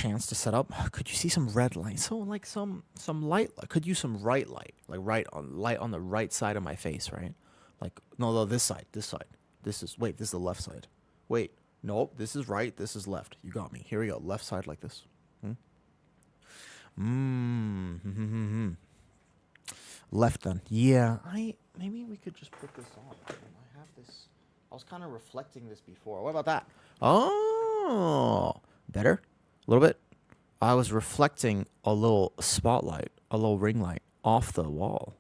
chance to set up, could you see some red light? So like some light. Could use some right light, like light on the right side of my face, right? Like no, this side, this side. This is this is the left side. Wait, nope, this is right, this is left. You got me. Here we go. Left side like this. Left then. Yeah, maybe we could just put this on. I have this. I was kind of reflecting this before. What about that? Oh, better? A little bit? I was reflecting a little spotlight, a little ring light off the wall.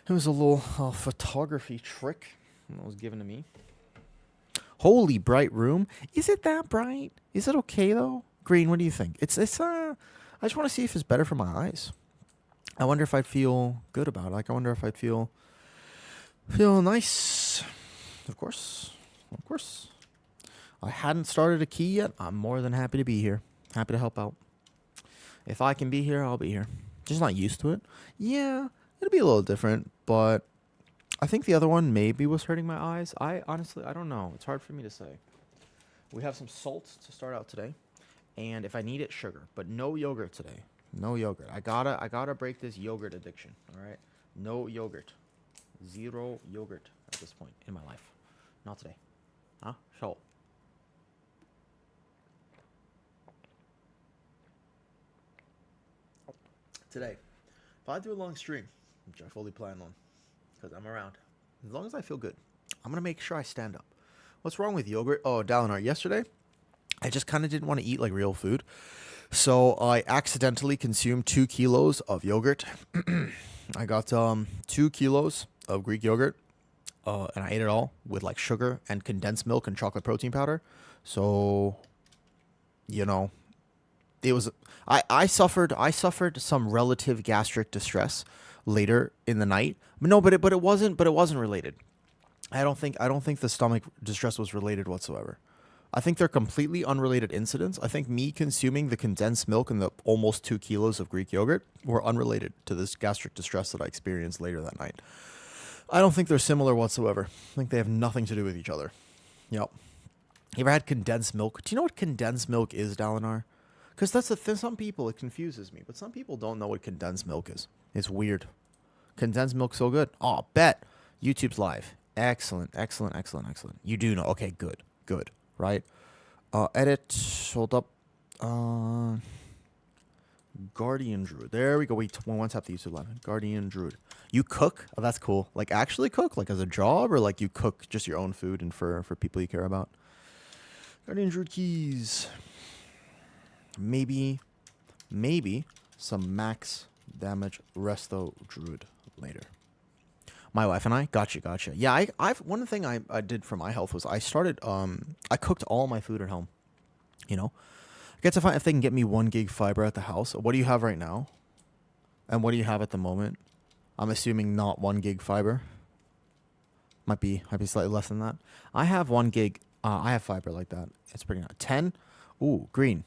It was a little photography trick that was given to me. Holy bright room. Is it that bright? Is it okay though? Green, what do you think? It's I just want to see if it's better for my eyes. I wonder if I'd feel good about it. Like I wonder if I'd feel nice. Of course. Of course. I hadn't started a key yet. I'm more than happy to be here. Happy to help out. If I can be here, I'll be here. Just not used to it. Yeah, it'll be a little different, but I think the other one maybe was hurting my eyes. I don't know. It's hard for me to say. We have some salt to start out today, and if I need it, sugar, but no yogurt today. No yogurt. I gotta break this yogurt addiction. All right, no yogurt, 0 yogurt at this point in my life. Not today. Huh? So. Today, if I do a long stream, which I fully plan on, because I'm around, as long as I feel good, I'm going to make sure I stand up. What's wrong with yogurt? Oh, Dalinar, yesterday, I just kind of didn't want to eat like real food. So I accidentally consumed 2 kilos of yogurt. I got 2 kilos of Greek yogurt, and I ate it all with like sugar and condensed milk and chocolate protein powder. So, you know, it was I suffered some relative gastric distress later in the night. No, but it wasn't related. I don't think the stomach distress was related whatsoever. I think they're completely unrelated incidents. I think me consuming the condensed milk and the almost 2 kilos of Greek yogurt were unrelated to this gastric distress that I experienced later that night. I don't think they're similar whatsoever. I think they have nothing to do with each other. Yep. You ever had condensed milk? Do you know what condensed milk is, Dalinar? Because that's the thing. Some people, it confuses me, but some people don't know what condensed milk is. It's weird. Condensed milk's so good. Oh, bet. YouTube's live. Excellent, excellent, excellent, excellent. You do know. Okay, good, good. Right? Edit. Hold up. Guardian Druid. There we go. Wait, one tap the YouTube live. Guardian Druid. You cook? Oh, that's cool. Like, actually cook? Like, as a job? Or, like, you cook just your own food and for people you care about? Guardian Druid keys. Maybe some max damage resto druid later. My wife and I, gotcha. Yeah, I've one thing I did for my health was I started I cooked all my food at home. You know, I get to find if they can get me 1 gig fiber at the house. What do you have right now? And what do you have at the moment? I'm assuming not 1 gig fiber. Might be slightly less than that. I have 1 gig. I have fiber like that. It's pretty nice. 10. Ooh, green.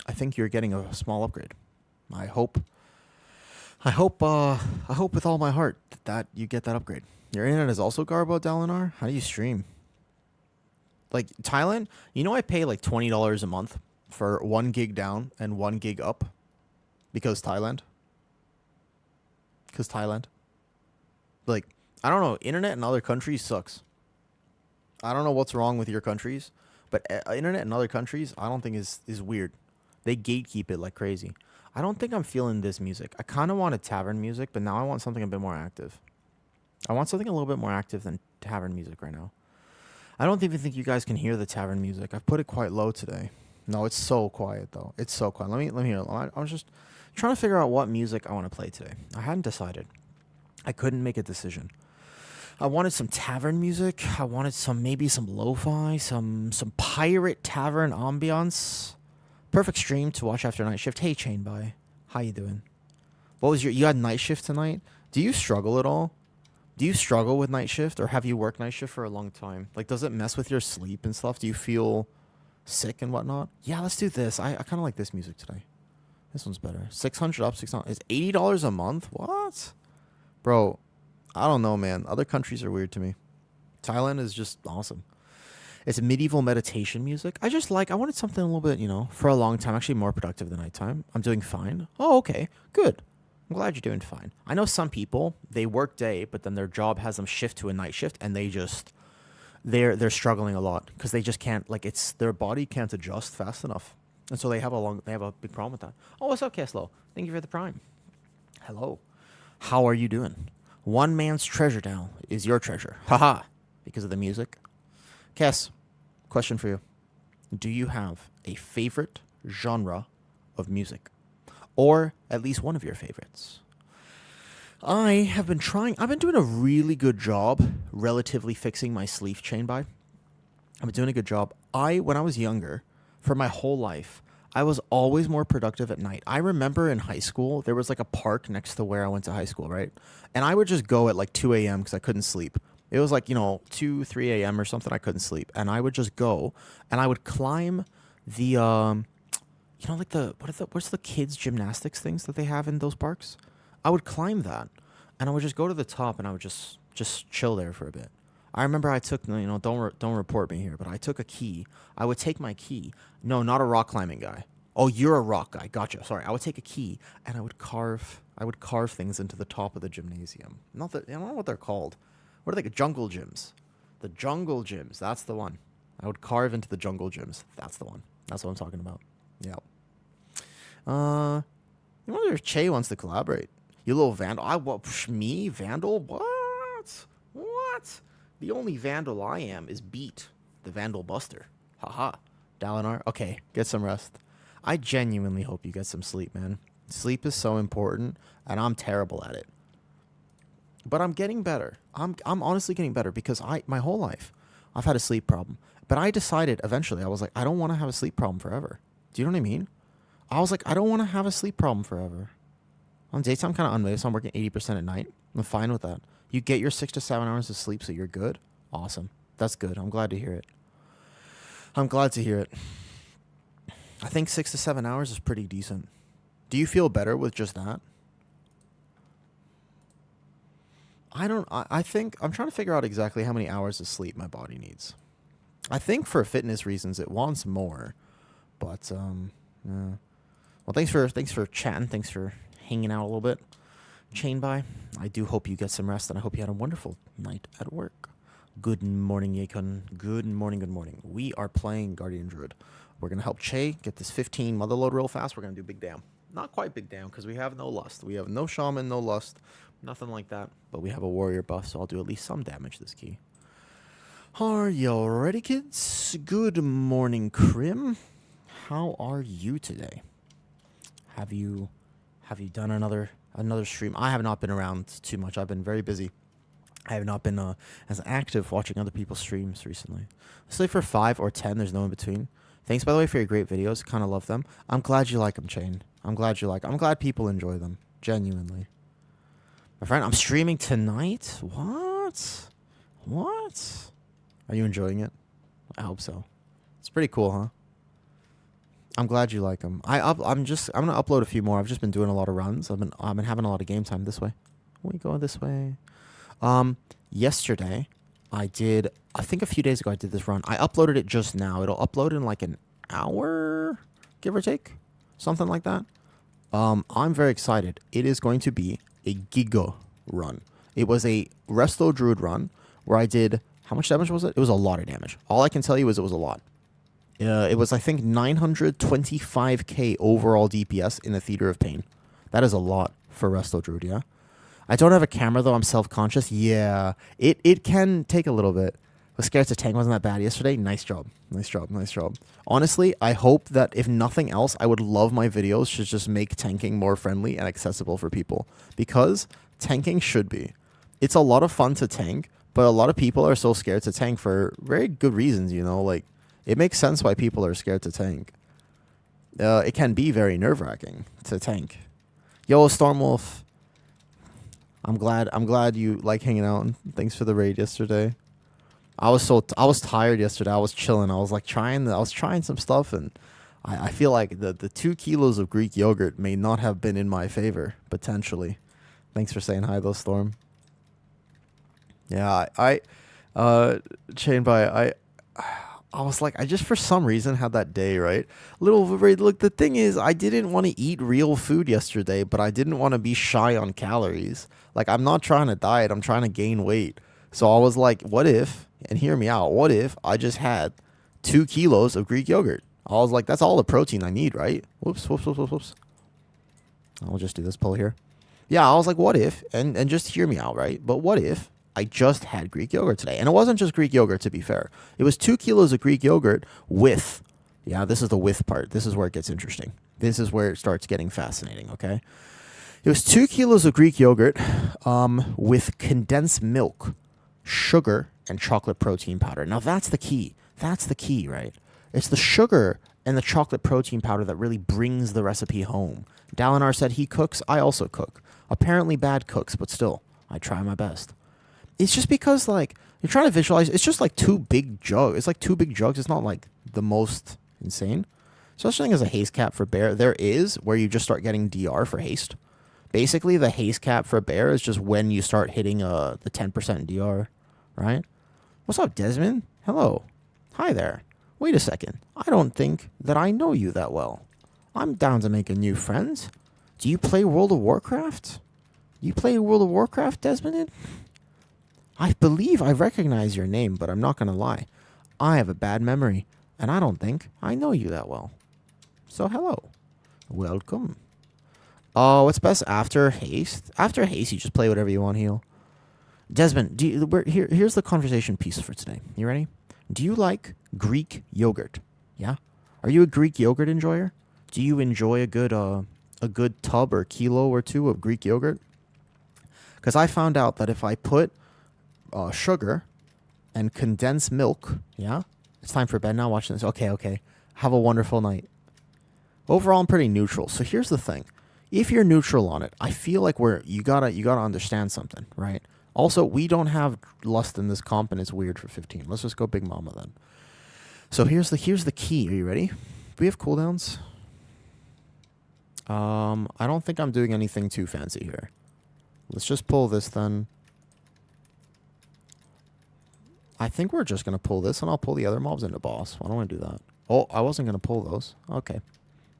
I think you're getting a small upgrade. I hope with all my heart that you get that upgrade. Your internet is also garbo, Dalinar? How do you stream? Like, Thailand, you know I pay like $20 a month for 1 gig down and 1 gig up? Because Thailand. Like, I don't know, internet in other countries sucks. I don't know what's wrong with your countries, but internet in other countries I don't think is weird. They gatekeep it like crazy. I don't think I'm feeling this music. I kind of wanted tavern music, but now I want something a bit more active. I want something a little bit more active than tavern music right now. I don't even think you guys can hear the tavern music. I've put it quite low today. No, it's so quiet, though. It's so quiet. Let me hear it. I was just trying to figure out what music I want to play today. I hadn't decided. I couldn't make a decision. I wanted some tavern music. I wanted maybe some lo-fi, some pirate tavern ambiance. Perfect stream to watch after night shift. Hey, Chainby. How you doing? You had night shift tonight? Do you struggle at all? Do you struggle with night shift, or have you worked night shift for a long time? Like, does it mess with your sleep and stuff? Do you feel sick and whatnot? Yeah, let's do this. I kind of like this music today. This one's better. 600 up, 600. It's $80 a month? What? Bro, I don't know, man. Other countries are weird to me. Thailand is just awesome. It's medieval meditation music. I wanted something a little bit, for a long time, actually more productive than nighttime. I'm doing fine. Oh, okay. Good. I'm glad you're doing fine. I know some people, they work day, but then their job has them shift to a night shift, and they're struggling a lot because they just can't, it's their body can't adjust fast enough. And so they have a big problem with that. Oh, what's up, Keslo? Thank you for the prime. Hello. How are you doing? One man's treasure now is your treasure. Haha. Because of the music. Kes, question for you. Do you have a favorite genre of music? Or at least one of your favorites? I've been doing a really good job relatively fixing my sleep chain by. I've been doing a good job. When I was younger, for my whole life, I was always more productive at night. I remember in high school, there was a park next to where I went to high school, right? And I would just go at 2 a.m. because I couldn't sleep. It was 2, 3 a.m. or something. I couldn't sleep. And I would just go and I would climb the, what's the kids' gymnastics things that they have in those parks? I would climb that and I would just go to the top and I would just chill there for a bit. I remember I took, don't report me here, but I took a key. I would take my key. No, not a rock climbing guy. Oh, you're a rock guy. Gotcha. Sorry. I would take a key and I would carve things into the top of the gymnasium. I don't know what they're called. What are they? Jungle gyms. The jungle gyms. That's the one. I would carve into the jungle gyms. That's the one. That's what I'm talking about. Yeah. I wonder if Che wants to collaborate. You little vandal. Me? Vandal? What? What? The only vandal I am is Beat, the Vandal Buster. Haha. Dalinar. Okay, get some rest. I genuinely hope you get some sleep, man. Sleep is so important, and I'm terrible at it. But I'm getting better. I'm honestly getting better because my whole life I've had a sleep problem. But I decided eventually, I was like, I don't want to have a sleep problem forever. Do you know what I mean? I was like, I don't want to have a sleep problem forever. On daytime, I'm kind of unmotivated, so I'm working 80% at night. I'm fine with that. You get your 6 to 7 hours of sleep, so you're good. Awesome. That's good. I'm glad to hear it. I'm glad to hear it. I think 6 to 7 hours is pretty decent. Do you feel better with just that? I think I'm trying to figure out exactly how many hours of sleep my body needs. I think for fitness reasons it wants more, but yeah. Well, thanks for chatting. Thanks for hanging out a little bit. Chain by. I do hope you get some rest, and I hope you had a wonderful night at work. Good morning, Yakun. Good morning, good morning. We are playing Guardian Druid. We're going to help Che get this 15 mother load real fast. We're going to do Big Dam. Not quite Big Dam, because we have no Lust. We have no Shaman, no Lust. Nothing like that. But we have a Warrior buff, so I'll do at least some damage this key. Are you ready, kids? Good morning, Krim. How are you today? Have you done another stream? I have not been around too much. I've been very busy. I have not been as active watching other people's streams recently. Let's say for 5 or 10. There's no in between. Thanks, by the way, for your great videos. Kind of love them. I'm glad you like them, Chain. I'm glad people enjoy them. Genuinely. My friend, I'm streaming tonight? What? Are you enjoying it? I hope so. It's pretty cool, huh? I'm glad you like them. I'm gonna upload a few more. I've just been doing a lot of runs. I've been having a lot of game time this way. We go this way. Yesterday I think a few days ago I did this run. I uploaded it just now. It'll upload in like an hour, give or take. Something like that. I'm very excited. It is going to be a Giga run. It was a Resto Druid run where I did, how much damage was it? It was a lot of damage. All I can tell you is it was a lot. It was, I think, 925k overall DPS in the Theater of Pain. That is a lot for Resto Druid, yeah? I don't have a camera, though. I'm self-conscious. Yeah, it can take a little bit. Was scared to tank wasn't that bad yesterday. Nice job. Honestly, I hope that if nothing else, I would love my videos to just make tanking more friendly and accessible for people. Because tanking should be. It's a lot of fun to tank, but a lot of people are so scared to tank for very good reasons, Like, it makes sense why people are scared to tank. It can be very nerve-wracking to tank. Yo, Stormwolf. I'm glad you like hanging out. Thanks for the raid yesterday. I was tired yesterday. I was chilling. I was trying some stuff, and I feel like the 2 kilos of Greek yogurt may not have been in my favor, potentially. Thanks for saying hi, though, Storm. Yeah, Chain by I was like, I just for some reason had that day, right? Little Wolverine, look, the thing is, I didn't want to eat real food yesterday, but I didn't want to be shy on calories. Like, I'm not trying to diet, I'm trying to gain weight. So I was like, what if, and hear me out, what if I just had 2 kilos of Greek yogurt? I was like, that's all the protein I need, right? Whoops, whoops, whoops, whoops, whoops. I'll just do this pull here. Yeah, I was like, what if, and just hear me out, right? But what if I just had Greek yogurt today? And it wasn't just Greek yogurt, to be fair. It was 2 kilos of Greek yogurt with, yeah, this is the with part. This is where it gets interesting. This is where it starts getting fascinating, okay? It was 2 kilos of Greek yogurt with condensed milk, sugar, and chocolate protein powder. Now, that's the key. That's the key, right? It's the sugar and the chocolate protein powder that really brings the recipe home. Dalinar said he cooks. I also cook. Apparently bad cooks, but still, I try my best. It's just because, like, you're trying to visualize, it's just like 2 big jugs. It's like 2 big jugs. It's not like the most insane. Such thing as a haste cap for bear. There is where you just start getting DR for haste. Basically, the haste cap for bear is just when you start hitting the 10% DR, right? What's up, Desmond? Hello. Hi there. Wait a second. I don't think that I know you that well. I'm down to make a new friend. Do you play World of Warcraft? You play World of Warcraft, Desmond? I believe I recognize your name, but I'm not going to lie. I have a bad memory, and I don't think I know you that well. So hello. Welcome. Oh, what's best after haste? After haste, you just play whatever you want, heal. Desmond, here's the conversation piece for today. You ready? Do you like Greek yogurt? Yeah? Are you a Greek yogurt enjoyer? Do you enjoy a good tub or kilo or 2 of Greek yogurt? Because I found out that if I put sugar and condensed milk, yeah? It's time for bed now, watching this. Okay. Have a wonderful night. Overall, I'm pretty neutral. So here's the thing. If you're neutral on it, I feel like you gotta understand something, right? Also, we don't have lust in this comp, and it's weird for 15. Let's just go Big Mama then. So here's the key. Are you ready? Do we have cooldowns? I don't think I'm doing anything too fancy here. Let's just pull this then. I think we're just gonna pull this, and I'll pull the other mobs into boss. I don't want to do that. Oh, I wasn't gonna pull those. Okay,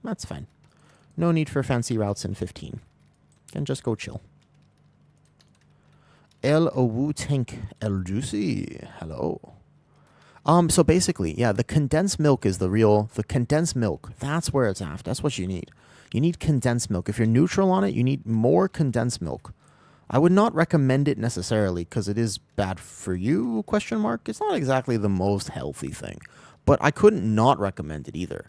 that's fine. No need for fancy routes in 15. Can just go chill. El Owu Tank El Juicy. Hello. So basically, yeah, the condensed milk is the condensed milk. That's where it's at. That's what you need. You need condensed milk. If you're neutral on it, you need more condensed milk. I would not recommend it necessarily because it is bad for you, ? It's not exactly the most healthy thing, but I couldn't not recommend it either.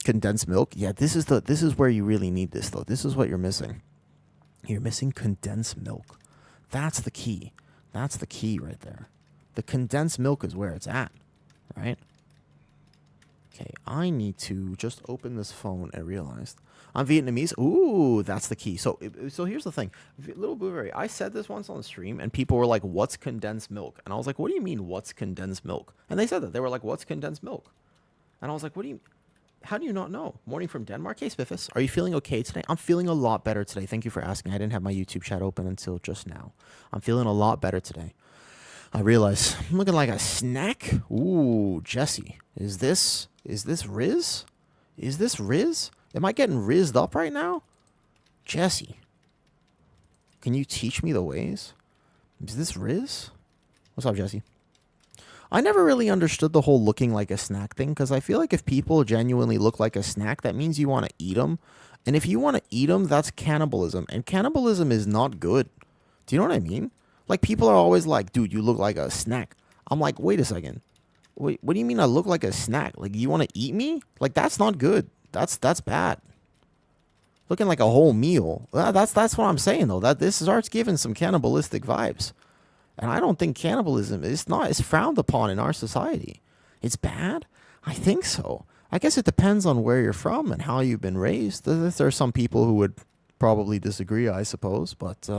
Condensed milk. Yeah, this is where you really need this though. This is what you're missing. You're missing condensed milk. That's the key. That's the key right there. The condensed milk is where it's at, right? Okay, I need to just open this phone and realized I'm Vietnamese. Ooh, that's the key. So here's the thing. Little Blueberry, I said this once on the stream, and people were like, what's condensed milk? And I was like, what do you mean, what's condensed milk? And they said that. They were like, what's condensed milk? And I was like, how do you not know? Morning from Denmark. Hey, Spiffus. Are you feeling okay today? I'm feeling a lot better today. Thank you for asking. I didn't have my YouTube chat open until just now. I'm feeling a lot better today. I realize I'm looking like a snack. Ooh, Jesse. Is this Riz? Is this Riz? Am I getting rizzed up right now? Jesse. Can you teach me the ways? Is this Riz? What's up, Jesse? I never really understood the whole looking like a snack thing because I feel like if people genuinely look like a snack, that means you want to eat them. And if you want to eat them, that's cannibalism. And cannibalism is not good. Do you know what I mean? Like, people are always like, dude, you look like a snack. I'm like, wait a second. Wait, what do you mean I look like a snack? Like, you want to eat me? Like, that's not good. That's bad. Looking like a whole meal. That's what I'm saying, though. That this starts giving some cannibalistic vibes. And I don't think cannibalism it's frowned upon in our society. It's bad? I think so. I guess it depends on where you're from and how you've been raised. There are some people who would probably disagree, I suppose. But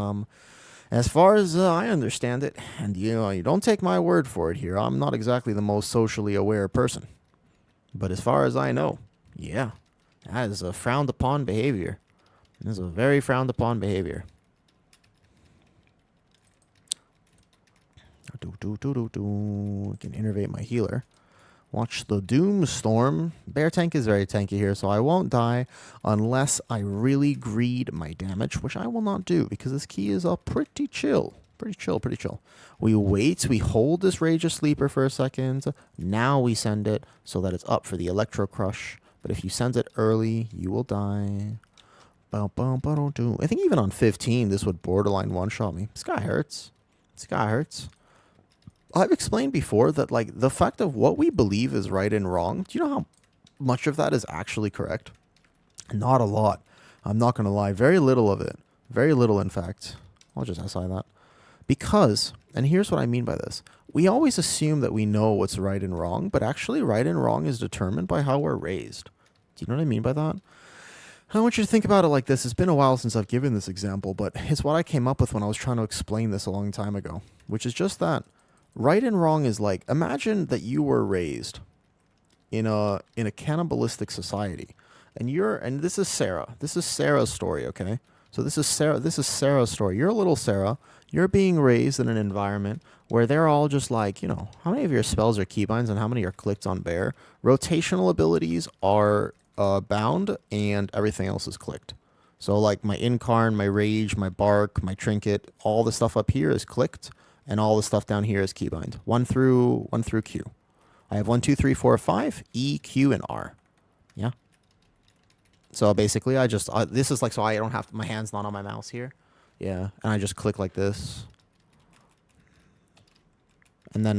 as far as I understand it, and you don't take my word for it here, I'm not exactly the most socially aware person. But as far as I know, yeah, that is a frowned upon behavior. This is a very frowned upon behavior. I can innervate my healer. Watch the doom storm. Bear tank is very tanky here, so I won't die unless I really greed my damage, which I will not do because this key is pretty chill. Pretty chill. We wait, we hold this Rage of Sleeper for a second. Now we send it so that it's up for the Electro Crush. But if you send it early, you will die. I think even on 15, this would borderline one-shot me. This guy hurts. I've explained before that, like, the fact of what we believe is right and wrong, do you know how much of that is actually correct? Not a lot. I'm not going to lie. Very little of it. Very little, in fact. I'll just SI that. Because, and here's what I mean by this, we always assume that we know what's right and wrong, but actually right and wrong is determined by how we're raised. Do you know what I mean by that? I want you to think about it like this. It's been a while since I've given this example, but it's what I came up with when I was trying to explain this a long time ago, which is just that right and wrong is like, imagine that you were raised in a cannibalistic society, and this is Sarah. This is Sarah's story, okay? So this is Sarah's story. You're a little Sarah. You're being raised in an environment where they're all just like, you know, how many of your spells are keybinds and how many are clicked on bear? Rotational abilities are bound and everything else is clicked. So like my Incarn, my Rage, my Bark, my Trinket, all the stuff up here is clicked and all the stuff down here is keybind. 1 through Q. I have 1, 2, 3, 4, 5, E, Q, and R. Yeah. So basically I just, this is like, so I don't have, my hand's not on my mouse here. Yeah, and I just click like this. And then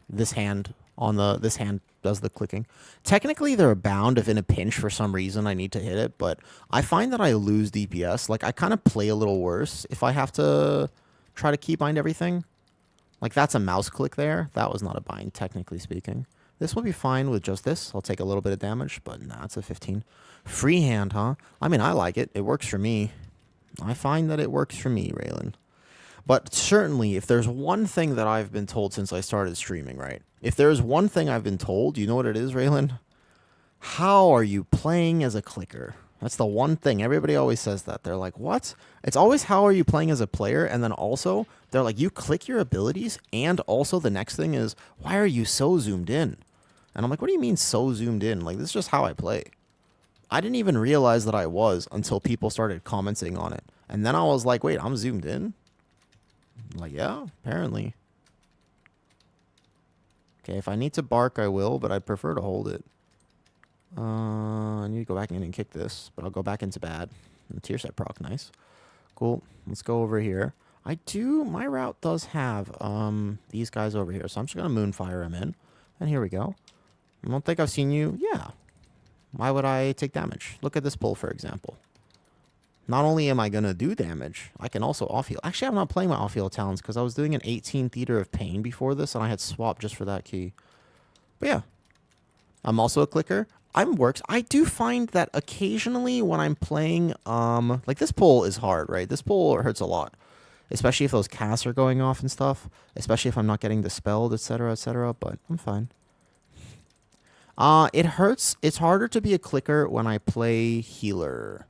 this hand does the clicking. Technically they're bound if in a pinch for some reason I need to hit it, but I find that I lose DPS. Like I kind of play a little worse if I have to try to keybind everything. Like that's a mouse click there. That was not a bind, technically speaking. This will be fine with just this. I'll take a little bit of damage, but nah, it's a 15. Freehand, huh? I mean, I like it. It works for me. I find that it works for me, Raylan. But certainly, if there's one thing that I've been told since I started streaming, right? If there's one thing I've been told, you know what it is, Raylan? How are you playing as a clicker? That's the one thing. Everybody always says that. They're like, what? It's always, how are you playing as a player? And then also, they're like, you click your abilities. And also the next thing is, why are you so zoomed in? And I'm like, what do you mean so zoomed in? Like, this is just how I play. I didn't even realize that I was until people started commenting on it. And then I was like, wait, I'm zoomed in? I'm like, yeah, apparently. Okay, if I need to bark, I will, but I'd prefer to hold it. I need to go back in and kick this, but I'll go back into bad. And tier set proc, nice. Cool, let's go over here. My route does have these guys over here, so I'm just going to Moonfire them in. And here we go. I don't think I've seen you. Yeah. Why would I take damage? Look at this pull, for example. Not only am I going to do damage, I can also off-heal. Actually, I'm not playing my off-heal talents because I was doing an 18 Theater of Pain before this, and I had swapped just for that key. But yeah. I'm also a clicker. I do find that occasionally when I'm playing, like this pull is hard, right? This pull hurts a lot. Especially if those casts are going off and stuff. Especially if I'm not getting dispelled, etc., but I'm fine. It hurts. It's harder to be a clicker when I play healer.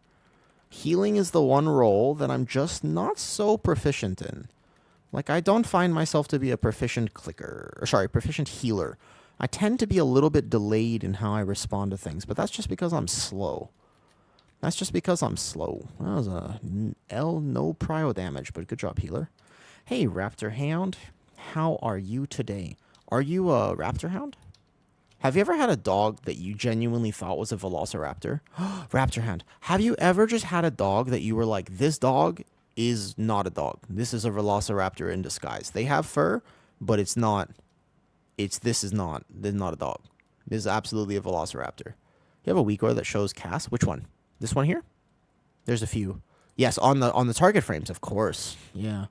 Healing is the one role that I'm just not so proficient in. Like, I don't find myself to be a proficient proficient healer. I tend to be a little bit delayed in how I respond to things, but that's just because I'm slow. That was a no prio damage, but good job, healer. Hey, Raptor Hound. How are you today? Are you a Raptor Hound? Have you ever had a dog that you genuinely thought was a Velociraptor? Raptor Hound. Have you ever just had a dog that you were like, this dog is not a dog. This is a Velociraptor in disguise. They have fur, but it's not. This is not a dog. This is absolutely a Velociraptor. You have a Weakor that shows cast. Which one? This one here? There's a few. Yes, on the target frames, of course. Yeah.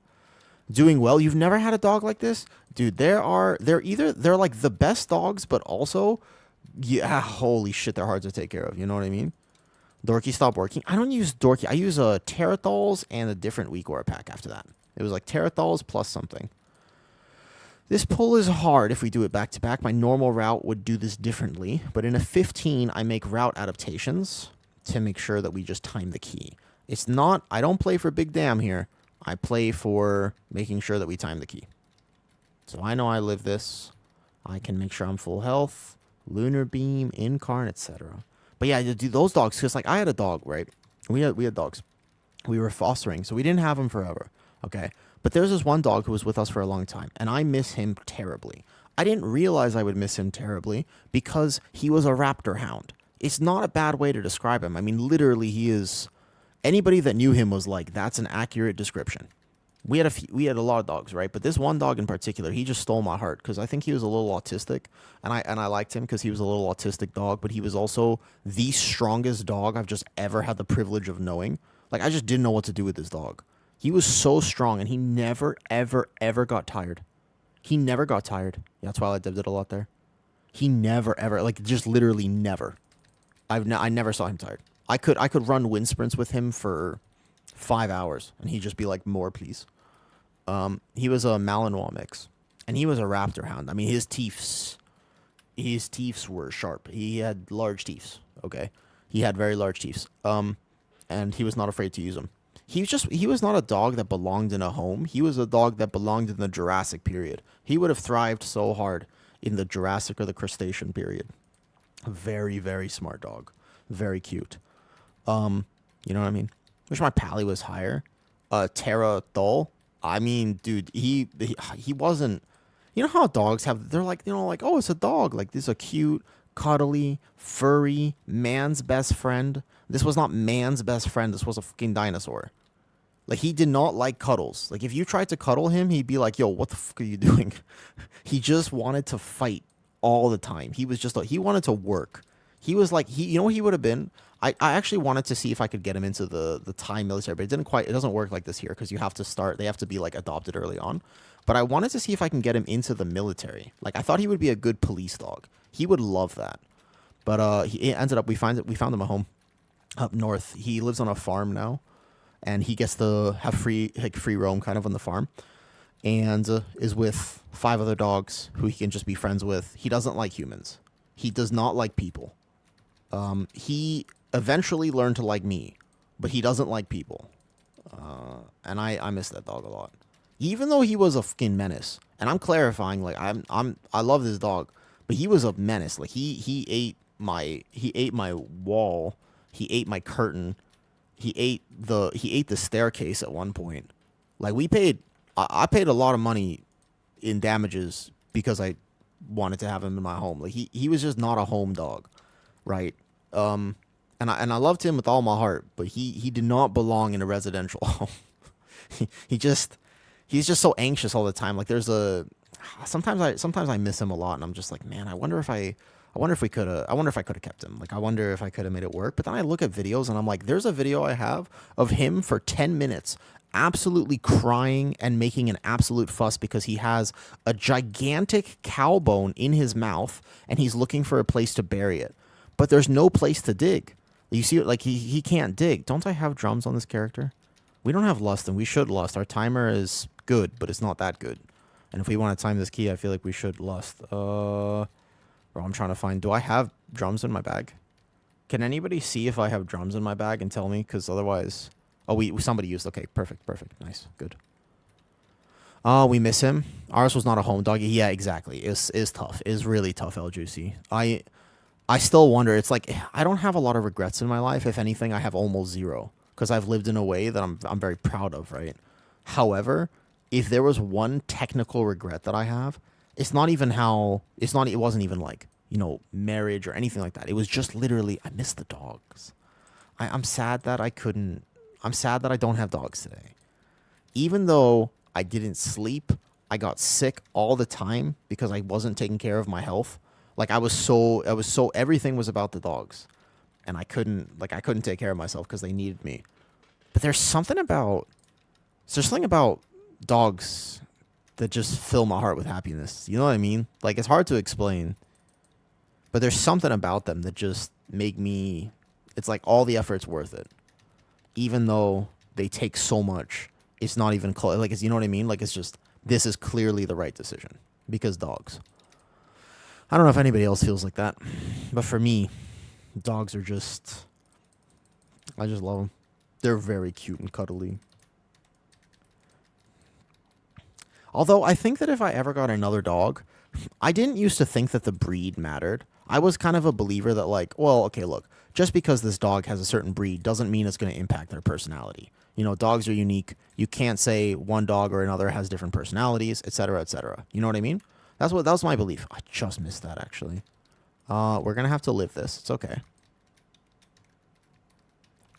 Doing well. You've never had a dog like this? Dude, they're like the best dogs, but also, yeah, holy shit, they're hard to take care of. You know what I mean? Dorky stopped working. I don't use Dorky. I use a Terrathal's and a different Weakor pack after that. It was like Terrathal's plus something. This pull is hard if we do it back to back. My normal route would do this differently, but in a 15, I make route adaptations to make sure that we just time the key. It's not, I don't play for big damn here. I play for making sure that we time the key. So I know I live this. I can make sure I'm full health. Lunar Beam, Incarn, etc. But yeah, dude, those dogs, because like I had a dog, right? We had dogs. We were fostering, so we didn't have them forever. Okay. But there's this one dog who was with us for a long time, and I miss him terribly. I didn't realize I would miss him terribly because he was a raptor hound. It's not a bad way to describe him. I mean, literally, he is. Anybody that knew him was like, that's an accurate description. We had a lot of dogs, right? But this one dog in particular, he just stole my heart because I think he was a little autistic, and I liked him because he was a little autistic dog, but he was also the strongest dog I've just ever had the privilege of knowing. Like I just didn't know what to do with this dog. He was so strong, and he never, ever, ever got tired. He never got tired. Yeah, that's why I dipped it a lot there. He never, ever, like just literally never. I never saw him tired. I could run wind sprints with him for 5 hours, and he'd just be like, more, please. He was a Malinois mix, and he was a raptor hound. I mean, his teeths were sharp. He had large teeth. Okay, he had very large teeth. And he was not afraid to use them. He was not a dog that belonged in a home. He was a dog that belonged in the Jurassic period. He would have thrived so hard in the Jurassic or the Crustacean period. A very, very smart dog. Very cute. You know what I mean? Wish my pally was higher. Terra Thol. I mean, dude, he wasn't. You know how dogs have? They're like, like, oh, it's a dog. Like this is a cute, cuddly, furry man's best friend. This was not man's best friend. This was a fucking dinosaur. Like he did not like cuddles. Like if you tried to cuddle him, he'd be like, yo, what the fuck are you doing? He just wanted to fight all the time. He wanted to work. He was like, you know what he would have been? I actually wanted to see if I could get him into the Thai military, but it doesn't work like this here because they have to be like adopted early on. But I wanted to see if I can get him into the military. Like I thought he would be a good police dog. He would love that. But he ended up, we found him a home up north. He lives on a farm now, and he gets to have free roam kind of on the farm, and is with 5 other dogs who he can just be friends with. He doesn't like humans. He does not like people. He eventually learned to like me, but he doesn't like people. And I miss that dog a lot. Even though he was a fucking menace, and I'm clarifying, like I love this dog, but he was a menace. Like he ate my wall, he ate my curtain, he ate the staircase at one point. Like I paid a lot of money in damages because I wanted to have him in my home. Like he was just not a home dog, right? And I loved him with all my heart, but he did not belong in a residential home. he's just so anxious all the time. Like sometimes I miss him a lot, and I'm just like, man, I wonder if I could have kept him. Like I wonder if I could have made it work. But then I look at videos and I'm like, there's a video I have of him for 10 minutes absolutely crying and making an absolute fuss because he has a gigantic cow bone in his mouth and he's looking for a place to bury it. But there's no place to dig. You see, like he can't dig. Don't I have drums on this character? We don't have lust, and we should lust. Our timer is good, but it's not that good. And if we want to time this key, I feel like we should lust. Bro, I'm trying to find. Do I have drums in my bag? Can anybody see if I have drums in my bag and tell me? Because otherwise, somebody used. Okay, perfect, nice, good. Oh, we miss him. Ours was not a home dog. Yeah, exactly. It's tough. It's really tough, El Juicy. I still wonder. It's like I don't have a lot of regrets in my life. If anything, I have almost zero because I've lived in a way that I'm very proud of, right? However, if there was one technical regret that I have, it wasn't even like, marriage or anything like that. It was just literally I miss the dogs. I'm sad that I'm sad that I don't have dogs today. Even though I didn't sleep, I got sick all the time because I wasn't taking care of my health. Like I was so everything was about the dogs, and I couldn't take care of myself because they needed me. But there's something about dogs that just fill my heart with happiness. You know what I mean? Like it's hard to explain, but there's something about them that just make me. It's like all the effort's worth it, even though they take so much. It's not even close. Like you know what I mean? Like it's just this is clearly the right decision because dogs. I don't know if anybody else feels like that, but for me, dogs are I just love them. They're very cute and cuddly. Although I think that if I ever got another dog, I didn't used to think that the breed mattered. I was kind of a believer that, like, well, okay, look, just because this dog has a certain breed doesn't mean it's going to impact their personality. You know, dogs are unique. You can't say one dog or another has different personalities, etc., etc. You know what I mean? That was my belief. I just missed that, actually. We're going to have to live this. It's okay.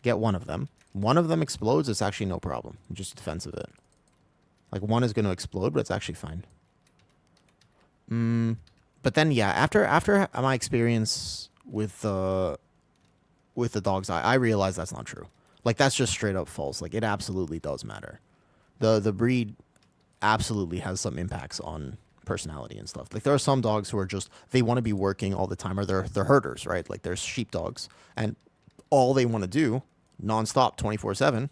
Get one of them. One of them explodes, it's actually no problem. Just defense of it. Like, one is going to explode, but it's actually fine. But then, yeah, after my experience with the dogs, I realized that's not true. Like, that's just straight up false. Like, it absolutely does matter. The breed absolutely has some impacts on personality and stuff. Like, there are some dogs who are just, they want to be working all the time, or they're herders, right? Like, there's sheepdogs, and all they want to do, nonstop, 24/7,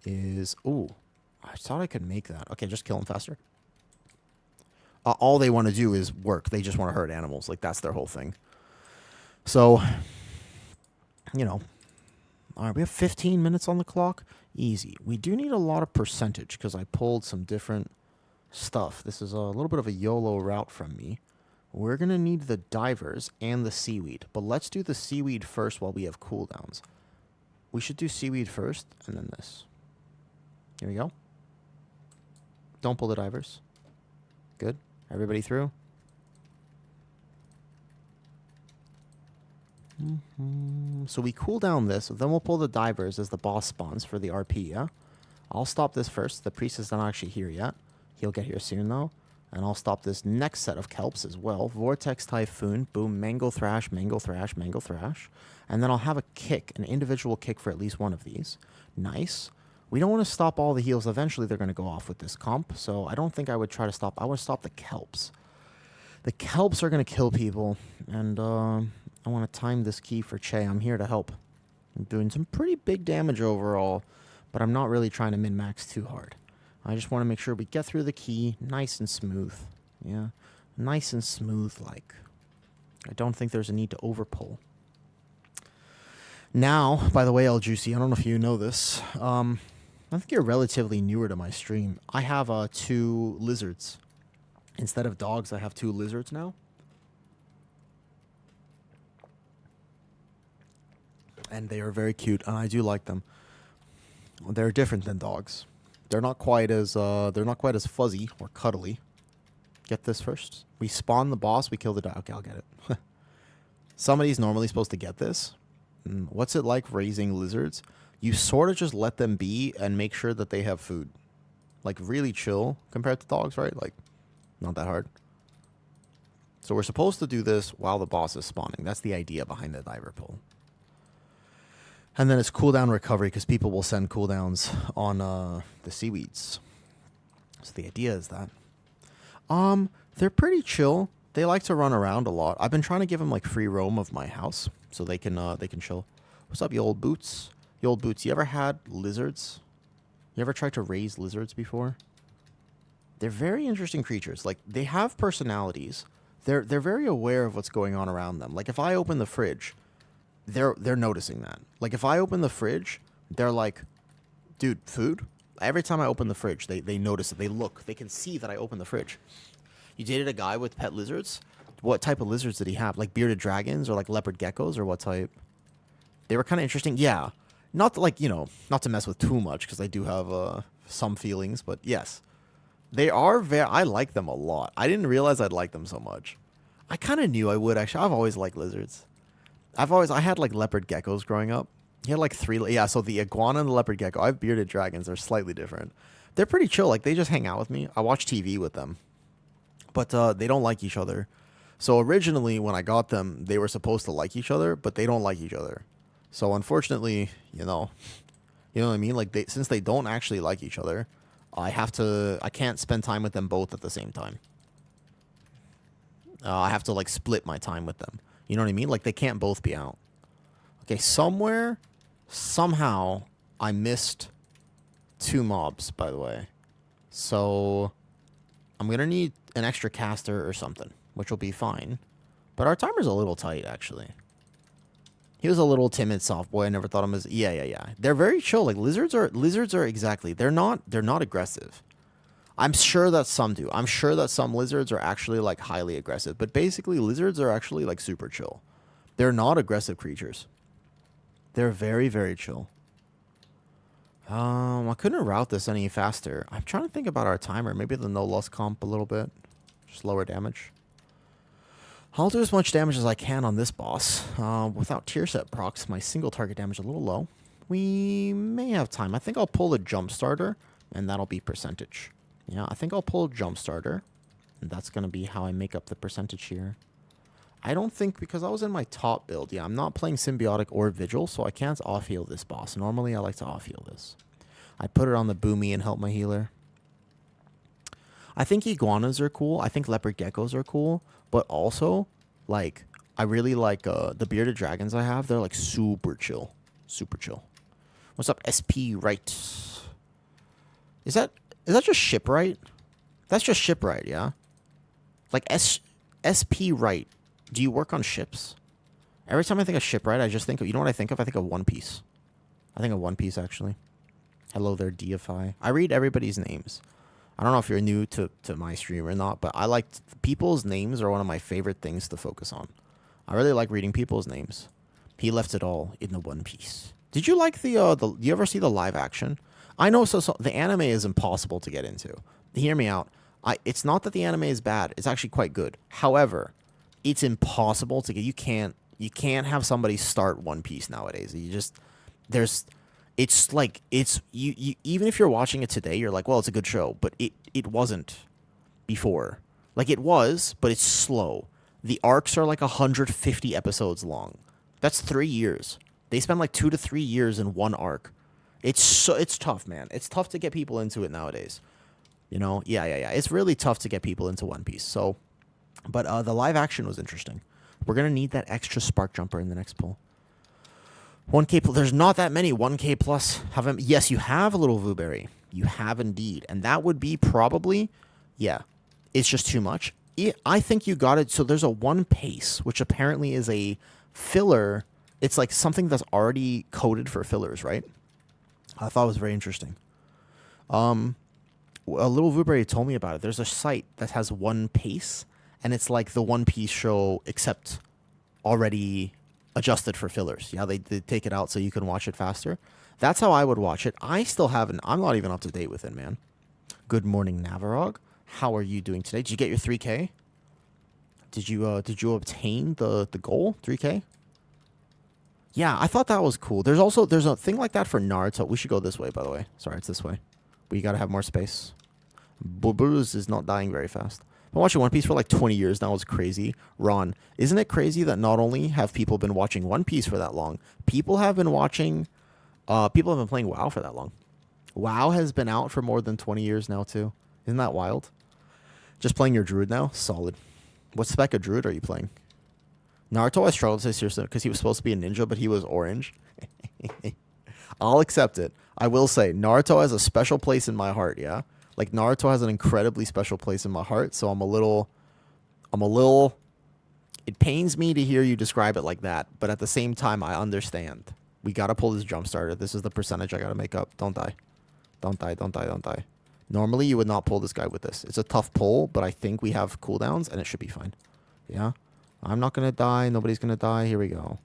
is, ooh, I thought I could make that. Okay, just kill them faster. All they want to do is work. They just want to herd animals. Like, that's their whole thing. So, you know, all right, we have 15 minutes on the clock. Easy. We do need a lot of percentage because I pulled some different stuff. This is a little bit of a YOLO route from me. We're going to need the divers and the seaweed. But let's do the seaweed first while we have cooldowns. We should do seaweed first and then this. Here we go. Don't pull the divers. Good. Everybody through? So we cool down this, then we'll pull the divers as the boss spawns for the RP, yeah? I'll stop this first. The priest is not actually here yet. He'll get here soon, though. And I'll stop this next set of kelps as well. Vortex Typhoon, boom, Mango Thrash, Mango Thrash, Mango Thrash. And then I'll have a kick, an individual kick for at least one of these. Nice. We don't want to stop all the heals. Eventually, they're going to go off with this comp. So I don't think I would try to stop. I would stop the kelps. The kelps are going to kill people. And I want to time this key for Che. I'm here to help. I'm doing some pretty big damage overall. But I'm not really trying to min-max too hard. I just want to make sure we get through the key nice and smooth. Yeah. Nice and smooth like. I don't think there's a need to overpull. Now, by the way, El Juicy, I don't know if you know this. I think you're relatively newer to my stream. I have 2 lizards. Instead of dogs, I have 2 lizards now. And they are very cute, and I do like them. They're different than dogs. They're not quite as fuzzy or cuddly. Get this first. We spawn the boss, we kill the dog. Okay, I'll get it. Somebody's normally supposed to get this. What's it like raising lizards? You sort of just let them be and make sure that they have food. Like, really chill compared to dogs, right? Like, not that hard. So we're supposed to do this while the boss is spawning. That's the idea behind the diver pull. And then it's cooldown recovery because people will send cooldowns on the seaweeds. So the idea is that. They're pretty chill. They like to run around a lot. I've been trying to give them like free roam of my house so they can chill. What's up, you old boots? You old boots, you ever had lizards? You ever tried to raise lizards before? They're very interesting creatures. Like, they have personalities. They're very aware of what's going on around them. Like, if I open the fridge, they're noticing that. Like, if I open the fridge, they're like, dude, food? Every time I open the fridge, they notice it. They look. They can see that I open the fridge. You dated a guy with pet lizards? What type of lizards did he have? Like bearded dragons or like leopard geckos or what type? They were kind of interesting. Yeah. Not to, like, you know, not to mess with too much because I do have some feelings, but yes. They are very, I like them a lot. I didn't realize I'd like them so much. I kind of knew I would, actually. I've always liked lizards. I had like leopard geckos growing up. He had like 3, yeah, so the iguana and the leopard gecko. I have bearded dragons. They're slightly different. They're pretty chill. Like, they just hang out with me. I watch TV with them. But they don't like each other. So originally, when I got them, they were supposed to like each other, but they don't like each other. So unfortunately, you know what I mean? Like, since they don't actually like each other, I can't spend time with them both at the same time. I have to like split my time with them. You know what I mean? Like, they can't both be out. Okay, somehow, I missed 2 mobs, by the way. So I'm going to need an extra caster or something, which will be fine. But our timer's a little tight, actually. He was a little timid soft boy. I never thought him as... Yeah. They're very chill. Like, lizards are exactly... They're not aggressive. I'm sure that some do. I'm sure that some lizards are actually like highly aggressive. But basically, lizards are actually like super chill. They're not aggressive creatures. They're very, very chill. I couldn't route this any faster. I'm trying to think about our timer. Maybe the no loss comp a little bit. Just lower damage. I'll do as much damage as I can on this boss. Without tier set procs, my single target damage a little low. We may have time. I think I'll pull a jump starter, and that'll be percentage. Yeah, I think I'll pull a jump starter, and that's going to be how I make up the percentage here. I don't think, because I was in my top build, yeah, I'm not playing Symbiotic or Vigil, so I can't off-heal this boss. Normally, I like to off-heal this. I put it on the Boomy and help my healer. I think iguanas are cool. I think leopard geckos are cool. But also, like, I really like the bearded dragons I have. They're, like, super chill. Super chill. What's up, SP Right? Is that just Shipwright? That's just Shipwright, yeah? Like, SP Right. Do you work on ships? Every time I think of Shipwright, I just think of... You know what I think of? I think of One Piece. I think of One Piece, actually. Hello there, Deify. I read everybody's names. I don't know if you're new to my stream or not, but I like... People's names are one of my favorite things to focus on. I really like reading people's names. He left it all in the One Piece. Did you like the you ever see the live action? I know, so the anime is impossible to get into. Hear me out. It's not that the anime is bad. It's actually quite good. However, it's impossible to get. You can't have somebody start One Piece nowadays. It's like, you even if you're watching it today, you're like, well, it's a good show, but it wasn't before. Like, it was, but it's slow. The arcs are like 150 episodes long. That's 3 years. They spend like 2 to 3 years in one arc. It's tough, man. It's tough to get people into it nowadays. You know? Yeah. It's really tough to get people into One Piece. So, but the live action was interesting. We're going to need that extra spark jumper in the next pull. 1K, there's not that many 1K plus. Yes, you have a little Vuberry. You have indeed. And that would be probably, yeah, it's just too much. I think you got it. So there's a 1 pace, which apparently is a filler. It's like something that's already coded for fillers, right? I thought it was very interesting. A little Vuberry told me about it. There's a site that has 1 pace, and it's like the One Piece show, except already adjusted for fillers. Yeah, they take it out so you can watch it faster. That's how I would watch it. I still haven't. I'm not even up to date with it, man. Good morning, Navarog. How are you doing today? Did you get your 3K? Did you obtain the goal 3K? Yeah, I thought that was cool. There's a thing like that for Naruto. We should go this way, by the way. Sorry, it's this way. We gotta have more space. Bubuz is not dying very fast. I've been watching One Piece for like 20 years now. It's crazy. Ron, isn't it crazy that not only have people been watching One Piece for that long, people have been playing WoW for that long. WoW has been out for more than 20 years now, too. Isn't that wild? Just playing your Druid now? Solid. What spec of Druid are you playing? Naruto, I struggled to say seriously because he was supposed to be a ninja, but he was orange. I'll accept it. I will say, Naruto has a special place in my heart, yeah? Like, Naruto has an incredibly special place in my heart, so I'm a little... It pains me to hear you describe it like that, but at the same time, I understand. We gotta pull this jump starter. This is the percentage I gotta make up. Don't die. Don't die, don't die, don't die. Normally, you would not pull this guy with this. It's a tough pull, but I think we have cooldowns, and it should be fine. Yeah? I'm not gonna die. Nobody's gonna die. Here we go.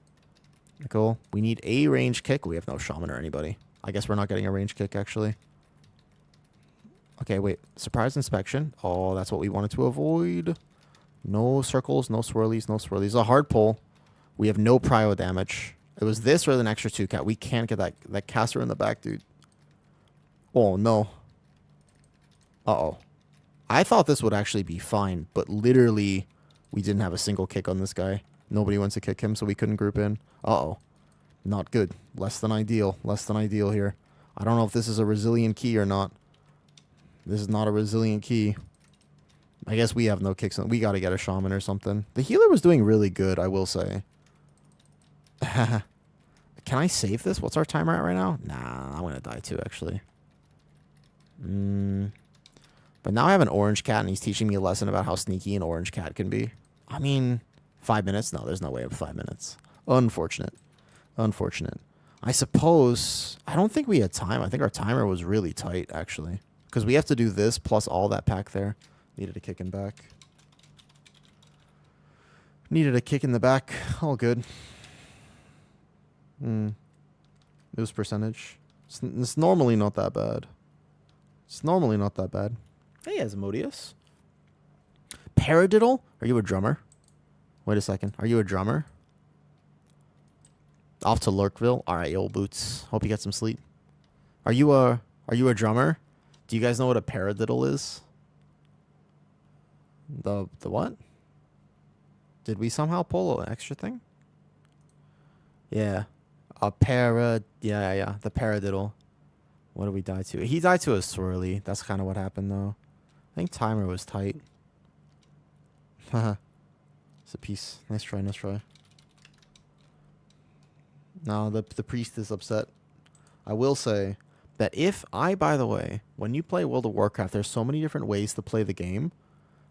Cool. We need a range kick. We have no shaman or anybody. I guess we're not getting a range kick, actually. Okay, wait. Surprise inspection. Oh, that's what we wanted to avoid. No circles, no swirlies, no swirlies. A hard pull. We have no prio damage. It was this or an extra 2 cat. We can't get that caster in the back, dude. Oh, no. Uh-oh. I thought this would actually be fine, but literally we didn't have a single kick on this guy. Nobody wants to kick him, so we couldn't group in. Uh-oh. Not good. Less than ideal. Less than ideal here. I don't know if this is a resilient key or not. This is not a resilient key. I guess we have no kicks. We got to get a shaman or something. The healer was doing really good, I will say. Can I save this? What's our timer at right now? Nah, I'm going to die too, actually. But now I have an orange cat, and he's teaching me a lesson about how sneaky an orange cat can be. I mean, 5 minutes? No, there's no way of 5 minutes. Unfortunate. Unfortunate. I suppose... I don't think we had time. I think our timer was really tight, actually. Because we have to do this plus all that pack there. Needed a kick in back. Needed a kick in the back. All good. News percentage. It's normally not that bad. It's normally not that bad. Hey, Asmodeus. Paradiddle? Are you a drummer? Wait a second. Are you a drummer? Off to Lurkville. All right, old boots. Hope you get some sleep. Are you a drummer? Do you guys know what a paradiddle is? The what? Did we somehow pull an extra thing? Yeah. A yeah. The paradiddle. What did we die to? He died to a swirly. That's kind of what happened, though. I think timer was tight. Haha. It's a piece. Nice try, nice try. No, the priest is upset. I will say that by the way, when you play World of Warcraft, there's so many different ways to play the game.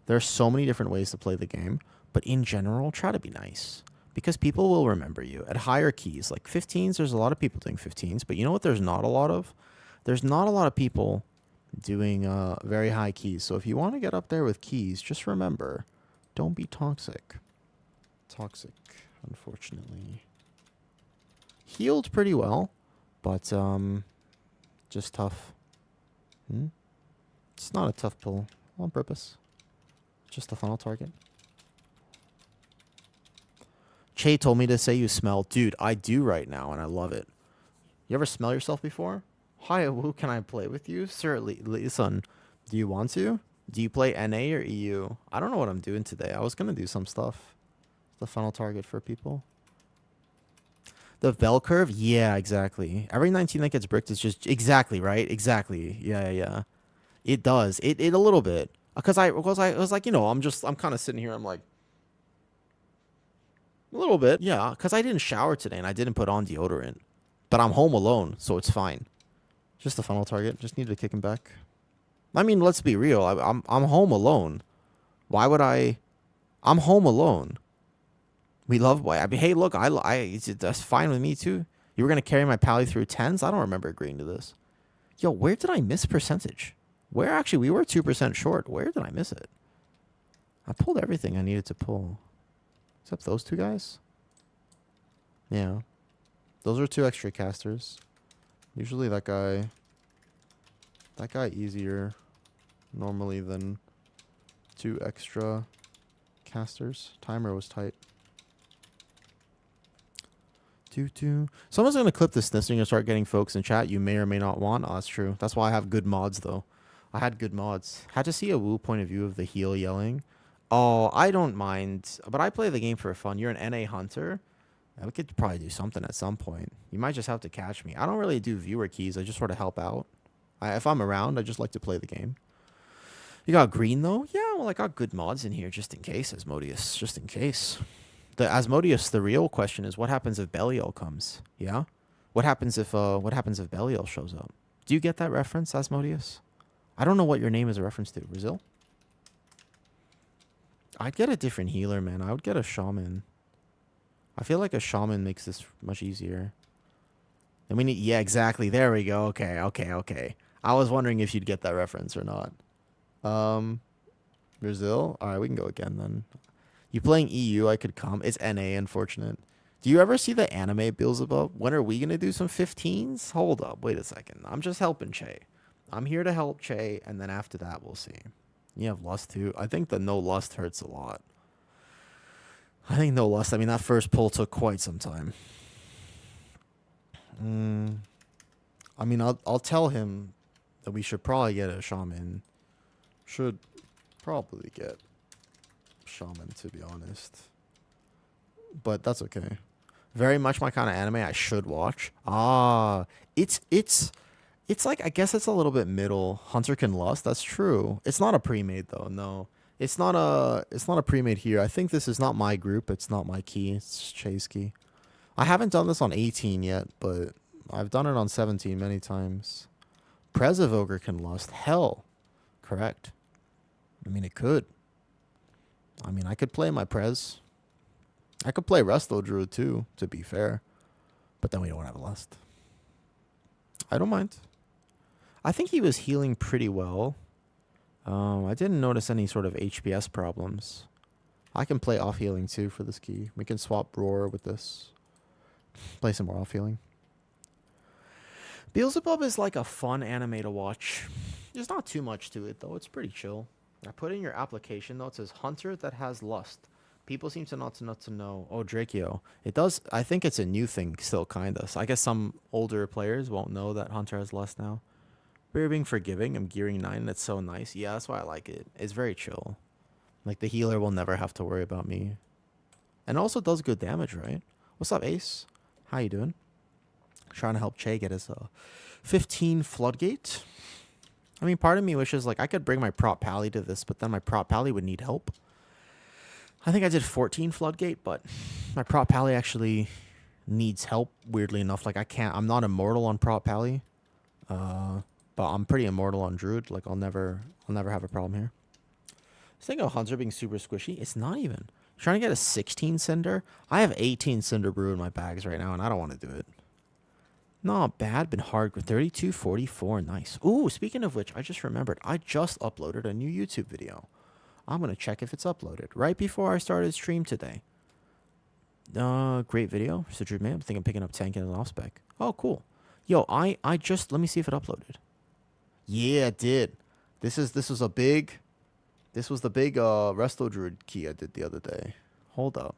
There's so many different ways to play the game. But in general, try to be nice. Because people will remember you at higher keys. Like 15s, there's a lot of people doing 15s. But you know what there's not a lot of? There's not a lot of people doing very high keys. So if you want to get up there with keys, just remember, don't be toxic. Toxic, unfortunately. Healed pretty well, but just tough. It's not a tough pull on purpose. Just a funnel target. Che told me to say you smell. Dude, I do right now, and I love it. You ever smell yourself before? Hi, who can I play with you? Sir, son, do you want to? Do you play NA or EU? I don't know what I'm doing today. I was going to do some stuff. The funnel target for people. The bell curve? Yeah, exactly. Every 19 that gets bricked is just... Exactly, right? Exactly. Yeah. It does. It a little bit. Because I was like, you know, I'm kind of sitting here. I'm like... A little bit, yeah. Because I didn't shower today and I didn't put on deodorant. But I'm home alone, so it's fine. Just a funnel target. Just needed to kick him back. I mean, let's be real. I'm home alone. Why would I... I'm home alone. We love... I mean, hey, look, that's fine with me, too. You were going to carry my pally through 10s? I don't remember agreeing to this. Yo, where did I miss percentage? Where, actually, we were 2% short. Where did I miss it? I pulled everything I needed to pull. Except those two guys? Yeah. Those are 2 extra casters. Usually that guy easier normally than 2 extra casters. Timer was tight. Someone's going to clip this and you're going to start getting folks in chat you may or may not want. Oh, that's true. That's why I have good mods, though. I had good mods. Had to see a woo point of view of the heal yelling. Oh, I don't mind. But I play the game for fun. You're an NA hunter. We could probably do something at some point. You might just have to catch me. I don't really do viewer keys. I just sort of help out. If I'm around, I just like to play the game. You got green, though? Yeah, well, I got good mods in here just in case, Asmodeus. Just in case. The Asmodeus, the real question is, what happens if Belial comes? Yeah? What happens if Belial shows up? Do you get that reference, Asmodeus? I don't know what your name is a reference to. Brazil? I'd get a different healer, man. I would get a shaman. I feel like a shaman makes this much easier. And we need... Yeah, exactly. There we go. Okay. I was wondering if you'd get that reference or not. Brazil? Alright, we can go again then. You playing EU, I could come. It's NA, unfortunate. Do you ever see the anime Beelzebub? When are we going to do some 15s? Hold up. Wait a second. I'm just helping Che. I'm here to help Che, and then after that, we'll see. You have lust, too? I think the no lust hurts a lot. I think no lust. I mean, that first pull took quite some time. I mean, I'll tell him that we should probably get a shaman. Should probably get shaman, to be honest. But that's okay. Very much my kind of anime I should watch. It's like, I guess it's a little bit middle. Hunter Can Lust, that's true. It's not a pre-made though, no. It's not a pre-made here. I think this is not my group, it's not my key, it's Chase key. I haven't done this on 18 yet, but I've done it on 17 many times. Prez of Ogre Can Lust, hell. Correct. I mean, it could. I mean, I could play my Prez. I could play Resto Druid too, to be fair. But then we don't have a lust. I don't mind. I think he was healing pretty well. I didn't notice any sort of HPS problems. I can play off healing too for this key. We can swap Roar with this. Play some more off healing. Beelzebub is like a fun anime to watch. There's not too much to it though. It's pretty chill. I put in your application though. It says hunter that has lust. People seem to not to know. Oh, Drakeo. It does. I think it's a new thing still, kinda. So I guess some older players won't know that hunter has lust now. We're being forgiving. I'm gearing 9. That's so nice. Yeah, that's why I like it. It's very chill. Like the healer will never have to worry about me. And also does good damage, right? What's up, Ace? How you doing? Trying to help Che get his 15 floodgate. I mean, part of me wishes like I could bring my prop pally to this, but then my prop pally would need help. I think I did 14 floodgate, but my prop pally actually needs help. Weirdly enough, like I'm not immortal on prop pally, but I'm pretty immortal on druid. Like I'll never have a problem here. This thing of hunter being super squishy, it's not even. Trying to get a 16 cinder. I have 18 cinder brew in my bags right now, and I don't want to do it. Not bad, been hard. 32, 44, nice. Ooh, speaking of which, I just remembered. I just uploaded a new YouTube video. I'm going to check if it's uploaded. Right before I started stream today. Great video. So, man, I think I'm picking up tank and an off spec. Oh, cool. Yo, I just, let me see if it uploaded. Yeah, it did. This was the big resto druid key I did the other day. Hold up.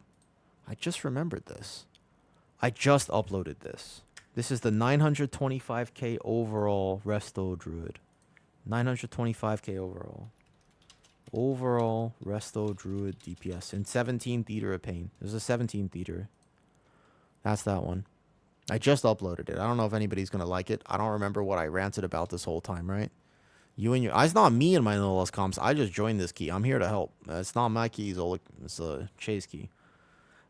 I just remembered this. I just uploaded this. This is the 925k overall resto druid. 925k overall. Overall resto druid DPS. And 17 theater of pain. There's a 17 theater. That's that one. I just uploaded it. I don't know if anybody's going to like it. I don't remember what I ranted about this whole time, right? You and your... It's not me and my no loss comps. I just joined this key. I'm here to help. It's not my key, Zolik. It's a Chase key.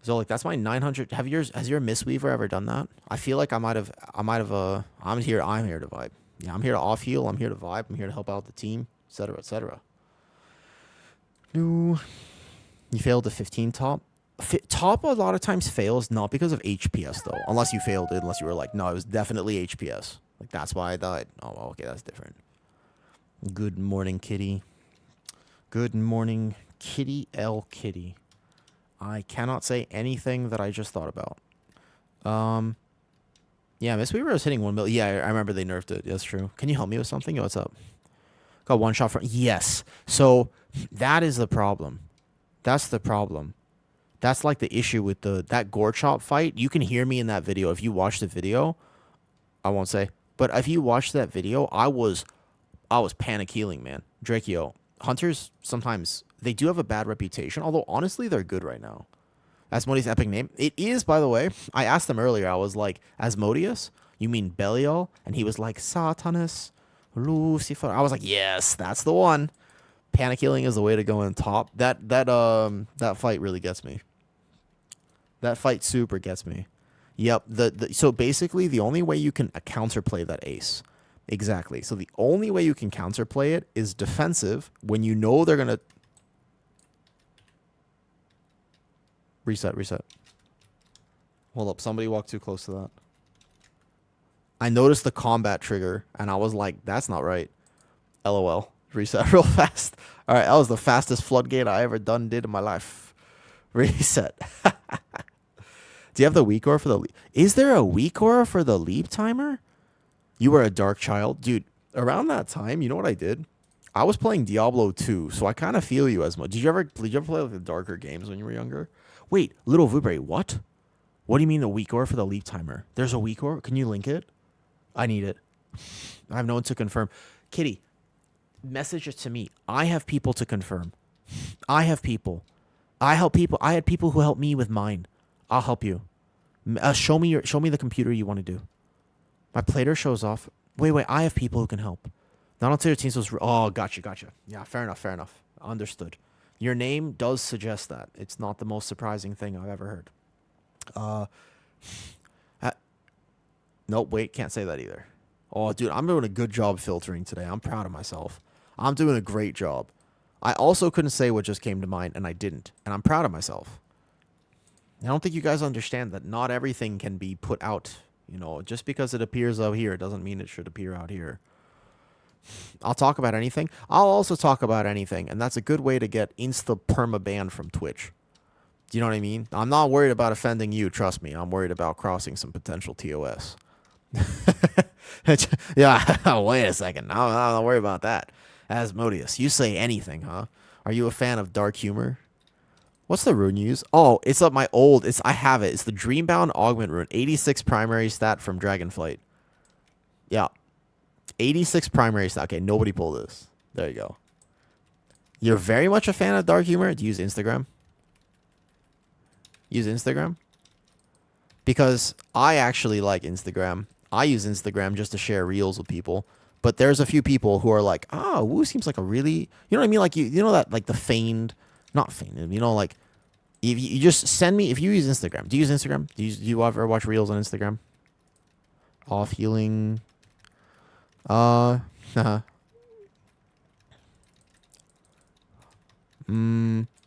Zolik, that's my 900... Has your Mistweaver ever done that? I feel like I'm here to vibe. Yeah, I'm here to off heal. I'm here to vibe. I'm here to help out the team, etc., etc. No. You failed the 15 top. Top a lot of times fails not because of HPS though. Unless you failed it. Unless you were like, no, it was definitely HPS. Like that's why I died. Oh, well, okay, that's different. Good morning, kitty. Good morning, kitty L kitty. I cannot say anything that I just thought about. Yeah, Mistweaver was hitting 1 mil. Yeah, I remember they nerfed it. That's true. Can you help me with something? Yo, what's up? Got one shot from... Yes. So, that is the problem. That's the problem. That's like the issue with that gore chop fight. You can hear me in that video. If you watch the video, I won't say. But if you watch that video, I was panic healing, man. Drakeo. Hunters, sometimes, they do have a bad reputation. Although, honestly, they're good right now. Asmodeus' epic name. It is, by the way. I asked him earlier. I was like, Asmodeus? You mean Belial? And he was like, Satanas, Lucifer. I was like, yes, that's the one. Panic healing is the way to go in top. That fight really gets me. That fight super gets me. Yep. So basically, the only way you can counterplay that ace. Exactly. So the only way you can counterplay it is defensive when you know they're gonna... Reset. Hold up. Somebody walked too close to that. I noticed the combat trigger, and I was like, that's not right. LOL. Reset real fast. All right, that was the fastest floodgate I ever did in my life. Reset. Do you have the weak aura for the leap? Is there a weak aura for the leap timer? You were a dark child. Dude, around that time, you know what I did? I was playing Diablo 2, so I kind of feel you as much. Did you ever play like the darker games when you were younger? Wait, Little Vubre, what? What do you mean the weak aura for the leap timer? There's a weak aura? Can you link it? I need it. I have no one to confirm. Kitty, message it to me. I have people to confirm. I have people. I help people. I had people who helped me with mine. I'll help you. Show me the computer you want to do. My plater shows off. Wait. I have people who can help. Not until your team was... Oh, gotcha. Yeah, fair enough. Understood. Your name does suggest that. It's not the most surprising thing I've ever heard. Nope, wait, can't say that either. Oh, dude, I'm doing a good job filtering today. I'm proud of myself. I'm doing a great job. I also couldn't say what just came to mind, and I didn't. And I'm proud of myself. I don't think you guys understand that not everything can be put out. You know, just because it appears out here doesn't mean it should appear out here. I'll talk about anything. I'll also talk about anything, and that's a good way to get insta perma ban from Twitch. Do you know what I mean? I'm not worried about offending you. Trust me. I'm worried about crossing some potential TOS. Yeah, wait a second. I'm not worried about that. Asmodeus, you say anything, huh? Are you a fan of dark humor? What's the rune you use? Oh, it's up my old. I have it. It's the Dreambound Augment rune. 86 primary stat from Dragonflight. Yeah. 86 primary stat. Okay, nobody pull this. There you go. You're very much a fan of dark humor? Do you use Instagram? Use Instagram? Because I actually like Instagram. I use Instagram just to share reels with people. But there's a few people who are like, oh, Woo seems like a really, you know what I mean? Like, you know that, like the feigned, not feigned, you know, like, if you just send me, if you use Instagram, do you use Instagram? Do you ever watch reels on Instagram? Off healing. Uh,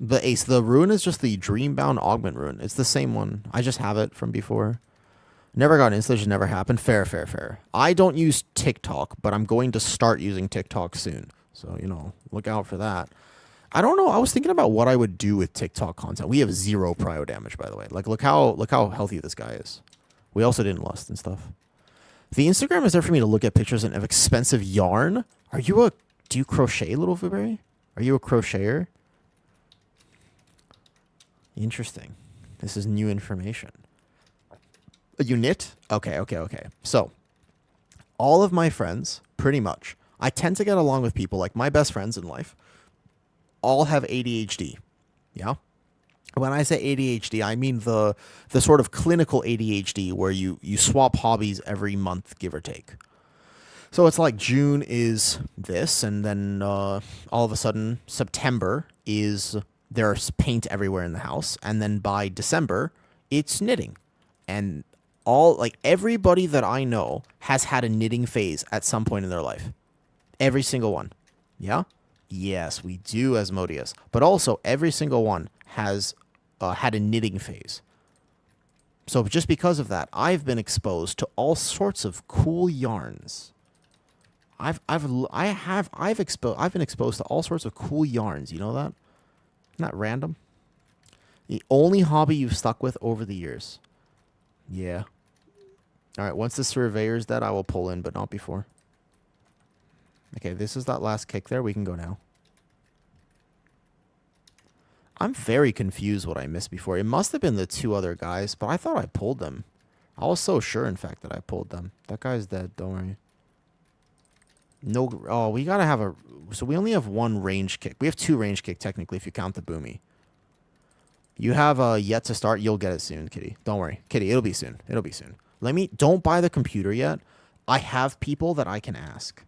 But Ace, the rune is just the Dreambound Augment rune. It's the same one. I just have it from before. Never got installation, never happened. Fair. I don't use TikTok, but I'm going to start using TikTok soon. So, you know, look out for that. I don't know. I was thinking about what I would do with TikTok content. We have 0 prio damage, by the way. Like, look how healthy this guy is. We also didn't lust and stuff. The Instagram is there for me to look at pictures of expensive yarn. Do you crochet, Little Fuberry? Are you a crocheter? Interesting. This is new information. You knit? Okay. So, all of my friends, pretty much, I tend to get along with people, like my best friends in life, all have ADHD. Yeah? When I say ADHD, I mean the sort of clinical ADHD where you swap hobbies every month, give or take. So it's like June is this, and then all of a sudden September is there's paint everywhere in the house, and then by December it's knitting. And everybody that I know has had a knitting phase at some point in their life. Every single one. Yeah? Yes, we do, Asmodeus. But also, every single one has had a knitting phase. So just because of that, I've been exposed to all sorts of cool yarns. I've been exposed to all sorts of cool yarns. You know that? Isn't that random? The only hobby you've stuck with over the years. Yeah. All right, once the surveyor's dead, I will pull in, but not before. Okay, this is that last kick there. We can go now. I'm very confused what I missed before. It must have been the 2 other guys, but I thought I pulled them. I was so sure, in fact, that I pulled them. That guy's dead. Don't worry. No. Oh, we got to have a... So we only have 1 range kick. We have 2 range kick, technically, if you count the boomy. You have yet to start. You'll get it soon, Kitty. Don't worry. Kitty, it'll be soon. It'll be soon. Don't buy the computer yet. I have people that I can ask.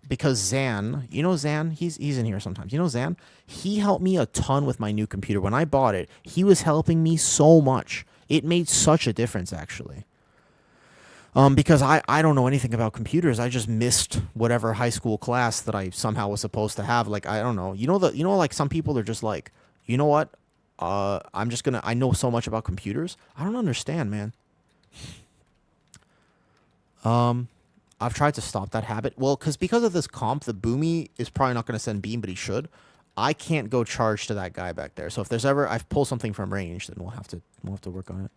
Because Zan, you know Zan? He's in here sometimes. You know Zan? He helped me a ton with my new computer. When I bought it, he was helping me so much. It made such a difference, actually. Because I don't know anything about computers. I just missed whatever high school class that I somehow was supposed to have. Like, I don't know. Like some people are just like, you know what? I know so much about computers. I don't understand, man. I've tried to stop that habit. Well, because of this comp, the Boomy is probably not going to send beam, but he should. I can't go charge to that guy back there. So if there's ever I've pulled something from range, then we'll have to work on it.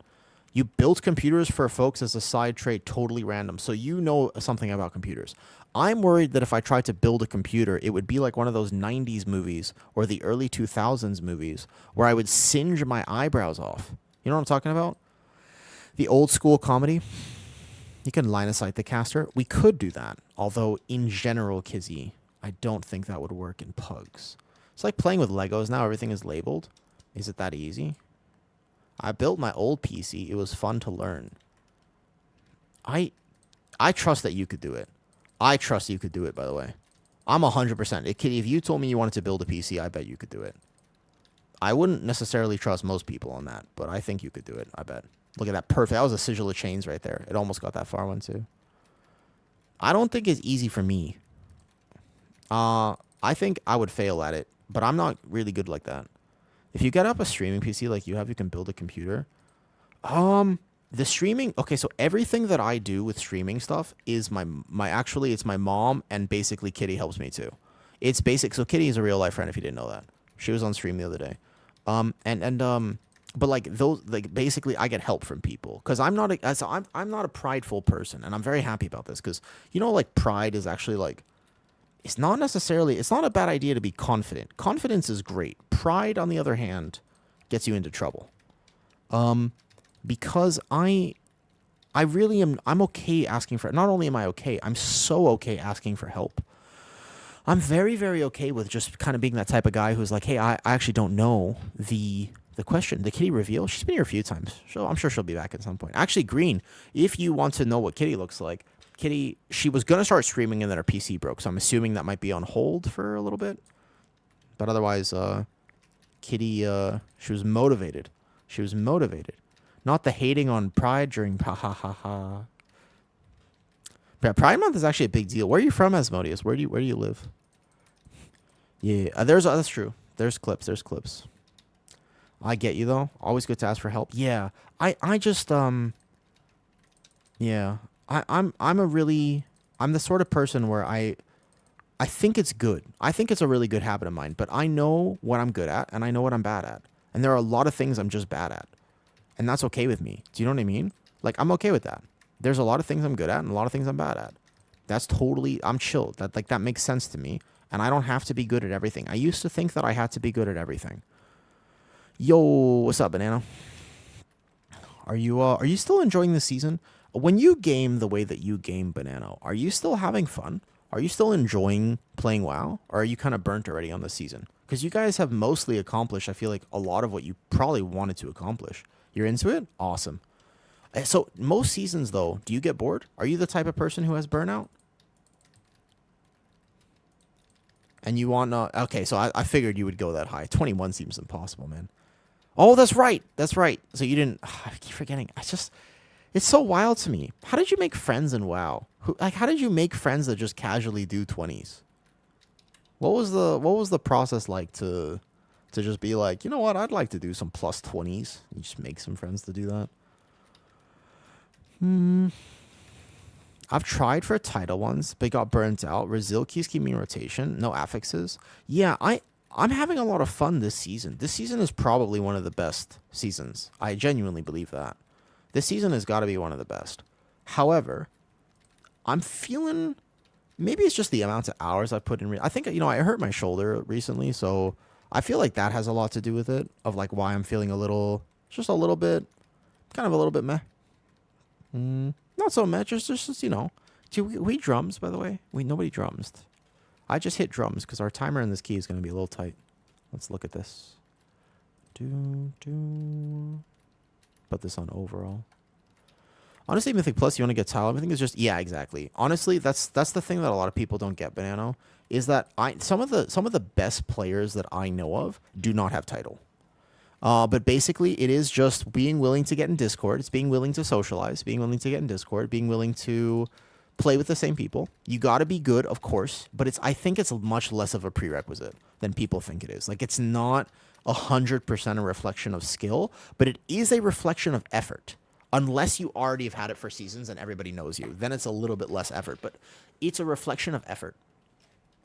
You built computers for folks as a side trade, totally random. So you know something about computers. I'm worried that if I tried to build a computer, it would be like one of those 90s movies or the early 2000s movies where I would singe my eyebrows off. You know what I'm talking about? The old school comedy. You can line of sight the caster. We could do that. Although, in general, Kizzy, I don't think that would work in pugs. It's like playing with Legos now. Everything is labeled. Is it that easy? I built my old PC. It was fun to learn. I trust that you could do it. I trust you could do it, by the way. I'm 100%. Kitty, if you told me you wanted to build a PC, I bet you could do it. I wouldn't necessarily trust most people on that, but I think you could do it. I bet. Look at that. Perfect. That was a sigil of chains right there. It almost got that far one, too. I don't think it's easy for me. I think I would fail at it, but I'm not really good like that. If you get up a streaming PC like you have, you can build a computer. The streaming, okay, so everything that I do with streaming stuff is actually it's my mom, and basically Kitty helps me too. It's basic. So Kitty is a real life friend if you didn't know that. She was on stream the other day. But like those, like basically I get help from people cuz I'm not a prideful person, and I'm very happy about this cuz like pride is actually like it's not a bad idea to be confident. Confidence is great. Pride on the other hand gets you into trouble. Because I really am. I'm okay asking for. Not only am I okay, I'm so okay asking for help. I'm very, very okay with just kind of being that type of guy who's like, hey, I actually don't know the question. The Kitty reveal. She's been here a few times, so I'm sure she'll be back at some point. Actually, Green, if you want to know what Kitty looks like, Kitty, she was gonna start streaming and then her PC broke, so I'm assuming that might be on hold for a little bit. But otherwise, Kitty, she was motivated. She was motivated. Not the hating on Pride during ha ha ha ha. But Pride Month is actually a big deal. Where are you from, Asmodeus? Where do you live? Yeah, that's true. There's clips. There's clips. I get you though. Always good to ask for help. Yeah, I just yeah. I'm the sort of person where I think it's good. I think it's a really good habit of mine. But I know what I'm good at and I know what I'm bad at. And there are a lot of things I'm just bad at. And that's okay with me. Do you know what I mean? Like, I'm okay with that. There's a lot of things I'm good at and a lot of things I'm bad at. That's totally, I'm chill. That makes sense to me. And I don't have to be good at everything. I used to think that I had to be good at everything. Yo, what's up, Banana? Are you still enjoying the season? When you game the way that you game, Banana, are you still having fun? Are you still enjoying playing WoW? Or are you kind of burnt already on the season? Because you guys have mostly accomplished, I feel like, a lot of what you probably wanted to accomplish. You're into it? Awesome. So most seasons, though, do you get bored? Are you the type of person who has burnout? And you want to... Okay, so I figured you would go that high. 21 seems impossible, man. Oh, that's right. That's right. So you didn't... I keep forgetting. It's so wild to me. How did you make friends in WoW? How did you make friends that just casually do 20s? What was the process like to just be like, you know what, I'd like to do some plus 20s. You just make some friends to do that. I've tried for title ones, but got burnt out. Resil keeps keeping me in rotation. No affixes. Yeah, I'm having a lot of fun this season. This season is probably one of the best seasons. I genuinely believe that. This season has got to be one of the best. However, I'm feeling... Maybe it's just the amount of hours I've put in. I think, I hurt my shoulder recently, so I feel like that has a lot to do with it, of like why I'm feeling a little bit meh. Not so much, just Do we drums, by the way? Nobody drums. I just hit drums because our timer in this key is going to be a little tight. Let's look at this. Put this on overall. Honestly, Mythic Plus, you want to get tile. Everything is just... Yeah, exactly. Honestly, that's the thing that a lot of people don't get, Banano, is that some of the best players that I know of do not have title. But basically, it is just being willing to get in Discord. It's being willing to socialize, being willing to get in Discord, being willing to play with the same people. You got to be good, of course, but I think it's much less of a prerequisite than people think it is. Like, it's not 100% a reflection of skill, but it is a reflection of effort. Unless you already have had it for seasons and everybody knows you, then it's a little bit less effort. But it's a reflection of effort.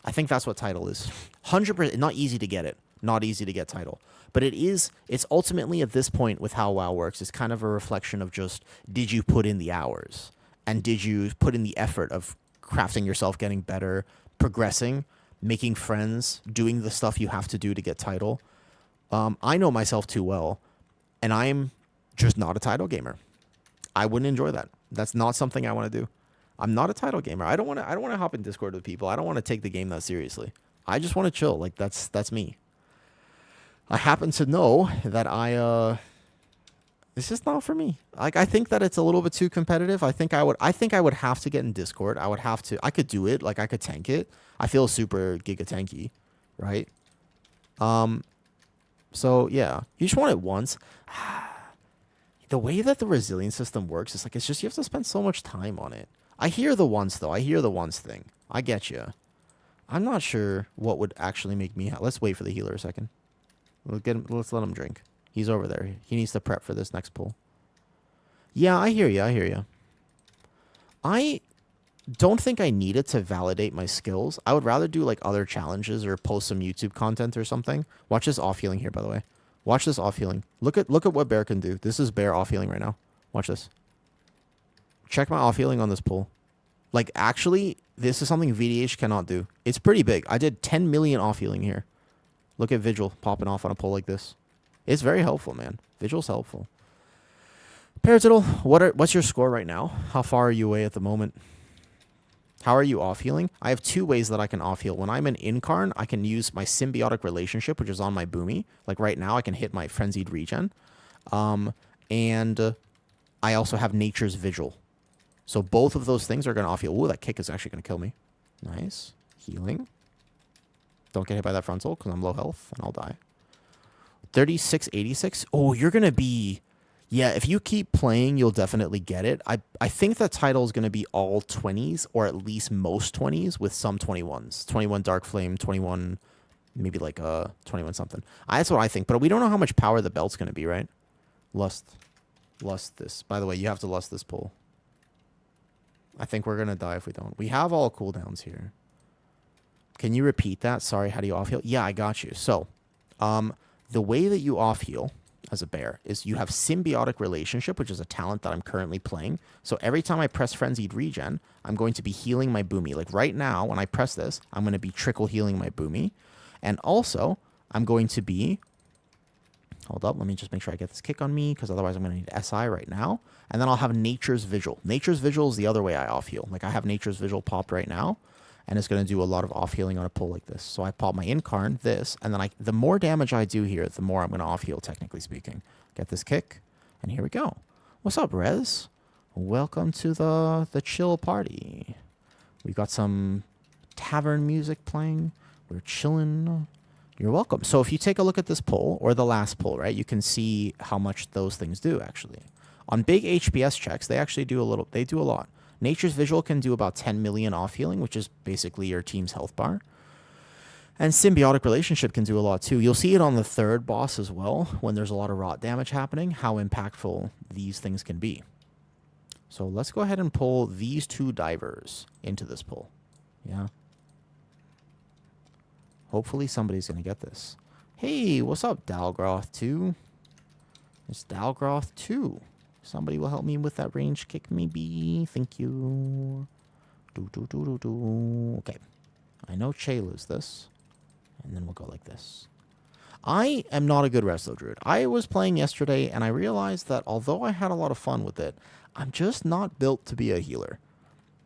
I think that's what title is. 100%. Not easy to get it. Not easy to get title. But it's ultimately at this point with how WoW works, it's kind of a reflection of just, did you put in the hours? And did you put in the effort of crafting yourself, getting better, progressing, making friends, doing the stuff you have to do to get title? I know myself too well, and I'm just not a title gamer. I wouldn't enjoy that. That's not something I want to do. I'm not a title gamer. I don't want to hop in Discord with people. I don't want to take the game that seriously. I just want to chill. Like, that's me. I happen to know that it's just not for me. Like, I think that it's a little bit too competitive. I think I would have to get in Discord. I could do it. Like, I could tank it. I feel super giga tanky, right? So yeah, you just want it once. The way that the resilience system works is like, it's just, you have to spend so much time on it. I hear the once, though. I hear the once thing. I get you. I'm not sure what would actually make me... Let's wait for the healer a second. Let's let him drink. He's over there. He needs to prep for this next pull. Yeah, I hear you. I hear you. I don't think I need it to validate my skills. I would rather do like other challenges or post some YouTube content or something. Watch this off healing here, by the way. Watch this off healing. Look at what bear can do. This is bear off healing right now. Watch this. Check my off healing on this pull. Like actually, this is something VDH cannot do. It's pretty big. I did 10 million off healing here. Look at Vigil popping off on a pull like this. It's very helpful, man. Vigil's helpful. Paratiddle, what's your score right now? How far are you away at the moment? How are you off healing? I have two ways that I can off heal. When I'm an incarn, I can use my symbiotic relationship, which is on my boomy. Like right now, I can hit my frenzied regen. And I also have nature's vigil. So both of those things are going to off heal. Ooh, that kick is actually going to kill me. Nice. Healing. Don't get hit by that frontal because I'm low health and I'll die. 3686. Oh, you're going to be... Yeah, if you keep playing, you'll definitely get it. I think the title is going to be all 20s, or at least most 20s, with some 21s. 21 Dark Flame, 21, maybe like 21 something. That's what I think, but we don't know how much power the belt's going to be, right? Lust this. By the way, you have to lust this pull. I think we're going to die if we don't. We have all cooldowns here. Can you repeat that? Sorry, how do you off heal? Yeah, I got you. So, the way that you off heal as a bear is you have symbiotic relationship, which is a talent that I'm currently playing. So every time I press frenzied regen, I'm going to be healing my boomy. Like right now, when I press this, I'm going to be trickle healing my boomy. And also, I'm going to be... Hold up, let me just make sure I get this kick on me, because otherwise I'm going to need SI right now. And then I'll have Nature's Vigil. Nature's Vigil is the other way I off heal. Like I have Nature's Vigil popped right now, and it's going to do a lot of off healing on a pull like this. So I pop my incarn, this, and then the more damage I do here, the more I'm going to off heal, technically speaking. Get this kick, and here we go. What's up, Rez? Welcome to the chill party. We got some tavern music playing. We're chilling. You're welcome. So if you take a look at this pull, or the last pull, right, you can see how much those things do, actually. On big HPS checks, they actually do a lot. Nature's Vigil can do about 10 million off healing, which is basically your team's health bar. And Symbiotic Relationship can do a lot too. You'll see it on the third boss as well, when there's a lot of rot damage happening, how impactful these things can be. So let's go ahead and pull these two divers into this pull. Yeah. Hopefully somebody's going to get this. Hey, what's up, Dalgroth 2? It's Dalgroth 2. Somebody will help me with that range kick, maybe. Thank you. Okay. I know Che lose this. And then we'll go like this. I am not a good resto druid. I was playing yesterday, and I realized that although I had a lot of fun with it, I'm just not built to be a healer.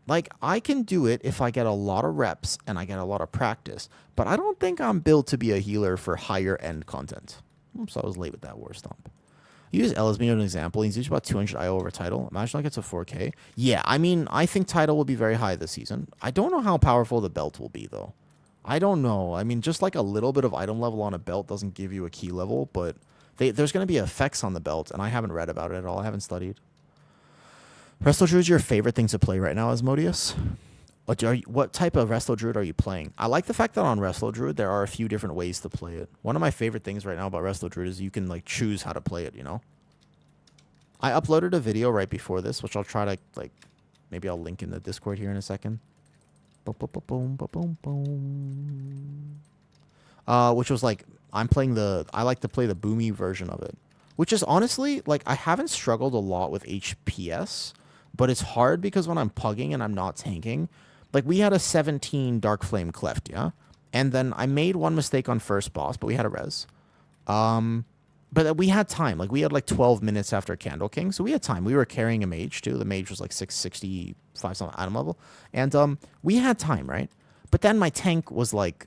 Like, I can do it if I get a lot of reps and I get a lot of practice, but I don't think I'm built to be a healer for higher end content. Oops, I was late with that war stomp. Use Elismir as an example. He's used about 200 IO over title. Imagine I get to 4K. Yeah, I mean, I think title will be very high this season. I don't know how powerful the belt will be, though. I don't know. I mean, just like a little bit of item level on a belt doesn't give you a key level, but there's going to be effects on the belt, and I haven't read about it at all. I haven't studied. Resto Druid is your favorite thing to play right now, Asmodeus? What type of Resto Druid are you playing? I like the fact that on Resto Druid, there are a few different ways to play it. One of my favorite things right now about Resto Druid is you can like choose how to play it, you know? I uploaded a video right before this, which I'll try to, like, maybe I'll link in the Discord here in a second. Boom, boom, boom, boom, boom, boom. Which was like, I like to play the boomy version of it. Which is honestly, like, I haven't struggled a lot with HPS, but it's hard because when I'm pugging and I'm not tanking, like, we had a 17 Dark Flame Cleft, yeah? And then I made one mistake on first boss, but we had a res. But we had time. Like, we had, like, 12 minutes after Candle King, so we had time. We were carrying a mage, too. The mage was, like, 665 something item level. And we had time, right? But then my tank was, like,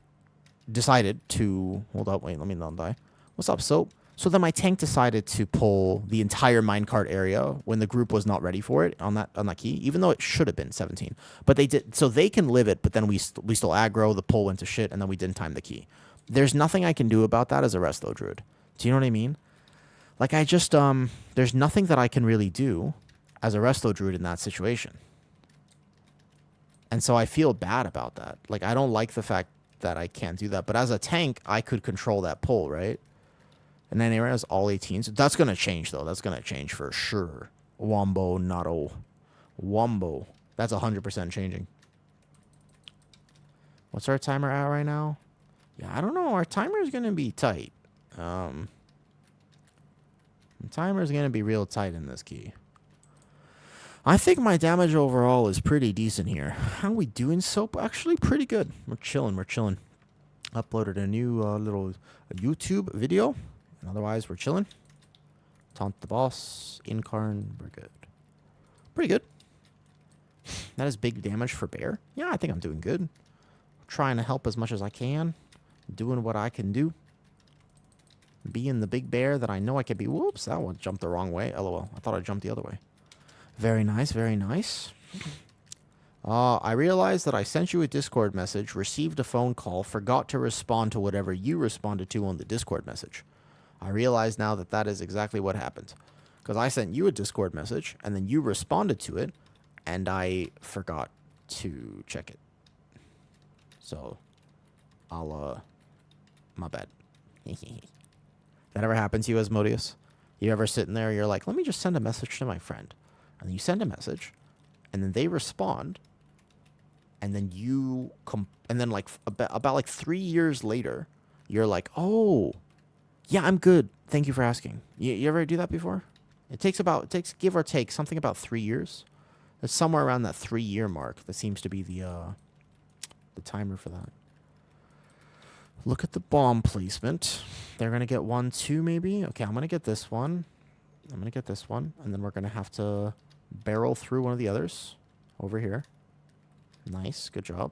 decided to... Hold up, wait, let me not die. What's up, Soap? So then my tank decided to pull the entire minecart area when the group was not ready for it on that key, even though it should have been 17. But they did, so they can live it, but then we still aggro, the pull went to shit, and then we didn't time the key. There's nothing I can do about that as a resto druid. Do you know what I mean? Like, I just, there's nothing that I can really do as a resto druid in that situation. And so I feel bad about that. Like, I don't like the fact that I can't do that. But as a tank, I could control that pull, right? And then Aaron has all 18s. That's going to change, though. That's going to change for sure. Wombo, Nato. Wombo. That's 100% changing. What's our timer at right now? Yeah, I don't know. Our timer is going to be tight. The timer is going to be real tight in this key. I think my damage overall is pretty decent here. How we doing, Soap? Actually, pretty good. We're chilling. We're chilling. Uploaded a new little YouTube video. And otherwise, we're chilling. Taunt the boss. Incarn. We're good. Pretty good. That is big damage for bear. Yeah, I think I'm doing good. Trying to help as much as I can. Doing what I can do. Being the big bear that I know I can be. Whoops, that one jumped the wrong way. LOL. I thought I jumped the other way. Very nice, very nice. I realized that I sent you a Discord message, received a phone call, forgot to respond to whatever you responded to on the Discord message. I realize now that that is exactly what happened. Because I sent you a Discord message, and then you responded to it, and I forgot to check it. So, my bad. That ever happened to you, Asmodeus? You ever sitting there, you're like, let me just send a message to my friend. And then you send a message, and then they respond, and then you and then like about like 3 years later, you're like, oh, yeah, I'm good. Thank you for asking. You ever do that before? It takes give or take something about 3 years. It's somewhere around that 3-year mark. That seems to be the timer for that. Look at the bomb placement. They're gonna get 1, 2, maybe. Okay, I'm gonna get this one. I'm gonna get this one, and then we're gonna have to barrel through one of the others over here. Nice, good job.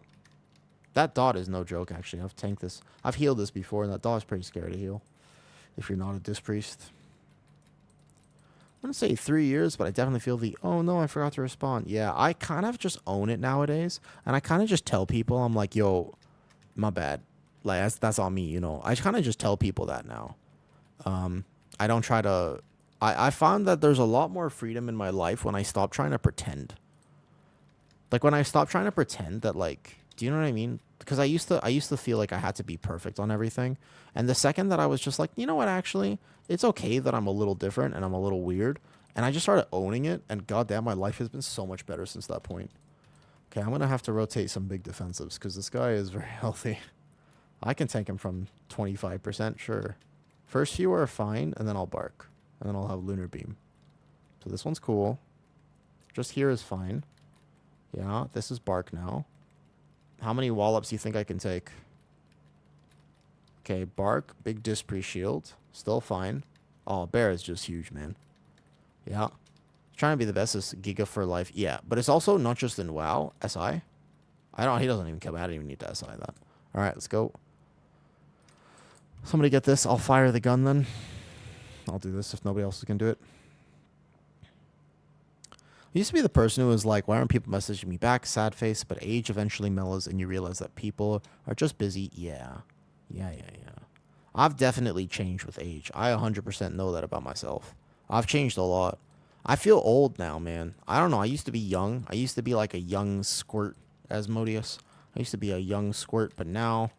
That dot is no joke, actually. I've tanked this. I've healed this before, and that dot is pretty scary to heal if you're not a disc priest. I'm gonna say 3 years, but I definitely feel the, oh no, I forgot to respond. Yeah, I kind of just own it nowadays, and I kind of just tell people, I'm like, yo, my bad. Like, that's on me, you know. I kind of just tell people that now. I don't try to... I found that there's a lot more freedom in my life when I stop trying to pretend. Like, when I stop trying to pretend that, like... Do you know what I mean? Because I used to feel like I had to be perfect on everything. And the second that I was just like, you know what, actually... It's okay that I'm a little different and I'm a little weird. And I just started owning it. And goddamn, my life has been so much better since that point. Okay, I'm going to have to rotate some big defensives because this guy is very healthy. I can tank him from 25%, sure. First few are fine, and then I'll bark. And then I'll have Lunar Beam. So this one's cool. Just here is fine. Yeah, this is bark now. How many wallops do you think I can take? Okay, bark, big Dispree shield. Still fine. Oh, bear is just huge, man. Yeah. Trying to be the best is Giga for life. Yeah, but it's also not just in WoW. SI? He doesn't even come. I don't even need to SI that. Alright, let's go. Somebody get this. I'll fire the gun then. I'll do this if nobody else is going to do it. I used to be the person who was like, why aren't people messaging me back? Sad face. But age eventually mellows and you realize that people are just busy. Yeah. Yeah. I've definitely changed with age. I 100% know that about myself. I've changed a lot. I feel old now, man. I don't know. I used to be young. I used to be like a young squirt, Asmodeus. I used to be a young squirt, but now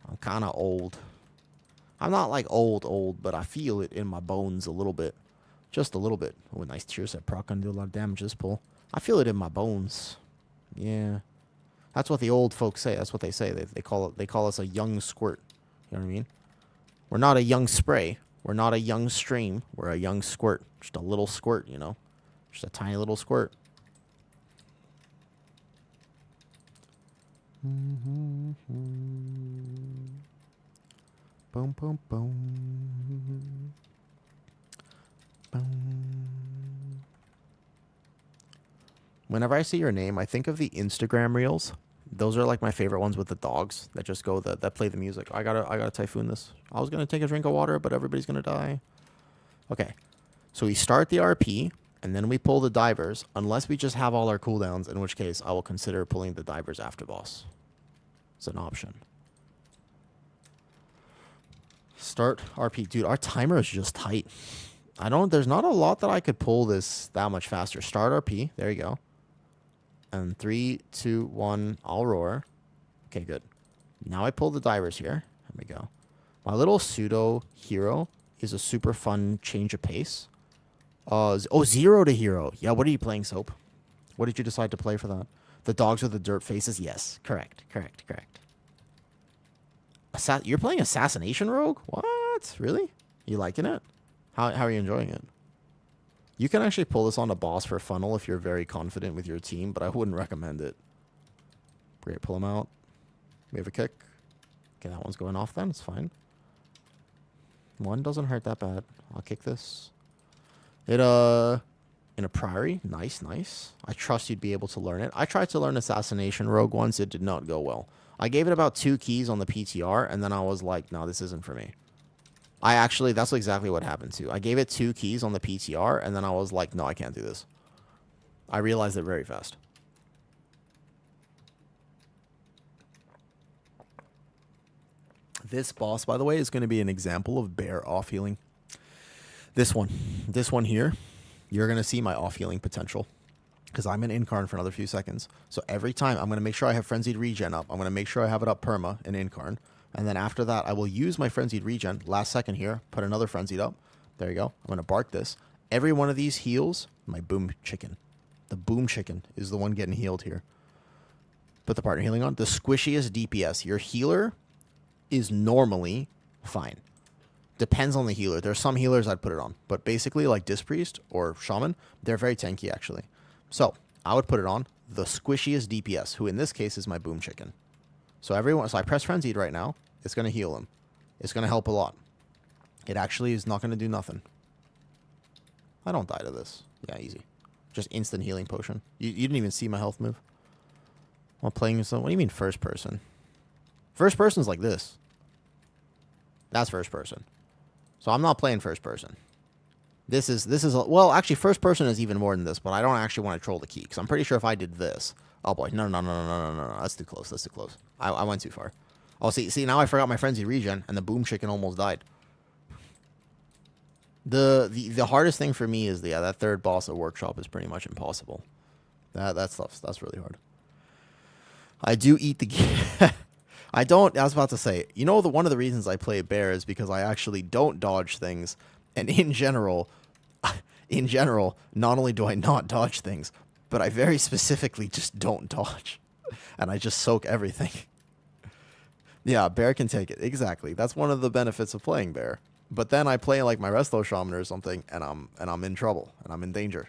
I'm kind of old. I'm not like old, but I feel it in my bones a little bit. Just a little bit. Oh, nice tear set proc. Gonna do a lot of damage this pull. I feel it in my bones. Yeah. That's what the old folks say. That's what they say. They call us a young squirt. You know what I mean? We're not a young spray. We're not a young stream. We're a young squirt. Just a little squirt, you know? Just a tiny little squirt. Boom, boom, boom. Boom. Whenever I see your name, I think of the Instagram reels. Those are like my favorite ones with the dogs that just go that play the music. I gotta typhoon this. I was gonna take a drink of water, but everybody's gonna die. Okay, so we start the RP and then we pull the divers, unless we just have all our cooldowns, in which case I will consider pulling the divers after boss. It's an option. Start RP, dude. Our timer is just tight. There's not a lot that I could pull this that much faster. Start RP. There you go. And 3, 2, 1, I'll roar. Okay, good. Now I pull the divers here. There we go. My little pseudo hero is a super fun change of pace. Oh, 0 to hero. Yeah, what are you playing, Soap? What did you decide to play for that? The dogs with the dirt faces? Yes. Correct. You're playing Assassination Rogue? What? Really? You liking it? How are you enjoying it? You can actually pull this on a boss for funnel if you're very confident with your team, but I wouldn't recommend it. Great, pull him out. We have a kick. Okay, that one's going off then. It's fine. One doesn't hurt that bad. I'll kick this. In a Priory. Nice. I trust you'd be able to learn it. I tried to learn Assassination Rogue once. It did not go well. I gave it about 2 keys on the PTR, and then I was like, no, this isn't for me. That's exactly what happened too. I gave it 2 keys on the PTR, and then I was like, no, I can't do this. I realized it very fast. This boss, by the way, is going to be an example of bear off-healing. This one here, you're going to see my off-healing potential. Because I'm in Incarn for another few seconds. So every time, I'm going to make sure I have Frenzied Regen up. I'm going to make sure I have it up perma in Incarn. And then after that, I will use my Frenzied Regen. Last second here, put another Frenzied up. There you go. I'm going to bark this. Every one of these heals my Boom Chicken. The Boom Chicken is the one getting healed here. Put the partner healing on. The squishiest DPS. Your healer is normally fine. Depends on the healer. There are some healers I'd put it on. But basically, like Disc Priest or Shaman, they're very tanky, actually. So, I would put it on the squishiest DPS, who in this case is my Boom Chicken. So I press Frenzied right now. It's going to heal him. It's going to help a lot. It actually is not going to do nothing. I don't die to this. Yeah, easy. Just instant healing potion. You didn't even see my health move. While playing some... What do you mean first person? First person's like this. That's first person. So I'm not playing first person. This is well, actually, first person is even more than this, but I don't actually want to troll the key, because I'm pretty sure if I did this... Oh, boy. No. That's too close. I went too far. Oh, see, now I forgot my Frenzied Regen, and the Boom Chicken almost died. The hardest thing for me is, that third boss at Workshop is pretty much impossible. That's really hard. I do eat the... I was about to say, one of the reasons I play Bear is because I actually don't dodge things, and in general, not only do I not dodge things, but I very specifically just don't dodge. And I just soak everything. Yeah, Bear can take it. Exactly. That's one of the benefits of playing Bear. But then I play like my Resto Shaman or something, and I'm in trouble, and I'm in danger.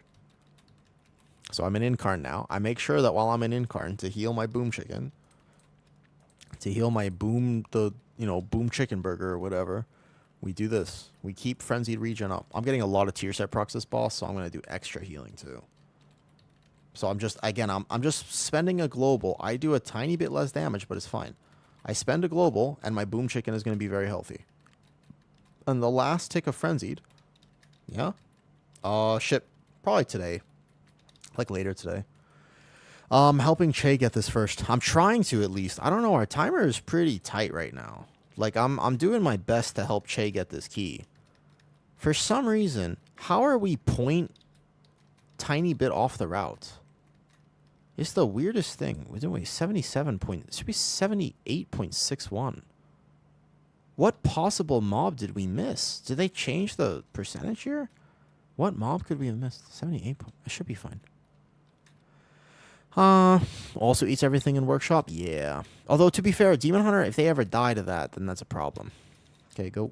So I'm in Incarn now. I make sure that while I'm in Incarn, to heal my Boom Chicken, to heal my Boom Chicken Burger or whatever, we do this. We keep Frenzied Regen up. I'm getting a lot of tier set procs this boss, so I'm going to do extra healing too. So I'm just spending a global. I do a tiny bit less damage, but it's fine. I spend a global, and my Boom Chicken is going to be very healthy. And the last tick of Frenzied, yeah? Shit, probably today. Like later today. Helping Che get this first. I'm trying to, at least. I don't know, our timer is pretty tight right now. Like, I'm doing my best to help Che get this key. For some reason, how are we tiny bit off the route? It's the weirdest thing. We're doing 77 point... It should be 78.61. What possible mob did we miss? Did they change the percentage here? What mob could we have missed? 78. It should be fine. Also eats everything in Workshop? Yeah. Although, to be fair, Demon Hunter, if they ever die to that, then that's a problem. Okay, go.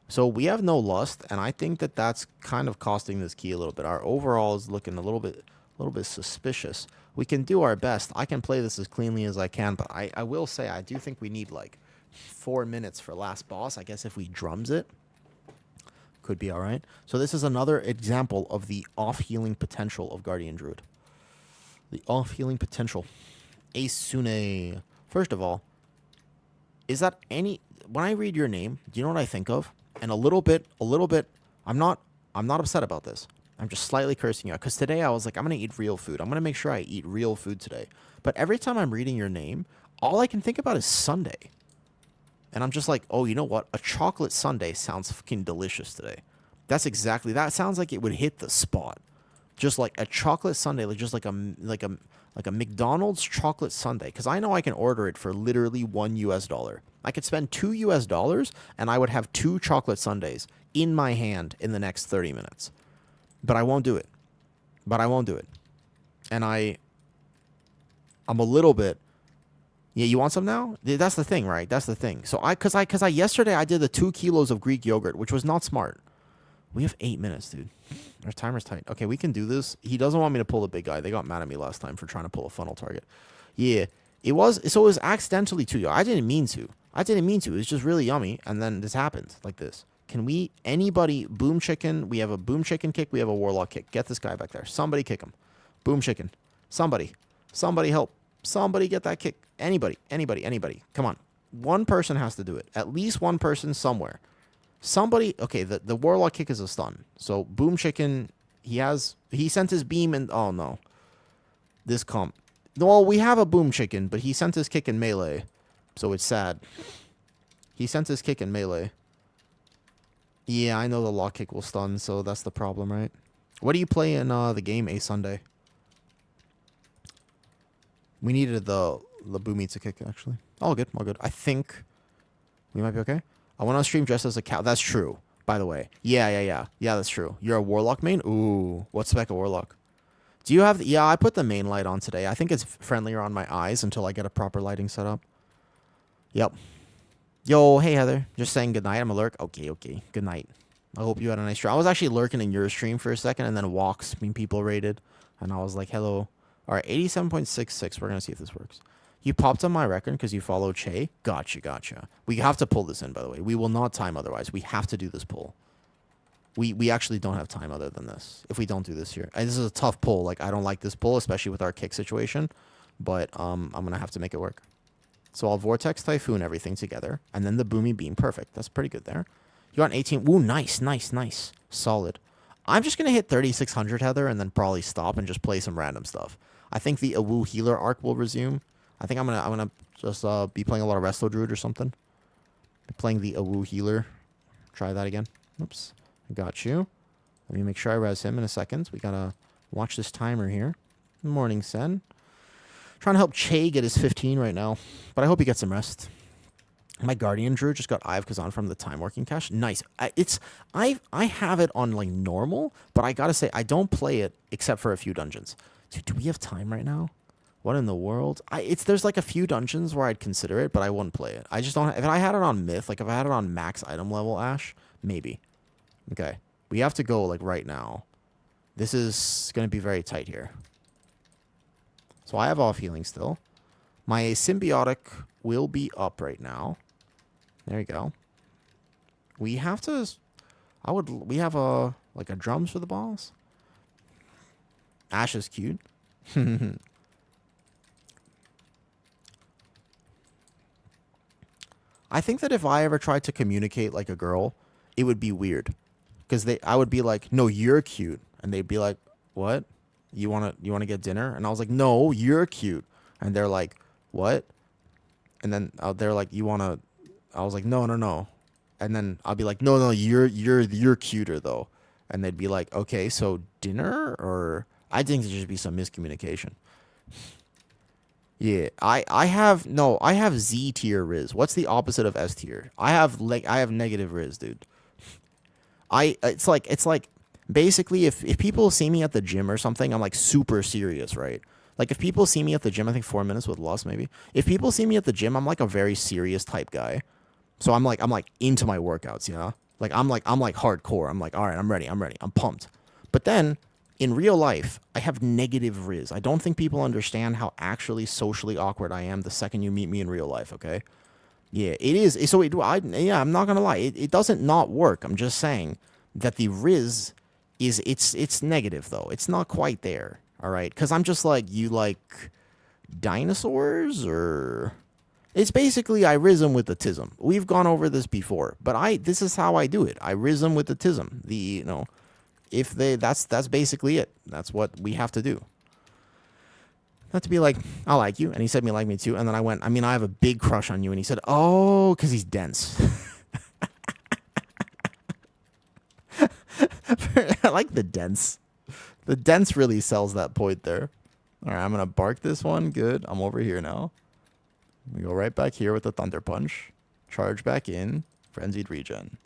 So we have no Lust, and I think that that's kind of costing this key a little bit. Our overall is looking a little bit suspicious. We can do our best. I can play this as cleanly as I can, but I will say I do think we need like 4 minutes for last boss. I guess if we drums it, could be all right. So this is another example of the off-healing potential of Guardian Druid. The off-healing potential. Asune. First of all, is that when I read your name, do you know what I think of? And a little bit, I'm not upset about this. I'm just slightly cursing you out. Because today I was like, I'm going to eat real food. I'm going to make sure I eat real food today. But every time I'm reading your name, all I can think about is Sunday. And I'm just like, oh, you know what? A chocolate sundae sounds fucking delicious today. That sounds like it would hit the spot. Just like a chocolate sundae, like just like a Like a McDonald's chocolate sundae. Because I know I can order it for literally $1 US. I could spend $2 US and I would have 2 chocolate sundaes in my hand in the next 30 minutes. But I won't do it. And I'm a little bit. Yeah, you want some now? That's the thing, right? That's the thing. So cause yesterday I did the 2 kilos of Greek yogurt, which was not smart. We have 8 minutes, dude. Our timer's tight. Okay, we can do this. He doesn't want me to pull the big guy. They got mad at me last time for trying to pull a funnel target. Yeah, it was accidentally too. I didn't mean to. It was just really yummy, and then this happened like this. Can we, anybody, boom chicken? We have a boom chicken kick. We have a warlock kick. Get this guy back there. Somebody kick him. Boom chicken. Somebody help. Somebody get that kick. Anybody. Come on. One person has to do it. At least one person somewhere. Somebody. Okay, the warlock kick is a stun. So boom chicken, he sent his beam and oh no. This comp. Well, we have a boom chicken, but he sent his kick in melee. So it's sad. He sent his kick in melee. Yeah, I know the lock kick will stun, so that's the problem, right? What do you play in the game A Sunday? We needed the Boomy to kick, actually. All good. I think we might be okay. I went on stream dressed as a cow. That's true, by the way. Yeah, that's true. You're a warlock main? Ooh, what spec of warlock? Do you have... Yeah, I put the main light on today. I think it's friendlier on my eyes until I get a proper lighting setup. Yep. Yo, hey, Heather. Just saying goodnight. I'm a lurk. Okay. Good night. I hope you had a nice stream. I was actually lurking in your stream for a second, and then walks being people rated. And I was like, hello. All right, 87.66. We're going to see if this works. You popped on my record because you follow Che? Gotcha. We have to pull this in, by the way. We will not time otherwise. We have to do this pull. We actually don't have time other than this if we don't do this here. And this is a tough pull. Like, I don't like this pull, especially with our kick situation. But I'm going to have to make it work. So I'll Vortex Typhoon everything together. And then the Boomy Beam. Perfect. That's pretty good there. You got an 18. Ooh, nice. Solid. I'm just going to hit 3,600, Heather, and then probably stop and just play some random stuff. I think the Awu Healer arc will resume. I think I'm gonna just be playing a lot of Resto Druid or something. Playing the Awu Healer. Try that again. Oops. I got you. Let me make sure I res him in a second. We gotta watch this timer here. Morning, Sen. Trying to help Che get his 15 right now. But I hope he gets some rest. My Guardian Druid just got Ive on from the time working cache. Nice. I have it on like normal, but I gotta say I don't play it except for a few dungeons. Dude, do we have time right now? What in the world? There's like a few dungeons where I'd consider it, but I wouldn't play it. I just don't. If I had it on Myth, like if I had it on max item level, Ash, maybe. Okay, we have to go like right now. This is gonna be very tight here. So I have off healing still. My symbiotic will be up right now. There you go. We have to. We have a drums for the balls. Ash is cute. I think that if I ever tried to communicate like a girl, it would be weird. Because I would be like, no, you're cute. And they'd be like, what? You wanna get dinner? And I was like, no, you're cute. And they're like, what? And then they're like, I was like, no. And then I'll be like, no, you're cuter though. And they'd be like, okay, so dinner? Or I think there'd just be some miscommunication. Yeah, I have Z tier Riz. What's the opposite of S tier? I have negative Riz, dude. It's like basically if people see me at the gym or something, I'm like super serious, right? Like if people see me at the gym, I think 4 minutes with Lust maybe. If people see me at the gym, I'm like a very serious type guy. So I'm like into my workouts, you know? Like I'm like hardcore. I'm like, all right, I'm ready. I'm pumped. But then in real life, I have negative Riz. I don't think people understand how actually socially awkward I am the second you meet me in real life, okay? Yeah, it is. So I'm not going to lie. It doesn't not work. I'm just saying that the Riz it's negative, though. It's not quite there, all right? Because I'm just like, you like dinosaurs or... It's basically I Riz 'em with the tism. We've gone over this before, but this is how I do it. I Riz 'em with the tism. That's basically it. That's what we have to do. Not to be like, I like you, and he said me like me too, and then I went, I have a big crush on you, and he said, oh, because he's dense. I like the dense. The dense really sells that point there. All right, I'm going to bark this one. Good. I'm over here now. We go right back here with the Thunder Punch. Charge back in. Frenzied Regen.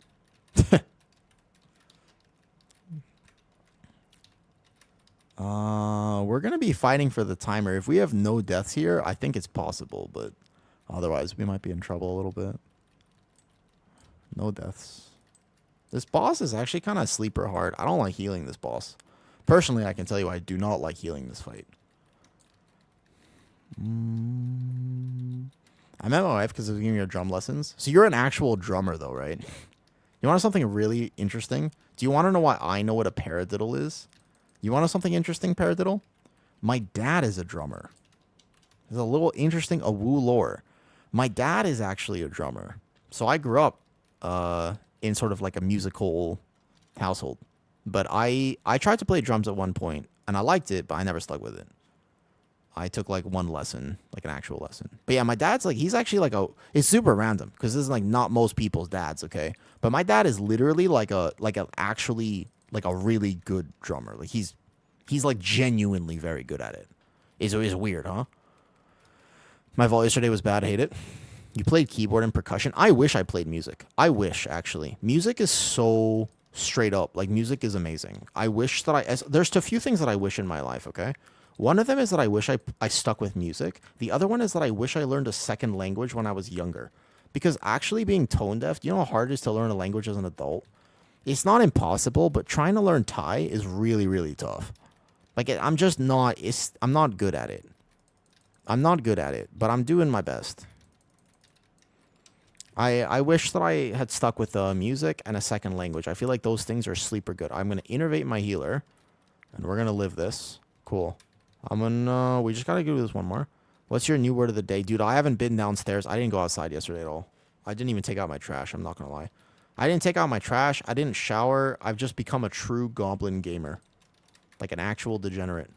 We're going to be fighting for the timer. If we have no deaths here, I think it's possible, but otherwise we might be in trouble a little bit. No deaths. This boss is actually kind of sleeper hard. I don't like healing this boss. Personally, I can tell you I do not like healing this fight. I met my wife because I was giving her drum lessons. So you're an actual drummer, though, right? You want something really interesting? Do you want to know why I know what a paradiddle is? You want to know something interesting, paradiddle? My dad is a drummer. There's a little interesting woo lore. My dad is actually a drummer. So I grew up in sort of like a musical household. But I tried to play drums at one point, and I liked it, but I never stuck with it. I took like one lesson, like an actual lesson. But yeah, my dad's like, he's actually like it's super random because this is like not most people's dads, okay? But my dad is literally like a actually like a really good drummer. Like he's like genuinely very good at it. It's weird, huh? My vault yesterday was bad. I hate it. You played keyboard and percussion. I wish I played music. I wish, actually. Music is so straight up. Like, music is amazing. I wish that there's a few things that I wish in my life, okay? One of them is that I wish I stuck with music. The other one is that I wish I learned a second language when I was younger. Because actually being tone deaf, you know how hard it is to learn a language as an adult? It's not impossible, but trying to learn Thai is really, really tough. Like, I'm not good at it. I'm not good at it, but I'm doing my best. I wish that I had stuck with music and a second language. I feel like those things are sleeper good. I'm going to innervate my healer, and we're going to live this. Cool. We just got to do this one more. What's your new word of the day? Dude, I haven't been downstairs. I didn't go outside yesterday at all. I didn't even take out my trash. I'm not going to lie. I didn't take out my trash. I didn't shower. I've just become a true goblin gamer. Like an actual degenerate.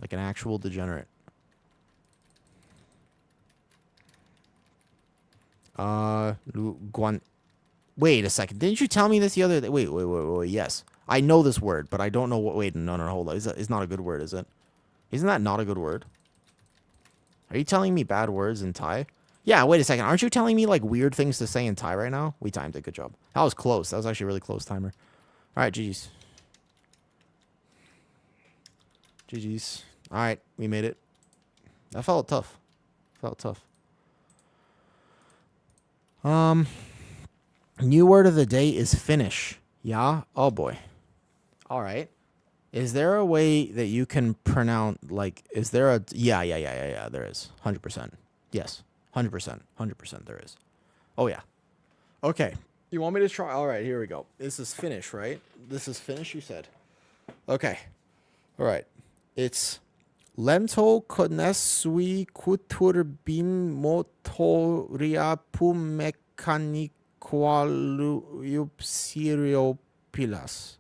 Like an actual degenerate. Wait a second. Didn't you tell me this the other day? Wait. Yes. I know this word, but I don't know what. Wait, no, hold on. It's not a good word, is it? Isn't that not a good word? Are you telling me bad words in Thai? Yeah, wait a second. Aren't you telling me, like, weird things to say in Thai right now? We timed it. Good job. That was close. That was actually a really close timer. All right, GG's. GG's. All right, we made it. That felt tough. New word of the day is finish. Yeah? Oh, boy. All right. Is there a way that you can pronounce, like, is there a... Yeah, there is. 100%. Yes. 100%. 100% there is. Oh, yeah. Okay. You want me to try? All right, here we go. This is finish, right? This is finish, you said. Okay. All right. It's... Lento conesui kuturbin motoria pum mechaniqualuipsirio pilas.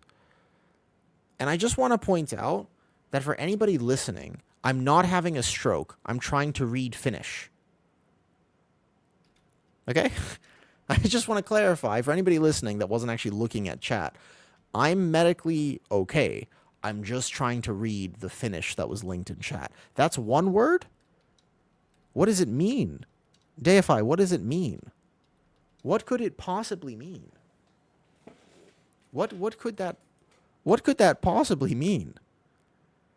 And I just want to point out that for anybody listening, I'm not having a stroke. I'm trying to read Finnish. Okay? I just want to clarify for anybody listening that wasn't actually looking at chat. I'm medically okay. I'm just trying to read the Finnish that was linked in chat. That's one word? What does it mean? Deify, what does it mean? What could it possibly mean? What could that possibly mean?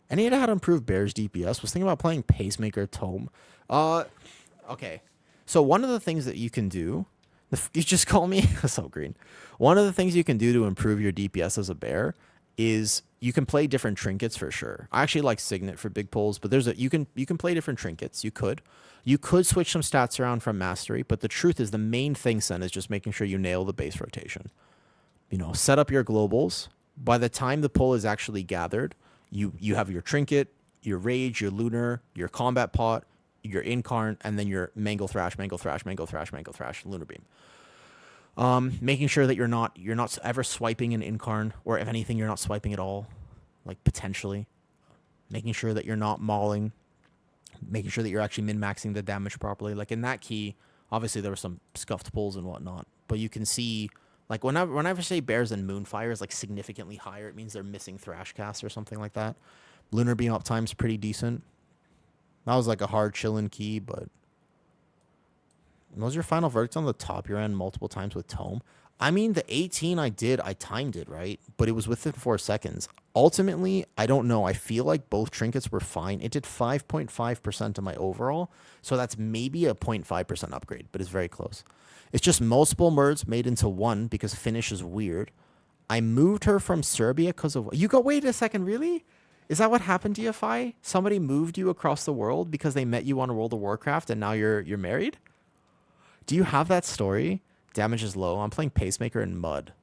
I need how to improve Bear's DPS. Was thinking about playing Pacemaker Tome. Okay. So one of the things that you can do, you just call me so green. One of the things you can do to improve your DPS as a bear is you can play different trinkets for sure. I actually like Signet for big pulls, but you can play different trinkets. You could switch some stats around from mastery, but the truth is the main thing, Sen, is just making sure you nail the base rotation. Set up your globals. By the time the pull is actually gathered, you have your trinket, your rage, your lunar, your combat pot, your incarn, and then your mangle thrash, lunar beam. Making sure that you're not ever swiping an incarn, or if anything, you're not swiping at all, like potentially. Making sure that you're not mauling. Making sure that you're actually min-maxing the damage properly. Like in that key, obviously there were some scuffed pulls and whatnot, but you can see, like whenever say bears and moonfire is like significantly higher, it means they're missing thrash cast or something like that. Lunar Beam uptime's pretty decent. That was like a hard chillin' key, but... What was your final verdict on the top your end multiple times with Tome? I mean, the 18 I timed it, right? But it was within 4 seconds. Ultimately, I don't know. I feel like both trinkets were fine. It did 5.5% of my overall, so that's maybe a 0.5% upgrade, but it's very close. It's just multiple merds made into one because finish is weird. I moved her from Serbia because of... Wait a second, really? Is that what happened to you, Fi? Somebody moved you across the world because they met you on World of Warcraft and now you're married? Do you have that story? Damage is low. I'm playing Pacemaker and Mud.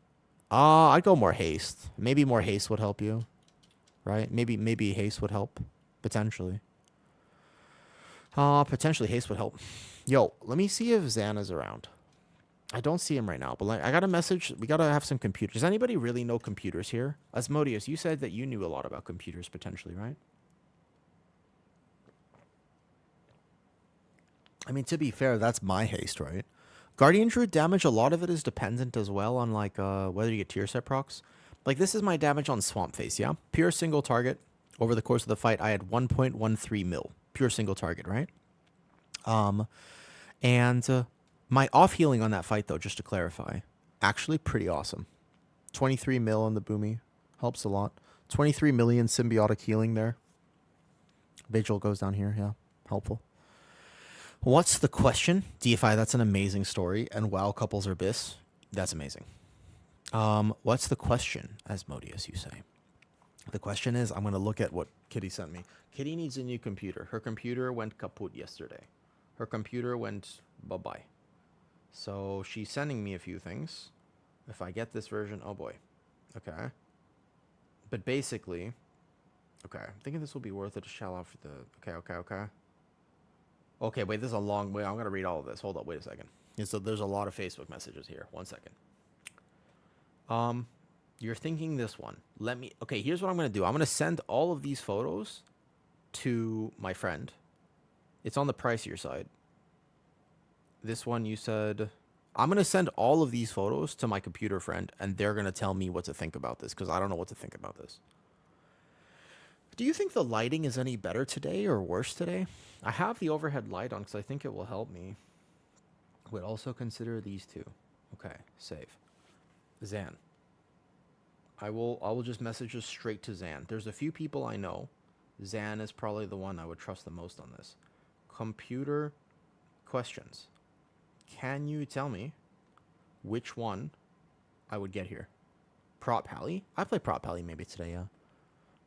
I'd go more haste. Maybe more haste would help you. Right? Maybe haste would help. Potentially. Potentially haste would help. Yo, let me see if Xana's around. I don't see him right now, but I got a message. We got to have some computers. Does anybody really know computers here? Asmodeus, you said that you knew a lot about computers potentially, right? I mean, to be fair, that's my haste, right? Guardian Druid damage, a lot of it is dependent as well on like whether you get tier set procs. Like this is my damage on Swamp Face, yeah? Pure single target. Over the course of the fight, I had 1.13 mil. Pure single target, right? My off healing on that fight, though, just to clarify, actually pretty awesome. 23 mil on the Boomy. Helps a lot. 23 million symbiotic healing there. Vigil goes down here, yeah. Helpful. What's the question? DFI, that's an amazing story. And WoW couples are bis. That's amazing. What's the question, Asmodeus, you say? The question is, I'm going to look at what Kitty sent me. Kitty needs a new computer. Her computer went kaput yesterday. Her computer went bye-bye. So she's sending me a few things. If I get this version, oh boy. Okay. But basically, okay, I'm thinking this will be worth it to shell out for the, okay. Okay, wait, this is a long way. I'm going to read all of this. Hold up, wait a second. So there's a lot of Facebook messages here. 1 second. You're thinking this one. Okay, here's what I'm going to do. I'm going to send all of these photos to my friend. It's on the pricier side. This one you said... I'm going to send all of these photos to my computer friend, and they're going to tell me what to think about this, because I don't know what to think about this. Do you think the lighting is any better today or worse today? I have the overhead light on because I think it will help me. Would also consider these two. Okay, save. Zan. I will just message this straight to Zan. There's a few people I know. Zan is probably the one I would trust the most on this. Computer questions. Can you tell me which one I would get here? Prop Pally? I play Prop Pally maybe today, yeah.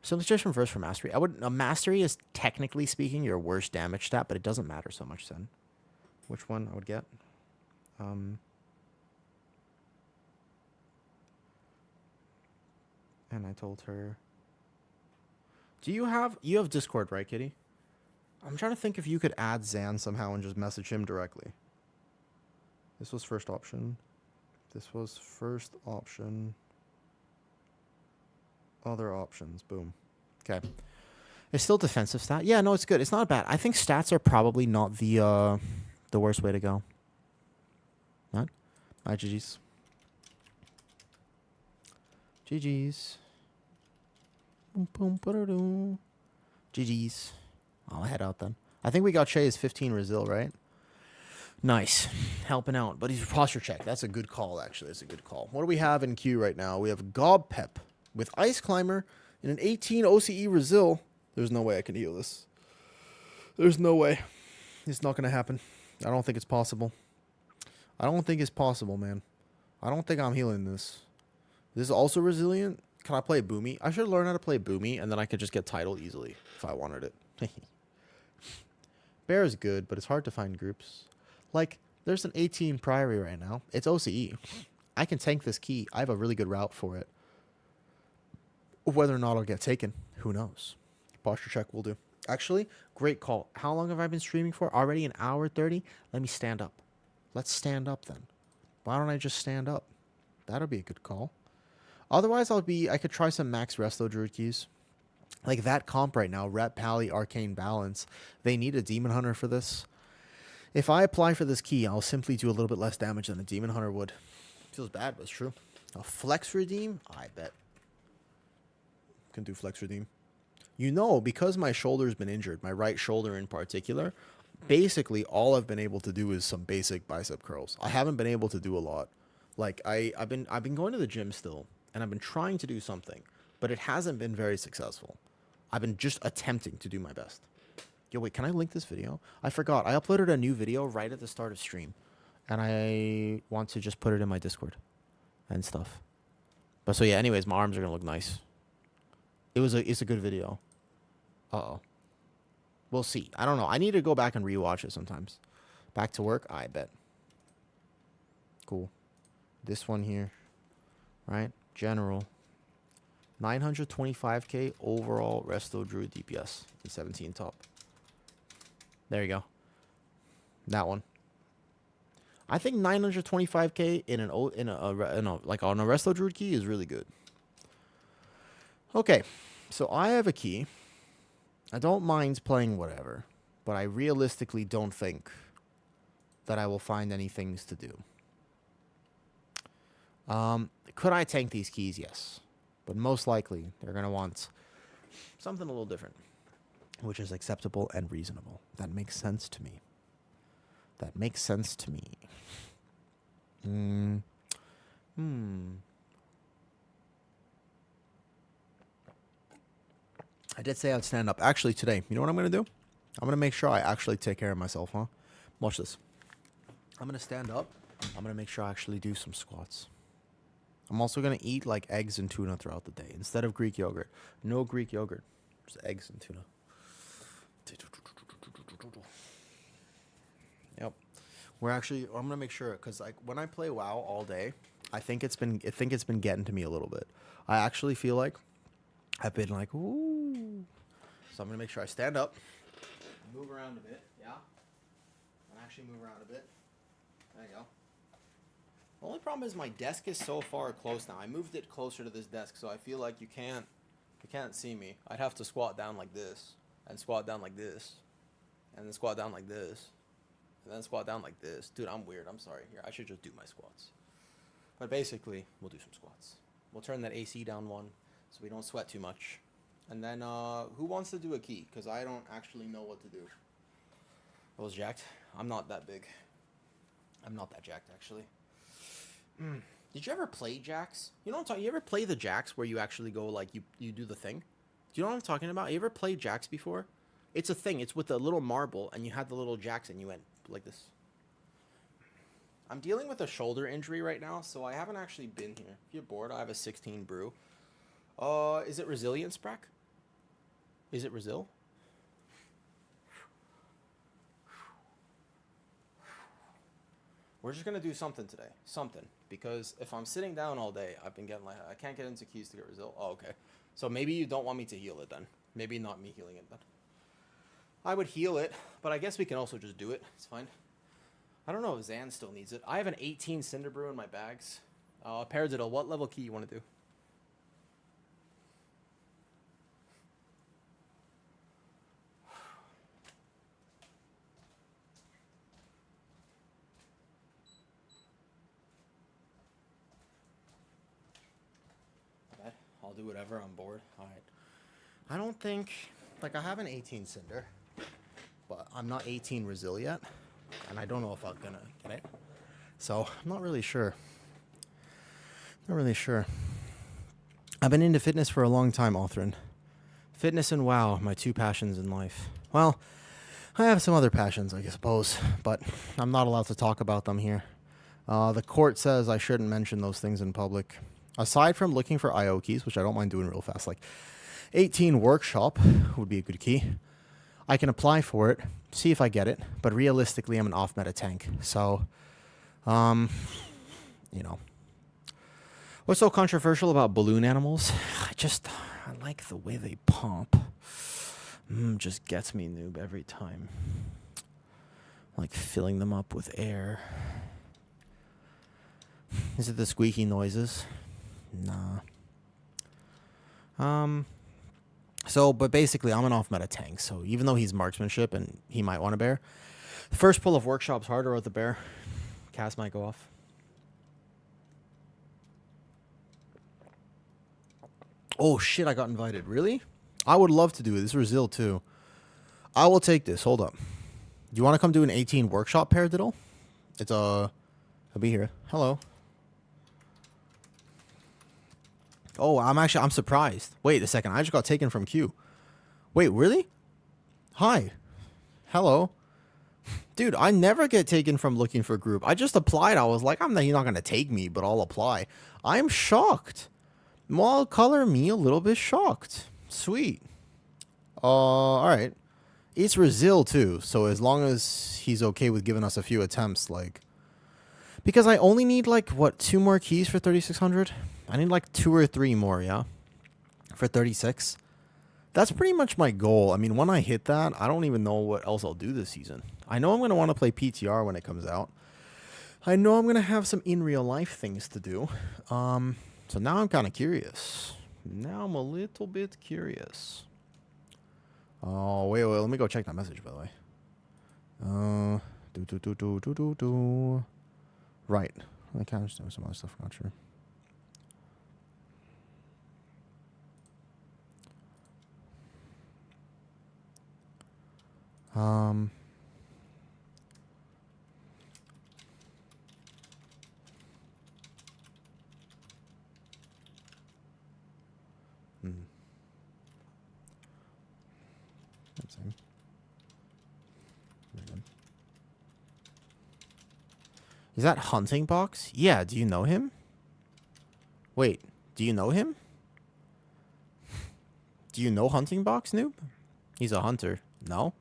So let's just reverse for Mastery. Mastery is technically speaking your worst damage stat, but it doesn't matter so much then. Which one I would get? And I told her... You have Discord, right, Kitty? I'm trying to think if you could add Zan somehow and just message him directly. This was first option. This was first option. Other options. Boom. Okay. It's still defensive stat. Yeah, no, it's good. It's not bad. I think stats are probably not the worst way to go. Not? Alright, GG's. GG's. Boom, boom, ba-da-doo. GG's. I'll head out then. I think we got Shay's 15 Resil, right? Nice. Helping out. But he's posture check. That's a good call, actually. That's a good call. What do we have in queue right now? We have Gob Pep with Ice Climber and an 18 OCE Resil. There's no way I can heal this. There's no way. It's not going to happen. I don't think it's possible. I don't think it's possible, man. I don't think I'm healing this. This is also resilient. Can I play Boomy? I should learn how to play Boomy, and then I could just get title easily if I wanted it. Bear is good, but it's hard to find groups. Like, there's an 18 Priory right now. It's OCE. I can tank this key. I have a really good route for it. Whether or not I'll get taken, who knows? Posture check will do. Actually, great call. How long have I been streaming for? Already an hour 30? Let me stand up. Let's stand up then. Why don't I just stand up? That'll be a good call. Otherwise, I could try some max resto druid keys. Like that comp right now, Rep, Pally, Arcane Balance. They need a Demon Hunter for this. If I apply for this key, I'll simply do a little bit less damage than a Demon Hunter would. Feels bad, but it's true. A Flex Redeem? I bet. Can do Flex Redeem. You know, because my shoulder's been injured, my right shoulder in particular, basically all I've been able to do is some basic bicep curls. I haven't been able to do a lot. Like I've been going to the gym still, and I've been trying to do something, but it hasn't been very successful. I've been just attempting to do my best. Yo, wait, can I link this video? I forgot. I uploaded a new video right at the start of stream, and I want to just put it in my Discord and stuff. But so yeah, anyways, my arms are gonna look nice. It's a good video. Uh-oh. We'll see. I don't know. I need to go back and rewatch it sometimes. Back to work? I bet. Cool. This one here. Right? General. 925k overall resto druid DPS. 17 top. There you go. That one. I think 925k in a like on a resto druid key is really good. Okay. So I have a key. I don't mind playing whatever, but I realistically don't think that I will find any things to do. Could I tank these keys? Yes. But most likely, they're going to want something a little different, which is acceptable and reasonable. That makes sense to me. That makes sense to me. I did say I'd stand up. Actually, today, you know what I'm going to do? I'm going to make sure I actually take care of myself, huh? Watch this. I'm going to stand up. I'm going to make sure I actually do some squats. I'm also going to eat like eggs and tuna throughout the day instead of Greek yogurt. No Greek yogurt. Just eggs and tuna. Yep. I'm going to make sure, because like when I play WoW all day, I think it's been getting to me a little bit. I actually feel like I've been like, ooh. So I'm going to make sure I stand up, move around a bit, yeah? And actually move around a bit. There you go. The only problem is my desk is so far close now. I moved it closer to this desk, so I feel like you can't see me. I'd have to squat down like this, and squat down like this, and then squat down like this, and then squat down like this. Dude, I'm weird. I'm sorry. Here, I should just do my squats. But basically, we'll do some squats. We'll turn that AC down one, so we don't sweat too much. And then, who wants to do a key? Because I don't actually know what to do. I was jacked. I'm not that big. I'm not that jacked, actually. Did you ever play jacks? You know what I'm talking? You ever play the jacks where you actually go, like, you do the thing? Do you know what I'm talking about? You ever played jacks before? It's a thing. It's with a little marble, and you had the little jacks, and you went like this. I'm dealing with a shoulder injury right now, so I haven't actually been here. If you're bored, I have a 16 brew. Is it Resilience, Brack? Is it Resil? We're just going to do something today. Something. Because if I'm sitting down all day, I've been getting like, I can't get into keys to get Resil. Oh, okay. So maybe you don't want me to heal it then. Maybe not me healing it then. I would heal it, but I guess we can also just do it. It's fine. I don't know if Zan still needs it. I have an 18 Cinder Brew in my bags. Paradiddle, what level key you want to do? I'll do whatever. I'm bored. All right. I don't think, like, I have an 18 Cinder, but I'm not 18 Resil yet, and I don't know if I'm gonna get it. So I'm not really sure. Not really sure. I've been into fitness for a long time, Othrin. Fitness and WoW, my two passions in life. Well, I have some other passions, I suppose, but I'm not allowed to talk about them here. The court says I shouldn't mention those things in public. Aside from looking for IO keys, which I don't mind doing real fast, like 18 workshop would be a good key. I can apply for it, see if I get it, but realistically, I'm an off-meta tank. So, you know. What's so controversial about balloon animals? I like the way they pump. Just gets me, noob, every time. Like filling them up with air. Is it the squeaky noises? Nah. But basically, I'm an off-meta tank, so even though he's marksmanship and he might want a bear, the first pull of workshop's harder with the bear. Cast might go off. Oh, shit, I got invited. Really? I would love to do it. This is Brazil too. I will take this. Hold up. Do you want to come do an 18 workshop paradiddle? It's I'll be here. Hello. Oh, I'm surprised. Wait a second. I just got taken from queue. Wait, really? Hi. Hello. Dude, I never get taken from looking for group. I just applied. I was like, you're not going to take me, but I'll apply. I'm shocked. Well, color me a little bit shocked. Sweet. All right. It's Brazil too, so as long as he's okay with giving us a few attempts, like, because I only need like what 2 more keys for 3600. I need like 2 or 3 more, yeah, for 36. That's pretty much my goal. I mean, when I hit that, I don't even know what else I'll do this season. I know I'm gonna want to play PTR when it comes out. I know I'm gonna have some in real life things to do. So now I'm kind of curious. Now I'm a little bit curious. Oh, wait, let me go check that message, by the way. Right. I can't understand some other stuff, not sure. Let's see. Is that Hunting Box? Yeah, do you know him? Wait, do you know him? Do you know Hunting Box, noob? He's a hunter. No?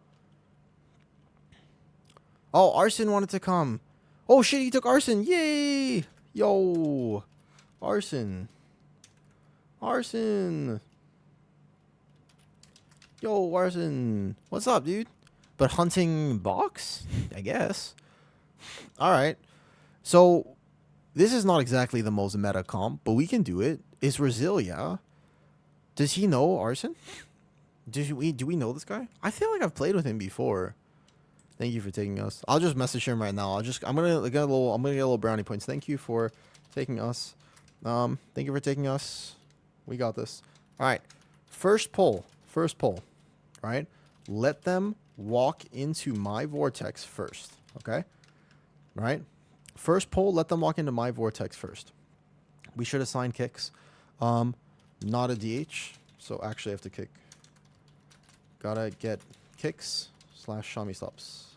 Oh, Arson wanted to come. Oh shit, he took Arson. Yay! Yo! Arson. Arson! Yo, Arson. What's up, dude? But Hunting Box? I guess. Alright. So, this is not exactly the most meta comp, but we can do it. It's Brazil, yeah? Does he know Arson? Do we know this guy? I feel like I've played with him before. Thank you for taking us. I'll just message him right now. I'm gonna get a little brownie points. Thank you for taking us. Thank you for taking us. We got this. Alright. First poll. Right? Let them walk into my vortex first. Okay? Right? First poll, let them walk into my vortex first. We should assign kicks. Not a DH. So actually I have to kick. Gotta get kicks / Shami stops.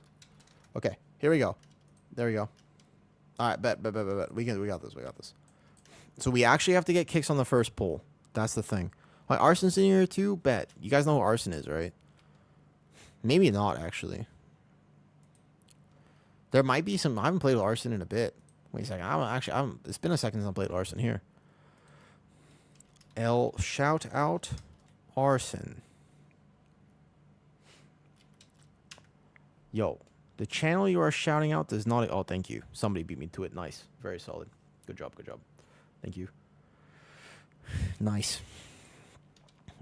Okay, here we go. There we go. Alright, bet. We got this. So we actually have to get kicks on the first poll. That's the thing. Why, Arson's in here too? Bet. You guys know who Arson is, right? Maybe not, actually. There might be some... I haven't played with Arson in a bit. Wait a second. It's been a second since I played Arson here. Shout out Arson. Yo, the channel you are shouting out does not... Oh, thank you. Somebody beat me to it. Nice. Very solid. Good job. Thank you. Nice.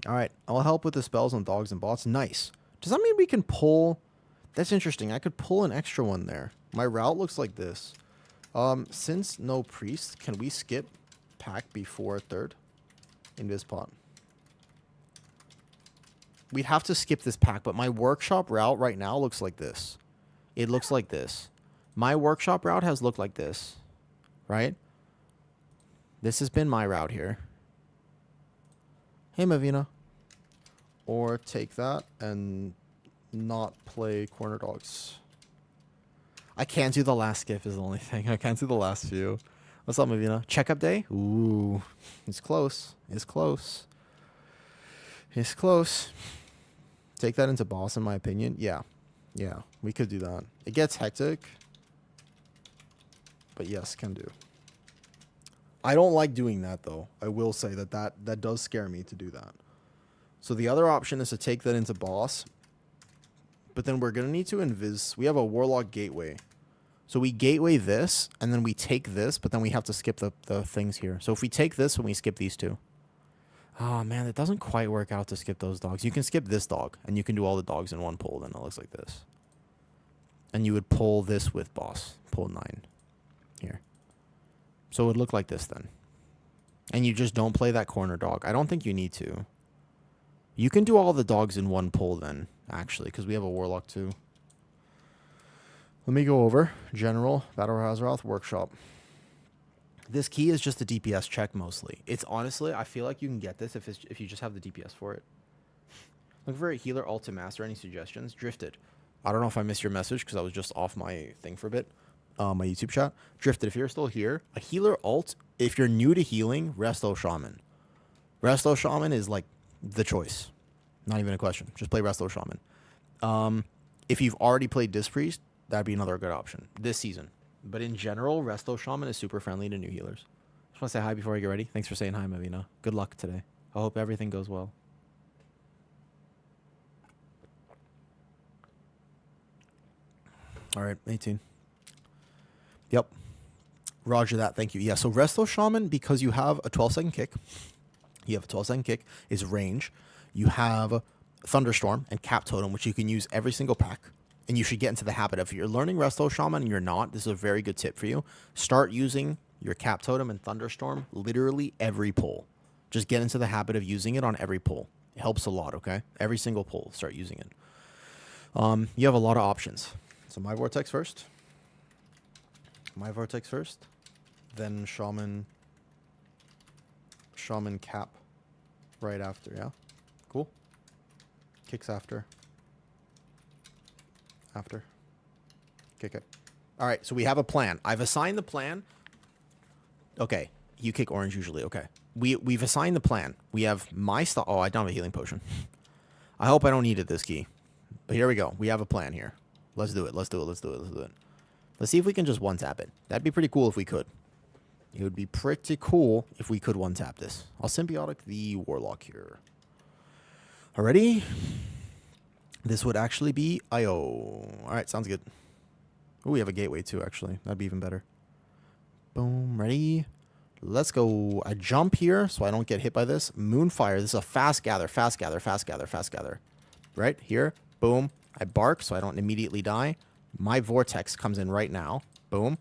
Alright, I'll help with the spells on dogs and bots. Nice. Does that mean we can pull... That's interesting. I could pull an extra one there. My route looks like this. Since no priest, can we skip pack before third in this pot? We'd have to skip this pack, but my workshop route right now looks like this. It looks like this. My workshop route has looked like this. Right? This has been my route here. Hey, Mavina. Or take that and not play corner dogs. I can't do the last skip is the only thing. I can't do the last few. What's up, Mavina? Checkup day? Ooh. It's close. It's close. It's close. Take that into boss, in my opinion. Yeah. Yeah. We could do that. It gets hectic. But yes, can do. I don't like doing that, though. I will say that does scare me to do that. So the other option is to take that into boss. But then we're going to need to invis... We have a Warlock Gateway. So we gateway this, and then we take this, but then we have to skip the things here. So if we take this, when we skip these two. Oh, man, it doesn't quite work out to skip those dogs. You can skip this dog, and you can do all the dogs in one pull, then it looks like this. And you would pull this with boss. Pull 9. Here. So it would look like this, then. And you just don't play that corner dog. I don't think you need to. You can do all the dogs in one pull then, actually, because we have a Warlock too. Let me go over. General, Battle Hazaroth, Workshop. This key is just a DPS check mostly. It's honestly, I feel like you can get this if you just have the DPS for it. Look for a healer alt to master. Any suggestions? Drifted. I don't know if I missed your message because I was just off my thing for a bit. My YouTube chat. Drifted, if you're still here, a healer alt, if you're new to healing, Resto Shaman. Resto Shaman is like the choice. Not even a question. Just play Resto Shaman. If you've already played Disc Priest, that'd be another good option this season. But in general, Resto Shaman is super friendly to new healers. Just want to say hi before I get ready. Thanks for saying hi, Mavina. Good luck today. I hope everything goes well. All right, 18. Yep. Roger that. Thank you. Yeah, so Resto Shaman, because you have a 12-second kick, is range. You have Thunderstorm and Cap Totem, which you can use every single pack. And you should get into the habit of, if you're learning Resto Shaman and you're not, this is a very good tip for you. Start using your Cap Totem and Thunderstorm literally every pull. Just get into the habit of using it on every pull. It helps a lot, okay? Every single pull, start using it. You have a lot of options. So my Vortex first. Then Shaman Cap right after, yeah? Cool. Kicks after. Kick it. All right, so we have a plan. I've assigned the plan. Okay, you kick orange usually. Okay, we've assigned the plan. We have my stuff. Oh, I don't have a healing potion. I hope I don't need it this key. But here we go. We have a plan here. Let's do it. Let's see if we can just one-tap it. That'd be pretty cool if we could. It would be pretty cool if we could one-tap this. I'll symbiotic the Warlock here. Already? This would actually be IO. All right, sounds good. Oh, we have a gateway too, actually. That'd be even better. Boom, ready? Let's go. I jump here so I don't get hit by this. Moonfire. This is a fast gather. Right here. Boom. I bark so I don't immediately die. My Vortex comes in right now. Boom.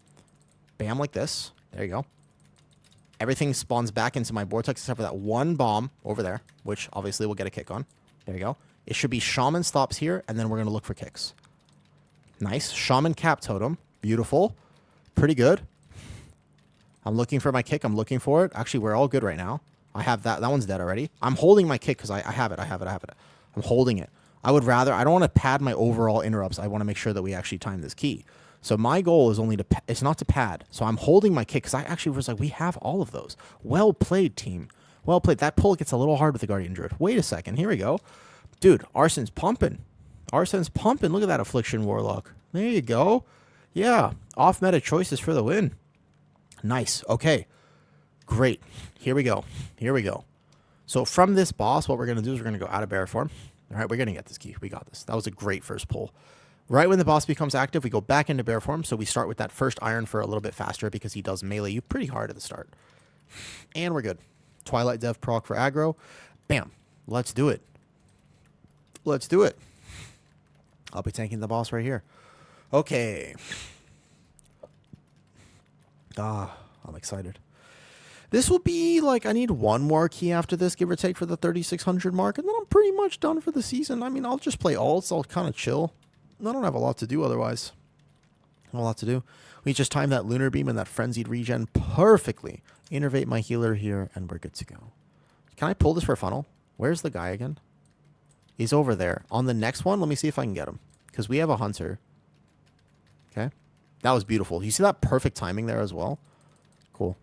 Bam, like this. There you go. Everything spawns back into my Vortex except for that one bomb over there, which obviously we'll get a kick on. There you go. It should be Shaman stops here, and then we're going to look for kicks. Nice. Shaman Cap Totem. Beautiful. Pretty good. I'm looking for my kick. I'm looking for it. Actually, we're all good right now. I have that. That one's dead already. I'm holding my kick because I have it. I'm holding it. I would rather... I don't want to pad my overall interrupts. I want to make sure that we actually time this key. So my goal is only to... It's not to pad. So I'm holding my kick because I actually was like, we have all of those. Well played, team. Well played. That pull gets a little hard with the Guardian Druid. Wait a second. Here we go. Dude, Arsen's pumping. Look at that Affliction Warlock. There you go. Yeah. Off-meta choices for the win. Nice. Okay. Great. Here we go. So from this boss, what we're going to do is we're going to go out of bear form. All right, we're going to get this key. We got this. That was a great first pull. Right when the boss becomes active, we go back into bear form. So we start with that first iron for a little bit faster because he does melee you pretty hard at the start. And we're good. Twilight Dev proc for aggro. Bam. Let's do it. I'll be tanking the boss right here. Okay. I'm excited. This will be like, I need one more key after this, give or take, for the 3,600 mark, and then I'm pretty much done for the season. I mean, I'll just play alts. I'll kind of chill. I don't have a lot to do otherwise. We just time that Lunar Beam and that Frenzied Regen perfectly. Innervate my healer here, and we're good to go. Can I pull this for funnel? Where's the guy again? He's over there. On the next one, let me see if I can get him. Because we have a hunter. Okay. That was beautiful. You see that perfect timing there as well? Cool.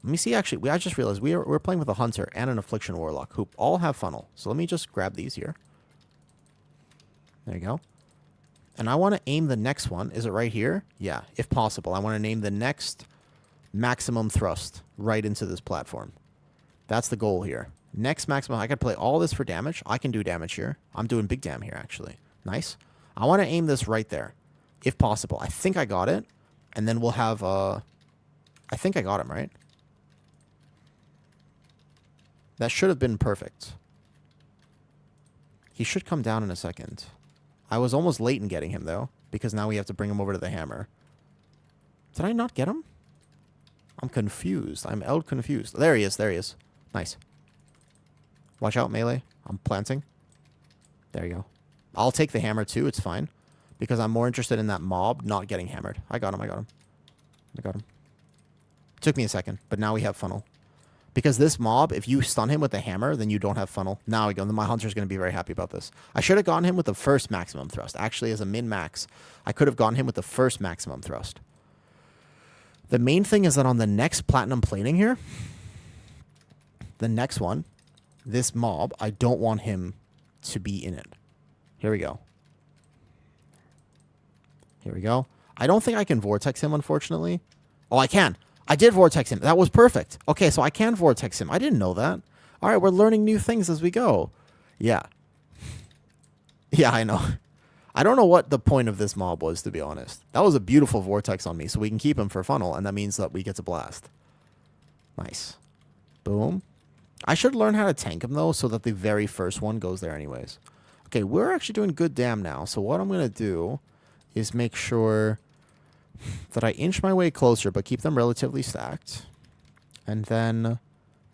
Let me see, actually. I just realized we're playing with a hunter and an Affliction Warlock who all have funnel. So let me just grab these here. There you go. And I want to aim the next one. Is it right here? Yeah, if possible. I want to name the next maximum thrust right into this platform. That's the goal here. Next maximum. I could play all this for damage. I can do damage here. I'm doing big damn here, actually. Nice. I want to aim this right there, if possible. I think I got it. And then we'll have... I think I got him, right? That should have been perfect. He should come down in a second. I was almost late in getting him, though, because now we have to bring him over to the hammer. Did I not get him? I'm confused. I'm confused. There he is. Nice. Watch out, melee. I'm planting. There you go. I'll take the hammer too. It's fine. Because I'm more interested in that mob not getting hammered. I got him. I got him. I got him. Took me a second, but now we have funnel. Because this mob, if you stun him with the hammer, then you don't have funnel. Now we go. Then my hunter's going to be very happy about this. I should have gotten him with the first maximum thrust. Actually, as a min-max, I could have gotten him with the first maximum thrust. The main thing is that on the next platinum plating here, the next one, this mob, I don't want him to be in it. Here we go. Here we go. I don't think I can vortex him, unfortunately. Oh, I can. I did vortex him. That was perfect. Okay, so I can vortex him. I didn't know that. All right, we're learning new things as we go. Yeah. Yeah, I know. I don't know what the point of this mob was, to be honest. That was a beautiful vortex on me, so we can keep him for funnel, and that means that we get to blast. Nice. Boom. I should learn how to tank him, though, so that the very first one goes there anyways. Okay, we're actually doing good damn now, so what I'm going to do is make sure that I inch my way closer, but keep them relatively stacked. And then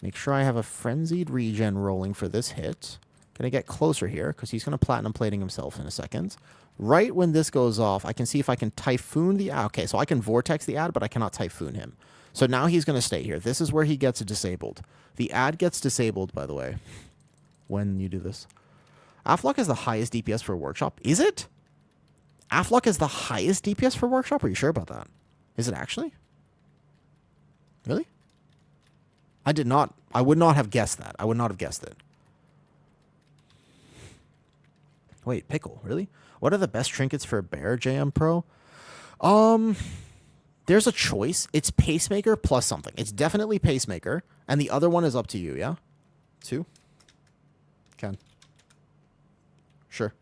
make sure I have a frenzied regen rolling for this hit. Gonna get closer here, because he's gonna platinum plating himself in a second. Right when this goes off, I can see if I can typhoon the ad. Okay, so I can vortex the ad, but I cannot typhoon him. So now he's gonna stay here. This is where he gets disabled. The ad gets disabled, by the way, when you do this. Aflock is the highest DPS for Workshop. Is it? Aflock is the highest DPS for Workshop? Are you sure about that? Is it actually? Really? I would not have guessed that. I would not have guessed it. Wait, Pickle, really? What are the best trinkets for a bear, JM Pro? There's a choice. It's Pacemaker plus something. It's definitely Pacemaker, and the other one is up to you, yeah? 2? Can. Sure.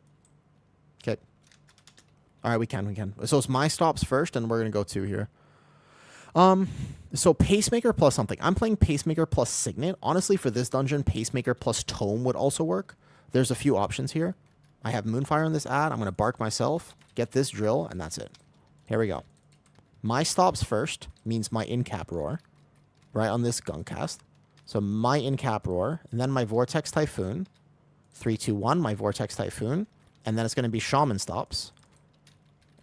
Okay. All right, we can. So it's my stops first, and we're going to go 2 here. So Pacemaker plus something. I'm playing Pacemaker plus Signet. Honestly, for this dungeon, Pacemaker plus Tome would also work. There's a few options here. I have Moonfire on this ad. I'm going to bark myself, get this drill, and that's it. Here we go. My stops first means my in-cap roar, right on this gunk cast. So my in-cap roar, and then my Vortex Typhoon. 3, 2, 1, my Vortex Typhoon. And then it's going to be Shaman stops.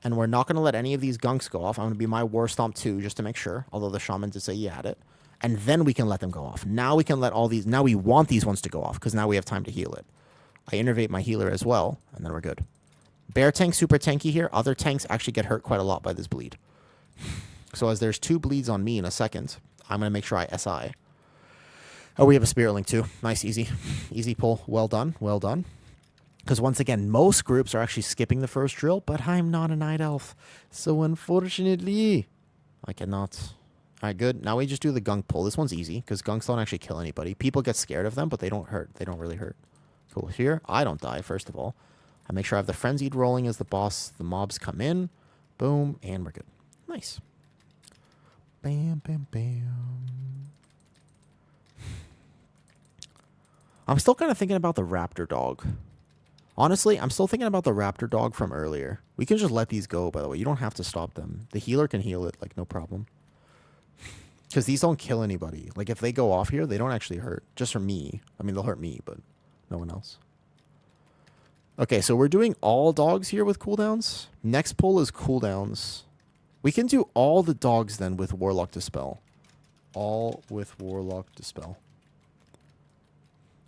And we're not going to let any of these gunks go off. I'm going to be my War Stomp 2 just to make sure, although the Shaman did say he had it. And then we can let them go off. Now we can let all these... Now we want these ones to go off because now we have time to heal it. I innervate my healer as well, and then we're good. Bear tank, super tanky here. Other tanks actually get hurt quite a lot by this bleed. So as there's 2 bleeds on me in a second, I'm going to make sure I SI. Oh, we have a Spirit Link too. Nice, easy. Easy pull. Well done. Well done. Because once again, most groups are actually skipping the first drill, but I'm not a Night Elf. So unfortunately, I cannot. All right, good. Now we just do the gunk pull. This one's easy because gunks don't actually kill anybody. People get scared of them, but they don't hurt. They don't really hurt. Cool. Here, I don't die, first of all. I make sure I have the Frenzied rolling as the boss. The mobs come in. Boom, and we're good. Nice. Bam, bam, bam. I'm still kind of thinking about the Raptor Dog. Honestly, I'm still thinking about the Raptor Dog from earlier. We can just let these go, by the way. You don't have to stop them. The healer can heal it, like, no problem. Because these don't kill anybody. Like, if they go off here, they don't actually hurt. Just for me. I mean, they'll hurt me, but no one else. Okay, so we're doing all dogs here with cooldowns. Next pull is cooldowns. We can do all the dogs then with Warlock Dispel. All with Warlock Dispel.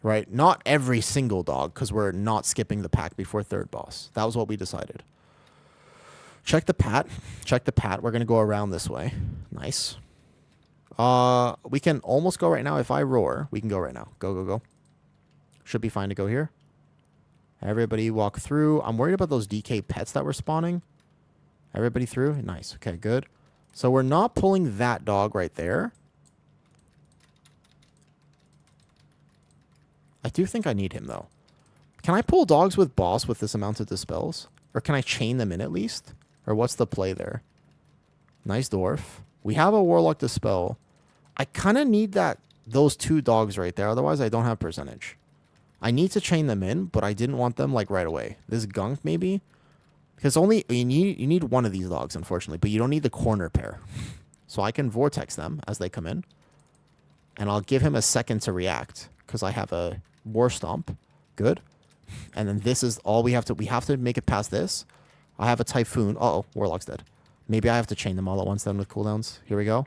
Right? Not every single dog, because we're not skipping the pack before third boss. That was what we decided. Check the pat. Check the pat. We're going to go around this way. Nice. We can almost go right now. If I roar, we can go right now. Go, go, go. Should be fine to go here. Everybody walk through. I'm worried about those DK pets that were spawning. Everybody through. Nice. Okay, good. So we're not pulling that dog right there. I do think I need him, though. Can I pull dogs with boss with this amount of dispels? Or can I chain them in at least? Or what's the play there? Nice dwarf. We have a Warlock Dispel. I kind of need those 2 dogs right there. Otherwise, I don't have percentage. I need to chain them in, but I didn't want them like right away. This gunk, maybe? Because only you need one of these dogs, unfortunately. But you don't need the corner pair. So I can Vortex them as they come in. And I'll give him a second to react. Because I have a War Stomp. Good. And then this is all we have to make it past this. I have a Typhoon. Uh-oh, Warlock's dead. Maybe I have to chain them all at once then with cooldowns. Here we go.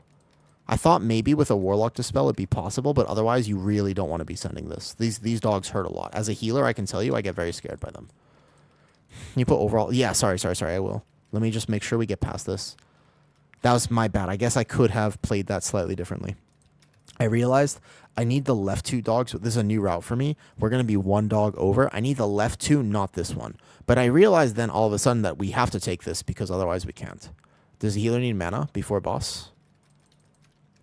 I thought maybe with a Warlock Dispel it'd be possible, but otherwise you really don't want to be sending this. These dogs hurt a lot. As a healer, I can tell you I get very scared by them. You put overall... Yeah, sorry, I will. Let me just make sure we get past this. That was my bad. I guess I could have played that slightly differently. I realized I need the left 2 dogs. This is a new route for me. We're going to be 1 dog over. I need the left 2, not this one. But I realized then all of a sudden that we have to take this because otherwise we can't. Does the healer need mana before boss?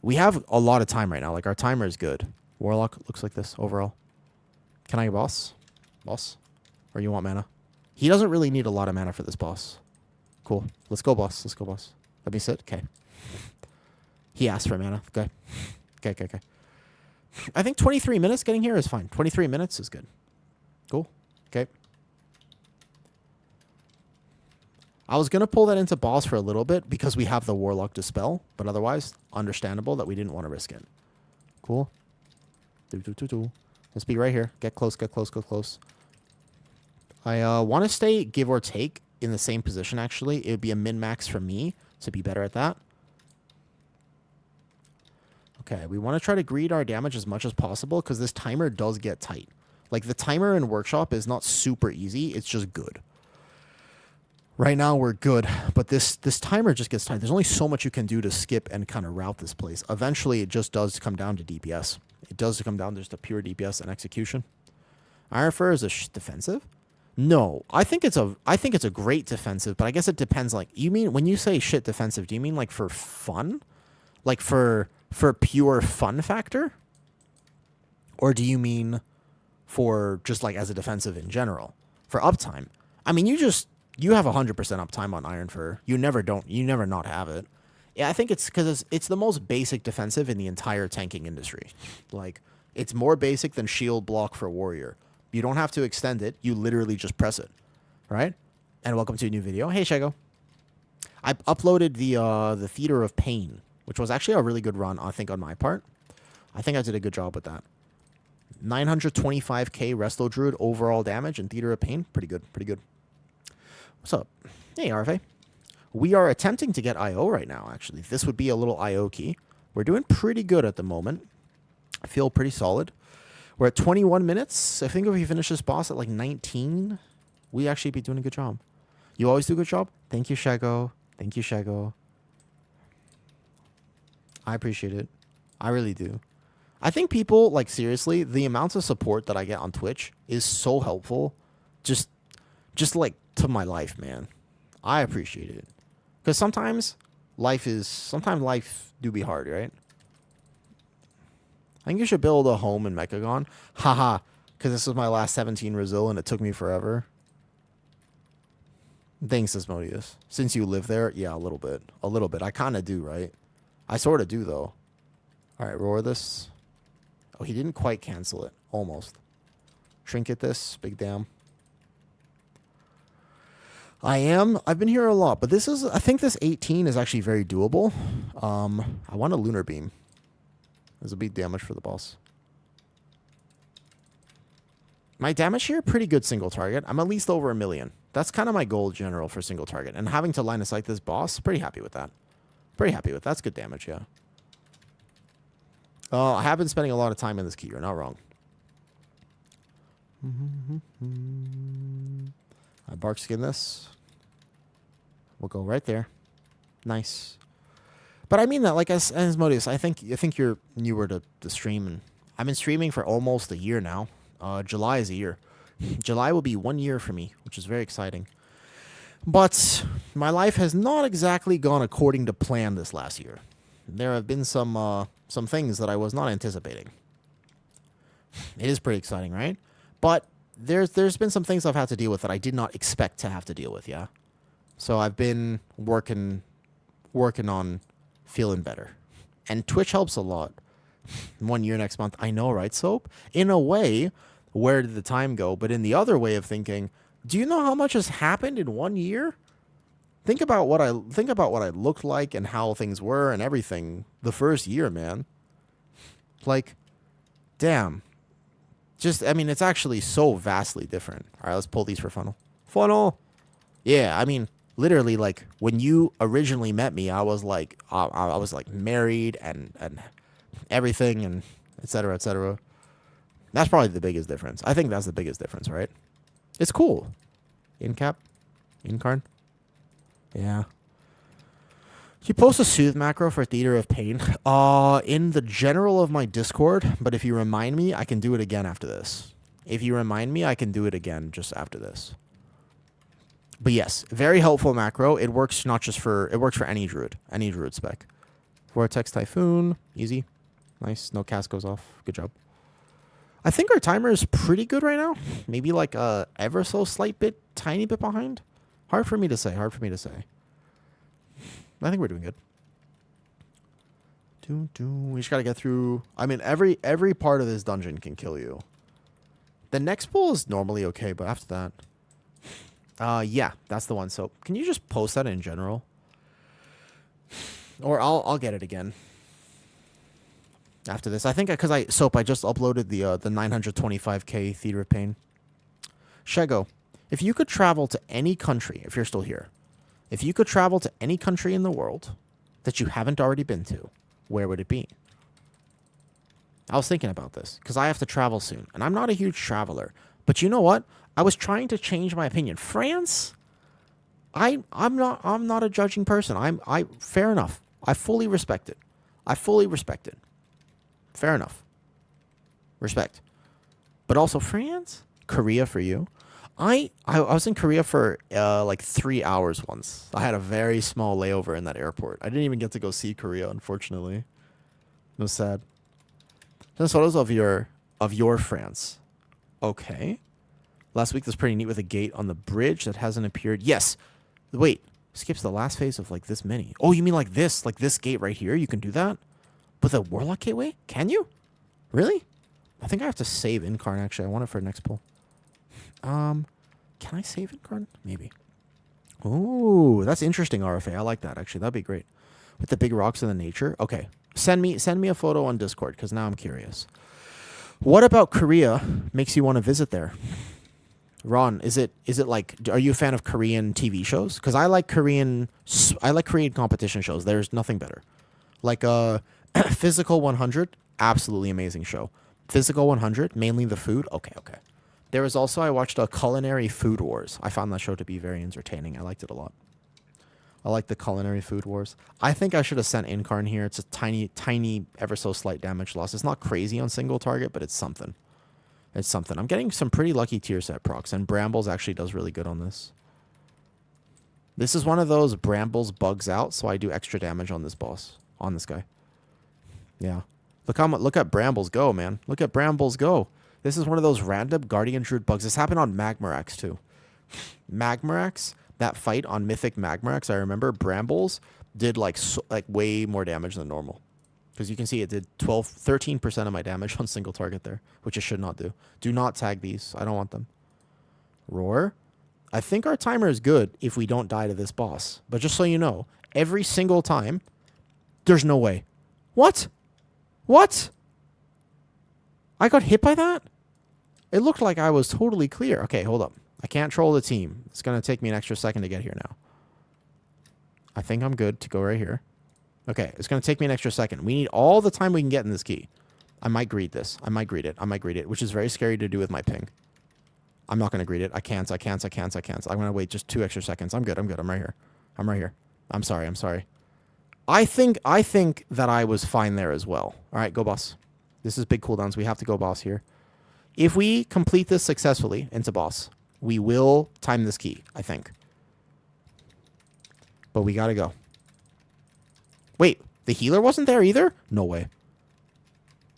We have a lot of time right now. Like, our timer is good. Warlock looks like this overall. Can I get boss? Boss? Or you want mana? He doesn't really need a lot of mana for this boss. Cool. Let's go, boss. Let's go, boss. Let me sit. Okay. He asked for mana. Okay. Okay. I think 23 minutes getting here is fine. 23 minutes is good. Cool. Okay. I was going to pull that into boss for a little bit because we have the Warlock Dispel, but otherwise, understandable that we didn't want to risk it. Cool. Let's be right here. Get close, get close, get close. I want to stay, give or take, in the same position, actually. It would be a min-max for me to be better at that. Okay, we want to try to greed our damage as much as possible because this timer does get tight. Like, the timer in Workshop is not super easy. It's just good. Right now, we're good, but this timer just gets tight. There's only so much you can do to skip and kind of route this place. Eventually, it just does come down to DPS. It does come down to just a pure DPS and execution. Iron Fur is a defensive? No, I think it's a great defensive, but I guess it depends. Like, you mean when you say shit defensive, do you mean like for fun? Like for pure fun factor? Or do you mean for just like as a defensive in general? For uptime? I mean, you have 100% uptime on Iron Fur. You never not have it. Yeah, I think it's because it's the most basic defensive in the entire tanking industry. Like, it's more basic than shield block for warrior. You don't have to extend it. You literally just press it, right? And welcome to a new video. Hey, Shago. I uploaded the Theater of Pain, which was actually a really good run, I think, on my part. I think I did a good job with that. 925k Resto Druid overall damage in Theater of Pain. Pretty good, pretty good. What's up? Hey, RFA. We are attempting to get IO right now, actually. This would be a little IO key. We're doing pretty good at the moment. I feel pretty solid. We're at 21 minutes. I think if we finish this boss at like 19, we actually be doing a good job. You always do a good job. Thank you, Shago. Thank you, Shago. I appreciate it. I really do. I think people, like, seriously, the amounts of support that I get on Twitch is so helpful. Just like, to my life, man. I appreciate it. Because sometimes life do be hard, right? I think you should build a home in Mechagon. Haha. Because this was my last 17 Brazil and it took me forever. Thanks, Asmodeus. Since you live there, yeah, a little bit. A little bit. I kind of do, right? I sort of do, though. All right, roar this. Oh, he didn't quite cancel it. Almost. Trinket this. Big damn. I've been here a lot, but I think this 18 is actually very doable. I want a Lunar Beam. There's a big damage for the boss. My damage here, pretty good single target. I'm at least over 1 million. That's kind of my goal general for single target. And having to line of sight this boss, pretty happy with that. Pretty happy with that. That's good damage, yeah. I have been spending a lot of time in this key. You're not wrong. I bark skin this. We'll go right there. Nice. But I mean that, like, as Modius, I think you're newer to the stream, and I've been streaming for almost a year now. July is a year. July will be 1 year for me, which is very exciting. But my life has not exactly gone according to plan this last year. There have been some things that I was not anticipating. It is pretty exciting, right? But there's been some things I've had to deal with that I did not expect to have to deal with, yeah? So I've been working on feeling better. And Twitch helps a lot. 1 year next month. I know, right, Soap? In a way, where did the time go? But in the other way of thinking, do you know how much has happened in 1 year? Think about what I looked like and how things were and everything the first year, man. Like, damn. Just, I mean, it's actually so vastly different. All right, let's pull these for funnel. Funnel. Yeah, I mean, literally, like when you originally met me, I was like, married and everything and et cetera, et cetera. That's probably the biggest difference. I think that's the biggest difference, right? It's cool. In cap, in card. Yeah. You post a soothe macro for Theater of Pain? In the general of my Discord, but if you remind me, I can do it again after this. If you remind me, I can do it again just after this. But yes, very helpful macro. It works not just for, it works for any druid spec. Vortex Typhoon, easy. Nice, no cast goes off. Good job. I think our timer is pretty good right now. Maybe like a ever so slight bit, tiny bit behind. Hard for me to say, I think we're doing good. We just gotta get through. I mean, every part of this dungeon can kill you. The next pull is normally okay, but after that, yeah, that's the one. So can you just post that in general, or I'll get it again after this. I think because I just uploaded the 925k Theater of Pain. Shego, if you could travel to any country, if you're still here. If you could travel to any country in the world that you haven't already been to, where would it be? I was thinking about this because I have to travel soon, and I'm not a huge traveler. But you know what? I was trying to change my opinion. France, I'm not a judging person. Fair enough. I fully respect it. Fair enough. Respect. But also France, Korea for you. I was in Korea for like 3 hours once. I had a very small layover in that airport. I didn't even get to go see Korea, unfortunately. It was sad. There's photos of your France. Okay. Last week was pretty neat with a gate on the bridge that hasn't appeared. Yes. Wait. Skips the last phase of like this many. Oh, you mean like this gate right here? You can do that? With a Warlock Gateway? Can you? Really? I think I have to save Incarn, actually. I want it for next pull. Can I save Incarn? Maybe. Oh, that's interesting, RFA. I like that, actually. That'd be great. With the big rocks in the nature. Okay. Send me a photo on Discord, because now I'm curious. What about Korea makes you want to visit there? Ron, is it like, are you a fan of Korean TV shows? Because I like Korean competition shows. There's nothing better. Like Physical 100, absolutely amazing show. Physical 100, mainly the food. Okay. There was also, I watched a Culinary Food Wars. I found that show to be very entertaining. I liked it a lot. I like the Culinary Food Wars. I think I should have sent Incarn here. It's a tiny, ever so slight damage loss. It's not crazy on single target, but it's something. I'm getting some pretty lucky tier set procs, and Brambles actually does really good on this. This is one of those Brambles bugs out, so I do extra damage on this boss, on this guy. Yeah. Look at Brambles go, man. Look at Brambles go. This is one of those random Guardian Druid bugs. This happened on Magmarax, too. Magmarax, that fight on Mythic Magmarax, I remember Brambles did like way more damage than normal. Because you can see it did 13% of my damage on single target there, which it should not do. Do not tag these. I don't want them. Roar. I think our timer is good if we don't die to this boss. But just so you know, every single time, there's no way. What? I got hit by that? It looked like I was totally clear. Okay, hold up. I can't troll the team. It's going to take me an extra second to get here now. I think I'm good to go right here. Okay, it's going to take me an extra second. We need all the time we can get in this key. I might greet this. I might greet it, which is very scary to do with my ping. I'm not going to greet it. I can't. I'm going to wait just 2 extra seconds. I'm good. I'm right here. I'm sorry. I think that I was fine there as well. All right, go boss. This is big cooldowns. We have to go boss here. If we complete this successfully into boss, we will time this key, I think. But we got to go. Wait, the healer wasn't there either? No way.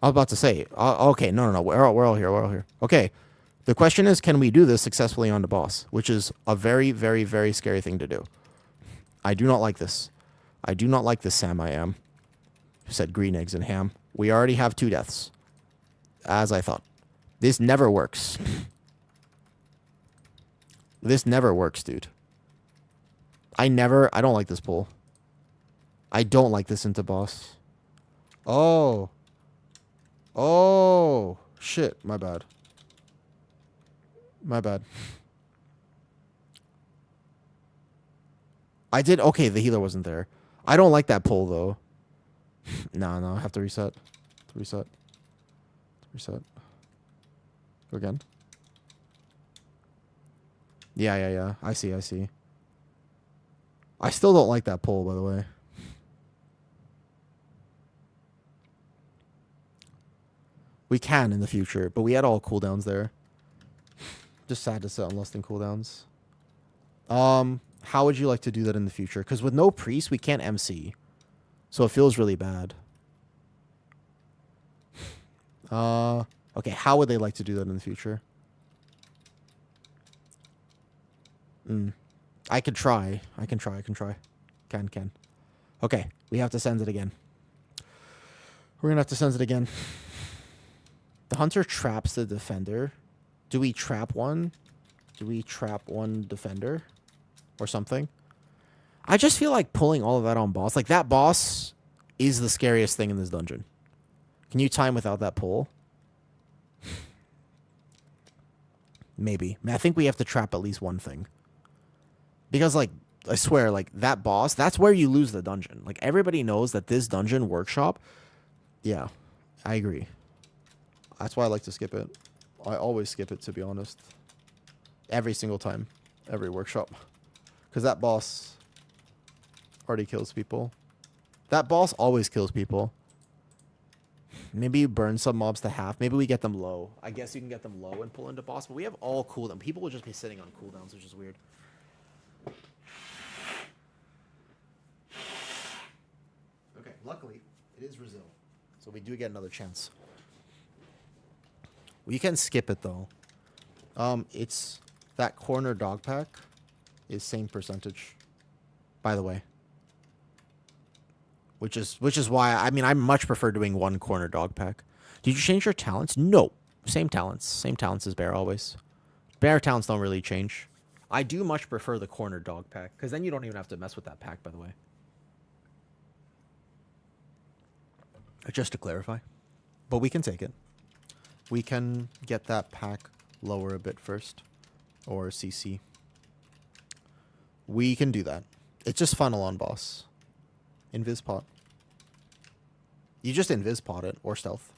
I was about to say. Okay, no. We're all here. Okay. The question is, can we do this successfully on the boss? Which is a very, very, very scary thing to do. I do not like this. Sam I am. Who said green eggs and ham. We already have 2 deaths. As I thought. This never works. This never works, dude. I don't like this pull. I don't like this into boss. Oh. Shit, my bad. My bad. I did... Okay, the healer wasn't there. I don't like that pull, though. No, I have to reset. Reset. Go again. Yeah. I see. I still don't like that pull, by the way. We can in the future, but we had all cooldowns there. Just sad to sit on less than cooldowns. How would you like to do that in the future? Because with no priest, we can't MC. So it feels really bad. Okay, how would they like to do that in the future? I could try. Can. Okay, we have to send it again. We're gonna have to send it again. The hunter traps the defender. Do we trap one? Do we trap one defender? Or something? I just feel like pulling all of that on boss. Like, that boss is the scariest thing in this dungeon. Can you time without that pull? Maybe. I think we have to trap at least one thing. Because, like, I swear, like, that boss, that's where you lose the dungeon. Like, everybody knows that this dungeon workshop... Yeah, I agree. That's why I like to skip it. I always skip it, to be honest. Every single time. Every workshop. Because that boss already kills people. That boss always kills people. Maybe you burn some mobs to half. Maybe we get them low. I guess you can get them low and pull into boss. But we have all cooldown. People will just be sitting on cooldowns, which is weird. Okay, luckily, it is Brazil. So we do get another chance. We can skip it, though. It's that corner dog pack is same percentage, by the way. Which is why, I mean, I much prefer doing one corner dog pack. Did you change your talents? No. Same talents. Same talents as bear always. Bear talents don't really change. I do much prefer the corner dog pack, because then you don't even have to mess with that pack, by the way. Just to clarify. But we can take it. We can get that pack lower a bit first. Or CC. We can do that. It's just funnel on boss. Invis pot. You just invis pot it, or stealth.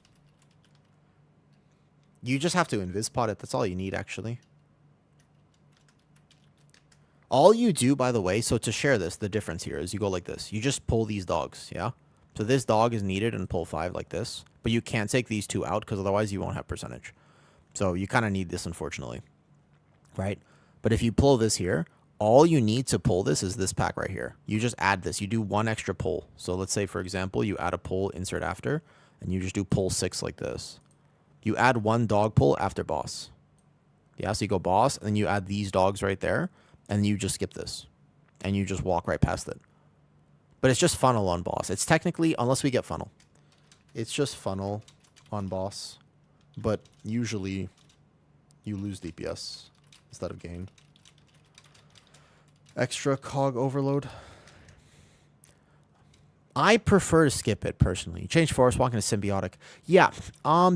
You just have to invis pot it. That's all you need, actually. All you do, by the way, so to share this, the difference here is you go like this. You just pull these dogs, yeah? So this dog is needed and pull 5 like this. But you can't take these 2 out, because otherwise you won't have percentage. So you kind of need this, unfortunately. Right? But if you pull this here... All you need to pull this is this pack right here. You just add this. You do 1 extra pull. So let's say, for example, you add a pull, insert after, and you just do pull 6 like this. You add 1 dog pull after boss. Yeah, so you go boss, and then you add these dogs right there, and you just skip this. And you just walk right past it. But it's just funnel on boss. It's technically, unless we get funnel, it's just funnel on boss. But usually, you lose DPS instead of gain. Extra cog overload. I prefer to skip it, personally. Change forest walking to symbiotic. Yeah,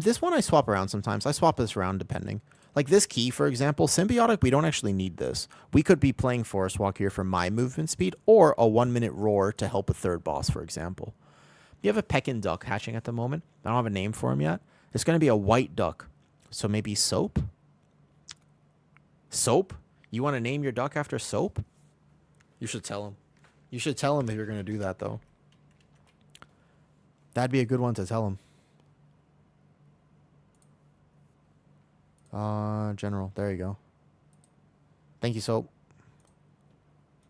this one I swap around sometimes. I swap this around depending. Like this key, for example, symbiotic, we don't actually need this. We could be playing forest walk here for my movement speed, or a 1-minute roar to help a third boss, for example. You have a Pekin duck hatching at the moment. I don't have a name for him yet. It's going to be a white duck. So maybe Soap? Soap? You want to name your duck after Soap? You should tell him. You should tell him if you're going to do that, though. That'd be a good one to tell him. General. There you go. Thank you, Soap.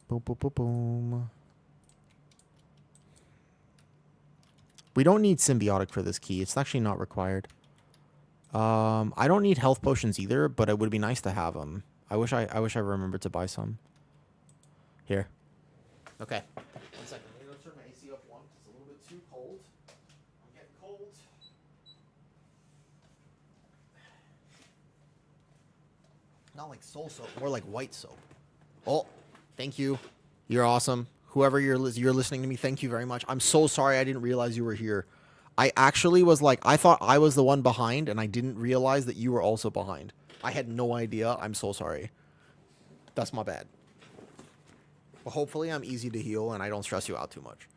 Boom, boom, boom, boom. We don't need symbiotic for this key. It's actually not required. I don't need health potions either, but it would be nice to have them. I wish I remembered to buy some. Here. Okay. 1 second. I'm going to turn my AC up 1 because it's a little bit too cold. I'm getting cold. Not like soul soap, more like white soap. Oh, thank you. You're awesome. Whoever you're listening to me, thank you very much. I'm so sorry I didn't realize you were here. I actually was like, I thought I was the one behind, and I didn't realize that you were also behind. I had no idea. I'm so sorry. That's my bad. But hopefully I'm easy to heal and I don't stress you out too much.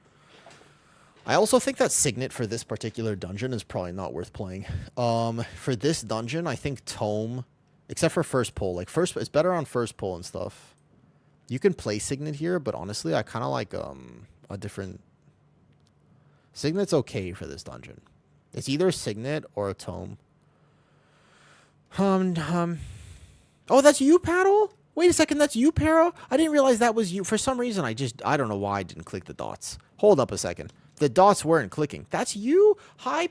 I also think that Signet for this particular dungeon is probably not worth playing. For this dungeon, I think Tome, except for first pull, like first, it's better on first pull and stuff. You can play Signet here, but honestly, I kind of like a different. Signet's okay for this dungeon. It's either Signet or a Tome. Oh, that's you, Paddle? Wait a second, that's you, Para? I didn't realize that was you. For some reason, I don't know why I didn't click the dots. Hold up a second. The dots weren't clicking. That's you? Hi.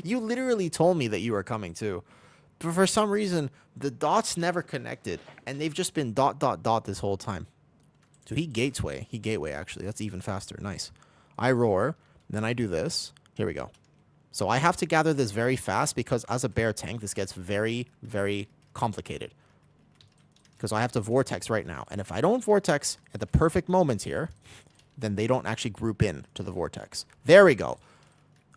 You literally told me that you were coming, too. But for some reason, the dots never connected, and they've just been dot, dot, dot this whole time. So he gateway. He gateway, actually. That's even faster. Nice. I roar. Then I do this. Here we go. So I have to gather this very fast because as a bear tank, this gets very, very complicated. Because I have to vortex right now. And if I don't vortex at the perfect moments here, then they don't actually group in to the vortex. There we go.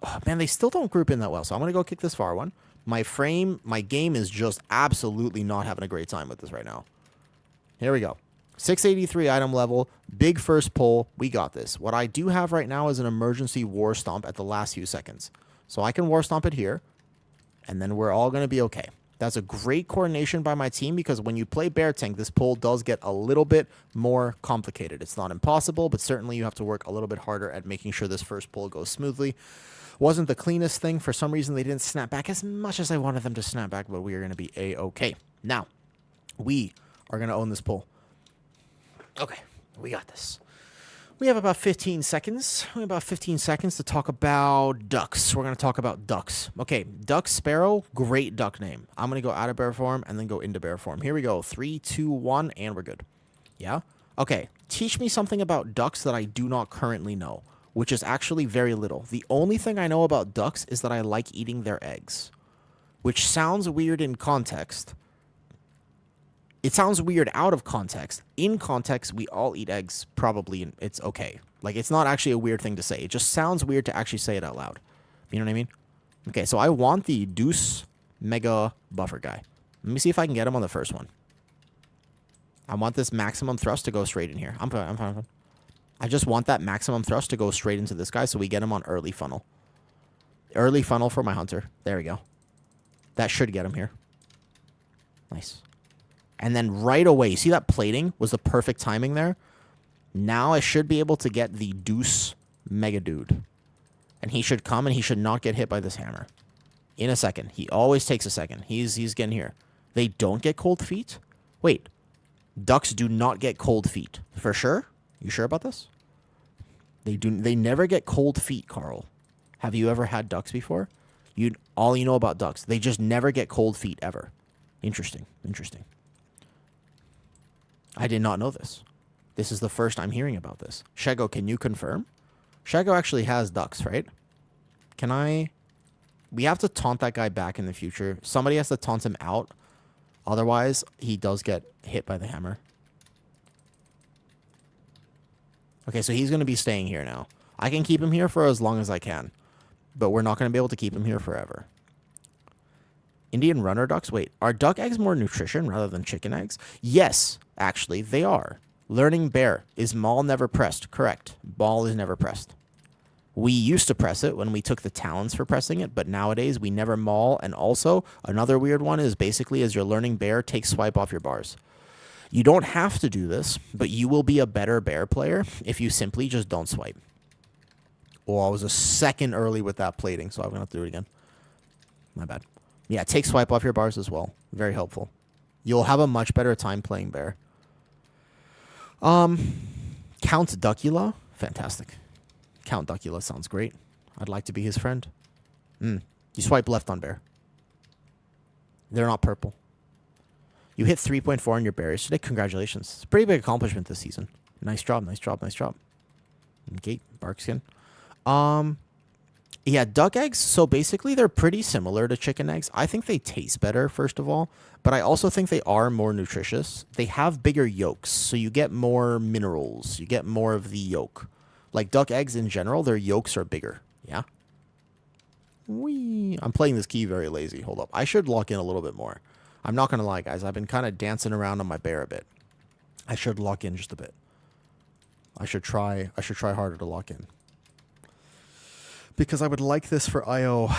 Oh, man, they still don't group in that well. So I'm going to go kick this far one. My game is just absolutely not having a great time with this right now. Here we go. 683 item level, big first pull. We got this. What I do have right now is an emergency war stomp at the last few seconds. So I can war stomp it here, and then we're all going to be okay. That's a great coordination by my team because when you play bear tank, this pull does get a little bit more complicated. It's not impossible, but certainly you have to work a little bit harder at making sure this first pull goes smoothly. Wasn't the cleanest thing. For some reason, they didn't snap back as much as I wanted them to snap back, but we are going to be A-okay. Now, we are going to own this pull. Okay, we got this. We have about 15 seconds. We have about 15 seconds to talk about ducks. We're going to talk about ducks. Okay, Duck Sparrow, great duck name. I'm going to go out of bear form and then go into bear form. Here we go. 3, 2, 1, and we're good. Yeah? Okay, teach me something about ducks that I do not currently know, which is actually very little. The only thing I know about ducks is that I like eating their eggs, which sounds weird in context. It sounds weird out of context. In context, we all eat eggs, probably, and it's okay. Like, it's not actually a weird thing to say. It just sounds weird to actually say it out loud. You know what I mean? Okay, so I want the Deuce Mega Buffer guy. Let me see if I can get him on the first one. I want this maximum thrust to go straight in here. I'm fine. I just want that maximum thrust to go straight into this guy so we get him on early funnel. Early funnel for my hunter. There we go. That should get him here. Nice. And then right away, you see that plating was the perfect timing there? Now I should be able to get the Deuce Mega Dude. And he should come and he should not get hit by this hammer. In a second. He always takes a second. He's getting here. They don't get cold feet? Wait. Ducks do not get cold feet. For sure? You sure about this? They never get cold feet, Carl. Have you ever had ducks before? All you know about ducks. They just never get cold feet ever. Interesting. I did not know this. This is the first I'm hearing about this. Shego, can you confirm? Shego actually has ducks, right? We have to taunt that guy back in the future. Somebody has to taunt him out. Otherwise, he does get hit by the hammer. Okay, so he's going to be staying here now. I can keep him here for as long as I can. But we're not going to be able to keep him here forever. Indian runner ducks? Wait, are duck eggs more nutrition rather than chicken eggs? Yes, actually, they are. Learning bear. Is maul never pressed? Correct. Ball is never pressed. We used to press it when we took the talons for pressing it, but nowadays we never maul. And also, another weird one is basically as you're learning bear, take swipe off your bars. You don't have to do this, but you will be a better bear player if you simply just don't swipe. Oh, I was a second early with that plating, so I'm going to have to do it again. My bad. Yeah, take swipe off your bars as well. Very helpful. You'll have a much better time playing bear. Count Duckula? Fantastic. Count Duckula sounds great. I'd like to be his friend. You swipe left on bear. They're not purple. You hit 3.4 on your bears today. Congratulations. It's a pretty big accomplishment this season. Nice job. Okay, barkskin. Yeah, duck eggs, so basically they're pretty similar to chicken eggs. I think they taste better, first of all, but I also think they are more nutritious. They have bigger yolks, so you get more minerals. You get more of the yolk. Like duck eggs in general, their yolks are bigger, yeah? Whee. I'm playing this key very lazy. Hold up. I should lock in a little bit more. I'm not going to lie, guys. I've been kind of dancing around on my bear a bit. I should lock in just a bit. I should try harder to lock in. Because I would like this for IO.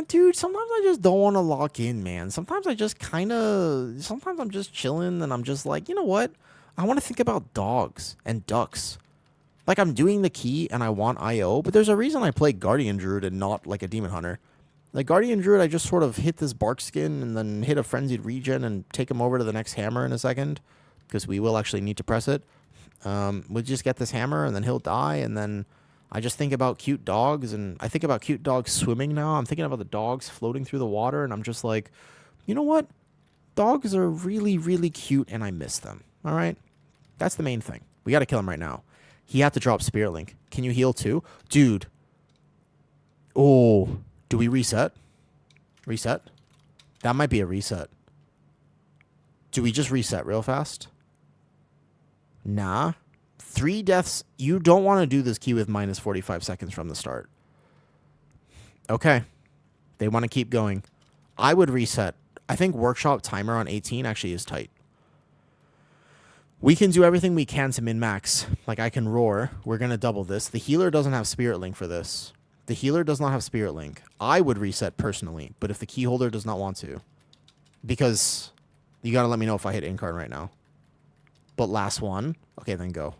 Dude, sometimes I just don't want to lock in, man. Sometimes I just sometimes I'm just chilling and I'm just like, you know what? I want to think about dogs and ducks. Like, I'm doing the key and I want IO, but there's a reason I play Guardian Druid and not like a Demon Hunter. Like, Guardian Druid, I just sort of hit this Bark Skin and then hit a Frenzied Regen and take him over to the next hammer in a second. Because we will actually need to press it. We'll just get this hammer and then he'll die, and then I just think about cute dogs, and I think about cute dogs swimming now. I'm thinking about the dogs floating through the water, and I'm just like, you know what? Dogs are really, really cute, and I miss them. All right? That's the main thing. We got to kill him right now. He had to drop Spirit Link. Can you heal too? Dude. Oh. Do we reset? Reset? That might be a reset. Do we just reset real fast? Nah. 3 deaths. You don't want to do this key with minus 45 seconds from the start. Okay. They want to keep going. I would reset. I think workshop timer on 18 actually is tight. We can do everything we can to min-max. Like, I can roar. We're going to double this. The healer doesn't have Spirit Link for this. The healer does not have Spirit Link. I would reset personally, but if the key holder does not want to. Because you got to let me know if I hit Incarn right now. But last one. Okay, then go.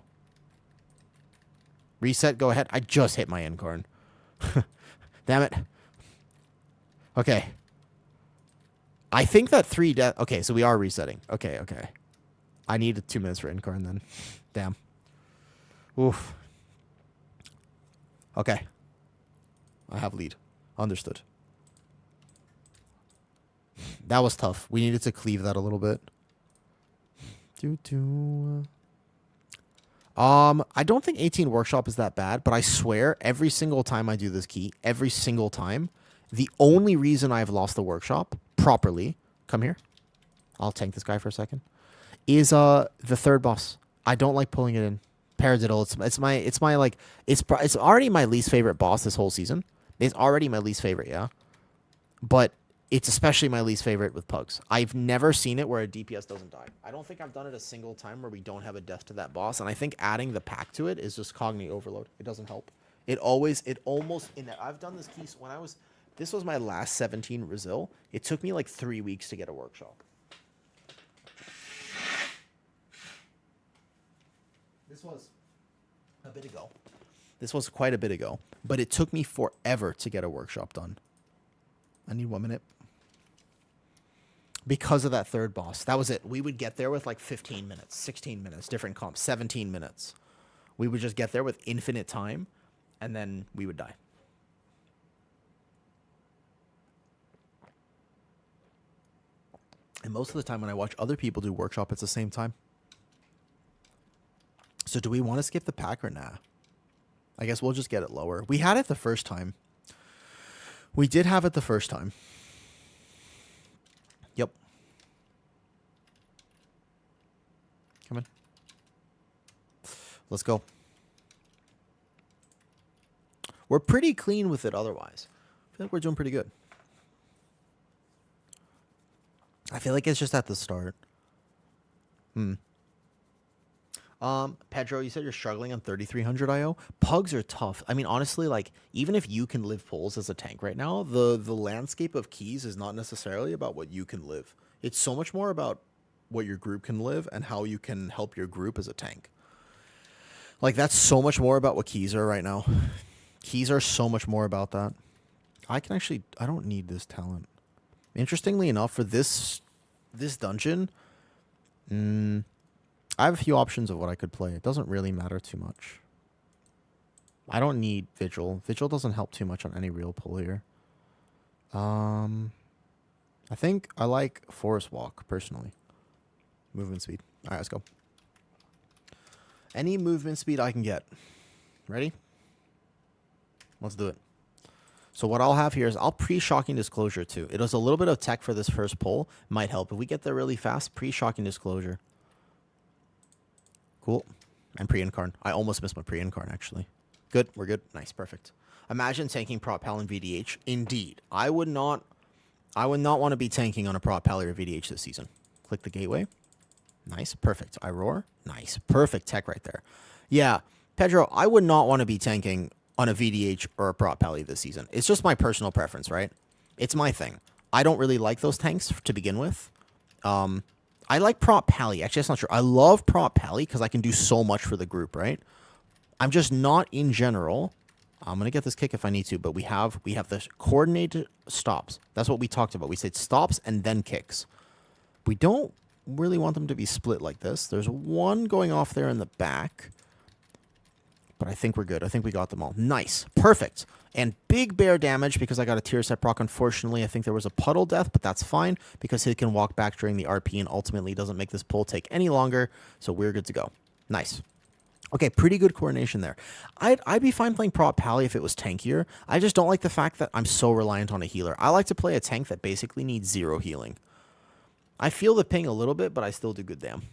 Reset, go ahead. I just hit my Incarn. Damn it. Okay. I think that 3 death... Okay, so we are resetting. Okay. I needed 2 minutes for Incarn then. Damn. Oof. Okay. I have lead. Understood. That was tough. We needed to cleave that a little bit. I don't think 18 Workshop is that bad, but I swear every single time I do this key, every single time, the only reason I've lost the Workshop properly, come here, I'll tank this guy for a second, is the 3rd boss. I don't like pulling it in. Paradiddle, it's already my least favorite boss this whole season. It's already my least favorite, yeah. But it's especially my least favorite with pugs. I've never seen it where a DPS doesn't die. I don't think I've done it a single time where we don't have a death to that boss, and I think adding the pack to it is just cognitive overload. It doesn't help. I've done this key this was my last 17 Brazil. It took me like 3 weeks to get a workshop. This was a bit ago. This was quite a bit ago, but it took me forever to get a workshop done. I need 1 minute. Because of that 3rd boss. That was it. We would get there with like 15 minutes, 16 minutes, different comps, 17 minutes. We would just get there with infinite time, and then we would die. And most of the time when I watch other people do workshop, it's the same time. So do we want to skip the pack or nah? I guess we'll just get it lower. We had it the first time. We did have it the first time. Yep. Come in. Let's go. We're pretty clean with it otherwise. I feel like we're doing pretty good. I feel like it's just at the start. Pedro, you said you're struggling on 3,300 IO. Pugs are tough. I mean, honestly, like, even if you can live pulls as a tank right now, the landscape of keys is not necessarily about what you can live. It's so much more about what your group can live and how you can help your group as a tank. Like, that's so much more about what keys are right now. Keys are so much more about that. I don't need this talent. Interestingly enough, for this dungeon, I have a few options of what I could play. It doesn't really matter too much. I don't need Vigil. Vigil doesn't help too much on any real pull here. I think I like Forest Walk, personally. Movement speed. All right, let's go. Any movement speed I can get. Ready? Let's do it. So what I'll have here is I'll pre-shocking disclosure too. It was a little bit of tech for this first pull. Might help. If we get there really fast, pre-shocking disclosure. Cool. And pre-incarn. I almost missed my pre-incarn, actually. Good. We're good. Nice. Perfect. Imagine tanking prop pal in VDH. Indeed. I would not want to be tanking on a prop pal or VDH this season. Click the gateway. Nice. Perfect. I roar. Nice. Perfect tech right there. Yeah. Pedro, I would not want to be tanking on a VDH or a prop pally this season. It's just my personal preference, right? It's my thing. I don't really like those tanks to begin with. I like prop pally. Actually, that's not true. I love prop pally because I can do so much for the group, right? I'm just not in general. I'm going to get this kick if I need to, but we have the coordinated stops. That's what we talked about. We said stops and then kicks. We don't really want them to be split like this. There's one going off there in the back, but I think we're good. I think we got them all. Nice. Perfect. And big bear damage because I got a tier set proc. Unfortunately, I think there was a puddle death, but that's fine because he can walk back during the RP and ultimately doesn't make this pull take any longer, so we're good to go. Nice. Okay, pretty good coordination there. I'd be fine playing prop pally if it was tankier. I just don't like the fact that I'm so reliant on a healer. I like to play a tank that basically needs 0 healing. I feel the ping a little bit, but I still do good damn.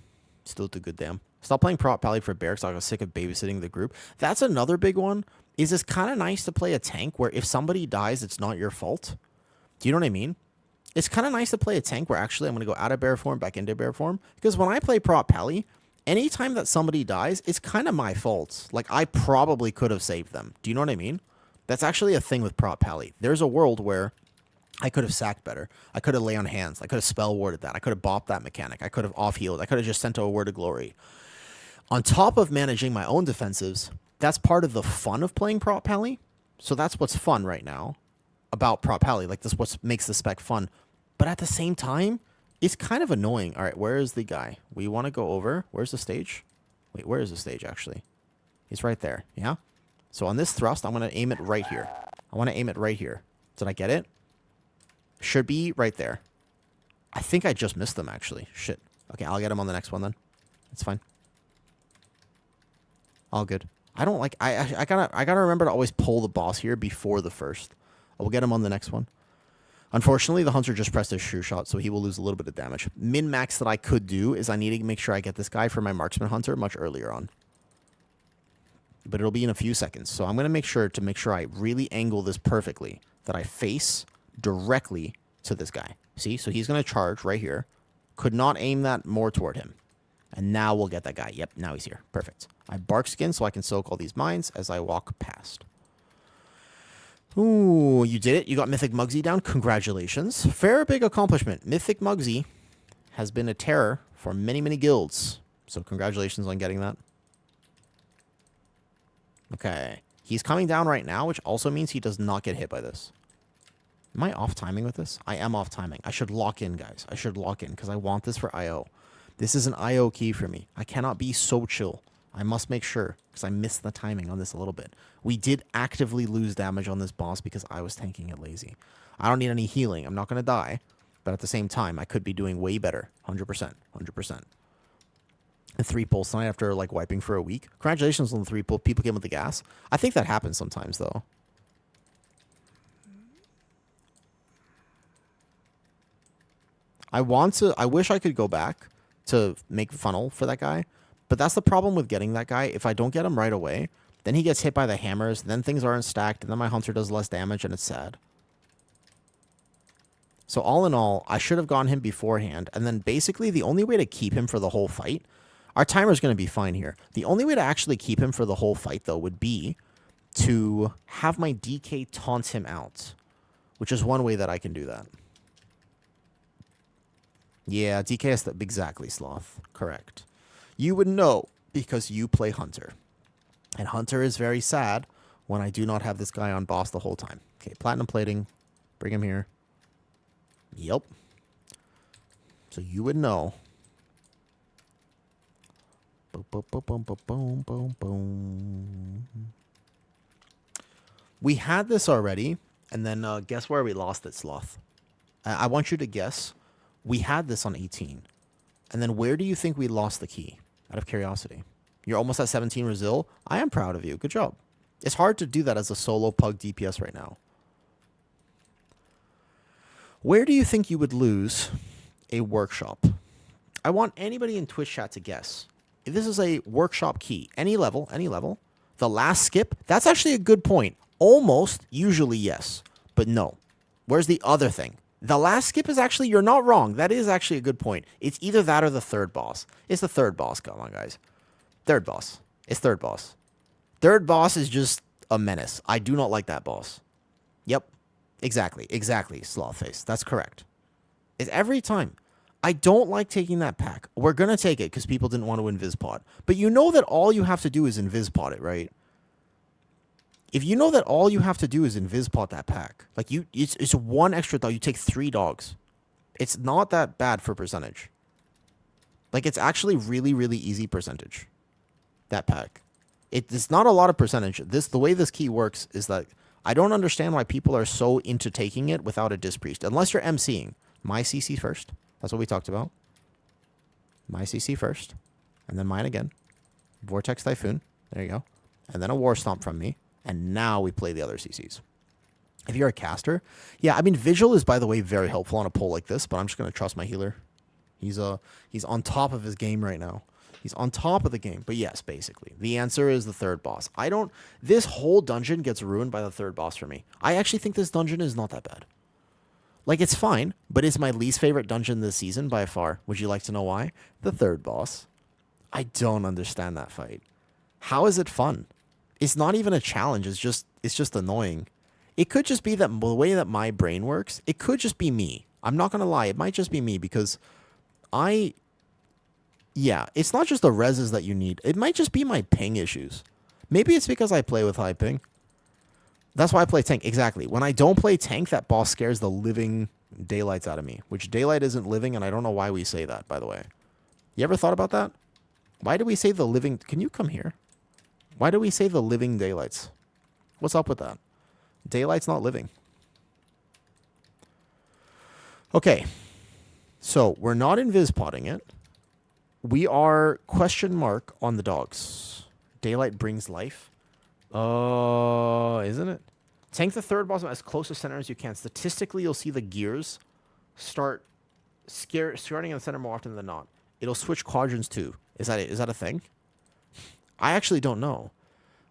Still do good damn. Stop playing prop pally for bear because I got sick of babysitting the group. That's another big one. Is it's kind of nice to play a tank where if somebody dies, it's not your fault. Do you know what I mean? It's kind of nice to play a tank where actually I'm going to go out of bear form, back into bear form. Because when I play prop pally, anytime that somebody dies, it's kind of my fault. Like, I probably could have saved them. Do you know what I mean? That's actually a thing with prop pally. There's a world where I could have sacked better. I could have lay on hands. I could have spell warded that. I could have bopped that mechanic. I could have off-healed. I could have just sent a word of glory. On top of managing my own defensives, that's part of the fun of playing prop pally. So that's what's fun right now about prop pally. Like, this what makes the spec fun. But at the same time, it's kind of annoying. All right, where is the guy? We want to go over. Where's the stage? Wait, where is the stage, actually? He's right there, yeah? So on this thrust, I'm going to aim it right here. I want to aim it right here. Did I get it? Should be right there. I think I just missed them, actually. Shit. Okay, I'll get him on the next one, then. It's fine. All good. I don't like... I gotta remember to always pull the boss here before the first. I will get him on the next one. Unfortunately, the hunter just pressed his sure shot, so he will lose a little bit of damage. Min-max that I could do is I need to make sure I get this guy for my marksman hunter much earlier on. But it'll be in a few seconds. So I'm going to make sure I really angle this perfectly, that I face directly to this guy. See? So he's going to charge right here. Could not aim that more toward him. And now we'll get that guy. Yep, now he's here. Perfect. I bark skin so I can soak all these mines as I walk past. Ooh, you did it. You got Mythic Muggsy down. Congratulations. Fair big accomplishment. Mythic Muggsy has been a terror for many, many guilds. So congratulations on getting that. Okay. He's coming down right now, which also means he does not get hit by this. Am I off timing with this? I am off timing. I should lock in, guys. I should lock in because I want this for IO. This is an IO key for me. I cannot be so chill. I must make sure because I missed the timing on this a little bit. We did actively lose damage on this boss because I was tanking it lazy. I don't need any healing. I'm not going to die. But at the same time, I could be doing way better. 100%. 100%. A 3 pulls tonight after like wiping for a week. Congratulations on the 3 pull. People came with the gas. I think that happens sometimes though. I wish I could go back to make funnel for that guy. But that's the problem with getting that guy. If I don't get him right away, then he gets hit by the hammers, then things aren't stacked, and then my hunter does less damage, and it's sad. So all in all, I should have gone him beforehand, and then basically the only way to keep him for the whole fight, our timer's going to be fine here. The only way to actually keep him for the whole fight, though, would be to have my DK taunt him out, which is one way that I can do that. Yeah, DK is exactly, Sloth. Correct. You would know because you play Hunter. And Hunter is very sad when I do not have this guy on boss the whole time. Okay, platinum plating. Bring him here. Yep. So you would know. Boom, boom, boom, boom, boom, boom, boom, boom. We had this already, and then guess where we lost it, Sloth? I want you to guess. We had this on 18. And then where do you think we lost the key? Out of curiosity. You're almost at 17 Brazil. I am proud of you. Good job. It's hard to do that as a solo pug DPS right now. Where do you think you would lose a workshop? I want anybody in Twitch chat to guess. If this is a workshop key, any level, The last skip, that's actually a good point. Almost, usually yes, but no. Where's the other thing? The last skip is actually, you're not wrong. That is actually a good point. It's either that or the third boss. It's the third boss. Come on, guys. Third boss. It's third boss. Third boss is just a menace. I do not like that boss. Yep. Exactly. Exactly, Slothface. That's correct. It's every time. I don't like taking that pack. We're going to take it because people didn't want to invis-pot. But you know that all you have to do is invis-pot it, right? If you know that all you have to do is invis-pot that pack, like it's one extra dog. You take 3 dogs. It's not that bad for percentage. Like, it's actually really, really easy percentage, that pack. It's not a lot of percentage. The way this key works is that I don't understand why people are so into taking it without a Dispriest. Unless you're MCing. My CC first. That's what we talked about. My CC first. And then mine again. Vortex Typhoon. There you go. And then a War Stomp from me. And now we play the other CCs. If you're a caster, yeah, I mean, Vigil is, by the way, very helpful on a pull like this, but I'm just going to trust my healer. He's on top of his game right now. He's on top of the game. But yes, basically, the answer is the third boss. This whole dungeon gets ruined by the third boss for me. I actually think this dungeon is not that bad. Like, it's fine, but it's my least favorite dungeon this season by far. Would you like to know why? The third boss. I don't understand that fight. How is it fun? It's not even a challenge. It's just annoying. It could just be that the way that my brain works, it could just be me. I'm not going to lie. It might just be me because yeah, it's not just the reses that you need. It might just be my ping issues. Maybe it's because I play with high ping. That's why I play tank. Exactly. When I don't play tank, that boss scares the living daylights out of me, which daylight isn't living, and I don't know why we say that, by the way. You ever thought about that? Why do we say the living... Can you come here? Why do we say the living daylights? What's up with that? Daylight's not living. Okay. So, we're not invis-potting it. We are question mark on the dogs. Daylight brings life. Isn't it? Tank the third boss as close to center as you can. Statistically, you'll see the gears starting in the center more often than not. It'll switch quadrants too. Is that it? Is that a thing? I actually don't know.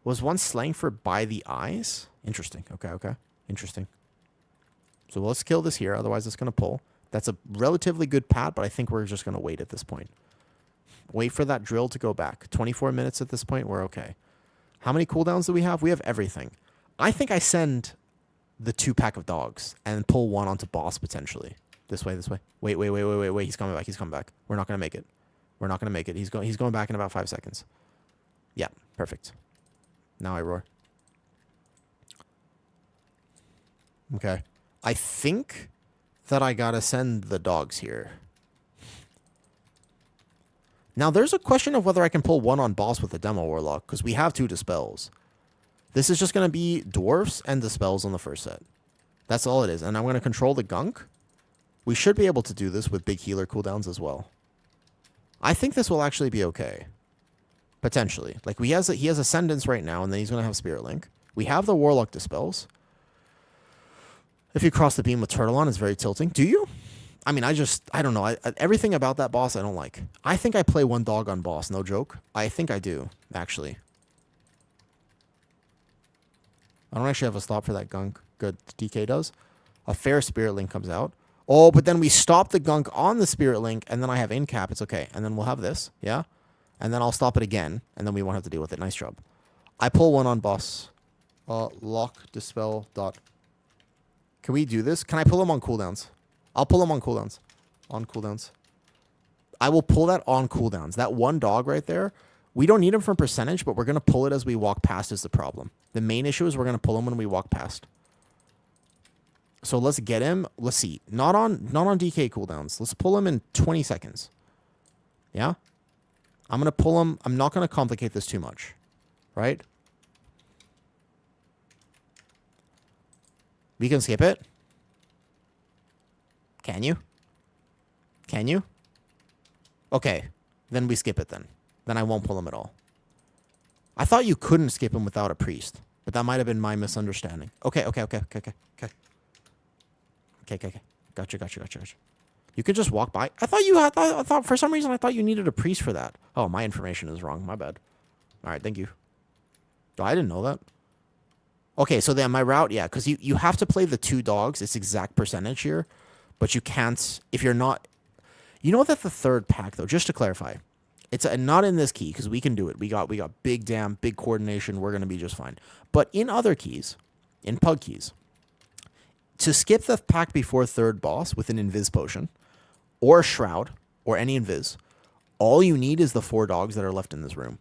Was one slang for by the eyes? Interesting. Okay. Interesting. So let's kill this here. Otherwise, it's going to pull. That's a relatively good pat, but I think we're just going to wait at this point. Wait for that drill to go back. 24 minutes at this point. We're okay. How many cooldowns do we have? We have everything. I think I send the 2-pack of dogs and pull one onto boss potentially. This way. Wait. He's coming back. We're not going to make it. He's going back in about 5 seconds. Yeah, perfect. Now I roar. Okay. I think that I got to send the dogs here. Now, there's a question of whether I can pull one on boss with a Demo Warlock, because we have 2 Dispels. This is just going to be Dwarfs and Dispels on the first set. That's all it is. And I'm going to control the Gunk. We should be able to do this with big healer cooldowns as well. I think this will actually be okay. Potentially. Like, he has Ascendance right now, and then he's going to have Spirit Link. We have the Warlock Dispels. If you cross the beam with Turtle on, it's very tilting. Do you? I mean, I don't know. Everything about that boss I don't like. I think I play one dog on boss, no joke. I think I do, actually. I don't actually have a stop for that Gunk. Good, DK does. A fair Spirit Link comes out. Oh, but then we stop the Gunk on the Spirit Link, and then I have Incap. It's okay. And then we'll have this, yeah? And then I'll stop it again, and then we won't have to deal with it. Nice job. I pull one on boss. Lock, dispel, dot. Can we do this? Can I pull him on cooldowns? I'll pull him on cooldowns. On cooldowns. I will pull that on cooldowns. That one dog right there, we don't need him from percentage, but we're going to pull it as we walk past is the problem. The main issue is we're going to pull him when we walk past. So let's get him. Let's see. Not on DK cooldowns. Let's pull him in 20 seconds. Yeah? I'm going to pull him. I'm not going to complicate this too much. Right? We can skip it. Can you? Can you? Okay. Then we skip it then. Then I won't pull him at all. I thought you couldn't skip him without a priest. But that might have been my misunderstanding. Okay. Gotcha. You could just walk by. I thought for some reason I thought you needed a priest for that. Oh, my information is wrong. My bad. All right, thank you. Oh, I didn't know that. Okay, so then my route, yeah, because you have to play the 2 dogs. It's exact percentage here. But you can't, if you're not... You know that the 3rd pack, though, just to clarify, it's not in this key, because we can do it. We got big big coordination. We're going to be just fine. But in other keys, in pug keys, to skip the pack before 3rd boss with an invis potion, or a shroud, or any invis, all you need is the 4 dogs that are left in this room.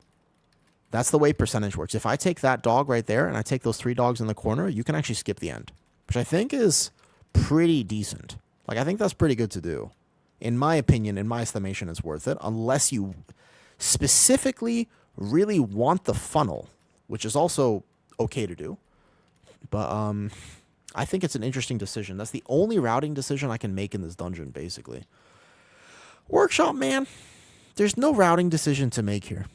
That's the way percentage works. If I take that dog right there, and I take those 3 dogs in the corner, you can actually skip the end, which I think is pretty decent. Like, I think that's pretty good to do. In my opinion, in my estimation, it's worth it, unless you specifically really want the funnel, which is also okay to do. But I think it's an interesting decision. That's the only routing decision I can make in this dungeon, basically. Workshop, man. There's no routing decision to make here.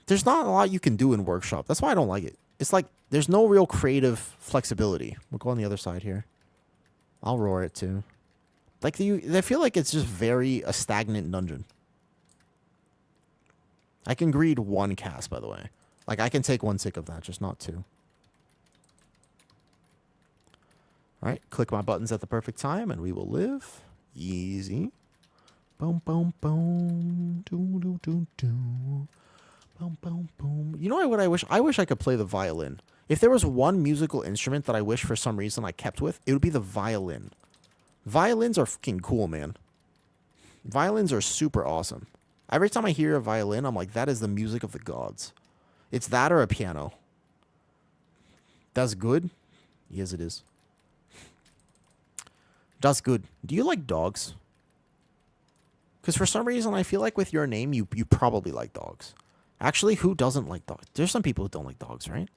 There's not a lot you can do in Workshop. That's why I don't like it. It's like there's no real creative flexibility. We'll go on the other side here. I'll roar it too. Like, I feel like it's just a stagnant dungeon. I can greed 1 cast, by the way. Like, I can take 1 tick of that, just not 2. Alright, click my buttons at the perfect time, and we will live. Easy. Boom, boom, boom. Doo, doo, doo, doo. Boom, boom, boom. You know what I wish? I wish I could play the violin. If there was one musical instrument that I wish for some reason I kept with, it would be the violin. Violins are fucking cool, man. Violins are super awesome. Every time I hear a violin, I'm like, that is the music of the gods. It's that or a piano. That's good? Yes, it is. That's good. Do you like dogs? Because for some reason, I feel like with your name, you probably like dogs. Actually, who doesn't like dogs? There's some people who don't like dogs, right?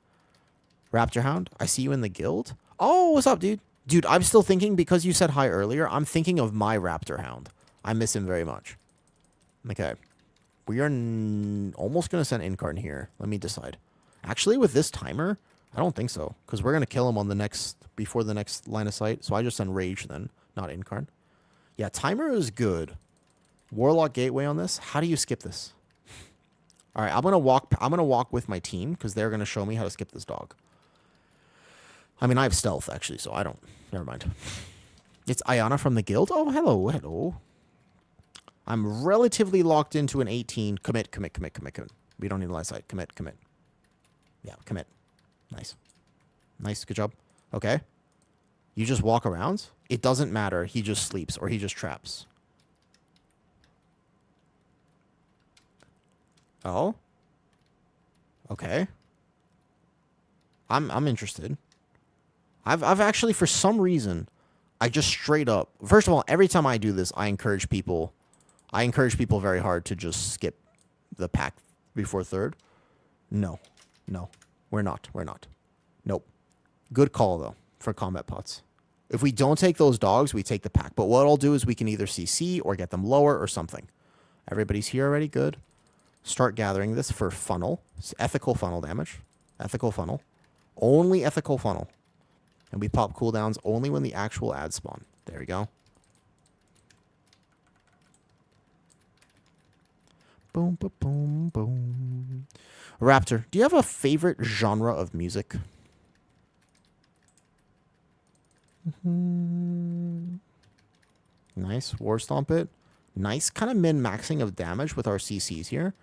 Raptor Hound, I see you in the guild. Oh, what's up, dude? Dude, I'm still thinking, because you said hi earlier, I'm thinking of my Raptor Hound. I miss him very much. Okay. We are almost going to send Incarn here. Let me decide. Actually, with this timer, I don't think so. Because we're going to kill him on before the next line of sight. So I just send Rage then, not Incarn. Yeah, timer is good. Warlock Gateway on this. How do you skip this? All right, I'm going to walk with my team, because they're going to show me how to skip this dog. I mean, I have stealth, actually, so I don't... Never mind. It's Ayana from the guild? Oh, hello, hello. I'm relatively locked into an 18. Commit. We don't need a line of sight. Commit. Yeah, commit. Nice. Nice, good job. Okay. You just walk around? It doesn't matter. He just sleeps, or he just traps. Oh? Okay. I'm interested. I've actually, for some reason, I just straight up... First of all, every time I do this, I encourage people very hard to just skip the pack before 3rd. No. We're not. Nope. Good call, though, for combat pots. If we don't take those dogs, we take the pack. But what I'll do is we can either CC or get them lower or something. Everybody's here already? Good. Start gathering this for funnel. It's ethical funnel damage. Ethical funnel. Only ethical funnel. And we pop cooldowns only when the actual ads spawn. There we go. Boom, boom, boom, boom. Raptor, do you have a favorite genre of music? Nice. War Stomp it. Nice. Kind of min-maxing of damage with our CCs here.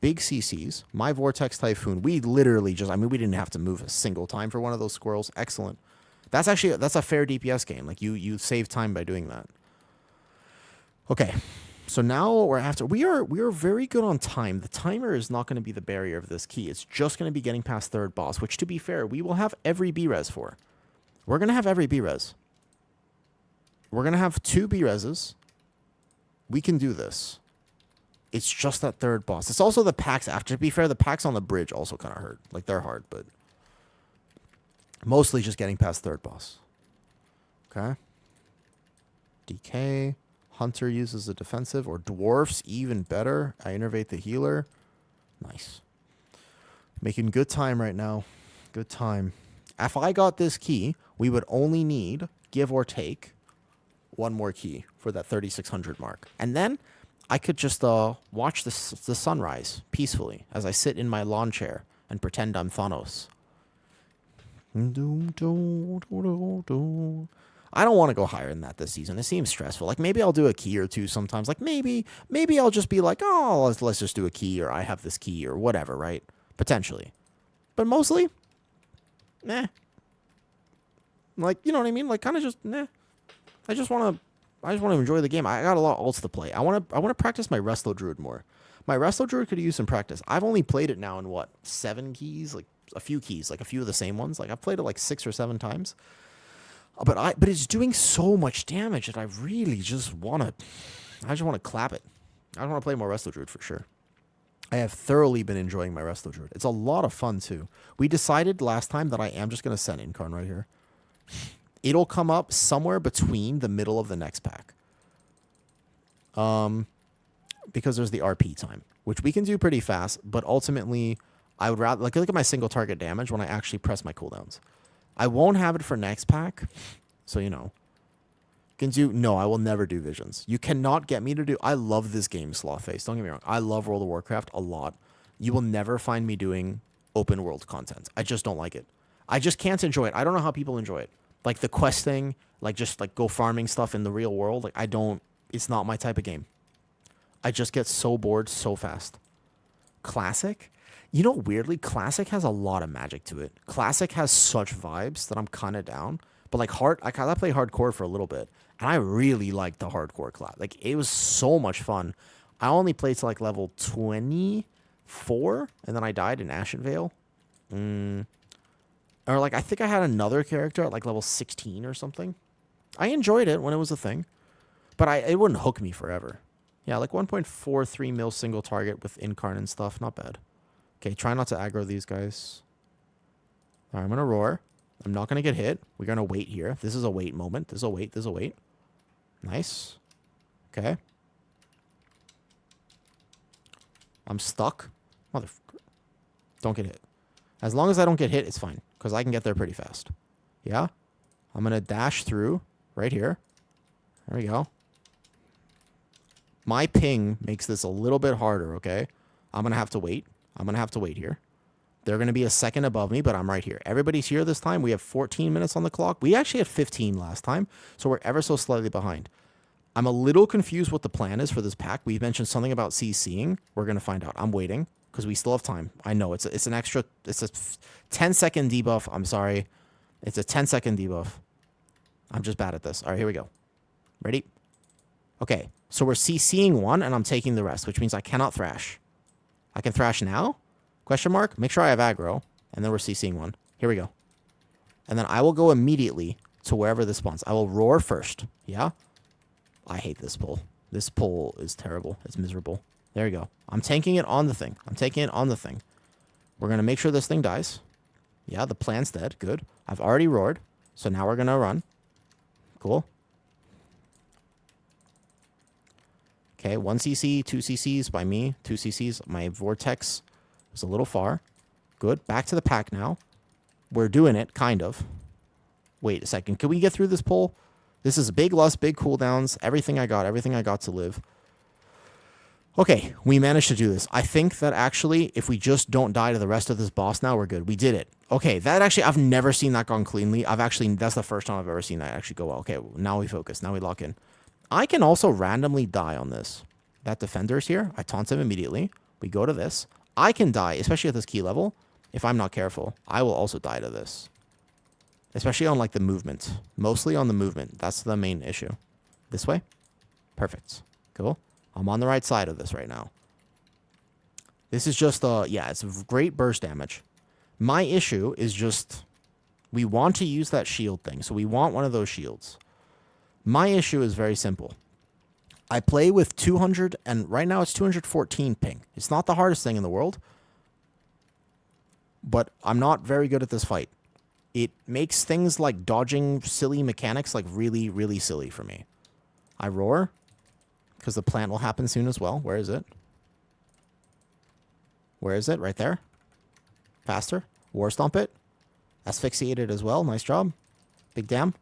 Big CCs. My Vortex Typhoon. We literally just... I mean, we didn't have to move a single time for one of those squirrels. Excellent. That's actually... That's a fair DPS game. Like, you save time by doing that. Okay. So now we're after... We are very good on time. The timer is not going to be the barrier of this key. It's just going to be getting past 3rd boss, which, to be fair, we will have every B-res for. We're going to have every B-res. We're going to have 2 B-reses. We can do this. It's just that 3rd boss. It's also the packs after. To be fair, the packs on the bridge also kind of hurt. Like, they're hard, but... Mostly just getting past 3rd boss. Okay. DK. Hunter uses the defensive. Or dwarfs, even better. I innervate the healer. Nice. Making good time right now. Good time. If I got this key, we would only need, give or take, 1 more key for that 3,600 mark. And then I could just watch the sunrise peacefully as I sit in my lawn chair and pretend I'm Thanos. I don't want to go higher than that this season. It seems stressful. Like, maybe I'll do a key or two sometimes. Like, maybe I'll just be like, oh, let's just do a key, or I have this key, or whatever, right? Potentially. But mostly, nah. Like, you know what I mean? Like, kind of just, nah. I just want to enjoy the game. I got a lot of ults to play. I want to practice my resto druid more. My resto druid could use some practice. I've only played it now in, what, 7 keys? Like, a few keys. Like, a few of the same ones. Like, I've played it like 6 or 7 times. But it's doing so much damage that I really just want to clap it. I want to play more resto druid for sure. I have thoroughly been enjoying my resto druid. It's a lot of fun too. We decided last time that I am just going to send Incarn right here. It'll come up somewhere between the middle of the next pack. Because there's the RP time, which we can do pretty fast, but ultimately I would rather, like, look at my single target damage when I actually press my cooldowns. I won't have it for next pack, so you know. No, I will never do visions. You cannot get me to do... I love this game, Slothface. Don't get me wrong. I love World of Warcraft a lot. You will never find me doing open world content. I just don't like it. I just can't enjoy it. I don't know how people enjoy it. Like the quest thing, like just like go farming stuff in the real world. Like I don't... It's not my type of game. I just get so bored so fast. Classic? You know, weirdly, Classic has a lot of magic to it. Classic has such vibes that I'm kind of down. But like I played hardcore for a little bit, and I really liked the hardcore class. Like it was so much fun. I only played to like level 24, and then I died in Ashen Vale. Or like I think I had another character at like level 16 or something. I enjoyed it when it was a thing, but it wouldn't hook me forever. Yeah, like 1.43 mil single target with Incarn and stuff. Not bad. Okay, try not to aggro these guys. All right, I'm gonna roar. I'm not going to get hit. We're going to wait here. This is a wait moment. This is a wait. This is a wait. Nice. Okay. I'm stuck. Motherfucker. Don't get hit. As long as I don't get hit, it's fine. Because I can get there pretty fast. Yeah? I'm going to dash through right here. There we go. My ping makes this a little bit harder, okay? I'm going to have to wait. I'm going to have to wait here. They're going to be a second above me, but I'm right here. Everybody's here this time. We have 14 minutes on the clock. We actually had 15 last time, so we're ever so slightly behind. I'm a little confused what the plan is for this pack. We mentioned something about CCing. We're going to find out. I'm waiting because we still have time. I know it's an extra... It's a 10-second debuff. I'm sorry. It's a 10-second debuff. I'm just bad at this. All right, here we go. Ready? Okay, so we're CCing one, and I'm taking the rest, which means I cannot thrash. I can thrash now? Question mark? Make sure I have aggro. And then we're CCing one. Here we go. And then I will go immediately to wherever this spawns. I will roar first. Yeah? I hate this pull. This pull is terrible. It's miserable. There we go. I'm tanking it on the thing. I'm taking it on the thing. We're going to make sure this thing dies. Yeah, the plan's dead. Good. I've already roared. So now we're going to run. Cool. Okay, 1 CC, 2 CCs by me. 2 CCs. My vortex was a little far. Good. Back to the pack now. We're doing it, kind of. Wait a second. Can we get through this pull? This is big lust, big cooldowns. Everything I got to live. Okay, we managed to do this. I think that actually, if we just don't die to the rest of this boss now, we're good. We did it. Okay, that actually, I've never seen that gone cleanly. That's the first time I've ever seen that actually go well. Okay, now we focus. Now we lock in. I can also randomly die on this. That defender's here. I taunt him immediately. We go to this. I can die, especially at this key level. If I'm not careful, I will also die to this. Especially on, like, the movement. Mostly on the movement. That's the main issue. This way? Perfect. Cool. I'm on the right side of this right now. This is just, yeah, it's great burst damage. My issue is just, we want to use that shield thing. So we want one of those shields. My issue is very simple. I play with 200, and right now it's 214 ping. It's not the hardest thing in the world. But I'm not very good at this fight. It makes things like dodging silly mechanics like really, really silly for me. I roar, because the plant will happen soon as well. Where is it? Where is it? Right there. Faster. War stomp it. Asphyxiated as well. Nice job. Big damn.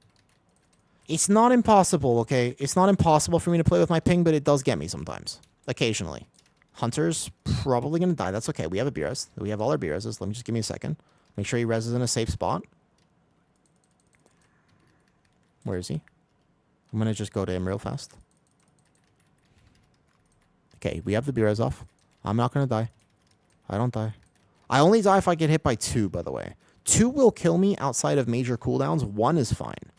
It's not impossible, okay? It's not impossible for me to play with my ping, but it does get me sometimes. Occasionally. Hunter's probably going to die. That's okay. We have a B-res. We have all our B-reses. Let me just give me a second. Make sure he reses in a safe spot. Where is he? I'm going to just go to him real fast. Okay, we have the B-res off. I'm not going to die. I don't die. I only die if I get hit by 2, by the way. 2 will kill me outside of major cooldowns. 1 is fine.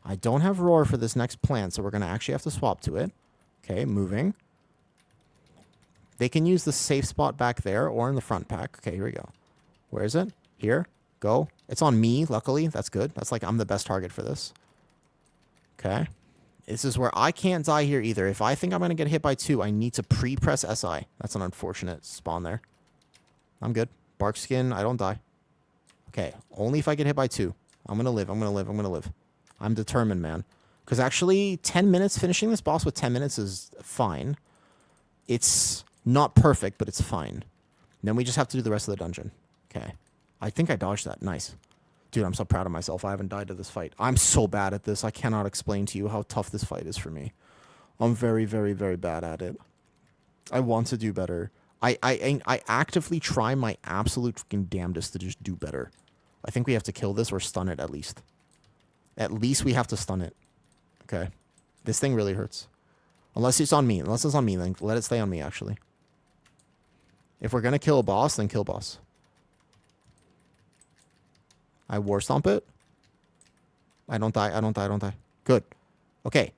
I don't have Roar for this next plant, so we're going to actually have to swap to it. Okay, moving. They can use the safe spot back there or in the front pack. Okay, here we go. Where is it? Here. Go. It's on me, luckily. That's good. That's like I'm the best target for this. Okay. This is where I can't die here either. If I think I'm going to get hit by 2, I need to pre-press SI. That's an unfortunate spawn there. I'm good. Bark skin, I don't die. Okay, only if I get hit by 2. I'm going to live. I'm going to live. I'm going to live. I'm determined, man. Because actually, 10 minutes, finishing this boss with 10 minutes is fine. It's not perfect, but it's fine. Then we just have to do the rest of the dungeon. Okay. I think I dodged that. Nice. Dude, I'm so proud of myself. I haven't died to this fight. I'm so bad at this. I cannot explain to you how tough this fight is for me. I'm very, very, very bad at it. I want to do better. I actively try my absolute fucking damnedest to just do better. I think we have to kill this or stun it at least. At least we have to stun it. Okay. This thing really hurts. Unless it's on me. Unless it's on me, then let it stay on me, actually. If we're going to kill a boss, then kill boss. I war stomp it. I don't die. I don't die. I don't die. Good. Okay.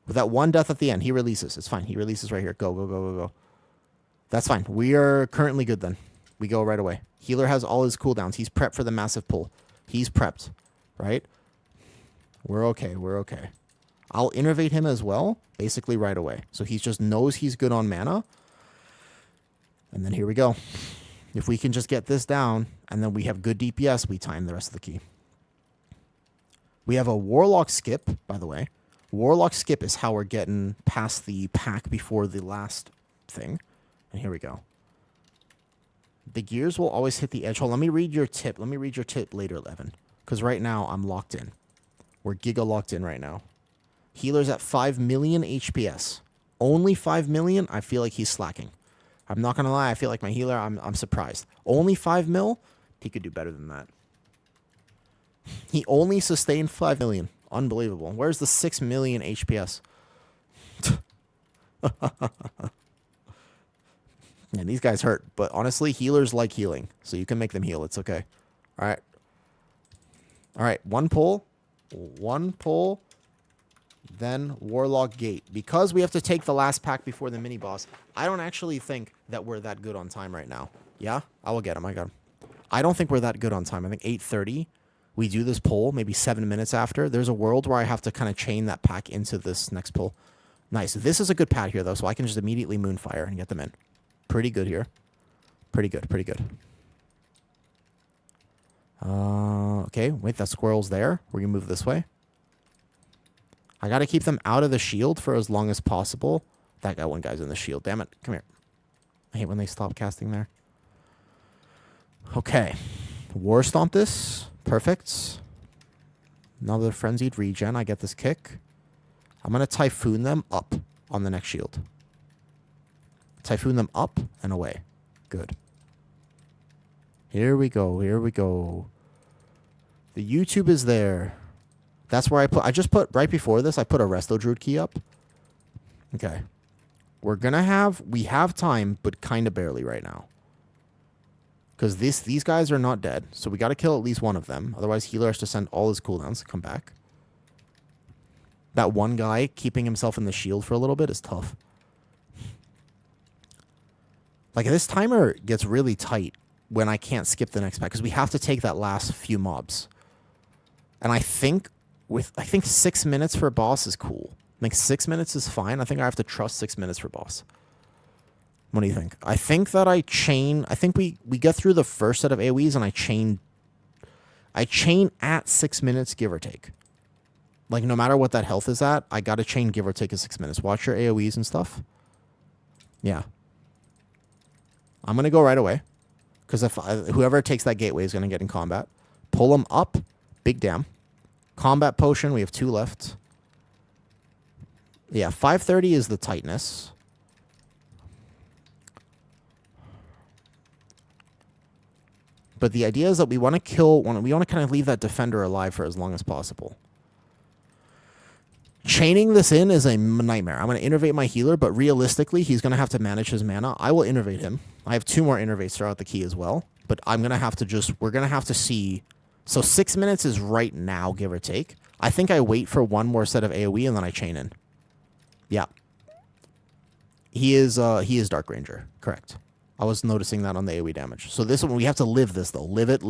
With that one death at the end, he releases. It's fine. He releases right here. Go, go, go, go, go. That's fine. We are currently good then. We go right away. Healer has all his cooldowns. He's prepped for the massive pull. He's prepped. Right? We're okay. We're okay. I'll innervate him as well, basically right away. So he just knows he's good on mana. And then here we go. If we can just get this down, and then we have good DPS, we time the rest of the key. We have a Warlock skip, by the way. Warlock skip is how we're getting past the pack before the last thing. And here we go. The gears will always hit the edge hole. Let me read your tip. Let me read your tip later, Levin. Because right now, I'm locked in. We're giga locked in right now. Healer's at 5 million HPS. Only 5 million? I feel like he's slacking. I'm not going to lie. I feel like my healer, I'm surprised. Only 5 mil? He could do better than that. He only sustained 5 million. Unbelievable. Where's the 6 million HPS? Yeah, these guys hurt. But honestly, healers like healing. So you can make them heal. It's okay. All right. All right. One pull. One pull. Then Warlock Gate. Because we have to take the last pack before the mini-boss, I don't actually think that we're that good on time right now. Yeah? I will get him. I got him. I don't think we're that good on time. I think 8:30. We do this pull, maybe 7 minutes after. There's a world where I have to kind of chain that pack into this next pull. Nice. This is a good pad here, though, so I can just immediately Moonfire and get them in. Pretty good here. Pretty good. Pretty good. Okay. Wait, that squirrel's there. We're going to move this way. I got to keep them out of the shield for as long as possible. That guy, one guy's in the shield. Damn it. Come here. I hate when they stop casting there. Okay. War Stomp this. Perfect. Another Frenzied Regen. I get this kick. I'm going to Typhoon them up on the next shield. Typhoon them up and away. Good. Here we go. Here we go. The YouTube is there. That's where I just put, right before this, I put a Resto Druid key up. Okay. We have time, but kind of barely right now. Because these guys are not dead, so we got to kill at least one of them. Otherwise, healer has to send all his cooldowns to come back. That one guy keeping himself in the shield for a little bit is tough. Like, this timer gets really tight when I can't skip the next pack, because we have to take that last few mobs. And I think 6 minutes for a boss is cool. I think 6 minutes is fine. I think I have to trust 6 minutes for boss. What do you think? I think that I think we get through the first set of AoEs and I chain at 6 minutes, give or take. Like, no matter what that health is at, I got to chain give or take at 6 minutes. Watch your AoEs and stuff. Yeah. I'm going to go right away. Because whoever takes that gateway is going to get in combat. Pull them up. Big damn. Combat potion. We have 2 left. Yeah, 5:30 is the tightness. But the idea is that we want to kill, we want to kind of leave that defender alive for as long as possible. Chaining this in is a nightmare. I'm going to innervate my healer, but realistically, he's going to have to manage his mana. I will innervate him. I have 2 more innervates throughout the key as well. But I'm going to have to we're going to have to see. So 6 minutes is right now, give or take. I think I wait for 1 more set of AoE and then I chain in. Yeah. He is Dark Ranger. Correct. I was noticing that on the AoE damage. So this one, we have to live this though. Live it.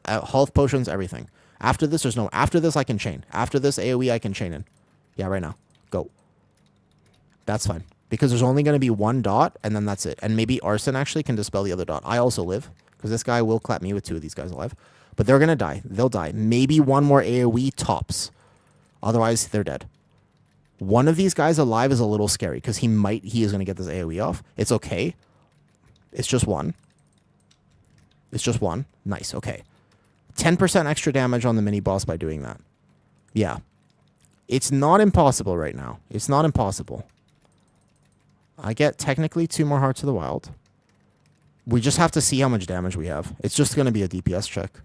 Health potions, everything. After this, after this I can chain. After this AoE, I can chain in. Yeah, right now. Go. That's fine. Because there's only going to be 1 dot, and then that's it. And maybe Arson actually can dispel the other dot. I also live, because this guy will clap me with 2 of these guys alive. But they're going to die. They'll die. Maybe 1 more AoE tops. Otherwise, they're dead. One of these guys alive is a little scary, because he is going to get this AoE off. It's okay. It's just 1. It's just 1. Nice, okay. 10% extra damage on the mini-boss by doing that. Yeah. It's not impossible right now. It's not impossible. I get technically 2 more Hearts of the Wild. We just have to see how much damage we have. It's just going to be a DPS check.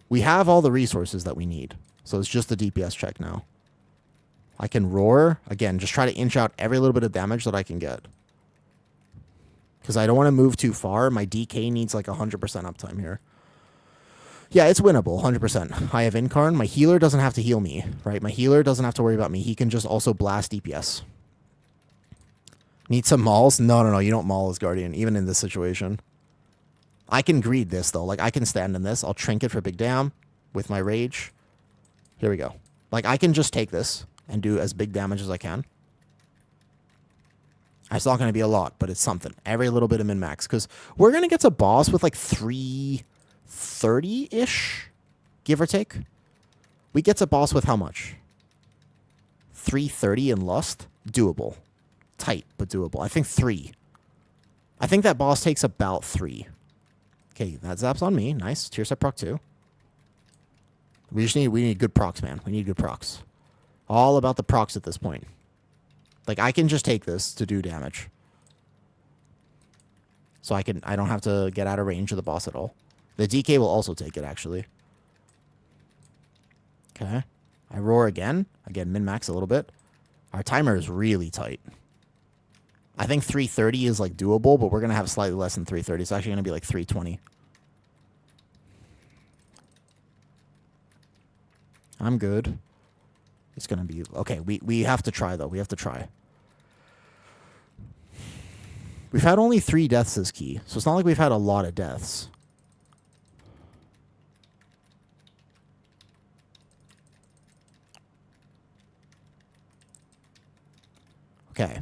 We have all the resources that we need. So it's just a DPS check now. I can roar. Again, just try to inch out every little bit of damage that I can get. Because I don't want to move too far. My DK needs like 100% uptime here. Yeah, it's winnable, 100%. I have Incarn. My healer doesn't have to heal me, right? My healer doesn't have to worry about me. He can just also blast DPS. Need some mauls? No. You don't maul as Guardian, even in this situation. I can greed this, though. Like, I can stand in this. I'll trinket for big dam with my rage. Here we go. Like, I can just take this and do as big damage as I can. It's not going to be a lot, but it's something. Every little bit of min-max. Because we're going to get to boss with, like, 330-ish, give or take. We get to boss with how much? 330 in Lust? Doable. Tight, but doable. I think 3. I think that boss takes about 3. Okay, that zaps on me. Nice. Tear set proc 2. We need good procs, man. We need good procs. All about the procs at this point. Like, I can just take this to do damage. So I don't have to get out of range of the boss at all. The DK will also take it, actually. Okay. I roar again. Again, min-max a little bit. Our timer is really tight. I think 330 is, like, doable, but we're going to have slightly less than 330. It's actually going to be, like, 320. I'm good. It's going to be... Okay, we have to try, though. We have to try. We've had only 3 deaths this key, so it's not like we've had a lot of deaths. Okay.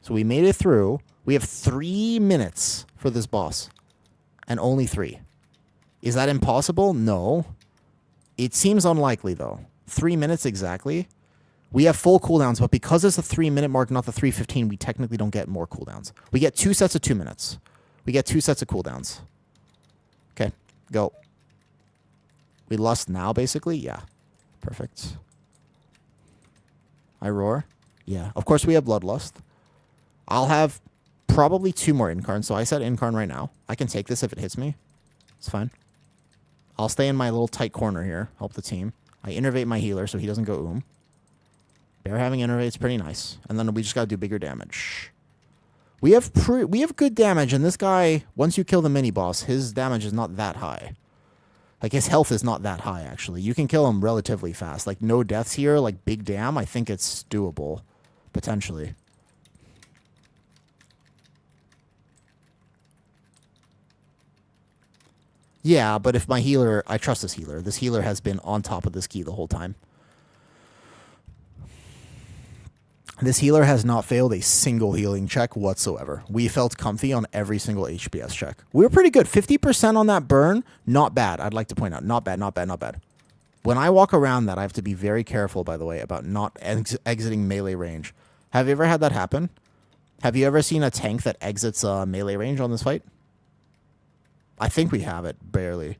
So we made it through. We have 3 minutes for this boss. And only 3. Is that impossible? No. It seems unlikely, though. 3 minutes exactly. We have full cooldowns, but because it's the 3-minute mark, not the 3:15, we technically don't get more cooldowns. We get 2 sets of 2 minutes. We get 2 sets of cooldowns. Okay, go. We lust now, basically? Yeah. Perfect. I roar. Yeah. Of course, we have bloodlust. I'll have probably 2 more Incarn, so I said Incarn right now. I can take this if it hits me. It's fine. I'll stay in my little tight corner here. Help the team. I innervate my healer so he doesn't go Bear having innervate's pretty nice. And then we just got to do bigger damage. We have good damage, and this guy, once you kill the mini-boss, his damage is not that high. Like, his health is not that high, actually. You can kill him relatively fast. Like, no deaths here, like, big damn. I think it's doable, potentially. Yeah, but if my healer... I trust this healer. This healer has been on top of this key the whole time. This healer has not failed a single healing check whatsoever. We felt comfy on every single HPS check. We were pretty good. 50% on that burn, not bad. I'd like to point out, not bad, not bad, not bad. When I walk around that, I have to be very careful, by the way, about not exiting melee range. Have you ever had that happen? Have you ever seen a tank that exits melee range on this fight? I think we have it, barely.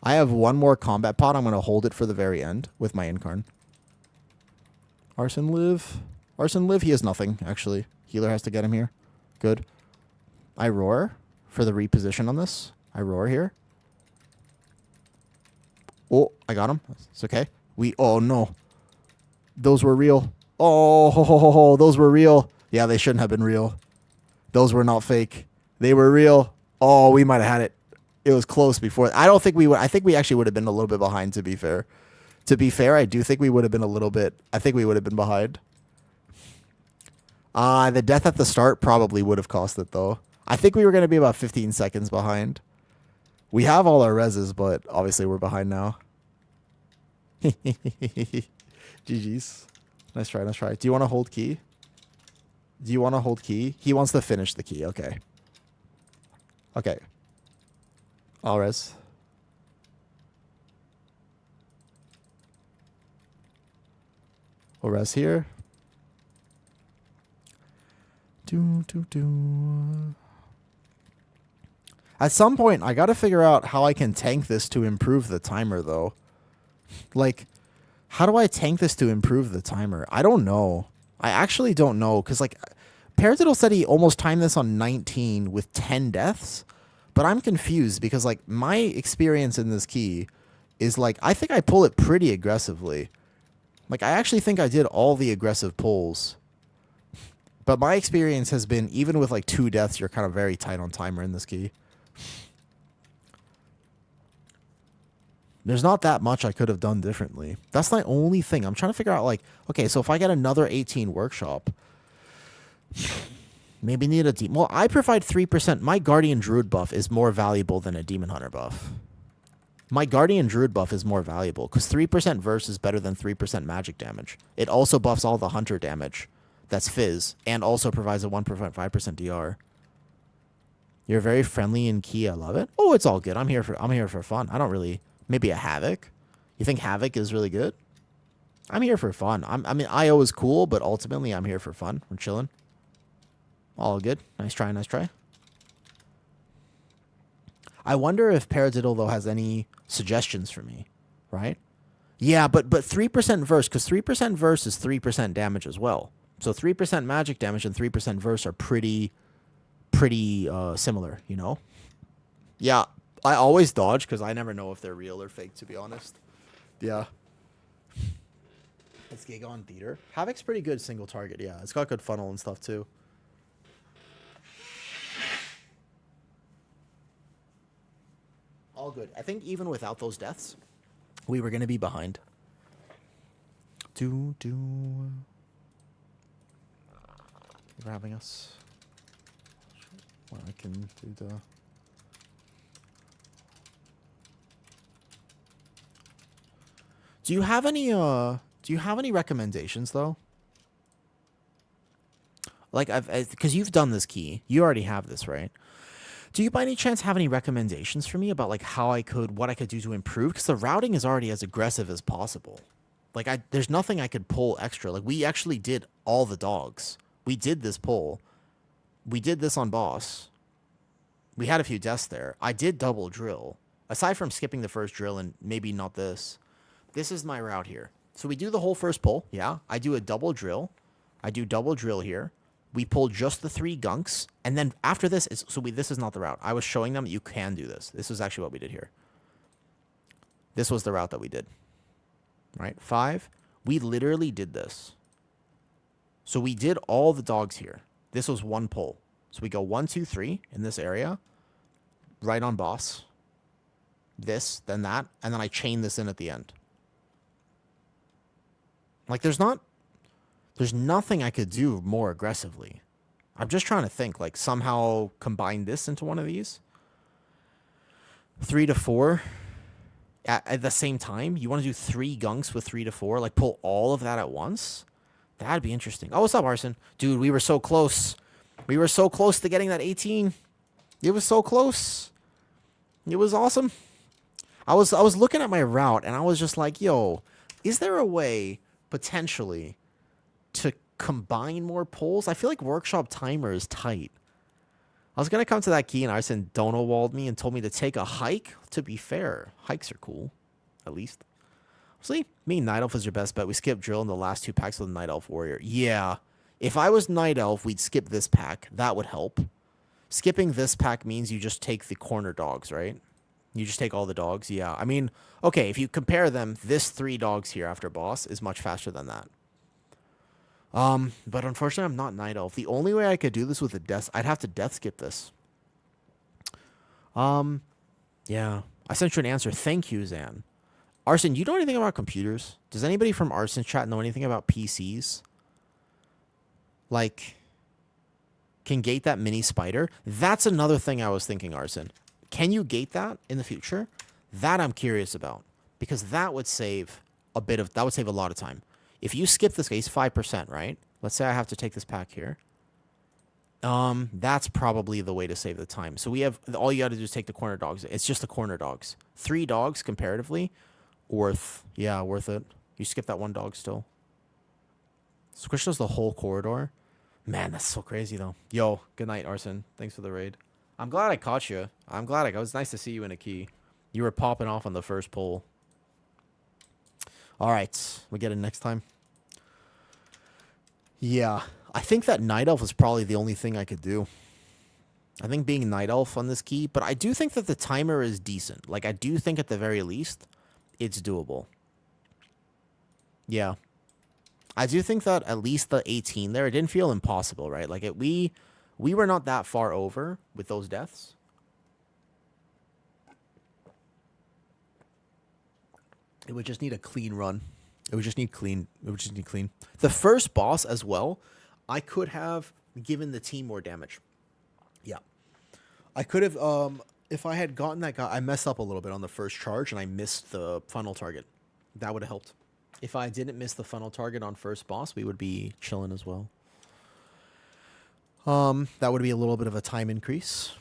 I have 1 more combat pot. I'm going to hold it for the very end with my Incarn. Arson live. Arson, live. He has nothing, actually. Healer has to get him here. Good. I roar for the reposition on this. I roar here. Oh, I got him. It's okay. Oh, no. Those were real. Oh, those were real. Yeah, they shouldn't have been real. Those were not fake. They were real. Oh, we might have had it. It was close before. I don't think we would. I think we actually would have been a little bit behind, to be fair. To be fair, I do think we would have been a little bit. I think we would have been behind. The death at the start probably would have cost it, though. I think we were going to be about 15 seconds behind. We have all our reses, but obviously we're behind now. GG's. Nice try, nice try. Do you want to hold key? Do you want to hold key? He wants to finish the key. Okay. Okay. All res. We'll res here. At some point, I got to figure out how I can tank this to improve the timer, though. Like, how do I tank this to improve the timer? I don't know. I actually don't know, because, like, Paradiddle said he almost timed this on 19 with 10 deaths, but I'm confused because, like, my experience in this key is, like, I think I pull it pretty aggressively. Like, I actually think I did all the aggressive pulls. But my experience has been, even with, like, 2 deaths, you're kind of very tight on timer in this key. There's not that much I could have done differently. That's my only thing. I'm trying to figure out, like, okay, so if I get another 18 workshop, maybe need a demon. Well, I provide 3%. My Guardian Druid buff is more valuable than a Demon Hunter buff. My Guardian Druid buff is more valuable because 3% verse is better than 3% magic damage. It also buffs all the Hunter damage. That's Fizz, and also provides a 1.5% DR. You're very friendly in key. I love it. Oh, it's all good. I'm here for fun. I don't really. Maybe a Havoc. You think Havoc is really good? I'm here for fun. I mean, IO is cool, but ultimately I'm here for fun. We're chilling. All good. Nice try. Nice try. I wonder if Paradiddle though has any suggestions for me, right? Yeah, but 3% verse, because 3% verse is 3% damage as well. So 3% magic damage and 3% verse are pretty similar, you know? Yeah, I always dodge because I never know if they're real or fake, to be honest. Yeah. It's Gigon Theater. Havoc's pretty good single target, yeah. It's got good funnel and stuff, too. All good. I think even without those deaths, we were going to be behind. Grabbing us. Well, I can do the... Do you have any recommendations though? Like because you've done this key. You already have this, right? Do you by any chance have any recommendations for me about like what I could do to improve? Because the routing is already as aggressive as possible. Like there's nothing I could pull extra. Like we actually did all the dogs. We did this pull. We did this on boss. We had a few deaths there. I did double drill. Aside from skipping the first drill and maybe not this. This is my route here. So we do the whole first pull. Yeah. I do a double drill. I do double drill here. We pull just the 3 gunks. And then after this, this is not the route. I was showing them you can do this. This is actually what we did here. This was the route that we did. Right? 5. We literally did this. So we did all the dogs here. This was 1 pull. So we go 1, 2, 3 in this area. Right on boss. This, then that. And then I chain this in at the end. Like there's nothing I could do more aggressively. I'm just trying to think, like somehow combine this into one of these. 3 to 4 at the same time. You want to do 3 gunks with 3 to 4, like pull all of that at once. That'd be interesting. Oh, what's up, Arson? Dude, we were so close. We were so close to getting that 18. It was so close. It was awesome. I was looking at my route and I was just like, yo, is there a way potentially to combine more pulls? I feel like workshop timer is tight. I was going to come to that key and Arson dono-walled me and told me to take a hike. To be fair, hikes are cool, at least. See, me and Night Elf is your best bet. We skipped drill in the last 2 packs with the Night Elf Warrior. Yeah. If I was Night Elf, we'd skip this pack. That would help. Skipping this pack means you just take the corner dogs, right? You just take all the dogs. Yeah. I mean, okay, if you compare them, this 3 dogs here after boss is much faster than that. But unfortunately, I'm not Night Elf. The only way I could do this with a death, I'd have to death skip this. Yeah. I sent you an answer. Thank you, Zan. Arson, you know anything about computers? Does anybody from Arson's chat know anything about PCs? Like, can gate that mini spider? That's another thing I was thinking, Arson. Can you gate that in the future? That I'm curious about. Because that would save that would save a lot of time. If you skip this case 5%, right? Let's say I have to take this pack here. That's probably the way to save the time. So we have, all you got to do is take the corner dogs. It's just the corner dogs. 3 dogs comparatively. Worth it. You skip that 1 dog still. Squish does the whole corridor. Man, that's so crazy though. Yo, good night, Arson. Thanks for the raid. I'm glad I caught you. It was nice to see you in a key. You were popping off on the first pull. All right, we get it next time. Yeah, I think that Night Elf is probably the only thing I could do. I think being Night Elf on this key, but I do think that the timer is decent. Like, I do think at the very least, it's doable. Yeah. I do think that at least the 18 there, it didn't feel impossible, right? Like, we were not that far over with those deaths. It would just need a clean run. It would just need clean. The first boss as well, I could have given the team more damage. Yeah. I could have, if I had gotten that guy, I messed up a little bit on the first charge and I missed the funnel target. That would have helped. If I didn't miss the funnel target on first boss, we would be chilling as well. That would be a little bit of a time increase.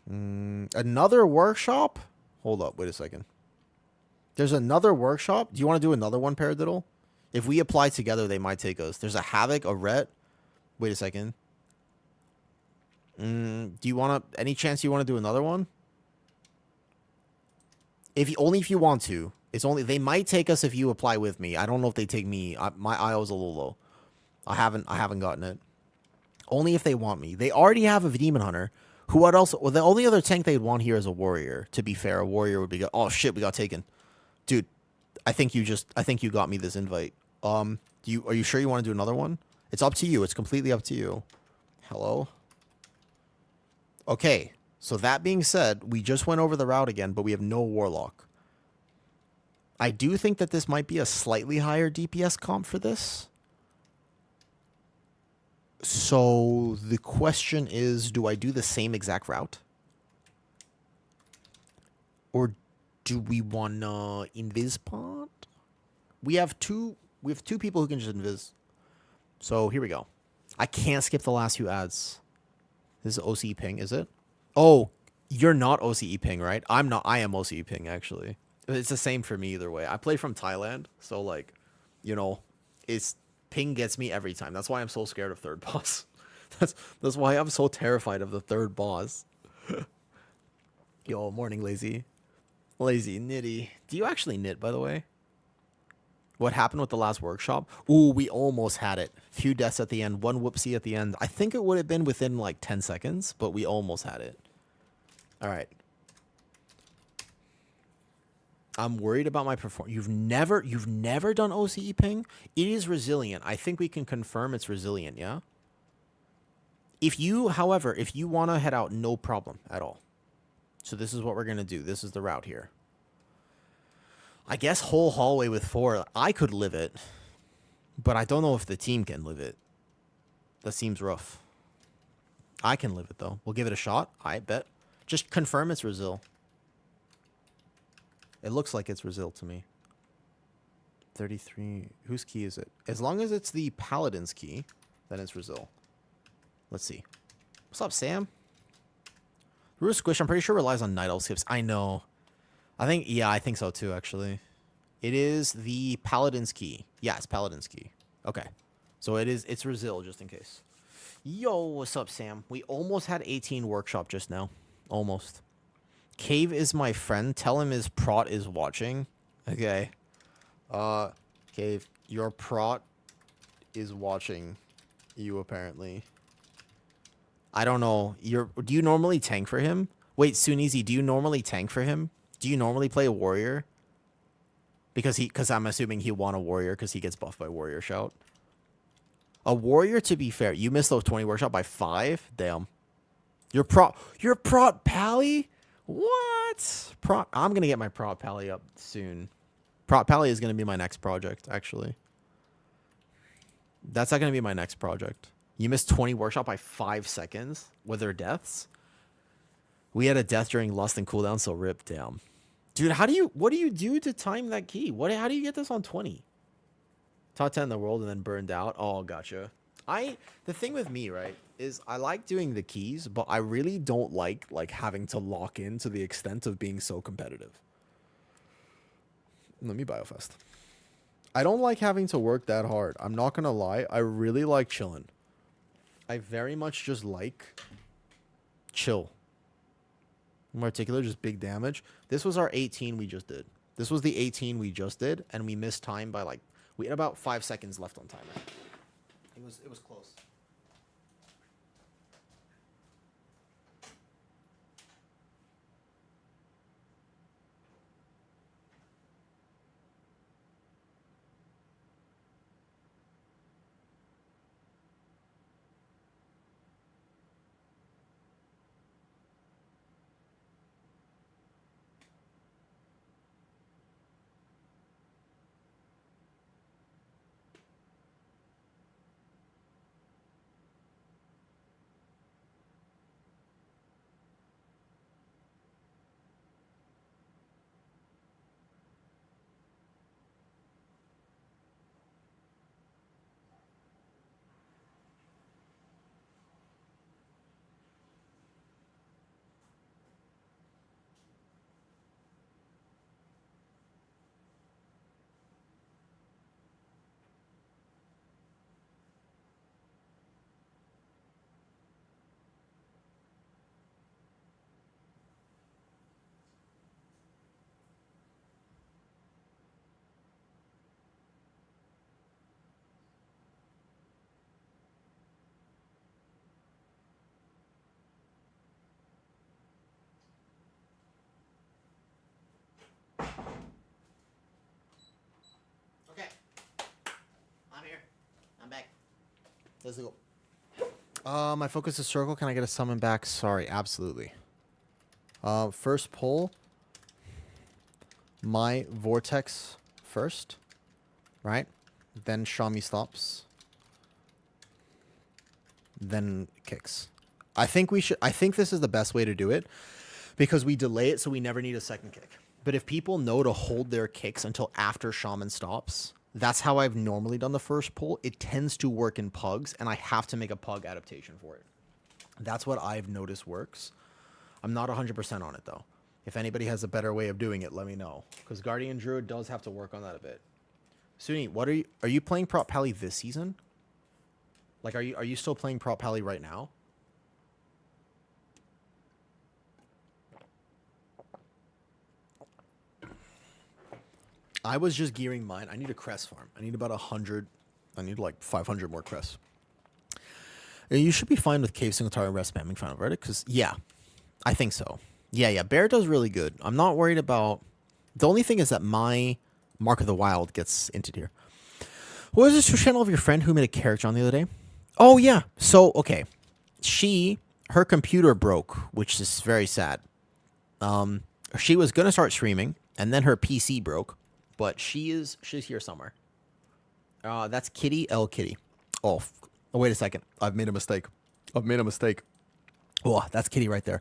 Another workshop? Hold up, wait a second. There's another workshop. Do you want to do another one, Paradiddle? If we apply together, they might take us. There's a Havoc, a Ret. Wait a second. Do you want to... Any chance you want to do another one? Only if you want to. It's only... They might take us if you apply with me. I don't know if they take me. My IO is a little low. I haven't gotten it. Only if they want me. They already have a Demon Hunter. Who would also... Well, the only other tank they'd want here is a Warrior. To be fair, a Warrior would be... Oh, shit, we got taken. Dude, I think you got me this invite. Are you sure you want to do another one? It's up to you. It's completely up to you. Hello? Okay. So that being said, we just went over the route again, but we have no Warlock. I do think that this might be a slightly higher DPS comp for this. So the question is, do I do the same exact route? Or do we want to invis pod? We have two people who can just invis. So here we go. I can't skip the last few ads. This is OCE ping, is it? Oh, you're not OCE ping, right? I'm not. I am OCE ping, actually. It's the same for me either way. I play from Thailand, so like, you know, it's ping gets me every time. That's why I'm so scared of third boss. That's why I'm so terrified of the third boss. Yo, morning, lazy. Lazy, nitty. Do you actually knit, by the way? What happened with the last workshop? Ooh, we almost had it. Few deaths at the end, 1 whoopsie at the end. I think it would have been within like 10 seconds, but we almost had it. All right. I'm worried about my performance. You've never done OCE ping? It is resilient. I think we can confirm it's resilient, yeah? However, if you want to head out, no problem at all. So this is what we're going to do. This is the route here. I guess whole hallway with 4. I could live it. But I don't know if the team can live it. That seems rough. I can live it, though. We'll give it a shot. I bet. Just confirm it's resil. It looks like it's resil to me. 33. Whose key is it? As long as it's the Paladin's key, then it's resil. Let's see. What's up, Sam? Rue Squish, I'm pretty sure relies on Night Elf skips. I know. I think so too, actually. It is the Paladin's key. Yeah, it's Paladin's key. Okay. So it's resil, just in case. Yo, what's up, Sam? We almost had 18 workshop just now. Almost. Cave is my friend. Tell him his prot is watching. Okay. Cave, your prot is watching. You apparently. I don't know. Do you normally tank for him? Wait, Sunizi, do you normally tank for him? Do you normally play a warrior? Because I'm assuming he want a warrior because he gets buffed by warrior shout. A warrior, to be fair, you missed those 20 workshop by 5. Damn. You're prot pally? What? I'm gonna get my prot pally up soon. Prot pally is gonna be my next project, actually. That's not gonna be my next project. You missed 20 workshop by 5 seconds with their deaths. We had a death during lust and cooldown, so rip. Damn. Dude, what do you do to time that key? How do you get this on 20? Top 10 in the world and then burned out. Oh, gotcha. The thing with me, right, is I like doing the keys, but I really don't like having to lock in to the extent of being so competitive. Let me biofest. I don't like having to work that hard. I'm not gonna lie. I really like chilling. I very much just like chill. In particular, just big damage. This was our 18 we just did. This was the 18 we just did, and we missed time by we had about 5 seconds left on timer. It was close. Let's go. My focus is circle. Can I get a summon back? Sorry, absolutely. First pull. My vortex first, right? Then Shami stops. Then kicks. I think this is the best way to do it because we delay it so we never need a second kick. But if people know to hold their kicks until after Shaman stops, that's how I've normally done the first pull. It tends to work in pugs, and I have to make a pug adaptation for it. That's what I've noticed works. I'm not 100% on it, though. If anybody has a better way of doing it, let me know. Because Guardian Druid does have to work on that a bit. Suni, are you playing Prot Pally this season? Are you still playing Prot Pally right now? I was just gearing mine. I need a crest farm. I need about 100. I need 500 more crests. You should be fine with Cave Singletary rest spamming Final Verdict, because, yeah, I think so. Yeah, Bear does really good. I'm not worried about... The only thing is that my Mark of the Wild gets inted here. What was this channel of your friend who made a character on the other day? Oh, yeah. So, okay. Her computer broke, which is very sad. She was going to start streaming, and then her PC broke. But she's here somewhere. That's Kitty L Kitty. Oh, wait a second. I've made a mistake. Oh, that's Kitty right there.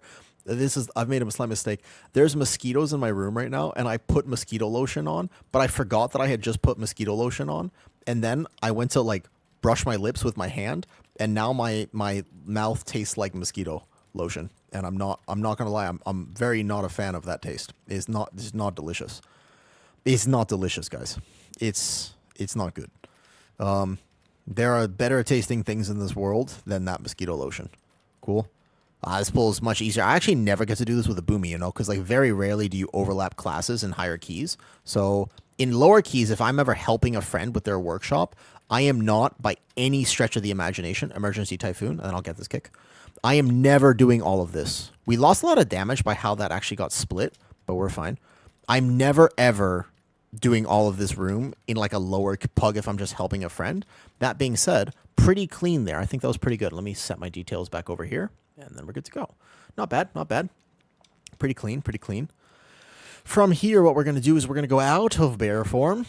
I've made a slight mistake. There's mosquitoes in my room right now, and I put mosquito lotion on, but I forgot that I had just put mosquito lotion on, and then I went to brush my lips with my hand, and now my mouth tastes like mosquito lotion, and I'm not gonna lie, I'm very not a fan of that taste. It's not delicious. It's not delicious, guys. It's not good. There are better tasting things in this world than that mosquito lotion. Cool. This pull is much easier. I actually never get to do this with a Boomy, because very rarely do you overlap classes in higher keys. So in lower keys, if I'm ever helping a friend with their workshop, I am not by any stretch of the imagination emergency typhoon, and then I'll get this kick. I am never doing all of this. We lost a lot of damage by how that actually got split, but we're fine. I'm never ever doing all of this room in like a lower pug if I'm just helping a friend. That being said, pretty clean there. I think that was pretty good. Let me set my details back over here, and then we're good to go. Not bad, not bad. Pretty clean, pretty clean. From here, what we're going to do is we're going to go out of bear form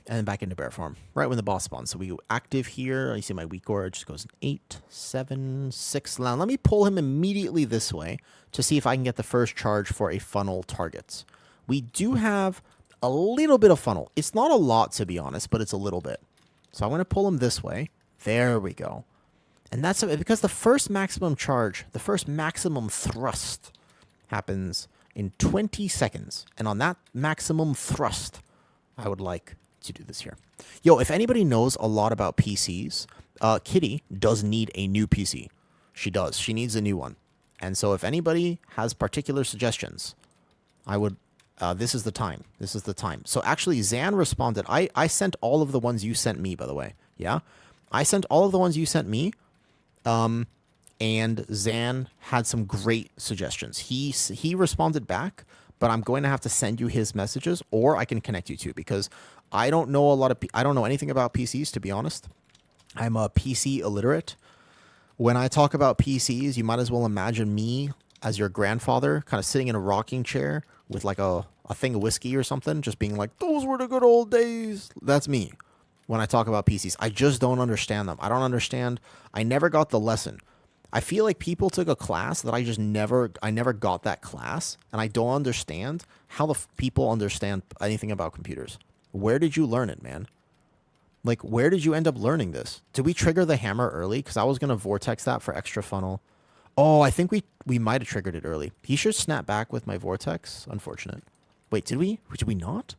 and back into bear form right when the boss spawns. So we go active here. You see my weak aura just goes 8, 7, 6. Now, let me pull him immediately this way to see if I can get the first charge for a funnel targets. We do have a little bit of funnel. It's not a lot, to be honest, but it's a little bit. So I'm going to pull him this way. There we go. And that's because the first maximum charge, the first maximum thrust happens in 20 seconds. And on that maximum thrust, I would like to do this here. Yo, if anybody knows a lot about PCs, Kitty does need a new PC. She does. She needs a new one. And so if anybody has particular suggestions, I would... this is the time. This is the time. So actually, Zan responded. I sent all of the ones you sent me, by the way. Yeah? I sent all of the ones you sent me. And Zan had some great suggestions. He responded back, but I'm going to have to send you his messages, or I can connect you to, because I don't know I don't know anything about PCs, to be honest. I'm a PC illiterate. When I talk about PCs, you might as well imagine me as your grandfather, kind of sitting in a rocking chair with like a thing of whiskey or something, just being like, those were the good old days. That's me when I talk about PCs. I just don't understand them. I don't understand. I never got the lesson. I feel like people took a class that I never got that class, and I don't understand how the people understand anything about computers. Where did you learn it, man? Like, where did you end up learning this? Did we trigger the hammer early? Because I was going to vortex that for extra funnel. Oh, I think we might have triggered it early. He should snap back with my vortex. Unfortunate. Wait, did we? Did we not?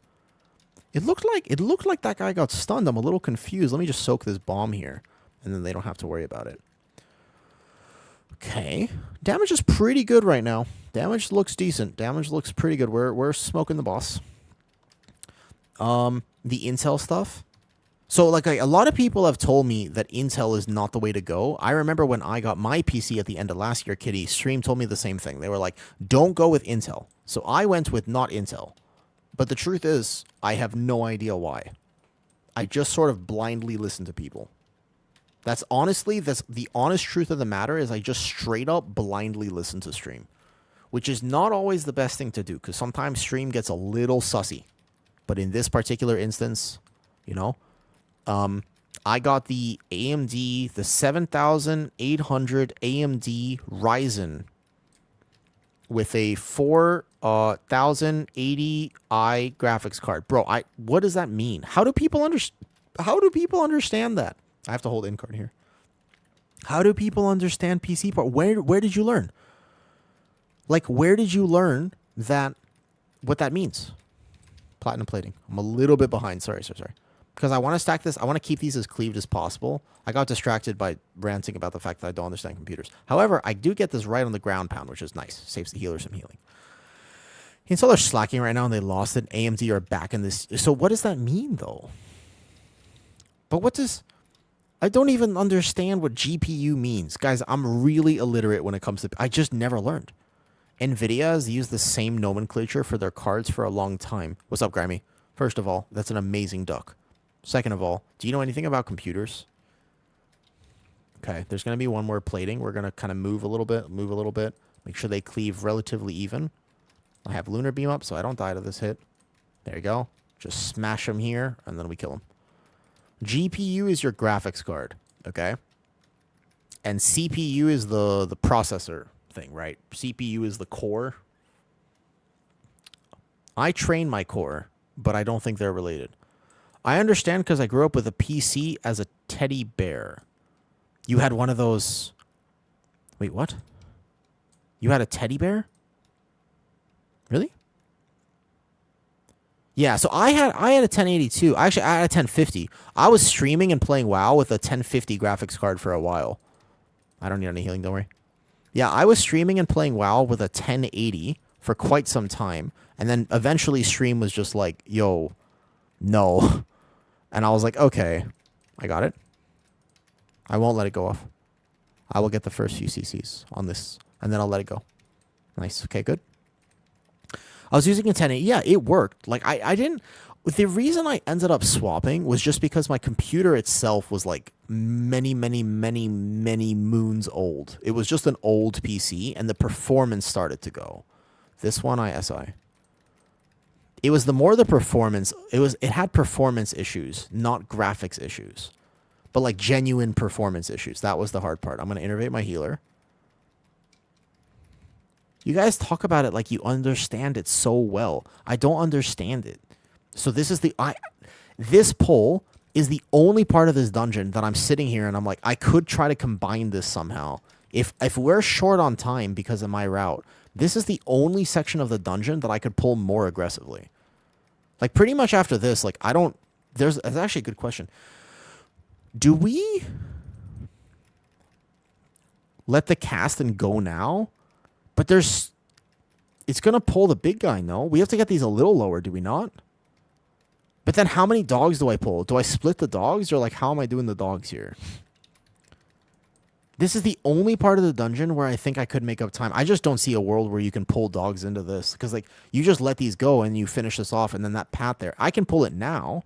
It looked like that guy got stunned. I'm a little confused. Let me just soak this bomb here, and then they don't have to worry about it. Okay. Damage is pretty good right now. Damage looks decent. Damage looks pretty good. We're smoking the boss. The intel stuff. So, like, a lot of people have told me that Intel is not the way to go. I remember when I got my PC at the end of last year, Kitty, Stream told me the same thing. They were like, don't go with Intel. So I went with not Intel. But the truth is, I have no idea why. I just sort of blindly listen to people. That's the honest truth of the matter is I just straight up blindly listen to Stream. Which is not always the best thing to do, because sometimes Stream gets a little sussy. But in this particular instance, you know... I got the AMD, the 7800 AMD Ryzen with a 4080i graphics card. Bro, what does that mean? How do people understand that? I have to hold in card here. How do people understand PC part? Where did you learn? Like, where did you learn what that means? Platinum plating. I'm a little bit behind. Sorry. Because I want to stack this. I want to keep these as cleaved as possible. I got distracted by ranting about the fact that I don't understand computers. However, I do get this right on the ground pound, which is nice. Saves the healer some healing. Intel are slacking right now, and they lost it. AMD are back in this. So what does that mean, though? But I don't even understand what GPU means. Guys, I'm really illiterate when it comes to... I just never learned. NVIDIA has used the same nomenclature for their cards for a long time. What's up, Grimy? First of all, that's an amazing duck. Second of all, do you know anything about computers? Okay, there's going to be one more plating. We're going to kind of move a little bit. Make sure they cleave relatively even. I have Lunar Beam up, so I don't die to this hit. There you go. Just smash him here, and then we kill him. GPU is your graphics card, okay? And CPU is the processor thing, right? CPU is the core. I train my core, but I don't think they're related. I understand because I grew up with a PC as a teddy bear. You had one of those... Wait, what? You had a teddy bear? Really? Yeah, so I had a 1082. Actually, I had a 1050. I was streaming and playing WoW with a 1050 graphics card for a while. I don't need any healing, don't worry. Yeah, I was streaming and playing WoW with a 1080 for quite some time. And then eventually Stream was just like, yo... No. And I was like, okay, I got it. I won't let it go off. I will get the first few CCs on this, and then I'll let it go. Nice. Okay, good. I was using a 1080. Yeah, it worked. Like, I didn't... The reason I ended up swapping was just because my computer itself was like many moons old. It was just an old PC, and the performance started to go. This one, ISI. It was the more the performance... It had performance issues, not graphics issues. But like genuine performance issues. That was the hard part. I'm going to innervate my healer. You guys talk about it like you understand it so well. I don't understand it. So this is this pull is the only part of this dungeon that I'm sitting here and I'm like, I could try to combine this somehow. If we're short on time because of my route, this is the only section of the dungeon that I could pull more aggressively. Like pretty much after this, like I don't... There's actually a good question. Do we let the cast and go now? But it's going to pull the big guy, no? We have to get these a little lower, do we not? But then how many dogs do I pull? Do I split the dogs? Or like, how am I doing the dogs here? This is the only part of the dungeon where I think I could make up time. I just don't see a world where you can pull dogs into this. Because like, you just let these go and you finish this off. And then that path there. I can pull it now.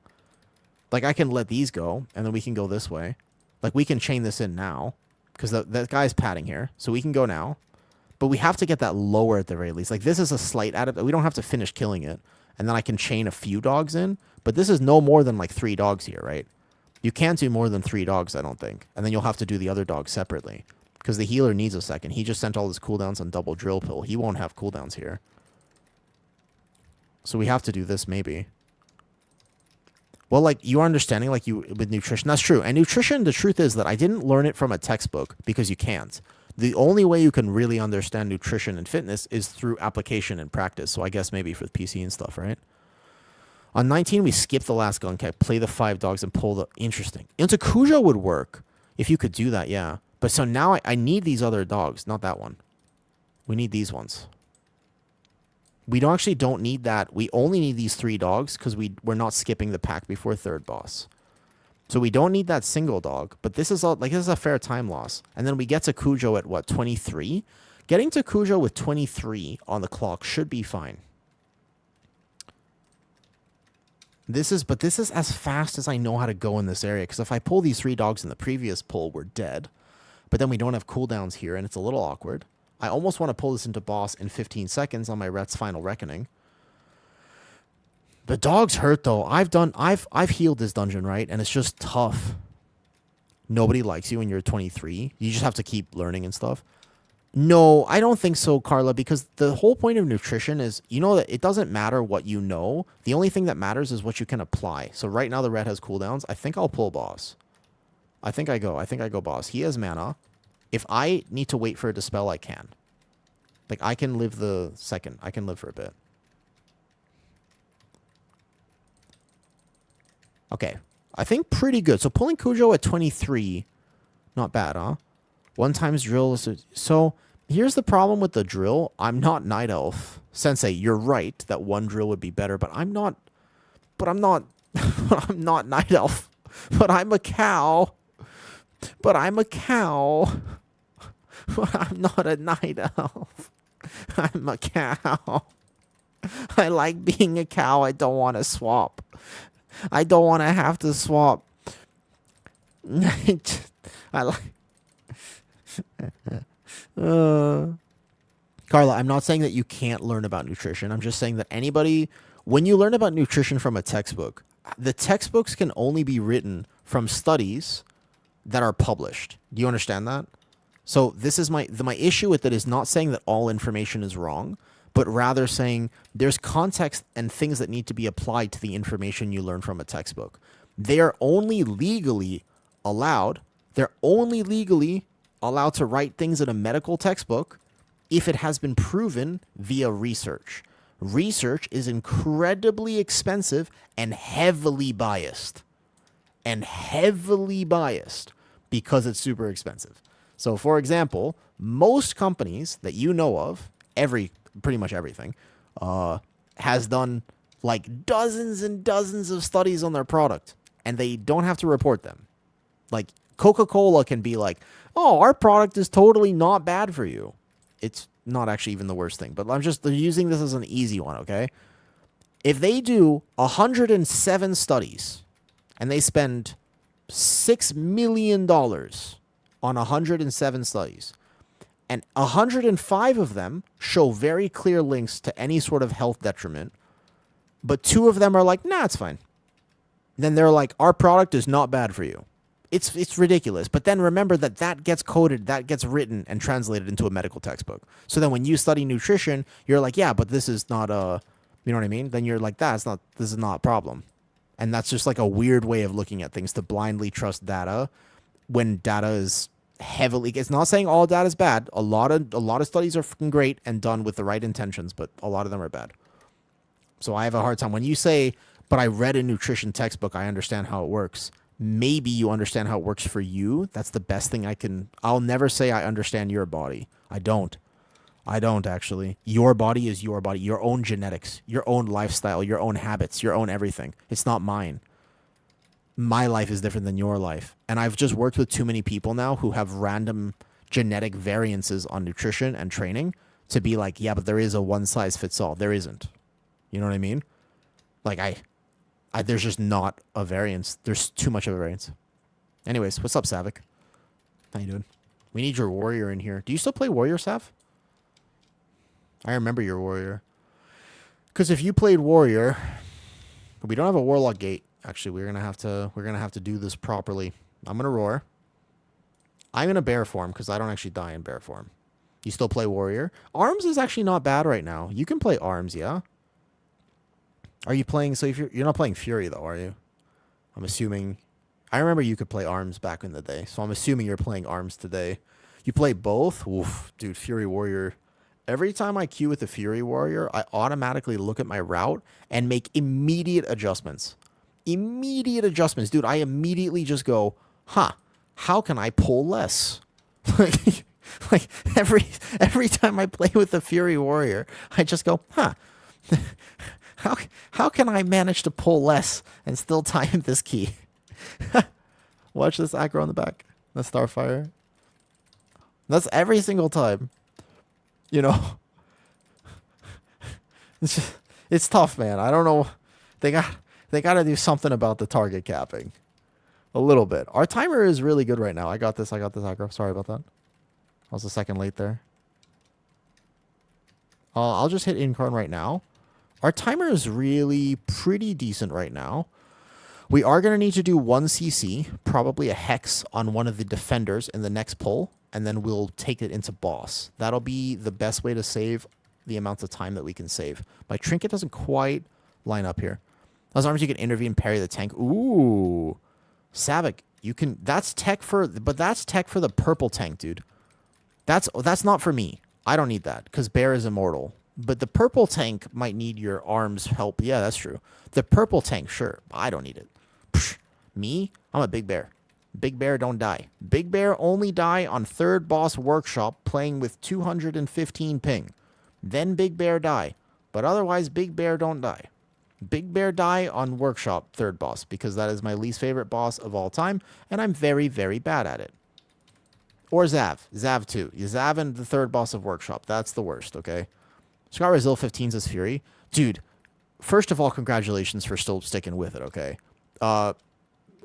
Like, I can let these go. And then we can go this way. Like, we can chain this in now. Because that guy's padding here. So we can go now. But we have to get that lower at the very least. Like, this is a slight we don't have to finish killing it. And then I can chain a few dogs in. But this is no more than like 3 dogs here, right? You can't do more than 3 dogs, I don't think. And then you'll have to do the other dogs separately. Because the healer needs a second. He just sent all his cooldowns on double drill pill. He won't have cooldowns here. So we have to do this maybe. Well, like, you're understanding, like, you with nutrition. That's true. And nutrition, the truth is that I didn't learn it from a textbook because you can't. The only way you can really understand nutrition and fitness is through application and practice. So I guess maybe for the PC and stuff, right? On 19, we skip the last gun cap, play the 5 dogs, and pull the... Interesting. Into Cujo would work if you could do that, yeah. But so now I need these other dogs, not that one. We need these ones. We don't need that. We only need these 3 dogs because we're not skipping the pack before 3rd boss. So we don't need that single dog, but this is a fair time loss. And then we get to Cujo at what, 23? Getting to Cujo with 23 on the clock should be fine. This is as fast as I know how to go in this area, because if I pull these 3 dogs in the previous pull, we're dead. But then we don't have cooldowns here, and it's a little awkward. I almost want to pull this into boss in 15 seconds on my Ret's Final Reckoning. The dogs hurt, though. I've healed this dungeon, right? And it's just tough. Nobody likes you when you're 23. You just have to keep learning and stuff. No, I don't think so, Carla, because the whole point of nutrition is, you know, that it doesn't matter what you know. The only thing that matters is what you can apply. So right now the red has cooldowns. I think I'll pull boss. I think I go boss. He has mana. If I need to wait for a dispel, I can. Like, I can live the second. I can live for a bit. Okay. I think pretty good. So pulling Cujo at 23, not bad, huh? 1 times drill is... So, here's the problem with the drill. I'm not Night Elf. Sensei, you're right that 1 drill would be better, but I'm not... I'm not Night Elf. But I'm a cow. But I'm a cow. But I'm not a Night Elf. I'm a cow. I like being a cow. I don't want to swap. I don't want to have to swap. I like... Carla, I'm not saying that you can't learn about nutrition. I'm just saying that anybody... When you learn about nutrition from a textbook, the textbooks can only be written from studies that are published. Do you understand that? So this is my issue with it is not saying that all information is wrong, but rather saying there's context and things that need to be applied to the information you learn from a textbook. They are only legally allowed. They're only legally allowed to write things in a medical textbook if it has been proven via research. Research is incredibly expensive and heavily biased. Because it's super expensive. So, for example, most companies that you know of, pretty much everything, has done like dozens and dozens of studies on their product, and they don't have to report them. Like Coca-Cola can be like, oh, our product is totally not bad for you. It's not actually even the worst thing, but I'm just using this as an easy one, okay? If they do 107 studies and they spend $6 million on 107 studies, and 105 of them show very clear links to any sort of health detriment, but 2 of them are like, nah, it's fine. Then they're like, our product is not bad for you. It's ridiculous. But then remember that gets coded, that gets written and translated into a medical textbook. So then when you study nutrition, you're like, yeah, but this is not a, you know what I mean? Then you're like, this is not a problem. And that's just like a weird way of looking at things, to blindly trust data when data is heavily, it's not saying all data is bad. A lot of studies are fucking great and done with the right intentions, but a lot of them are bad. So I have a hard time when you say, but I read a nutrition textbook, I understand how it works. Maybe you understand how it works for you. That's the best thing I'll never say I understand your body. I don't actually. Your body is your body, your own genetics, your own lifestyle, your own habits, your own everything. It's not mine. My life is different than your life. And I've just worked with too many people now who have random genetic variances on nutrition and training to be like, yeah, but there is a one size fits all. There isn't. You know what I mean? Like there's just not a variance. There's too much of a variance. Anyways, what's up, Savik? How you doing? We need your warrior in here. Do you still play warrior, Sav? I remember your warrior. Because if you played warrior, we don't have a warlock gate. Actually, we're gonna have to do this properly. I'm gonna roar. I'm gonna bear form because I don't actually die in bear form. You still play warrior? Arms is actually not bad right now. You can play arms, yeah. Are you playing? So if you're not playing Fury though, are you? I'm assuming. I remember you could play arms back in the day, so I'm assuming you're playing arms today. You play both? Oof, dude, Fury Warrior. Every time I queue with the Fury Warrior, I automatically look at my route and make immediate adjustments. Immediate adjustments, dude. I immediately just go, how can I pull less? like every time I play with the Fury Warrior, I just go, How can I manage to pull less and still time this key? Watch this aggro on the back. The Starfire. That's every single time. You know. It's tough, man. I don't know. They got to do something about the target capping. A little bit. Our timer is really good right now. I got this aggro. Sorry about that. I was a second late there. I'll just hit Incarn right now. Our timer is really pretty decent right now. We are going to need to do 1 CC, probably a Hex on one of the defenders in the next pull, and then we'll take it into boss. That'll be the best way to save the amounts of time that we can save. My Trinket doesn't quite line up here. As long as you can intervene, parry the tank. Ooh. Savik, you can... That's tech for the purple tank, dude. That's not for me. I don't need that, because Bear is immortal. But the purple tank might need your arms help. Yeah, that's true. The purple tank, sure. I don't need it. Psh, me? I'm a big bear. Big bear don't die. Big bear only die on third boss workshop playing with 215 ping. Then big bear die. But otherwise, big bear don't die. Big bear die on workshop third boss because that is my least favorite boss of all time. And I'm very, very bad at it. Or Zav. Zav too. Zav and the third boss of workshop. That's the worst, okay? Scar Zil 15's as Fury. Dude, first of all, congratulations for still sticking with it, okay?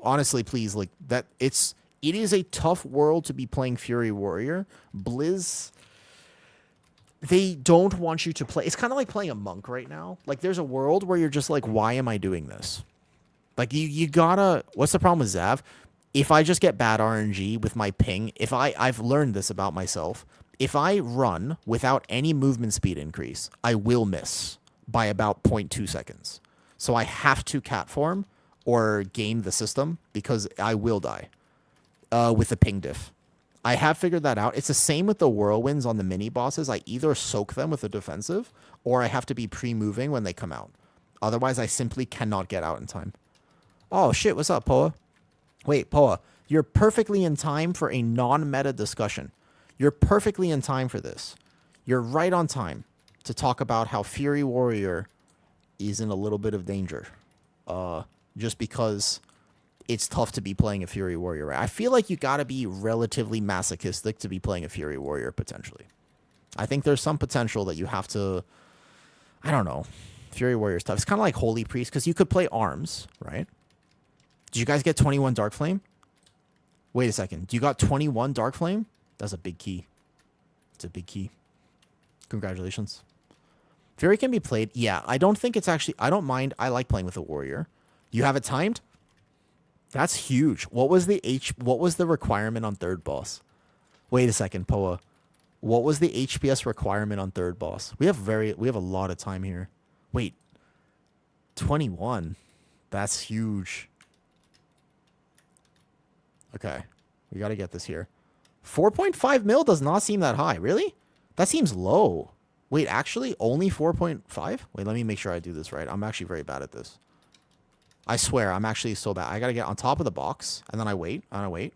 Honestly, please, like, it is a tough world to be playing Fury Warrior. Blizz, they don't want you to play. It's kind of like playing a monk right now. Like, there's a world where you're just like, why am I doing this? Like, you gotta... What's the problem with Zav? If I just get bad RNG with my ping, I've learned this about myself. If I run without any movement speed increase, I will miss by about 0.2 seconds. So I have to cat form or game the system because I will die with the ping diff. I have figured that out. It's the same with the whirlwinds on the mini bosses. I either soak them with a defensive or I have to be pre-moving when they come out. Otherwise, I simply cannot get out in time. Oh, shit. What's up, Poa? Wait, Poa. You're perfectly in time for a non-meta discussion. You're perfectly in time for this. You're right on time to talk about how Fury Warrior is in a little bit of danger. Just because it's tough to be playing a Fury Warrior, right? I feel like you gotta be relatively masochistic to be playing a Fury Warrior, potentially. I think there's some potential that you have to... I don't know. Fury Warrior is tough. It's kind of like Holy Priest, because you could play Arms, right? Did you guys get 21 Dark Flame? Wait a second. You got 21 Dark Flame? That's a big key. It's a big key. Congratulations. Fury can be played. Yeah, I don't think it's actually... I don't mind. I like playing with a Warrior. You have it timed? That's huge. What was the requirement on third boss? Wait a second, Poa. What was the HPS requirement on third boss? We have a lot of time here. Wait. 21. That's huge. Okay. We got to get this here. 4.5 mil does not seem that high. Really? That seems low. Wait, actually, only 4.5? Wait, let me make sure I do this right. I'm actually very bad at this. I swear, I'm actually so bad. I got to get on top of the box, and then I wait, and I wait.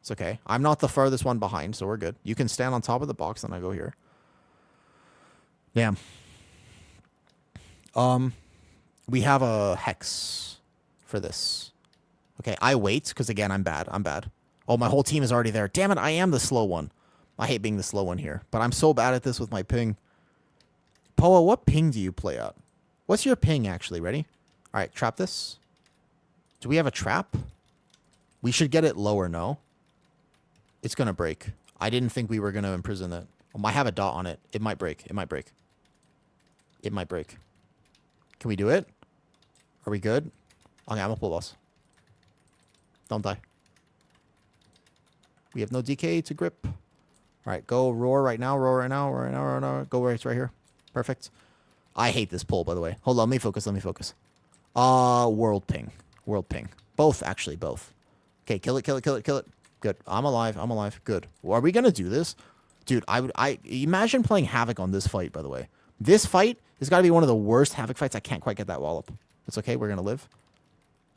It's okay. I'm not the farthest one behind, so we're good. You can stand on top of the box, and I go here. Damn. We have a Hex for this. Okay, I wait, because again, I'm bad. I'm bad. Oh, my whole team is already there. Damn it, I am the slow one. I hate being the slow one here, but I'm so bad at this with my ping. Poa, what ping do you play at? What's your ping, actually? Ready? All right, trap this. Do we have a trap? We should get it lower, no? It's going to break. I didn't think we were going to imprison it. I have a dot on it. It might break. It might break. It might break. Can we do it? Are we good? Okay, I'm a pull boss. Don't die. We have no DK to grip. All right, go roar right now. Roar right now. Roar right now. Roar right now. Go right here. Perfect. I hate this pull, by the way. Hold on. Let me focus. Let me focus. World ping. World ping. Both, actually, both. Okay, kill it, kill it, kill it, kill it. Good. I'm alive. I'm alive. Good. Well, are we going to do this? Dude, I imagine playing Havoc on this fight, by the way. This fight has got to be one of the worst Havoc fights. I can't quite get that wallop. It's okay. We're going to live.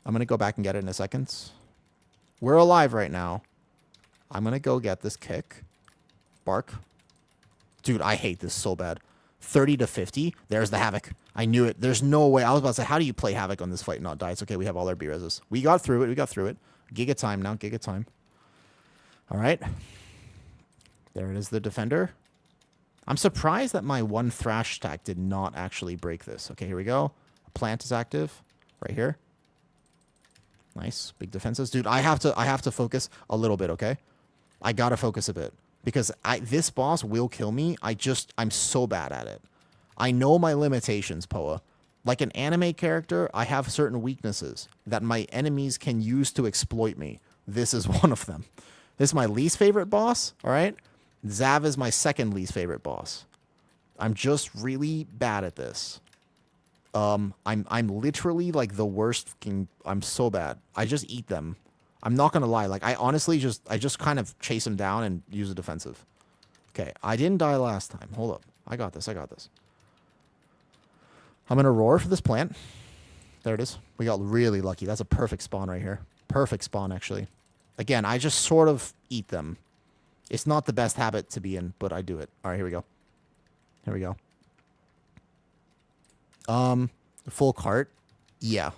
I'm going to go back and get it in a second. We're alive right now. I'm going to go get this kick. Bark. Dude, I hate this so bad. 30 to 50. There's the Havoc. I knew it. There's no way. I was about to say, how do you play Havoc on this fight and not die? It's okay. We have all our B-reses. We got through it. We got through it. Giga time now. Giga time. All right. There it is, the defender. I'm surprised that my one thrash stack did not actually break this. Okay, here we go. Plant is active. Right here. Nice. Big defenses. Dude, I have to focus a little bit, okay? I gotta focus a bit. Because this boss will kill me. I'm so bad at it. I know my limitations, Poa. Like an anime character, I have certain weaknesses that my enemies can use to exploit me. This is one of them. This is my least favorite boss, all right? Zav is my second least favorite boss. I'm just really bad at this. I'm literally like the worst I'm so bad. I just eat them. I'm not going to lie. Like, I honestly just kind of chase him down and use a defensive. Okay, I didn't die last time. Hold up. I got this. I got this. I'm going to roar for this plant. There it is. We got really lucky. That's a perfect spawn right here. Perfect spawn, actually. Again, I just sort of eat them. It's not the best habit to be in, but I do it. All right, here we go. Here we go. Full cart. Yeah.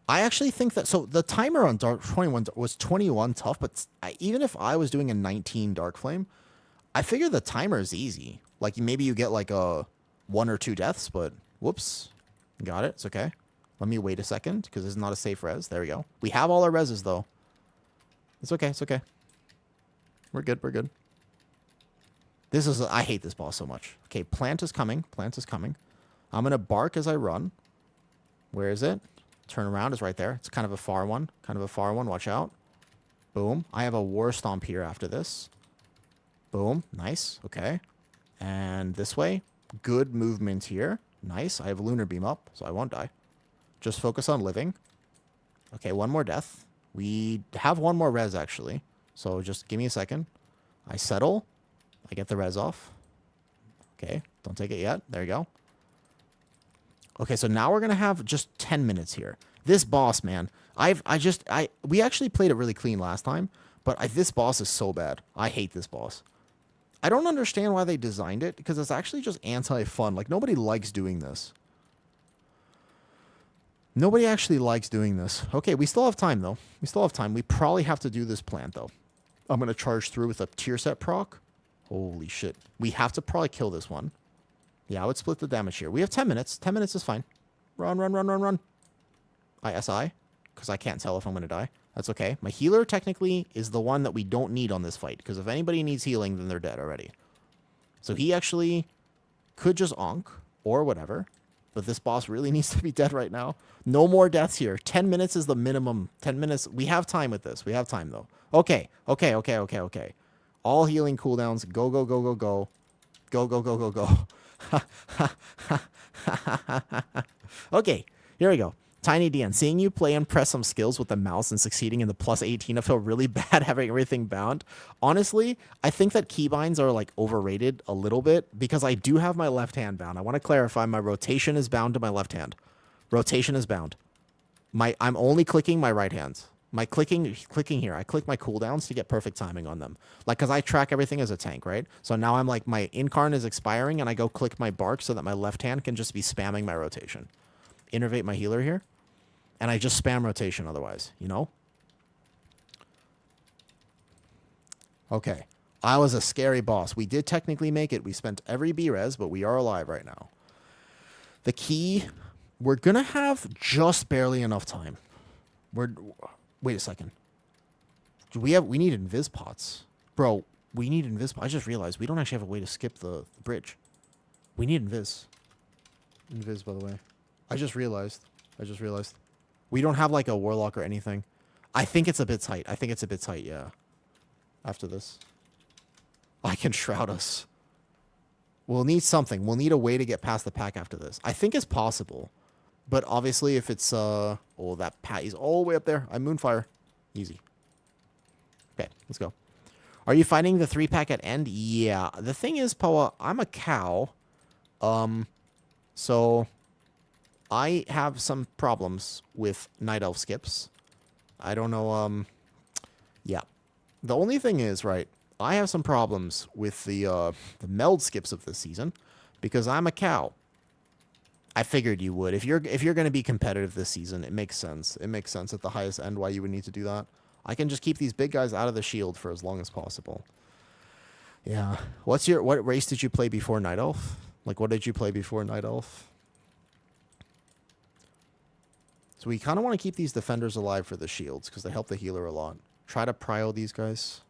I actually think that... So, the timer on Dark 21 was 21 tough, but even if I was doing a 19 Dark Flame, I figure the timer is easy. Like, maybe you get like a 1 or 2 deaths, but... Whoops. Got it. It's okay. Let me wait a second, because this is not a safe res. There we go. We have all our reses, though. It's okay. It's okay. We're good. We're good. This is... I hate this boss so much. Okay, plant is coming. Plant is coming. I'm going to bark as I run. Where is it? Turn around is right there. It's kind of a far one. Kind of a far one. Watch out. Boom. I have a war stomp here after this. Boom. Nice. Okay. And this way. Good movement here. Nice. I have a lunar beam up, so I won't die. Just focus on living. Okay, one more death. We have one more res, actually. So just give me a second. I settle. I get the res off. Okay, don't take it yet. There you go. Okay, so now we're going to have just 10 minutes here. This boss, man, we actually played it really clean last time, but this boss is so bad. I hate this boss. I don't understand why they designed it, because it's actually just anti-fun. Like, nobody likes doing this. Nobody actually likes doing this. Okay, we still have time, though. We still have time. We probably have to do this plant, though. I'm going to charge through with a tier set proc. Holy shit. We have to probably kill this one. Yeah, I would split the damage here. We have 10 minutes. 10 minutes is fine. Run, run, run, run, run. ISI, because I can't tell if I'm going to die. That's okay. My healer, technically, is the one that we don't need on this fight, because if anybody needs healing, then they're dead already. So he actually could just onk, or whatever. But this boss really needs to be dead right now. No more deaths here. 10 minutes is the minimum. 10 minutes. We have time with this. We have time, though. Okay. Okay, okay, okay, okay. All healing cooldowns. Go, go, go, go, go. Go, go, go, go, go. Okay, here we go. Tiny DN, seeing you play and press some skills with the mouse and succeeding in the plus 18, I feel really bad having everything bound. Honestly, I think that keybinds are like overrated a little bit because I do have my left hand bound. I want to clarify my rotation is bound to my left hand. Rotation is bound. I'm only clicking my right hand. My clicking here, I click my cooldowns to get perfect timing on them. Like, because I track everything as a tank, right? So now I'm like, my incarn is expiring and I go click my bark so that my left hand can just be spamming my rotation. Innervate my healer here. And I just spam rotation otherwise, you know? Okay. I was a scary boss. We did technically make it. We spent every B-res, but we are alive right now. The key, we're going to have just barely enough time. Wait a second. We need invis pots. Bro, we need invis pots. I just realized we don't actually have a way to skip the bridge. We need invis. Invis, by the way. I just realized. We don't have like a warlock or anything. I think it's a bit tight. Yeah. After this. I can shroud us. We'll need something. We'll need a way to get past the pack after this. I think it's possible. But obviously if it's, oh, that pat is all the way up there. I moonfire. Easy. Okay, let's go. Are you fighting the 3-pack at end? Yeah. The thing is, Poa, I'm a cow. So I have some problems with Night Elf skips. I don't know, yeah. The only thing is, right, I have some problems with the meld skips of this season because I'm a cow. I figured you would. If you're going to be competitive this season, it makes sense. It makes sense at the highest end why you would need to do that. I can just keep these big guys out of the shield for as long as possible. Yeah. What race did you play before Night Elf? Like, what did you play before Night Elf? So we kind of want to keep these defenders alive for the shields because they help the healer a lot. Try to prio these guys.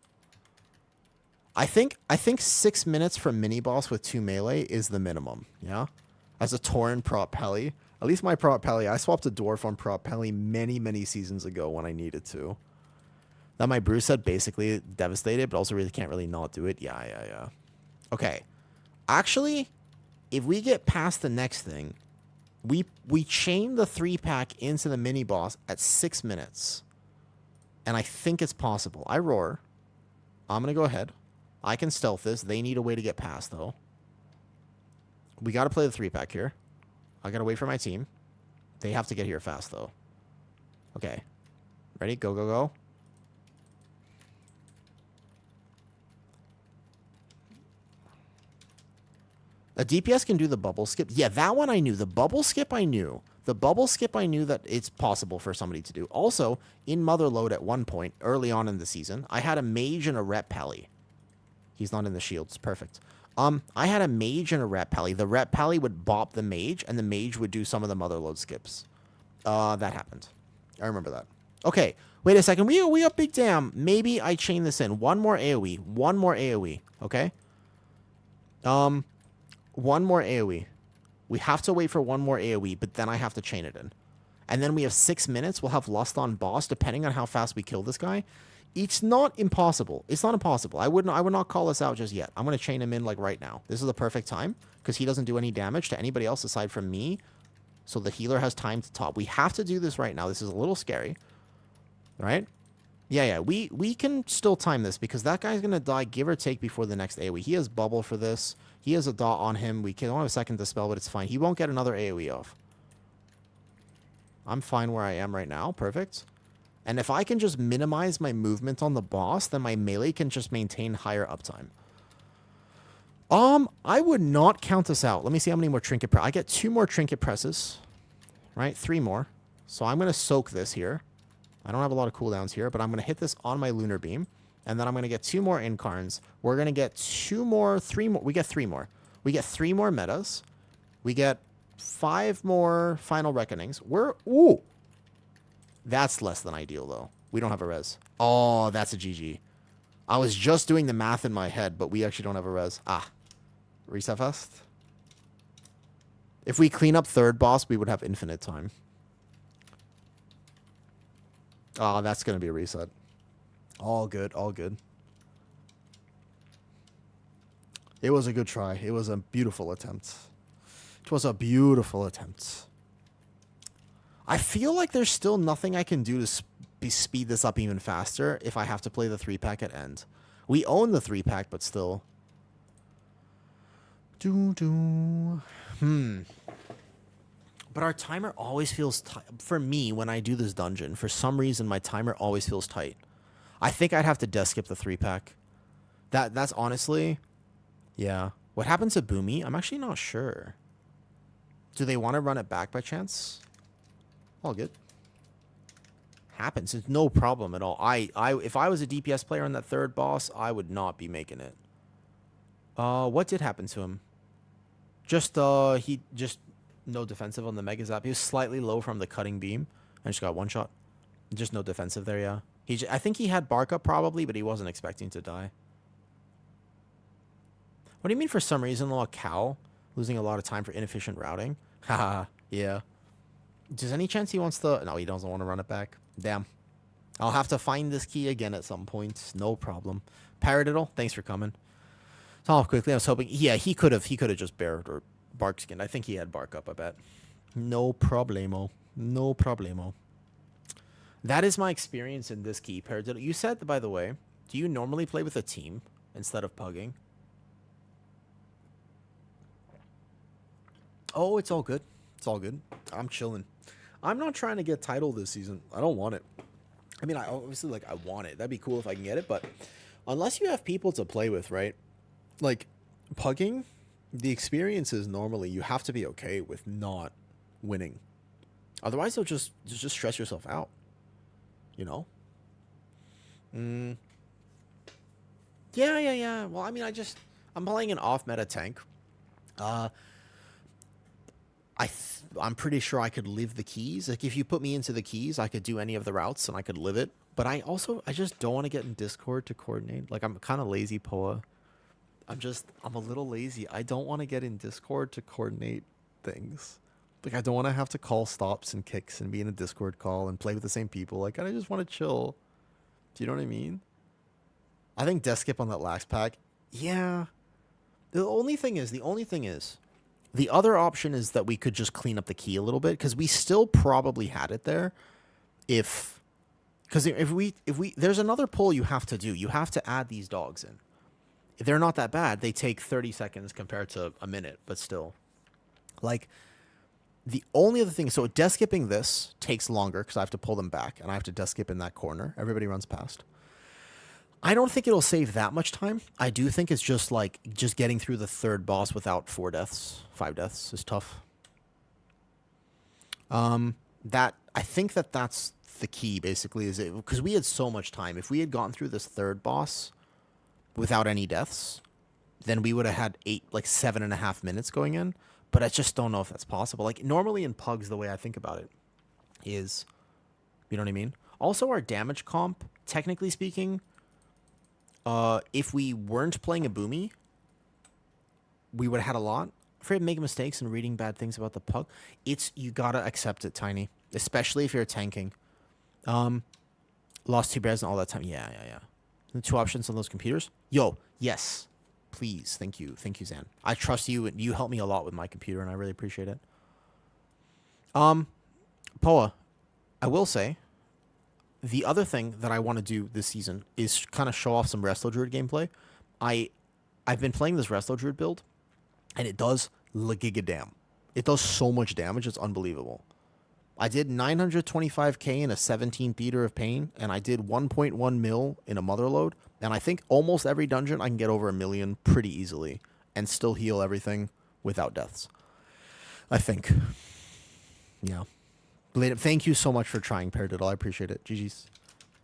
I think 6 minutes for mini boss with 2 melee is the minimum. Yeah. As a Tauren prop Peli. At least my prop Peli. I swapped a dwarf on prop Peli many seasons ago when I needed to. That my brew set basically devastated, but also really can't really not do it. Yeah. Okay. Actually, if we get past the next thing, we chain the 3-pack into the mini boss at 6 minutes. And I think it's possible. I roar. I'm going to go ahead. I can stealth this. They need a way to get past, though. We got to play the 3-pack here. I got to wait for my team. They have to get here fast, though. Okay. Ready? Go, go, go. A DPS can do the bubble skip. Yeah, that one I knew. The bubble skip I knew. The bubble skip I knew that it's possible for somebody to do. Also, in Motherload at one point, early on in the season, I had a mage and a rep Pally. He's not in the shields. Perfect. I had a mage and a rep Pally. The rep Pally would bop the mage, and the mage would do some of the Motherload skips. That happened. I remember that. Okay, wait a second. We got big damn. Maybe I chain this in. One more AoE. One more AoE. Okay? One more AoE. We have to wait for one more AoE, but then I have to chain it in. And then we have 6 minutes. We'll have Lust on boss, depending on how fast we kill this guy. It's not impossible. It's not impossible. I would not call this out just yet. I'm going to chain him in like right now. This is the perfect time because he doesn't do any damage to anybody else aside from me. So the healer has time to top. We have to do this right now. This is a little scary. Right? Yeah. We can still time this because that guy's going to die give or take before the next AoE. He has bubble for this. He has a dot on him. We can only have a second to spell, but it's fine. He won't get another AoE off. I'm fine where I am right now. Perfect. And if I can just minimize my movement on the boss, then my melee can just maintain higher uptime. I would not count this out. Let me see how many more trinket presses. I get 2 more trinket presses. Right? 3 more. So I'm going to soak this here. I don't have a lot of cooldowns here, but I'm going to hit this on my Lunar Beam. And then I'm going to get 2 more Incarns. We're going to get 3 more. We get 3 more. We get 3 more metas. We get 5 more Final Reckonings. Ooh! That's less than ideal, though. We don't have a res. Oh, that's a GG. I was just doing the math in my head, but we actually don't have a res. Reset fast. If we clean up third boss, we would have infinite time. Oh, that's going to be a reset. All good, all good. It was a good try. It was a beautiful attempt. It was a beautiful attempt. I feel like there's still nothing I can do to speed this up even faster if I have to play the 3-pack at end. We own the 3-pack, but still. But our timer always feels tight. For me, when I do this dungeon, for some reason, my timer always feels tight. I think I'd have to death skip the 3-pack. That's honestly... Yeah. What happens to Boomy? I'm actually not sure. Do they want to run it back by chance? All good. Happens. It's no problem at all. If I was a DPS player on that third boss, I would not be making it. What did happen to him? He just no defensive on the Mega Zap. He was slightly low from the cutting beam. I just got one shot. Just no defensive there, yeah. I think he had bark up probably, but he wasn't expecting to die. What do you mean for some reason, a cow losing a lot of time for inefficient routing? Haha, yeah. Does any chance he wants to... No, he doesn't want to run it back. Damn. I'll have to find this key again at some point. No problem. Paradiddle, thanks for coming. So quickly, I was hoping... Yeah, he could have just bared or bark skinned. I think he had bark up, I bet. No problemo. No problemo. That is my experience in this key. Paradiddle. You said, by the way, do you normally play with a team instead of pugging? Oh, it's all good. It's all good. I'm chilling. I'm not trying to get title this season. I don't want it. I mean, I obviously, I want it. That'd be cool if I can get it, but unless you have people to play with, right? Like, pugging, the experience is normally you have to be okay with not winning. Otherwise, you'll just stress yourself out. You know? Yeah. Well, I mean, I'm playing an off-meta tank. I'm pretty sure I could live the keys. Like, if you put me into the keys, I could do any of the routes and I could live it. But I just don't want to get in Discord to coordinate. Like, I'm kind of lazy, Poa. I'm a little lazy. I don't want to get in Discord to coordinate things. Like, I don't want to have to call stops and kicks and be in a Discord call and play with the same people. Like, I just want to chill. Do you know what I mean? I think death skip on that last pack. Yeah. The only thing is, the other option is that we could just clean up the key a little bit, because we still probably had it there. Because if we there's another pull you have to do. You have to add these dogs in. They're not that bad. They take 30 seconds compared to a minute, but still. Like, the only other thing, so death skipping this takes longer because I have to pull them back and I have to death skip in that corner. Everybody runs past. I don't think it'll save that much time. I do think it's just getting through the third boss without 5 deaths is tough. I think that's the key, basically, is it because we had so much time. If we had gone through this third boss without any deaths, then we would have had 7.5 minutes going in. But I just don't know if that's possible. Like, normally in pugs, the way I think about it is, you know what I mean? Also, our damage comp, technically speaking, if we weren't playing a Boomy, we would have had a lot. Afraid of making mistakes and reading bad things about the pug. You gotta accept it, Tiny. Especially if you're tanking. Lost 2 bears and all that time. Yeah. The 2 options on those computers. Yo, yes. Please, thank you, Zan. I trust you, and you help me a lot with my computer, and I really appreciate it. Poa, I will say, the other thing that I want to do this season is kind of show off some Resto Druid gameplay. I've been playing this Resto Druid build, and it does gigadam. It does so much damage, it's unbelievable. I did 925k in a 17 Theater of Pain, and I did 1.1 mil in a Motherload, and I think almost every dungeon I can get over 1 million pretty easily and still heal everything without deaths. I think. Yeah. Thank you so much for trying Paradiddle. I appreciate it. GG's.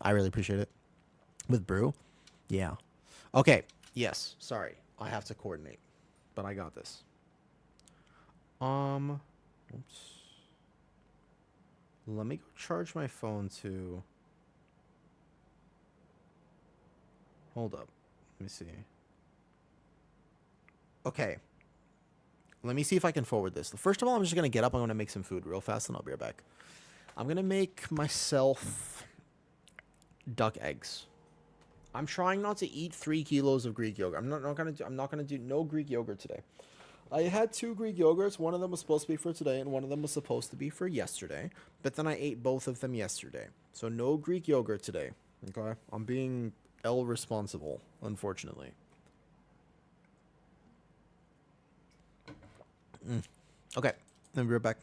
I really appreciate it. With brew? Yeah. Okay. Yes. Sorry. I have to coordinate. But I got this. Oops. Let me go charge my phone to... Hold up. Let me see. Okay. Let me see if I can forward this. First of all, I'm just going to get up. I'm going to make some food real fast, and I'll be right back. I'm going to make myself duck eggs. I'm trying not to eat 3 kilos of Greek yogurt. I'm not going to do no Greek yogurt today. I had 2 Greek yogurts. One of them was supposed to be for today, and one of them was supposed to be for yesterday. But then I ate both of them yesterday. So no Greek yogurt today. Okay? I'm being irresponsible, unfortunately. Okay. Then we'll be right back.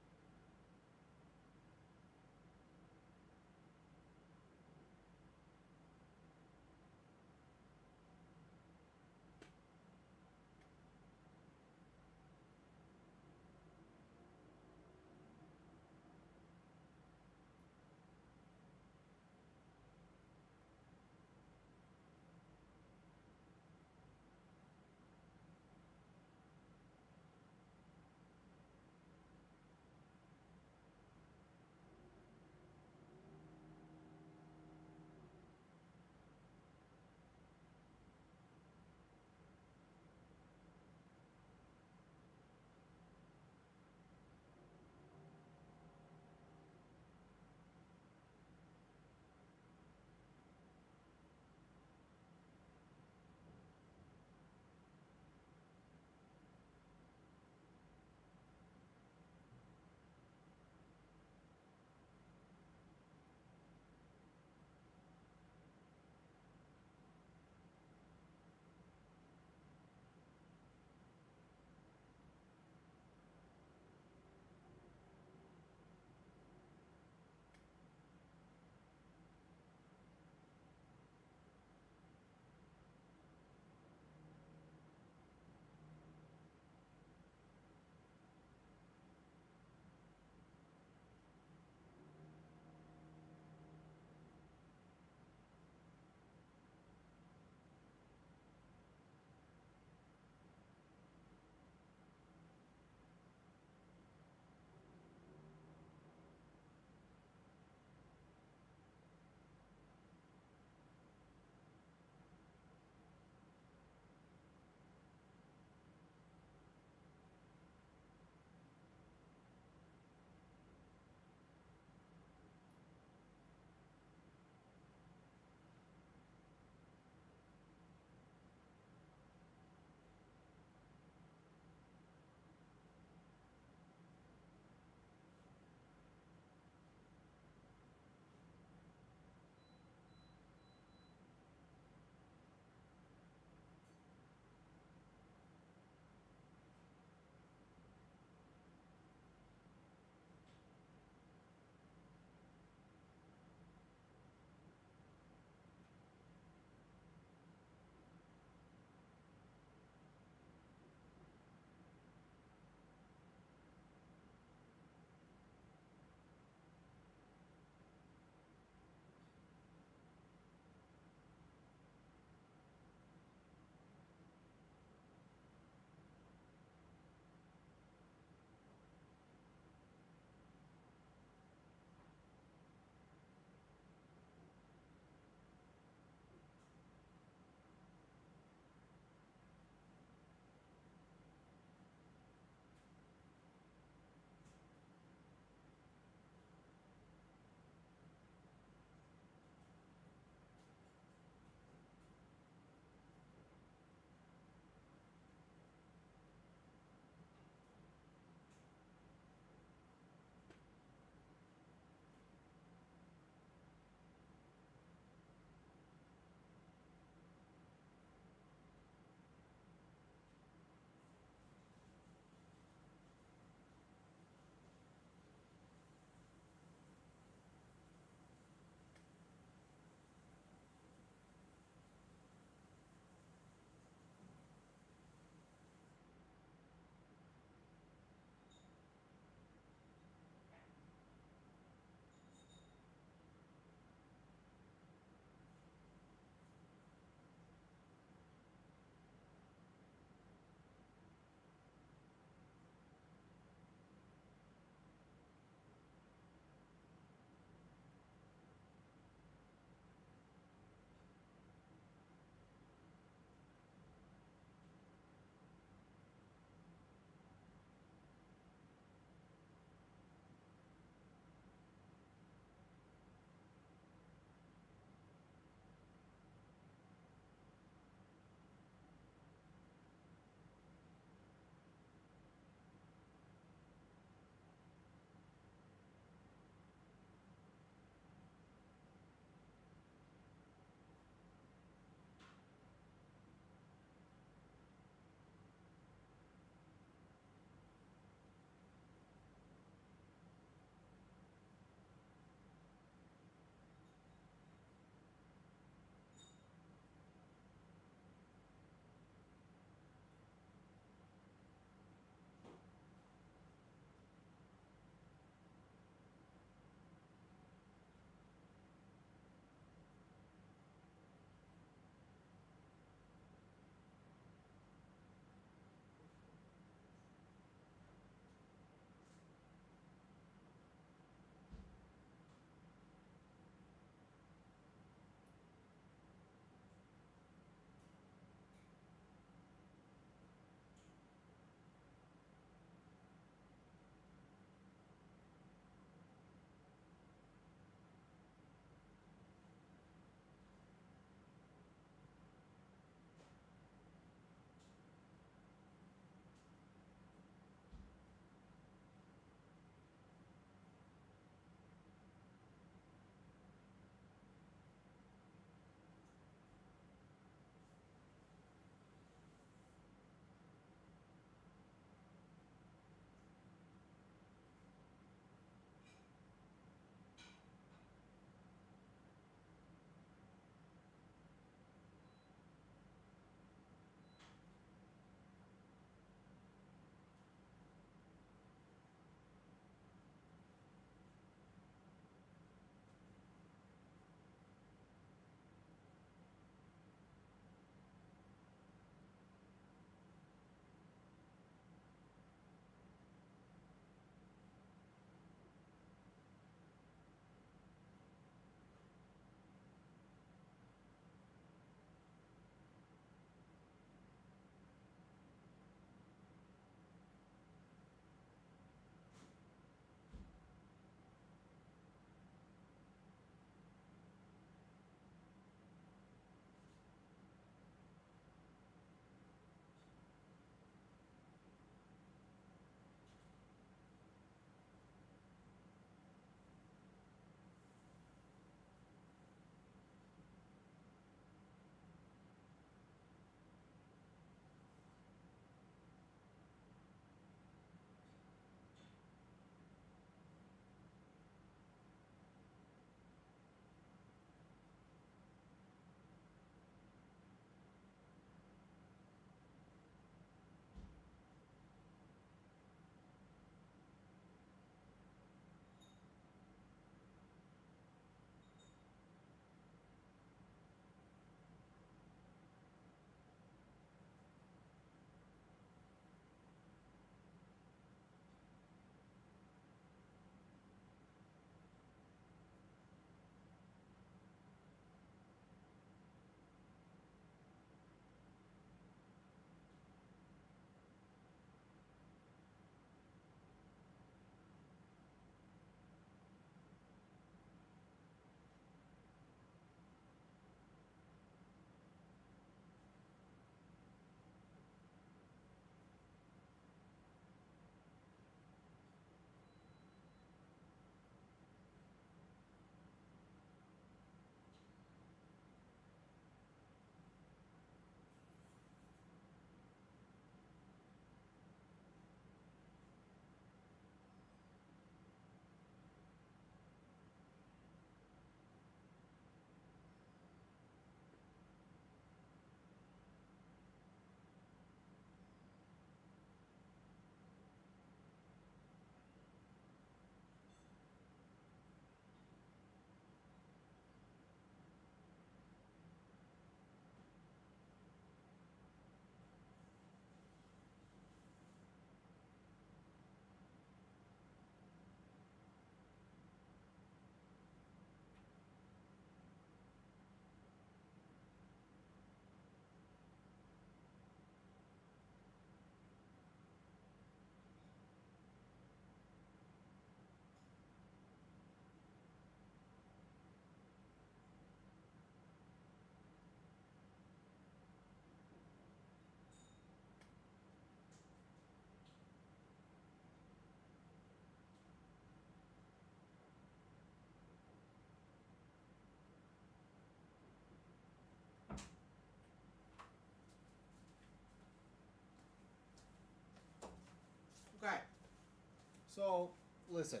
So, listen.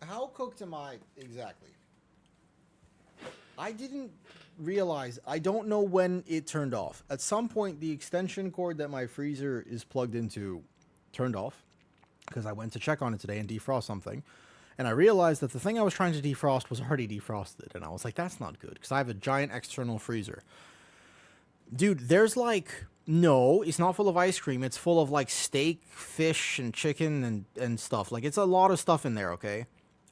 How cooked am I exactly? I didn't realize. I don't know when it turned off. At some point, the extension cord that my freezer is plugged into turned off because I went to check on it today and defrost something. And I realized that the thing I was trying to defrost was already defrosted. And I was like, that's not good because I have a giant external freezer. Dude, there's like, no, it's not full of ice cream. It's full of like steak, fish, and chicken and stuff. Like, it's a lot of stuff in there, okay?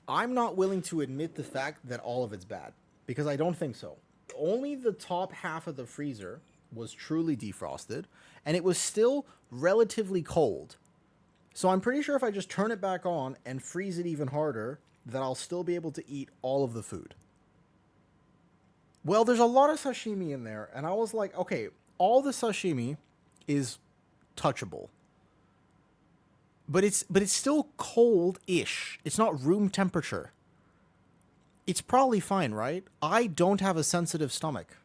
I'm not willing to admit the fact that all of it's bad because I don't think so. Only the top half of the freezer was truly defrosted and it was still relatively cold. So I'm pretty sure if I just turn it back on and freeze it even harder, that I'll still be able to eat all of the food. Well, there's a lot of sashimi in there, and I was like, okay, all the sashimi is touchable. But it's still cold-ish. It's not room temperature. It's probably fine, right? I don't have a sensitive stomach.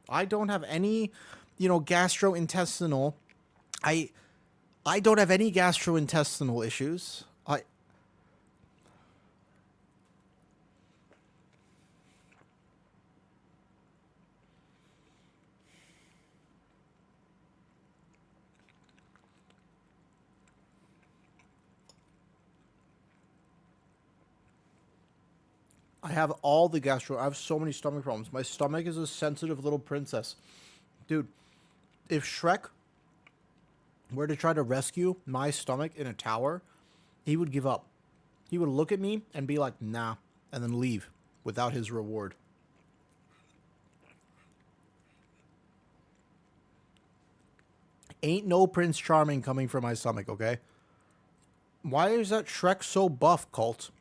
I don't have any, gastrointestinal. I don't have any gastrointestinal issues. I have all the I have so many stomach problems. My stomach is a sensitive little princess. Dude, if Shrek were to try to rescue my stomach in a tower, he would give up. He would look at me and be like, nah, and then leave without his reward. Ain't no Prince Charming coming for my stomach, okay? Why is that Shrek so buff, Cult?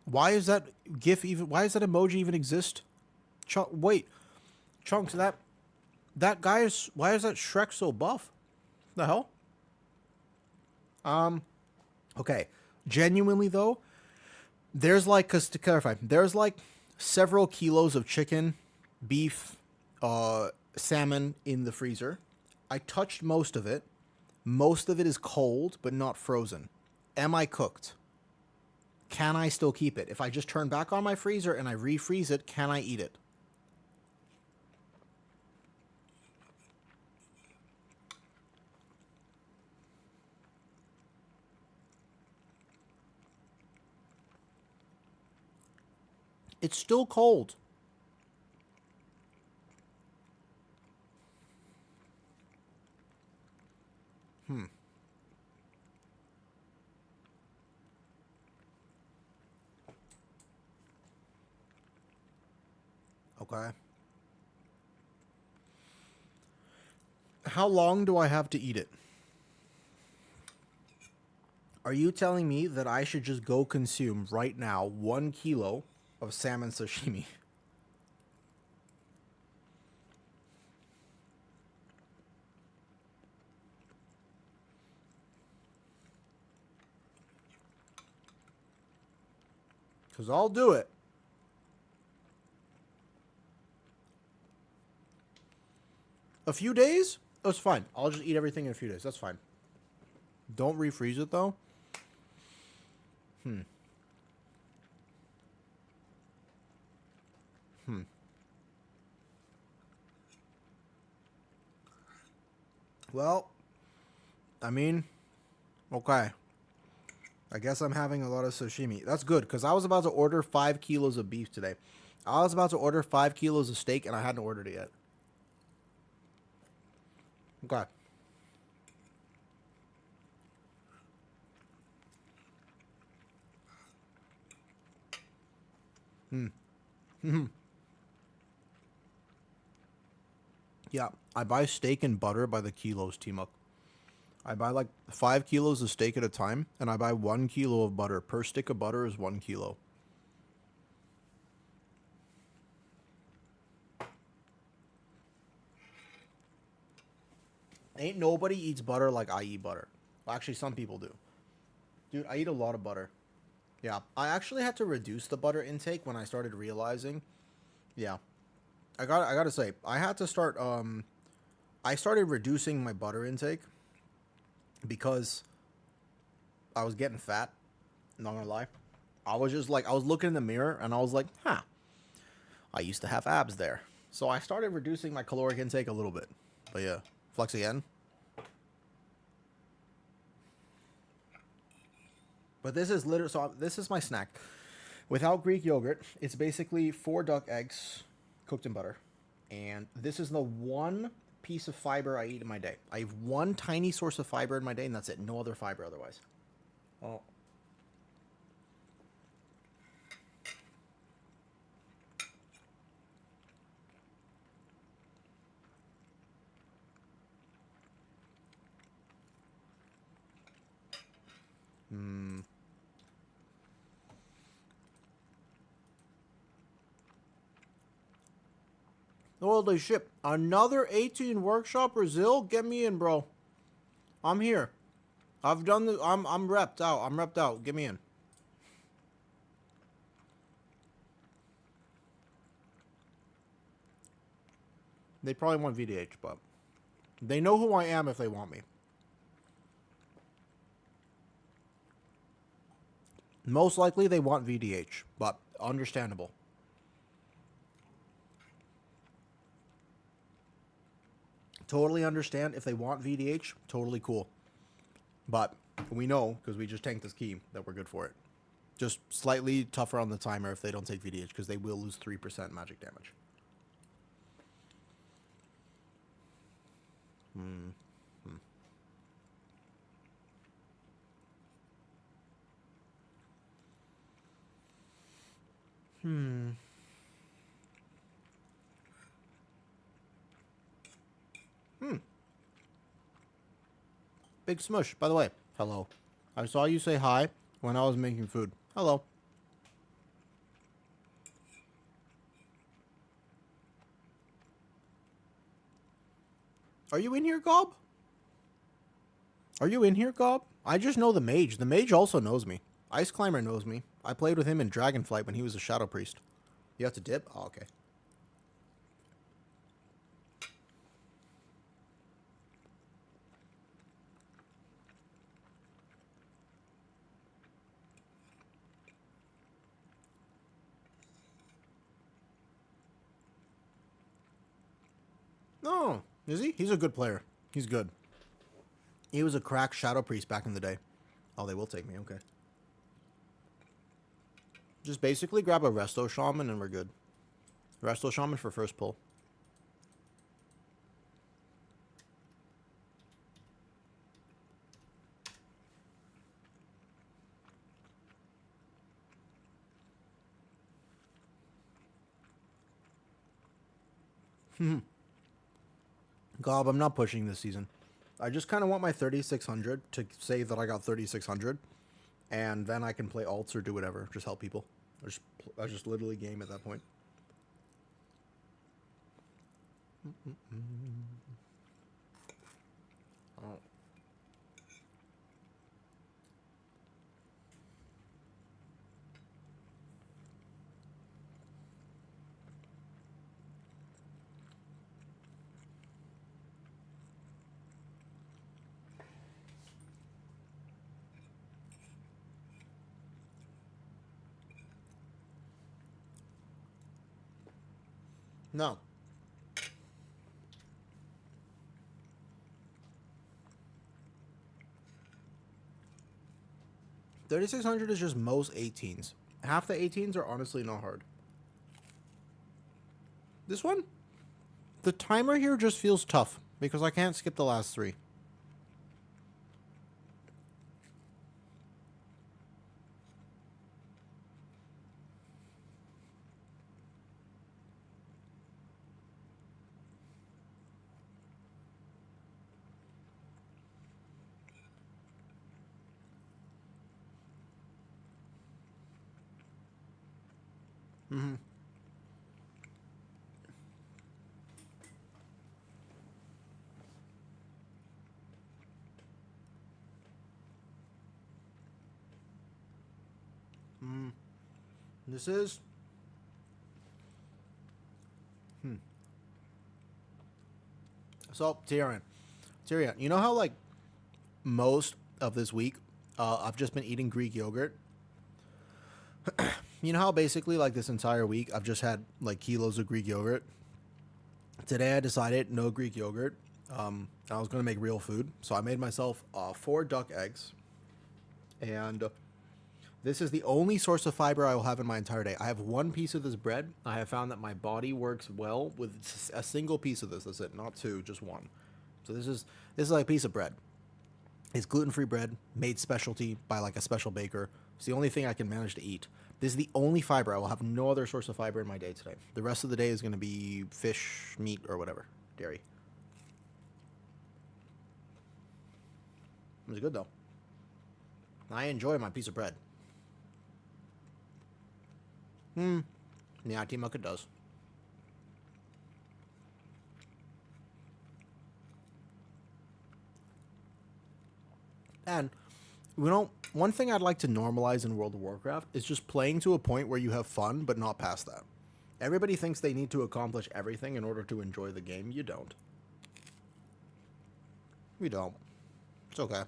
Why is that GIF even? Why does that emoji even exist? Wait, Chunks, that guy is. Why is that Shrek so buff? The hell? Okay. Genuinely though, there's like, cause to clarify, there's like several kilos of chicken, beef, salmon in the freezer. I touched most of it. Most of it is cold, but not frozen. Am I cooked? Can I still keep it? If I just turn back on my freezer and I refreeze it, can I eat it? It's still cold. Okay. How long do I have to eat it? Are you telling me that I should just go consume right now 1 kilo of salmon sashimi? Because I'll do it. A few days? That's fine. I'll just eat everything in a few days. That's fine. Don't refreeze it, though. Well, I mean, okay. I guess I'm having a lot of sashimi. That's good, because I was about to order 5 kilos of beef today. I was about to order 5 kilos of steak, and I hadn't ordered it yet. Okay. Yeah, I buy steak and butter by the kilos, Team-Up. I buy like 5 kilos of steak at a time, and I buy 1 kilo of butter. Per stick of butter is 1 kilo. Ain't nobody eats butter like I eat butter. Well, actually, some people do. Dude, I eat a lot of butter. Yeah, I actually had to reduce the butter intake when I started realizing. Yeah, I gotta say, I had to start. I started reducing my butter intake because I was getting fat. Not gonna lie. I was just like, I was looking in the mirror and I was like, huh, I used to have abs there. So I started reducing my caloric intake a little bit. But yeah, flex again. But this is literally, so this is my snack. Without Greek yogurt, it's basically 4 duck eggs cooked in butter. And this is the one piece of fiber I eat in my day. I have one tiny source of fiber in my day, and that's it. No other fiber otherwise. Oh. Holy shit. Another 18 workshop Brazil? Get me in, bro. I'm here. I've done the I'm repped out. I'm repped out. Get me in. They probably want VDH, but they know who I am if they want me. Most likely they want VDH, but understandable. Totally understand if they want VDH, totally cool. But we know, because we just tanked this key, that we're good for it. Just slightly tougher on the timer if they don't take VDH, because they will lose 3% magic damage. Big Smush, by the way, hello. I saw you say hi when I was making food. Hello. Are you in here, Gob? Are you in here, Gob? I just know the mage. The mage also knows me. Ice Climber knows me. I played with him in Dragonflight when he was a Shadow Priest. You have to dip? Oh, okay. No, is he? He's a good player. He's good. He was a crack Shadow Priest back in the day. Oh, they will take me. Okay. Just basically grab a Resto Shaman and we're good. Resto Shaman for first pull. Gob, I'm not pushing this season. I just kind of want my 3600 to say that I got 3600, and then I can play alts or do whatever, just help people. I just literally game at that point. Oh. No. $3,600 is just most 18s. Half the 18s are honestly not hard. This one? The timer here just feels tough because I can't skip the last 3. Mm-hmm. This is... So, Tyrion, you know how, like, most of this week I've just been eating Greek yogurt. You know how basically like this entire week I've just had like kilos of Greek yogurt. Today I decided no Greek yogurt. I was gonna make real food, so I made myself 4 duck eggs, and this is the only source of fiber I will have in my entire day. I have 1 piece of this bread. I have found that my body works well with a single piece of this. That's it, not 2, just 1. So this is like a piece of bread. It's gluten-free bread, made specialty by like a special baker. It's the only thing I can manage to eat. This is the only fiber. I will have no other source of fiber in my day today. The rest of the day is going to be fish, meat, or whatever. Dairy. It was good, though. I enjoy my piece of bread. Yeah, Team Milk it does. And, you know, one thing I'd like to normalize in World of Warcraft is just playing to a point where you have fun, but not past that. Everybody thinks they need to accomplish everything in order to enjoy the game. You don't. You don't. It's okay.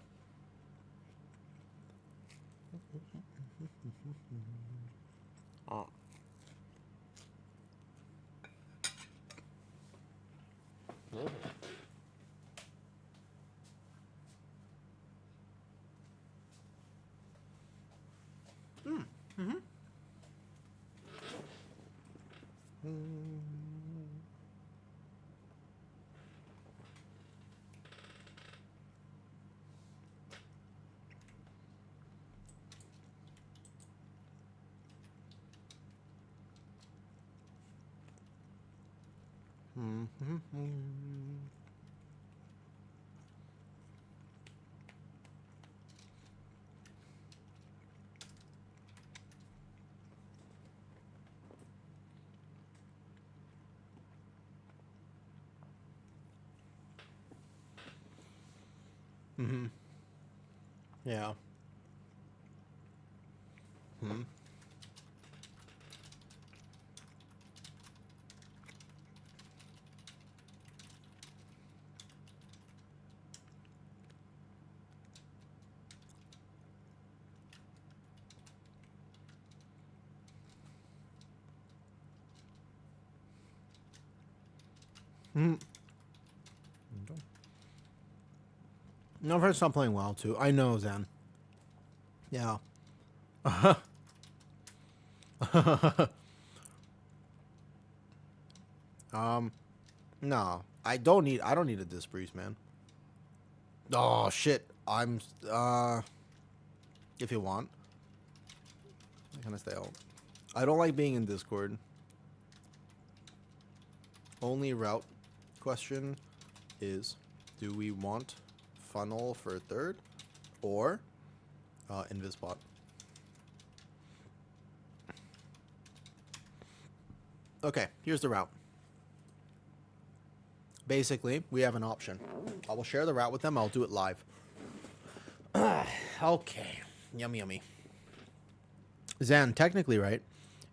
Yeah. No, I've heard stop playing WoW too. I know, Zen. Yeah. No. I don't need a disc breeze, man. Oh shit. If you want. I kinda stay out. I don't like being in Discord. Only route question is, do we want funnel for 3rd or Invispot? Okay, here's the route. Basically, we have an option. I will share the route with them. I'll do it live. Okay. Yummy, yummy. Zan, technically, right,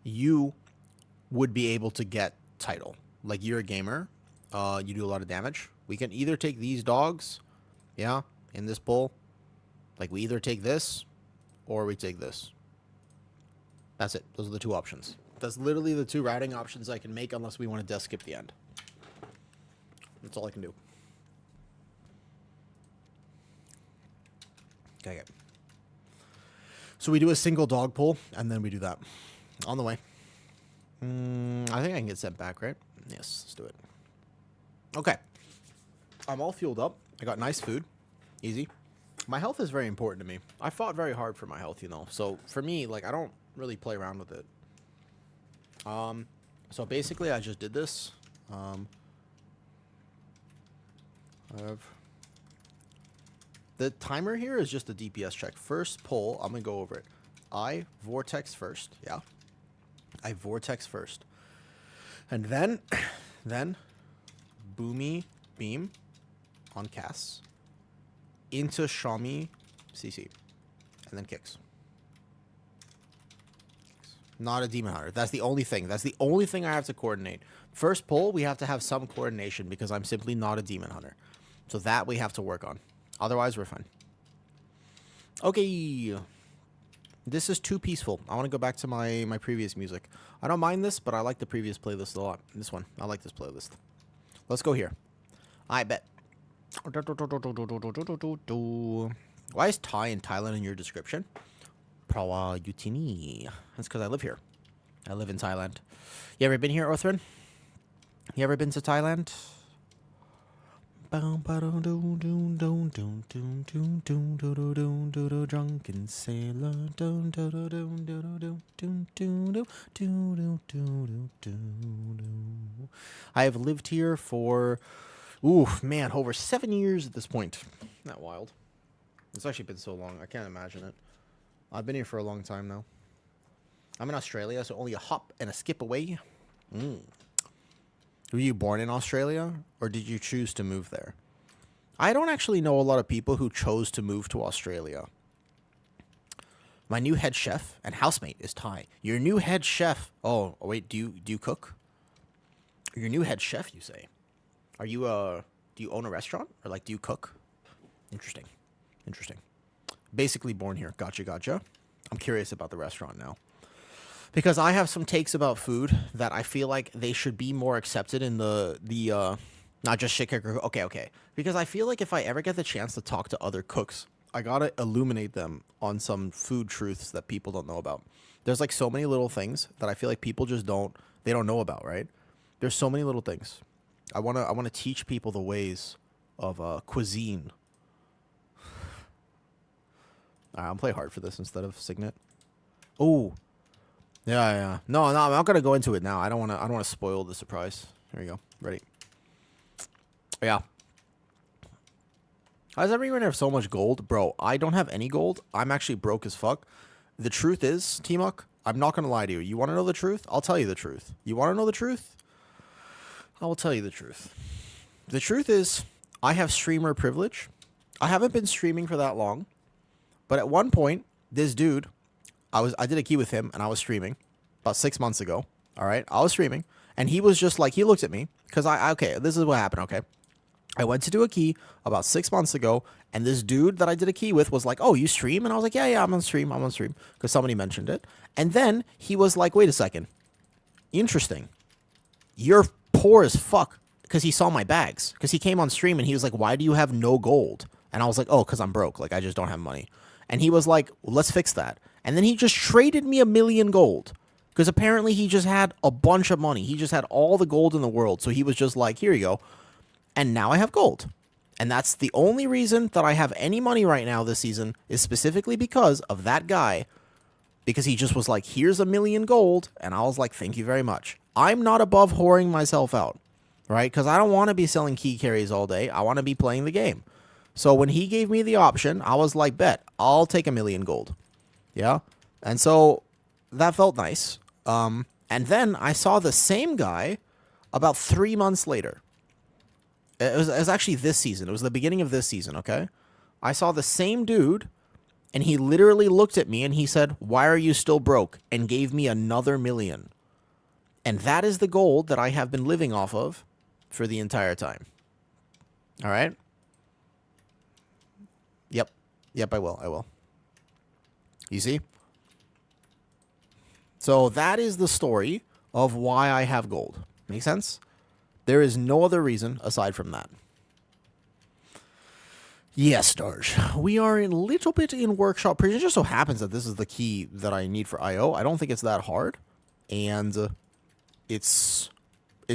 you would be able to get title. Like, you're a gamer. You do a lot of damage. We can either take these dogs, yeah, in this pull. Like, we either take this, or we take this. That's it. Those are the 2 options. That's literally the 2 routing options I can make unless we want to death skip the end. That's all I can do. Okay. So we do a single dog pull, and then we do that. On the way. I think I can get sent back, right? Yes, let's do it. Okay. I'm all fueled up. I got nice food. Easy. My health is very important to me. I fought very hard for my health, you know. So for me, like, I don't really play around with it. So basically I just did this. The timer here is just a DPS check. First pull, I'm going to go over it. I vortex first. Yeah. I vortex first. And then Boomy Beam on casts into Shami CC. And then kicks. Not a Demon Hunter. That's the only thing. That's the only thing I have to coordinate. First pull, we have to have some coordination because I'm simply not a Demon Hunter. So that we have to work on. Otherwise, we're fine. Okay. This is too peaceful. I want to go back to my previous music. I don't mind this, but I like the previous playlist a lot. This one. I like this playlist. Let's go here. I bet. Why is Thai and Thailand in your description? Prawa Yutini. That's because I live here. I live in Thailand. You ever been here, Orthrin? You ever been to Thailand? Drunken sailor. I have lived here for, man, over 7 years at this point. Not wild. It's actually been so long. I can't imagine it. I've been here for a long time now. I'm in Australia, so only a hop and a skip away. Were you born in Australia, or did you choose to move there? I don't actually know a lot of people who chose to move to Australia. My new head chef and housemate is Thai. Your new head chef. Oh, wait, do you cook? Your new head chef, you say? Are you do you own a restaurant, or like do you cook? Interesting. Basically born here. Gotcha. I'm curious about the restaurant now. Because I have some takes about food that I feel like they should be more accepted in the not just shit kicker. Okay. Because I feel like if I ever get the chance to talk to other cooks, I gotta illuminate them on some food truths that people don't know about. There's like so many little things that I feel like people just don't know about, right? There's so many little things. I wanna teach people the ways of cuisine. Alright, I'll play hard for this instead of Signet. Oh. Yeah. No, I'm not gonna go into it now. I don't wanna spoil the surprise. Here you go. Ready? Yeah. How does everyone have so much gold? Bro, I don't have any gold. I'm actually broke as fuck. The truth is, T-Muck, I'm not gonna lie to you. You wanna know the truth? I'll tell you the truth. You wanna know the truth? I will tell you the truth. The truth is, I have streamer privilege. I haven't been streaming for that long. But at one point, this dude, I did a key with him, and I was streaming about 6 months ago. All right, I was streaming, and he was just like, he looked at me because okay, this is what happened. Okay, I went to do a key about 6 months ago, and this dude that I did a key with was like, "Oh, you stream?" And I was like, "Yeah, I'm on stream. Because somebody mentioned it." And then he was like, "Wait a second, interesting. You're poor as fuck." Because he saw my bags. Because he came on stream and he was like, "Why do you have no gold?" And I was like, "Oh, because I'm broke. Like I just don't have money." And he was like, well, "Let's fix that." And then he just traded me 1,000,000 gold. Because apparently he just had a bunch of money. He just had all the gold in the world. So he was just like, "Here you go." And now I have gold. And that's the only reason that I have any money right now this season is specifically because of that guy. Because he just was like, "Here's 1,000,000 gold." And I was like, "Thank you very much." I'm not above whoring myself out. Right? Because I don't want to be selling key carries all day. I want to be playing the game. So when he gave me the option, I was like, "Bet, I'll take 1,000,000 gold." Yeah? And so that felt nice. And then I saw the same guy about 3 months later. It was actually this season. It was the beginning of this season, okay? I saw the same dude, and he literally looked at me and he said, "Why are you still broke?" and gave me another 1,000,000. And that is the gold that I have been living off of for the entire time. All right? Yep, I will. You see? So that is the story of why I have gold. Make sense? There is no other reason aside from that. Yes, Darge. We are a little bit in workshop. It just so happens that this is the key that I need for IO. I don't think it's that hard. And it's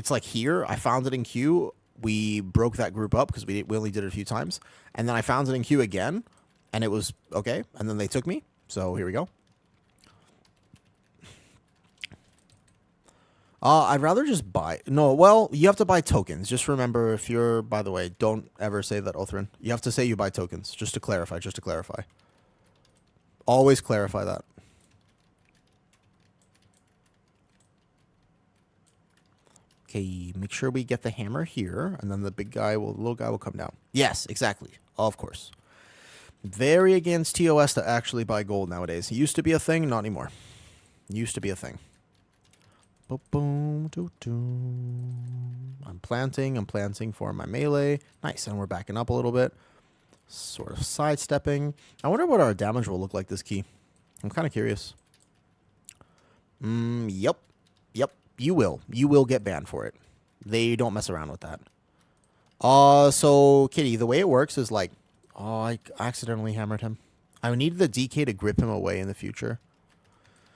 like here. I found it in queue. We broke that group up because we only did it a few times. And then I found it in queue again. And it was okay. And then they took me. So here we go. I'd rather just buy. No, well, you have to buy tokens. Just remember, if you're, by the way, don't ever say that, Othrin. You have to say you buy tokens. Just to clarify. Always clarify that. Okay, make sure we get the hammer here, and then the little guy will come down. Yes, exactly. Of course. Very against TOS to actually buy gold nowadays. It used to be a thing, not anymore. Used to be a thing. I'm planting for my melee. Nice, and we're backing up a little bit. Sort of sidestepping. I wonder what our damage will look like this key. I'm kind of curious. Yep. Yep. You will. You will get banned for it. They don't mess around with that. So, Kitty, the way it works is like... Oh, I accidentally hammered him. I need the DK to grip him away in the future.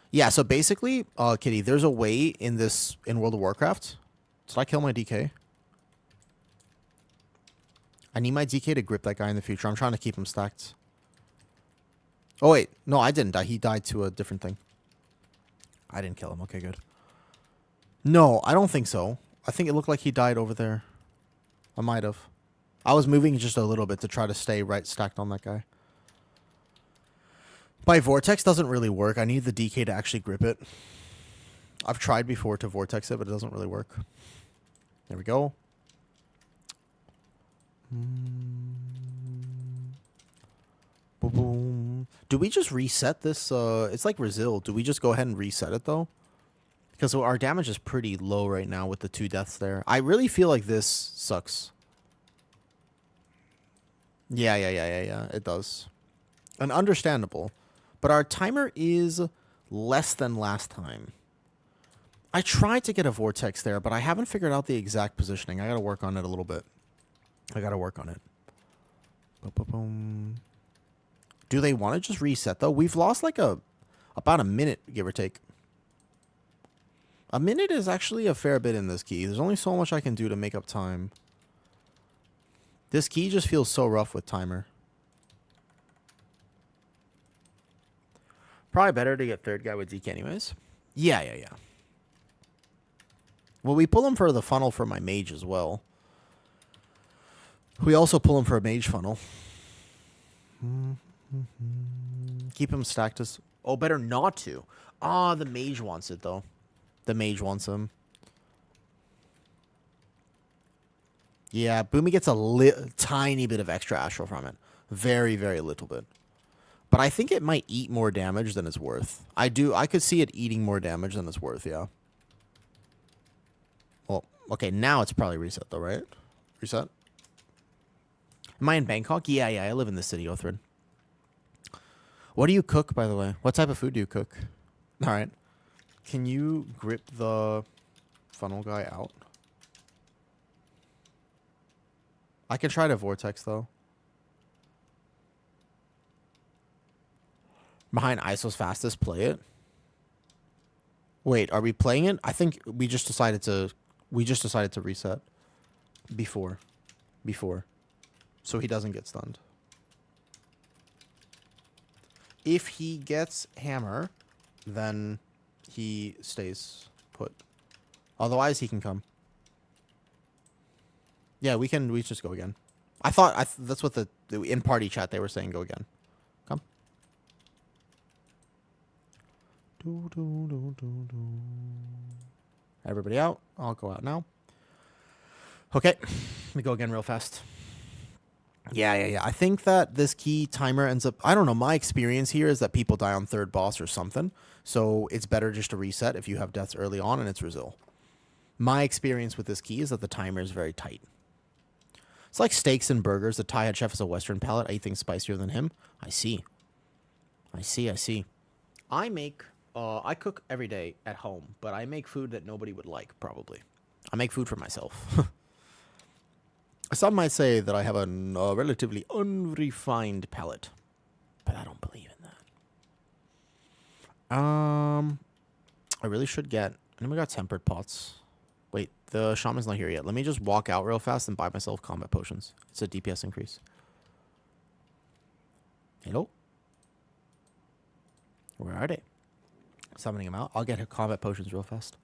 Yeah, so basically, Kitty, there's a way in World of Warcraft. Did I kill my DK? I need my DK to grip that guy in the future. I'm trying to keep him stacked. Oh, wait. No, I didn't die. He died to a different thing. I didn't kill him. Okay, good. No, I don't think so. I think it looked like he died over there. I might have. I was moving just a little bit to try to stay right stacked on that guy. By Vortex doesn't really work. I need the DK to actually grip it. I've tried before to Vortex it, but it doesn't really work. There we go. Boom, boom. Do we just reset this? It's like Resil. Do we just go ahead and reset it, though? Because our damage is pretty low right now with the 2 deaths there. I really feel like this sucks. Yeah. It does. And understandable. But our timer is less than last time. I tried to get a Vortex there, but I haven't figured out the exact positioning. I got to work on it a little bit. I got to work on it. Boom. Do they want to just reset, though? We've lost like about a minute, give or take. A minute is actually a fair bit in this key. There's only so much I can do to make up time. This key just feels so rough with timer. Probably better to get third guy with DK anyways. Yeah. Well, we pull him for the funnel for my mage as well. We also pull him for a mage funnel. Keep him stacked as... Oh, better not to. Ah, the mage wants it, though. The mage wants him. Yeah, Boomy gets a tiny bit of extra astral from it. Very, very little bit. But I think it might eat more damage than it's worth. I could see it eating more damage than it's worth, yeah. Well, okay, now it's probably reset, though, right? Reset? Am I in Bangkok? Yeah, I live in the city, Othrid. What do you cook, by the way? What type of food do you cook? All right. Can you grip the funnel guy out? I can try to Vortex, though. Behind ISO's fastest, play it. Wait, are we playing it? I think we just decided to reset before. So he doesn't get stunned. If he gets hammer, then he stays put. Otherwise, he can come. Yeah, we just go again. I thought that's what the in party chat they were saying. Go again. Come. Everybody out. I'll go out now. Okay, we go again real fast. Yeah. I think that this key timer ends up... I don't know. My experience here is that people die on third boss or something. So it's better just to reset if you have deaths early on and it's Resil. My experience with this key is that the timer is very tight. It's like steaks and burgers. The Thai head chef is a Western palate. I eat things spicier than him. I see. I make... I cook every day at home, but I make food that nobody would like, probably. I make food for myself. Some might say that I have a relatively unrefined palate, but I don't believe in that. I really should get... And we got tempered pots. Wait, the shaman's not here yet. Let me just walk out real fast and buy myself combat potions. It's a DPS increase. Hello? Where are they? Summoning him out. I'll get her combat potions real fast.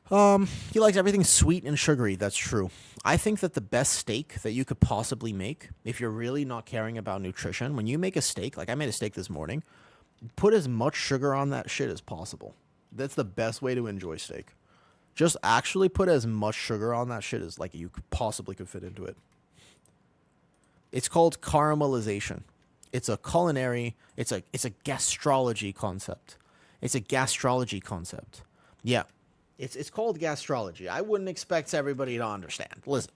He likes everything sweet and sugary. That's true. I think that the best steak that you could possibly make, if you're really not caring about nutrition, when you make a steak, like I made a steak this morning, put as much sugar on that shit as possible. That's the best way to enjoy steak. Just actually put as much sugar on that shit as like you possibly could fit into it. It's called caramelization. It's a culinary, it's a gastrology concept. It's a gastrology concept. Yeah. It's called gastrology. I wouldn't expect everybody to understand. Listen.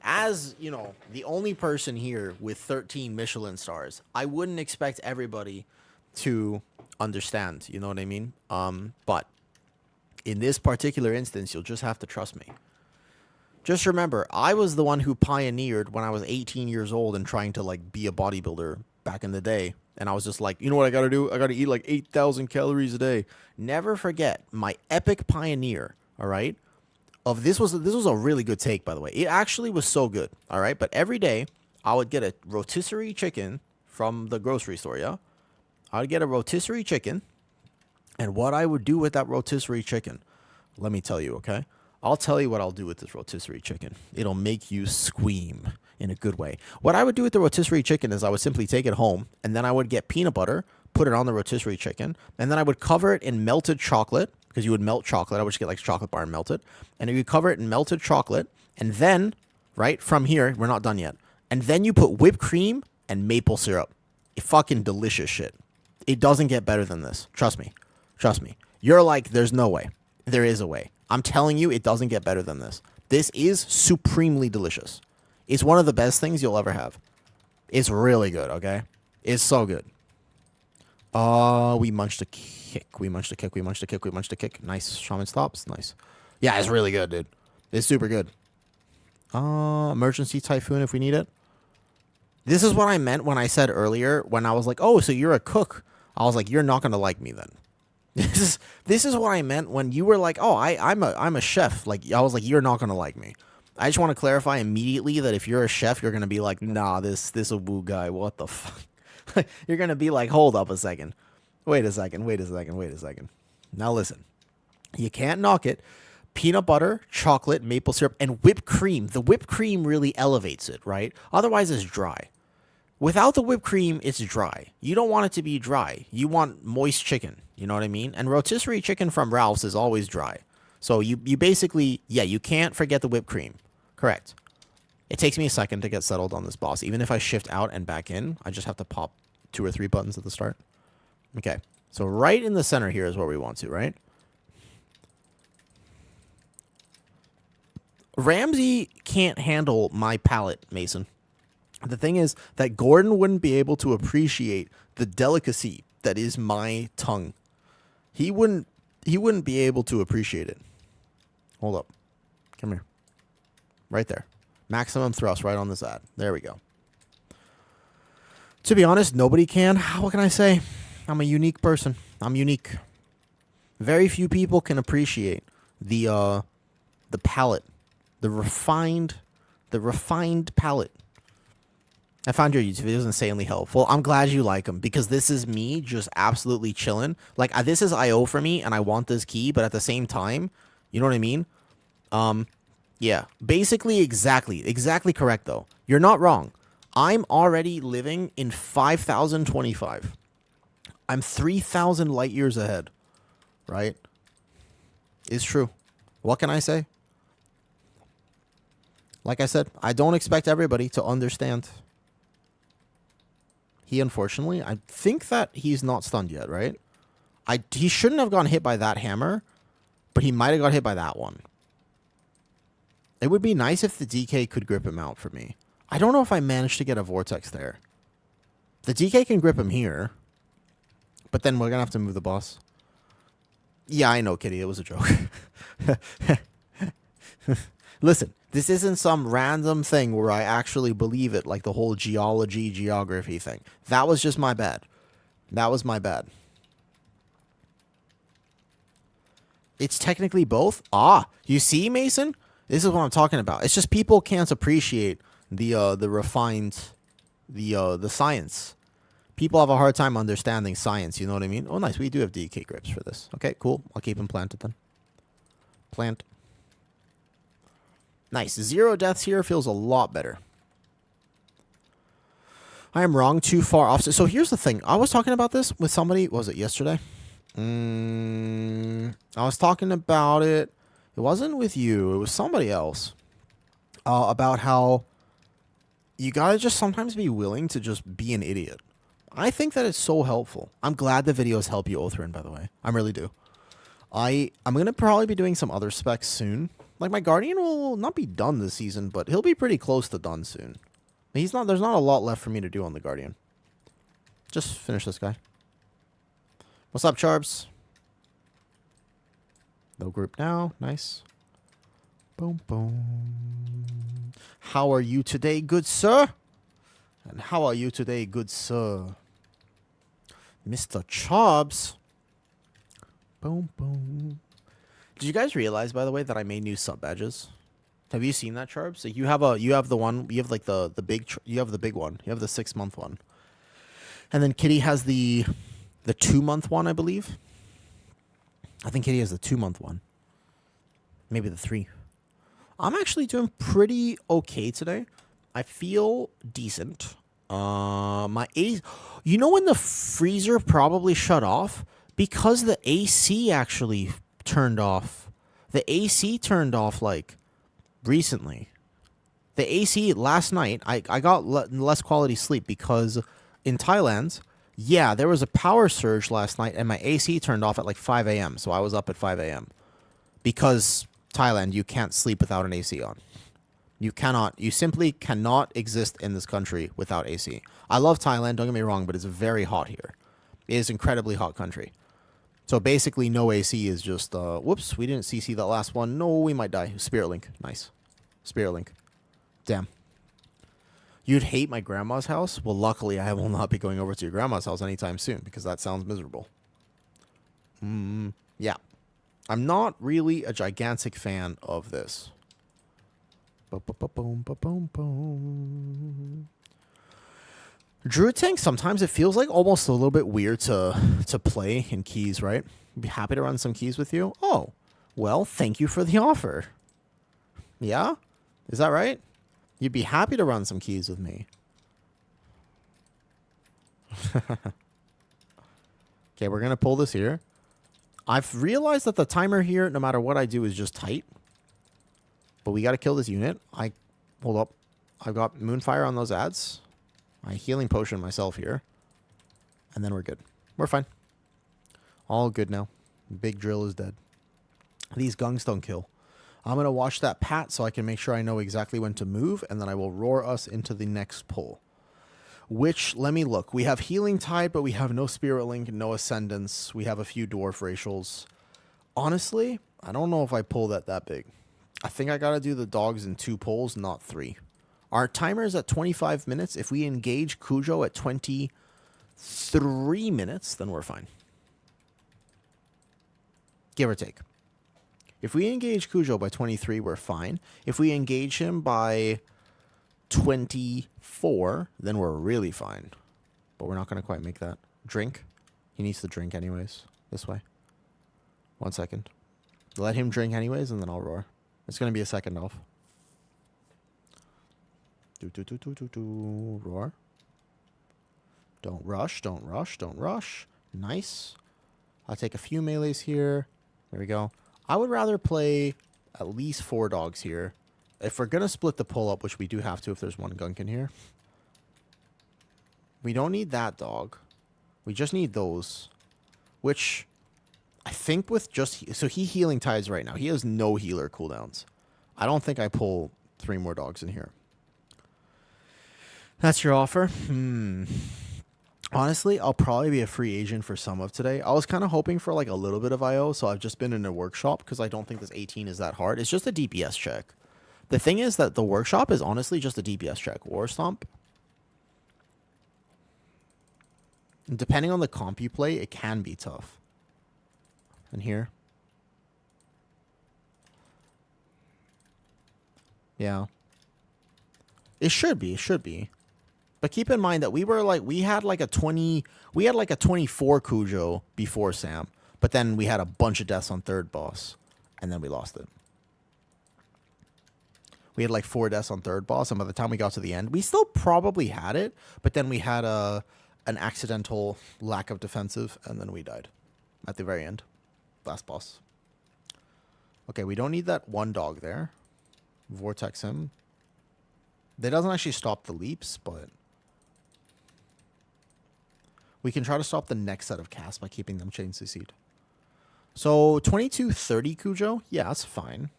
as, you know, the only person here with 13 Michelin stars, I wouldn't expect everybody to understand, you know what I mean? But in this particular instance, you'll just have to trust me. Just remember, I was the one who pioneered when I was 18 years old and trying to like be a bodybuilder back in the day. And I was just like, you know what I got to do? I got to eat like 8,000 calories a day. Never forget my epic pioneer, all right? Of this was a really good take, by the way. It actually was so good, all right? But every day I would get a rotisserie chicken from the grocery store, yeah? I would get a rotisserie chicken, and what I would do with that rotisserie chicken, let me tell you, okay? I'll tell you what I'll do with this rotisserie chicken. It'll make you squeam in a good way. What I would do with the rotisserie chicken is I would simply take it home, and then I would get peanut butter, put it on the rotisserie chicken, and then I would cover it in melted chocolate, because you would melt chocolate. I would just get like chocolate bar and melt it. And you cover it in melted chocolate, and then, right, from here, we're not done yet. And then you put whipped cream and maple syrup. Fucking delicious shit. It doesn't get better than this. Trust me. Trust me. You're like, there's no way. There is a way. I'm telling you, it doesn't get better than this. This is supremely delicious. It's one of the best things you'll ever have. It's really good, okay? It's so good. We munched a kick. We munched a kick. We munched a kick. We munched a kick. Nice. Shaman stops. Nice. Yeah, it's really good, dude. It's super good. Emergency typhoon if we need it. This is what I meant when I said earlier, when I was like, oh, so you're a cook. I was like, you're not going to like me then. This is what I meant when you were like, oh, I'm a chef. Like, I was like, you're not going to like me. I just want to clarify immediately that if you're a chef, you're going to be like, nah, this a woo guy. What the fuck? You're going to be like, hold up a second. Wait a second. Wait a second. Wait a second. Now listen. You can't knock it. Peanut butter, chocolate, maple syrup, and whipped cream. The whipped cream really elevates it, right? Otherwise, it's dry. Without the whipped cream, it's dry. You don't want it to be dry. You want moist chicken. You know what I mean? And rotisserie chicken from Ralph's is always dry. So you basically, yeah, you can't forget the whipped cream. Correct. It takes me a second to get settled on this boss. Even if I shift out and back in, I just have to pop 2 or 3 buttons at the start. Okay. So right in the center here is where we want to, right? Ramsey can't handle my palate, Mason. The thing is that Gordon wouldn't be able to appreciate the delicacy that is my tongue. He wouldn't be able to appreciate it. Hold up. Come here. Right there. Maximum thrust right on this ad. There we go. To be honest, nobody can. What can I say? I'm a unique person. I'm unique. Very few people can appreciate the palate. The refined palate. I found your YouTube videos insanely helpful. I'm glad you like them because this is me just absolutely chilling. Like, this is IO for me, and I want this key, but at the same time, you know what I mean? Yeah. Basically, exactly correct, though. You're not wrong. I'm already living in 5025. I'm 3,000 light years ahead, right? It's true. What can I say? Like I said, I don't expect everybody to understand. He, unfortunately, I think that he's not stunned yet, right? He shouldn't have gotten hit by that hammer, but he might have got hit by that one. It would be nice if the DK could grip him out for me. I don't know if I managed to get a vortex there. The DK can grip him here, but then we're going to have to move the boss. Yeah, I know, Kitty. It was a joke. Listen, this isn't some random thing where I actually believe it, like the whole geography thing. That was just my bad. That was my bad. It's technically both. You see, Mason? This is what I'm talking about. It's just people can't appreciate the refined, the science. People have a hard time understanding science. You know what I mean? Oh, nice. We do have DK grips for this. Okay, cool. I'll keep them planted then. Plant. Nice. 0 deaths here feels a lot better. I am wrong. Too far off. So here's the thing. I was talking about this with somebody. Was it yesterday? I was talking about it. It wasn't with you. It was somebody else. About how you gotta just sometimes be willing to just be an idiot. I think that it's so helpful. I'm glad the videos help you, Othrin, by the way. I really do. I'm going to probably be doing some other specs soon. Like, my Guardian will not be done this season, but he'll be pretty close to done soon. There's not a lot left for me to do on the Guardian. Just finish this guy. What's up, Charbs? No group now. Nice. Boom, boom. How are you today, good sir? And how are you today, good sir? Mr. Charbs. Boom, boom. Did you guys realize, by the way, that I made new sub badges? Have you seen that, Charbs? Like, you have the one, you have like the big, you have the big one. You have the 6-month one. And then Kitty has the 2-month one, I believe. I think Kitty has the 2-month one. Maybe the 3. I'm actually doing pretty okay today. I feel decent. My AC... You know when the freezer probably shut off? Because the AC actually turned off. The AC turned off, like, recently. The AC last night, I got less quality sleep because in Thailand... Yeah, there was a power surge last night, and my AC turned off at like 5 a.m., so I was up at 5 a.m. Because Thailand, you can't sleep without an AC on. You simply cannot exist in this country without AC. I love Thailand, don't get me wrong, but it's very hot here. It is an incredibly hot country. So basically, no AC is just, whoops, we didn't CC that last one. No, we might die. Spirit Link, nice. Spirit Link. Damn. You'd hate my grandma's house? Well, luckily, I will not be going over to your grandma's house anytime soon, because that sounds miserable. Yeah. I'm not really a gigantic fan of this. Druid Tank, sometimes it feels like almost a little bit weird to play in keys, right? I'd be happy to run some keys with you. Oh, well, thank you for the offer. Yeah? Is that right? You'd be happy to run some keys with me. Okay, we're going to pull this here. I've realized that the timer here, no matter what I do, is just tight. But we got to kill this unit. Hold up. I've got Moonfire on those ads. I healing potion myself here. And then we're good. We're fine. All good now. Big drill is dead. These gungs don't kill. I'm going to watch that pat so I can make sure I know exactly when to move, and then I will roar us into the next pull. Which, let me look. We have Healing Tide, but we have no Spirit Link, no Ascendance. We have a few Dwarf Racials. Honestly, I don't know if I pull that big. I think I got to do the dogs in 2 pulls, not 3. Our timer is at 25 minutes. If we engage Cujo at 23 minutes, then we're fine. Give or take. If we engage Cujo by 23, we're fine. If we engage him by 24, then we're really fine. But we're not going to quite make that. Drink. He needs to drink anyways. This way. 1 second. Let him drink anyways, and then I'll roar. It's going to be a second off. Roar. Don't rush, don't rush, don't rush. Nice. I'll take a few melees here. There we go. I would rather play at least 4 dogs here. If we're going to split the pull-up, which we do have to if there's one gunk in here. We don't need that dog. We just need those. Which, I think with just... So he healing tides right now. He has no healer cooldowns. I don't think I pull 3 more dogs in here. That's your offer? Honestly, I'll probably be a free agent for some of today. I was kind of hoping for like a little bit of IO, so I've just been in a workshop because I don't think this 18 is that hard. It's just a DPS check. The thing is that the workshop is honestly just a DPS check. War Stomp. Depending on the comp you play, it can be tough. And here. Yeah. It should be. It should be. But keep in mind that we had like a 24 Cujo before Sam, but then we had a bunch of deaths on 3rd boss, and then we lost it. We had like 4 deaths on 3rd boss, and by the time we got to the end, we still probably had it, but then we had an accidental lack of defensive, and then we died at the very end. Last boss. Okay, we don't need that 1 dog there. Vortex him. That doesn't actually stop the leaps, but... we can try to stop the next set of casts by keeping them chain CC'd. So, 22-30 Cujo? Yeah, that's fine.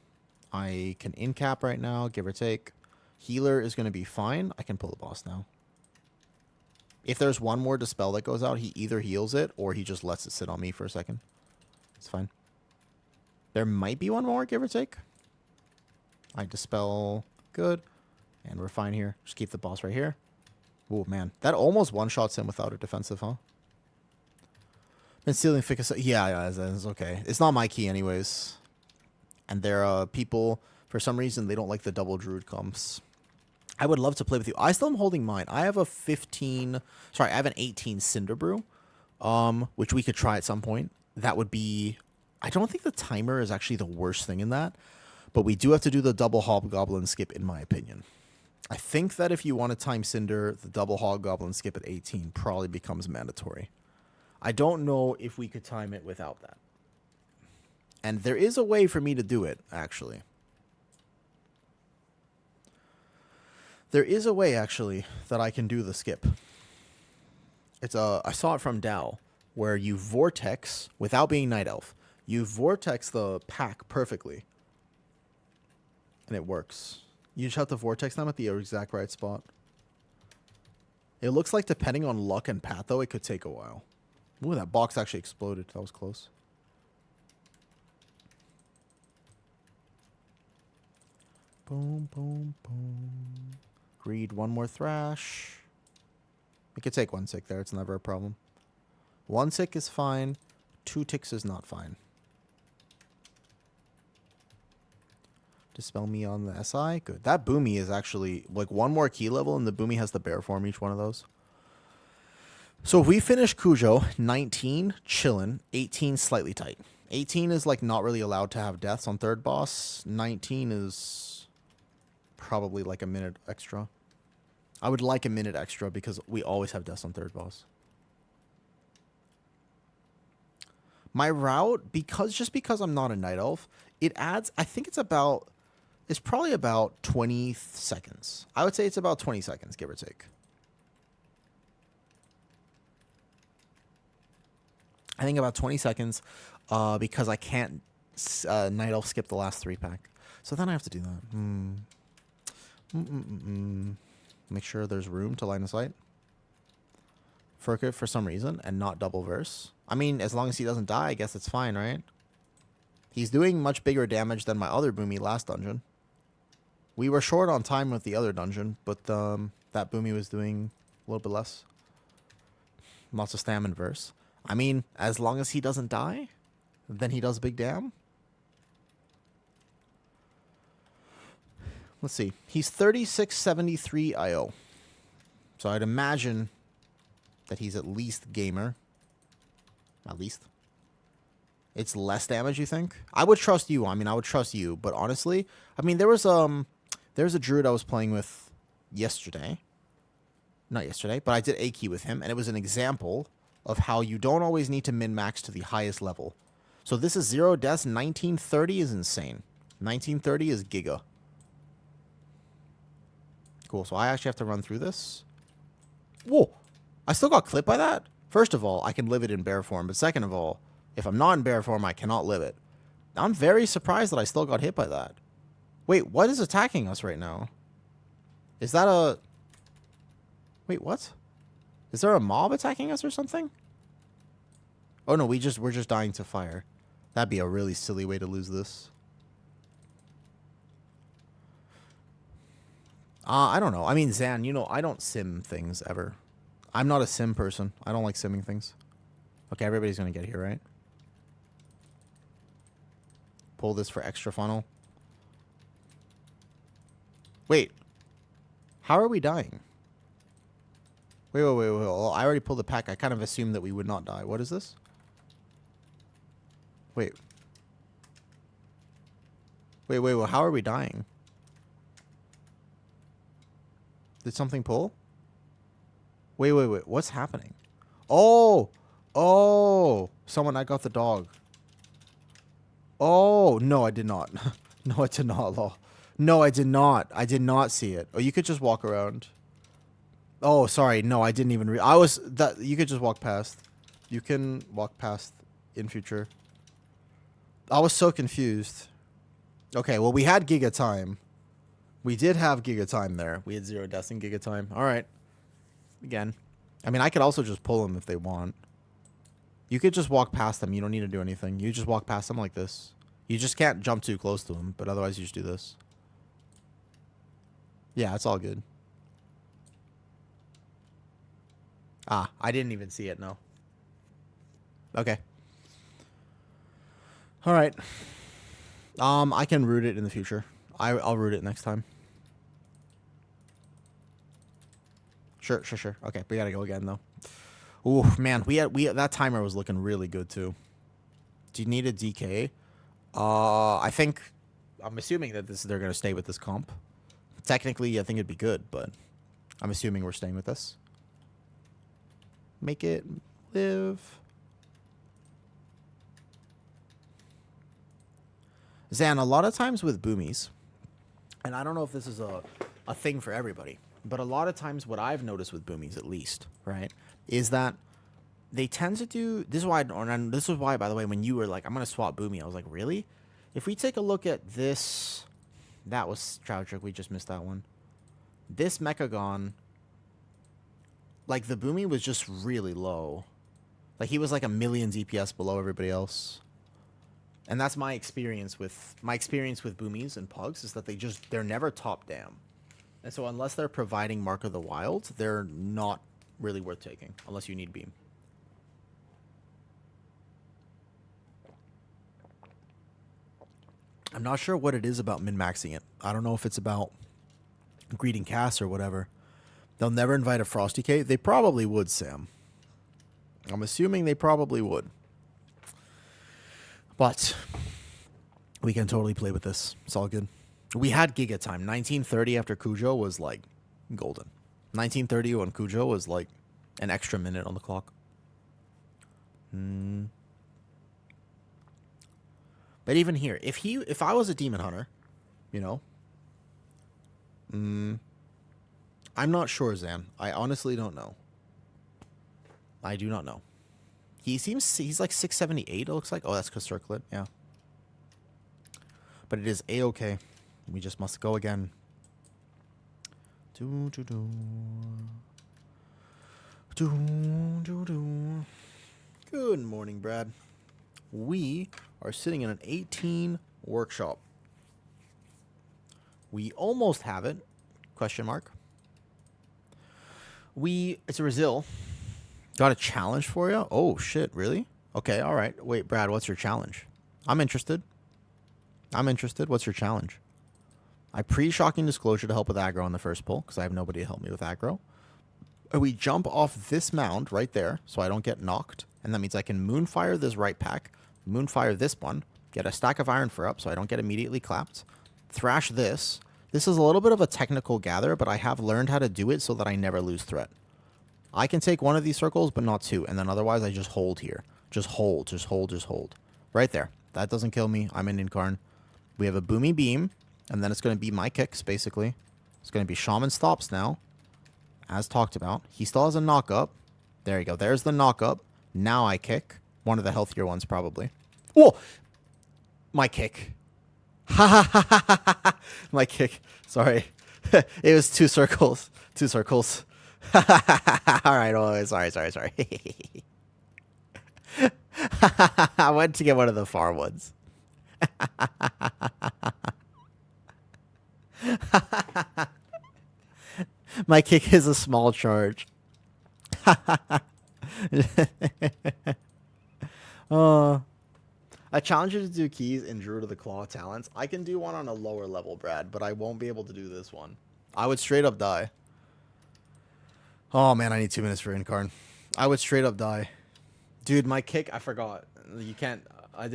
I can in-cap right now, give or take. Healer is going to be fine. I can pull the boss now. If there's one more Dispel that goes out, he either heals it or he just lets it sit on me for a second. It's fine. There might be one more, give or take. I Dispel. Good. And we're fine here. Just keep the boss right here. Oh, man. That almost one-shots him without a defensive, huh? Been stealing Ficus. Yeah, it's okay. It's not my key anyways. And there are people, for some reason, they don't like the double druid comps. I would love to play with you. I still am holding mine. I have a 15... Sorry, I have an 18 Cinder Brew, which we could try at some point. That would be... I don't think the timer is actually the worst thing in that, but we do have to do the double Hobgoblin skip, in my opinion. I think that if you want to time Cinder, the double Hobgoblin skip at 18 probably becomes mandatory. I don't know if we could time it without that. And there is a way for me to do it, actually. There is a way, actually, that I can do the skip. I saw it from Dow, where you vortex, without being Night Elf, you vortex the pack perfectly. And it works. You just have to vortex them at the exact right spot. It looks like depending on luck and path, though, it could take a while. Ooh, that box actually exploded. That was close. Boom, boom, boom. Greed, one more Thrash. We could take one tick there. It's never a problem. One tick is fine. 2 ticks is not fine. Dispel me on the SI. Good. That Boomy is actually like one more key level, and the Boomy has the bear form each one of those. So if we finish Cujo, 19, chillin', 18, slightly tight. 18 is like not really allowed to have deaths on third boss. 19 is probably like a minute extra. I would like a minute extra because we always have deaths on third boss. My route, because I'm not a Night Elf, it adds, I think it's probably about 20 seconds. I would say it's about 20 seconds, give or take. I think about 20 seconds because I can't Night Elf skip the last 3-pack. So then I have to do that. Make sure there's room to line of sight. Furk for some reason and not double verse. I mean, as long as he doesn't die, I guess it's fine, right? He's doing much bigger damage than my other Boomy last dungeon. We were short on time with the other dungeon, but that Boomy was doing a little bit less. Lots of stamina verse. I mean, as long as he doesn't die, then he does big dam. Let's see. He's 3673 IO. So I'd imagine that he's at least gamer. At least. It's less damage, you think? I would trust you. I mean, I would trust you. But honestly, I mean, there was a druid I was playing with yesterday. Not yesterday, but I did a key with him. And it was an example of how you don't always need to min-max to the highest level. So this is 0 deaths. 1930 is insane. 1930 is giga. Cool, so I actually have to run through this. Whoa! I still got clipped by that? First of all, I can live it in bear form. But second of all, if I'm not in bear form, I cannot live it. I'm very surprised that I still got hit by that. Wait, what is attacking us right now? Is that a... Wait, what? Is there a mob attacking us or something? Oh no, we're just dying to fire. That'd be a really silly way to lose this. I don't know. I mean, Zan, you know, I don't sim things ever. I'm not a sim person. I don't like simming things. Okay, everybody's going to get here, right? Pull this for extra funnel. Wait. How are we dying? Wait. Well, I already pulled the pack. I kind of assumed that we would not die. What is this? Wait. Well, how are we dying? Did something pull? Wait. What's happening? Oh! Someone, I got the dog. Oh, no, I did not. No, I did not, lol. No, I did not. I did not see it. Oh, you could just walk around. Oh, sorry. No, I didn't even you could just walk past. You can walk past in future. I was so confused. Okay, well, we had Giga Time. We did have Giga Time there. We had Zero Deaths and Giga Time. All right. Again. I mean, I could also just pull them if they want. You could just walk past them. You don't need to do anything. You just walk past them like this. You just can't jump too close to them, but otherwise you just do this. Yeah, it's all good. Ah, I didn't even see it, no. Okay. All right. I can root it in the future. I'll root it next time. Sure. Okay, we gotta go again though. Ooh, man, we had that timer was looking really good too. Do you need a DK? I'm assuming that they're gonna stay with this comp. Technically, I think it'd be good, but I'm assuming we're staying with this. Make it live. Zan, a lot of times with boomies, and I don't know if this is a thing for everybody, but a lot of times what I've noticed with boomies, at least, right, is that they tend to do, this is why, by the way, when you were like, I'm going to swap boomy, I was like, really? If we take a look at this, that was Troudrick, we just missed that one. This Mechagon, like the boomy was just really low. Like he was like a million DPS below everybody else. And that's my experience with boomies and pugs is that they're never top dam. And so unless they're providing Mark of the Wild, they're not really worth taking unless you need beam. I'm not sure what it is about min-maxing it. I don't know if it's about greeting casts or whatever. They'll never invite a Frosty K. They probably would, Sam. I'm assuming they probably would. But we can totally play with this. It's all good. We had Giga Time. 1930 after Cujo was like golden. 1930 when Cujo was like an extra minute on the clock. But even here, if I was a demon hunter, you know, I'm not sure, Zan. I honestly don't know. I do not know. He's like 678, it looks like. Oh, that's because circlet, yeah. But it is A-okay. We just must go again. Good morning, Brad. We are sitting in an 18 workshop. We almost have it. Question mark. It's a Brazil. Got a challenge for you? Oh, shit, really? Okay, all right. Wait, Brad, what's your challenge? I'm interested. What's your challenge? I pre-shocking disclosure to help with aggro on the first pull, because I have nobody to help me with aggro. We jump off this mound right there, so I don't get knocked. And that means I can moonfire this right pack, moonfire this one, get a stack of iron for up, so I don't get immediately clapped. Thrash this. This is a little bit of a technical gather, but I have learned how to do it so that I never lose threat. I can take one of these circles, but not two. And then otherwise, I just hold here. Just hold. Right there. That doesn't kill me. I'm an Incarn. We have a Boomy Beam. And then it's going to be my kicks, basically. It's going to be Shaman Stops now. As talked about. He still has a knock-up. There you go. There's the knock-up. Now I kick. One of the healthier ones, probably. Whoa! My kick. Ha ha ha ha ha ha! My kick. Sorry. It was two circles. All right. Oh, sorry. I went to get one of the far ones. My kick is a small charge. I challenge you to do keys in Druid of the Claw talents. I can do one on a lower level, Brad, but I won't be able to do this one. I would straight up die. Oh, man, I need 2 minutes for Incarn. I would straight up die. Dude, my kick, I forgot. You can't... I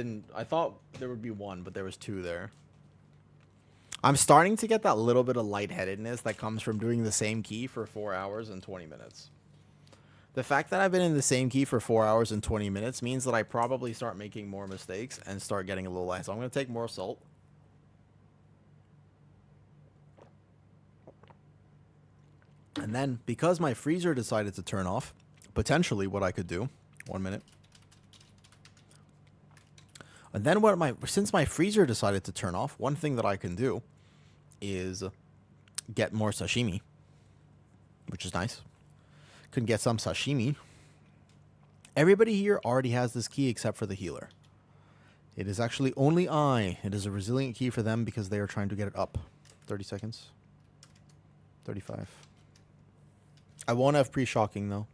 thought there would be one, but there was two there. I'm starting to get that little bit of lightheadedness that comes from doing the same key for 4 hours and 20 minutes. The fact that I've been in the same key for 4 hours and 20 minutes means that I probably start making more mistakes and start getting a little light. So I'm going to take more salt. And then, because my freezer decided to turn off, potentially what I could do, 1 minute, And then since my freezer decided to turn off, one thing that I can do is get more sashimi, which is nice. Can get some sashimi. Everybody here already has this key except for the healer. It is actually only I. It is a resilient key for them because they are trying to get it up. 30 seconds. 35. I won't have pre-shocking, though.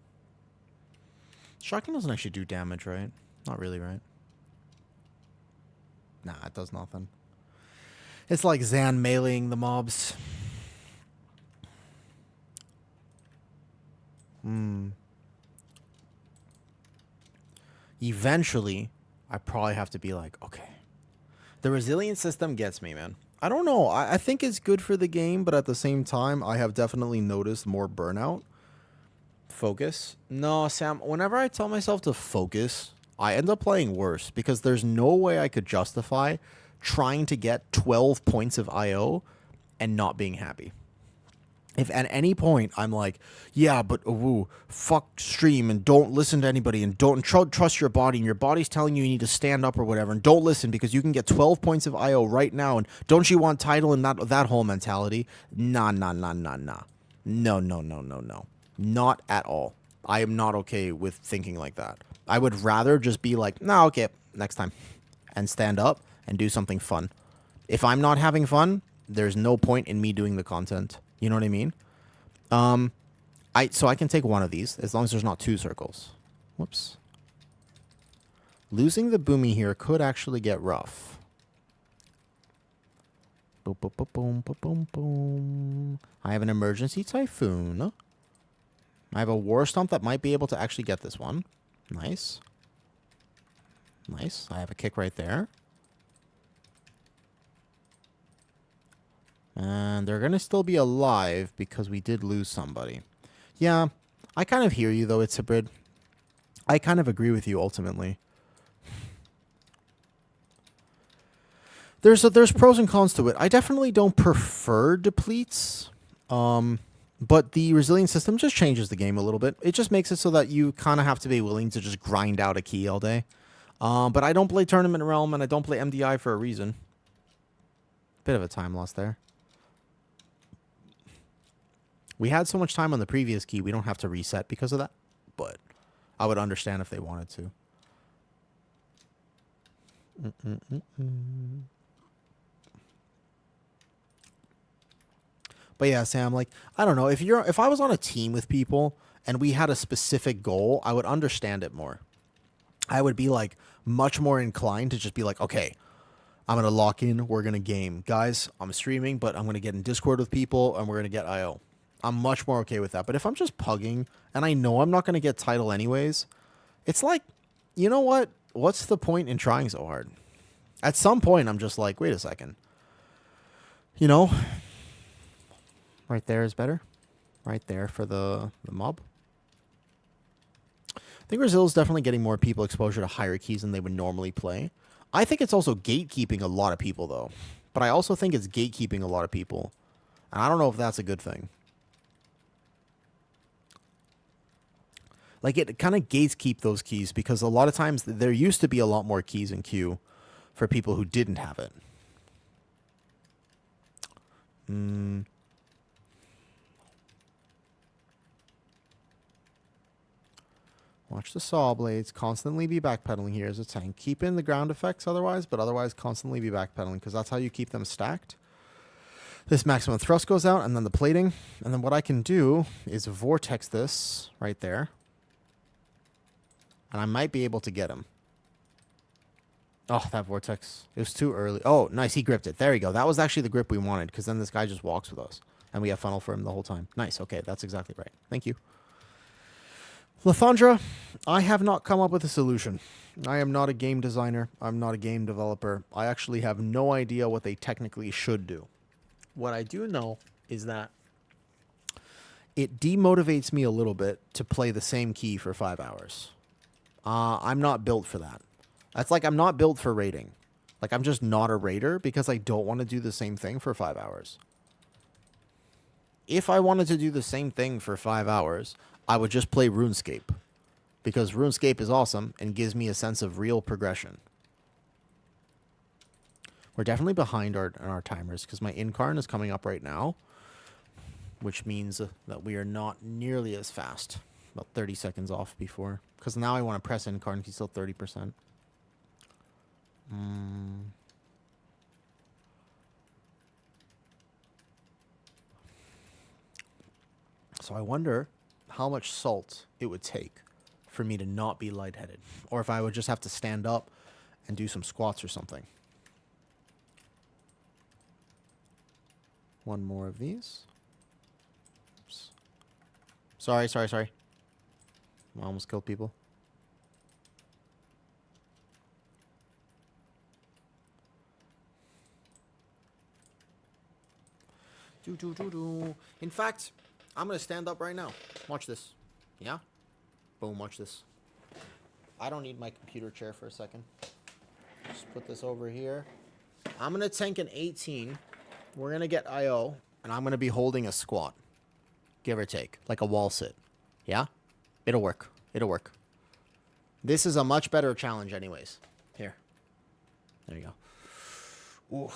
Shocking doesn't actually do damage, right? Not really, right? Nah, it does nothing. It's like Zan meleeing the mobs. Eventually, I probably have to be like, okay. The resilient system gets me, man. I don't know. I think it's good for the game, but at the same time, I have definitely noticed more burnout. Focus. No, Sam, whenever I tell myself to focus, I end up playing worse because there's no way I could justify trying to get 12 points of IO and not being happy. If at any point I'm like, yeah, but fuck stream and don't listen to anybody and don't trust your body and your body's telling you need to stand up or whatever and don't listen because you can get 12 points of IO right now and don't you want title and that whole mentality? Nah. No. Not at all. I am not okay with thinking like that. I would rather just be like, nah, okay, next time. And stand up and do something fun. If I'm not having fun, there's no point in me doing the content. You know what I mean? So I can take one of these as long as there's not two circles. Whoops. Losing the boomy here could actually get rough. Boom, boom, boom, boom, boom, boom, boom. I have an emergency typhoon. I have a war stomp that might be able to actually get this one. Nice. Nice. I have a kick right there. And they're going to still be alive because we did lose somebody. Yeah, I kind of hear you, though, It's Hybrid. I kind of agree with you, ultimately. There's pros and cons to it. I definitely don't prefer depletes. But the resilient system just changes the game a little bit. It just makes it so that you kind of have to be willing to just grind out a key all day. But I don't play Tournament Realm, and I don't play MDI for a reason. Bit of a time loss there. We had so much time on the previous key, we don't have to reset because of that. But I would understand if they wanted to. But yeah, Sam, like, I don't know. If I was on a team with people and we had a specific goal, I would understand it more. I would be like much more inclined to just be like, okay, I'm going to lock in. We're going to game. Guys, I'm streaming, but I'm going to get in Discord with people and we're going to get IO. I'm much more okay with that. But if I'm just pugging and I know I'm not going to get title anyways, it's like, you know what? What's the point in trying so hard? At some point, I'm just like, wait a second. You know, right there is better. Right there for the mob. I think Brazil is definitely getting more people exposure to higher keys than they would normally play. I think it's also gatekeeping a lot of people, though. But I also think it's gatekeeping a lot of people. And I don't know if that's a good thing. Like, it kind of gatekeep those keys because a lot of times there used to be a lot more keys in queue for people who didn't have it. Watch the saw blades. Constantly be backpedaling here as a tank. Keep in the ground effects otherwise, but otherwise constantly be backpedaling because that's how you keep them stacked. This maximum thrust goes out and then the plating. And then what I can do is vortex this right there. And I might be able to get him. Oh, that vortex. It was too early. Oh, nice. He gripped it. There you go. That was actually the grip we wanted because then this guy just walks with us. And we have funnel for him the whole time. Nice. Okay, that's exactly right. Thank you. Lathandra, I have not come up with a solution. I am not a game designer. I'm not a game developer. I actually have no idea what they technically should do. What I do know is that it demotivates me a little bit to play the same key for 5 hours. I'm not built for that. That's like I'm not built for raiding. Like I'm just not a raider because I don't want to do the same thing for 5 hours. If I wanted to do the same thing for 5 hours, I would just play RuneScape. Because RuneScape is awesome and gives me a sense of real progression. We're definitely behind our timers because my incarn is coming up right now, which means that we are not nearly as fast. About 30 seconds off before. Because now I want to press incarn. He's still 30%. So I wonder how much salt it would take for me to not be lightheaded. Or if I would just have to stand up and do some squats or something. One more of these. Oops. Sorry. I almost killed people. In fact, I'm going to stand up right now. Watch this. Yeah? Boom, watch this. I don't need my computer chair for a second. Just put this over here. I'm going to tank an 18. We're going to get IO, and I'm going to be holding a squat. Give or take. Like a wall sit. Yeah? It'll work. It'll work. This is a much better challenge anyways. Here. There you go. Ooh.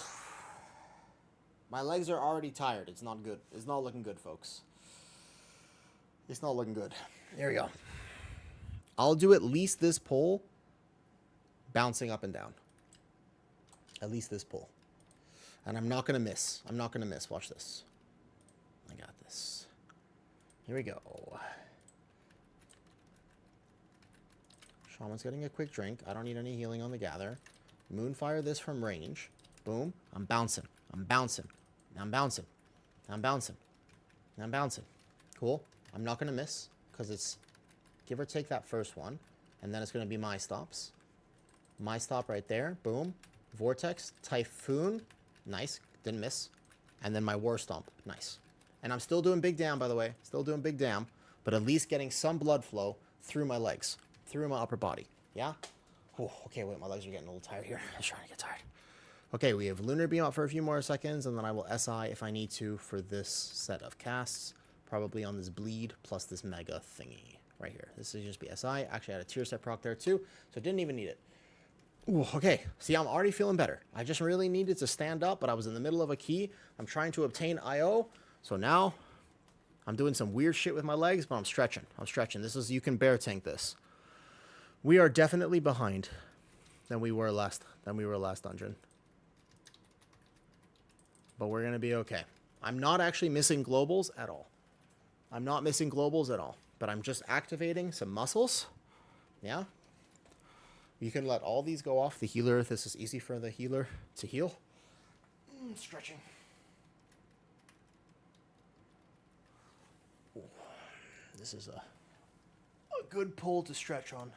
My legs are already tired. It's not good. It's not looking good, folks. It's not looking good. There we go. I'll do at least this pull bouncing up and down. At least this pull. And I'm not going to miss. I'm not going to miss. Watch this. I got this. Here we go. Shaman's getting a quick drink. I don't need any healing on the gather. Moonfire this from range. Boom. I'm bouncing. I'm bouncing. I'm bouncing. I'm bouncing. I'm bouncing. Cool. I'm not going to miss because it's give or take that first one. And then it's going to be my stops. My stop right there. Boom. Vortex. Typhoon. Nice. Didn't miss. And then my War Stomp. Nice. And I'm still doing big damn, by the way. Still doing big damn. But at least getting some blood flow through my legs. Through my upper body. Yeah? Oh, okay, wait. My legs are getting a little tired here. I'm trying to get tired. Okay, we have Lunar Beam up for a few more seconds, and then I will SI if I need to for this set of casts. Probably on this bleed plus this mega thingy right here. This is just be SI. Actually, I had a tier set proc there too, so didn't even need it. Ooh, okay. See, I'm already feeling better. I just really needed to stand up, but I was in the middle of a key. I'm trying to obtain IO, so now I'm doing some weird shit with my legs, but I'm stretching. I'm stretching. This is, you can bear tank this. We are definitely behind than we were last dungeon. But we're going to be okay. I'm not actually missing globals at all. I'm not missing globals at all. But I'm just activating some muscles. Yeah. You can let all these go off. The healer, this is easy for the healer to heal. Stretching. Ooh. This is a good pull to stretch on.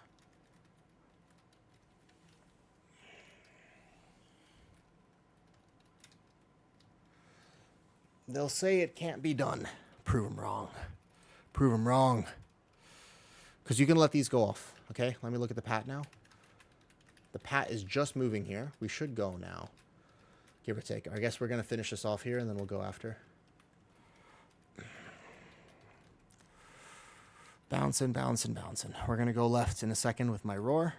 They'll say it can't be done. Prove them wrong. Prove them wrong. Because you can let these go off. Okay, let me look at the pat now. The pat is just moving here. We should go now. Give or take. I guess we're going to finish this off here and then we'll go after. Bouncing, bouncing, bouncing. We're going to go left in a second with my roar.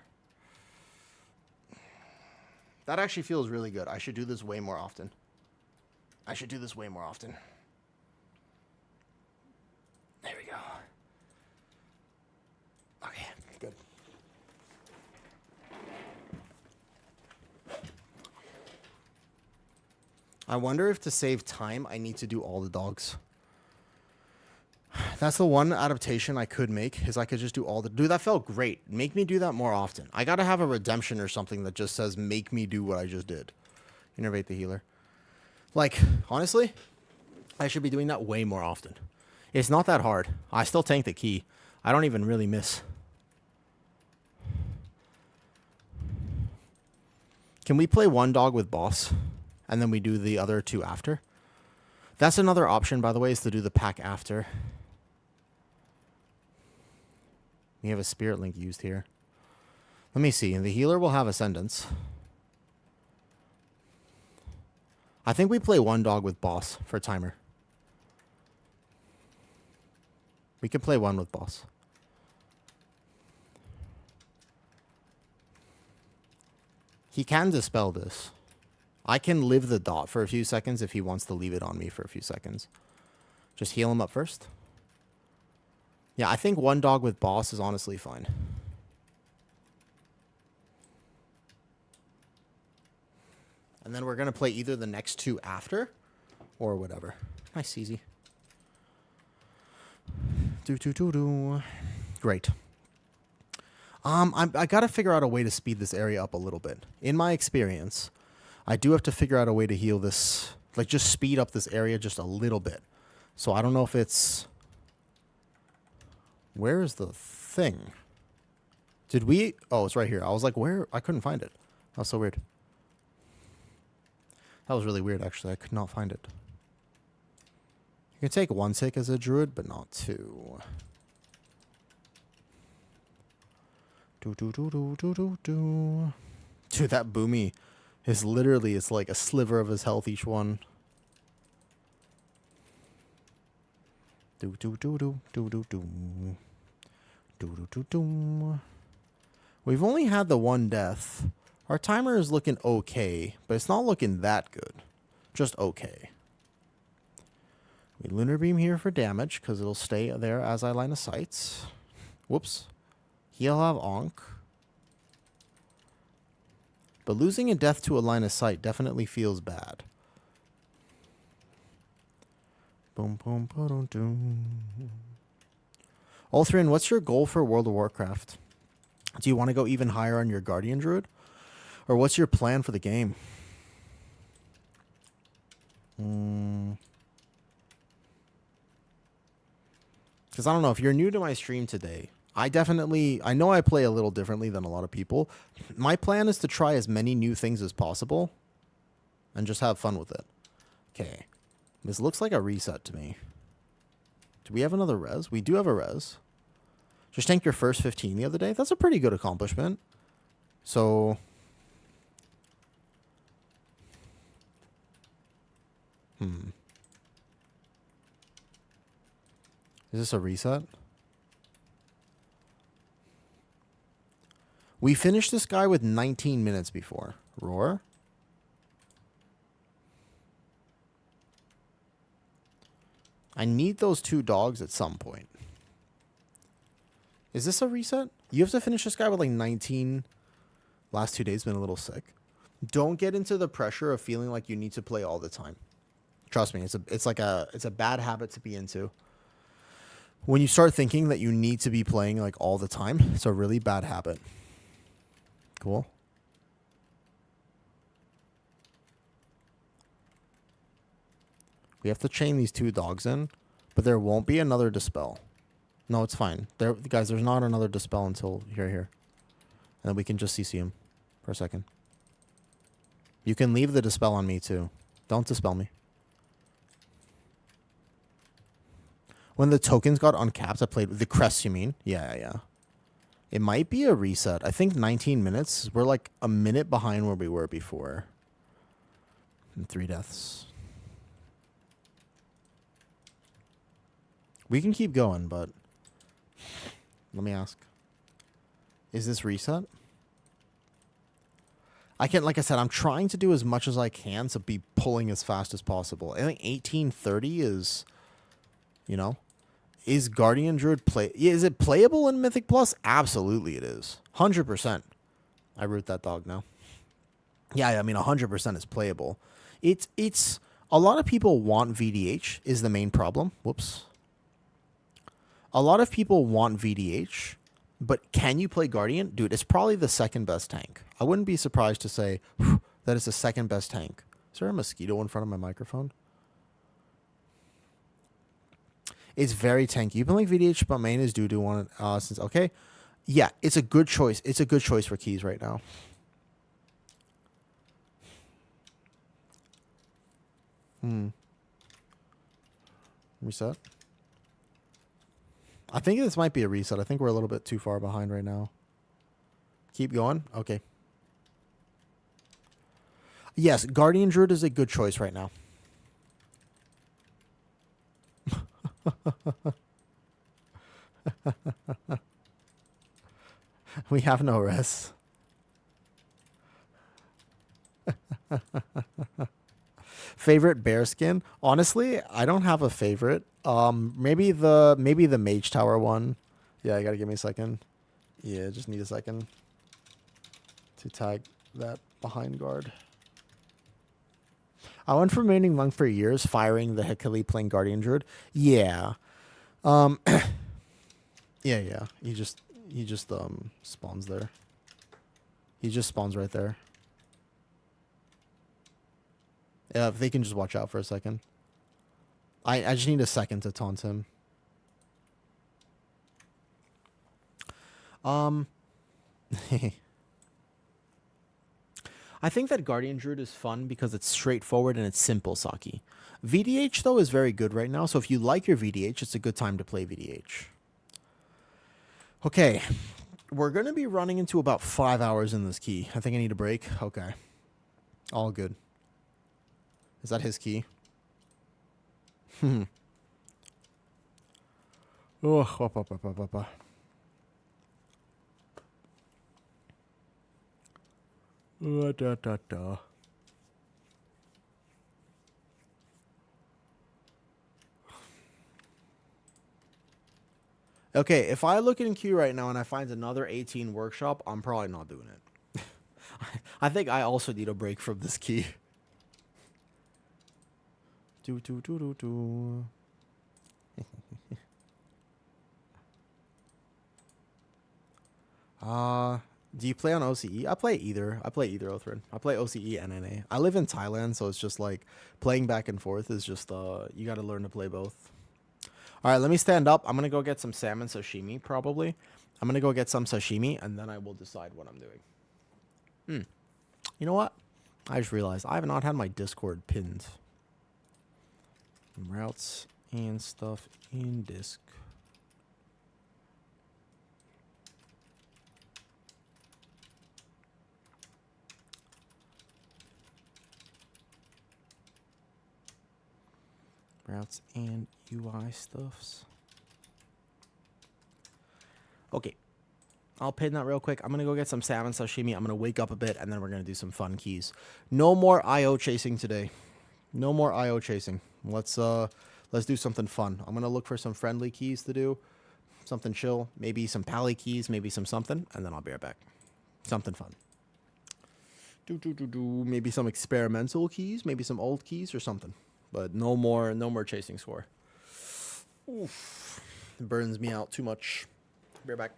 That actually feels really good. I should do this way more often. I should do this way more often. There we go. Okay, good. I wonder if to save time, I need to do all the dogs. That's the one adaptation I could make, is I could just do all the... Dude, that felt great. Make me do that more often. I gotta have a redemption or something that just says, make me do what I just did. Innervate the healer. Like, honestly, I should be doing that way more often. It's not that hard. I still tank the key. I don't even really miss. Can we play one dog with boss? And then we do the other two after? That's another option, by the way, is to do the pack after. We have a spirit link used here. Let me see. And the healer will have Ascendance. I think we play one dog with boss for timer. We could play one with boss. He can dispel this. I can live the dot for a few seconds if he wants to leave it on me for a few seconds. Just heal him up first. Yeah, I think one dog with boss is honestly fine. And then we're going to play either the next two after or whatever. Nice, easy. Great. I got to figure out a way to speed this area up a little bit. In my experience, I do have to figure out a way to heal this, like just speed up this area just a little bit. So I don't know if it's... Where is the thing? Did we... Oh, it's right here. I was like, where? I couldn't find it. That was so weird. That was really weird, actually. I could not find it. You can take one tick as a druid, but not two. Dude, that boomy is literally, it's like a sliver of his health each one. We've only had the one death. Our timer is looking okay, but it's not looking that good. Just okay. We lunar beam here for damage because it'll stay there as I line of sights. Whoops. He'll have Onk. But losing a death to a line of sight definitely feels bad. Boom, boom, boom, boom. Ulthrin, what's your goal for World of Warcraft? Do you want to go even higher on your Guardian Druid? Or what's your plan for the game? Because I don't know, if you're new to my stream today, I know I play a little differently than a lot of people. My plan is to try as many new things as possible and just have fun with it. Okay. This looks like a reset to me. Do we have another res? We do have a res. Just tanked your first 15 the other day. That's a pretty good accomplishment. So... Is this a reset? We finished this guy with 19 minutes before. Roar. I need those two dogs at some point. Is this a reset? You have to finish this guy with like 19. Last 2 days been a little sick. Don't get into the pressure of feeling like you need to play all the time. Trust me, it's a bad habit to be into. When you start thinking that you need to be playing like all the time, it's a really bad habit. Cool. We have to chain these two dogs in, but there won't be another dispel. No, it's fine. Guys, there's not another dispel until here. And then we can just CC him for a second. You can leave the dispel on me too. Don't dispel me. When the tokens got uncapped, I played with the crests, you mean? Yeah. It might be a reset. I think 19 minutes. We're like a minute behind where we were before. And 3 deaths. We can keep going, but... Let me ask. Is this reset? I can't, like I said, I'm trying to do as much as I can to be pulling as fast as possible. I think 1830 is... You know, is Guardian Druid is it playable in Mythic Plus? Absolutely it is. 100%. I root that dog now. Yeah, I mean 100% is playable. It's a lot of people want VDH is the main problem. Whoops. A lot of people want VDH, but can you play Guardian? Dude, it's probably the second best tank. I wouldn't be surprised to say that it's the second best tank. Is there a mosquito in front of my microphone? It's very tanky. You've been like VDH, but main is doo-doo on it since... Okay. Yeah, it's a good choice. It's a good choice for keys right now. Reset. I think this might be a reset. I think we're a little bit too far behind right now. Keep going. Okay. Yes, Guardian Druid is a good choice right now. We have no rest. Favorite bear skin? Honestly, I don't have a favorite. Maybe the Mage Tower one. Yeah, you gotta give me a second. Yeah, just need a second to tag that behind guard. I went from remaining monk for years, firing the Hikali playing Guardian Druid. Yeah. Yeah. He just spawns there. He just spawns right there. Yeah, if they can just watch out for a second. I just need a second to taunt him. I think that Guardian Druid is fun because it's straightforward and it's simple, Saki. VDH, though, is very good right now, so if you like your VDH, it's a good time to play VDH. Okay, we're going to be running into about 5 hours in this key. I think I need a break. Okay. All good. Is that his key? Oh, da. Okay, if I look in queue right now and I find another 18 workshop, I'm probably not doing it. I think I also need a break from this key. Do. Do you play on OCE? I play either. Othrin. I play OCE and NA. I live in Thailand, so it's just like playing back and forth is just you got to learn to play both. All right, let me stand up. I'm going to go get some salmon sashimi, probably. I'm going to go get some sashimi, and then I will decide what I'm doing. You know what? I just realized I have not had my Discord pinned. Routes and stuff in Disc. Routes and UI stuffs. Okay. I'll pin that real quick. I'm going to go get some salmon sashimi. I'm going to wake up a bit, and then we're going to do some fun keys. No more IO chasing today. No more IO chasing. Let's do something fun. I'm going to look for some friendly keys to do. Something chill. Maybe some pally keys, maybe some something, and then I'll be right back. Something fun. Maybe some experimental keys, maybe some old keys or something. But no more chasing score. Oof. It burns me out too much. Be right back.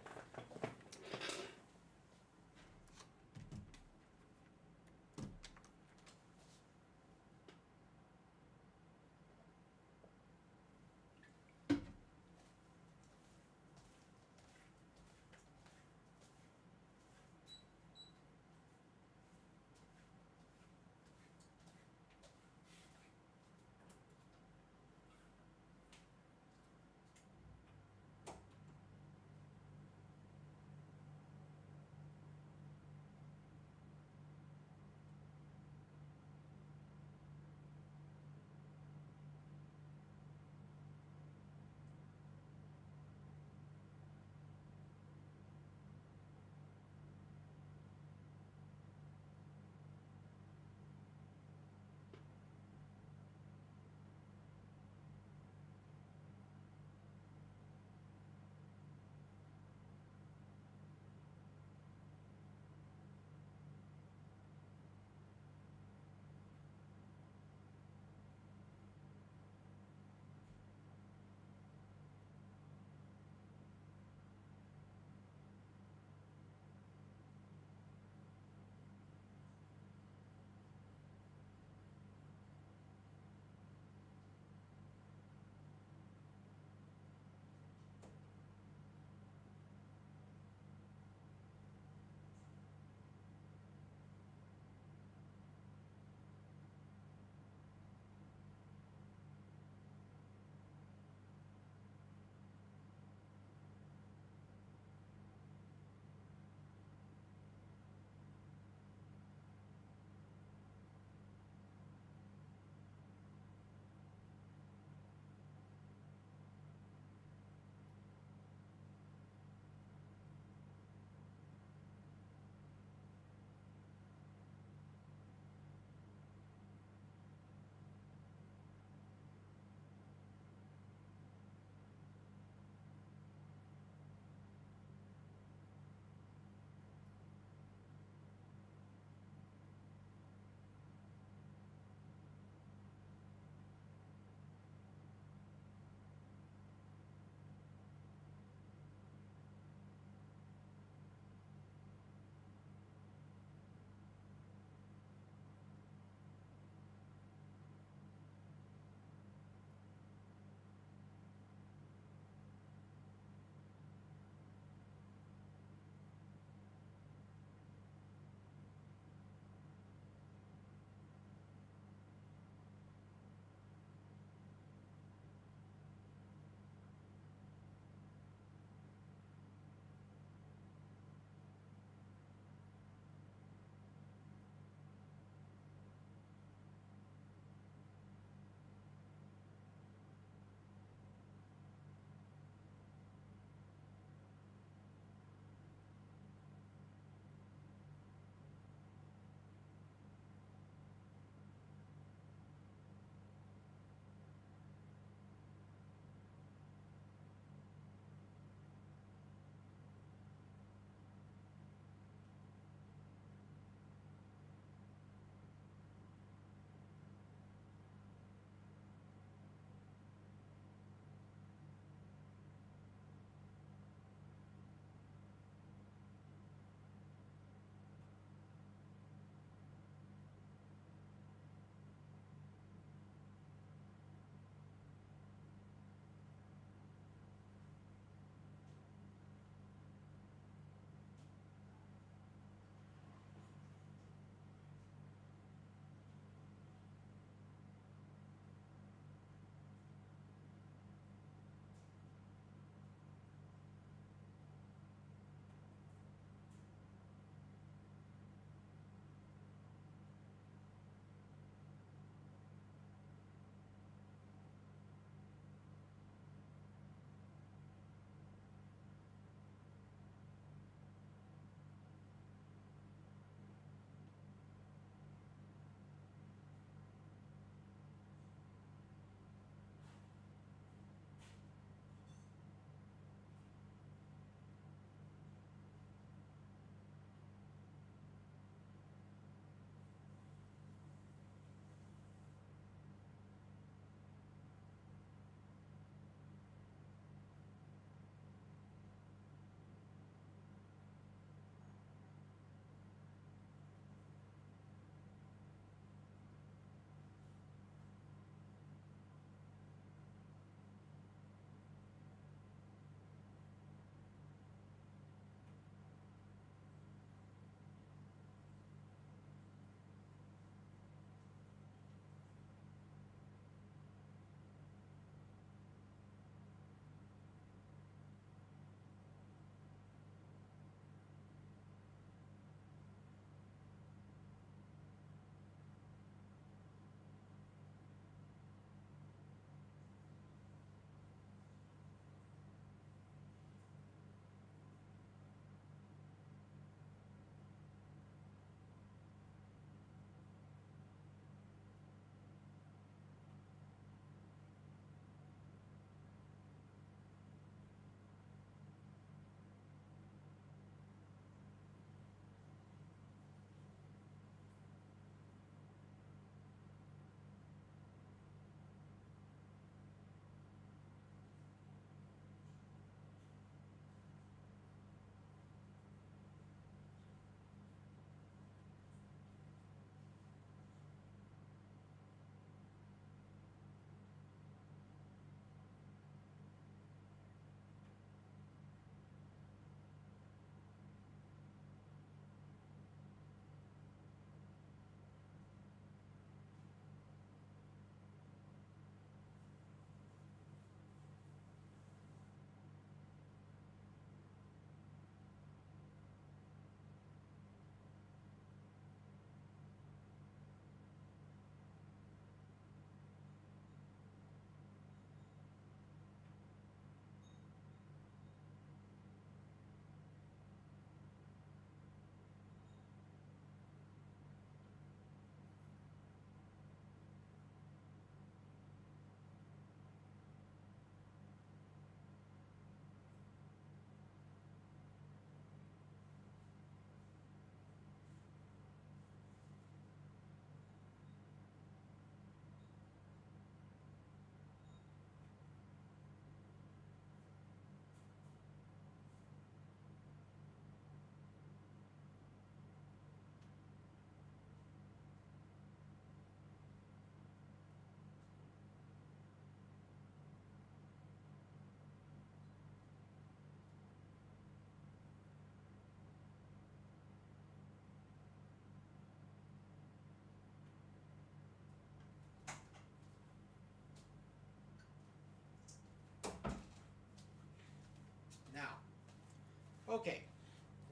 Okay,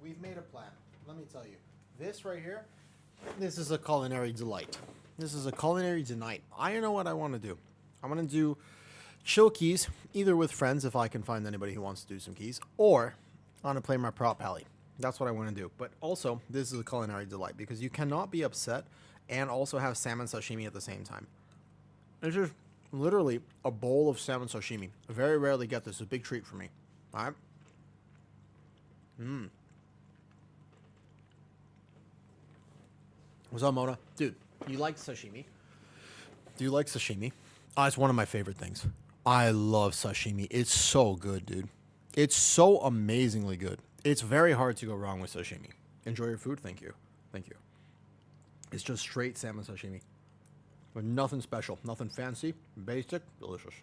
we've made a plan. Let me tell you. This right here, this is a culinary delight. This is a culinary delight. I know what I want to do. I'm going to do chill keys, either with friends if I can find anybody who wants to do some keys, or I'm going to play my prop pally. That's what I want to do. But also, this is a culinary delight because you cannot be upset and also have salmon sashimi at the same time. It's just literally a bowl of salmon sashimi. I very rarely get this. It's a big treat for me. All right? What's up, Mona? Dude, you like sashimi? Do you like sashimi? Oh, it's one of my favorite things. I love sashimi. It's so good, dude. It's so amazingly good. It's very hard to go wrong with sashimi. Enjoy your food. Thank you. Thank you. It's just straight salmon sashimi. With nothing special. Nothing fancy. Basic. Delicious.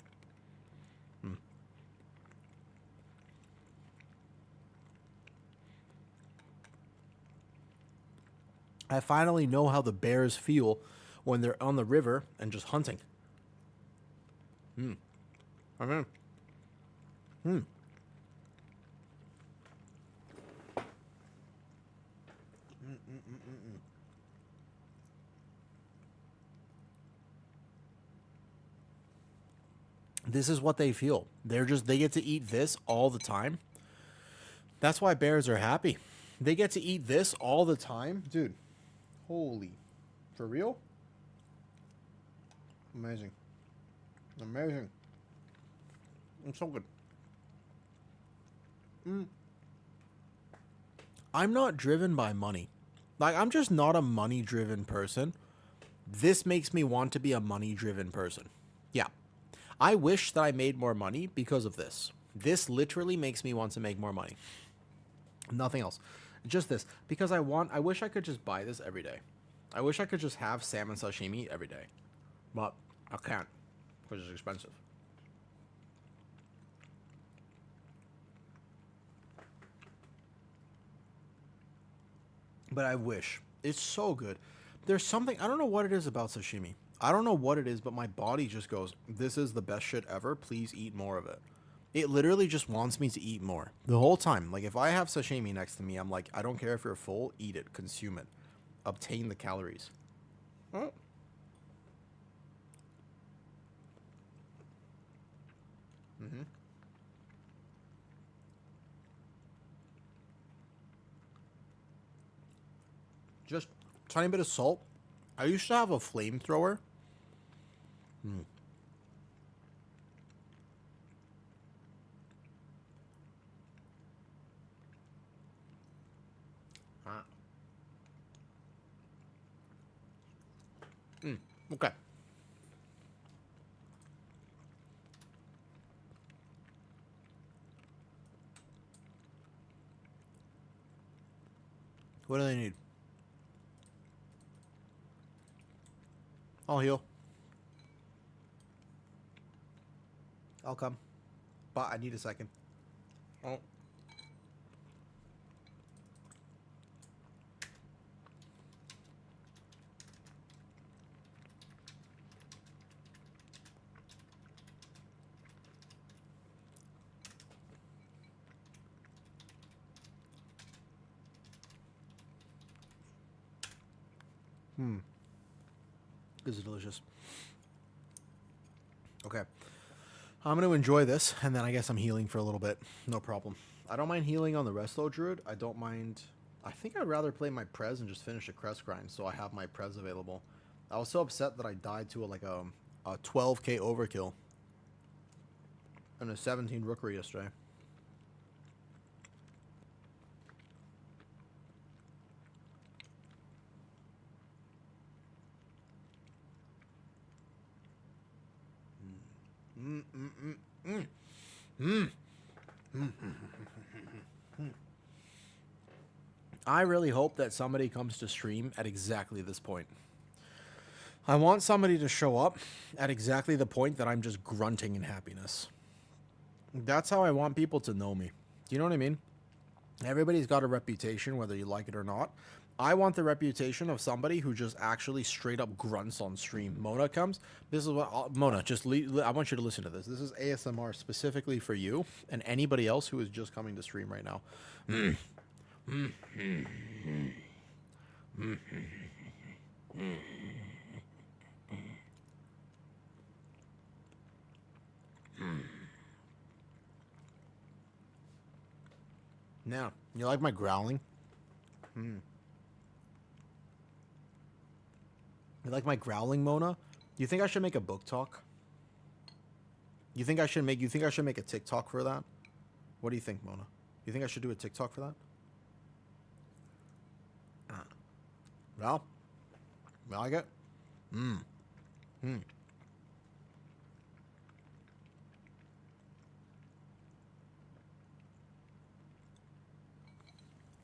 I finally know how the bears feel when they're on the river and just hunting. I mean, This is what they feel. They get to eat this all the time. That's why bears are happy. They get to eat this all the time. Dude, holy. For real? Amazing. Amazing. It's so good. I'm not driven by money. Like, I'm just not a money-driven person. This makes me want to be a money-driven person. Yeah. I wish that I made more money because of this. This literally makes me want to make more money. Nothing else. Just this. Because I wish I could just buy this every day. I wish I could just have salmon sashimi every day. But I can't. Because it's expensive. But I wish. It's so good. There's something, I don't know what it is about sashimi. I don't know what it is, but my body just goes, this is the best shit ever. Please eat more of it. It literally just wants me to eat more. The whole time. Like, if I have sashimi next to me, I'm like, I don't care if you're full, eat it, consume it. Obtain the calories. Oh. Just tiny bit of salt. I used to have a flamethrower. Okay. What do they need? I'll heal. I'll come. But I need a second. Oh. This is delicious. Okay. I'm going to enjoy this, and then I guess I'm healing for a little bit. No problem. I don't mind healing on the resto druid. I don't mind... I think I'd rather play my prez and just finish a crest grind, so I have my prez available. I was so upset that I died to a 12k overkill and a 17 rookery yesterday. I really hope that somebody comes to stream at exactly this point. I want somebody to show up at exactly the point that I'm just grunting in happiness. That's how I want people to know me. Do you know what I mean? Everybody's got a reputation, whether you like it or not. I want the reputation of somebody who just actually straight up grunts on stream. Mona comes. This is what Mona. I want you to listen to this. This is ASMR specifically for you and anybody else who is just coming to stream right now. Now, you like my growling? You like my growling, Mona? You think I should make a book talk? You think I should make a TikTok for that? What do you think, Mona? You think I should do a TikTok for that? Well, you like it?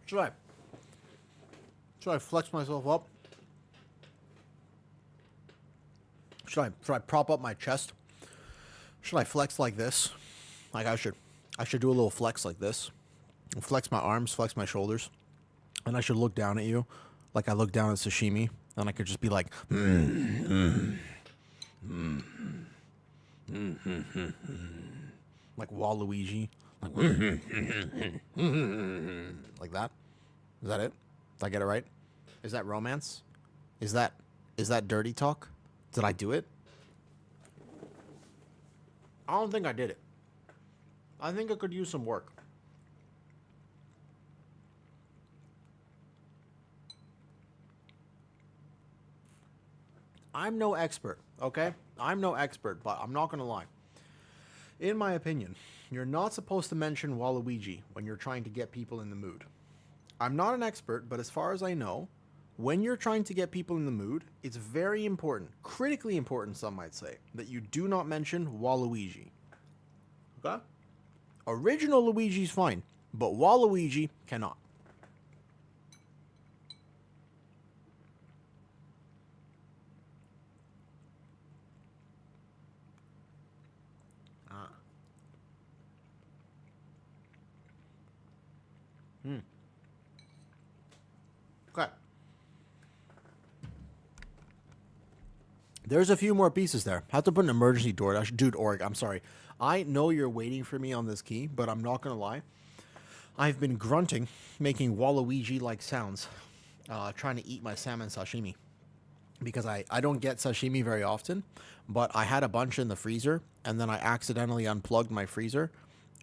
Should I flex myself up? Should I prop up my chest? Should I flex like this? Like I should do a little flex like this. Flex my arms, flex my shoulders. And I should look down at you like I look down at sashimi. And I could just be like, like Waluigi. Like that? Is that it? Did I get it right? Is that romance? Is that dirty talk? Did I do it? I don't think I did it. I think I could use some work. I'm no expert, okay? I'm no expert, but I'm not gonna lie. In my opinion, you're not supposed to mention Waluigi when you're trying to get people in the mood. I'm not an expert, but as far as I know, when you're trying to get people in the mood, it's very important, critically important, some might say, that you do not mention Waluigi. Okay? Original Luigi's fine, but Waluigi cannot. Okay. There's a few more pieces there. Have to put an emergency door. Dude, Org, I'm sorry. I know you're waiting for me on this key, but I'm not going to lie. I've been grunting, making Waluigi-like sounds, trying to eat my salmon sashimi. Because I don't get sashimi very often, but I had a bunch in the freezer, and then I accidentally unplugged my freezer,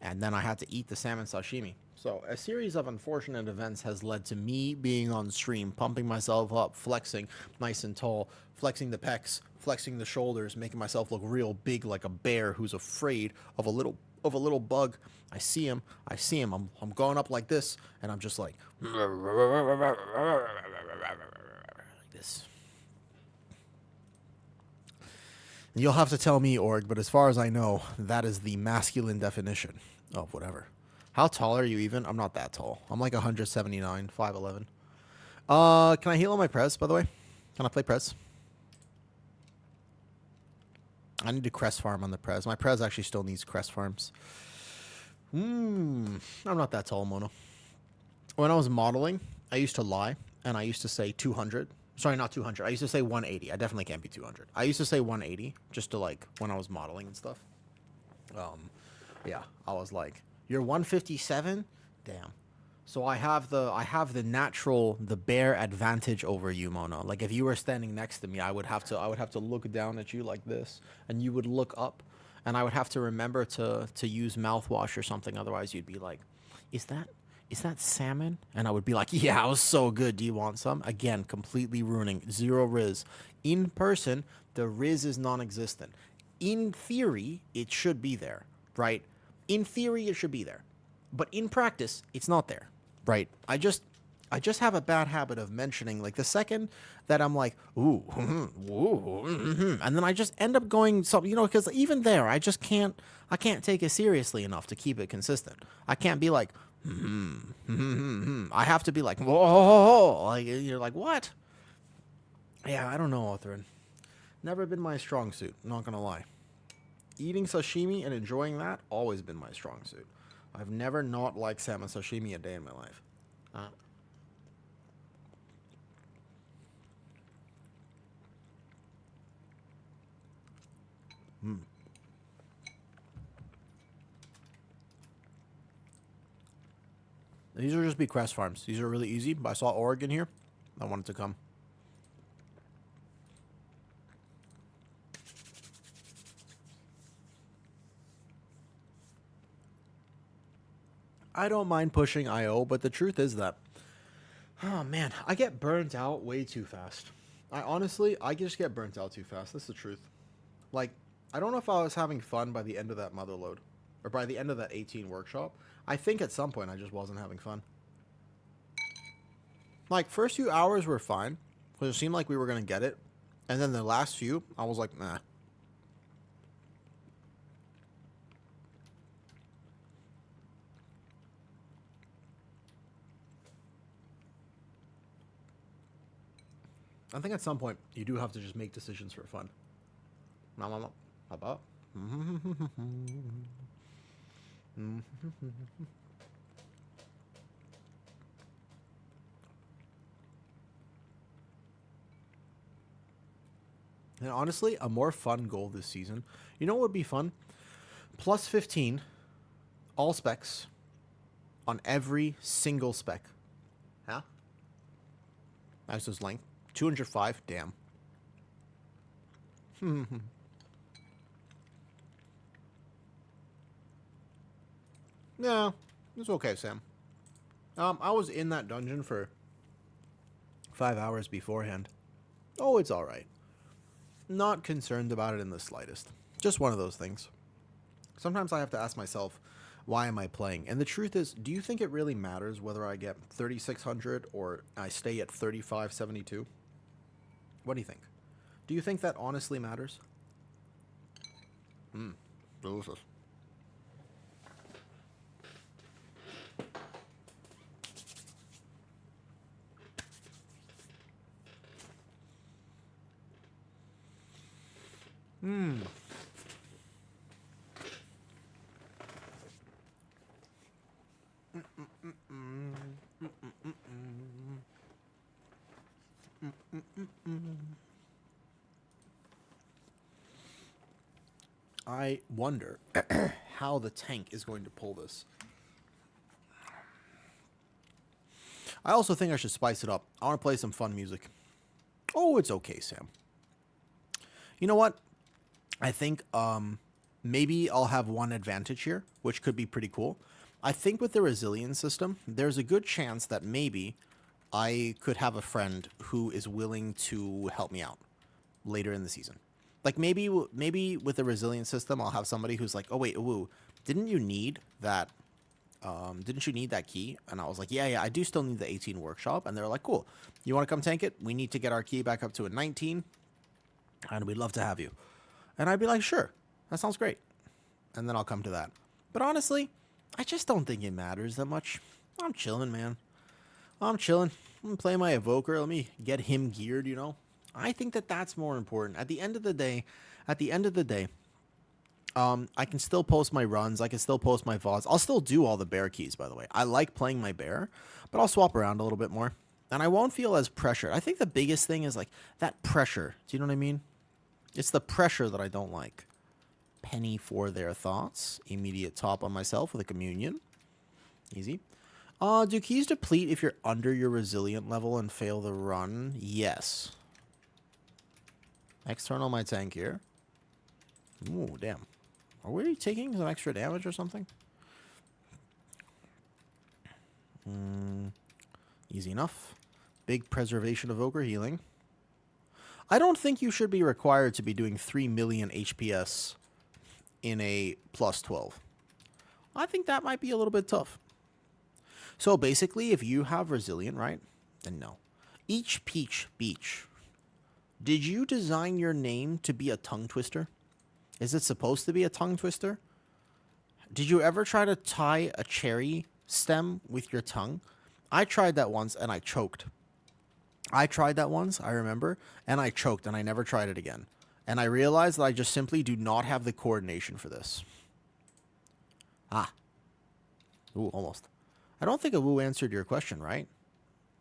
and then I had to eat the salmon sashimi. So a series of unfortunate events has led to me being on stream, pumping myself up, flexing nice and tall, flexing the pecs, flexing the shoulders, making myself look real big like a bear who's afraid of a little bug. I see him. I'm going up like this, and I'm just like this. You'll have to tell me, Org, but as far as I know, that is the masculine definition of whatever. How tall are you even? I'm not that tall. I'm like 179, 5'11". Can I heal on my Prez, by the way? Can I play Prez? I need to crest farm on the Prez. My Prez actually still needs crest farms. I'm not that tall, Mono. When I was modeling, I used to lie, and I used to say 200. Sorry, not 200. I used to say 180. I definitely can't be 200. I used to say 180, just to, like, when I was modeling and stuff. Yeah, I was like, you're 157? Damn. So I have the natural, the bare advantage over you, Mona. Like, if you were standing next to me, I would have to look down at you like this, and you would look up, and I would have to remember to use mouthwash or something. Otherwise, you'd be like, is that salmon? And I would be like, yeah, it was so good. Do you want some? Again, completely ruining. Zero Riz. In person, the Riz is non-existent. In theory, it should be there, right? In theory, it should be there. But in practice, it's not there, right? I just have a bad habit of mentioning, like, the second that I'm like, ooh, and then I just end up going something, because even there, I can't take it seriously enough to keep it consistent. I can't be like, I have to be like, whoa, like, you're like, what? Yeah, I don't know, Othrin. Never been my strong suit, not gonna lie. Eating sashimi and enjoying that, always been my strong suit. I've never not liked salmon sashimi a day in my life. These are just be Crest Farms. These are really easy, but I saw Oregon here. I wanted to come. I don't mind pushing IO, but the truth is that, oh man, I get burnt out way too fast. I just get burnt out too fast. That's the truth. Like, I don't know if I was having fun by the end of that motherload, or by the end of that 18 workshop. I think at some point I just wasn't having fun. Like, first few hours were fine, because it seemed like we were going to get it. And then the last few, I was like, nah. I think at some point, you do have to just make decisions for fun. And honestly, a more fun goal this season. You know what would be fun? Plus 15, all specs, on every single spec. Huh? Axis length. 205, damn. No, it's okay, Sam. I was in that dungeon for 5 hours beforehand. Oh, it's alright. Not concerned about it in the slightest. Just one of those things. Sometimes I have to ask myself, why am I playing? And the truth is, do you think it really matters whether I get 3,600 or I stay at 3,572? What do you think? Do you think that honestly matters? Delicious. I wonder how the tank is going to pull this. I also think I should spice it up. I want to play some fun music. Oh, it's okay, Sam. You know what? I think maybe I'll have one advantage here, which could be pretty cool. I think with the resilience system, there's a good chance that maybe I could have a friend who is willing to help me out later in the season. Like maybe with the resilience system, I'll have somebody who's like, "Oh wait, woo, didn't you need that? Didn't you need that key?" And I was like, "Yeah, I do still need the 18 workshop." And they're like, "Cool, you want to come tank it? We need to get our key back up to a 19, and we'd love to have you." And I'd be like, "Sure, that sounds great." And then I'll come to that. But honestly, I just don't think it matters that much. I'm chilling, man. I'm chilling. I'm gonna play my evoker. Let me get him geared, you know. I think that that's more important. At the end of the day, I can still post my runs. I can still post my VODs. I'll still do all the bear keys, by the way. I like playing my bear, but I'll swap around a little bit more. And I won't feel as pressured. I think the biggest thing is like that pressure. Do you know what I mean? It's the pressure that I don't like. Penny for their thoughts. Immediate top on myself with a communion. Easy. Do keys deplete if you're under your resilient level and fail the run? Yes. External my tank here. Ooh, damn. Are we taking some extra damage or something? Easy enough. Big preservation of ogre healing. I don't think you should be required to be doing 3 million HPS in a plus 12. I think that might be a little bit tough. So basically, if you have resilient, right? Then no. Each peach beach. Did you design your name to be a tongue twister? Is it supposed to be a tongue twister? Did you ever try to tie a cherry stem with your tongue? I tried that once and I choked. I remember, and I choked and I never tried it again. And I realized that I just simply do not have the coordination for this. Ooh, almost. I don't think a woo answered your question, right?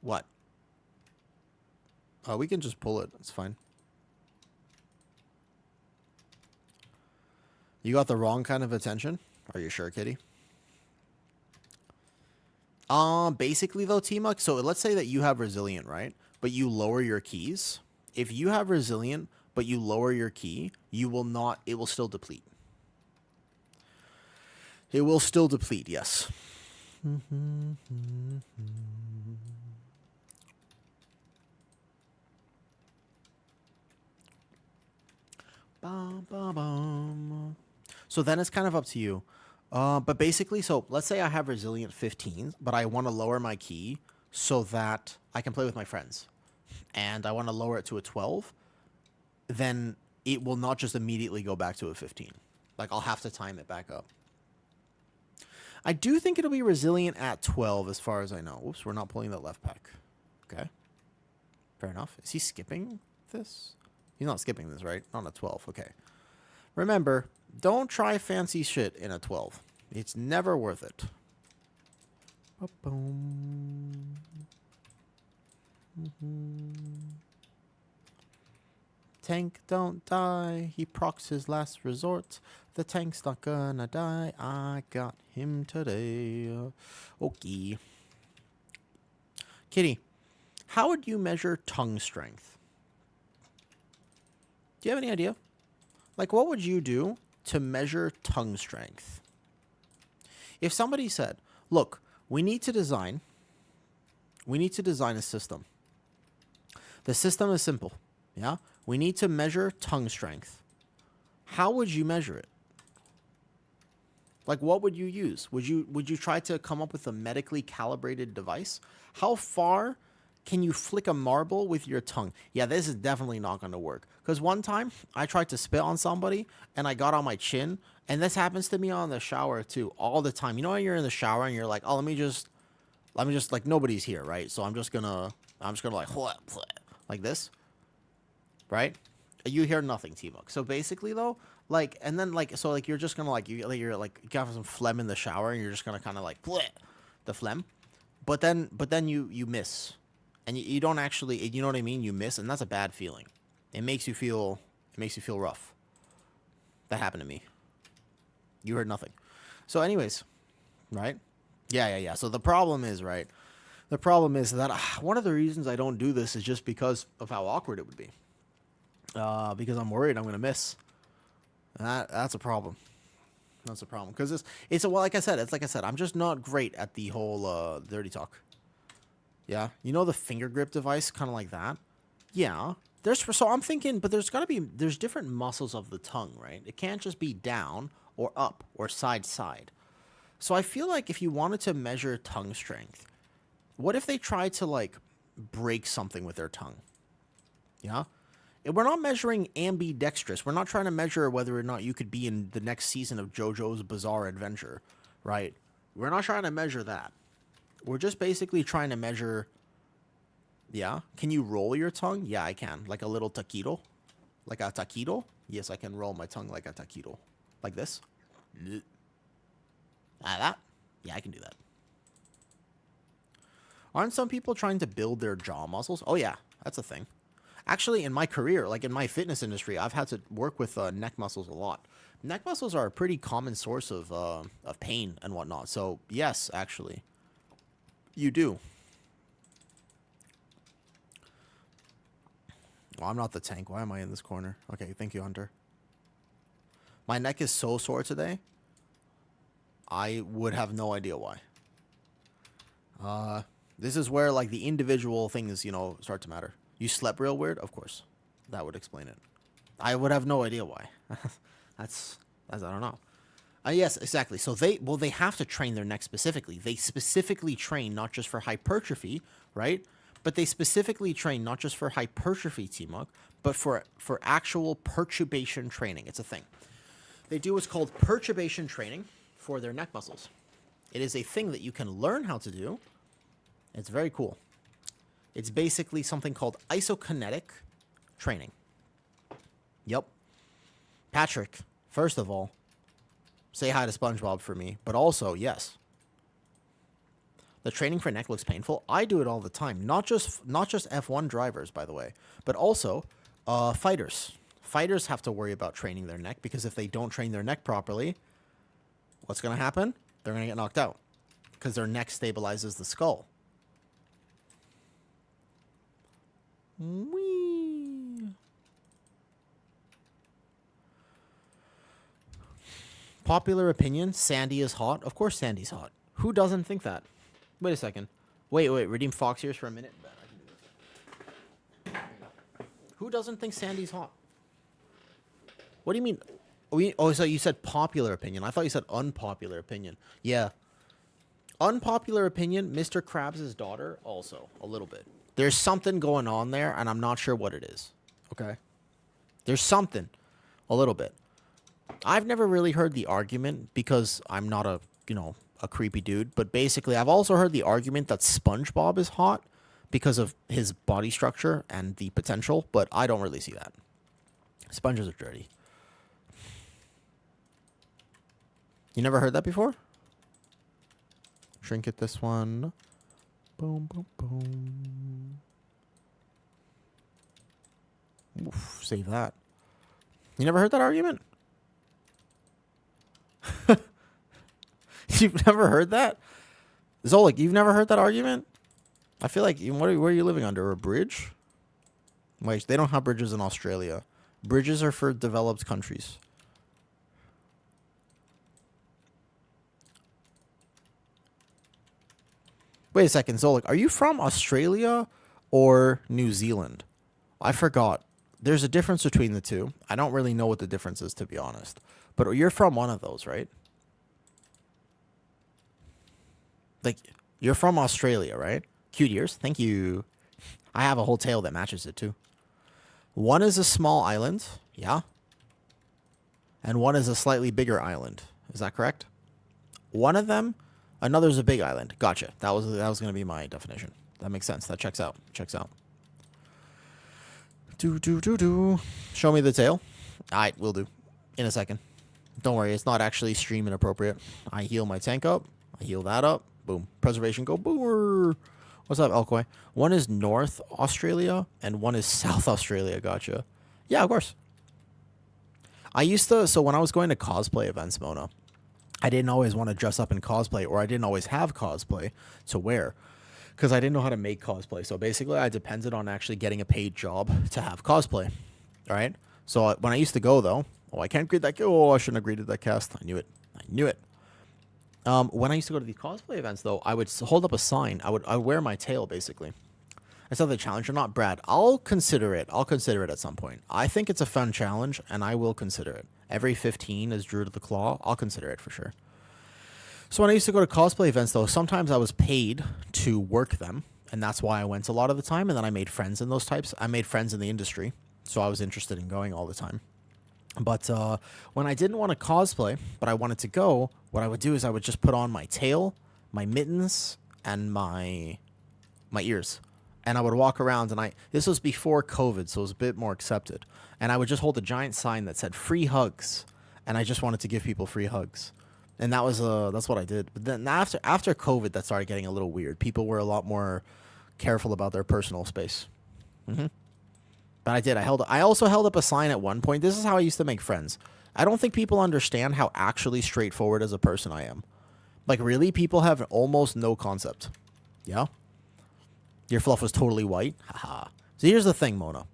What? We can just pull it. It's fine. You got the wrong kind of attention? Are you sure, kitty? Basically though, T-Muck, so let's say that you have resilient, right? But you lower your keys. If you have resilient, but you lower your key, you will not, it will still deplete. It will still deplete, yes. Bum, bum, bum. So then it's kind of up to you. But basically, so let's say I have resilient 15, but I want to lower my key so that I can play with my friends. And I want to lower it to a 12. Then it will not just immediately go back to a 15. Like, I'll have to time it back up. I do think it'll be resilient at 12 as far as I know. Oops, we're not pulling that left pack. Okay. Fair enough. Is he skipping this? He's not skipping this, right? Not a 12. Okay. Remember, don't try fancy shit in a 12. It's never worth it. Ba-boom. Tank don't die. He procs his last resort. The tank's not gonna die. I got him today. Okay. Kitty, how would you measure tongue strength? Do you have any idea? Like, what would you do to measure tongue strength? If somebody said, look, we need to design a system. The system is simple. Yeah? We need to measure tongue strength. How would you measure it? Like, what would you use? Would you try to come up with a medically calibrated device? How far can you flick a marble with your tongue? Yeah, this is definitely not going to work. Because one time, I tried to spit on somebody, and I got on my chin. And this happens to me on the shower, too, all the time. You know when you're in the shower, and you're like, oh, let me just, like, nobody's here, right? So I'm just gonna, like this, right? You hear nothing, T-Muck. So basically, though, like, and then, like, so, like, you're just gonna, like, you got some phlegm in the shower, and you're just gonna kind of, like, the phlegm. But then you miss. And you don't actually, you know what I mean? You miss, and that's a bad feeling. It makes you feel rough. That happened to me. You heard nothing. So anyways, right? Yeah. So the problem is, right? The problem is that one of the reasons I don't do this is just because of how awkward it would be. Because I'm worried I'm going to miss. That's a problem. That's a problem. Because it's well, like I said, I'm just not great at the whole dirty talk. Yeah, you know the finger grip device, kind of like that. Yeah, so I'm thinking, but there's different muscles of the tongue, right? It can't just be down or up or side. So I feel like if you wanted to measure tongue strength, what if they tried to like break something with their tongue? Yeah, and we're not measuring ambidextrous. We're not trying to measure whether or not you could be in the next season of JoJo's Bizarre Adventure, right? We're not trying to measure that. We're just basically trying to measure, yeah. Can you roll your tongue? Yeah, I can. Like a little taquito. Like a taquito? Yes, I can roll my tongue like a taquito. Like this. Like that? Yeah, I can do that. Aren't some people trying to build their jaw muscles? Oh, yeah, that's a thing. Actually, in my career, like in my fitness industry, I've had to work with neck muscles a lot. Neck muscles are a pretty common source of pain and whatnot. So, yes, actually. You do. Well, I'm not the tank. Why am I in this corner? Okay, thank you, Hunter. My neck is so sore today. I would have no idea why. This is where, like, the individual things, you know, start to matter. You slept real weird? Of course. That would explain it. I would have no idea why. That's I don't know. Yes, exactly. So they have to train their neck specifically. They specifically train not just for hypertrophy, right? But they specifically train not just for hypertrophy, T-Muck, but for actual perturbation training. It's a thing. They do what's called perturbation training for their neck muscles. It is a thing that you can learn how to do. It's very cool. It's basically something called isokinetic training. Yep. Patrick, first of all, say hi to SpongeBob for me. But also, yes, The training for neck looks painful. I do it all the time. Not just F1 drivers, by the way, but also fighters. Fighters have to worry about training their neck because if they don't train their neck properly, what's going to happen? They're going to get knocked out because their neck stabilizes the skull. Whee! Popular opinion, Sandy is hot. Of course Sandy's hot. Who doesn't think that? Wait a second. Wait. Redeem Fox ears for a minute. Who doesn't think Sandy's hot? What do you mean? Oh, so you said popular opinion. I thought you said unpopular opinion. Yeah. Unpopular opinion, Mr. Krabs' daughter also, a little bit. There's something going on there, and I'm not sure what it is. Okay? There's something. A little bit. I've never really heard the argument because I'm not a creepy dude. But basically, I've also heard the argument that SpongeBob is hot because of his body structure and the potential. But I don't really see that. Sponges are dirty. You never heard that before? Trinket this one. Boom, boom, boom. Oof, save that. You never heard that argument? You've never heard that? Zolik, you've never heard that argument? I feel like, where are you living under? A bridge? Wait, they don't have bridges in Australia. Bridges are for developed countries. Wait a second, Zolik, are you from Australia or New Zealand? I forgot. There's a difference between the two. I don't really know what the difference is, to be honest. But you're from one of those, right? Like, you're from Australia, right? Cute ears. Thank you. I have a whole tail that matches it, too. One is a small island. Yeah. And one is a slightly bigger island. Is that correct? One of them, another's a big island. Gotcha. That was going to be my definition. That makes sense. That checks out. Checks out. Show me the tail. Alright, will do. In a second. Don't worry, it's not actually stream inappropriate. I heal my tank up. I heal that up. Boom. Preservation go. Boomer. What's up, Elkoi? One is North Australia and one is South Australia. Gotcha. Yeah, of course. So when I was going to cosplay events, Mona, I didn't always want to dress up in cosplay, or I didn't always have cosplay to wear because I didn't know how to make cosplay. So basically, I depended on actually getting a paid job to have cosplay. All right. So when I used to go, though, I can't greet that. I shouldn't have greeted that cast. I knew it. When I used to go to these cosplay events, though, I would hold up a sign. I would wear my tail, basically. I saw the challenge or not, Brad. I'll consider it. I'll consider it at some point. I think it's a fun challenge, and I will consider it. Every 15 is Druid of the Claw. I'll consider it for sure. So when I used to go to cosplay events, though, sometimes I was paid to work them, and that's why I went a lot of the time, and then I made friends in those types. I made friends in the industry, so I was interested in going all the time. But when I didn't want to cosplay, but I wanted to go, what I would do is I would just put on my tail, my mittens, and my ears. And I would walk around, and this was before COVID, so it was a bit more accepted. And I would just hold a giant sign that said free hugs, and I just wanted to give people free hugs. And that's what I did. But then after COVID, that started getting a little weird. People were a lot more careful about their personal space. Mm-hmm. But I did. I also held up a sign at one point. This is how I used to make friends. I don't think people understand how actually straightforward as a person I am. Like, really, people have almost no concept. Yeah? Your fluff was totally white? Haha. So here's the thing, Mona.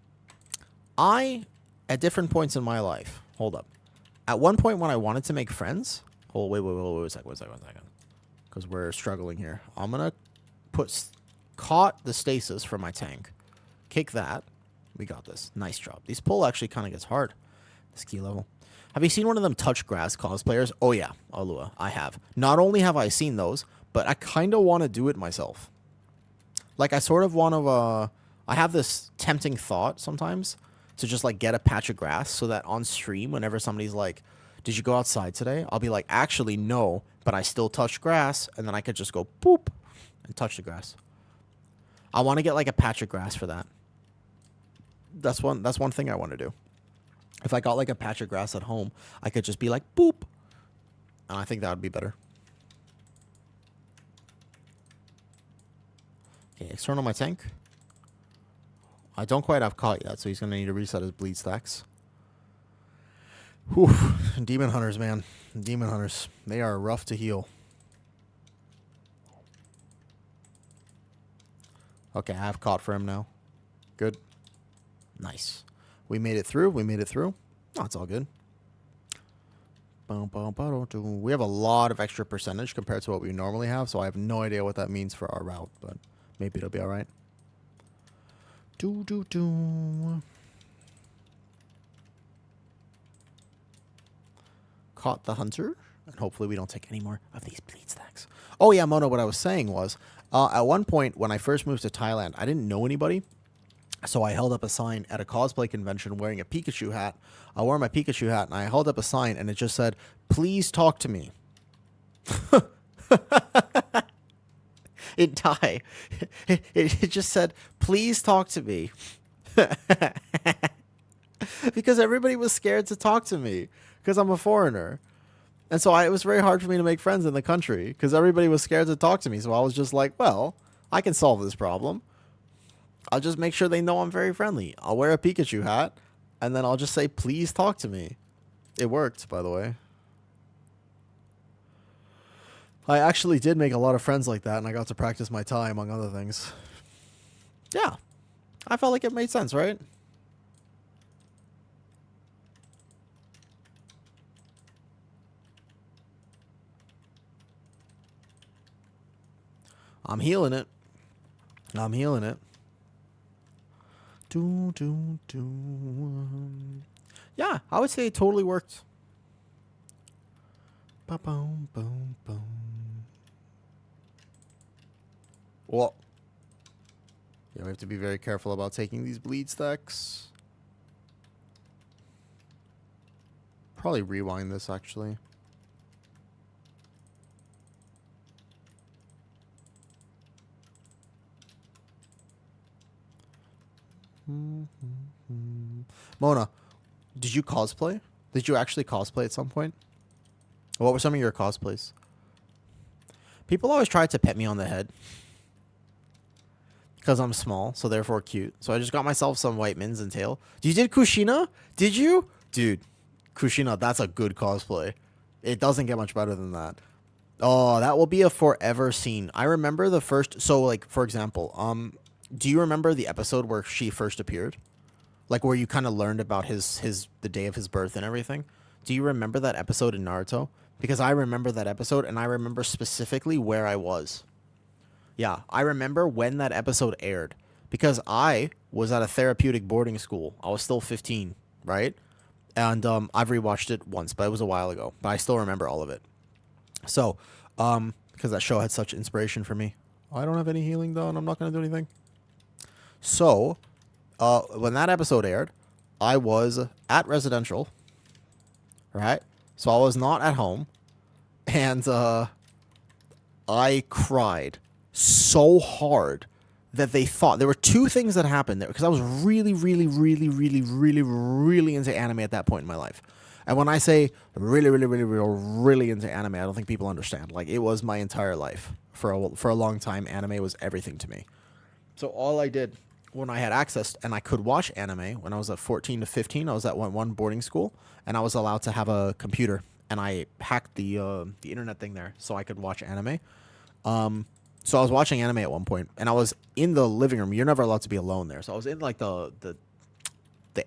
At different points in my life, hold up. At one point when I wanted to make friends... Oh, wait a second. Because we're struggling here. I'm going to caught the stasis for my tank. Kick that. We got this. Nice job. These pull actually kind of gets hard. This key level. Have you seen one of them touch grass cosplayers? Oh, yeah. Alua. I have. Not only have I seen those, but I kind of want to do it myself. Like, I sort of want to... I have this tempting thought sometimes to just, like, get a patch of grass so that on stream, whenever somebody's like, did you go outside today? I'll be like, actually, no, but I still touch grass, and then I could just go boop and touch the grass. I want to get, like, a patch of grass for that. That's one thing I want to do. If I got, like, a patch of grass at home, I could just be like, boop. And I think that would be better. Okay, external my tank. I don't quite have caught yet, so he's going to need to reset his bleed stacks. Whew. Demon hunters, man. Demon hunters. They are rough to heal. Okay, I have caught for him now. Good. Nice. We made it through. We made it through. Oh, it's all good. We have a lot of extra percentage compared to what we normally have, so I have no idea what that means for our route, but maybe it'll be all right. Caught the hunter, and hopefully we don't take any more of these bleed stacks. Oh yeah, Mona, what I was saying was, at one point when I first moved to Thailand, I didn't know anybody, so I held up a sign at a cosplay convention wearing a Pikachu hat. I wore my Pikachu hat, and I held up a sign, and it just said, "Please talk to me." In Thai. It just said, "Please talk to me." Because everybody was scared to talk to me because I'm a foreigner. And so it was very hard for me to make friends in the country because everybody was scared to talk to me. So I was just like, well, I can solve this problem. I'll just make sure they know I'm very friendly. I'll wear a Pikachu hat, and then I'll just say, "Please talk to me." It worked, by the way. I actually did make a lot of friends like that, and I got to practice my Thai, among other things. Yeah. I felt like it made sense, right? I'm healing it. I'm healing it. Yeah, I would say it totally worked. Ba-boom, boom, boom. Well, yeah, we have to be very careful about taking these bleed stacks. Probably rewind this, actually. Mona, did you cosplay? Did you actually cosplay at some point? What were some of your cosplays? People always try to pet me on the head. Because I'm small, so therefore cute. So I just got myself some white mins and tail. You did Kushina? Did you? Dude, Kushina, that's a good cosplay. It doesn't get much better than that. Oh, that will be a forever scene. I remember the first... So, like, for example, do you remember the episode where she first appeared? Like, where you kind of learned about the day of his birth and everything? Do you remember that episode in Naruto? Because I remember that episode, and I remember specifically where I was. Yeah, I remember when that episode aired. Because I was at a therapeutic boarding school. I was still 15, right? And I've rewatched it once, but it was a while ago. But I still remember all of it. So, because that show had such inspiration for me. I don't have any healing, though, and I'm not going to do anything. So, when that episode aired, I was at residential, right? So I was not at home, and I cried so hard that they thought there were two things that happened there because I was really, really, really, really, really, really into anime at that point in my life. And when I say really, really, really, really, really into anime, I don't think people understand. Like, it was my entire life. For a long time, anime was everything to me. So all I did when I had access and I could watch anime, when I was at 14 to 15, I was at one boarding school, and I was allowed to have a computer, and I hacked the internet thing there so I could watch anime. So I was watching anime at one point, and I was in the living room. You're never allowed to be alone there. So I was in like the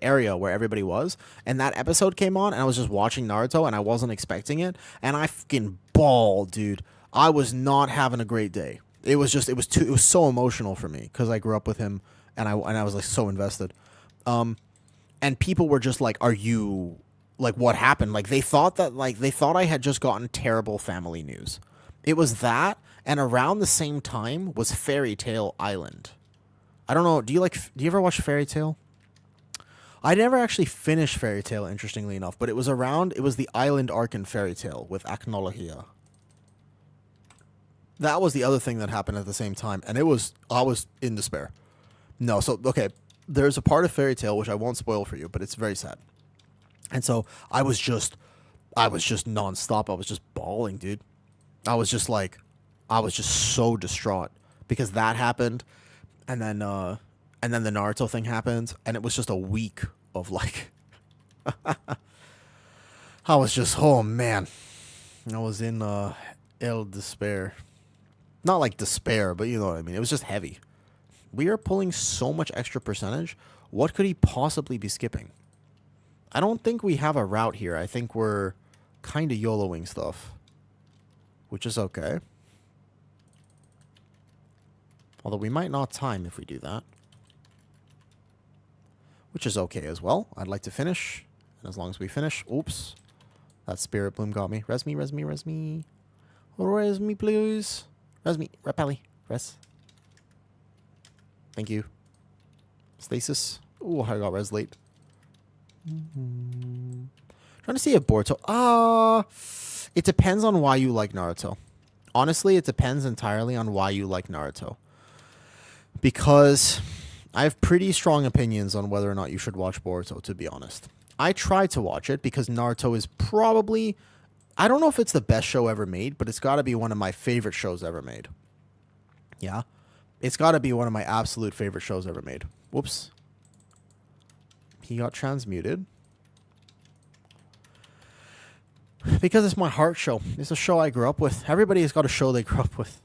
area where everybody was, and that episode came on, and I was just watching Naruto, and I wasn't expecting it, and I fucking bawled, dude. I was not having a great day. It was so emotional for me because I grew up with him, and I was like so invested. And people were just like, "Are you like what happened?" Like they thought I had just gotten terrible family news. It was that, and around the same time was Fairy Tail Island. I don't know. Do you ever watch Fairy Tail? I never actually finished Fairy Tail, interestingly enough, but it was the island arc in Fairy Tail with Aknologia. That was the other thing that happened at the same time, and I was in despair. No, so, okay, there's a part of Fairy Tail, which I won't spoil for you, but it's very sad. And so, I was just nonstop. I was just bawling, dude. I was just so distraught. because that happened, and then the Naruto thing happened, and it was just a week of like, I was just, oh man, I was in el despair, not like despair, but you know what I mean. It was just heavy. We are pulling so much extra percentage. What could he possibly be skipping? I don't think we have a route here. I think we're kind of YOLOing stuff, which is okay. Although we might not time if we do that, which is okay as well. I'd like to finish, and as long as we finish, oops, that spirit bloom got me. Res me, res me, res me. Res me, please. Res me, repelli, res. Thank you. Stasis. Ooh, I got res late. Trying to see if Boruto. It depends on why you like Naruto. Honestly, it depends entirely on why you like Naruto. Because I have pretty strong opinions on whether or not you should watch Boruto, to be honest. I tried to watch it because Naruto is probably... I don't know if it's the best show ever made, but it's got to be one of my favorite shows ever made. Yeah? It's got to be one of my absolute favorite shows ever made. Whoops. He got transmuted. Because it's my heart show. It's a show I grew up with. Everybody has got a show they grew up with.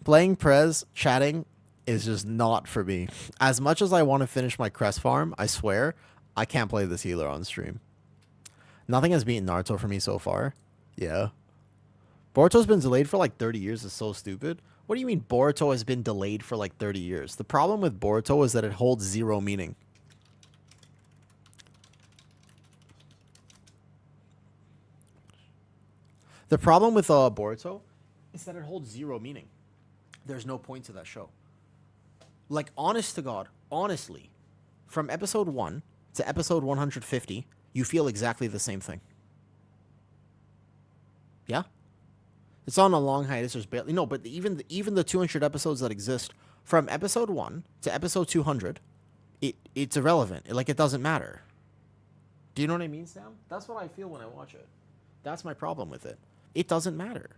Playing Prez, chatting, is just not for me. As much as I want to finish my Crest farm, I swear, I can't play this healer on stream. Nothing has beaten Naruto for me so far. Yeah. Boruto's been delayed for like 30 years. It's so stupid. What do you mean Boruto has been delayed for like 30 years? The problem with Boruto is that it holds zero meaning. The problem with Boruto is that it holds zero meaning. There's no point to that show. Like, honest to God, honestly, from episode 1 to episode 150, you feel exactly the same thing. Yeah? It's on a long hiatus. There's barely... No, but even the 200 episodes that exist, from episode 1 to episode 200, it's irrelevant. It doesn't matter. Do you know what I mean, Sam? That's what I feel when I watch it. That's my problem with it. It doesn't matter.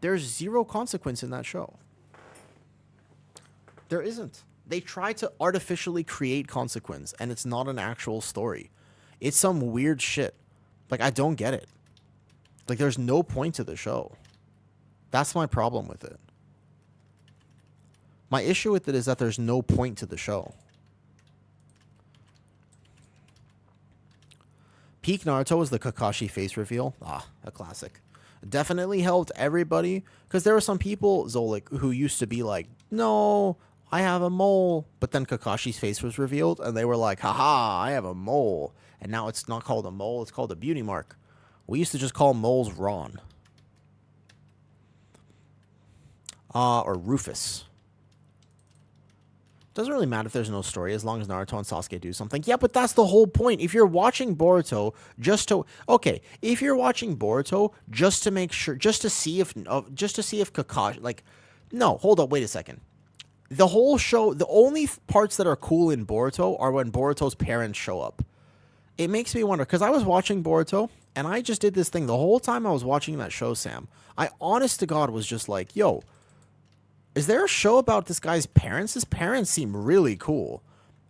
There's zero consequence in that show. There isn't. They try to artificially create consequence, and it's not an actual story. It's some weird shit. Like, I don't get it. Like, there's no point to the show. That's my problem with it. My issue with it is that there's no point to the show. Peak Naruto was the Kakashi face reveal. Ah, a classic. Definitely helped everybody, because there were some people, Zolik, who used to be like, no, I have a mole. But then Kakashi's face was revealed, and they were like, haha, I have a mole. And now it's not called a mole, it's called a beauty mark. We used to just call moles Ron. Or Rufus. Doesn't really matter if there's no story as long as Naruto and Sasuke do something. Yeah, but that's the whole point. If you're watching Boruto just to... Okay, if you're watching Boruto just to make sure... Just to see if Kakashi... Like, no, hold up, wait a second. The whole show... The only parts that are cool in Boruto are when Boruto's parents show up. It makes me wonder, because I was watching Boruto, and I just did this thing the whole time I was watching that show, Sam. I, honest to God, was just like, yo... Is there a show about this guy's parents? His parents seem really cool.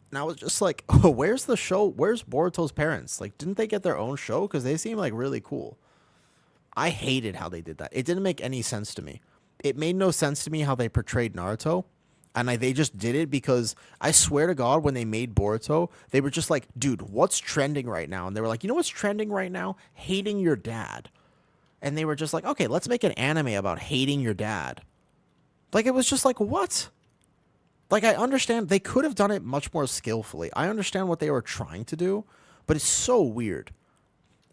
And I was just like, oh, where's the show? Where's Boruto's parents? Like, didn't they get their own show? Because they seem like really cool. I hated how they did that. It didn't make any sense to me. It made no sense to me how they portrayed Naruto. And they just did it because I swear to God, when they made Boruto, they were just like, dude, what's trending right now? And they were like, you know what's trending right now? Hating your dad. And they were just like, okay, let's make an anime about hating your dad. Like, it was just like, what? Like, I understand they could have done it much more skillfully. I understand what they were trying to do, but it's so weird.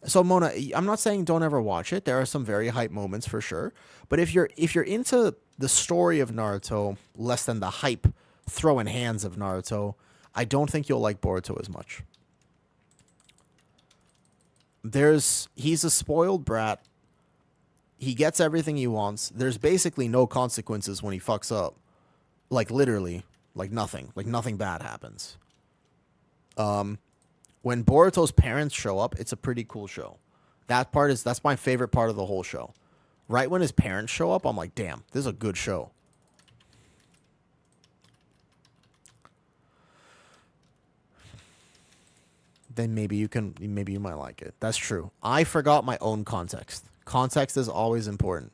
So, Mona, I'm not saying don't ever watch it. There are some very hype moments for sure. But if you're into the story of Naruto less than the hype throwing hands of Naruto, I don't think you'll like Boruto as much. He's a spoiled brat. He gets everything he wants. There's basically no consequences when he fucks up. Like, literally. Like, nothing. Like, nothing bad happens. When Boruto's parents show up, it's a pretty cool show. That's my favorite part of the whole show. Right when his parents show up, I'm like, damn, this is a good show. Then maybe you might like it. That's true. I forgot my own context. Context is always important.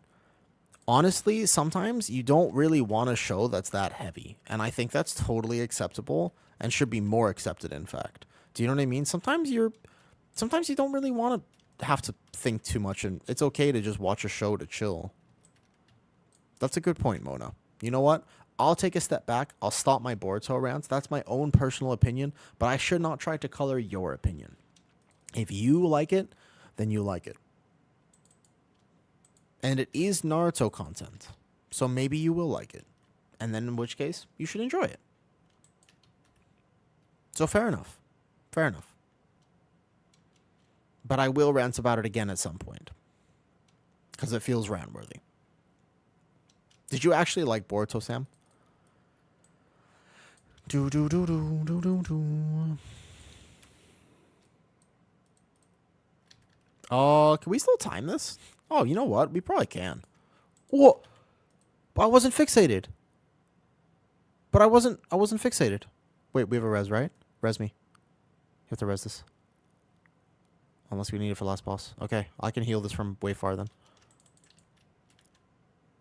Honestly, sometimes you don't really want a show that's that heavy. And I think that's totally acceptable and should be more accepted, in fact. Do you know what I mean? Sometimes you don't really want to have to think too much, and it's okay to just watch a show to chill. That's a good point, Mona. You know what? I'll take a step back. I'll stop my Boruto rants. That's my own personal opinion, but I should not try to color your opinion. If you like it, then you like it. And it is Naruto content, so maybe you will like it. And then in which case, you should enjoy it. So fair enough. Fair enough. But I will rant about it again at some point. Because it feels rant-worthy. Did you actually like Boruto, Sam? Do do do do do do do. Can we still time this? Oh, you know what? We probably can. What? I wasn't fixated. But I wasn't fixated. Wait, we have a res, right? Res me. You have to res this. Unless we need it for last boss. Okay, I can heal this from way far then.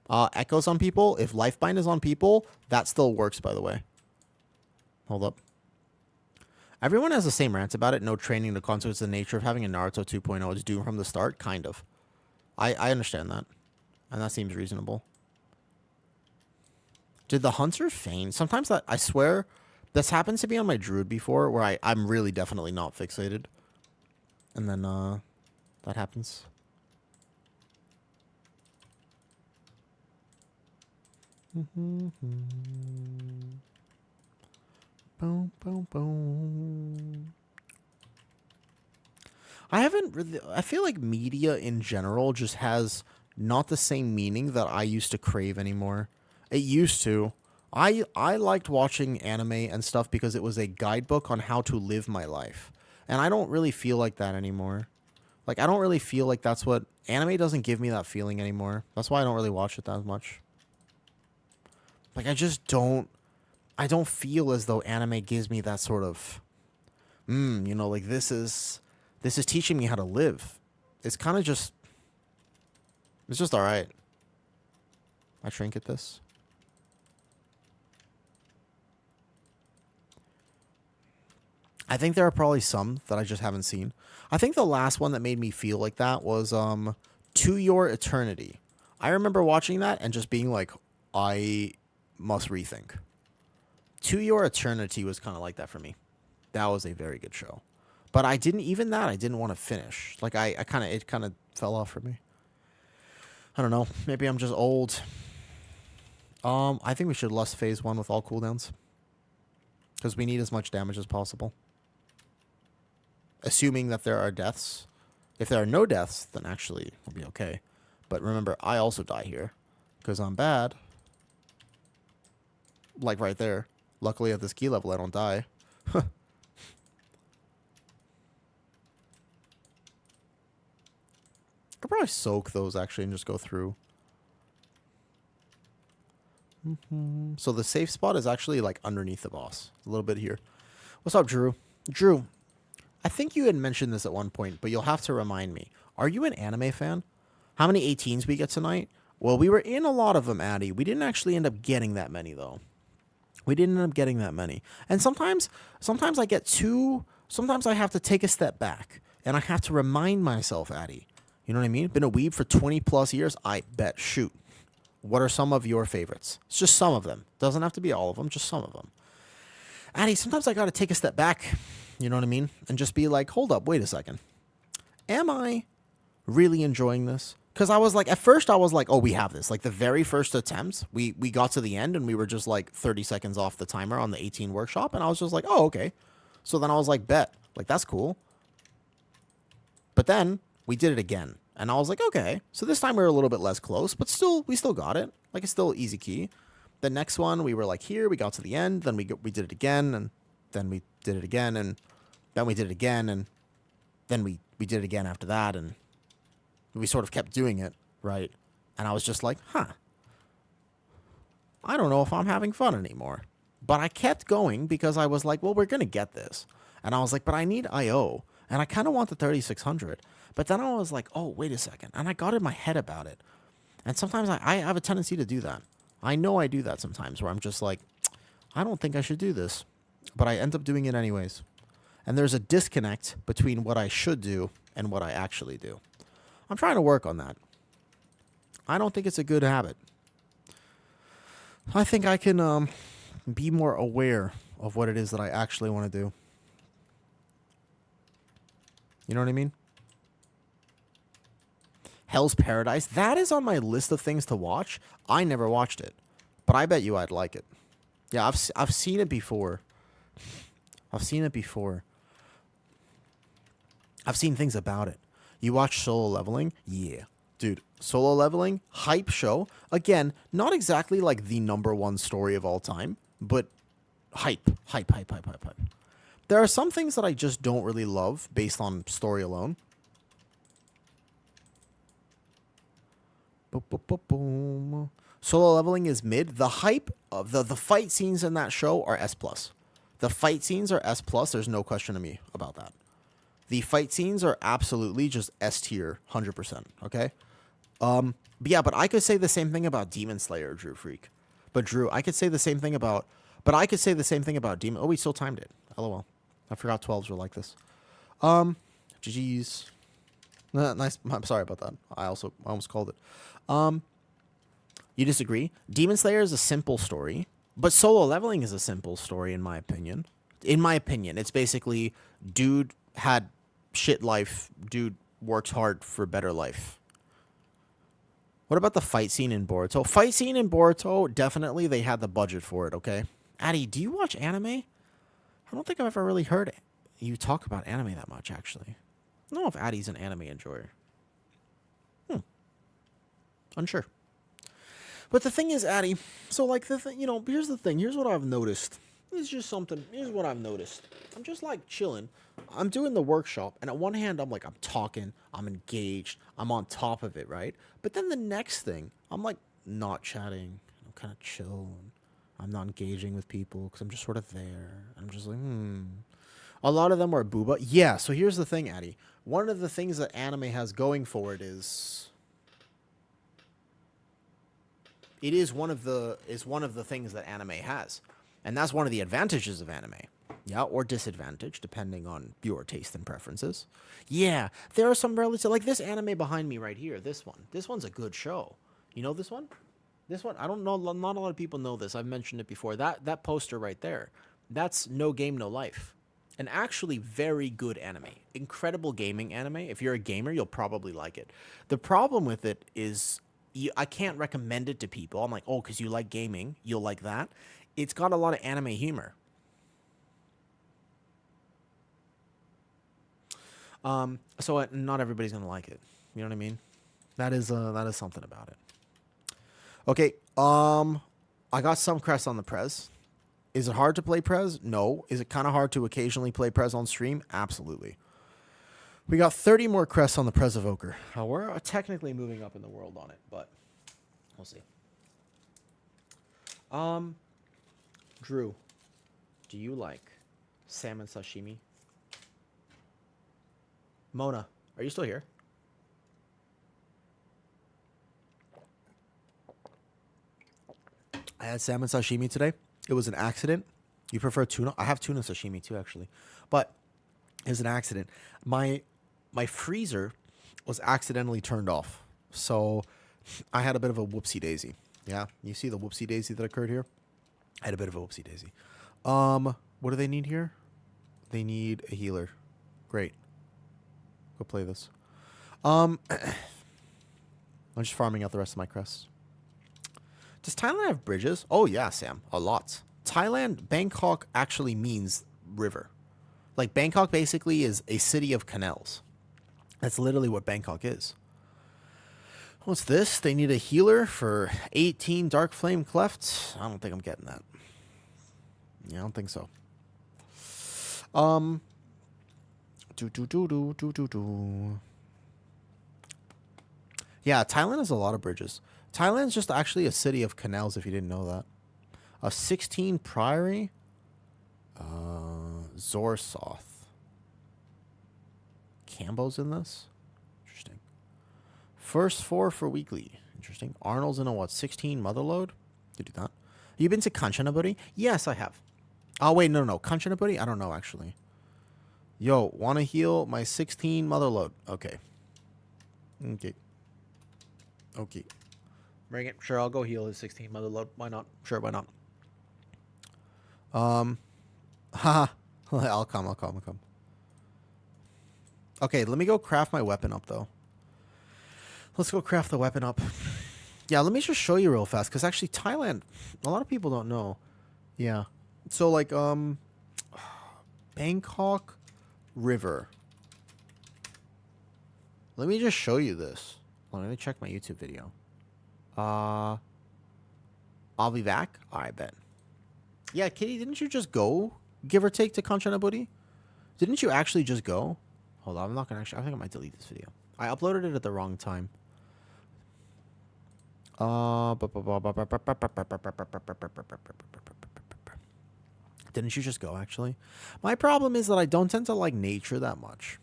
Echoes on people. If Lifebind is on people, that still works, by the way. Hold up. Everyone has the same rants about it. No training, the consequence, the nature of having a Naruto 2.0 is doomed from the start. Kind of. I understand that. And that seems reasonable. Did the hunter feign? Sometimes that, I swear, this happens to me on my druid before, where I'm really definitely not fixated. And then, that happens. Boom, boom, boom. I feel like media in general just has not the same meaning that I used to crave anymore. It used to. I liked watching anime and stuff because it was a guidebook on how to live my life. And I don't really feel like that anymore. Like, I don't really feel like that's what... Anime doesn't give me that feeling anymore. That's why I don't really watch it that much. Like, I just don't... I don't feel as though anime gives me that sort of... you know, like, this is teaching me how to live. It's kind of just... It's just alright. I trinket this. I think there are probably some that I just haven't seen. I think the last one that made me feel like that was To Your Eternity. I remember watching that and just being like, I must rethink. To Your Eternity was kind of like that for me. That was a very good show. But I didn't want to finish. Like it kind of fell off for me. I don't know. Maybe I'm just old. I think we should lust phase 1 with all cooldowns. Because we need as much damage as possible. Assuming that there are deaths. If there are no deaths, then actually we'll be okay. But remember, I also die here. Because I'm bad. Like right there. Luckily at this key level I don't die. I'll probably soak those actually and just go through. So the safe spot is actually like underneath the boss. A little bit here. What's up, Drew? Drew, I think you had mentioned this at one point, but you'll have to remind me. Are you an anime fan? How many 18s we get tonight? Well, we were in a lot of them, Addy. We didn't actually end up getting that many, though. We didn't end up getting that many. And sometimes I get too... Sometimes I have to take a step back. And I have to remind myself, Addy. You know what I mean? Been a weeb for 20 plus years? I bet. Shoot. What are some of your favorites? It's just some of them. Doesn't have to be all of them, just some of them. Addy, sometimes I got to take a step back. You know what I mean? And just be like, hold up, wait a second. Am I really enjoying this? Because I was like, at first I was like, oh, we have this. Like the very first attempts, we got to the end and we were just like 30 seconds off the timer on the 18 workshop. And I was just like, oh, okay. So then I was like, bet. Like, that's cool. But then we did it again. And I was like, okay. So this time we were a little bit less close, but still, we still got it. Like, it's still easy key. The next one, we were like here, we got to the end, then we did it again, and then we did it again, and then we did it again, and then we did it again after that, and we sort of kept doing it, right? And I was just like, huh. I don't know if I'm having fun anymore. But I kept going because I was like, well, we're going to get this. And I was like, but I need IO. And I kind of want the 3600. But then I was like, oh, wait a second. And I got in my head about it. And sometimes I have a tendency to do that. I know I do that sometimes where I'm just like, I don't think I should do this. But I end up doing it anyways. And there's a disconnect between what I should do and what I actually do. I'm trying to work on that. I don't think it's a good habit. I think I can be more aware of what it is that I actually want to do. You know what I mean? Hell's Paradise. That is on my list of things to watch. I never watched it. But I bet you I'd like it. Yeah, I've seen it before. I've seen it before. I've seen things about it. You watch Solo Leveling? Yeah. Dude, Solo Leveling, hype show. Again, not exactly like the #1 story of all time, but hype. Hype. There are some things that I just don't really love based on story alone. Boom, boom, boom, boom. Solo Leveling is mid. The hype of the fight scenes in that show are S+. The fight scenes are S+. There's no question to me about that. The fight scenes are absolutely just S tier, 100%. Okay. But yeah, but I could say the same thing about Demon Slayer, Drew Freak. But Drew, I could say the same thing about. But I could say the same thing about Demon. Oh, we still timed it. LOL. I forgot 12s were like this. GG's. Nice. I'm sorry about that. I almost called it. You disagree? Demon Slayer is a simple story, but Solo Leveling is a simple story in my opinion. In my opinion, it's basically dude had shit life, dude works hard for better life. What about the fight scene in Boruto? Fight scene in Boruto, definitely they had the budget for it, okay? Addy, do you watch anime? I don't think I've ever really heard you talk about anime that much, actually. I don't know if Addy's an anime enjoyer. Unsure. But the thing is, Addy, so like here's the thing. Here's what I've noticed. It's just something. Here's what I've noticed. I'm just like chilling. I'm doing the workshop, and at one hand, I'm like, I'm talking, I'm engaged, I'm on top of it, right? But then the next thing, I'm like not chatting. I'm kind of chill. I'm not engaging with people because I'm just sort of there. I'm just like, A lot of them are booba. Yeah. So here's the thing, Addy. One of the things that anime has going for it is. It is one of the things that anime has. And that's one of the advantages of anime. Yeah, or disadvantage, depending on your taste and preferences. Yeah, there are some relative, like this anime behind me right here, this one. This one's a good show. You know this one? This one, I don't know, not a lot of people know this. I've mentioned it before. That poster right there, that's No Game, No Life. An actually very good anime. Incredible gaming anime. If you're a gamer, you'll probably like it. The problem with it is I can't recommend it to people. I'm like, oh, because you like gaming, you'll like that. It's got a lot of anime humor. So not everybody's gonna like it. You know what I mean? That is something about it. Okay. I got some crests on the Prez. Is it hard to play Prez? No. Is it kind of hard to occasionally play Prez on stream? Absolutely. We got 30 more crests on the Prez Evoker. We're technically moving up in the world on it, but we'll see. Drew, do you like salmon sashimi? Mona, are you still here? I had salmon sashimi today. It was an accident. You prefer tuna? I have tuna sashimi too, actually. But it was an accident. My freezer was accidentally turned off. So I had a bit of a whoopsie daisy. Yeah, you see the whoopsie daisy that occurred here? I had a bit of a whoopsie daisy. What do they need here? They need a healer. Great. Go play this. I'm just farming out the rest of my crests. Does Thailand have bridges? Oh yeah, Sam, a lot. Thailand, Bangkok actually means river. Like Bangkok basically is a city of canals. That's literally what Bangkok is. What's this? They need a healer for 18 Dark Flame Clefts. I don't think I'm getting that. Yeah, I don't think so. Yeah, Thailand has a lot of bridges. Thailand's just actually a city of canals, if you didn't know that. A 16 Priory. Zorsoth. Cambo's in this? Interesting. First 4 for weekly. Interesting. Arnold's in a what? 16 Motherload? You do that. You been to Kanchanaburi? Yes, I have. Oh, wait, no. Kanchanaburi? I don't know, actually. Yo, want to heal my 16 Motherload? Okay. Okay. Bring it. Sure, I'll go heal his 16 Motherload. Why not? Sure, why not? Haha. I'll come. Okay, let me go craft my weapon up, though. Let's go craft the weapon up. Yeah, let me just show you real fast, because actually Thailand, a lot of people don't know. Yeah. So, like, Bangkok River. Let me just show you this. Let me check my YouTube video. I'll be back. I bet. Yeah, Kitty, didn't you just go, give or take, to Kanchanaburi? Didn't you actually just go? Hold on, I'm not gonna actually. I think I might delete this video. I uploaded it at the wrong time. Didn't you just go, actually? My problem is that I don't tend to like nature that much.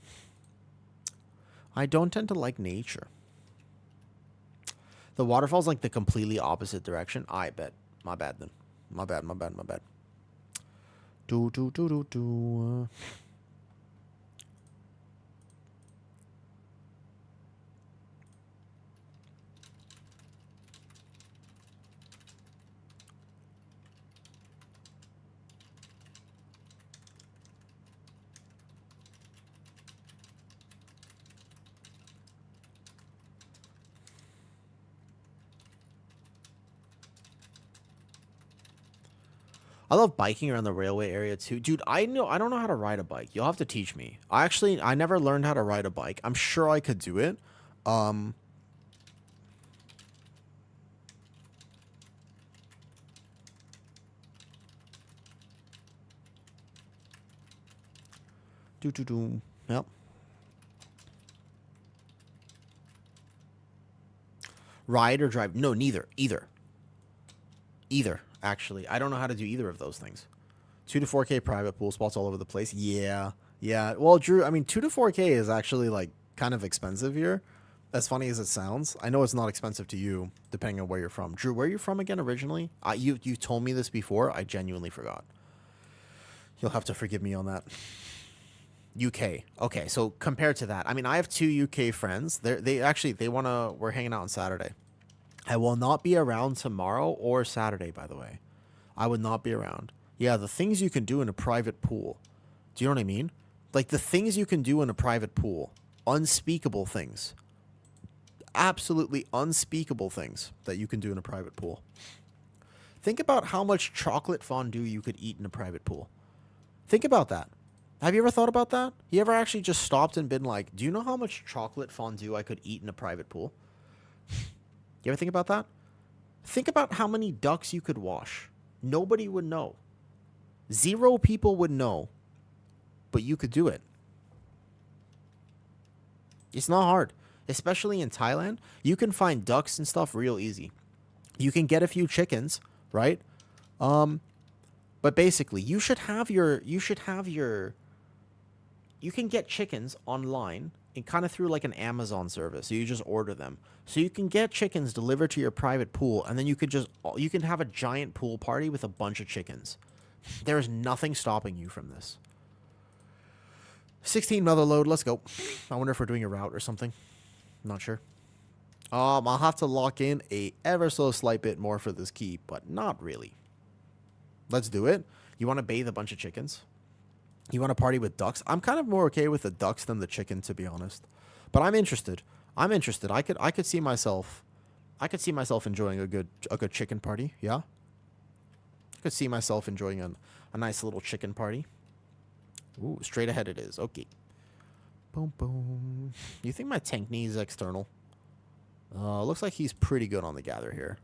I don't tend to like nature. The waterfall's like the completely opposite direction. I bet. My bad then. My bad. Do. I love biking around the railway area too. Dude, I don't know how to ride a bike. You'll have to teach me. I never learned how to ride a bike. I'm sure I could do it. Yep. Ride or drive? No, neither. Either, actually. I don't know how to do either of those things. 2 to 4K private pool spots all over the place. Yeah. Well, Drew, I mean, 2 to 4K is actually, like, kind of expensive here. As funny as it sounds. I know it's not expensive to you, depending on where you're from. Drew, where are you from again originally? You told me this before. I genuinely forgot. You'll have to forgive me on that. UK. Okay, so compared to that, I mean, I have 2 UK friends. We're hanging out on Saturday. I will not be around tomorrow or Saturday, by the way. I would not be around. Yeah, the things you can do in a private pool. Do you know what I mean? Like, the things you can do in a private pool. Unspeakable things. Absolutely unspeakable things that you can do in a private pool. Think about how much chocolate fondue you could eat in a private pool. Think about that. Have you ever thought about that? You ever actually just stopped and been like, do you know how much chocolate fondue I could eat in a private pool? You ever think about that? Think about how many ducks you could wash. Nobody would know. 0 people would know. But you could do it. It's not hard. Especially in Thailand. You can find ducks and stuff real easy. You can get a few chickens, right? But basically, you can get chickens online and kind of through like an Amazon service. So you just order them. So you can get chickens delivered to your private pool, and then you can have a giant pool party with a bunch of chickens. There is nothing stopping you from this. 16 Motherload, let's go. I wonder if we're doing a route or something. I'm not sure. I'll have to lock in a ever so slight bit more for this key, but not really. Let's do it. You want to bathe a bunch of chickens? You want to party with ducks? I'm kind of more okay with the ducks than the chicken, to be honest. But I'm interested. I could see myself enjoying a good chicken party. Yeah. I could see myself enjoying a nice little chicken party. Ooh, straight ahead it is. Okay. Boom, boom. You think my tank needs external? Looks like he's pretty good on the gather here.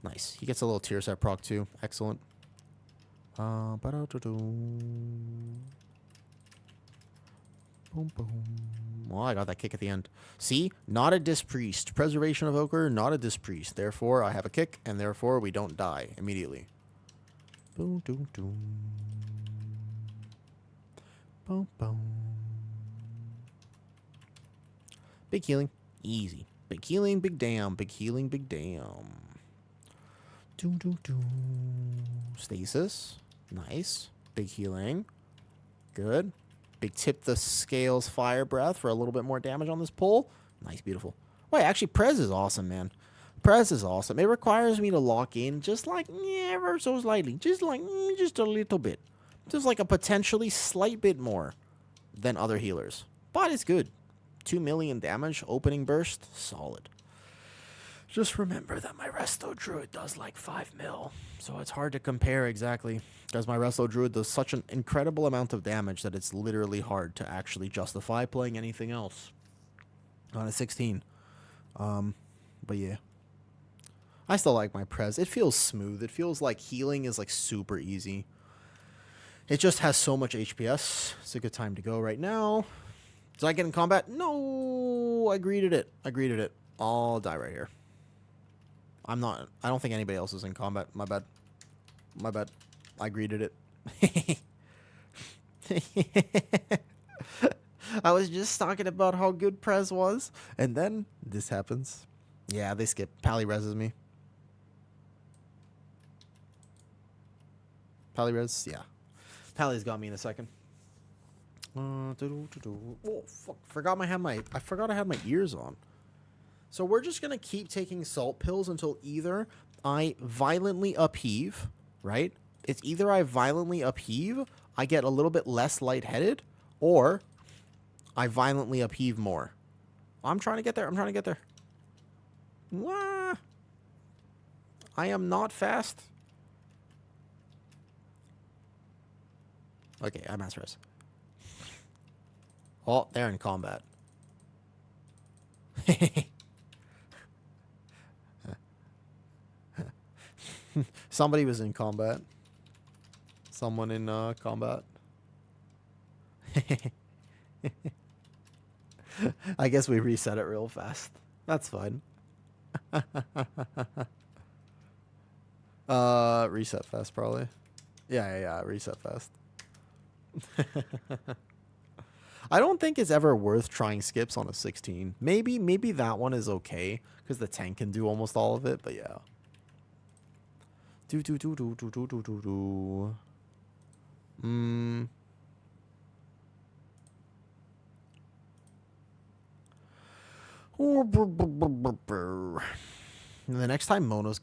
Nice. He gets a little tier set proc too. Excellent. Boom, Boom, boom. Well, I got that kick at the end. See? Not a dispriest. Preservation of Ochre, not a dispriest. Therefore, I have a kick, and therefore we don't die immediately. Boom, boom, boom. Boom, boom. Big healing. Easy. Big healing, big damn. Big healing, big damn. Doom, doom, doom. Stasis. Nice. Big healing. Good. Big tip the scales fire breath for a little bit more damage on this pull. Nice, beautiful. Wait, actually, Prez is awesome, man. Prez is awesome. It requires me to lock in just like ever so slightly. Just like just a little bit. Just like a potentially slight bit more than other healers. But it's good. 2 million damage, opening burst, solid. Just remember that my resto druid does like 5 mil. So it's hard to compare exactly. Because my resto druid does such an incredible amount of damage that it's literally hard to actually justify playing anything else. On a 16. But yeah. I still like my Prez. It feels smooth. It feels like healing is like super easy. It just has so much HPS. It's a good time to go right now. Did I get in combat? No, I greeted it. I greeted it. I'll die right here. I'm not. I don't think anybody else is in combat. My bad. My bad. I greeted it. I was just talking about how good Prez was, and then this happens. Yeah, they skip. Pally reses me. Pally res? Yeah. Pally's got me in a second. Oh, fuck. I forgot I had my ears on. So we're just going to keep taking salt pills until either I violently upheave, right? It's either I violently upheave, I get a little bit less lightheaded, or I violently upheave more. I'm trying to get there. I'm trying to get there. Wah. I am not fast. Okay, I mass res. Oh, they're in combat. Somebody was in combat. Someone in combat. I guess we reset it real fast. That's fine. Reset fast probably. Yeah, reset fast. I don't think it's ever worth trying skips on a 16. Maybe that one is okay because the tank can do almost all of it, but yeah. The next time Mona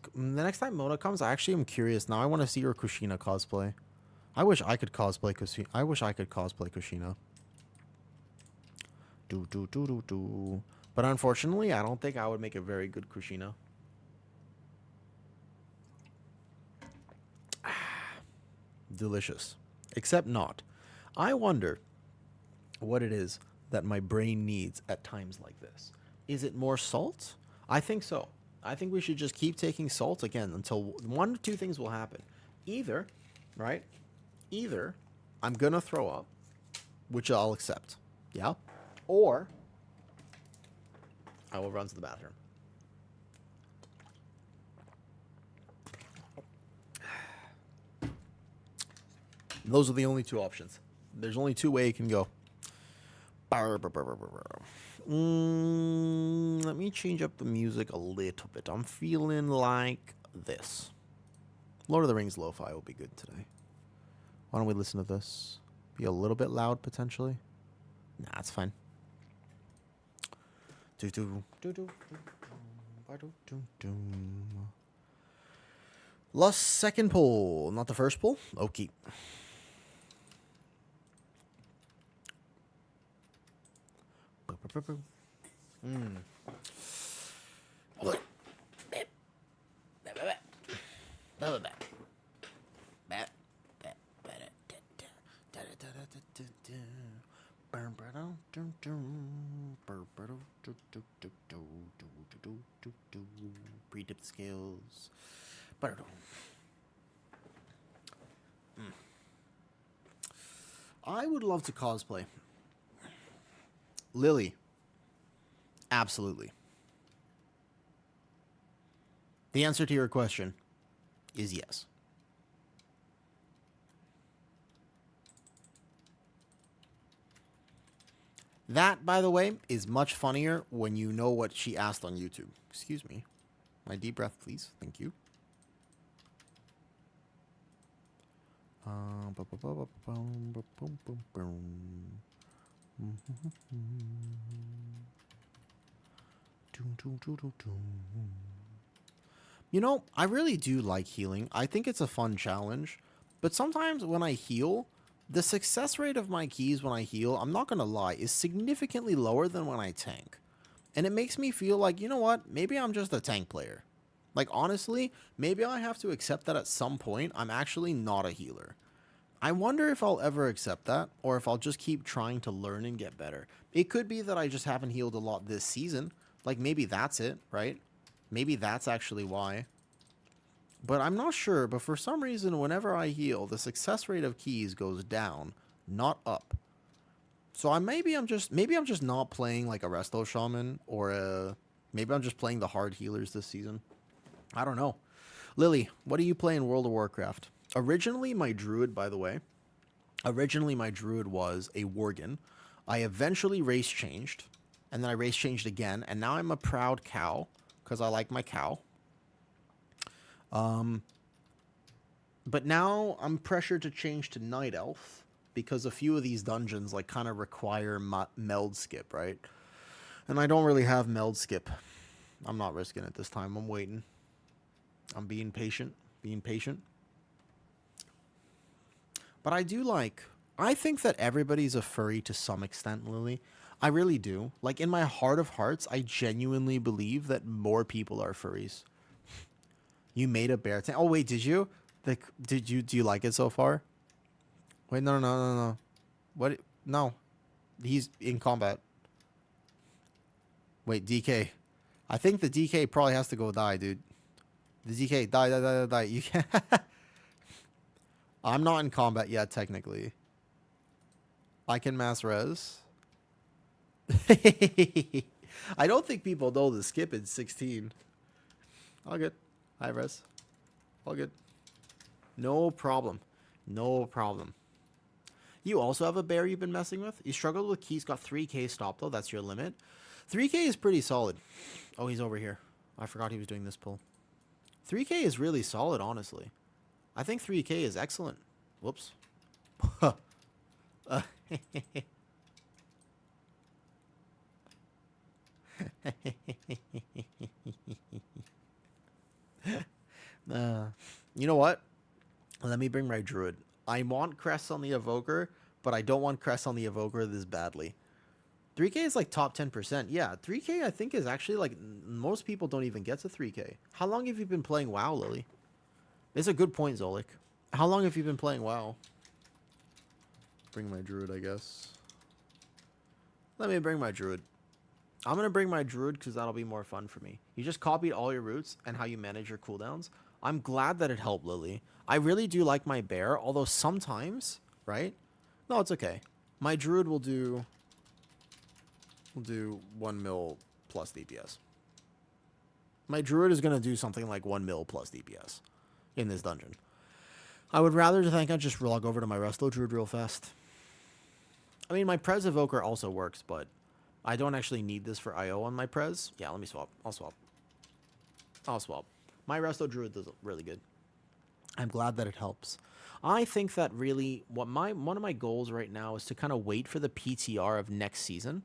comes, I actually am curious. Now I want to see her Kushina cosplay. I wish I could cosplay Kushina. But unfortunately, I don't think I would make a very good Kushina. Delicious. Except not. I wonder what it is that my brain needs at times like this. Is it more salt? I think so. I think we should just keep taking salt again until one of two things will happen. Either, right? Either I'm going to throw up, which I'll accept. Yeah? Or I will run to the bathroom. Those are the only two options. There's only two ways it can go. Let me change up the music a little bit. I'm feeling like this. Lord of the Rings lo-fi will be good today. Why don't we listen to this? Be a little bit loud, potentially. Nah, it's fine. Last second pull, not the first pull. Okay. Pre-dip the scales. I would love to cosplay. Lily, absolutely. The answer to your question is yes. That, by the way, is much funnier when you know what she asked on YouTube. Excuse me. My deep breath, please. Thank you. You know, I really do like healing. I think it's a fun challenge. But sometimes when I heal, the success rate of my keys when I heal, I'm not going to lie, is significantly lower than when I tank. And it makes me feel like, you know what? Maybe I'm just a tank player. Like, honestly, maybe I have to accept that at some point I'm actually not a healer. I wonder if I'll ever accept that, or if I'll just keep trying to learn and get better. It could be that I just haven't healed a lot this season. Like, maybe that's it, right? Maybe that's actually why. But I'm not sure, but for some reason, whenever I heal, the success rate of keys goes down, not up. So maybe I'm just not playing like a resto shaman, or maybe I'm just playing the hard healers this season. I don't know. Lily, what do you play in World of Warcraft? Originally, my druid, by the way, was a worgen. I eventually race changed, and then I race changed again, and now I'm a proud cow, because I like my cow. But now I'm pressured to change to night elf, because a few of these dungeons like kind of require meld skip, right? And I don't really have meld skip. I'm not risking it this time. I'm waiting. I'm being patient. But I think that everybody's a furry to some extent, Lily. I really do. Like, in my heart of hearts, I genuinely believe that more people are furries. You made a bear tank. Oh, wait, did you? Do you like it so far? Wait, no. What? No. He's in combat. Wait, DK. I think the DK probably has to go die, dude. The DK, die. You can't. I'm not in combat yet, technically. I can mass res. I don't think people know the skip in 16. All good. High res. All good. No problem. You also have a bear you've been messing with? You struggled with keys, got 3k stop though. That's your limit. 3k is pretty solid. Oh, he's over here. I forgot he was doing this pull. 3k is really solid, honestly. I think 3k is excellent. Whoops. You know what? Let me bring my druid. I want crests on the evoker, but I don't want crests on the evoker this badly. 3k is like top 10%. Yeah, 3k I think is actually like, most people don't even get to 3k. How long have you been playing WoW, Lily? It's a good point, Zolik. How long have you been playing WoW? Bring my druid, I guess. Let me bring my druid. I'm going to bring my druid because that'll be more fun for me. You just copied all your roots and how you manage your cooldowns. I'm glad that it helped, Lily. I really do like my bear, although sometimes, right? No, it's okay. My druid will do 1 mil plus DPS. My druid is going to do something like 1 mil plus DPS in this dungeon. I would rather think I just log over to my resto druid real fast. I mean, my Prez Evoker also works, but I don't actually need this for IO on my Prez. Yeah, let me swap. I'll swap. My resto druid does really good. I'm glad that it helps. I think that really one of my goals right now is to kind of wait for the PTR of next season.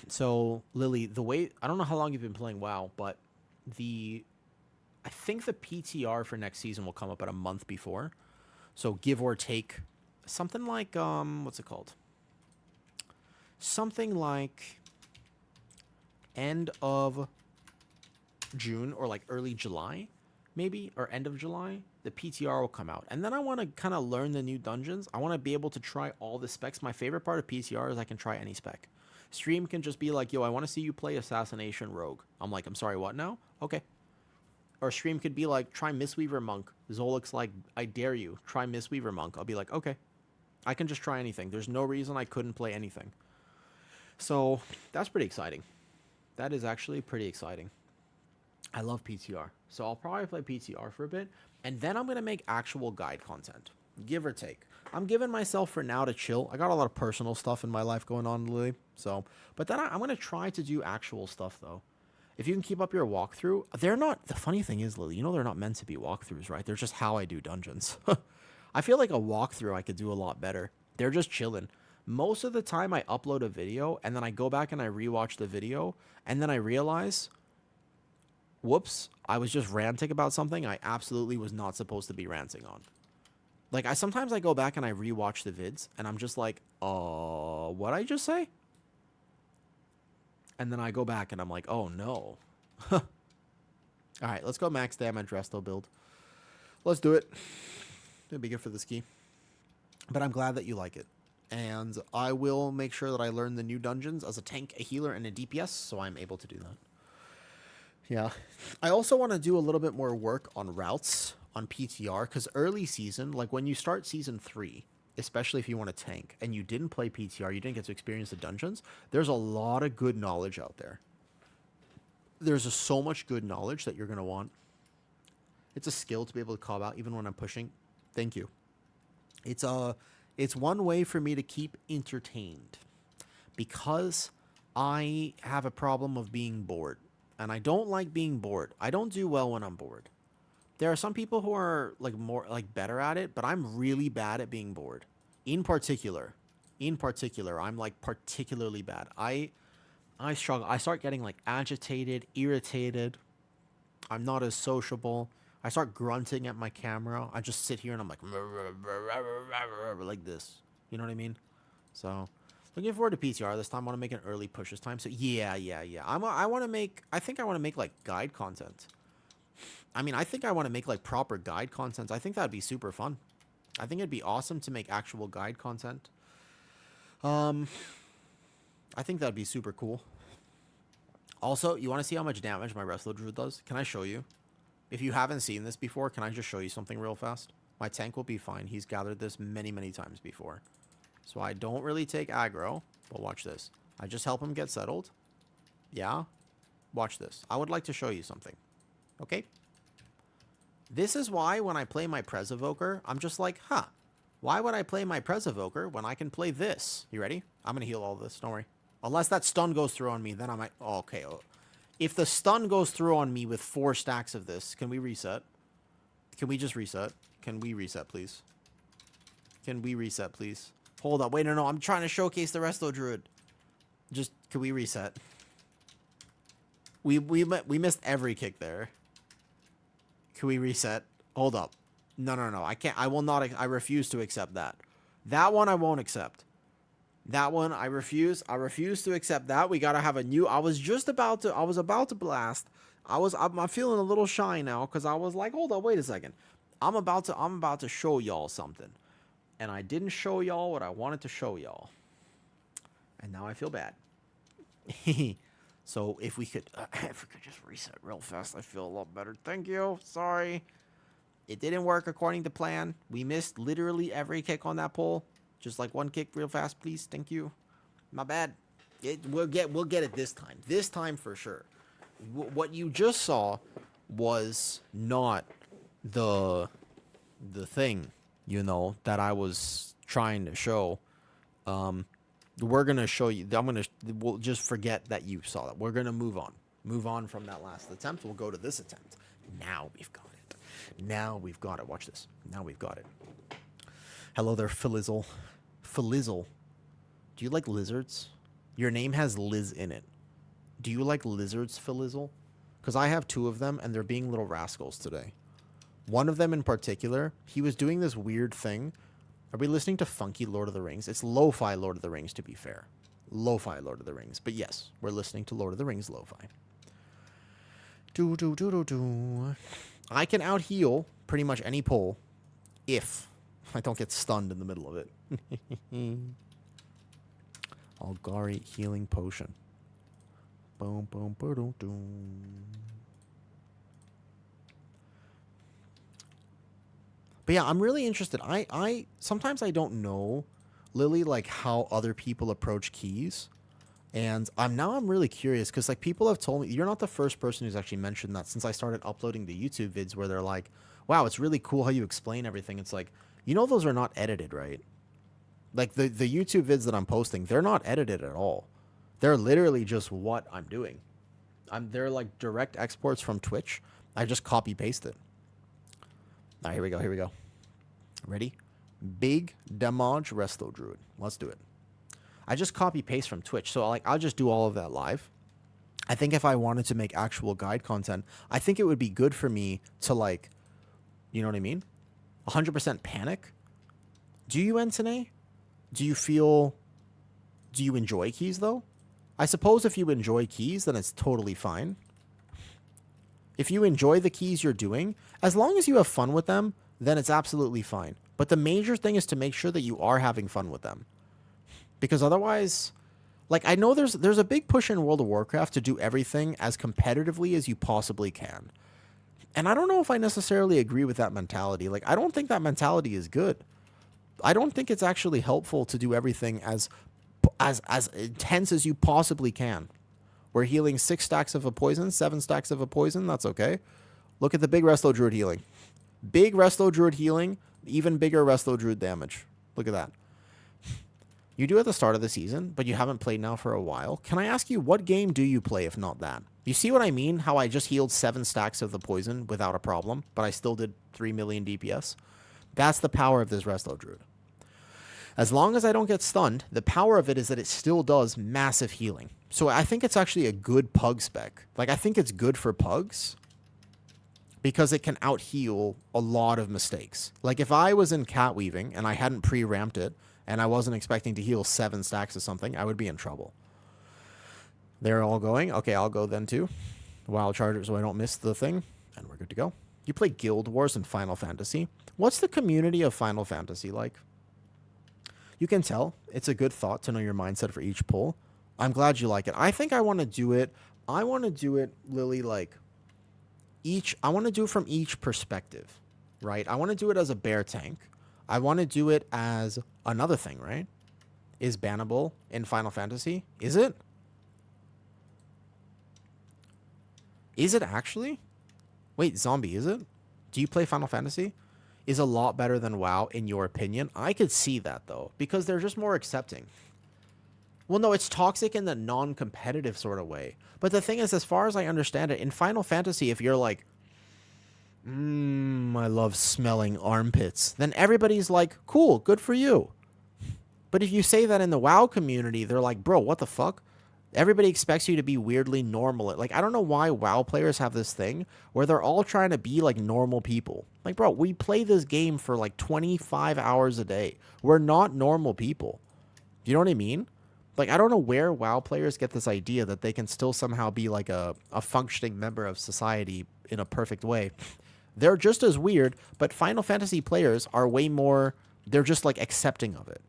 So, Lily, I don't know how long you've been playing WoW, but I think the PTR for next season will come up at a month before. So, give or take something like what's it called? Something like end of June or like early July, maybe, or end of July, the PTR will come out. And then I want to kind of learn the new dungeons. I want to be able to try all the specs. My favorite part of PTR is I can try any spec. Stream can just be like, yo, I want to see you play Assassination Rogue. I'm like, I'm sorry, what now? Okay. Or Stream could be like, try Mistweaver Monk. Zolik's like, I dare you, try Mistweaver Monk. I'll be like, okay. I can just try anything. There's no reason I couldn't play anything. So that's pretty exciting. That is actually pretty exciting. I love PTR. So I'll probably play PTR for a bit, and then I'm going to make actual guide content, give or take. I'm giving myself for now to chill. I got a lot of personal stuff in my life going on, Lily. So, but then I'm going to try to do actual stuff, though. If you can keep up your walkthrough, they're not, the funny thing is, Lily, you know they're not meant to be walkthroughs, right? They're just how I do dungeons. I feel like a walkthrough I could do a lot better. They're just chilling. Most of the time I upload a video, and then I go back and I rewatch the video, and then I realize, whoops, I was just ranting about something I absolutely was not supposed to be ranting on. Like, sometimes I go back and I rewatch the vids, and I'm just like, what'd I just say? And then I go back and I'm like, oh no. All right, let's go max damage resto build. Let's do it. It'll be good for the ski. But I'm glad that you like it. And I will make sure that I learn the new dungeons as a tank, a healer, and a DPS, so I'm able to do that. Yeah. I also want to do a little bit more work on routes on PTR, because early season, like when you start season 3, especially if you want to tank, and you didn't play PTR, you didn't get to experience the dungeons, there's a lot of good knowledge out there. There's so much good knowledge that you're going to want. It's a skill to be able to call out even when I'm pushing. Thank you. It's one way for me to keep entertained, because I have a problem of being bored, and I don't like being bored. I don't do well when I'm bored. There are some people who are like better at it, but I'm really bad at being bored. In particular, I'm like particularly bad. I struggle. I start getting like agitated, irritated. I'm not as sociable. I start grunting at my camera. I just sit here and I'm like this. You know what I mean? So, looking forward to PTR this time. I want to make an early push this time. So yeah. I think I want to make like guide content. I mean, I think I want to make like proper guide content. I think that'd be super fun. I think it'd be awesome to make actual guide content. I think that'd be super cool. Also, you want to see how much damage my resto druid does? Can I show you? If you haven't seen this before, can I just show you something real fast? My tank will be fine. He's gathered this many, many times before. So I don't really take aggro, but watch this. I just help him get settled. Yeah? Watch this. I would like to show you something. Okay? This is why when I play my Prez Evoker, I'm just like, huh, why would I play my Prez Evoker when I can play this? You ready? I'm going to heal all this. Don't worry. Unless that stun goes through on me, then I might... Oh, okay. If the stun goes through on me with 4 stacks of this, can we reset? Can we just reset? Can we reset, please? Can we reset, please? Hold up. Wait, no. I'm trying to showcase the resto druid. Just, can we reset? We missed every kick there. Can we reset? Hold up. No. I can't. I will not. I refuse to accept that. That one I won't accept. That one I refuse. I refuse to accept that. We gotta have a new. I was about to blast. I'm feeling a little shy now because I was like, hold up, wait a second. I'm about to show y'all something, and I didn't show y'all what I wanted to show y'all, and now I feel bad. So if we could just reset real fast, I feel a lot better. Thank you. Sorry. It didn't work according to plan. We missed literally every kick on that pole. Just like one kick real fast, please. Thank you. My bad. We'll get it this time. This time for sure. What you just saw was not the thing, you know, that I was trying to show. We're going to show you. We'll just forget that you saw that. We're going to move on. Move on from that last attempt. We'll go to this attempt. Now we've got it. Now we've got it. Watch this. Now we've got it. Hello there, Filizzle. Filizzle. Do you like lizards? Your name has Liz in it. Do you like lizards, Filizzle? Because I have 2 of them, and they're being little rascals today. One of them in particular, he was doing this weird thing. Are we listening to funky Lord of the Rings? It's lo-fi Lord of the Rings, to be fair. Lo-fi Lord of the Rings. But yes, we're listening to Lord of the Rings lo-fi. I can out-heal pretty much any pole if I don't get stunned in the middle of it. Algari healing potion. Boom, boom, boom, boom. But yeah, I'm really interested. I sometimes I don't know, Lily, like how other people approach keys. And I'm really curious because like people have told me you're not the first person who's actually mentioned that since I started uploading the YouTube vids where they're like, wow, it's really cool how you explain everything. It's like, those are not edited, right? Like the YouTube vids that I'm posting, they're not edited at all. They're literally just what I'm doing. They're like direct exports from Twitch. I just copy paste it. All right, here we go. Here we go. Ready? Big damage resto druid. Let's do it. I just copy paste from Twitch. So like I'll just do all of that live. I think if I wanted to make actual guide content, I think it would be good for me to like, you know what I mean? 100% panic. Do you, Anthony? Do you enjoy keys though? I suppose if you enjoy keys, then it's totally fine. If you enjoy the keys you're doing, as long as you have fun with them, then it's absolutely fine. But the major thing is to make sure that you are having fun with them. Because otherwise, like I know there's a big push in World of Warcraft to do everything as competitively as you possibly can. And I don't know if I necessarily agree with that mentality. Like I don't think that mentality is good. I don't think it's actually helpful to do everything as intense as you possibly can. We're healing 6 stacks of a poison, 7 stacks of a poison. That's okay. Look at the big Resto Druid healing. Big Resto Druid healing, even bigger Resto Druid damage. Look at that. You do at the start of the season, but you haven't played now for a while. Can I ask you, what game do you play if not that? You see what I mean? How I just healed 7 stacks of the poison without a problem, but I still did 3 million DPS? That's the power of this Resto Druid. As long as I don't get stunned, the power of it is that it still does massive healing. So I think it's actually a good pug spec. Like, I think it's good for pugs because it can out-heal a lot of mistakes. Like, if I was in cat weaving and I hadn't pre-ramped it and I wasn't expecting to heal 7 stacks of something, I would be in trouble. They're all going. Okay, I'll go then too. Wild Charger so I don't miss the thing. And we're good to go. You play Guild Wars and Final Fantasy. What's the community of Final Fantasy like? You can tell it's a good thought to know your mindset for each pull. I'm glad you like it. I think I want to do it. I want to do it, Lily, like I want to do it from each perspective, right? I want to do it as a bear tank. I want to do it as another thing, right? Is bannable in Final Fantasy? Is it? Is it actually? Wait, Zombie, is it? Do you play Final Fantasy? Is a lot better than WoW in your opinion? I could see that though, because they're just more accepting. Well, no, it's toxic in the non-competitive sort of way. But the thing is, as far as I understand it, in Final Fantasy, if you're like, I love smelling armpits, then everybody's like, cool, good for you. But if you say that in the WoW community, they're like, bro, what the fuck? Everybody expects you to be weirdly normal. Like, I don't know why WoW players have this thing where they're all trying to be like normal people. Like, bro, we play this game for like 25 hours a day. We're not normal people. You know what I mean? Like, I don't know where WoW players get this idea that they can still somehow be like a functioning member of society in a perfect way. They're just as weird, but Final Fantasy players are way more, they're just like accepting of it.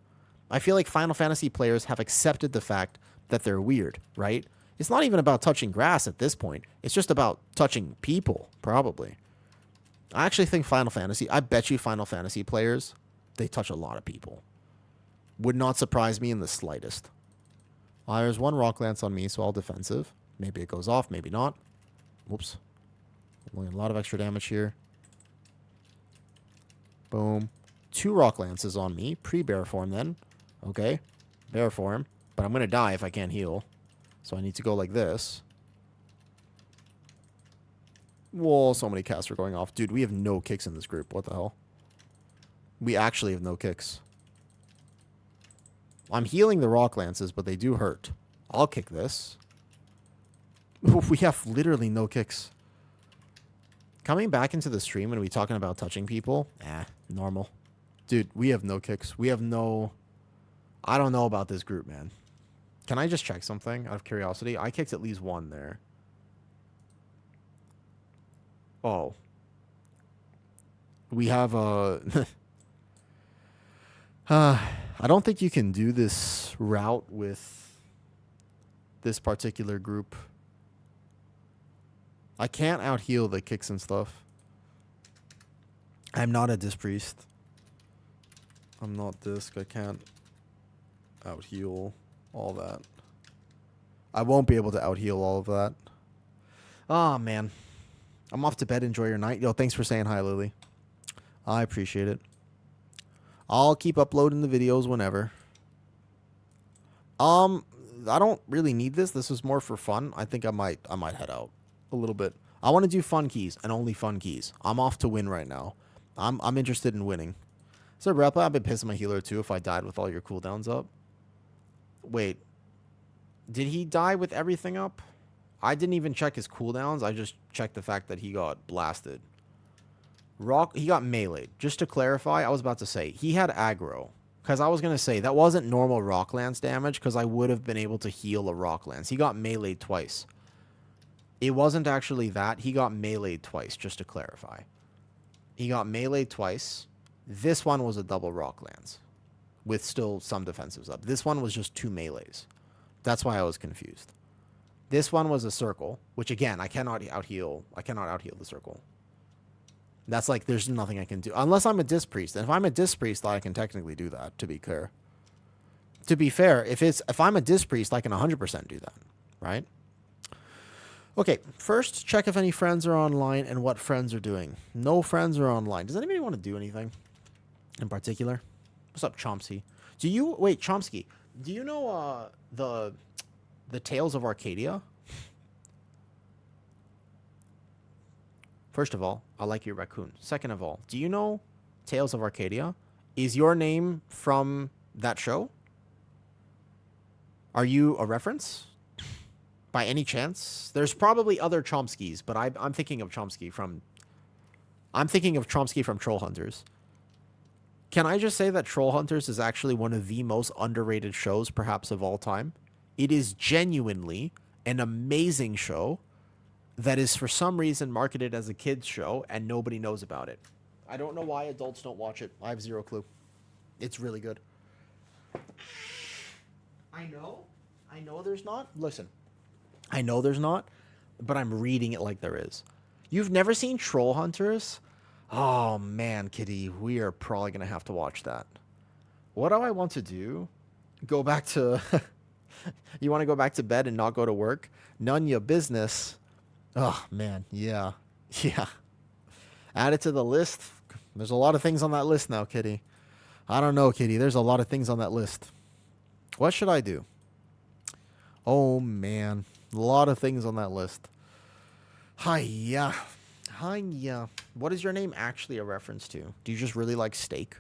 I feel like Final Fantasy players have accepted the fact that they're weird, right? It's not even about touching grass at this point. It's just about touching people, probably. I actually think I bet you Final Fantasy players, they touch a lot of people. Would not surprise me in the slightest. There's 1 Rock Lance on me, so I'll defensive. Maybe it goes off, maybe not. Whoops. Only a lot of extra damage here. Boom. 2 Rock Lances on me. Pre-bear form then. Okay. Bear form. But I'm going to die if I can't heal. So I need to go like this. Whoa, so many casts are going off. Dude, we have no kicks in this group. What the hell? We actually have no kicks. I'm healing the Rock Lances, but they do hurt. I'll kick this. We have literally no kicks. Coming back into the stream and we talking about touching people? Normal. Dude, we have no kicks. We have no... I don't know about this group, man. Can I just check something out of curiosity? I kicked at least 1 there. Oh. We have a... I don't think you can do this route with this particular group. I can't out-heal the kicks and stuff. I'm not a disc priest. I'm not disc. I can't out-heal all that. I won't be able to out heal all of that. Oh, man. I'm off to bed. Enjoy your night. Yo, thanks for saying hi, Lily. I appreciate it. I'll keep uploading the videos whenever. I don't really need this. This is more for fun. I think I might head out a little bit. I want to do fun keys and only fun keys. I'm off to win right now. I'm interested in winning. So Repa, I've been pissing my healer too if I died with all your cooldowns up. Wait. Did he die with everything up? I didn't even check his cooldowns. I just checked the fact that he got blasted. He got meleeed. Just to clarify, I was about to say, he had aggro. Because I was going to say, that wasn't normal rock lance damage, because I would have been able to heal a rock lance. He got meleeed twice. It wasn't actually that. He got meleeed twice, just to clarify. He got meleeed twice. This one was a double rock lance, with still some defensives up. This one was just 2 melees. That's why I was confused. This one was a circle, which again, I cannot out heal the circle. That's like, there's nothing I can do. Unless I'm a Disc Priest. And if I'm a Disc Priest, I can technically do that, to be clear. To be fair, if I'm a Disc Priest, I can 100% do that, right? Okay, first, check if any friends are online and what friends are doing. No friends are online. Does anybody want to do anything in particular? What's up, Chomsky? Wait, Chomsky, do you know the Tales of Arcadia? First of all, I like your raccoon. Second of all, do you know Tales of Arcadia? Is your name from that show? Are you a reference? By any chance? There's probably other Chomskys, but I'm thinking of Chomsky from Troll Hunters. Can I just say that Troll Hunters is actually one of the most underrated shows, perhaps, of all time? It is genuinely an amazing show that is for some reason marketed as a kid's show and nobody knows about it. I don't know why adults don't watch it. I have zero clue. It's really good. I know there's not. Listen, I know there's not, but I'm reading it like there is. You've never seen Troll Hunters? Oh man, Kitty, we are probably going to have to watch that. What do I want to do? Go back to... You want to go back to bed and not go to work? None your business. Oh, man. Yeah. Yeah. Add it to the list. There's a lot of things on that list now, Kitty. I don't know, Kitty. There's a lot of things on that list. What should I do? Oh, man. A lot of things on that list. Hiya. Hiya. What is your name actually a reference to? Do you just really like steak?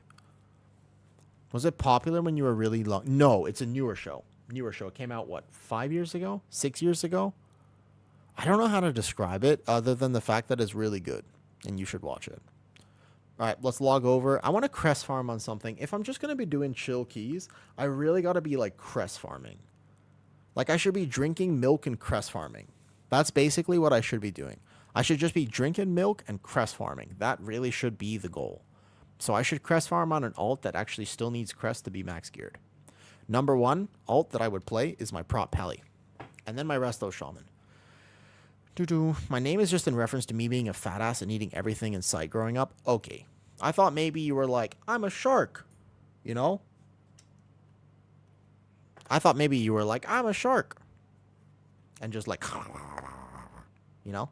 Was it popular when you were really long? No, it's a newer show. Newer show. It came out, what, 5 years ago? 6 years ago? I don't know how to describe it other than the fact that it's really good and you should watch it. All right, let's log over. I want to crest farm on something. If I'm just going to be doing chill keys, I really got to be like crest farming. Like I should be drinking milk and crest farming. That's basically what I should be doing. I should just be drinking milk and crest farming. That really should be the goal. So I should crest farm on an alt that actually still needs crest to be max geared. Number 1 alt that I would play is my prop Pally. And then my resto shaman. My name is just in reference to me being a fat ass and eating everything in sight growing up. Okay. I thought maybe you were like, I'm a shark. You know? I thought maybe you were like, I'm a shark. And just like, you know?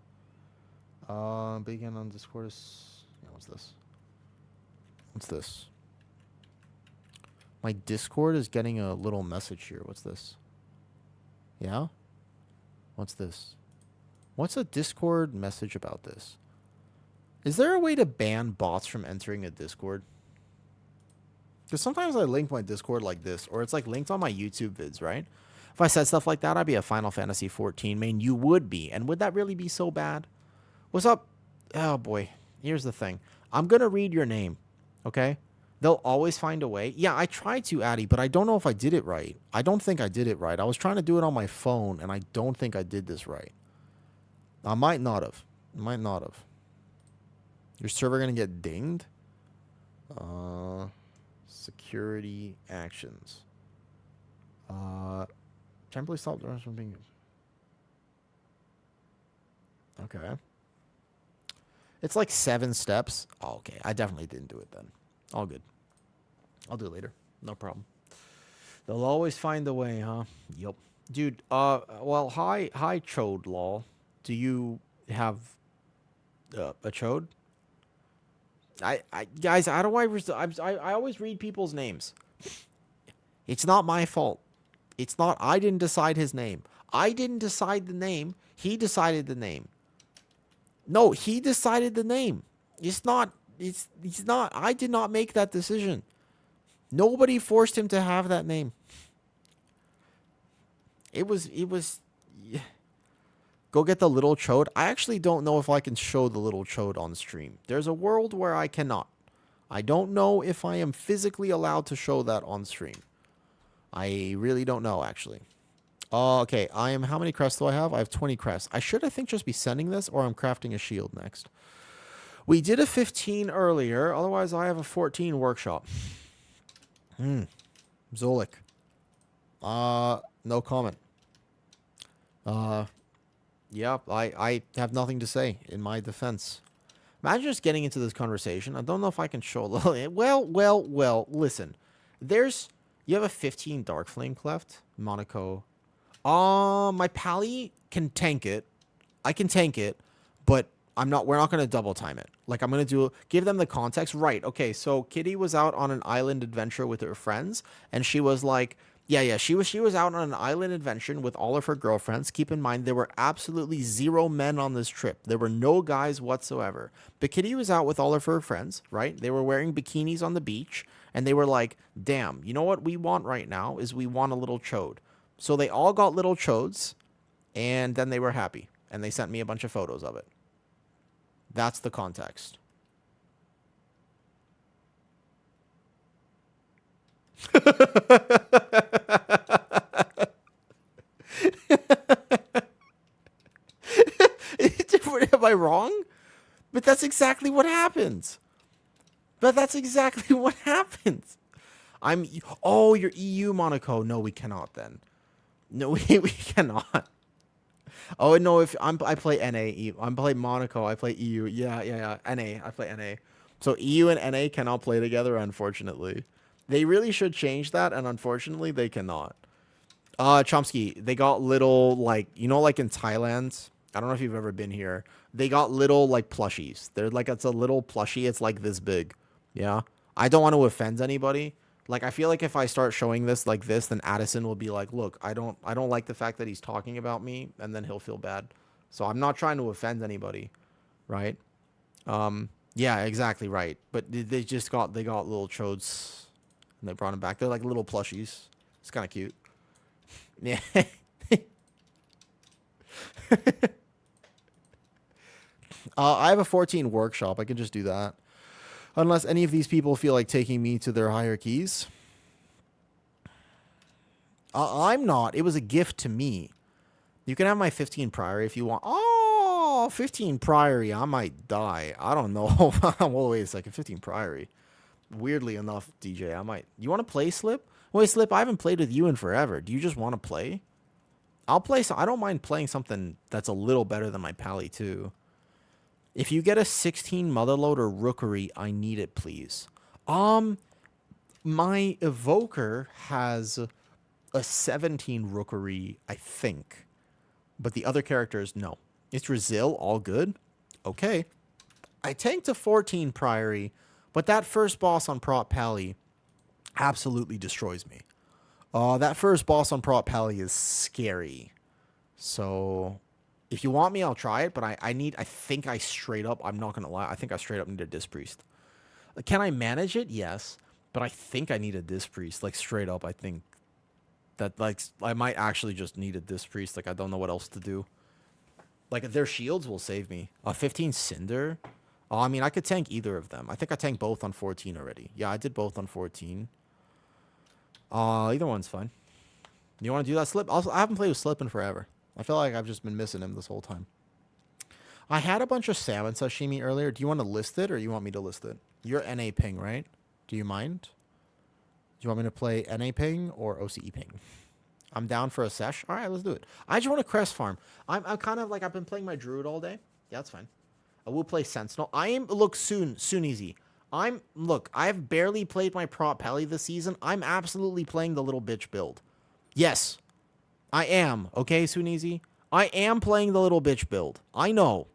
Begin on Discord is... Yeah, what's this? What's this? My Discord is getting a little message here. What's this? Yeah? What's this? What's a Discord message about this? Is there a way to ban bots from entering a Discord? Because sometimes I link my Discord like this, or it's like linked on my YouTube vids, right? If I said stuff like that, I'd be a Final Fantasy 14 main. You would be. And would that really be so bad? What's up? Oh, boy. Here's the thing. I'm going to read your name, okay? They'll always find a way. Yeah, I tried to, Addy, but I don't know if I did it right. I don't think I did it right. I was trying to do it on my phone, and I don't think I did this right. I might not have. Might not have. Your server going to get dinged? Security actions. Temporarily stop the rest from being... Okay. It's like 7 steps. Oh, okay. I definitely didn't do it then. All good. I'll do it later. No problem. They'll always find a way, huh? Yup. Dude, well, hi, Chode lol. Do you have a Chode? Guys, how do I always read people's names. It's not my fault. It's not, I didn't decide his name. I didn't decide the name. He decided the name. No, he decided the name. He's not, I did not make that decision. Nobody forced him to have that name. Yeah. Go get the little chode. I actually don't know if I can show the little chode on stream. There's a world where I cannot. I don't know if I am physically allowed to show that on stream. I really don't know, actually. Okay, how many crests do I have? I have 20 crests. I should, I think, just be sending this, or I'm crafting a shield next. We did a 15 earlier. Otherwise, I have a 14 workshop. Zolik. No comment. Yeah, I have nothing to say in my defense. Imagine just getting into this conversation. I don't know if I can show a little. Well, listen. You have a 15 Dark Flame Cleft, Monaco. My Pally can tank it. I can tank it, but we're not going to double time it. Like, I'm going to give them the context. Right, okay, so Kitty was out on an island adventure with her friends, and she was like, she was out on an island adventure with all of her girlfriends. Keep in mind, there were absolutely 0 men on this trip. There were no guys whatsoever. But Kitty was out with all of her friends, right? They were wearing bikinis on the beach, and they were like, damn, you know what we want right now is we want a little chode. So they all got little chodes, and then they were happy. And they sent me a bunch of photos of it. That's the context. Am I wrong? But that's exactly what happens. You're EU, Monaco. No, we cannot then. No, we cannot. Oh, no, I play NA. I play Monaco. I play EU. Yeah. NA. I play NA. So EU and NA cannot play together, unfortunately. They really should change that, and unfortunately, they cannot. Chomsky, they got little, like, like in Thailand, I don't know if you've ever been here, they got little, like, plushies. They're like, it's a little plushie, it's like this big. Yeah? I don't want to offend anybody. Like, I feel like if I start showing this like this, then Addison will be like, look, I don't like the fact that he's talking about me, and then he'll feel bad. So I'm not trying to offend anybody, right? Yeah, exactly right. But they got little chodes, and they brought them back. They're like little plushies. It's kind of cute. Yeah. I have a 14 workshop. I can just do that. Unless any of these people feel like taking me to their higher keys. I'm not. It was a gift to me. You can have my 15 Priory if you want. Oh, 15 Priory. I might die. I don't know. Well, wait a second. 15 Priory. Weirdly enough, DJ, I might. You want to play Slip? Wait, Slip, I haven't played with you in forever. Do you just want to play? I'll play. I don't mind playing something that's a little better than my Pally, too. If you get a 16 Motherlode or Rookery, I need it, please. My Evoker has a 17 Rookery, I think. But the other characters, no. It's Rezil, all good. Okay. I tanked a 14 Priory, but that first boss on Prot Pally absolutely destroys me. That first boss on Prot Pally is scary. So if you want me, I'll try it, but I'm not going to lie, I think I straight up need a Disc Priest. Can I manage it? Yes. But I think I need a Disc Priest. Like, straight up, I think that, like, I might actually just need a Disc Priest. Like, I don't know what else to do. Like, their shields will save me. 15 Cinder? Oh, I mean, I could tank either of them. I think I tanked both on 14 already. Yeah, I did both on 14. Either one's fine. You want to do that, Slip? Also, I haven't played with Slip in forever. I feel like I've just been missing him this whole time. I had a bunch of salmon sashimi earlier. Do you want to list it, or you want me to list it? You're NA ping, right? Do you mind? Do you want me to play NA ping or OCE ping? I'm down for a sesh. All right, let's do it. I just want to crest farm. I'm kind of like, I've been playing my druid all day. Yeah, that's fine. I will play sentinel. Soon easy. I've barely played my prop Pally this season. I'm absolutely playing the little bitch build. Yes. I am, okay, Sunizi? I am playing the little bitch build. I know,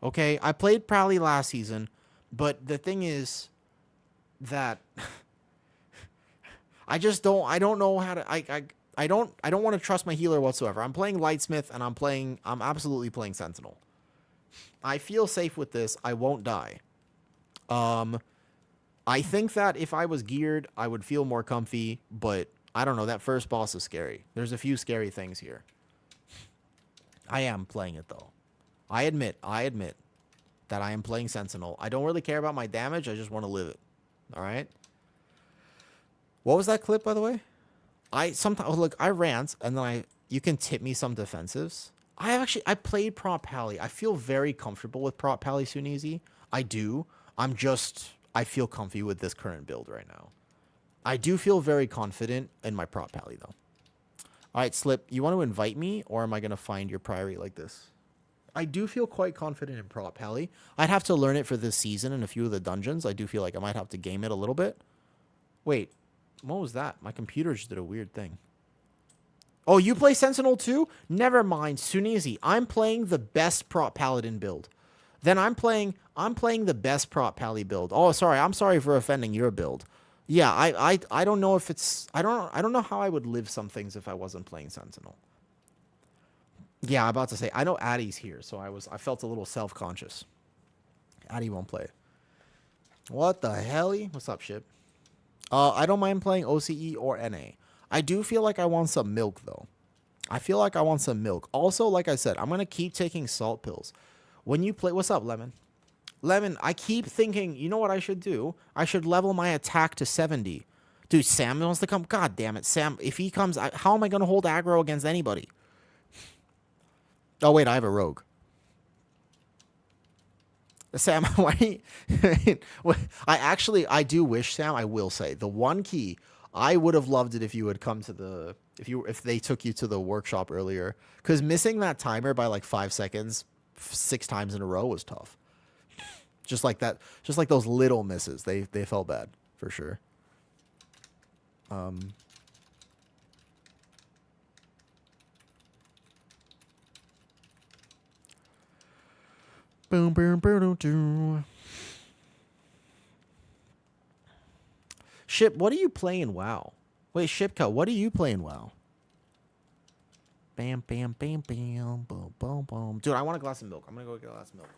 okay? I played Prowly last season, but the thing is that I don't know how to, I don't want to trust my healer whatsoever. I'm playing Lightsmith, and I'm absolutely playing Sentinel. I feel safe with this. I won't die. I think that if I was geared, I would feel more comfy, but I don't know. That first boss is scary. There's a few scary things here. I am playing it, though. I admit that I am playing Sentinel. I don't really care about my damage. I just want to live it. All right? What was that clip, by the way? I rant, and then you can tip me some defensives. I played Prop Pally. I feel very comfortable with Prop Pally Sunizi. I do. I feel comfy with this current build right now. I do feel very confident in my Prop Pally, though. All right, Slip, you want to invite me, or am I going to find your priority like this? I do feel quite confident in Prop Pally. I'd have to learn it for this season in a few of the dungeons. I do feel like I might have to game it a little bit. Wait, what was that? My computer just did a weird thing. Oh, you play Sentinel too? Never mind, Sunizi. I'm playing the best Prop Paladin build. Then I'm playing the best Prop Pally build. Oh, sorry. I'm sorry for offending your build. Yeah, I don't know if it's I don't know how I would live some things if I wasn't playing Sentinel. Yeah, I'm about to say I know Addie's here, so I felt a little self-conscious. Addie won't play. What the hell? What's up, shit? I don't mind playing OCE or NA. I do feel like I want some milk though. I feel like I want some milk. Also, like I said, I'm gonna keep taking salt pills. When you play, what's up, Lemon? Lemon, I keep thinking, you know what I should do? I should level my attack to 70. Dude, Sam wants to come. God damn it, Sam. If he comes, how am I going to hold aggro against anybody? Oh, wait, I have a rogue. Sam, why? I do wish, Sam, I will say, the one key, I would have loved it if you had come to the, if they took you to the workshop earlier. Because missing that timer by like 5 seconds 6 times in a row was tough. Just like that, just like those little misses, they felt bad for sure. Boom, boom, boom, boom. Ship, what are you playing? WoW. Wait, Shipco, what are you playing? WoW. Bam, bam, bam, bam, boom, boom, boom. Dude, I want a glass of milk. I'm gonna go get a glass of milk.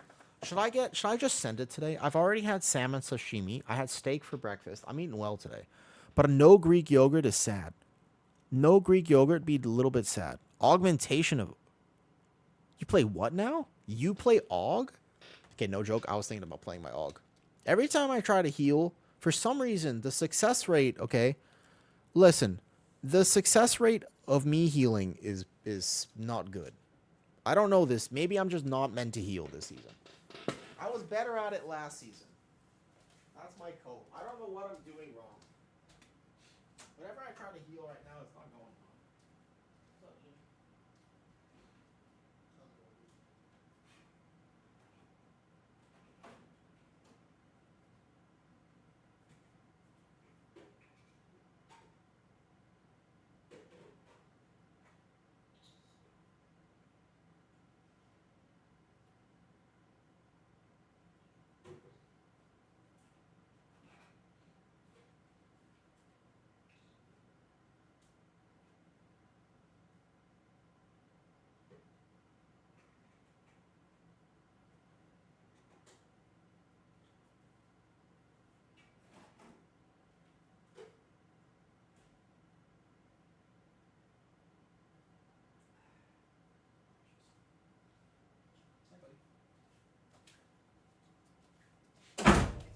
Should I just send it today? I've already had salmon sashimi. I had steak for breakfast. I'm eating well today. But no Greek yogurt is sad. No Greek yogurt be a little bit sad. Augmentation of... You play what now? You play Aug? Okay, no joke. I was thinking about playing my Aug. Every time I try to heal, for some reason, the success rate... Okay, listen. The success rate of me healing is not good. I don't know this. Maybe I'm just not meant to heal this season. I was better at it last season. That's my cope. I don't know what I'm doing wrong. Whenever I try to heal right now, it's not going on.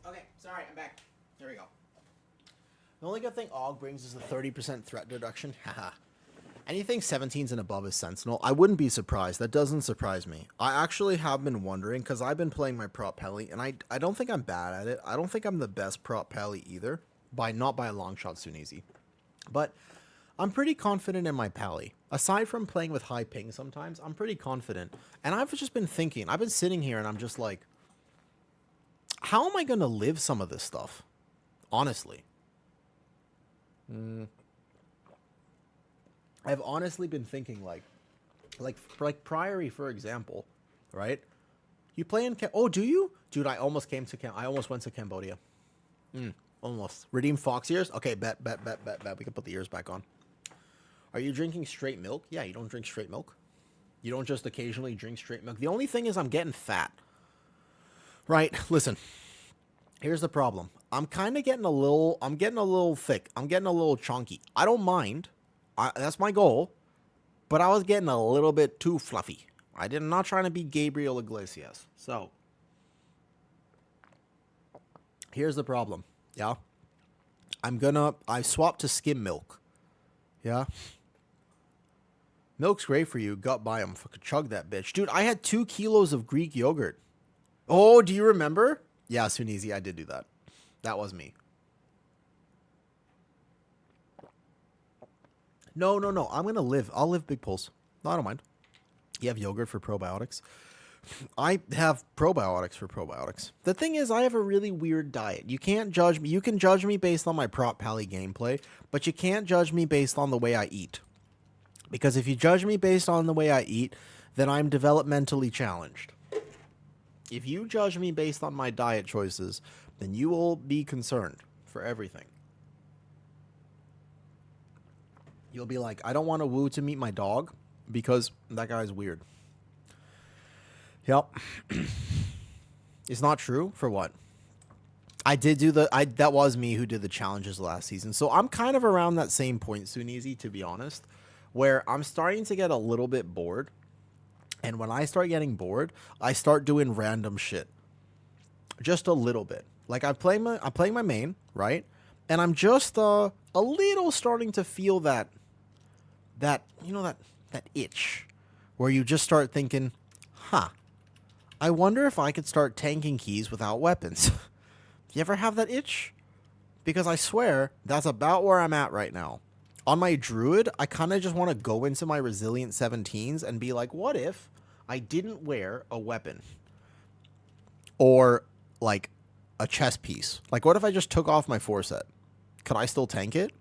Okay, sorry, I'm back. There we go. The only good thing AUG brings is a 30% threat reduction. Haha. Anything 17s and above is Sentinel. I wouldn't be surprised. That doesn't surprise me. I actually have been wondering, because I've been playing my prop pally, and I don't think I'm bad at it. I don't think I'm the best prop pally either. Not by a long shot, Sunizi. But I'm pretty confident in my pally. Aside from playing with high ping sometimes, I'm pretty confident. And I've just been thinking, I've been sitting here and I'm just like, how am I going to live some of this stuff? Honestly. I've honestly been thinking like Priory, for example, right? You play in oh, do you? Dude, I almost went to Cambodia. Almost. Redeem fox ears? Okay, bet. We can put the ears back on. Are you drinking straight milk? Yeah, you don't drink straight milk. You don't just occasionally drink straight milk. The only thing is I'm getting fat. Right? Listen. Here's the problem. I'm getting a little thick. I'm getting a little chunky. I don't mind. That's my goal. But I was getting a little bit too fluffy. I'm not trying to be Gabriel Iglesias. So, here's the problem. Yeah? I swapped to skim milk. Yeah? Milk's great for you. Gut biome. Fucking chug that bitch. Dude, I had 2 kilos of Greek yogurt. Oh, do you remember? Yeah, Sunisi, I did do that. That was me. No. I'll live big pulls. No, I don't mind. You have yogurt for probiotics. I have probiotics for probiotics. The thing is, I have a really weird diet. You can't judge me. You can judge me based on my Prop Pally gameplay, but you can't judge me based on the way I eat. Because if you judge me based on the way I eat, then I'm developmentally challenged. If you judge me based on my diet choices, then you will be concerned for everything. You'll be like, I don't want to woo to meet my dog because that guy's weird. Yep. It's not true for what? I did do that was me who did the challenges last season. So I'm kind of around that same point, Sunisi, to be honest, where I'm starting to get a little bit bored. And when I start getting bored, I start doing random shit. Just a little bit. Like I'm playing my main, right? And I'm just a little starting to feel that itch where you just start thinking, I wonder if I could start tanking keys without weapons. Do you ever have that itch? Because I swear, that's about where I'm at right now. On my druid, I kind of just want to go into my resilient 17s and be like, what if I didn't wear a weapon? Or, like, a chest piece. Like, what if I just took off my 4-set? Could I still tank it?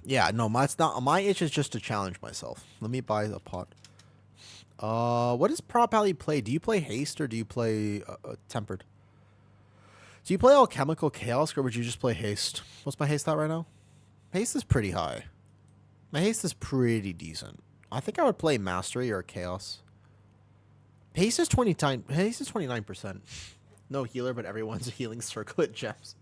Yeah, no, my itch is just to challenge myself. Let me buy the pot. What does Prop Alley play? Do you play haste or do you play tempered? Do you play alchemical chaos or would you just play haste? What's my haste at right now? Haste is pretty high. My haste is pretty decent. I think I would play mastery or chaos. Haste is 29%. No healer, but everyone's a healing circlet gems.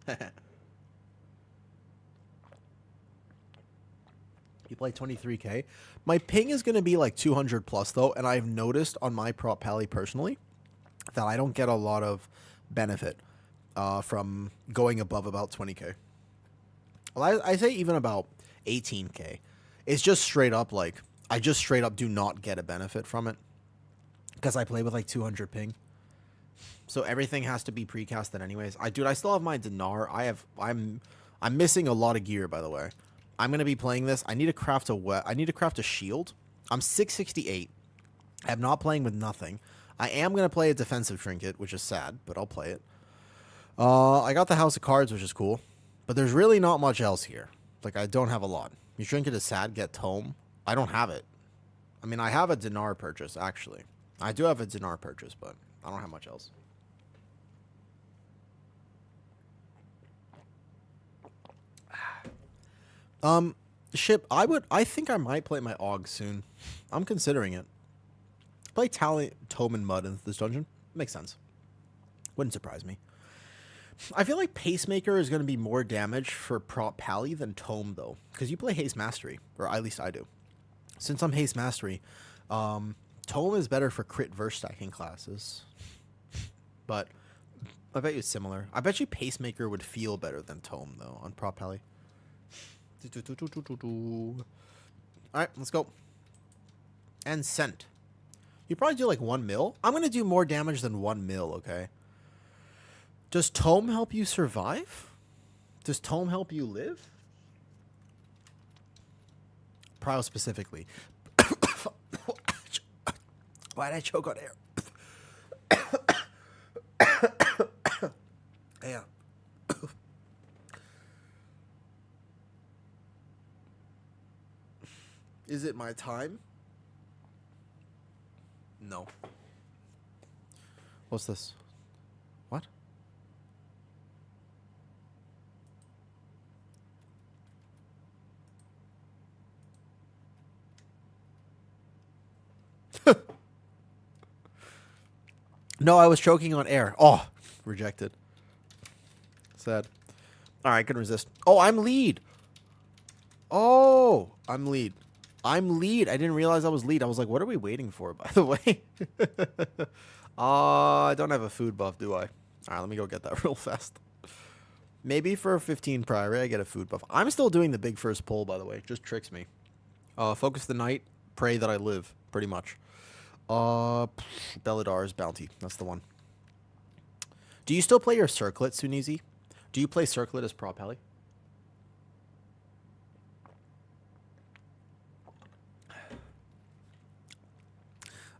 You play 23k. My ping is going to be like 200 plus though, and I've noticed on my Prop Pally personally that I don't get a lot of benefit from going above about 20k. Well, I say even about 18k. It's just straight up like, I just straight up do not get a benefit from it because I play with like 200 ping. So everything has to be precasted anyways. I still have my dinar. I'm missing a lot of gear, by the way. I'm gonna be playing this. I need to craft a shield. I'm 668. I'm not playing with nothing. I am gonna play a defensive trinket, which is sad, but I'll play it. I got the House of Cards, which is cool, but there's really not much else here. Like I don't have a lot. Your trinket is sad. Get tome. I don't have it. I mean, I have a dinar purchase actually. I do have a dinar purchase, but I don't have much else. Ship, I think I might play my AUG soon. I'm considering it. Play Tome and Mud in this dungeon. Makes sense. Wouldn't surprise me. I feel like Pacemaker is going to be more damage for Prop Pally than Tome, though. Because you play Haste Mastery. Or at least I do. Since I'm Haste Mastery, Tome is better for crit verse stacking classes. But I bet you it's similar. I bet you Pacemaker would feel better than Tome, though, on Prop Pally. Alright, let's go. And Scent. You probably do like 1 mil. I'm going to do more damage than 1 mil, okay? Does Tome help you survive? Does Tome help you live? Prio specifically. Why did I choke on air? Yeah. Is it my time? No. What's this? What? No, I was choking on air. Oh, rejected. Sad. All right, I can resist. Oh, I'm lead. Oh, I'm lead. I'm lead. I didn't realize I was lead. I was like, what are we waiting for, by the way? I don't have a food buff, do I? All right, let me go get that real fast. Maybe for 15 priory, I get a food buff. I'm still doing the big first pull, by the way. It just tricks me. Focus the night, pray that I live, pretty much. Belladar's Bounty. That's the one. Do you still play your Circlet, Sunizi? Do you play Circlet as prop Pally?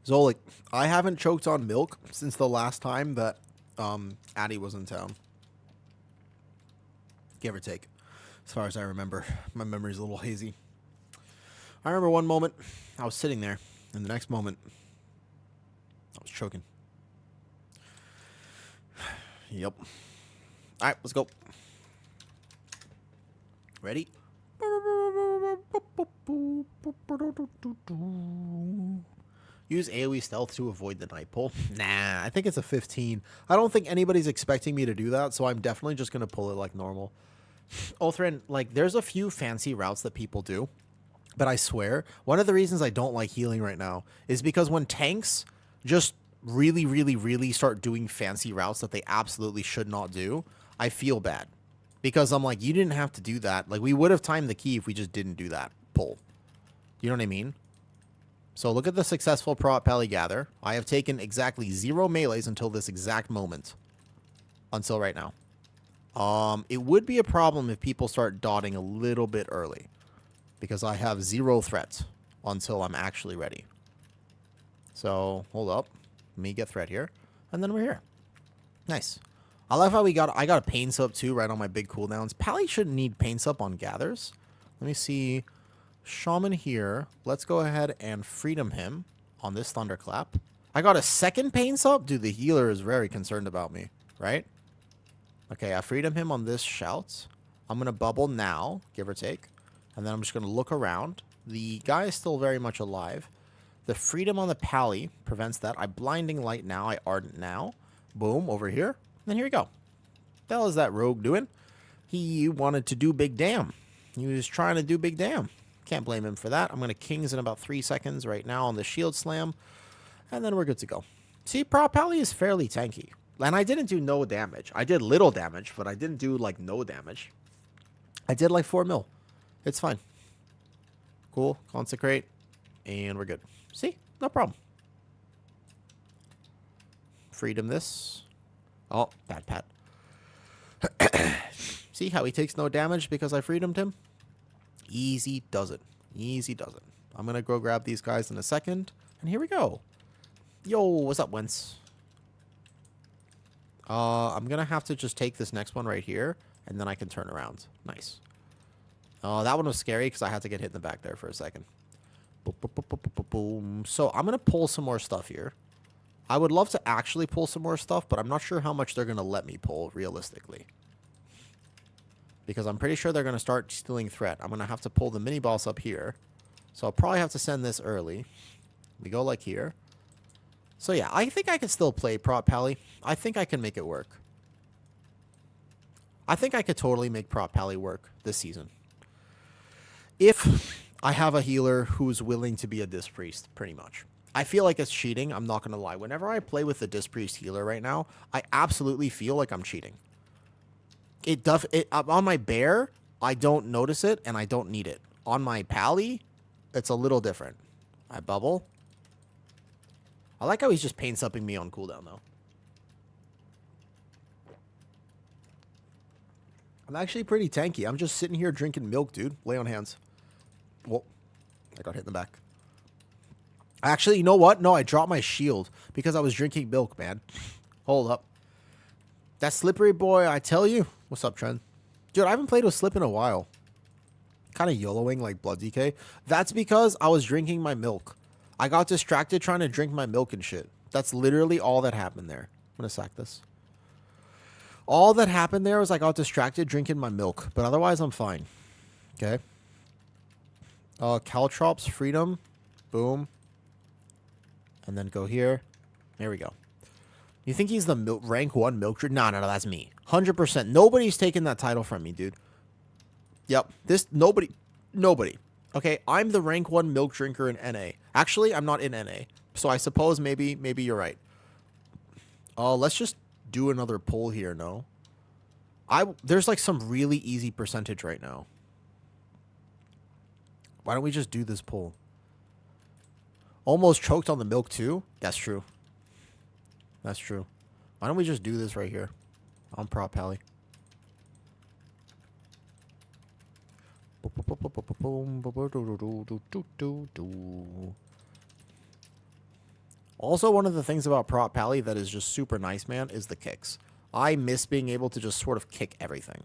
Zolik, I haven't choked on milk since the last time that Addy was in town. Give or take. As far as I remember. My memory's a little hazy. I remember one moment I was sitting there, and the next moment I was choking. Yep. All right, let's go. Ready? Use AoE stealth to avoid the night pull. Nah, I think it's a 15. I don't think anybody's expecting me to do that, so I'm definitely just going to pull it like normal. Ulthrin, like, there's a few fancy routes that people do, but I swear, one of the reasons I don't like healing right now is because when tanks just really start doing fancy routes that they absolutely should not do, I feel bad. Because I'm like, you didn't have to do that. Like, we would have timed the key if we just didn't do that pull. You know what I mean? So look at the successful prop Pally gather. I have taken exactly 0 melees until this exact moment. Until right now. It would be a problem if people start dotting a little bit early. Because I have 0 threats until I'm actually ready. So, hold up. Let me get threat here. And then we're here. Nice. I love how I got a pain sub too right on my big cooldowns. Pally shouldn't need pain sub on gathers. Let me see. Shaman here. Let's go ahead and freedom him on this thunderclap. I got a second pain sub? Dude, the healer is very concerned about me, right? Okay, I freedom him on this shout. I'm going to bubble now, give or take. And then I'm just going to look around. The guy is still very much alive. The freedom on the Pally prevents that. I blinding light now. I ardent now. Boom, over here. And then here we go. What the hell is that rogue doing? He wanted to do big damn. He was trying to do big damn. Can't blame him for that. I'm going to Kings in about 3 seconds right now on the shield slam. And then we're good to go. See, prop Pally is fairly tanky. And I didn't do no damage. I did little damage, but I didn't do like no damage. I did like 4 mil. It's fine. Cool. Consecrate. And we're good. See? No problem. Freedom this. Oh, bad pat. See how he takes no damage because I freedomed him? Easy does it. Easy does it. I'm going to go grab these guys in a second. And here we go. Yo, what's up, Wentz? I'm going to have to just take this next one right here. And then I can turn around. Nice. That one was scary because I had to get hit in the back there for a second. Boom, boom, boom, boom, boom, boom. So I'm going to pull some more stuff here. I would love to actually pull some more stuff, but I'm not sure how much they're going to let me pull realistically. Because I'm pretty sure they're going to start stealing threat. I'm going to have to pull the mini boss up here. So I'll probably have to send this early. We go like here. So yeah, I think I can still play prop Pally. I think I can make it work. I think I could totally make prop Pally work this season. If I have a healer who's willing to be a Disc Priest, pretty much. I feel like it's cheating. I'm not going to lie. Whenever I play with the Disc Priest healer right now, I absolutely feel like I'm cheating. On my bear, I don't notice it and I don't need it. On my Pally, it's a little different. I bubble. I like how he's just pain supping me on cooldown though. I'm actually pretty tanky. I'm just sitting here drinking milk, dude. Lay on hands. Whoa. I got hit in the back. Actually, you know what? No, I dropped my shield because I was drinking milk, man. Hold up. That slippery boy, I tell you. What's up, Trent? Dude, I haven't played with Slip in a while. kind of YOLOing like Blood DK. That's because I was drinking my milk. I got distracted trying to drink my milk and shit. That's literally all that happened there. I'm going to sack this. All that happened there was I got distracted drinking my milk. But otherwise, I'm fine. Okay. Caltrops, Freedom. Boom. And then go here. There we go. You think he's the rank 1 milk drinker? No, that's me. 100%. Nobody's taking that title from me, dude. Yep. Nobody. Okay, I'm the rank 1 milk drinker in NA. Actually, I'm not in NA. So I suppose maybe you're right. Let's just do another poll here, no? There's like some really easy percentage right now. Why don't we just do this poll? Almost choked on the milk too? That's true. That's true. Why don't we just do this right here? On Prop Pally. Also, one of the things about Prop Pally that is just super nice, man, is the kicks. I miss being able to just sort of kick everything.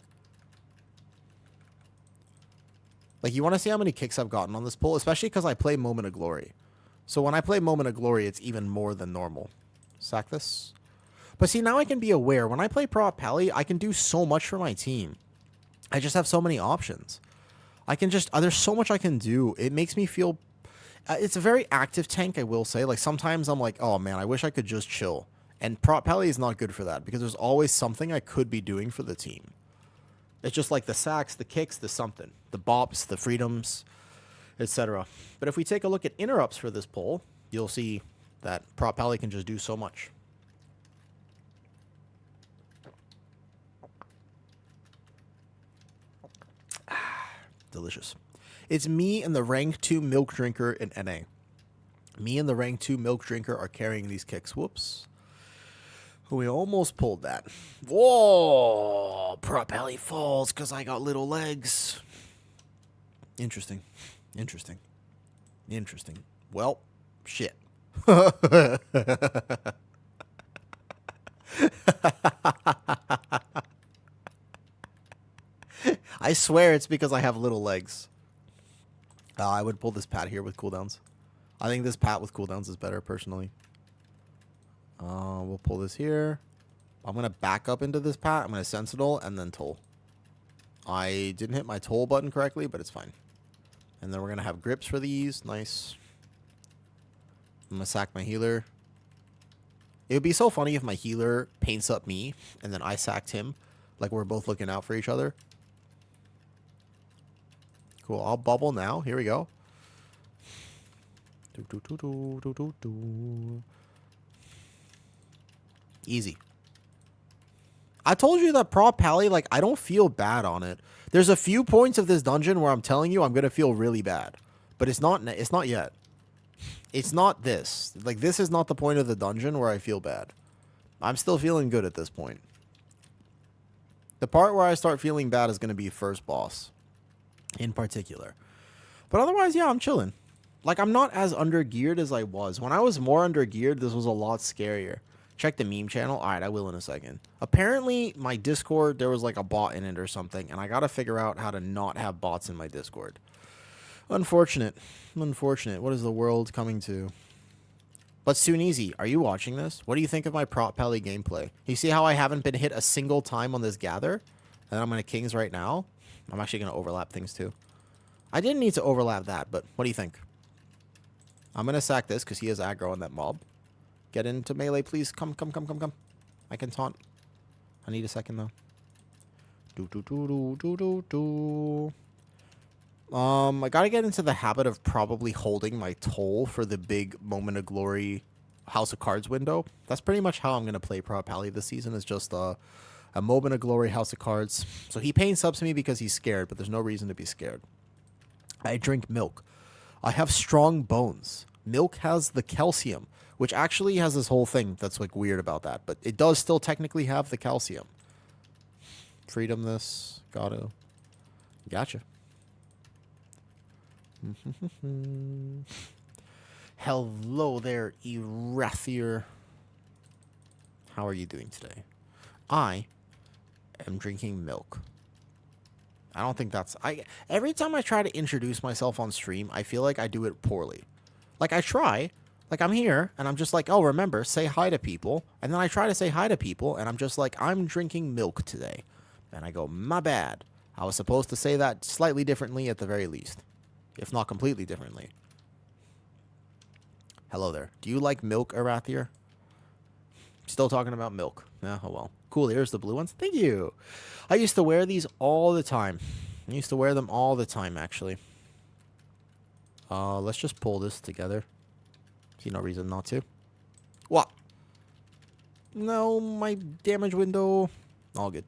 Like, you want to see how many kicks I've gotten on this pull? Especially because I play Moment of Glory. So when I play Moment of Glory, it's even more than normal. Sack this. But see, now I can be aware. When I play Prop Pally, I can do so much for my team. I just have so many options. I can just... there's so much I can do. It makes me feel... it's a very active tank, I will say. Like, sometimes I'm like, oh, man, I wish I could just chill. And Prop Pally is not good for that, because there's always something I could be doing for the team. It's just like the sacks, the kicks, the something. The bops, the freedoms, etc. But if we take a look at interrupts for this poll, you'll see that Prop Pally can just do so much. Delicious. It's me and the rank 2 milk drinker in NA. Me and the rank 2 milk drinker are carrying these kicks. Whoops. We almost pulled that. Whoa! Prop Pally falls because I got little legs. Interesting. Interesting. Interesting. Well, shit. I swear it's because I have little legs. I would pull this pat here with cooldowns. I think this pat with cooldowns is better, personally. We'll pull this here. I'm going to back up into this pat. I'm going to Sentinel and then Toll. I didn't hit my Toll button correctly, but it's fine. And then we're going to have grips for these. Nice. I'm going to sack my healer. It would be so funny if my healer paints up me and then I sacked him. Like we're both looking out for each other. Cool. I'll bubble now. Here we go. Easy. I told you that Prop Pally, like, I don't feel bad on it. There's a few points of this dungeon where I'm telling you I'm going to feel really bad. But it's not yet. It's not this. Like, this is not the point of the dungeon where I feel bad. I'm still feeling good at this point. The part where I start feeling bad is going to be first boss. In particular. But otherwise, yeah, I'm chilling. Like, I'm not as undergeared as I was. When I was more undergeared, this was a lot scarier. Check the meme channel. Alright, I will in a second. Apparently, my Discord, there was like a bot in it or something. And I gotta figure out how to not have bots in my Discord. Unfortunate. Unfortunate. What is the world coming to? But Soonizy, are you watching this? What do you think of my Prop Pally gameplay? You see how I haven't been hit a single time on this gather? And I'm going to Kings right now? I'm actually going to overlap things too. I didn't need to overlap that, but what do you think? I'm going to sack this because he has aggro on that mob. Get into melee, please. Come. I can taunt. I need a second, though. I got to get into the habit of probably holding my Toll for the big Moment of Glory House of Cards window. That's pretty much how I'm going to play Prop Pally this season. Is just a Moment of Glory House of Cards. So he pain subs me because he's scared, but there's no reason to be scared. I drink milk. I have strong bones. Milk has the calcium, which actually has this whole thing that's like weird about that, but it does still technically have the calcium. Freedom this. Gotcha. Hello there, Erathier. How are you doing today? I am drinking milk. I don't think that's... Every time I try to introduce myself on stream, I feel like I do it poorly. Like, I try. Like, I'm here, and I'm just like, oh, remember, say hi to people. And then I try to say hi to people, and I'm just like, I'm drinking milk today. And I go, my bad. I was supposed to say that slightly differently at the very least. If not completely differently. Hello there. Do you like milk, Arathir? Still talking about milk. Yeah, oh well. Cool, here's the blue ones. Thank you. I used to wear these all the time. I used to wear them all the time, actually. Let's just pull this together. See no reason not to. What? No, my damage window. All good.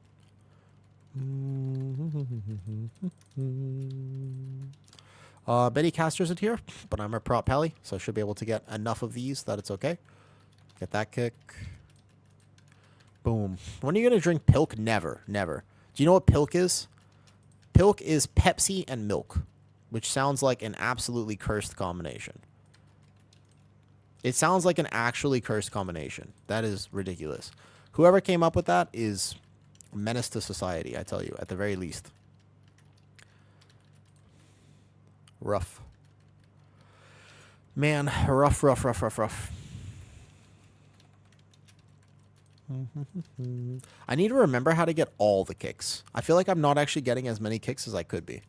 Betty Caster's in here, but I'm a prop pally, so I should be able to get enough of these that it's okay. Get that kick. Boom. When are you going to drink Pilk? Never. Never. Do you know what Pilk is? Pilk is Pepsi and milk, which sounds like an absolutely cursed combination. It sounds like an actually cursed combination. That is ridiculous. Whoever came up with that is a menace to society, I tell you, at the very least. Rough. Man, rough, rough, rough, rough, rough. I need to remember how to get all the kicks. I feel like I'm not actually getting as many kicks as I could be.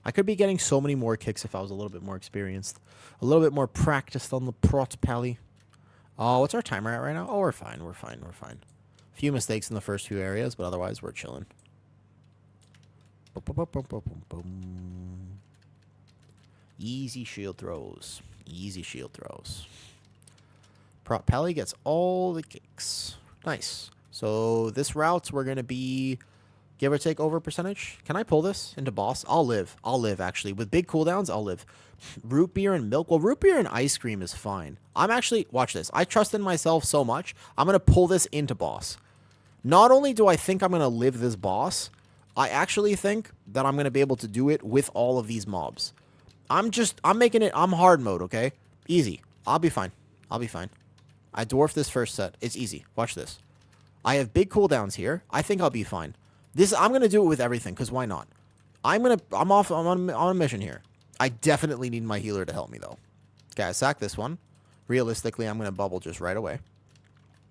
I could be getting so many more kicks if I was a little bit more experienced. A little bit more practiced on the prot pally. Oh, what's our timer at right now? Oh, we're fine, we're fine, we're fine. A few mistakes in the first few areas, but otherwise we're chilling. Boom, boom, boom, boom, boom, boom. Easy shield throws. Easy shield throws. Prop Pally gets all the kicks. Nice. So this route, we're going to be give or take over percentage. Can I pull this into boss? I'll live. I'll live, actually. With big cooldowns, I'll live. Root beer and milk. Well, root beer and ice cream is fine. I'm actually... Watch this. I trust in myself so much. I'm going to pull this into boss. Not only do I think I'm going to live this boss, I actually think that I'm going to be able to do it with all of these mobs. I'm making it... I'm hard mode, okay? Easy. I'll be fine. I'll be fine. I dwarf this first set. It's easy. Watch this. I have big cooldowns here. I think I'll be fine. I'm going to do it with everything, because why not? I'm on a mission here. I definitely need my healer to help me, though. Okay, I sack this one. Realistically, I'm going to bubble just right away.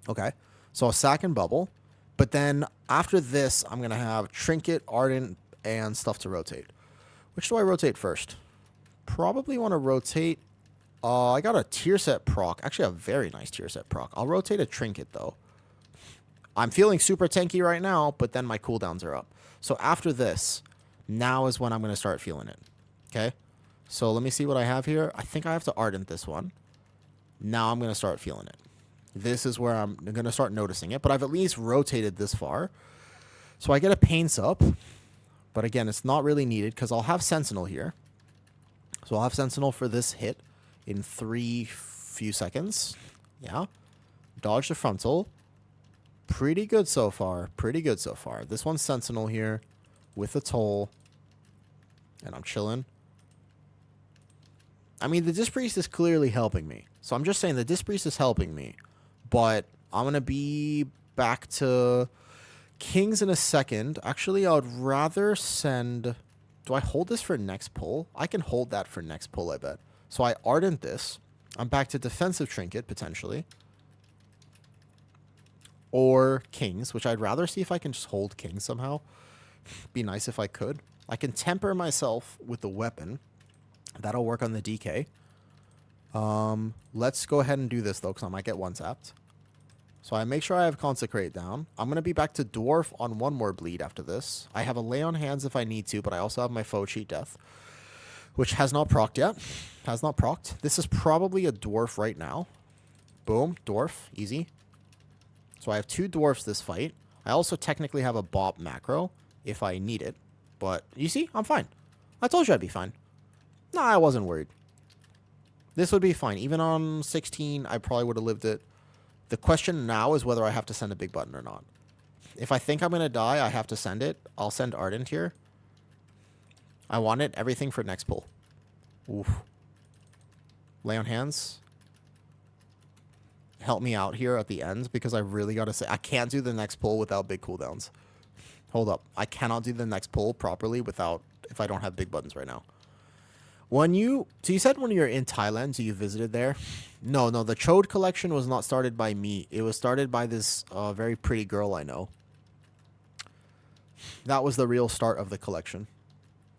Okay. So I'll sack and bubble. But then, after this, I'm going to have Trinket, Ardent, and stuff to rotate. Which do I rotate first? Probably want to rotate... I got a tier set proc. Actually, a very nice tier set proc. I'll rotate a Trinket, though. I'm feeling super tanky right now, but then my cooldowns are up. So after this, now is when I'm going to start feeling it. Okay? So let me see what I have here. I think I have to Ardent this one. Now I'm going to start feeling it. This is where I'm going to start noticing it, but I've at least rotated this far. So I get a Pain Sup, but again, it's not really needed because I'll have Sentinel here. So I'll have Sentinel for this hit in few seconds. Yeah. Dodge the frontal. Pretty good so far. Pretty good so far. This one's Sentinel here with a toll. And I'm chilling. I mean, the Disc Priest is clearly helping me. So I'm just saying the Disc Priest is helping me. But I'm going to be back to Kings in a second. Actually, I would rather send... Do I hold this for next pull? I can hold that for next pull, I bet. So I Ardent this. I'm back to Defensive Trinket, potentially. Or Kings, which I'd rather see if I can just hold Kings somehow. Be nice if I could. I can temper myself with the weapon. That'll work on the DK. Let's go ahead and do this, though, because I might get one-tapped. So I make sure I have Consecrate down. I'm going to be back to Dwarf on one more bleed after this. I have a Lay on Hands if I need to, but I also have my Foe Cheat Death, which has not procced yet. Has not procced. This is probably a Dwarf right now. Boom. Dwarf. Easy. So I have 2 Dwarfs this fight. I also technically have a Bop macro if I need it. But you see, I'm fine. I told you I'd be fine. Nah, I wasn't worried. This would be fine. Even on 16, I probably would have lived it. The question now is whether I have to send a big button or not. If I think I'm going to die, I have to send it. I'll send Ardent here. I want it. Everything for next pull. Oof. Lay on Hands. Help me out here at the end because I really got to say I can't do the next pull without big cooldowns. Hold up. I cannot do the next pull properly without if I don't have big buttons right now. So you said when you're in Thailand, so you visited there? No, the Chode collection was not started by me. It was started by this very pretty girl I know. That was the real start of the collection.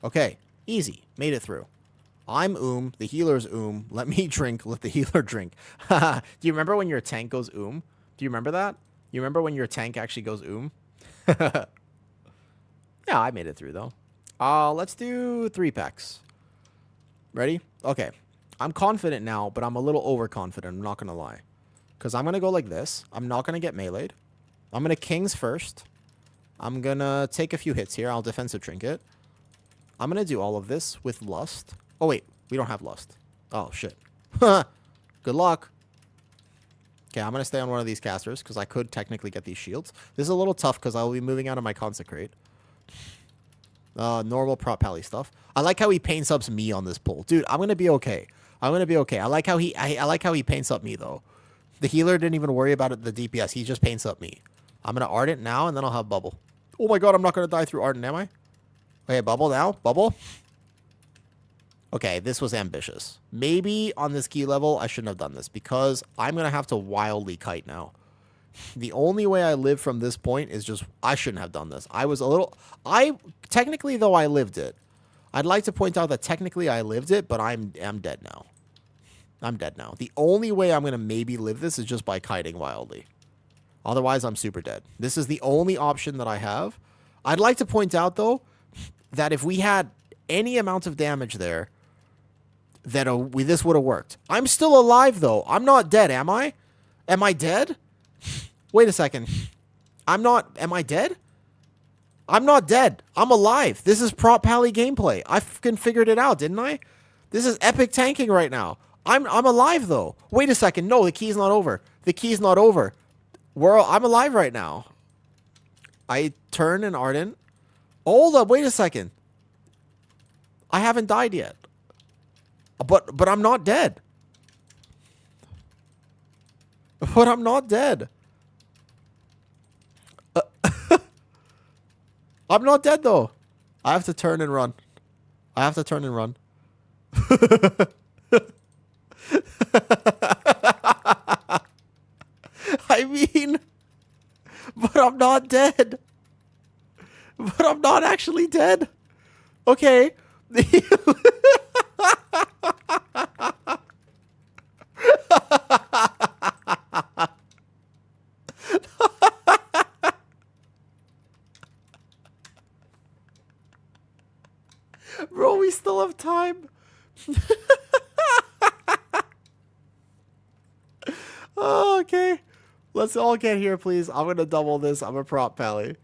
Okay, easy. Made it through. I'm the healer's let me drink, let the healer drink. Do you remember when your tank goes Do you remember that? You remember when your tank actually goes Yeah, I made it through though. Let's do 3 packs. Ready? Okay. I'm confident now, but I'm a little overconfident. I'm not going to lie. Because I'm going to go like this. I'm not going to get meleeed. I'm going to kings first. I'm going to take a few hits here. I'll defensive trinket. I'm going to do all of this with lust. Oh, wait. We don't have lust. Oh, shit. Good luck. Okay, I'm going to stay on one of these casters because I could technically get these shields. This is a little tough because I'll be moving out of my consecrate. Normal prop pally stuff. I like how he paints up me on this pull. Dude, I'm going to be okay. I'm going to be okay. I like how he paints up me, though. The healer didn't even worry about it, the DPS. He just paints up me. I'm going to Ardent now, and then I'll have Bubble. Oh my god, I'm not going to die through Ardent, am I? Okay, Bubble now. Bubble. Okay, this was ambitious. Maybe on this key level, I shouldn't have done this, because I'm going to have to wildly kite now. The only way I live from this point is just, I shouldn't have done this. Technically, though, I lived it. I'd like to point out that technically I lived it, but I'm dead now. I'm dead now. The only way I'm going to maybe live this is just by kiting wildly. Otherwise, I'm super dead. This is the only option that I have. I'd like to point out, though, that if we had any amount of damage there, that this would have worked. I'm still alive, though. I'm not dead, am I? Am I dead? Wait a second. Am I dead? I'm not dead. I'm alive. This is prop pally gameplay. I fucking figured it out, didn't I? This is epic tanking right now. I'm alive, though. Wait a second. No, the key's not over. The key's not over. I'm alive right now. I turn an Ardent. Hold up. Wait a second. I haven't died yet. But I'm not dead. But I'm not dead. I'm not dead, though. I have to turn and run. I mean, but I'm not dead. But I'm not actually dead. Okay. Bro, we still have time. Oh, okay. Let's all get here, please. I'm going to double this. I'm a prop pally.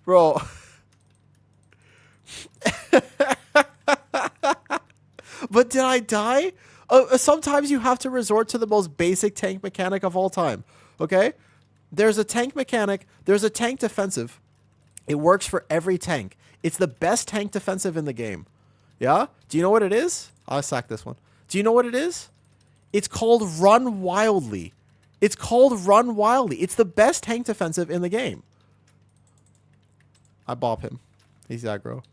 Bro. But did I die? Sometimes you have to resort to the most basic tank mechanic of all time. Okay? There's a tank mechanic. There's a tank defensive. It works for every tank. It's the best tank defensive in the game. Yeah? Do you know what it is? I'll sack this one. Do you know what it is? It's called Run Wildly. It's called Run Wildly. It's the best tank defensive in the game. I bop him. He's aggro.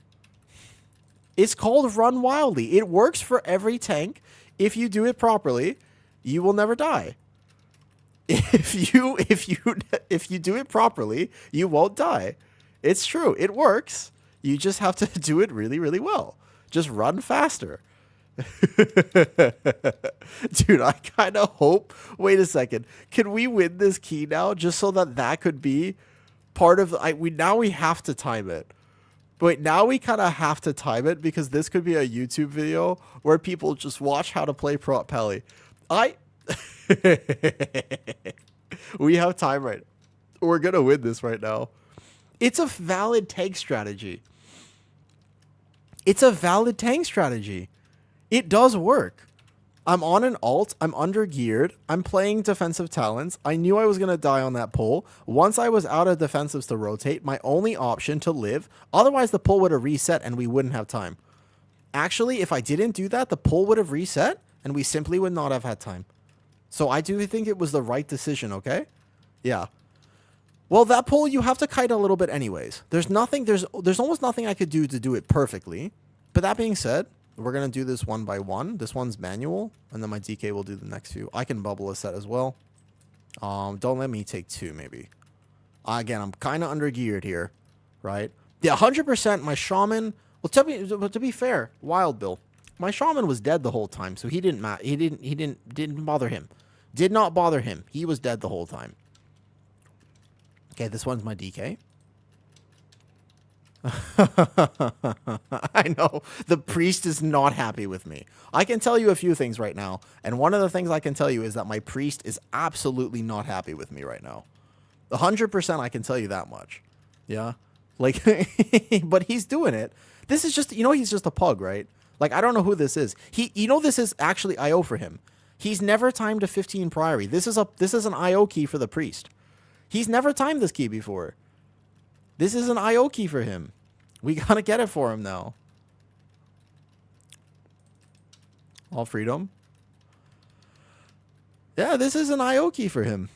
It's called Run Wildly. It works for every tank. If you do it properly, you will never die. If you do it properly, you won't die. It's true. It works. You just have to do it really, really well. Just run faster. Dude, I kind of hope. Wait a second. Can we win this key now just so that could be part of now we have to time it. But now we kind of have to time it because this could be a YouTube video where people just watch how to play prop pally. We have time right. We're going to win this right now. It's a valid tank strategy. It's a valid tank strategy. It does work. I'm on an alt. I'm under geared. I'm playing defensive talents. I knew I was going to die on that pull. Once I was out of defensives to rotate, my only option to live. Otherwise, the pull would have reset and we wouldn't have time. Actually, if I didn't do that, the pull would have reset and we simply would not have had time. So I do think it was the right decision, okay? Yeah. Well, that pull you have to kite a little bit anyways. There's nothing. There's almost nothing I could do to do it perfectly. But that being said, we're gonna do this one by one. This one's manual, and then my DK will do the next few. I can bubble a set as well. Don't let me take two, maybe. Again, I'm kind of undergeared here, right? Yeah, 100%. My shaman. Well, to be fair, Wild Bill, my shaman was dead the whole time, so he didn't didn't bother him. Did not bother him. He was dead the whole time. Okay, this one's my DK. I know. The priest is not happy with me. I can tell you a few things right now. And one of the things I can tell you is that my priest is absolutely not happy with me right now. 100% I can tell you that much. Yeah? Like, but he's doing it. This is just, he's just a pug, right? Like, I don't know who this is. This is actually IO for him. He's never timed a 15 priory. This is an IO key for the priest. He's never timed this key before. This is an IO key for him. We gotta get it for him now. All freedom. Yeah, this is an IO key for him.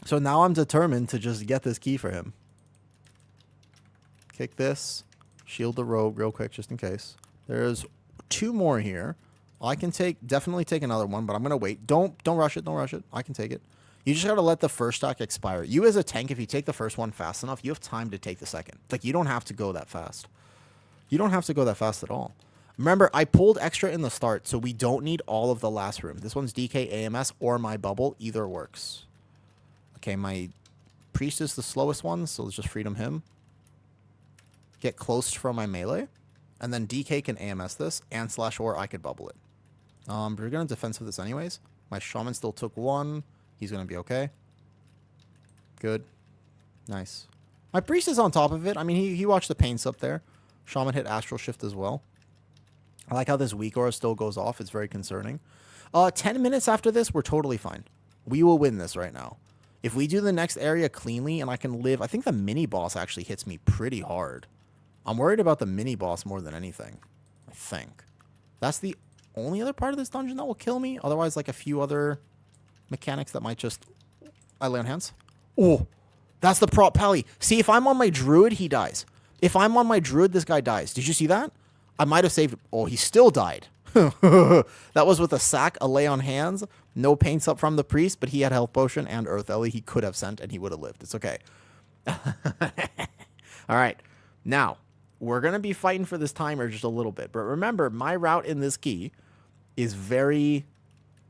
So now I'm determined to just get this key for him. Kick this. Shield the rogue real quick just in case. There's two more here. I can definitely take another one, but I'm gonna wait. Don't rush it. Don't rush it. I can take it. You just gotta let the first stock expire. You as a tank, if you take the first one fast enough, you have time to take the second. Like, you don't have to go that fast. You don't have to go that fast at all. Remember, I pulled extra in the start, so we don't need all of the last room. This one's DK, AMS, or my bubble. Either works. Okay, my priest is the slowest one, so let's just freedom him. Get close from my melee. And then DK can AMS this, and /or I could bubble it. But we're going to defensive this anyways. My shaman still took one. He's going to be okay. Good. Nice. My priest is on top of it. I mean, he watched the paints up there. Shaman hit astral shift as well. I like how this weak aura still goes off. It's very concerning. 10 minutes after this, we're totally fine. We will win this right now. If we do the next area cleanly and I can live... I think the mini-boss actually hits me pretty hard. I'm worried about the mini-boss more than anything. I think. That's the only other part of this dungeon that will kill me. Otherwise, like a few other mechanics that might just... I lay on hands. Oh, that's the prop pally. See, if I'm on my druid, he dies. If I'm on my druid, this guy dies. Did you see that? I might have saved... Oh, he still died. That was with a sack, a lay on hands, no paints up from the priest, but he had health potion and Earth Ellie he could have sent, and he would have lived. It's okay. All right. Now, we're going to be fighting for this timer just a little bit. But remember, my route in this key is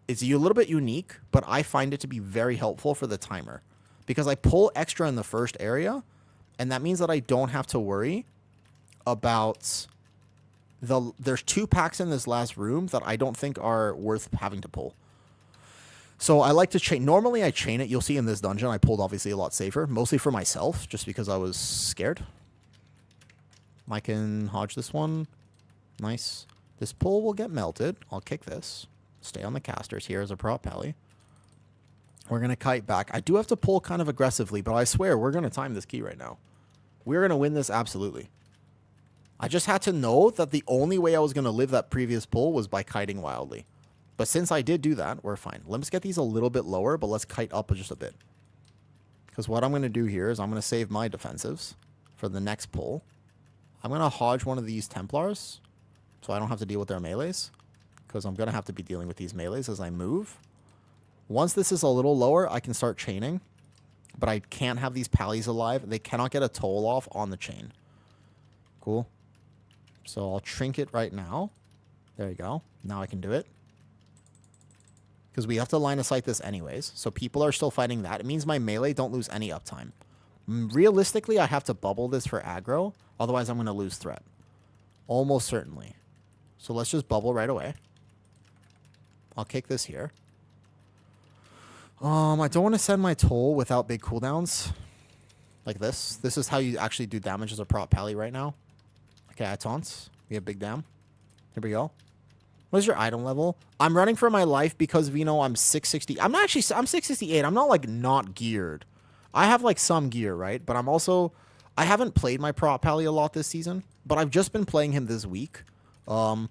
it's a little bit unique, but I find it to be very helpful for the timer. Because I pull extra in the first area, and that means that I don't have to worry about... There's 2 packs in this last room that I don't think are worth having to pull. So I like to chain. Normally I chain it. You'll see in this dungeon I pulled obviously a lot safer. Mostly for myself, just because I was scared. I can hodge this one. Nice. This pull will get melted. I'll kick this. Stay on the casters here as a prop pally. We're going to kite back. I do have to pull kind of aggressively, but I swear we're going to time this key right now. We're going to win this absolutely. I just had to know that the only way I was going to live that previous pull was by kiting wildly. But since I did do that, we're fine. Let's get these a little bit lower, but let's kite up just a bit. Because what I'm going to do here is I'm going to save my defensives for the next pull. I'm going to hodge one of these Templars so I don't have to deal with their melees. Because I'm going to have to be dealing with these melees as I move. Once this is a little lower, I can start chaining. But I can't have these pallies alive. They cannot get a toll off on the chain. Cool. So I'll trinket right now. There you go. Now I can do it. Because we have to line of sight this anyways. So people are still fighting that. It means my melee don't lose any uptime. Realistically, I have to bubble this for aggro. Otherwise, I'm going to lose threat. Almost certainly. So let's just bubble right away. I'll kick this here. I don't want to send my toll without big cooldowns. Like this. This is how you actually do damage as a prop pally right now. Okay, I taunts. We have big dam. Here we go. What is your item level? I'm running for my life because I'm 660. I'm 668. I'm not like not geared. I have like some gear, right? But I haven't played my prop pally a lot this season, but I've just been playing him this week. That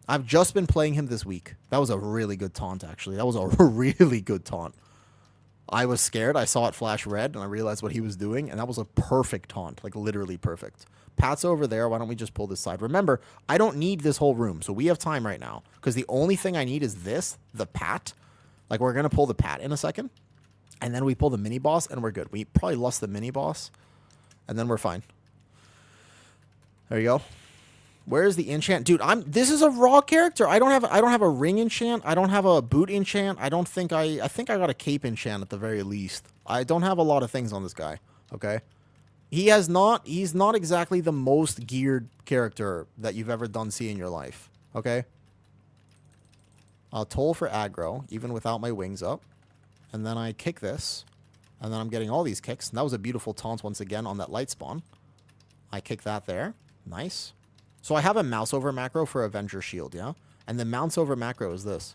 was a really good taunt, actually. That was a really good taunt. I was scared. I saw it flash red, and I realized what he was doing, and that was a perfect taunt, like literally perfect. Pat's over there. Why don't we just pull this side? Remember, I don't need this whole room, so we have time right now, because the only thing I need is this, the Pat. Like, we're going to pull the Pat in a second, and then we pull the mini-boss, and we're good. We probably lost the mini-boss, and then we're fine. There you go. Where is the enchant? Dude, this is a raw character. I don't have a ring enchant. I don't have a boot enchant. I think I got a cape enchant at the very least. I don't have a lot of things on this guy, okay? He's not exactly the most geared character that you've ever done see in your life, okay? I'll toll for aggro, even without my wings up. And then I kick this. And then I'm getting all these kicks. And that was a beautiful taunt once again on that light spawn. I kick that there. Nice. So I have a mouse over macro for Avenger Shield, yeah? And the mouse over macro is this.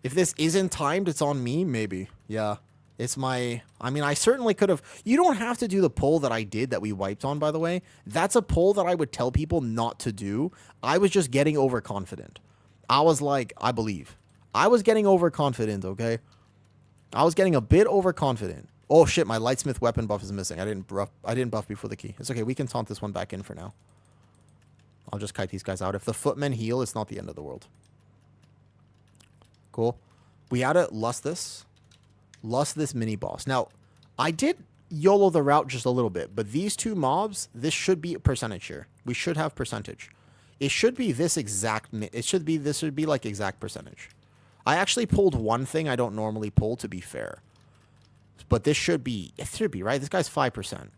If this isn't timed, it's on me, maybe. Yeah. It's my... I mean, I certainly could have... You don't have to do the pull that I did that we wiped on, by the way. That's a pull that I would tell people not to do. I was just getting overconfident. I was like, I believe. I was getting overconfident, okay? I was getting a bit overconfident. Oh, shit, my Lightsmith weapon buff is missing. I didn't buff before the key. It's okay, we can taunt this one back in for now. I'll just kite these guys out. If the footmen heal, it's not the end of the world. Cool. We had to lust this mini-boss. Now, I did YOLO the route just a little bit, but these two mobs, this should be a percentage here. We should have percentage. It should be this exact... this should be like exact percentage. I actually pulled one thing I don't normally pull, to be fair. But this should be... It should be, right? This guy's 5%.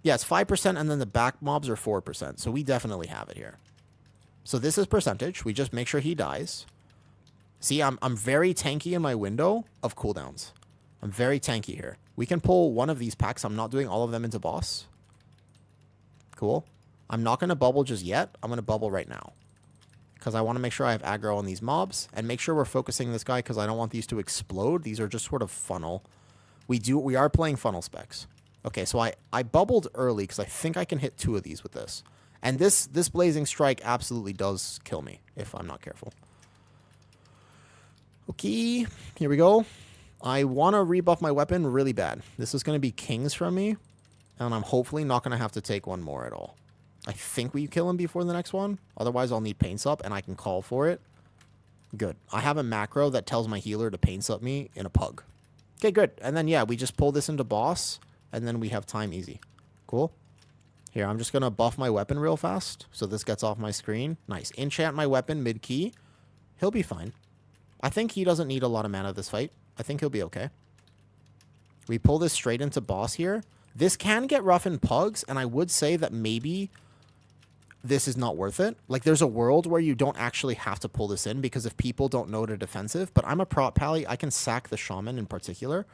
Yeah, it's 5%, and then the back mobs are 4%. So we definitely have it here. So this is percentage. We just make sure he dies. See, I'm very tanky in my window of cooldowns. I'm very tanky here. We can pull one of these packs. I'm not doing all of them into boss. Cool. I'm not going to bubble just yet. I'm going to bubble right now. Because I want to make sure I have aggro on these mobs. And make sure we're focusing this guy because I don't want these to explode. These are just sort of funnel. We are playing funnel specs. Okay, so I bubbled early because I think I can hit 2 of these with this. And this Blazing Strike absolutely does kill me if I'm not careful. Okay, here we go. I want to rebuff my weapon really bad. This is going to be kings from me. And I'm hopefully not going to have to take one more at all. I think we kill him before the next one. Otherwise, I'll need paint sup and I can call for it. Good. I have a macro that tells my healer to paint sup me in a pug. Okay, good. And then, yeah, we just pull this into boss. And then we have time easy. Cool. Here, I'm just going to buff my weapon real fast. So this gets off my screen. Nice. Enchant my weapon mid-key. He'll be fine. I think he doesn't need a lot of mana this fight. I think he'll be okay. We pull this straight into boss here. This can get rough in pugs. And I would say that maybe this is not worth it. Like, there's a world where you don't actually have to pull this in. Because if people don't know to defensive. But I'm a prop pally. I can sack the shaman in particular.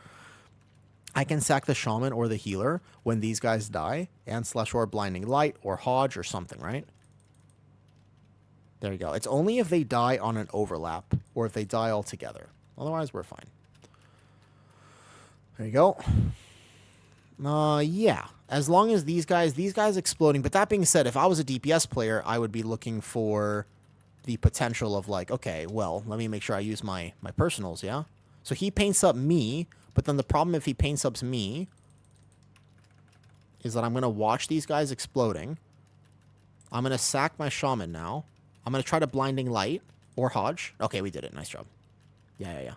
I can sack the shaman or the healer when these guys die, and slash or blinding light or hodge or something, right? There you go. It's only if they die on an overlap or if they die all together. Otherwise, we're fine. There you go. Yeah. As long as these guys exploding. But that being said, if I was a DPS player, I would be looking for the potential of like, okay, well, let me make sure I use my personals, yeah? So he paints up me. But then the problem if he paint subs me is that I'm going to watch these guys exploding. I'm going to sack my shaman now. I'm going to try to blinding light or hodge. Okay, we did it. Nice job. Yeah.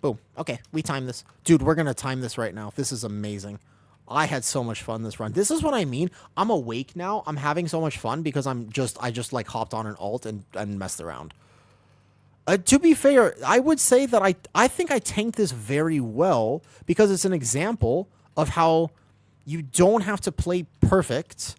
Boom. Okay, we timed this. Dude, we're going to time this right now. This is amazing. I had so much fun this run. This is what I mean. I'm awake now. I'm having so much fun because I just like hopped on an alt and messed around. To be fair, I would say that I think I tanked this very well because it's an example of how you don't have to play perfect.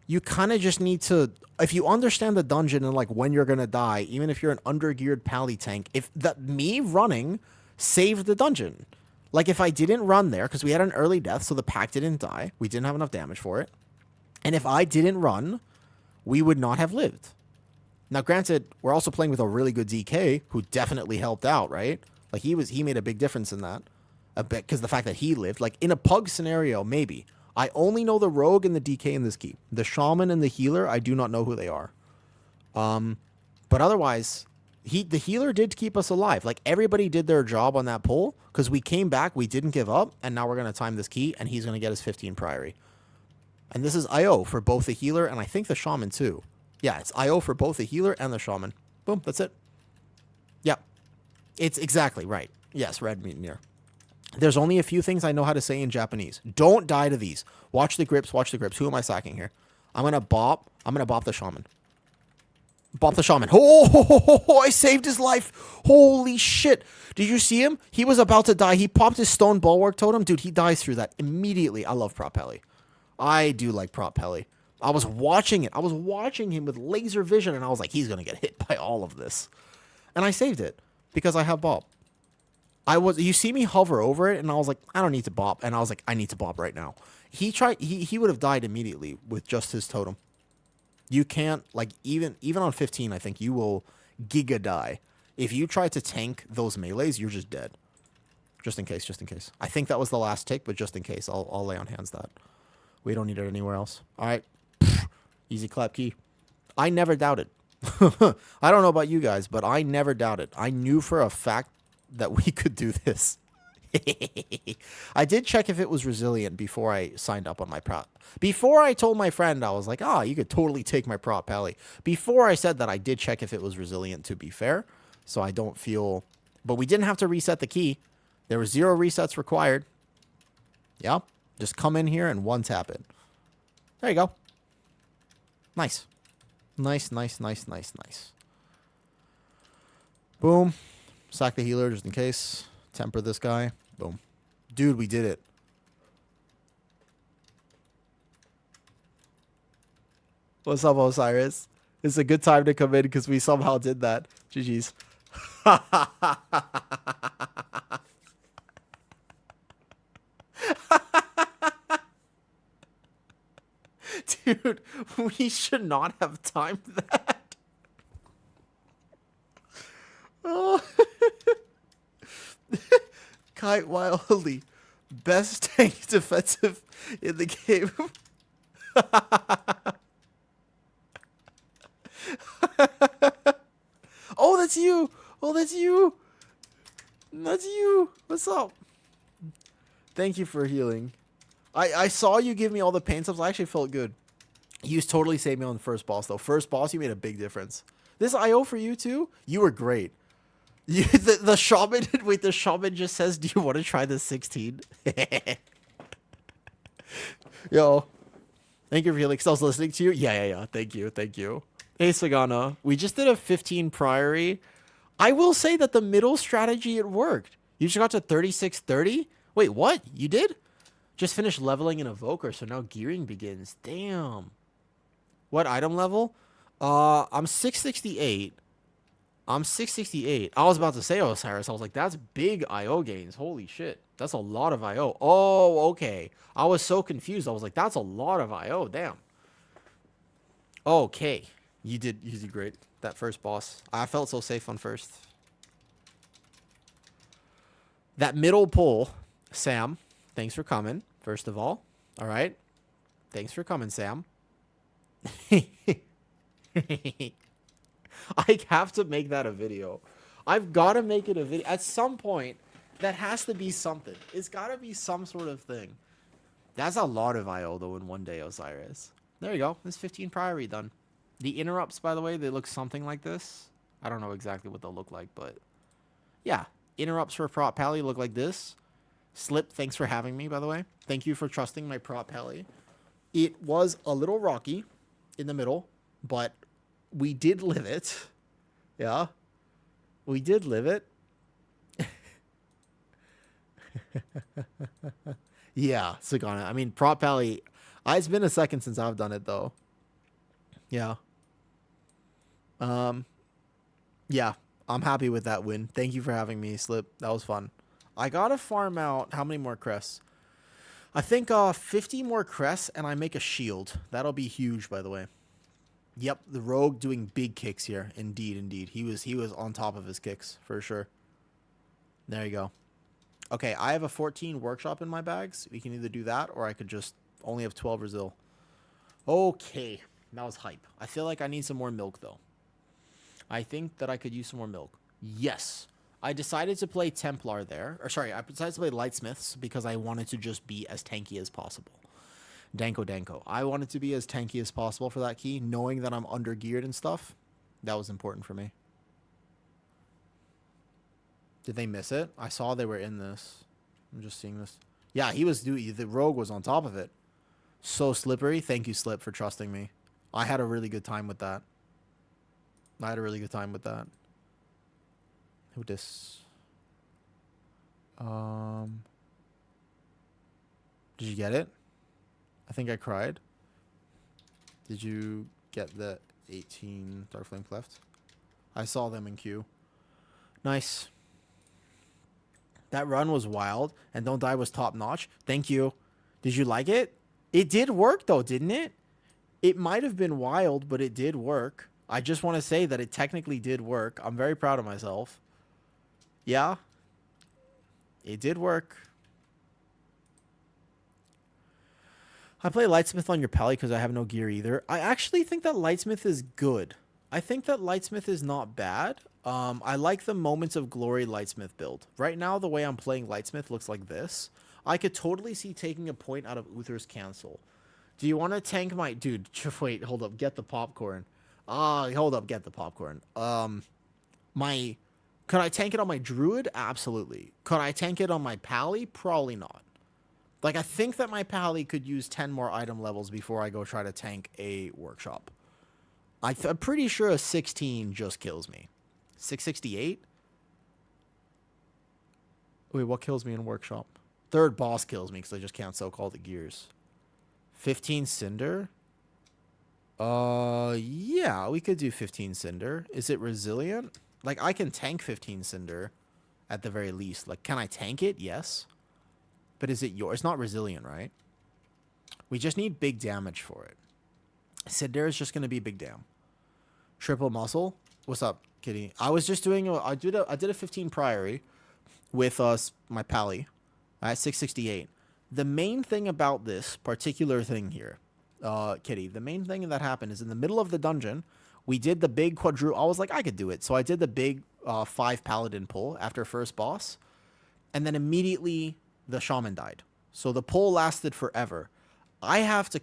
You kind of just need to, if you understand the dungeon and like when you're going to die, even if you're an undergeared pally tank, if that me running saved the dungeon. Like, if I didn't run there, because we had an early death, so the pack didn't die. We didn't have enough damage for it. And if I didn't run, we would not have lived. Now, granted, we're also playing with a really good DK, who definitely helped out, right? Like, he made a big difference in that. A bit, because the fact that he lived. Like, in a pug scenario, maybe. I only know the rogue and the DK in this key. The shaman and the healer, I do not know who they are. But otherwise, the healer did keep us alive. Like, everybody did their job on that pull because we came back, we didn't give up, and now we're going to time this key, and he's going to get his 15 priority. And this is IO for both the healer and I think the shaman too. Yeah, it's IO for both the healer and the shaman. Boom, that's it. Yep. It's exactly right. Yes, red mutineer. There's only a few things I know how to say in Japanese. Don't die to these. Watch the grips, watch the grips. Who am I sacking here? I'm going to bop the shaman. Bop the shaman. Oh, I saved his life. Holy shit. Did you see him? He was about to die. He popped his stone bulwark totem. Dude, he dies through that immediately. I love Prop Pelly. I do like Prop Pelly. I was watching it. I was watching him with laser vision, and I was like, he's going to get hit by all of this. And I saved it because I have bop. You see me hover over it, and I was like, I don't need to bop. And I was like, I need to bop right now. He would have died immediately with just his totem. You can't, like, even on 15, I think you will giga die. If you try to tank those melees, you're just dead. Just in case. I think that was the last tick, but just in case, I'll lay on hands that. We don't need it anywhere else. All right. Easy clap key. I never doubted. I don't know about you guys, but I never doubted. I knew for a fact that we could do this. I did check if it was resilient before I signed up on my prop. Before I told my friend, I was like, you could totally take my prop pally. Before I said that, I did check if it was resilient, to be fair. So I don't feel... But we didn't have to reset the key. There were 0 resets required. Yeah. Just come in here and one tap it. There you go. Nice. Nice. Boom. Sack the healer just in case. Temper this guy. Boom. Dude, we did it. What's up, Osiris? It's a good time to come in because we somehow did that. GG's. Dude, we should not have timed that. Oh. Kite wildly. Best tank defensive in the game. Oh, that's you. That's you. What's up? Thank you for healing. I saw you give me all the pain subs. I actually felt good. You totally saved me on the first boss, though. First boss, you made a big difference. This IO for you, too? You were great. The shaman... Wait, the shaman just says, do you want to try the 16? Yo. Thank you for healing, because I was listening to you. Yeah. Thank you. Hey, Sagana. We just did a 15 priory. I will say that the middle strategy, it worked. You just got to 36-30? Wait, what? You did? Just finished leveling an evoker, so now gearing begins. Damn. What item level? I'm 668. I was about to say Osiris. I was like, that's big IO gains. Holy shit. That's a lot of IO. Oh, okay. I was so confused. I was like, that's a lot of IO. Damn. Okay. You did great. That first boss. I felt so safe on first. That middle pull, Sam, thanks for coming, first of all. All right. Thanks for coming, Sam. I have to make that a video. I've got to make it a video. At some point, that has to be something. It's got to be some sort of thing. That's a lot of IO, though, in one day, Osiris. There you go. There's 15 priority done. The interrupts, by the way, they look something like this. I don't know exactly what they'll look like, but... yeah. Interrupts for Prop Pally look like this. Slip, thanks for having me, by the way. Thank you for trusting my Prop Pally. It was a little rocky in the middle, but we did live it. Yeah. We did live it. Yeah, Sagana. I mean, Prop Pally... it's been a second since I've done it, though. Yeah. Yeah. I'm happy with that win. Thank you for having me, Slip. That was fun. I gotta farm out... how many more crests? I think 50 more crests, and I make a shield. That'll be huge, by the way. Yep, the rogue doing big kicks here. Indeed. He was on top of his kicks, for sure. There you go. Okay, I have a 14 workshop in my bags. We can either do that, or I could just only have 12 Brazil. Okay, that was hype. I feel like I need some more milk, though. I think that I could use some more milk. Yes. I decided to play Templar there. Or sorry, I decided to play Lightsmiths because I wanted to just be as tanky as possible. Danko. I wanted to be as tanky as possible for that key, knowing that I'm under geared and stuff. That was important for me. Did they miss it? I saw they were in this. I'm just seeing this. Yeah, he was doing. The rogue was on top of it. So slippery. Thank you, Slip, for trusting me. I had a really good time with that. Who this? Did you get it? I think I cried. Did you get the 18 Dark Flame Cleft? I saw them in queue. Nice. That run was wild, and Don't Die was top notch. Thank you. Did you like it? It did work, though, didn't it? It might have been wild, but it did work. I just want to say that it technically did work. I'm very proud of myself. Yeah. It did work. I play Lightsmith on your Pally because I have no gear either. I actually think that Lightsmith is good. I think that Lightsmith is not bad. I like the Moments of Glory Lightsmith build. Right now, the way I'm playing Lightsmith looks like this. I could totally see taking a point out of Uther's Cancel. Do you want to tank my... Dude, wait, hold up. Get the popcorn. Hold up. Get the popcorn. Could I tank it on my Druid? Absolutely. Could I tank it on my Pally? Probably not. Like, I think that my Pally could use 10 more item levels before I go try to tank a Workshop. I'm pretty sure a 16 just kills me. 668? Wait, what kills me in Workshop? Third boss kills me because I just can't so-call the gears. 15 Cinder? Yeah, we could do 15 Cinder. Is it resilient? Like, I can tank 15 Cinder at the very least. Like, can I tank it? Yes. But is it yours? It's not resilient, right? We just need big damage for it. Cinder is just going to be big dam. Triple muscle. What's up, kitty? I was just doing... I did a 15 Priory with my Pally at 668. The main thing about this particular thing here, kitty, the main thing that happened is in the middle of the dungeon, we did the big quadruple. I was like, I could do it. So I did the big 5 Paladin pull after first boss. And then immediately the Shaman died. So the pull lasted forever. I have to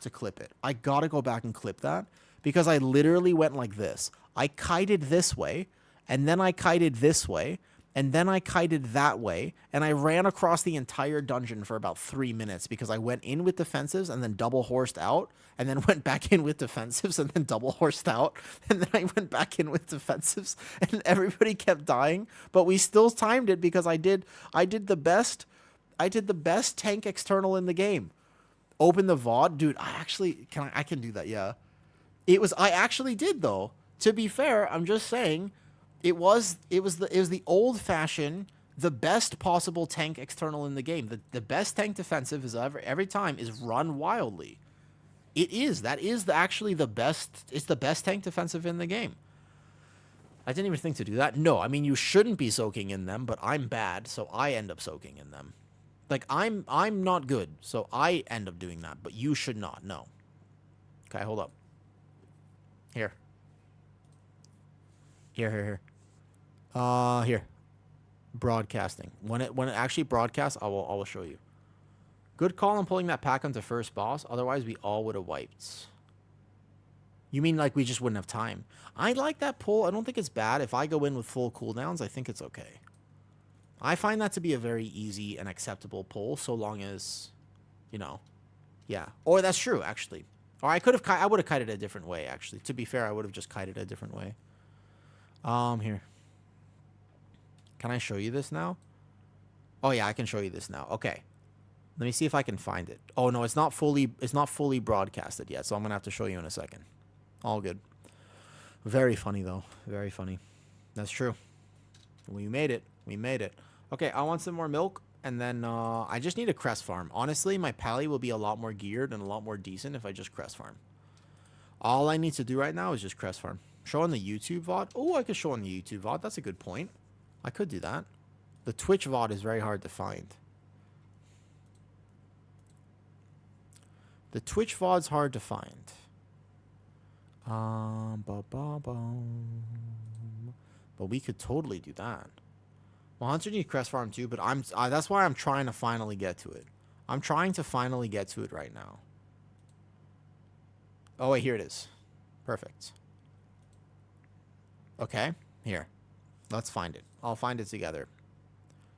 clip it. I gotta go back and clip that because I literally went like this. I kited this way, and then I kited this way, and then I kited that way, and I ran across the entire dungeon for about 3 minutes because I went in with defensives and then double horsed out, and then went back in with defensives and then double horsed out, and then I went back in with defensives, and everybody kept dying, but we still timed it because I did the best tank external in the game. Open the VOD, dude. I can do that. Yeah, I actually did though. To be fair, I'm just saying, it was the old fashioned, the best possible tank external in the game. The best tank defensive is every time is run wildly. It is. That is actually the best. It's the best tank defensive in the game. I didn't even think to do that. No, I mean, you shouldn't be soaking in them, but I'm bad, so I end up soaking in them. Like, I'm not good, so I end up doing that, but you should not. No. Okay, hold up. Here. Here. Here. Broadcasting. When it actually broadcasts, I will show you. Good call on pulling that pack onto first boss. Otherwise, we all would have wiped. You mean like we just wouldn't have time? I like that pull. I don't think it's bad. If I go in with full cooldowns, I think it's okay. I find that to be a very easy and acceptable pull, so long as, yeah. Or that's true, actually. Or I would have kited a different way, actually. To be fair, I would have just kited a different way. Here. Can I show you this now? Oh yeah, I can show you this now. Okay. Let me see if I can find it. Oh no, it's not fully broadcasted yet, so I'm gonna have to show you in a second. All good. Very funny though. Very funny. That's true. We made it. Okay, I want some more milk, and then I just need a crest farm. Honestly, my Pally will be a lot more geared and a lot more decent if I just crest farm. All I need to do right now is just crest farm. Show on the YouTube VOD. Oh, I could show on the YouTube VOD. That's a good point. I could do that. The Twitch VOD is very hard to find. The Twitch VOD's hard to find. But we could totally do that. Well, Hunter needs Crest Farm too, but that's why I'm trying to finally get to it. I'm trying to finally get to it right now. Oh, wait, here it is. Perfect. Okay, here. Let's find it. I'll find it together.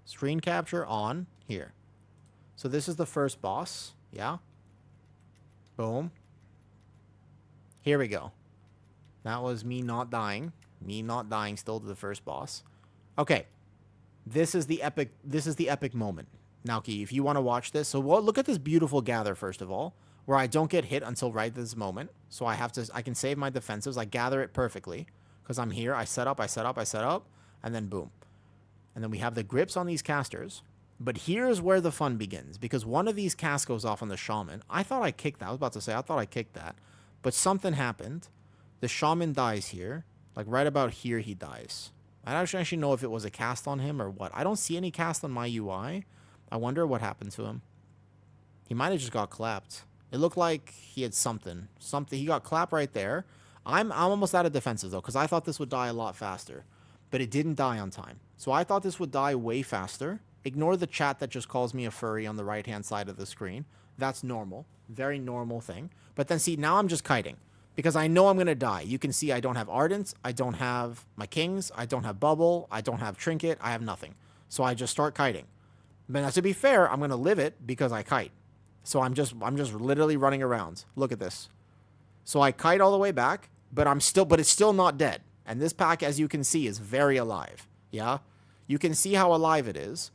Screen capture on here. So this is the first boss. Yeah. Boom. Here we go. That was me not dying. Me not dying still to the first boss. Okay. This is the epic moment. Naoki, if you want to watch this, so look at this beautiful gather first of all, where I don't get hit until right this moment. So I can save my defensives. I gather it perfectly because I'm here. I set up, and then boom. And then we have the grips on these casters. But here's where the fun begins, because one of these casts goes off on the shaman. I thought I kicked that. I was about to say, I thought I kicked that. But something happened. The shaman dies here. Like right about here, he dies. I don't actually know if it was a cast on him or what. I don't see any cast on my UI. I wonder what happened to him. He might have just got clapped. It looked like he had something. He got clapped right there. I'm almost out of defenses, though, because I thought this would die a lot faster. But it didn't die on time. So I thought this would die way faster. Ignore the chat that just calls me a furry on the right-hand side of the screen. That's normal. Very normal thing. But then, see, now I'm just kiting. Because I know I'm going to die. You can see I don't have Ardent. I don't have my Kings. I don't have Bubble. I don't have Trinket. I have nothing. So I just start kiting. But now, to be fair, I'm going to live it because I kite. So I'm just literally running around. Look at this. So I kite all the way back, but it's still not dead. And this pack, as you can see, is very alive. Yeah? You can see how alive it is.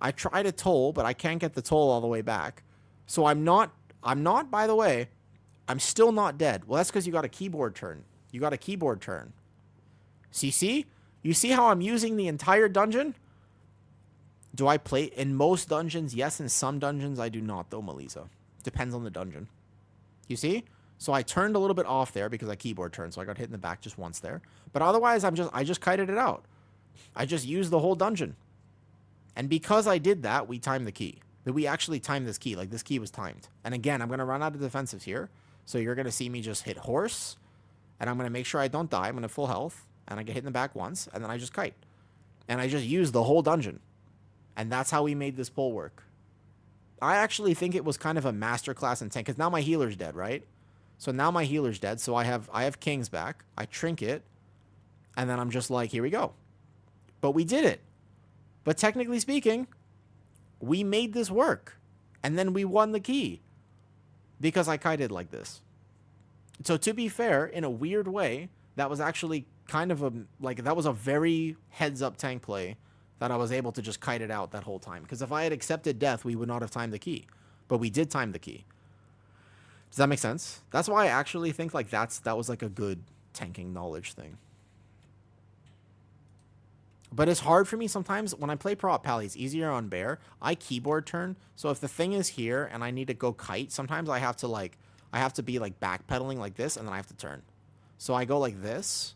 I try to toll, but I can't get the toll all the way back. So I'm not, by the way, I'm still not dead. Well, that's because you got a keyboard turn. See? You see how I'm using the entire dungeon? Do I play in most dungeons? Yes, in some dungeons I do not, though, Melisa. Depends on the dungeon. You see? So I turned a little bit off there because I keyboard turned, so I got hit in the back just once there. But otherwise, I just kited it out. I just used the whole dungeon. And because I did that, we timed the key. We actually timed this key. Like, this key was timed. And again, I'm going to run out of defensives here. So you're going to see me just hit horse. And I'm going to make sure I don't die. I'm going to full health. And I get hit in the back once. And then I just kite. And I just used the whole dungeon. And that's how we made this pull work. I actually think it was kind of a masterclass in tank. Because now my healer's dead, right? So now my healer's dead. So I have Kings back. I trinket. And then I'm just like, here we go. But we did it. But technically speaking, we made this work. And then we won the key. Because I kited like this. So to be fair, in a weird way, that was actually kind of that was a very heads up tank play that I was able to just kite it out that whole time. Because if I had accepted death, we would not have timed the key. But we did time the key. Does that make sense? That's why I actually think like that was like a good tanking knowledge thing. But it's hard for me sometimes when I play Prop Pally. It's easier on Bear. I keyboard turn. So if the thing is here and I need to go kite, sometimes I have to be like backpedaling like this, and then I have to turn. So I go like this.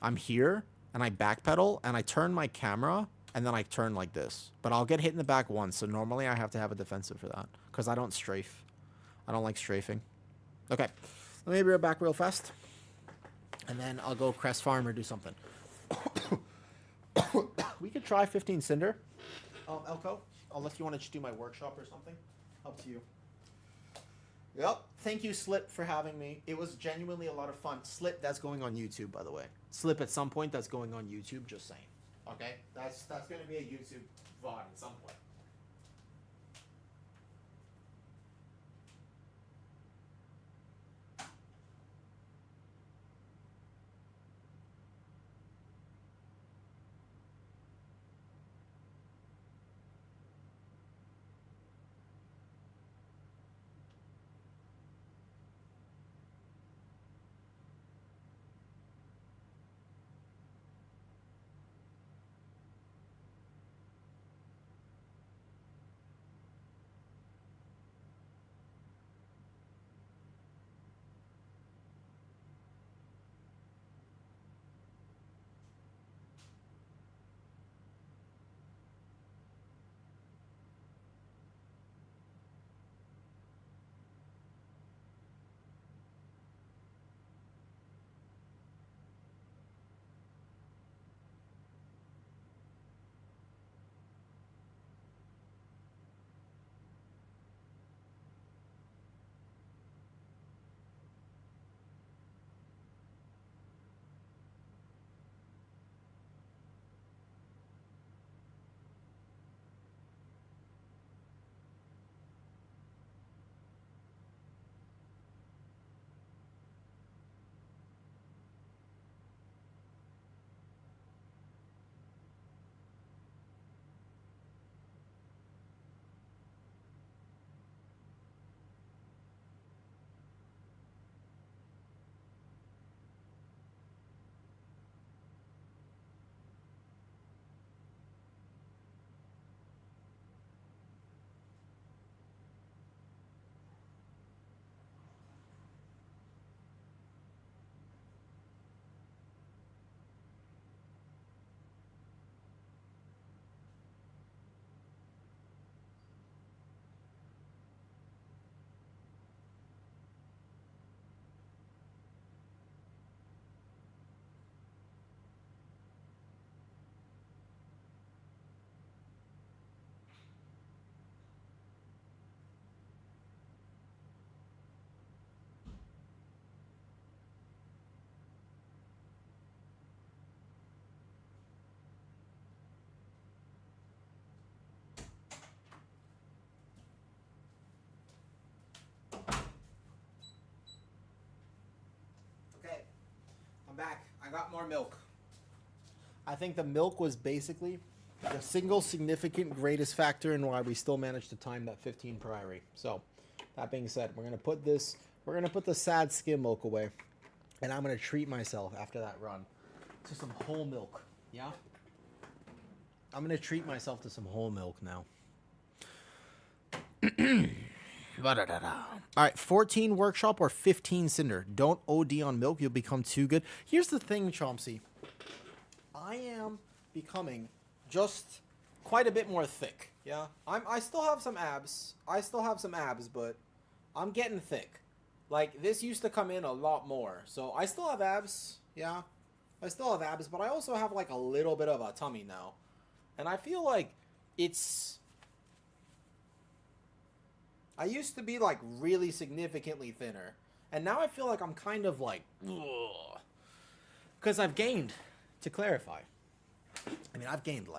I'm here and I backpedal and I turn my camera and then I turn like this. But I'll get hit in the back once. So normally I have to have a defensive for that because I don't strafe. I don't like strafing. Okay, let me be right back real fast, and then I'll go crest farm or do something. We could try 15 Cinder, Elko, unless you want to just do my workshop or something. Up to you. Yep. Thank you, Slip, for having me. It was genuinely a lot of fun. Slip, that's going on YouTube, by the way. Slip at some point, that's going on YouTube, just saying. Okay? That's going to be a YouTube VOD at some point. I got more milk. I think the milk was basically the single significant greatest factor in why we still managed to time that 15 priory. So, that being said, we're gonna put the sad skim milk away, and I'm gonna treat myself after that run to some whole milk. Yeah, I'm gonna treat myself to some whole milk now. All right, 14 workshop or 15 cinder. Don't OD on milk; you'll become too good. Here's the thing, Chomsy. I am becoming just quite a bit more thick. Yeah, I still have some abs. But I'm getting thick. Like, this used to come in a lot more. So I still have abs. Yeah, I still have abs, but I also have like a little bit of a tummy now, and I feel like it's. I used to be, like, really significantly thinner. And now I feel like I'm kind of, like, ugh. Because I've gained, to clarify. I mean, I've gained,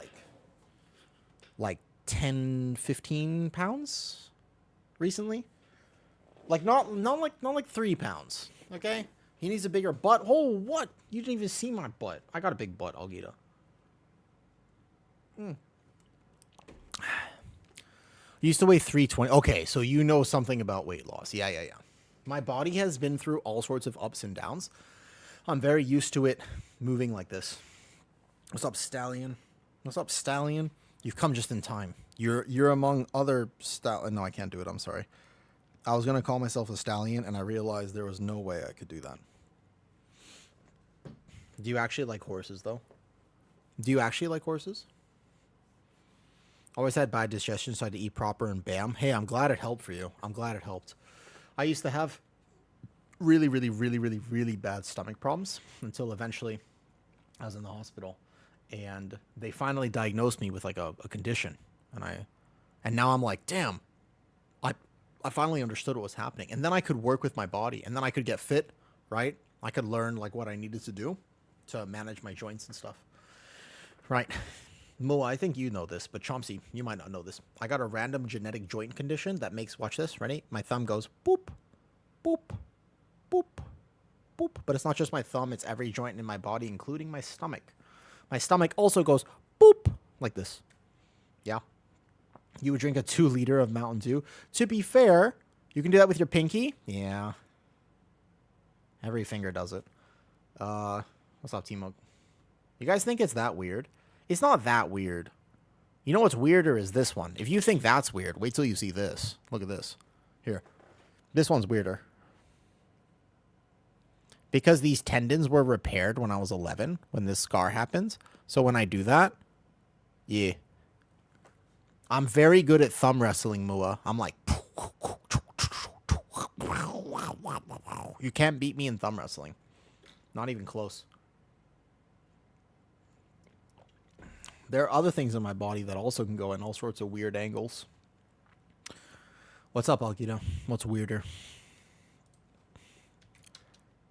like 10, 15 pounds recently. Like, not like 3 pounds, okay? He needs a bigger butt. Oh, what? You didn't even see my butt. I got a big butt, Algita. Used to weigh 320. Okay, so you know something about weight loss. Yeah. My body has been through all sorts of ups and downs. I'm very used to it moving like this. What's up, Stallion? What's up, Stallion? You've come just in time. You're among other No, I can't do it. I'm sorry. I was gonna call myself a stallion, and I realized there was no way I could do that. Do you actually like horses, though? Do you actually like horses? Always had bad digestion, so I had to eat proper, and bam. Hey, I'm glad it helped for you. I'm glad it helped. I used to have really bad stomach problems until eventually I was in the hospital, and they finally diagnosed me with like a condition, and now I'm like, damn, I finally understood what was happening, and then I could work with my body, and then I could get fit, right? I could learn like what I needed to do to manage my joints and stuff, right? Moa, I think you know this, but Chomsy, you might not know this. I got a random genetic joint condition that makes, watch this, ready? My thumb goes boop, boop, boop, boop. But it's not just my thumb, it's every joint in my body, including my stomach. My stomach also goes boop, like this. Yeah. You would drink a 2-liter of Mountain Dew. To be fair, you can do that with your pinky. Yeah. Every finger does it. What's up, Timo? You guys think it's that weird? It's not that weird. You know what's weirder is this one. If you think that's weird, wait till you see this. Look at this. Here. This one's weirder. Because these tendons were repaired when I was 11, when this scar happened. So when I do that, yeah. I'm very good at thumb wrestling, Mua. I'm like... You can't beat me in thumb wrestling. Not even close. There are other things in my body that also can go in all sorts of weird angles. What's up, Algito? What's weirder?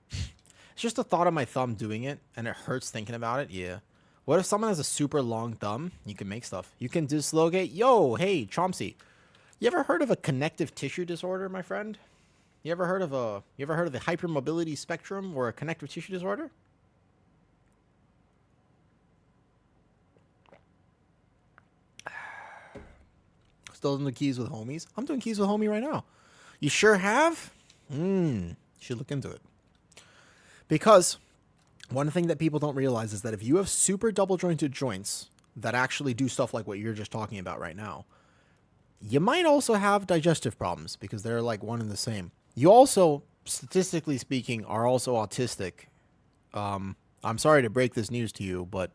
It's just the thought of my thumb doing it, and it hurts thinking about it. Yeah. What if someone has a super long thumb? You can make stuff. You can dislocate. Yo, hey, Chomsy. You ever heard of a connective tissue disorder, my friend? You ever heard of the hypermobility spectrum or a connective tissue disorder? Still doing the keys with homies? I'm doing keys with homie right now. You sure have? You should look into it. Because one thing that people don't realize is that if you have super double jointed joints that actually do stuff like what you're just talking about right now, you might also have digestive problems because they're like one and the same. You also, statistically speaking, are also autistic. I'm sorry to break this news to you, but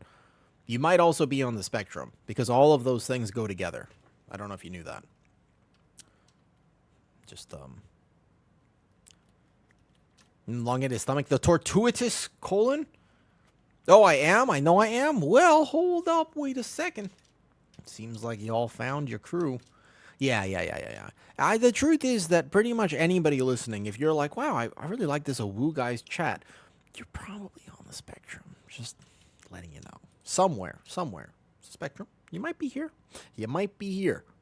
you might also be on the spectrum because all of those things go together. I don't know if you knew that. Just, elongated stomach. The tortuous colon? Oh, I am? I know I am? Well, hold up. Wait a second. It seems like you all found your crew. Yeah. The truth is that pretty much anybody listening, if you're like, wow, I really like this Awoo Guys chat, you're probably on the spectrum. Just letting you know. Somewhere. Spectrum. You might be here.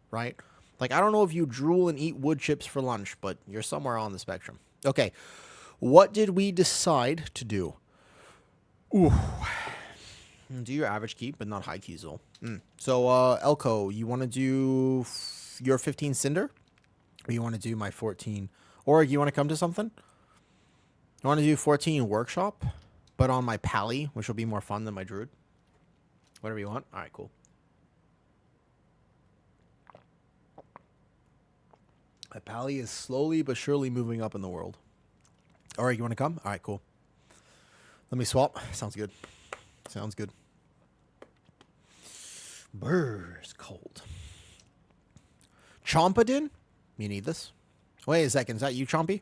Right? Like, I don't know if you drool and eat wood chips for lunch, but you're somewhere on the spectrum. Okay. What did we decide to do? Ooh. Do your average keep, but not high keys though. So, Elko, you want to do your 15 Cinder? Or you want to do my 14? Or you want to come to something? You want to do 14 Workshop, but on my Pally, which will be more fun than my Druid? Whatever you want. All right, cool. My Pally is slowly but surely moving up in the world. All right, you want to come? All right, cool. Let me swap. Sounds good. Sounds good. Brr's cold. Chompadin? You need this. Wait a second. Is that you, Chompy?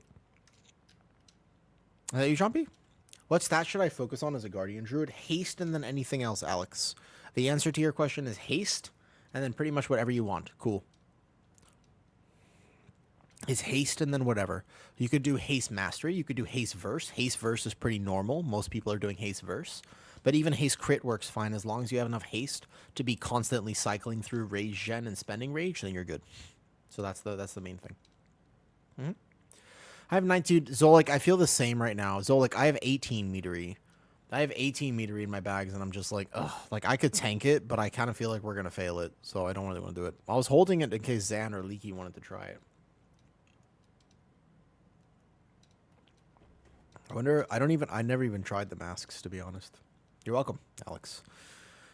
Is that you, Chompy? What stat should I focus on as a Guardian Druid? Haste and then anything else, Alex. The answer to your question is haste and then pretty much whatever you want. Cool. Is haste and then whatever. You could do haste mastery. You could do haste verse. Haste verse is pretty normal. Most people are doing haste verse. But even haste crit works fine as long as you have enough haste to be constantly cycling through rage gen and spending rage, then you're good. So that's the main thing. I have 19 Zolik. I feel the same right now. Zolik, I have 18 metery. I have 18 metery in my bags, and I'm just like, ugh. Like, I could tank it, but I kind of feel like we're going to fail it. So I don't really want to do it. I was holding it in case Zan or Leaky wanted to try it. I wonder, I never even tried the masks, to be honest. You're welcome, Alex.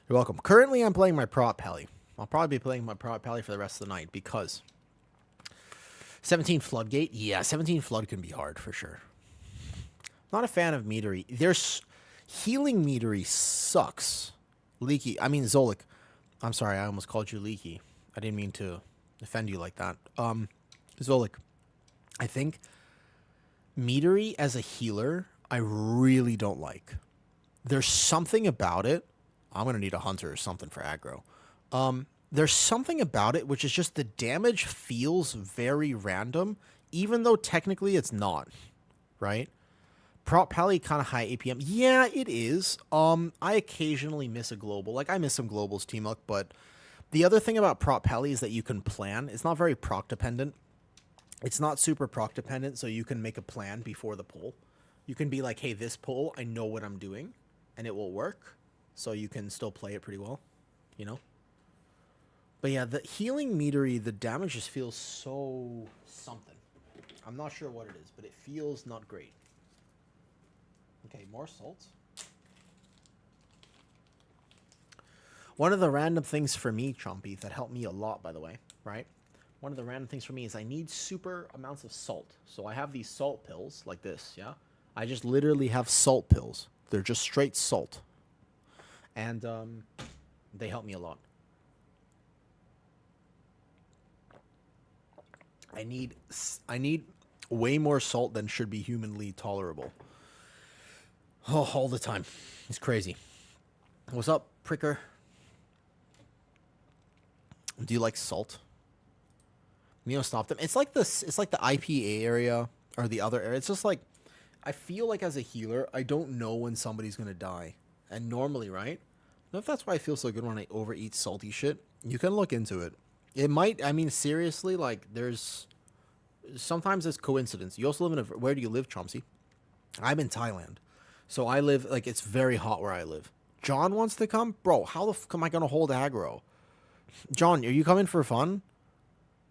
You're welcome. Currently, I'm playing my prop pally. I'll probably be playing my prop pally for the rest of the night because 17 Floodgate? Yeah, 17 Flood can be hard for sure. Not a fan of metery. There's healing metery sucks. Leaky. I mean, Zolik. I'm sorry, I almost called you Leaky. I didn't mean to offend you like that. Zolik. I think metery as a healer, I really don't like. There's something about it. I'm going to need a hunter or something for aggro. There's something about it which is just the damage feels very random, even though technically it's not, right? Prop Pally kind of high APM. Yeah, it is. I occasionally miss a global. Like, I miss some globals, T-Muck, but the other thing about Prop Pally is that you can plan. It's not very proc dependent. It's not super proc dependent, so you can make a plan before the pull. You can be like, hey, this pull, I know what I'm doing, and it will work. So you can still play it pretty well, you know? But yeah, the healing metery, the damage just feels so something. I'm not sure what it is, but it feels not great. Okay, more salt. One of the random things for me, Chompy, that helped me a lot, by the way, right? One of the random things for me is I need super amounts of salt. So I have these salt pills like this, yeah? I just literally have salt pills. They're just straight salt. And they help me a lot. I need way more salt than should be humanly tolerable. Oh, all the time. It's crazy. What's up, Pricker? Do you like salt? You know, stop them. It's like this. It's like the IPA area or the other area. It's just like I feel like as a healer, I don't know when somebody's gonna die. And normally, right? If that's why I feel so good when I overeat salty shit. You can look into it. It might. I mean, seriously, like there's sometimes it's coincidence. You also live in a. Where do you live, Chomsy? I'm in Thailand, so I live like it's very hot where I live. John wants to come, bro. How the fuck am I gonna hold aggro? John, are you coming for fun?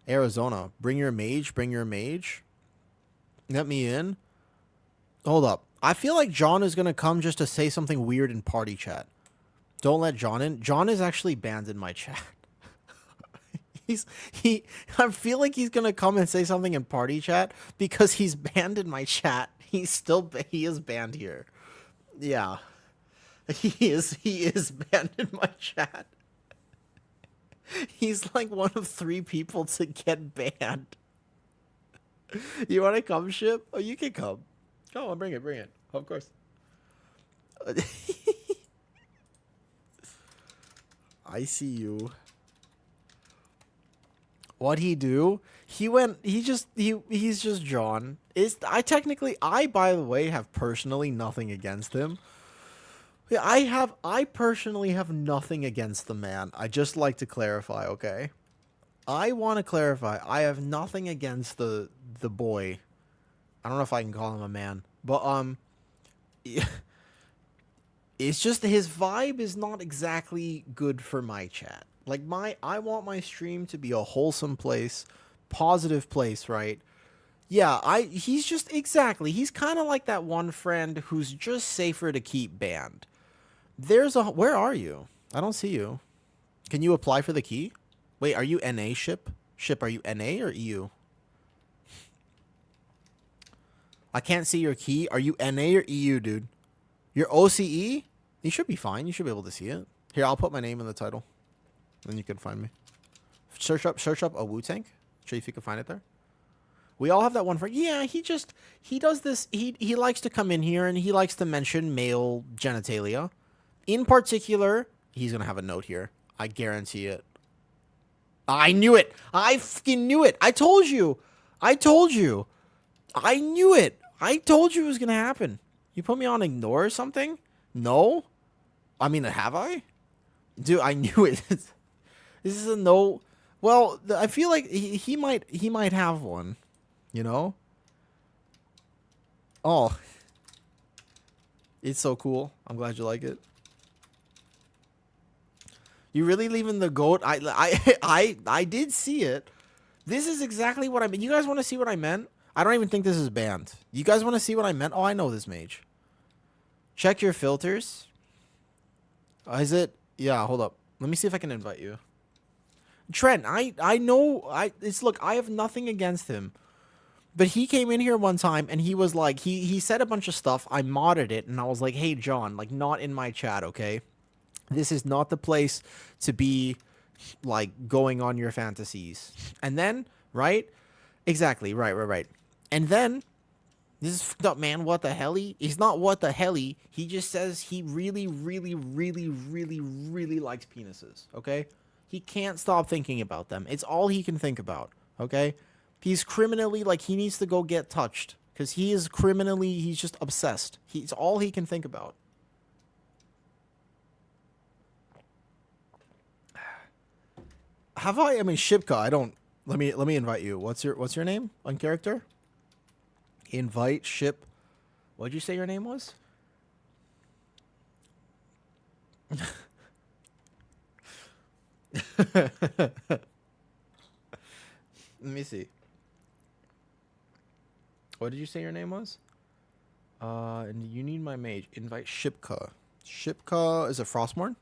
Arizona, bring your mage. Bring your mage. Let me in. Hold up. I feel like John is gonna come just to say something weird in party chat. Don't let John in. John is actually banned in my chat. I feel like he's gonna come and say something in party chat because he's banned in my chat. He is banned here. Yeah, he is banned in my chat. He's like one of 3 people to get banned. You want to come, Ship? Oh, you can come. Come on, bring it. Of course. I see you. What'd he do? He's just John. I by the way have personally nothing against him. Yeah, I personally have nothing against the man. I just like to clarify, okay? I want to clarify. I have nothing against the boy. I don't know if I can call him a man, but It's just his vibe is not exactly good for my chat. Like I want my stream to be a wholesome place, positive place, right? Yeah, he's just exactly. He's kind of like that one friend who's just safer to keep banned. Where are you? I don't see you. Can you apply for the key? Wait, are you NA ship? Ship, are you NA or EU? I can't see your key. Are you NA or EU, dude? You're OCE? You should be fine. You should be able to see it. Here, I'll put my name in the title. Then you can find me. Search up a Wu-Tank. Show you if you can find it there. We all have that one friend. Yeah, he does this. He likes to come in here and he likes to mention male genitalia. In particular, he's going to have a note here. I guarantee it. I knew it. I fucking knew it. I told you. I told you. I knew it. I told you it was going to happen. You put me on ignore or something? No? I mean, have I? Dude, I knew it. This is a no. Well, I feel like he might have one. You know? Oh. It's so cool. I'm glad you like it. You really leaving the goat? I did see it. This is exactly what I meant. You guys want to see what I meant? I don't even think this is banned. You guys want to see what I meant? Oh, I know this mage. Check your filters. Is it? Yeah, hold up. Let me see if I can invite you. Trent, I know. Look, I have nothing against him. But he came in here one time and he was like, he said a bunch of stuff. I modded it and I was like, hey, John, like, not in my chat, okay? This is not the place to be, like, going on your fantasies. And then, right? Exactly, right. And then, this is fucked up, man. What the helly? He's not what the helly. He just says he really likes penises, okay? He can't stop thinking about them. It's all he can think about, okay? He's criminally, like, he needs to go get touched. Because he's just obsessed. It's all he can think about. I mean, Shipka, I don't... Let me invite you. What's your name on character? Invite Ship... What'd you say your name was? Let me see. What did you say your name was? And you need my mage. Invite Shipka. Shipka is a Frostmourne?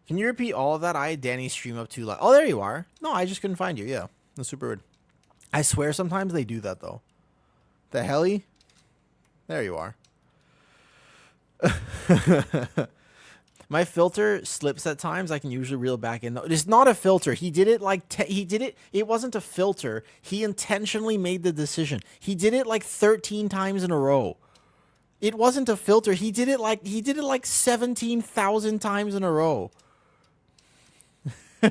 Can you repeat all of that? I had Danny's stream up too loud. Oh, there you are. No, I just couldn't find you. Yeah, that's super weird. I swear sometimes they do that, though. The helly? There you are. My filter slips at times. I can usually reel back in. It's not a filter. He did it like... It wasn't a filter. He intentionally made the decision. He did it like 13 times in a row. It wasn't a filter. He did it like 17,000 times in a row. All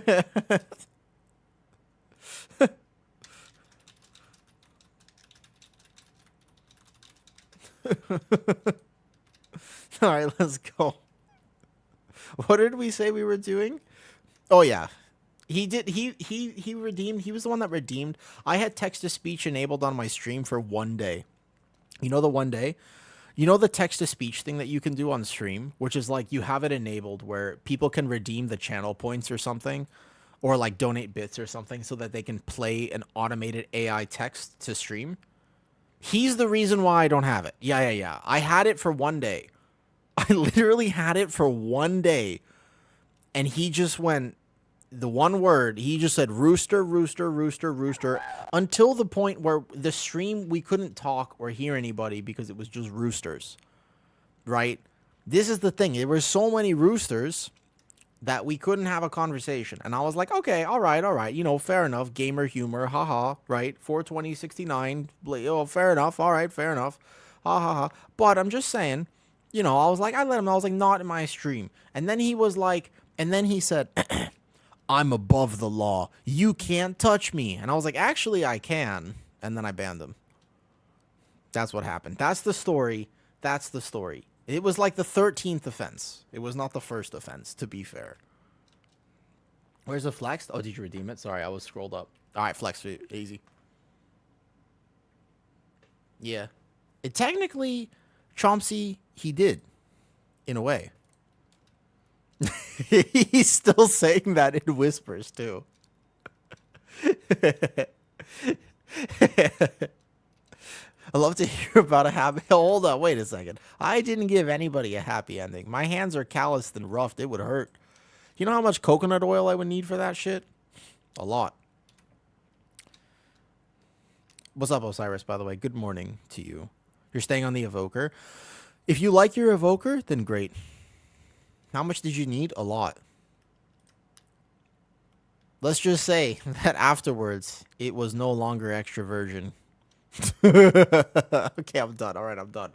right, let's go. What did we say we were doing? Oh yeah. He redeemed. He was the one that redeemed. I had text to speech enabled on my stream for 1 day. You know the 1 day? You know the text to speech thing that you can do on stream, which is like you have it enabled where people can redeem the channel points or something, or like donate bits or something so that they can play an automated AI text to stream. He's the reason why I don't have it. Yeah. I had it for 1 day. I literally had it for 1 day. And he just went, the one word, he just said rooster, rooster, rooster, rooster, until the point where the stream, we couldn't talk or hear anybody because it was just roosters, right? This is the thing. There were so many roosters that we couldn't have a conversation. And I was like, okay, all right. You know, fair enough. Gamer humor, haha, right? 42069, oh, fair enough. All right, fair enough. Ha ha ha. But I'm just saying, you know, I was like, I let him know. I was like, not in my stream. And then he was like, and then he said, I'm above the law. You can't touch me. And I was like, actually, I can. And then I banned him. That's what happened. That's the story. That's the story. It was like the 13th offense. It was not the first offense, to be fair. Where's the flex? Oh, did you redeem it? Sorry, I was scrolled up. All right, flex. Easy. Yeah. It technically, Chomsky, he did, in a way. He's still saying that in whispers, too. I love to hear about a happy. Hold on, wait a second. I didn't give anybody a happy ending. My hands are calloused and roughed. It would hurt. You know how much coconut oil I would need for that shit? A lot. What's up, Osiris, by the way? Good morning to you. You're staying on the Evoker. If you like your Evoker, then great. How much did you need? A lot. Let's just say that afterwards, it was no longer extra virgin. Okay, I'm done. All right, I'm done.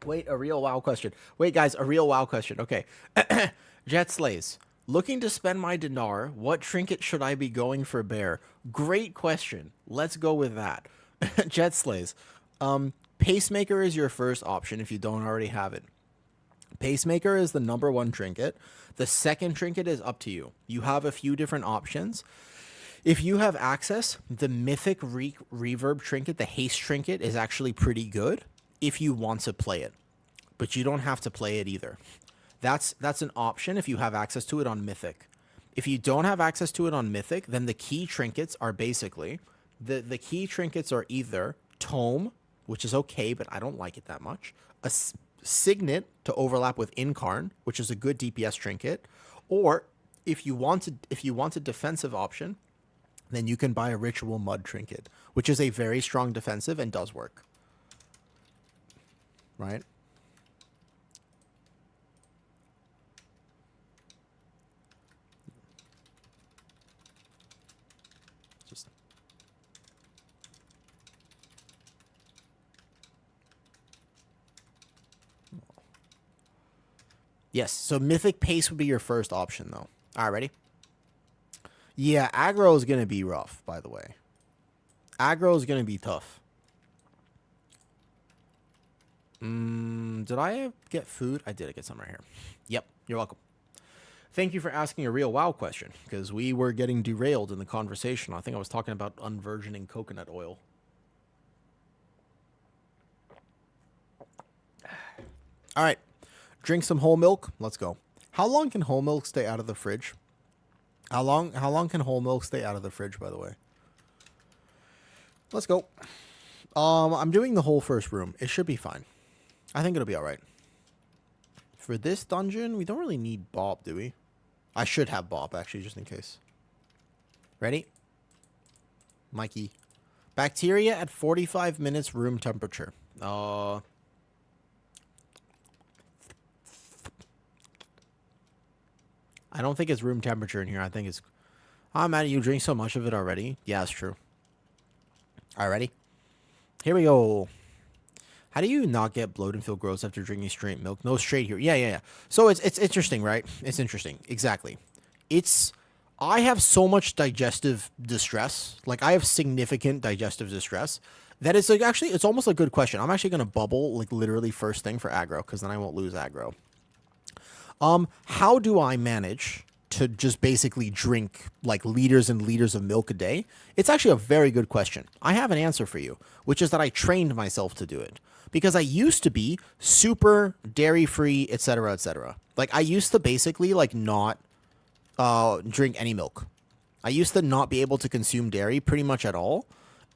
Wait, a real WoW question. Wait, guys, a real WoW question. Okay. Jet Slays. Looking to spend my dinar, what trinket should I be going for bear? Great question. Let's go with that. Jet Slays. Pacemaker is your first option if you don't already have it. Pacemaker is the number one trinket. The second trinket is up to you. You have a few different options. If you have access, the Mythic Reverb trinket, the haste trinket, is actually pretty good if you want to play it. But you don't have to play it either. That's an option if you have access to it on Mythic. If you don't have access to it on Mythic, then the key trinkets are basically... The key trinkets are either Tome, which is okay, but I don't like it that much. A Signet to overlap with Incarn, which is a good DPS trinket. Or if you want a defensive option, then you can buy a Ritual Mud trinket, which is a very strong defensive and does work. Right? Just yes, so Mythic Pace would be your first option, though. All right, ready? Yeah, aggro is going to be rough, by the way. Aggro is going to be tough. Did I get food? I did get some right here. Yep, you're welcome. Thank you for asking a real WoW question, because we were getting derailed in the conversation. I think I was talking about unvirgining coconut oil. All right, drink some whole milk. Let's go. How long can whole milk stay out of the fridge? How long can whole milk stay out of the fridge, by the way? Let's go. I'm doing the whole first room. It should be fine. I think it'll be all right. For this dungeon, we don't really need Bob, do we? I should have Bob, actually, just in case. Ready? Mikey. Bacteria at 45 minutes room temperature. I don't think it's room temperature in here. I think it's... Oh, Matt, you drink so much of it already? Yeah, it's true. All right, ready? Here we go. How do you not get bloated and feel gross after drinking straight milk? No, straight here. Yeah. So it's interesting, right? It's interesting. Exactly. I have so much digestive distress. Like, I have significant digestive distress that it's like, actually, it's almost a good question. I'm actually going to bubble, like, literally first thing for aggro, because then I won't lose aggro. How do I manage to just basically drink like liters and liters of milk a day? It's actually a very good question. I have an answer for you, which is that I trained myself to do it because I used to be super dairy free, etc., etc. Like I used to basically like not drink any milk. I used to not be able to consume dairy pretty much at all.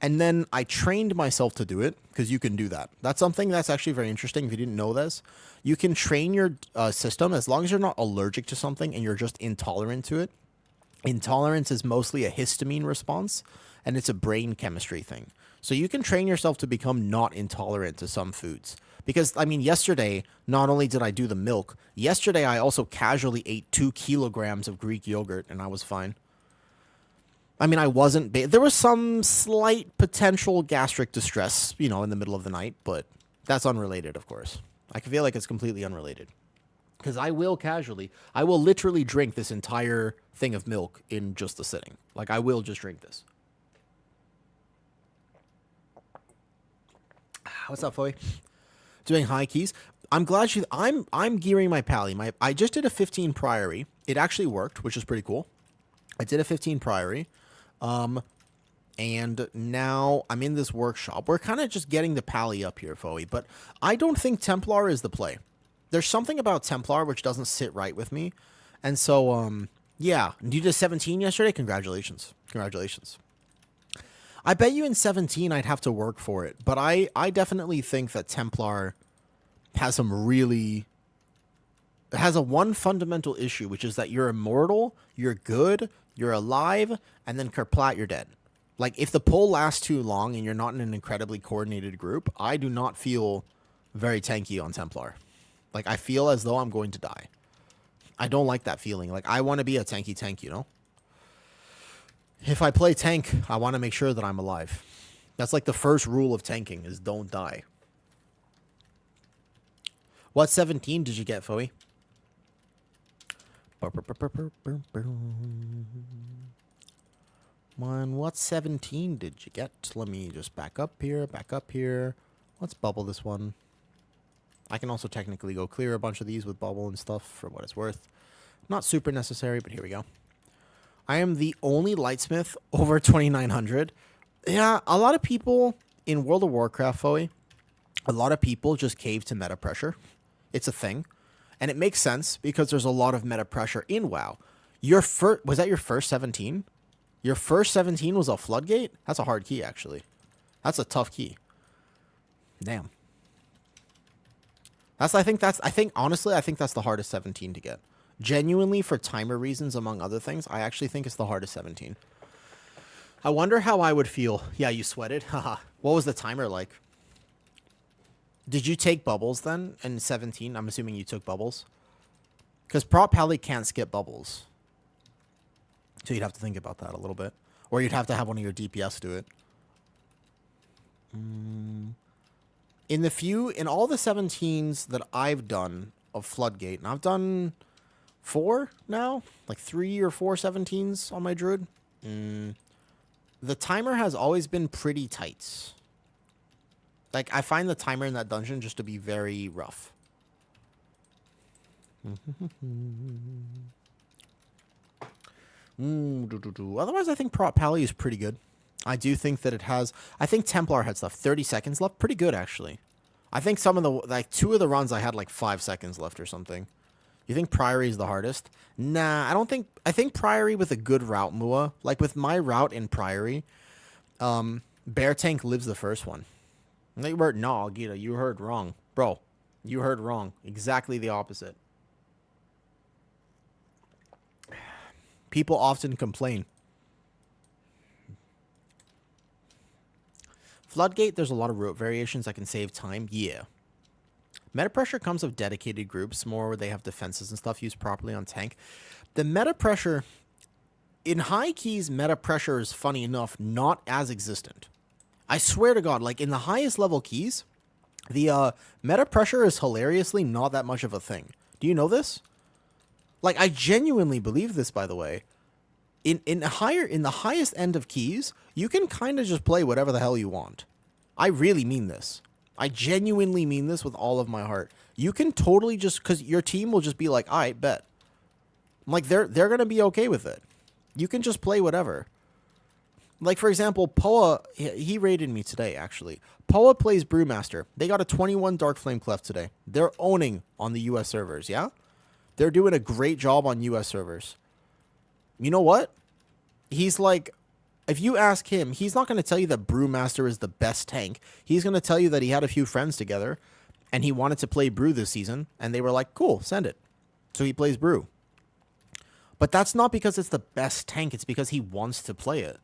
And then I trained myself to do it because you can do that. That's something that's actually very interesting. If you didn't know this, you can train your system as long as you're not allergic to something and you're just intolerant to it. Intolerance is mostly a histamine response and it's a brain chemistry thing. So you can train yourself to become not intolerant to some foods. Because, I mean, yesterday, not only did I do the milk, yesterday I also casually ate 2 kilograms of Greek yogurt and I was fine. I mean, I wasn't... There was some slight potential gastric distress, you know, in the middle of the night, but that's unrelated, of course. I feel like it's completely unrelated. Because I will literally drink this entire thing of milk in just a sitting. Like, I will just drink this. What's up, Foy? Doing high keys. I'm glad you. I'm gearing my pally. I just did a 15 priory. It actually worked, which is pretty cool. I did a 15 priory. And now I'm in this workshop. We're kind of just getting the pally up here, Foe. But I don't think Templar is the play. There's something about Templar which doesn't sit right with me. And so, yeah. You did 17 yesterday? Congratulations. Congratulations. I bet you in 17 I'd have to work for it. But I definitely think that Templar has some really... It has a one fundamental issue, which is that you're immortal, you're good, you're alive, and then kerplat, you're dead. Like, if the pull lasts too long and you're not in an incredibly coordinated group, I do not feel very tanky on Templar. Like, I feel as though I'm going to die. I don't like that feeling. Like, I want to be a tanky tank, you know? If I play tank, I want to make sure that I'm alive. That's like the first rule of tanking, is don't die. What 17 did you get, Foey? What 17 did you get? Let me just back up here, back up here. Let's bubble this one. I can also technically go clear a bunch of these with bubble and stuff for what it's worth. Not super necessary, but here we go. I am the only lightsmith over 2,900. Yeah, a lot of people in World of Warcraft, Foey, a lot of people just cave to meta pressure. It's a thing. And it makes sense because there's a lot of meta pressure in WoW. Was that your first 17? Your first 17 was a floodgate? That's a hard key, actually. That's a tough key. Damn. Honestly, I think that's the hardest 17 to get. Genuinely, for timer reasons, among other things, I actually think it's the hardest 17. I wonder how I would feel. Yeah, you sweated? Haha. What was the timer like? Did you take bubbles then in 17? I'm assuming you took bubbles. Because Prop Pally can't skip bubbles. So you'd have to think about that a little bit. Or you'd have to have one of your DPS do it. In all the 17s that I've done of Floodgate, and I've done 4 now? Like 3 or 4 17s on my Druid. The timer has always been pretty tight. Like, I find the timer in that dungeon just to be very rough. Otherwise, I think Prop Pally is pretty good. I do think that it has... I think Templar had stuff. 30 seconds left. Pretty good, actually. I think some of the... Like, 2 of the runs I had, like, 5 seconds left or something. You think Priory is the hardest? Nah, I don't think... I think Priory with a good route, Mua. Like, with my route in Priory, Bear Tank lives the first one. No, Gita, you heard wrong. Bro, you heard wrong. Exactly the opposite. People often complain. Floodgate, there's a lot of route variations that can save time. Yeah. Meta pressure comes with dedicated groups, more where they have defenses and stuff used properly on tank. The meta pressure... In high keys, meta pressure is, funny enough, not as existent. I swear to God, like, in the highest level keys, the meta pressure is hilariously not that much of a thing. Do you know this? Like, I genuinely believe this, by the way. In the highest end of keys, you can kind of just play whatever the hell you want. I really mean this. I genuinely mean this with all of my heart. You can totally just... Because your team will just be like, all right, bet. Like, they're going to be okay with it. You can just play whatever. Like, for example, Poa, he raided me today, actually. Poa plays Brewmaster. They got a 21 Dark Flame Clef today. They're owning on the US servers, yeah? They're doing a great job on US servers. You know what? He's like, if you ask him, he's not going to tell you that Brewmaster is the best tank. He's going to tell you that he had a few friends together, and he wanted to play Brew this season, and they were like, cool, send it. So he plays Brew. But that's not because it's the best tank. It's because he wants to play it.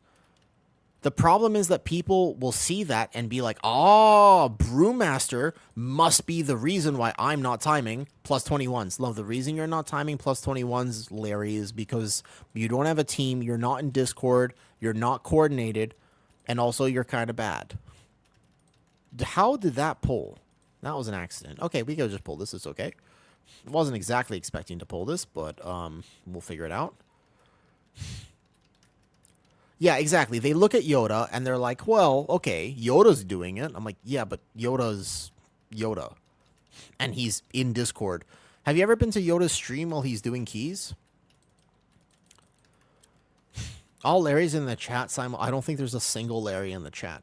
The problem is that people will see that and be like, oh, Brewmaster must be the reason why I'm not timing plus 21s. Love, the reason you're not timing plus 21s, Larry, is because you don't have a team, you're not in Discord, you're not coordinated, and also you're kind of bad. How did that pull? That was an accident. Okay, we could just pull this. It's okay. Wasn't exactly expecting to pull this, but we'll figure it out. Yeah, exactly. They look at Yoda and they're like, well, okay, Yoda's doing it. I'm like, yeah, but Yoda's Yoda. And he's in Discord. Have you ever been to Yoda's stream while he's doing keys? All Larry's in the chat, Simon. I don't think there's a single Larry in the chat.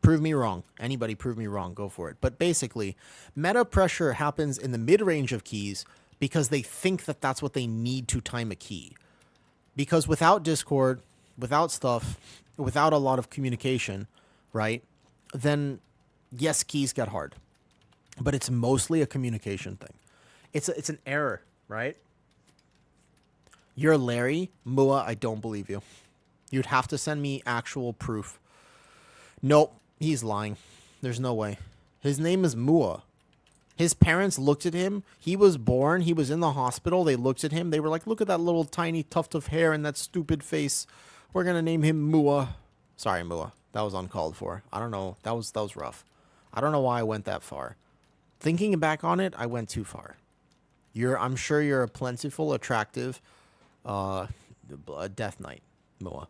Prove me wrong. Anybody prove me wrong. Go for it. But basically, meta pressure happens in the mid-range of keys because they think that that's what they need to time a key. Because without Discord, without stuff, without a lot of communication, right, then yes, keys get hard. But it's mostly a communication thing. It's an error, right? You're Larry. Mua, I don't believe you. You'd have to send me actual proof. Nope, he's lying. There's no way. His name is Mua. His parents looked at him. He was born. He was in the hospital. They looked at him. They were like, look at that little tiny tuft of hair and that stupid face. We're going to name him Mua. Sorry, Mua. That was uncalled for. I don't know. That was rough. I don't know why I went that far. Thinking back on it, I went too far. I'm sure you're a plentiful, attractive Death Knight, Mua.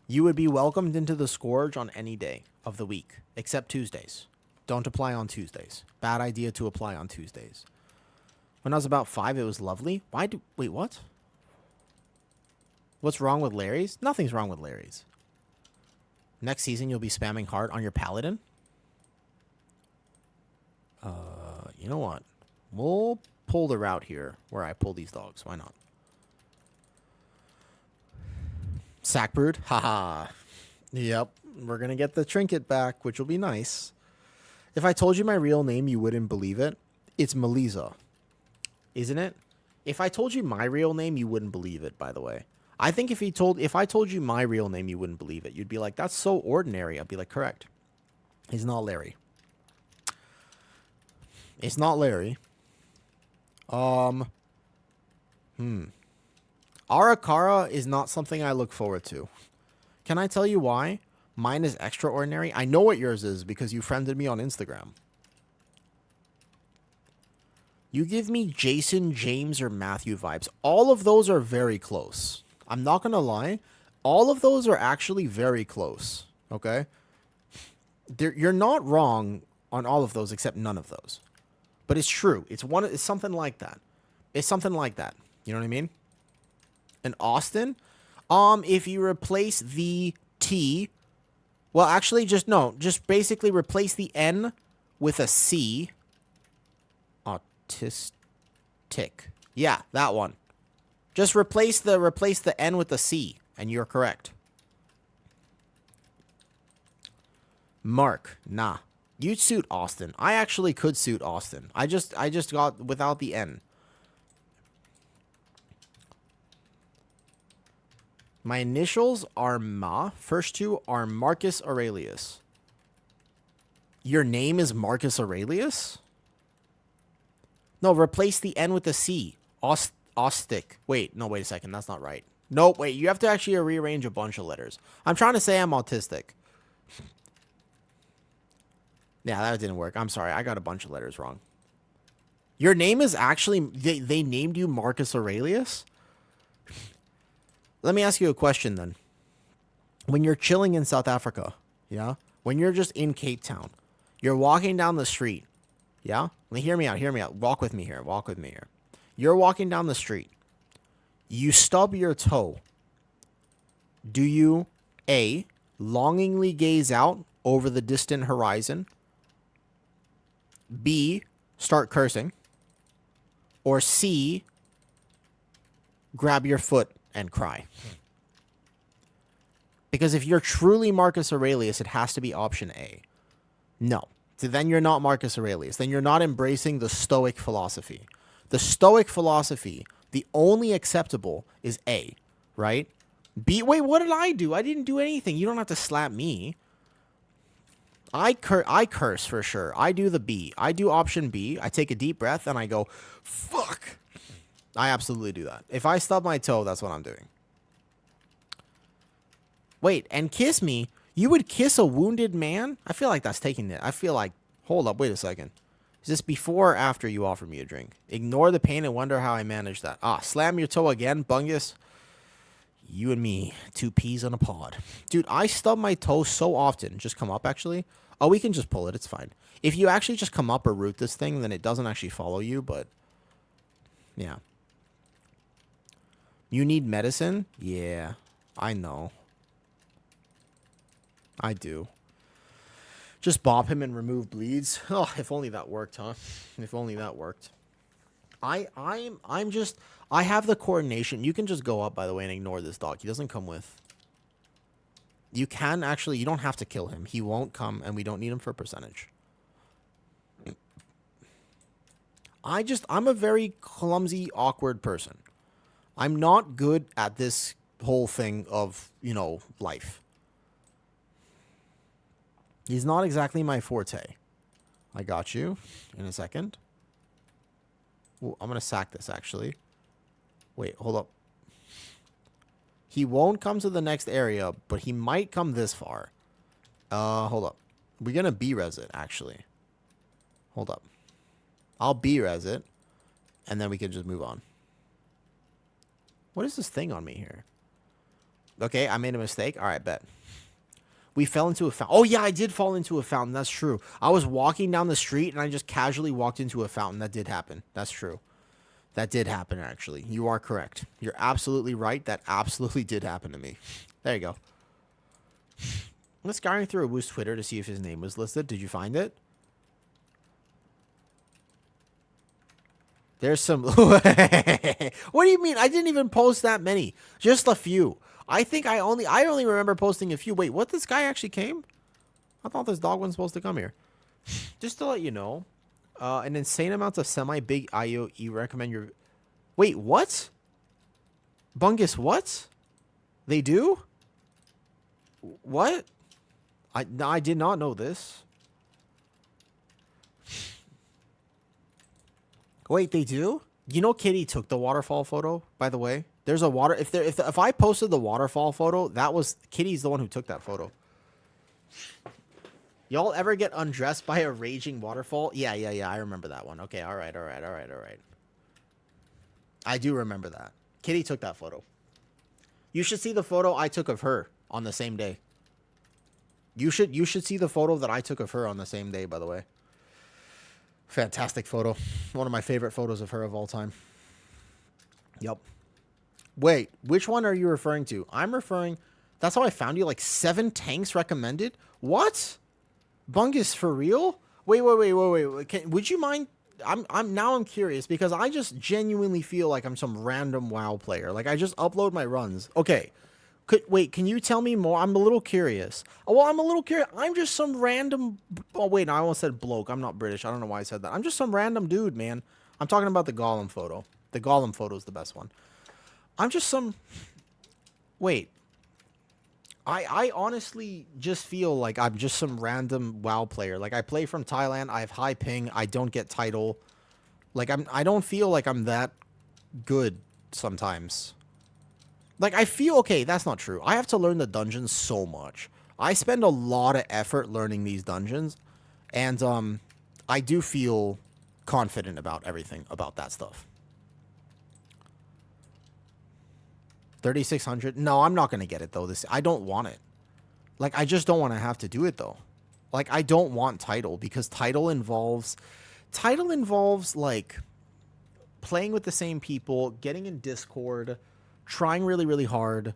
You would be welcomed into the Scourge on any day of the week, except Tuesdays. Don't apply on Tuesdays. Bad idea to apply on Tuesdays. When I was about 5, it was lovely. Wait, what? What's wrong with Larry's? Nothing's wrong with Larry's. Next season, you'll be spamming hard on your Paladin. You know what? We'll pull the route here where I pull these dogs. Why not? Sackbrood? Haha. Yep. We're going to get the trinket back, which will be nice. If I told you my real name, you wouldn't believe it. It's Melisa. Isn't it? If I told you my real name, you wouldn't believe it, by the way. I think if I told you my real name, you wouldn't believe it. You'd be like, that's so ordinary. I'd be like, correct. He's not Larry. It's not Larry. Arakara is not something I look forward to. Can I tell you why? Mine is extraordinary. I know what yours is because you friended me on Instagram. You give me Jason, James, or Matthew vibes. All of those are very close. I'm not going to lie. All of those are actually very close. Okay? You're not wrong on all of those except none of those. But it's true. It's something like that. It's something like that. You know what I mean? And Austin, if you replace the T, well, actually, just basically replace the N with a C. Autistic. Yeah, that one. Just replace the N with the C, and you're correct. Mark, nah. You'd suit Austin. I actually could suit Austin. I just got without the N. My initials are Ma. First two are Marcus Aurelius. Your name is Marcus Aurelius? No, replace the N with the C. Austic. Wait a second. That's not right. Nope, wait. You have to actually rearrange a bunch of letters. I'm trying to say I'm autistic. Yeah, that didn't work. I'm sorry. I got a bunch of letters wrong. Your name is actually... They named you Marcus Aurelius? Let me ask you a question then. When you're chilling in South Africa, yeah? When you're just in Cape Town, you're walking down the street, yeah? Hear me out. Walk with me here. You're walking down the street. You stub your toe. Do you, A, longingly gaze out over the distant horizon? B, start cursing? Or C, grab your foot and cry? Because if you're truly Marcus Aurelius, it has to be option A. No. So then you're not Marcus Aurelius. Then you're not embracing the Stoic philosophy. The Stoic philosophy, the only acceptable is A, right? B, wait, what did I do? I didn't do anything. You don't have to slap me. I curse for sure. I do the B. I do option B. I take a deep breath and I go, fuck. I absolutely do that. If I stub my toe, that's what I'm doing. Wait, and kiss me? You would kiss a wounded man? I feel like that's taking it. I feel like, hold up, wait a second. Is this before or after you offer me a drink? Ignore the pain and wonder how I managed that. Slam your toe again, Bungus? You and me, two peas in a pod. Dude, I stub my toe so often. Just come up, actually. Oh, we can just pull it. It's fine. If you actually just come up or root this thing, then it doesn't actually follow you, but... yeah. You need medicine? Yeah, I know. I do. Just bop him and remove bleeds. Oh, if only that worked, huh? If only that worked. I have the coordination. You can just go up, by the way, and ignore this dog. He doesn't come with. You can actually, you don't have to kill him. He won't come, and we don't need him for percentage. I'm a very clumsy, awkward person. I'm not good at this whole thing of, you know, life. He's not exactly my forte. I got you in a second. Ooh, I'm going to sack this, actually. Wait, hold up. He won't come to the next area, but he might come this far. Hold up. We're going to B-res it, actually. Hold up. I'll B-res it, and then we can just move on. What is this thing on me here? Okay, I made a mistake. All right, bet. We fell into a fountain. Oh, yeah, I did fall into a fountain. That's true. I was walking down the street, and I just casually walked into a fountain. That did happen. That's true. That did happen, actually. You are correct. You're absolutely right. That absolutely did happen to me. There you go. Let's scouring through Awoo's Twitter to see if his name was listed. Did you find it? There's some... What do you mean? I didn't even post that many. Just a few. I think I only remember posting a few. Wait, what? This guy actually came? I thought this dog wasn't supposed to come here. Just to let you know, an insane amount of semi-big IO recommend your... Wait, what? Bungus, what? They do? What? I did not know this. Wait, they do? You know Kitty took the waterfall photo, by the way? There's a water... If I posted the waterfall photo, that was... Kitty's the one who took that photo. Y'all ever get undressed by a raging waterfall? Yeah, I remember that one. Okay, all right. I do remember that. Kitty took that photo. You should see the photo I took of her on the same day. You should see the photo that I took of her on the same day, by the way. Fantastic photo. One of my favorite photos of her of all time. Yep. Wait, which one are you referring to? I'm referring... That's how I found you? Like 7 tanks recommended? What? Bungus, for real? Wait. Would you mind... I'm curious because I just genuinely feel like I'm some random WoW player. Like I just upload my runs. Okay. Wait, can you tell me more? I'm a little curious. Oh, well, I'm a little curious. I'm just some random... Oh, wait, no, I almost said bloke. I'm not British. I don't know why I said that. I'm just some random dude, man. I'm talking about the Gollum photo. The Gollum photo is the best one. I'm just some... Wait. I honestly just feel like I'm just some random WoW player. Like, I play from Thailand. I have high ping. I don't get title. Like, I don't feel like I'm that good sometimes. Like, I feel... Okay, that's not true. I have to learn the dungeons so much. I spend a lot of effort learning these dungeons. And, I do feel confident about everything about that stuff. 3,600? No, I'm not going to get it, though. I don't want it. Like, I just don't want to have to do it, though. Like, I don't want title, because title involves, like, playing with the same people, getting in Discord, trying really, really hard,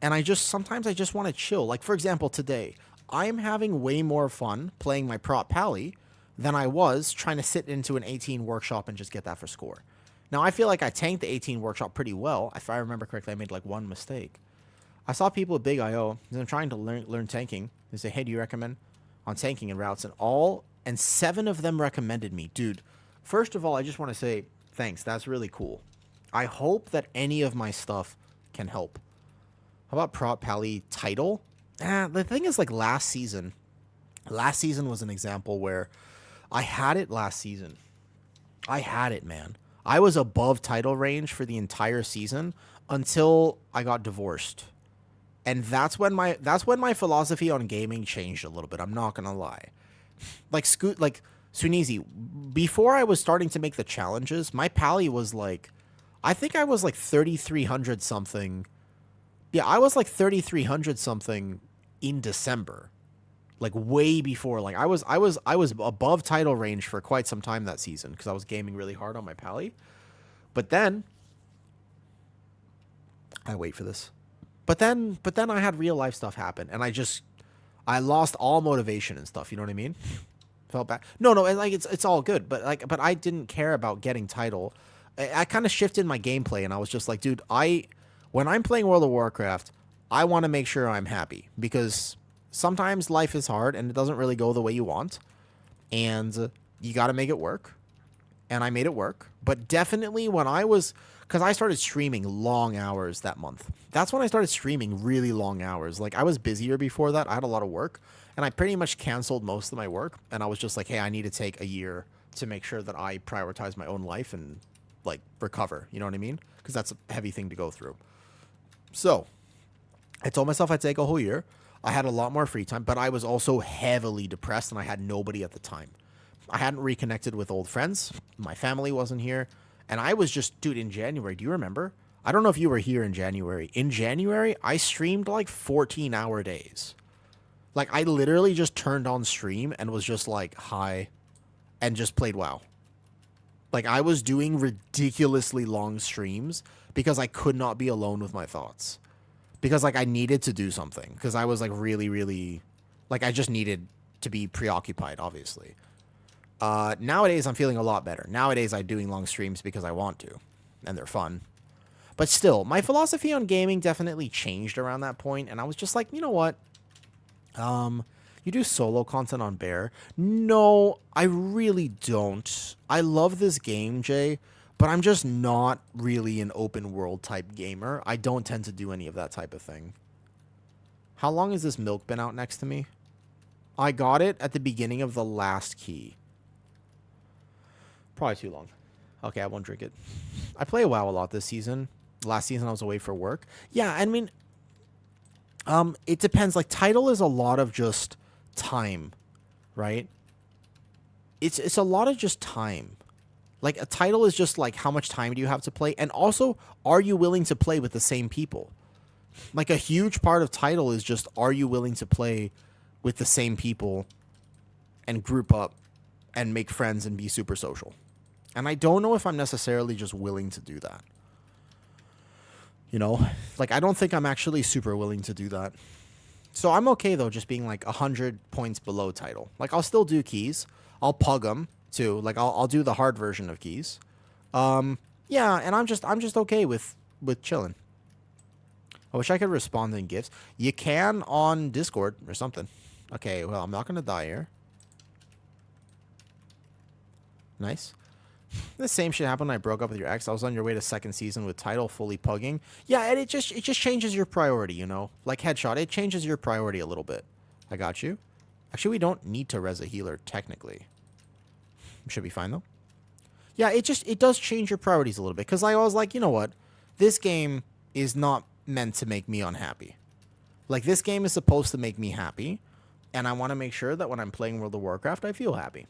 and sometimes I just want to chill. Like, for example, today, I am having way more fun playing my prop pally than I was trying to sit into an 18 workshop and just get that for score. Now, I feel like I tanked the 18 workshop pretty well. If I remember correctly, I made like one mistake. I saw people with big IO, and I'm trying to learn tanking. They say, hey, do you recommend on tanking and routes? And 7 of them recommended me. Dude, first of all, I just want to say thanks. That's really cool. I hope that any of my stuff can help. How about prop pally title? The thing is, like, last season was an example where I had it last season. I had it, man. I was above title range for the entire season until I got divorced. And that's when my philosophy on gaming changed a little bit. I'm not gonna lie. Like Sunizi, before I was starting to make the challenges, my pally was like, I think I was like 3,300 something Yeah, I was like 3,300 something in December. Like way before. Like I was above title range for quite some time that season because I was gaming really hard on my pally. But then I wait for this. But then I had real life stuff happen and I lost all motivation and stuff, you know what I mean? Felt bad. No, and like it's all good, but I didn't care about getting title. I kind of shifted my gameplay and I was just like, dude, when I'm playing World of Warcraft, I want to make sure I'm happy because sometimes life is hard and it doesn't really go the way you want, and you got to make it work. And I made it work. But definitely when because I started streaming long hours that month. That's when I started streaming really long hours. Like I was busier before that. I had a lot of work and I pretty much canceled most of my work. And I was just like, hey, I need to take a year to make sure that I prioritize my own life and like recover. You know what I mean? Because that's a heavy thing to go through. So I told myself I'd take a whole year. I had a lot more free time, but I was also heavily depressed and I had nobody at the time. I hadn't reconnected with old friends. My family wasn't here. And I was just, dude, in January, do you remember? I don't know if you were here in January. In January, I streamed like 14-hour days. Like, I literally just turned on stream and was just like, hi, and just played WoW. Like, I was doing ridiculously long streams because I could not be alone with my thoughts. Because, like, I needed to do something. Because I was, like, really, really... Like, I just needed to be preoccupied, obviously. Nowadays, I'm feeling a lot better. Nowadays, I'm doing long streams because I want to. And they're fun. But still, my philosophy on gaming definitely changed around that point. And I was just like, you know what? You do solo content on Bear? No, I really don't. I love this game, Jay. But I'm just not really an open world type gamer. I don't tend to do any of that type of thing. How long has this milk been out next to me? I got it at the beginning of the last key. Probably too long. Okay, I won't drink it. I play WoW a lot this season. Last season I was away for work. Yeah, I mean, it depends. Like, title is a lot of just time, right? It's a lot of just time. Like, a title is just like, how much time do you have to play? And also, are you willing to play with the same people? Like, a huge part of title is just, are you willing to play with the same people and group up and make friends and be super social? And I don't know if I'm necessarily just willing to do that. You know? Like, I don't think I'm actually super willing to do that. So I'm okay, though, just being, like, 100 points below title. Like, I'll still do keys. I'll pug them, too. Like, I'll do the hard version of keys. Yeah, and I'm just okay with chilling. I wish I could respond in GIFs. You can on Discord or something. Okay, well, I'm not going to die here. Nice. The same shit happened when I broke up with your ex. I was on your way to second season with title fully pugging. Yeah, and it just changes your priority, you know? Like Headshot, it changes your priority a little bit. I got you. Actually, we don't need to res a healer, technically. Should be fine, though. Yeah, it does change your priorities a little bit. Because I was like, you know what? This game is not meant to make me unhappy. Like, this game is supposed to make me happy. And I want to make sure that when I'm playing World of Warcraft, I feel happy.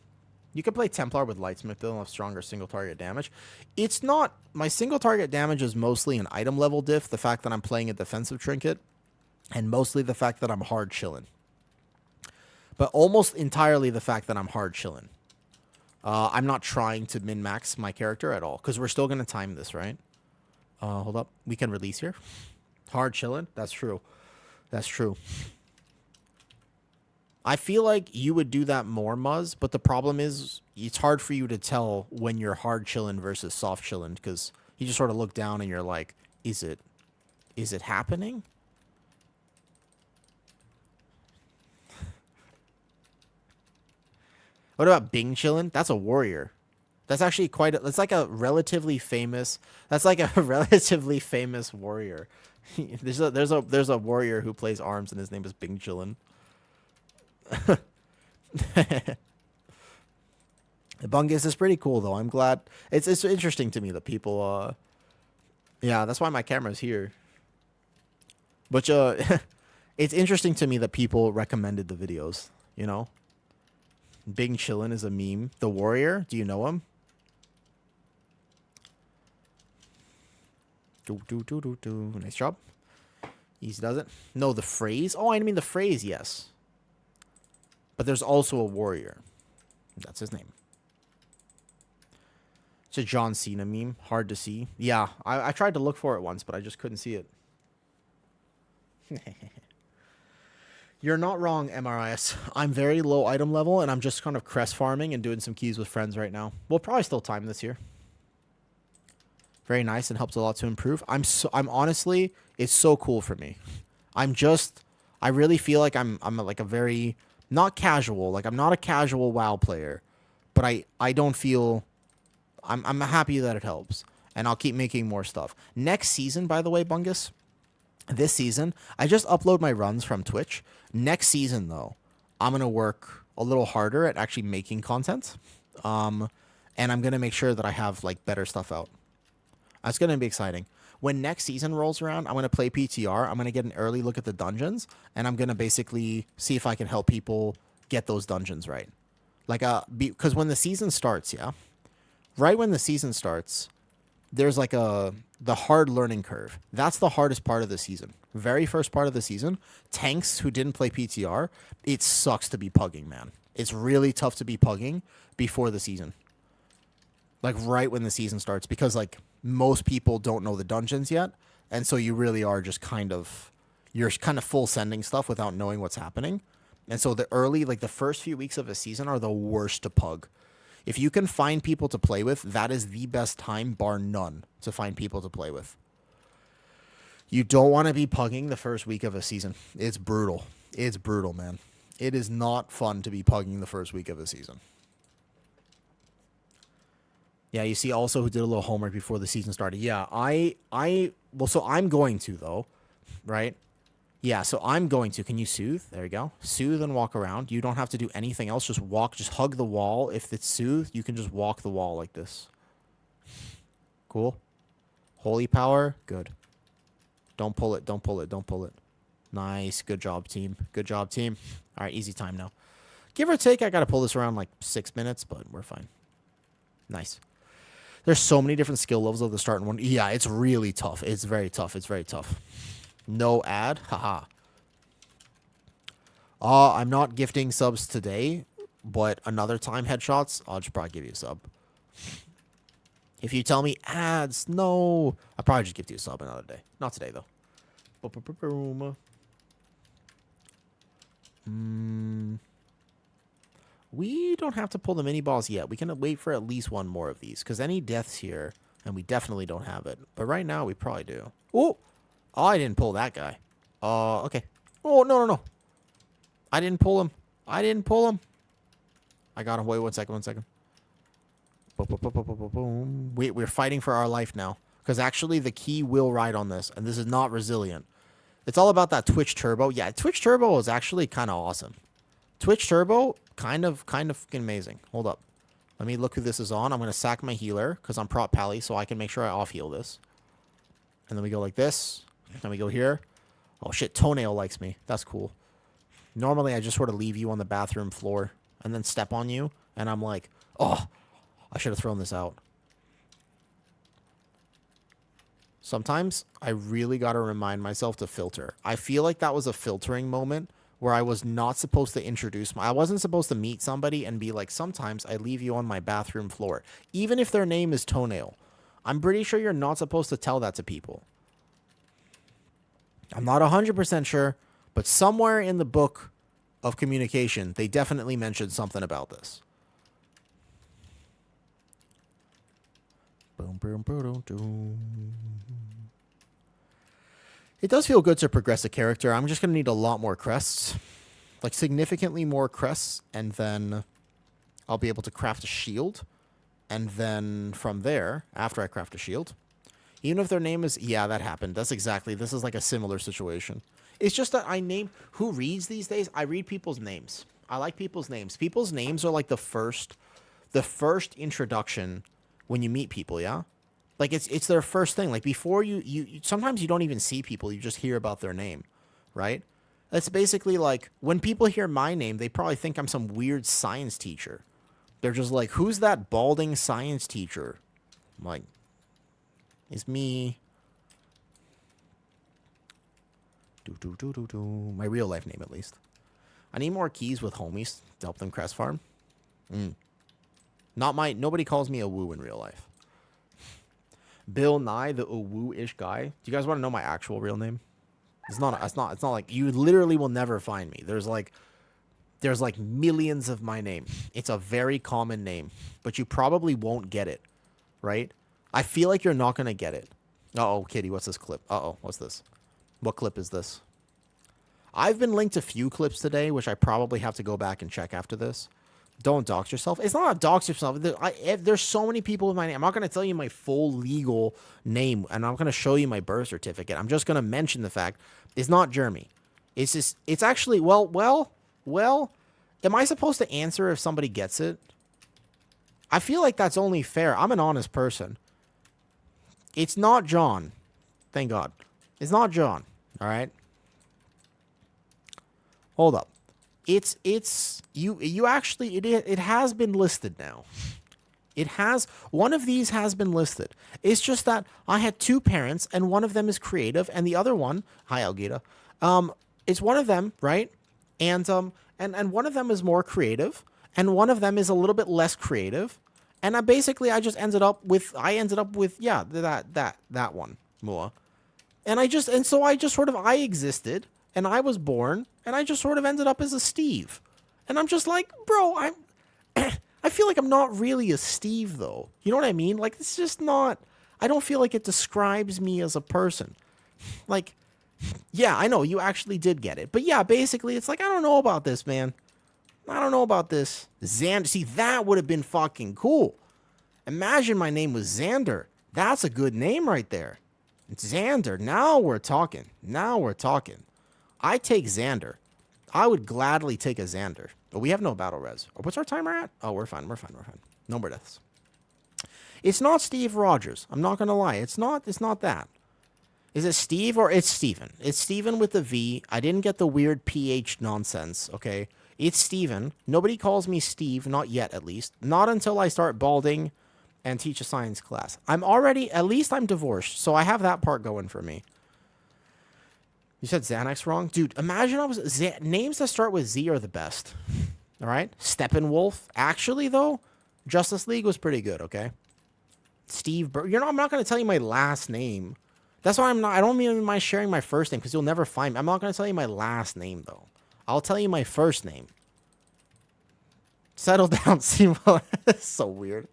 You can play Templar with Lightsmith build and have stronger single target damage. It's not... My single target damage is mostly an item level diff, the fact that I'm playing a defensive trinket, and mostly the fact that I'm hard chilling. But almost entirely the fact that I'm hard chilling. I'm not trying to min-max my character at all, because we're still going to time this, right? Hold up. We can release here. Hard chilling? That's true. That's true. I feel like you would do that more, Muzz, but the problem is it's hard for you to tell when you're hard chilling versus soft chilling, because you just sort of look down and you're like, is it happening? What about Bing chillin'? That's a warrior. That's actually that's like a relatively famous. That's like a relatively famous warrior. there's a warrior who plays arms and his name is Bing chillin'. Bungus is pretty cool though. I'm glad. It's interesting to me that people. Yeah, that's why my camera's here. But it's interesting to me that people recommended the videos. You know. Big Chillin' is a meme. The Warrior, do you know him? Nice job. Easy does it? No, the phrase? Oh, I mean the phrase, yes. But there's also a warrior. That's his name. It's a John Cena meme. Hard to see. Yeah, I tried to look for it once, but I just couldn't see it. You're not wrong, MRIS. I'm very low item level, and I'm just kind of crest farming and doing some keys with friends right now. We'll probably still time this year. Very nice and helps a lot to improve. I'm honestly, it's so cool for me. I really feel like I'm like a very, not casual, like I'm not a casual WoW player, but I don't feel, I'm happy that it helps. And I'll keep making more stuff. Next season, by the way, Bungus, this season, I just upload my runs from Twitch. Next season, though, I'm going to work a little harder at actually making content. And I'm going to make sure that I have, like, better stuff out. That's going to be exciting. When next season rolls around, I'm going to play PTR. I'm going to get an early look at the dungeons. And I'm going to basically see if I can help people get those dungeons right. Like, because when the season starts, yeah? Right when the season starts, there's like the hard learning curve. That's the hardest part of the season. Very first part of the season, tanks who didn't play PTR, it sucks to be pugging, man. It's really tough to be pugging before the season. Like right when the season starts, because like most people don't know the dungeons yet. And so you really are just you're kind of full sending stuff without knowing what's happening. And so the early, like the first few weeks of a season are the worst to pug. If you can find people to play with, that is the best time, bar none, to find people to play with. You don't want to be pugging the first week of a season. It's brutal. It's brutal, man. It is not fun to be pugging the first week of a season. Yeah, you see also who did a little homework before the season started. Yeah, well, so I'm going to, though, right? Yeah, so I'm going to. Can you soothe? There you go. Soothe and walk around. You don't have to do anything else. Just walk. Just hug the wall. If it's soothe, you can just walk the wall like this. Cool. Holy power. Good. Don't pull it. Don't pull it. Don't pull it. Nice. Good job, team. Good job, team. All right, easy time now. Give or take, I got to pull this around like 6 minutes, but we're fine. Nice. There's so many different skill levels of the starting one. Yeah, it's really tough. It's very tough. It's very tough. No ad. Haha. I'm not gifting subs today, but another time headshots, I'll just probably give you a sub. If you tell me ads, no. I'll probably just gift you a sub another day. Not today, though. We don't have to pull the mini balls yet. We can wait for at least one more of these, because any deaths here, and we definitely don't have it. But right now, we probably do. Oh! Oh, I didn't pull that guy. Okay. Oh, no. I didn't pull him. I got him. Wait, 1 second. Boom. We're fighting for our life now. Because actually, the key will ride on this. And this is not resilient. It's all about that Twitch Turbo. Yeah, Twitch Turbo is actually kind of awesome. Twitch Turbo, kind of amazing. Hold up. Let me look who this is on. I'm going to sack my healer. Because I'm prop pally, so I can make sure I off-heal this. And then we go like this. Then we go here. Oh, shit. Toenail likes me. That's cool. Normally, I just sort of leave you on the bathroom floor and then step on you. And I'm like, oh, I should have thrown this out. Sometimes I really got to remind myself to filter. I feel like that was a filtering moment where I was not supposed to I wasn't supposed to meet somebody and be like, sometimes I leave you on my bathroom floor. Even if their name is Toenail. I'm pretty sure you're not supposed to tell that to people. I'm not 100% sure, but somewhere in the book of communication, they definitely mentioned something about this. It does feel good to progress a character. I'm just going to need a lot more crests. Like, significantly more crests, and then I'll be able to craft a shield. And then from there, after I craft a shield, even if their name is... Yeah, that happened. This is like a similar situation. It's just that who reads these days? I read people's names. I like people's names. People's names are like the first introduction when you meet people, yeah? Like, it's their first thing. Like, before you sometimes you don't even see people. You just hear about their name, right? That's basically like, when people hear my name, they probably think I'm some weird science teacher. They're just like, who's that balding science teacher? I'm like, it's me. My real life name, at least. I need more keys with homies to help them crest farm. Nobody calls me a woo in real life. Bill Nye, the woo-ish guy. Do you guys want to know my actual real name? It's not like you literally will never find me. There's like millions of my name. It's a very common name, but you probably won't get it, right? I feel like you're not going to get it. Uh-oh, Kitty, what's this clip? Uh-oh, what's this? What clip is this? I've been linked a few clips today, which I probably have to go back and check after this. Don't dox yourself. It's not a dox yourself. There's so many people with my name. I'm not going to tell you my full legal name, and I'm going to show you my birth certificate. I'm just going to mention the fact it's not Jeremy. It's just, it's actually, well, am I supposed to answer if somebody gets it? I feel like that's only fair. I'm an honest person. It's not John. Thank God. It's not John. All right? Hold up. It has been listed now. One of these has been listed. It's just that I had two parents and one of them is creative and the other one, hi Algita, it's one of them, right? And one of them is more creative and one of them is a little bit less creative. And I ended up with that one, Mua. And I existed and I was born and I just sort of ended up as a Steve. And I'm just like, bro, I feel like I'm not really a Steve though. You know what I mean? Like it's just not, I don't feel like it describes me as a person. Like, yeah, I know you actually did get it. But yeah, basically it's like, I don't know about this, man. I don't know about this. Xander, see, that would have been fucking cool. Imagine my name was Xander. That's a good name right there. It's Xander. Now we're talking. I take Xander. I would gladly take a Xander. But we have no battle res. What's our timer at? Oh, we're fine. No more deaths. It's not Steve Rogers. I'm not going to lie. It's not that. Is it Steve or it's Steven? It's Steven with the V. I didn't get the weird PH nonsense, okay? It's Steven. Nobody calls me Steve, not yet at least. Not until I start balding and teach a science class. I'm divorced, so I have that part going for me. You said Xanax wrong? Dude, imagine names that start with Z are the best. All right? Steppenwolf. Actually, though, Justice League was pretty good, okay? Steve I'm not going to tell you my last name. That's why I don't even mind sharing my first name because you'll never find me. I'm not going to tell you my last name, though. I'll tell you my first name. Settle down, Simo. It's so weird.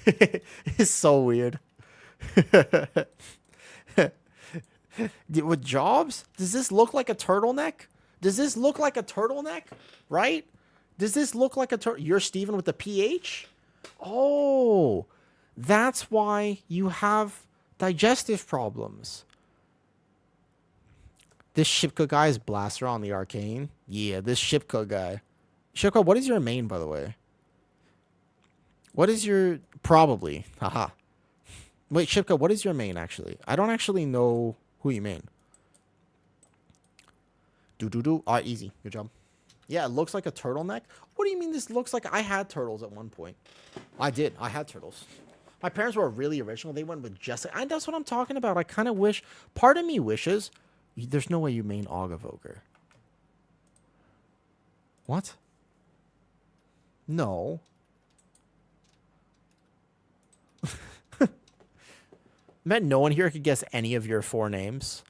It's so weird. With Jobs? Does this look like a turtleneck? Right? Does this look like a turtle? You're Steven with the PH? Oh, that's why you have digestive problems. This Shipka guy is Blaster on the Arcane. Yeah, this Shipka guy. Shipka, what is your main, by the way? What is your... Probably. Haha. Wait, Shipka, what is your main, actually? I don't actually know who you main. Alright, easy. Good job. Yeah, it looks like a turtleneck. What do you mean this looks like... I had turtles at one point. I did. I had turtles. My parents were really original. They went with Jessica. And that's what I'm talking about. I kind of wish... Part of me wishes... There's no way you main Ogavoker. What? No. Bet no one here could guess any of your four names.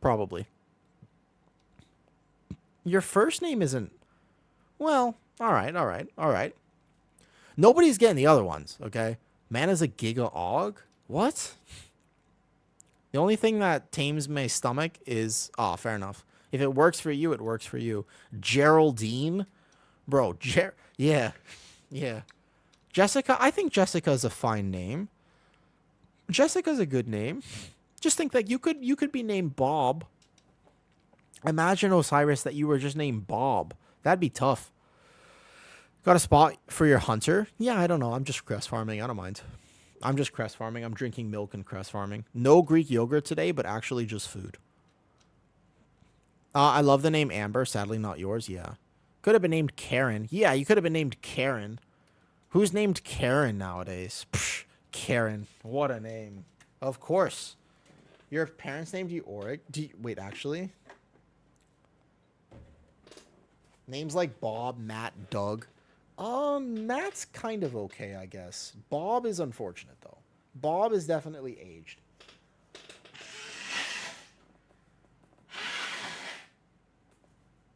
Probably. Your first name isn't... Well, all right. Nobody's getting the other ones, okay? Man is a Giga Og? What? The only thing that tames my stomach is... Oh, fair enough. If it works for you, it works for you. Geraldine? Bro, yeah. Jessica, I think Jessica is a fine name. Jessica's a good name. Just think that you could be named Bob. Imagine, Osiris, that you were just named Bob. That'd be tough. Got a spot for your hunter? Yeah, I don't know. I'm just crest farming. I don't mind. I'm just crest farming. I'm drinking milk and crest farming. No Greek yogurt today, but actually just food. I love the name Amber. Sadly, not yours. Yeah. Could have been named Karen. Yeah, you could have been named Karen. Who's named Karen nowadays? Psh, Karen. What a name. Of course. Your parents named you Oric? Wait, actually? Names like Bob, Matt, Doug. Matt's kind of okay, I guess. Bob is unfortunate, though. Bob is definitely aged.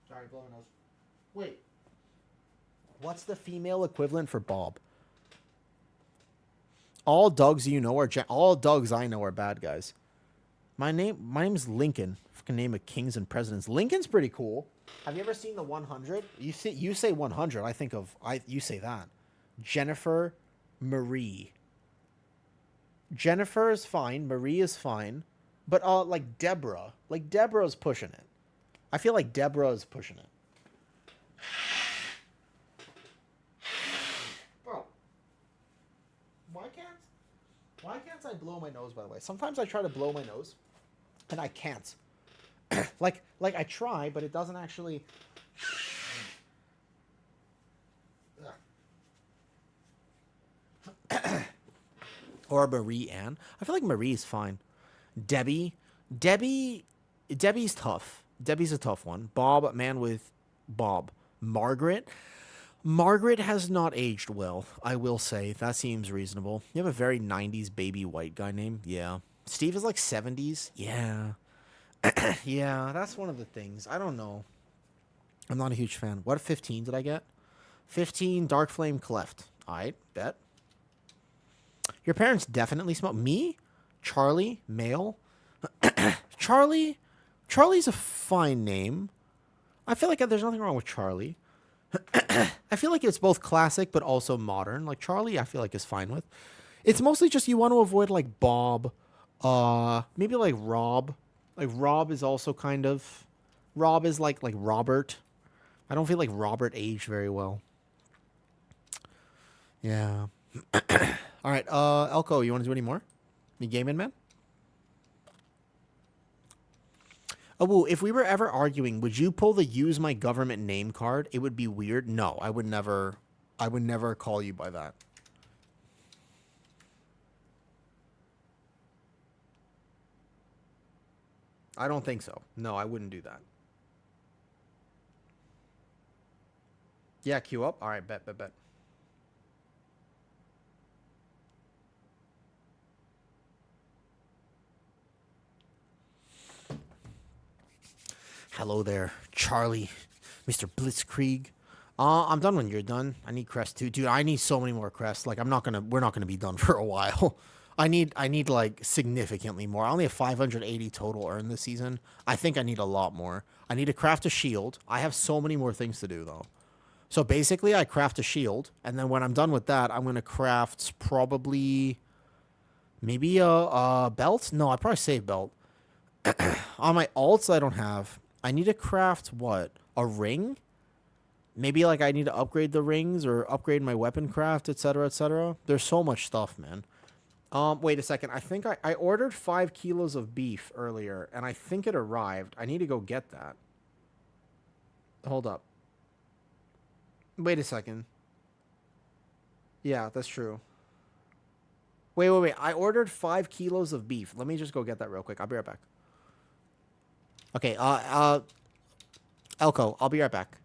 Sorry, blow my nose. Wait. What's the female equivalent for Bob? All Dougs you know are all Dougs I know are bad guys. My name's Lincoln. Fucking name of kings and presidents. Lincoln's pretty cool. Have you ever seen the 100? You say 100. I think of you say that. Jennifer Marie. Jennifer is fine. Marie is fine. But like Deborah. Like Deborah's pushing it. I feel like Deborah is pushing it. Bro. Why can't I blow my nose, by the way? Sometimes I try to blow my nose and I can't. like I try, but it doesn't actually. Or Marie Ann. I feel like Marie is fine. Debbie's tough. Debbie's a tough one. Bob, man with Bob. Margaret has not aged well, I will say. That seems reasonable. You have a very 90s baby white guy name? Yeah. Steve is like 70s? Yeah. Yeah, that's one of the things. I don't know. I'm not a huge fan. What 15 did I get? 15 Dark Flame Cleft. Alright, bet. Your parents definitely smoke. Me? Charlie? Male? Charlie's a fine name. I feel like there's nothing wrong with Charlie. I feel like it's both classic but also modern. Like Charlie, I feel like is fine with. It's mostly just you want to avoid like Bob, maybe like Rob. Like Rob is also kind of. Rob is like Robert. I don't feel like Robert aged very well. Yeah. All right, Elko, you want to do any more? You gaming, man? Oh, well, if we were ever arguing, would you pull the use my government name card? It would be weird. No, I would never call you by that. I don't think so. No, I wouldn't do that. Yeah, queue up. All right, bet. Hello there, Charlie, Mr. Blitzkrieg. I'm done when you're done. I need crest too, dude. I need so many more crests. Like we're not gonna be done for a while. I need like significantly more. I only have 580 total earned this season. I think I need a lot more. I need to craft a shield. I have so many more things to do though. So basically, I craft a shield, and then when I'm done with that, I'm gonna craft probably maybe a belt. No, I probably save belt. On my alts, I don't have. I need to craft what? A ring? Maybe like I need to upgrade the rings or upgrade my weapon craft, etc., etc. There's so much stuff, man. Wait a second. I think I ordered 5 kilos of beef earlier, and I think it arrived. I need to go get that. Hold up. Wait a second. Yeah, that's true. Wait. I ordered 5 kilos of beef. Let me just go get that real quick. I'll be right back. Okay, Elko, I'll be right back.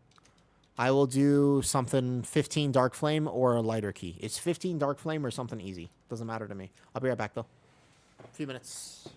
I will do something 15 Dark Flame or a lighter key. It's 15 Dark Flame or something easy. Doesn't matter to me. I'll be right back, though. A few minutes.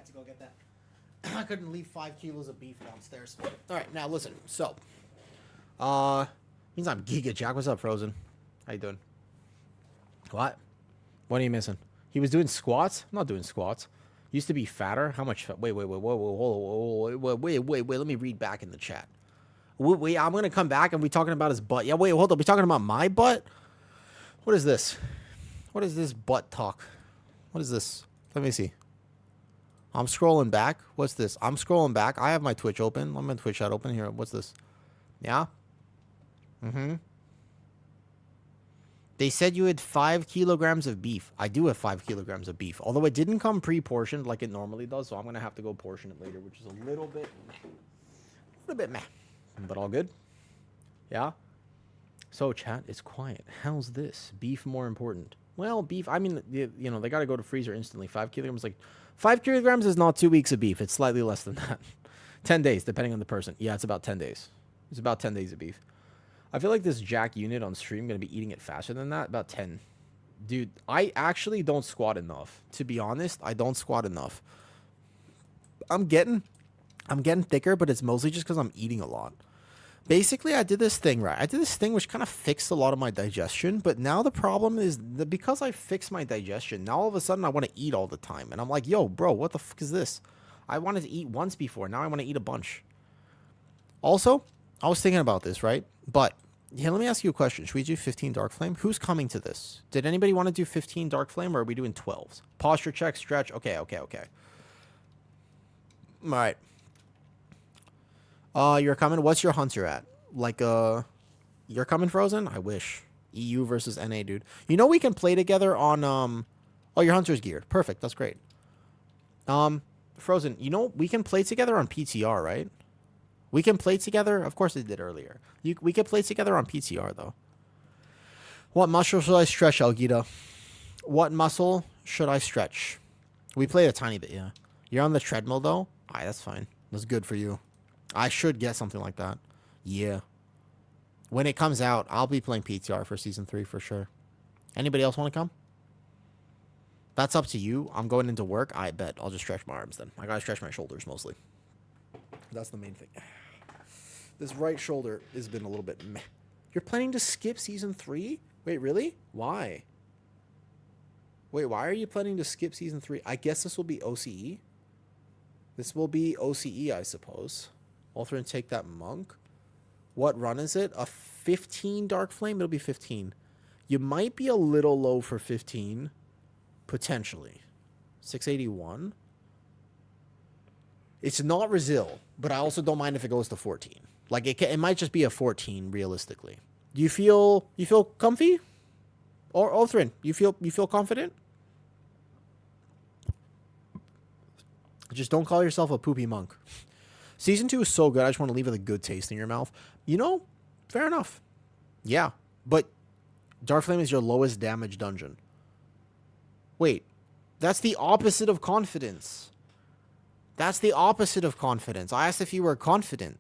to go get that. I couldn't leave 5 kilos of beef downstairs. All right, now listen. So, means I'm Giga Jack. What's up, Frozen? How you doing? What? What are you missing? He was doing squats? I'm not doing squats. Used to be fatter. How much? Wait. Let me read back in the chat. Wait, I'm gonna come back and we talking about his butt. Yeah, wait, hold up. We talking about my butt? What is this? What is this butt talk? What is this? Let me see. I'm scrolling back. What's this? I'm scrolling back. I have my Twitch open. I'm my Twitch chat open here. What's this? Yeah. They said you had 5 kilograms of beef. I do have 5 kilograms of beef, although it didn't come pre-portioned like it normally does. So I'm gonna have to go portion it later, which is a little bit meh, but all good. Yeah. So chat, it's quiet. How's this? Beef more important? Well, beef. I mean, you know, they got to go to freezer instantly. 5 kilograms, like 5 kilograms is not 2 weeks of beef. It's slightly less than that. 10 days, depending on the person. Yeah, it's about 10 days. It's about 10 days of beef. I feel like this Jack unit on stream going to be eating it faster than that. About 10. Dude, I actually don't squat enough. To be honest, I don't squat enough. I'm getting thicker, but it's mostly just because I'm eating a lot. Basically, I did this thing, right? I did this thing which kind of fixed a lot of my digestion, but now the problem is that because I fixed my digestion, now all of a sudden I want to eat all the time. And I'm like, yo, bro, what the fuck is this? I wanted to eat once before. Now I want to eat a bunch. Also, I was thinking about this, right? But, yeah, let me ask you a question. Should we do 15 Dark Flame? Who's coming to this? Did anybody want to do 15 Dark Flame, or are we doing 12s? Posture check, stretch. Okay. All right. You're coming. What's your hunter at? Like, you're coming, Frozen? I wish. EU versus NA, dude. You know we can play together on, oh, your hunter's geared. Perfect. That's great. Frozen, you know we can play together on PTR, right? We can play together. Of course, I did earlier. We can play together on PTR, though. What muscle should I stretch, Algida? What muscle should I stretch? We played a tiny bit, yeah. You're on the treadmill, though? Alright, that's fine. That's good for you. I should get something like that. Yeah. When it comes out, I'll be playing PTR for Season 3 for sure. Anybody else want to come? That's up to you. I'm going into work. I bet. I'll just stretch my arms then. I gotta stretch my shoulders mostly. That's the main thing. This right shoulder has been a little bit meh. You're planning to skip Season 3? Wait, really? Why? Wait, why are you planning to skip Season 3? I guess this will be OCE. This will be OCE, I suppose. Alter and take that monk. What run is it? A 15 Dark Flame? It'll be 15. You might be a little low for 15. Potentially. 681. It's not Resil, but I also don't mind if it goes to 14. Like, it might just be a 14, realistically. Do you feel comfy? Or Othrin, you feel confident? Just don't call yourself a poopy monk. Season 2 is so good, I just want to leave it with a good taste in your mouth. You know, fair enough. Yeah, but Dark Flame is your lowest damage dungeon. Wait, that's the opposite of confidence. That's the opposite of confidence. I asked if you were confident.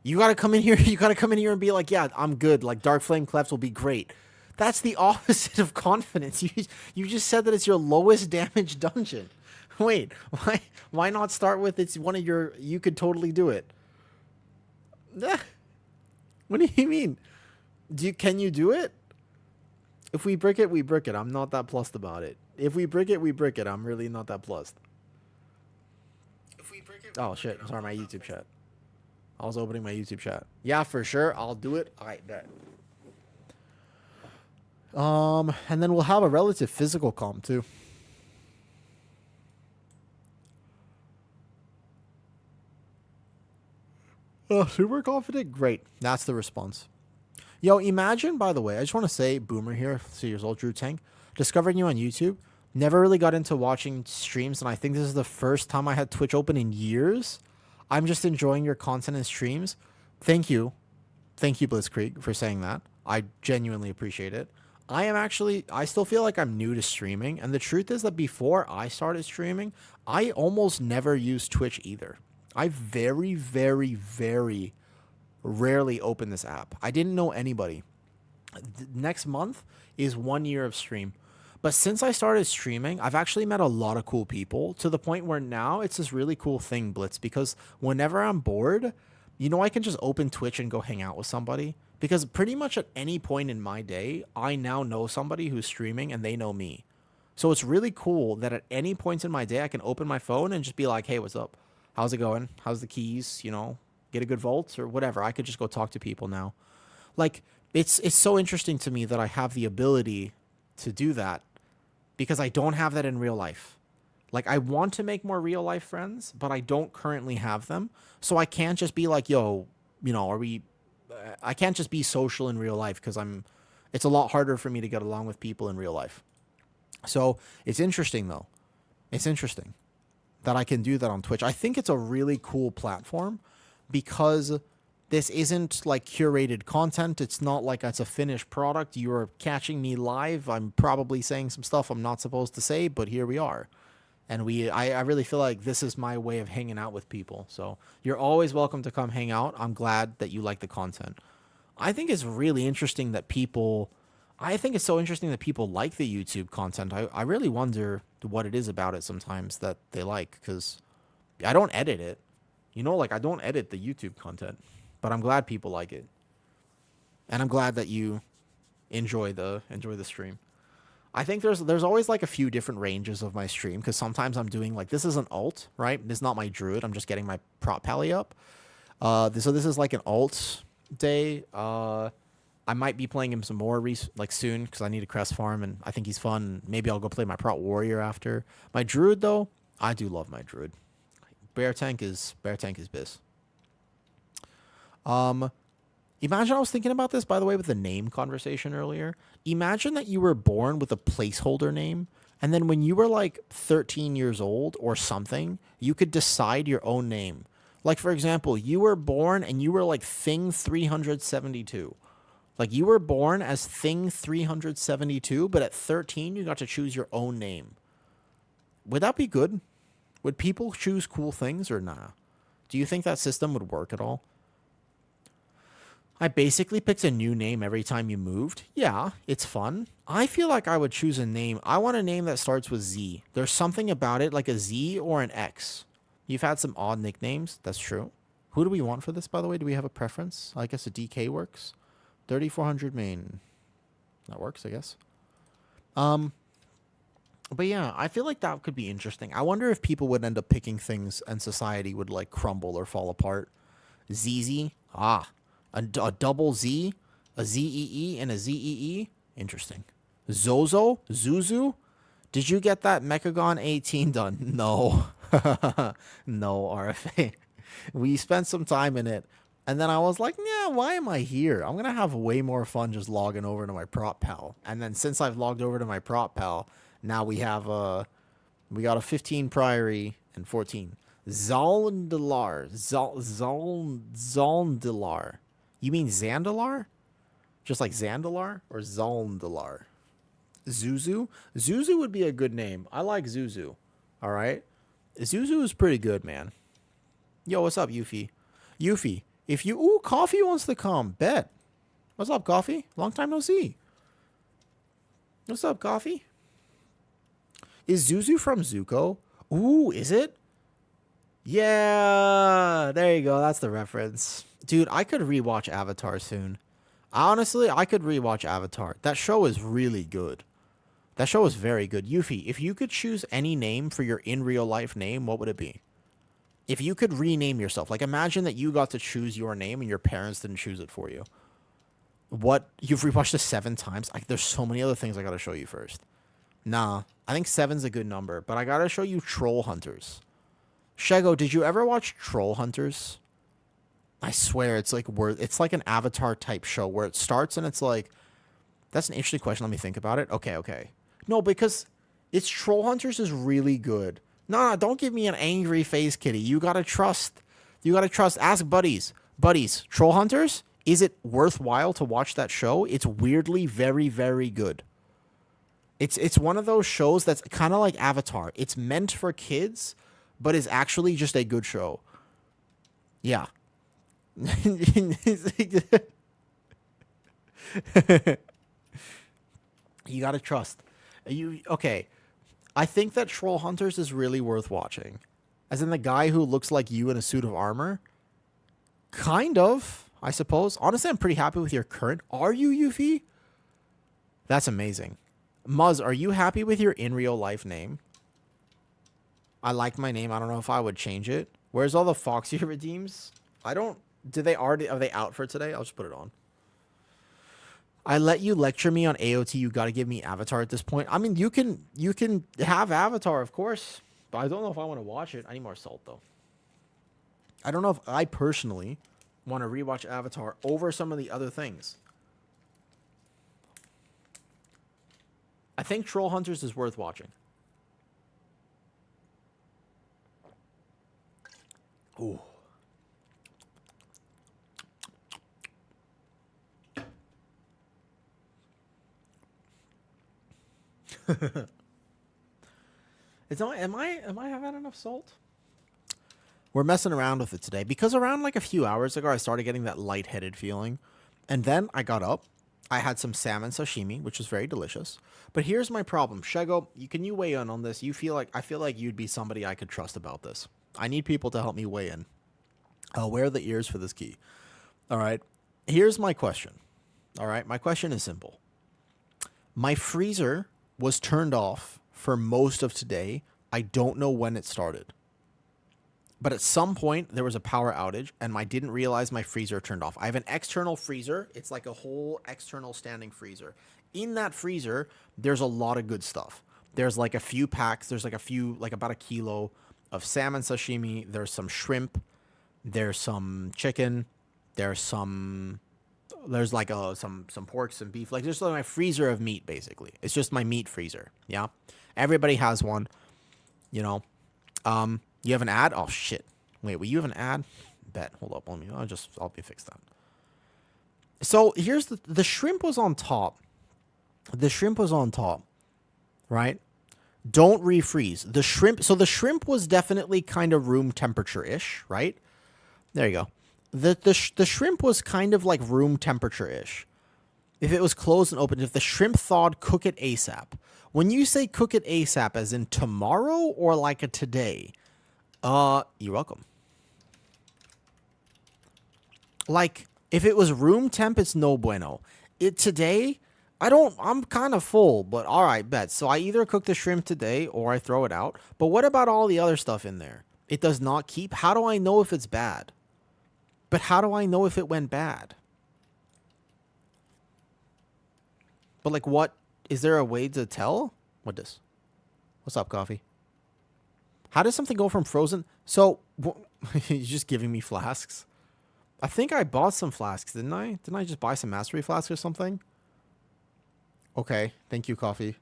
You gotta come in here. You gotta come in here and be like, yeah, I'm good. Like, Dark Flame Clefs will be great. That's the opposite of confidence. You just said that it's your lowest damage dungeon. Wait, why not start with it's one of your, you could totally do it? What do you mean? Can you do it? If we brick it, we brick it. I'm not that plussed about it. If we brick it, we brick it. I'm really not that plussed. If we brick it, oh shit! Sorry, my YouTube chat. I was opening my YouTube chat. Yeah, for sure. I'll do it. All right, bet. And then we'll have a relative physical comp too. Oh, super confident? Great. That's the response. Yo, imagine, by the way, I just want to say, Boomer here, 3 years old, Drew Tank, discovering you on YouTube. Never really got into watching streams, and I think this is the first time I had Twitch open in years. I'm just enjoying your content and streams. Thank you. Thank you, Blitzkrieg, for saying that. I genuinely appreciate it. I still feel like I'm new to streaming, and the truth is that before I started streaming, I almost never used Twitch either. I very, very, very rarely open this app. I didn't know anybody. Next month is 1 year of stream. But since I started streaming, I've actually met a lot of cool people to the point where now it's this really cool thing, Blitz, because whenever I'm bored, I can just open Twitch and go hang out with somebody. Because pretty much at any point in my day, I now know somebody who's streaming and they know me. So it's really cool that at any point in my day, I can open my phone and just be like, hey, what's up? How's it going? How's the keys? Get a good vault or whatever. I could just go talk to people now. Like, it's so interesting to me that I have the ability to do that because I don't have that in real life. Like, I want to make more real life friends, but I don't currently have them. So I can't just be like, yo, I can't just be social in real life because it's a lot harder for me to get along with people in real life. So it's interesting though. It's interesting that I can do that on Twitch. I think it's a really cool platform because this isn't like curated content. It's not like it's a finished product. You're catching me live. I'm probably saying some stuff I'm not supposed to say, but here we are. And I really feel like this is my way of hanging out with people. So you're always welcome to come hang out. I'm glad that you like the content. I think it's really interesting that I think it's so interesting that people like the YouTube content. I really wonder what it is about it sometimes that they like, because I don't edit it. I don't edit the YouTube content, but I'm glad people like it. And I'm glad that you enjoy the stream. I think there's always like a few different ranges of my stream, because sometimes I'm doing like, this is an alt, right? This is not my druid. I'm just getting my prop pally up. So this is like an alt day. I might be playing him some more soon because I need a crest farm and I think he's fun. Maybe I'll go play my prop warrior after. My druid though, I do love my druid. Bear tank is biz. Imagine, I was thinking about this, by the way, with the name conversation earlier. Imagine that you were born with a placeholder name, and then when you were like 13 years old or something, you could decide your own name. Like, for example, you were born and you were like Thing 372. Like, you were born as Thing 372, but at 13, you got to choose your own name. Would that be good? Would people choose cool things or nah? Do you think that system would work at all? I basically picked a new name every time you moved. Yeah, it's fun. I feel like I would choose a name. I want a name that starts with Z. There's something about it, like a Z or an X. You've had some odd nicknames. That's true. Who do we want for this, by the way? Do we have a preference? I guess a DK works. 3400 main. That works, I guess. But yeah, I feel like that could be interesting. I wonder if people would end up picking things and society would like crumble or fall apart. ZZ. A double Z, a ZEE, and a ZEE. Interesting. Zozo? Zuzu? Did you get that Mechagon 18 done? No. No, RFA. We spent some time in it. And then I was like, yeah, why am I here? I'm going to have way more fun just logging over to my prop pal. And then since I've logged over to my prop pal, now we got a 15 Priory and 14. Zalndalar. Zalndalar. You mean Zandalar? Just like Zandalar? Or Zalndalar? Zuzu? Zuzu would be a good name. I like Zuzu. All right? Zuzu is pretty good, man. Yo, what's up, Yuffie? Yuffie, if you... Ooh, Coffee wants to come. Bet. What's up, Coffee? Long time no see. What's up, Coffee? Is Zuzu from Zuko? Ooh, is it? Yeah, there you go. That's the reference. Dude, I could rewatch Avatar soon. Honestly, I could rewatch Avatar. That show is really good. That show is very good. Yuffie, if you could choose any name for your in real life name, what would it be? If you could rename yourself, like imagine that you got to choose your name and your parents didn't choose it for you. What? You've rewatched it 7 times? There's so many other things I gotta show you first. Nah, I think 7's a good number, but I gotta show you Troll Hunters. Shego, did you ever watch Troll Hunters? I swear, it's like an Avatar type show where it starts and it's like, that's an interesting question. Let me think about it. Okay. No, because it's Troll Hunters is really good. No, don't give me an angry face, kitty. You gotta trust. Ask buddies. Buddies, Troll Hunters, is it worthwhile to watch that show? It's weirdly very, very good. It's one of those shows that's kind of like Avatar. It's meant for kids, but is actually just a good show. Yeah. You gotta trust. You okay? I think that Troll Hunters is really worth watching. As in the guy who looks like you in a suit of armor. Kind of, I suppose. Honestly, I'm pretty happy with your current. Are you, Yuffie? That's amazing. Muzz, are you happy with your in real life name? I like my name. I don't know if I would change it. Where's all the Foxy redeems? I don't. Did they already? Are they out for today? I'll just put it on. I let you lecture me on AOT. You got to give me Avatar at this point. I mean, you can have Avatar, of course, but I don't know if I want to watch it. I need more salt though. I don't know if I personally want to rewatch Avatar over some of the other things. I think Troll Hunters is worth watching. Ooh. It's not, am I having enough salt? We're messing around with it today because around like a few hours ago I started getting that lightheaded feeling. And then I got up. I had some salmon sashimi, which was very delicious. But here's my problem. Shego, can you weigh in on this? I feel like you'd be somebody I could trust about this. I need people to help me weigh in. I'll wear the ears for this key. All right. Here's my question. All right. My question is simple. My freezer was turned off for most of today. I don't know when it started. But at some point, there was a power outage, and I didn't realize my freezer turned off. I have an external freezer. It's like a whole external standing freezer. In that freezer, there's a lot of good stuff. There's like a few packs. There's like about a kilo of salmon sashimi. There's some shrimp. There's some chicken. There's some pork, some beef. Like, there's like my freezer of meat, basically. It's just my meat freezer. Yeah. Everybody has one, you know. You have an ad? Oh, shit. Wait, will you have an ad? Bet. Hold up. I'll fix that. So here's the shrimp was on top. The shrimp was on top, right? Don't refreeze. The shrimp was definitely kind of room temperature-ish, right? There you go. The shrimp was kind of like room temperature-ish. If it was closed and open, if the shrimp thawed, cook it ASAP. When you say cook it ASAP, as in tomorrow or like a today, you're welcome. Like, if it was room temp, it's no bueno. Today, I'm kind of full, but all right, bet. So I either cook the shrimp today or I throw it out. But what about all the other stuff in there? It does not keep. How do I know if it's bad? But how do I know if it went bad? But like, what? Is there a way to tell? What this? What's up, coffee? How does something go from frozen? So, you're just giving me flasks? I think I bought some flasks, didn't I? Didn't I just buy some mastery flasks or something? Okay, thank you, coffee.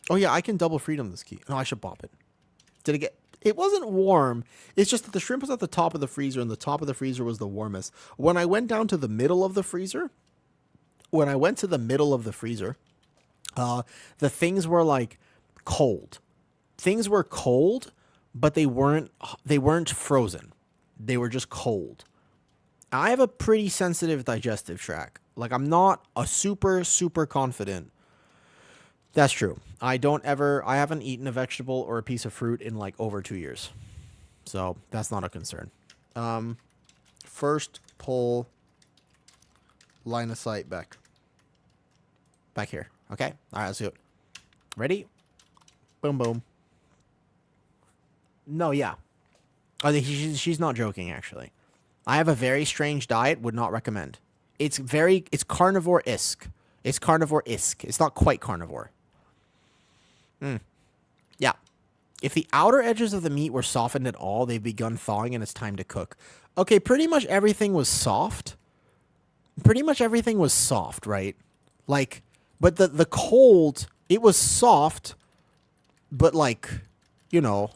Oh yeah, I can double freedom this key. No, I should bop it. Did it get... It wasn't warm. It's just that the shrimp was at the top of the freezer, and the top of the freezer was the warmest. When I went down to the middle of the freezer... the things were like cold. Things were cold, but they weren't frozen. They were just cold. I have a pretty sensitive digestive tract. Like, I'm not a super confident. That's true. I haven't eaten a vegetable or a piece of fruit in like over 2 years. So that's not a concern. First pull line of sight back here. Okay. All right, let's do it. Ready? Boom, boom. No, yeah. She's not joking, actually. I have a very strange diet, would not recommend. It's carnivore-esque. It's carnivore-esque. It's not quite carnivore. Yeah. If the outer edges of the meat were softened at all, they've begun thawing and it's time to cook. Okay, pretty much everything was soft. Right? Like, but the cold, it was soft, but like, you know...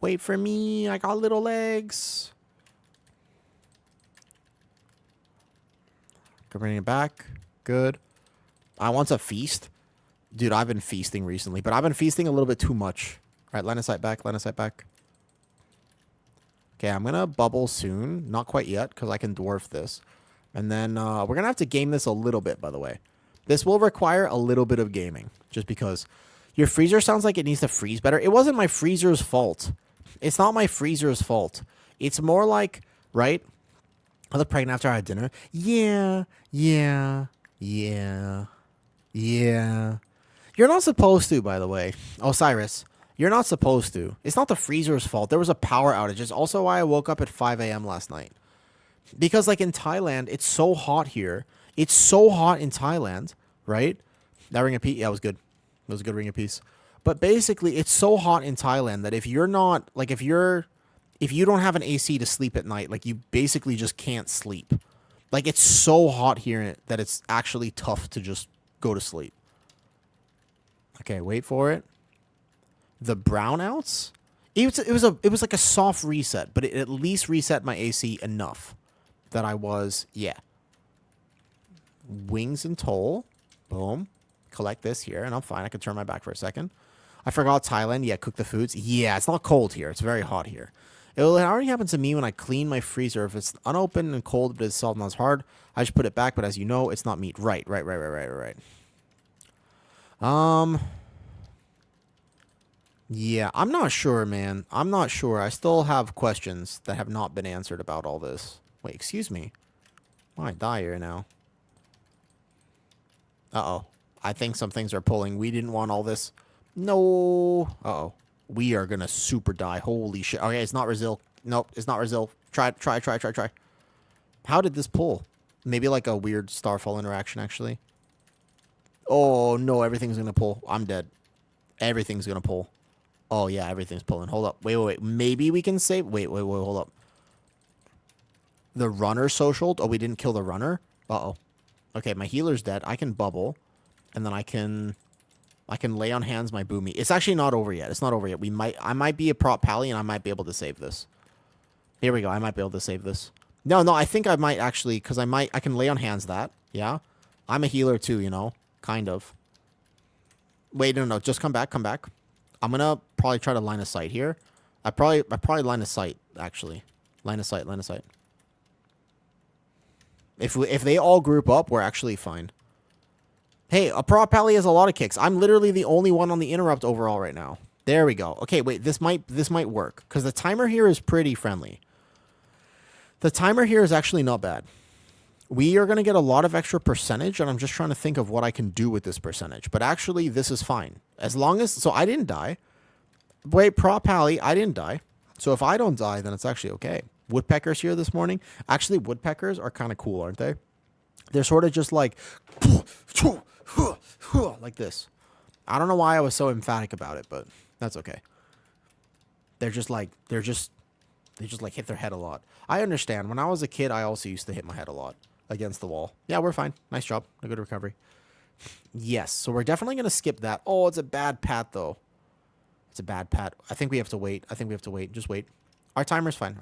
Wait for me. I got little legs. Bring it back. Good. I want to feast. Dude, I've been feasting recently, but I've been feasting a little bit too much. All right, line of sight back. Okay, I'm going to bubble soon. Not quite yet, because I can dwarf this. And then we're going to have to game this a little bit, by the way. This will require a little bit of gaming, just because your freezer sounds like it needs to freeze better. It wasn't my freezer's fault. It's not my freezer's fault. It's more like, right? I look pregnant after I had dinner. Yeah. You're not supposed to, by the way. Osiris, you're not supposed to. It's not the freezer's fault. There was a power outage. It's also why I woke up at 5 a.m. last night. Because, like, in Thailand, it's so hot here. It's so hot in Thailand, right? That ring of peace, yeah, it was good. It was a good ring of peace. But basically, it's so hot in Thailand that if you're not, like, if you don't have an AC to sleep at night, like, you basically just can't sleep. Like, it's so hot here that it's actually tough to just go to sleep. Okay, wait for it. The brownouts? It was like a soft reset, but it at least reset my AC enough that I was, yeah. Wings and toll. Boom. Collect this here, and I'm fine. I can turn my back for a second. I forgot Thailand. Yeah, cook the foods. Yeah, it's not cold here. It's very hot here. It already happens to me when I clean my freezer. If it's unopened and cold, but it's soft, not as hard, I just put it back. But as you know, it's not meat. Right. Yeah, I'm not sure, man. I'm not sure. I still have questions that have not been answered about all this. Wait, excuse me. I might die here now. Uh-oh. I think some things are pulling. We didn't want all this. No. Uh-oh. We are gonna super die. Holy shit. Okay, it's not Brazil. Nope, it's not Brazil. Try. How did this pull? Maybe like a weird starfall interaction, actually. Oh, no, everything's gonna pull. I'm dead. Everything's gonna pull. Oh, yeah, everything's pulling. Hold up. Wait. Maybe we can save. Wait. Hold up. The runner socialed. Oh, we didn't kill the runner? Uh-oh. Okay, my healer's dead. I can bubble. And then I can lay on hands my boomy. It's actually not over yet. It's not over yet. I might be a prop pally and I might be able to save this. Here we go. I might be able to save this. No, I think I might actually, because I can lay on hands that. Yeah. I'm a healer too, you know. Kind of. Wait, no. Just come back. I'm gonna probably try to line of sight here. I probably line of sight, actually. Line of sight. If they all group up, we're actually fine. Hey, a prop pally has a lot of kicks. I'm literally the only one on the interrupt overall right now. There we go. Okay, wait, this might work. Because the timer here is pretty friendly. The timer here is actually not bad. We are going to get a lot of extra percentage, and I'm just trying to think of what I can do with this percentage. But actually, this is fine. As long as... So, I didn't die. Wait, prop pally, I didn't die. So, if I don't die, then it's actually okay. Woodpeckers here this morning. Actually, woodpeckers are kind of cool, aren't they? They're sort of just like... like this. I don't know why I was so emphatic about it, but that's okay. They just like hit their head a lot. I understand. When I was a kid, I also used to hit my head a lot against the wall. Yeah, we're fine. Nice job. A good recovery. Yes, so we're definitely going to skip that. Oh, it's a bad pat, though. It's a bad pat. I think we have to wait. Just wait. Our timer's fine.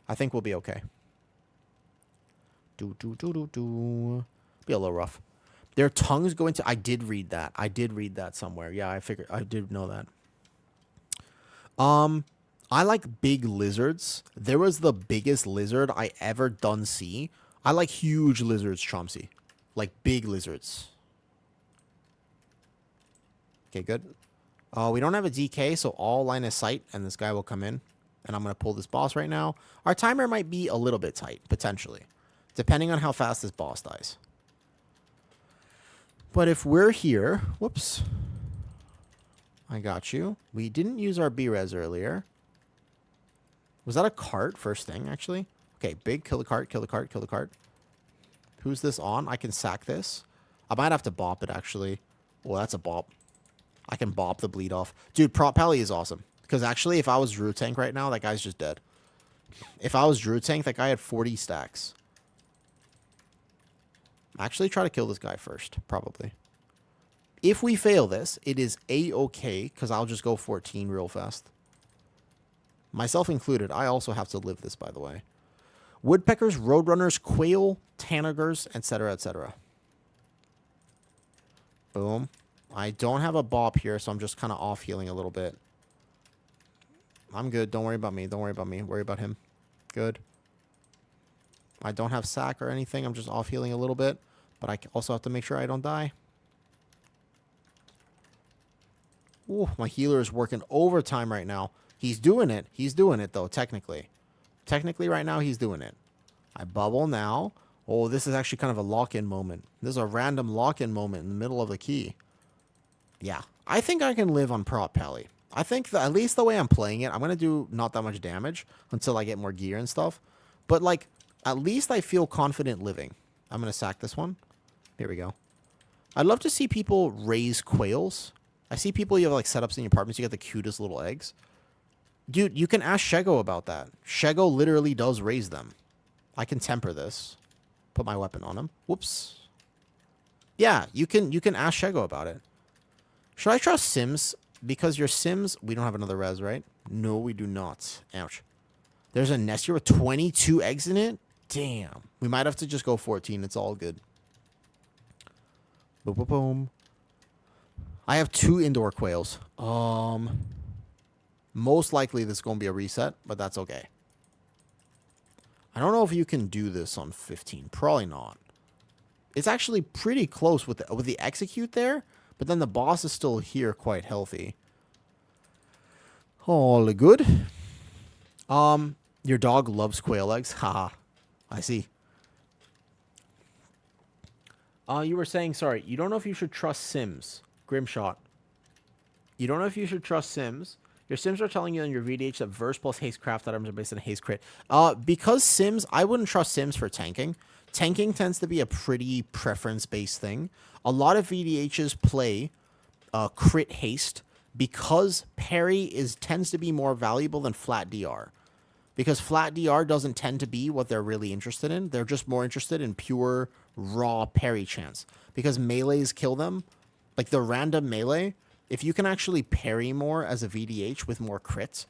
I think we'll be okay. Be a little rough. Their tongues go into... I did read that somewhere. Yeah, I figured... I did know that. I like big lizards. There was the biggest lizard I ever done see. I like huge lizards, Chomsy. Like big lizards. Okay, good. We don't have a DK, so all line of sight, and this guy will come in. And I'm going to pull this boss right now. Our timer might be a little bit tight, potentially. Depending on how fast this boss dies. But if we're here... Whoops. I got you. We didn't use our B-res earlier. Was that a cart first thing, actually? Okay, big, kill the cart. Who's this on? I can sack this. I might have to bop it, actually. Oh, that's a bop. I can bop the bleed off. Dude, prop pally is awesome. Because actually, if I was Druid tank right now, that guy's just dead. If I was Druid tank, that guy had 40 stacks. Actually, try to kill this guy first, probably. If we fail this, it is A-okay, because I'll just go 14 real fast. Myself included, I also have to live this, by the way. Woodpeckers, roadrunners, quail, tanagers, etc., etc. Boom. I don't have a bop here, so I'm just kind of off healing a little bit. I'm good. Don't worry about me. Worry about him. Good. I don't have sack or anything. I'm just off healing a little bit. But I also have to make sure I don't die. Ooh, my healer is working overtime right now. He's doing it. He's doing it, though, technically. Technically, right now, he's doing it. I bubble now. Oh, this is actually kind of a lock-in moment. This is a random lock-in moment in the middle of the key. Yeah. I think I can live on prop pally. I think that at least the way I'm playing it, I'm going to do not that much damage until I get more gear and stuff. But, like, at least I feel confident living. I'm going to sack this one. Here we go. I'd love to see people raise quails. I see people, you have, like, setups in your apartments. You got the cutest little eggs. Dude, you can ask Shego about that. Shego literally does raise them. I can temper this. Put my weapon on him. Whoops. Yeah, you can ask Shego about it. Should I trust Sims? Because your Sims... We don't have another res, right? No, we do not. Ouch. There's a nest here with 22 eggs in it? Damn. We might have to just go 14. It's all good. Boom, boom, boom. I have 2 indoor quails. Most likely this is going to be a reset, but that's okay. I don't know if you can do this on 15. Probably not. It's actually pretty close with the execute there, but then the boss is still here quite healthy. All good. Your dog loves quail eggs. Haha. I see. You were saying, sorry, you don't know if you should trust Sims. Grimshot. You don't know if you should trust Sims. Your Sims are telling you on your VDH that verse plus haste craft items are based on haste crit. Because Sims, I wouldn't trust Sims for tanking. Tanking tends to be a pretty preference-based thing. A lot of VDHs play crit haste because parry tends to be more valuable than flat DR. Because flat DR doesn't tend to be what they're really interested in. They're just more interested in pure, raw parry chance. Because melees kill them. Like the random melee, if you can actually parry more as a VDH with more crits,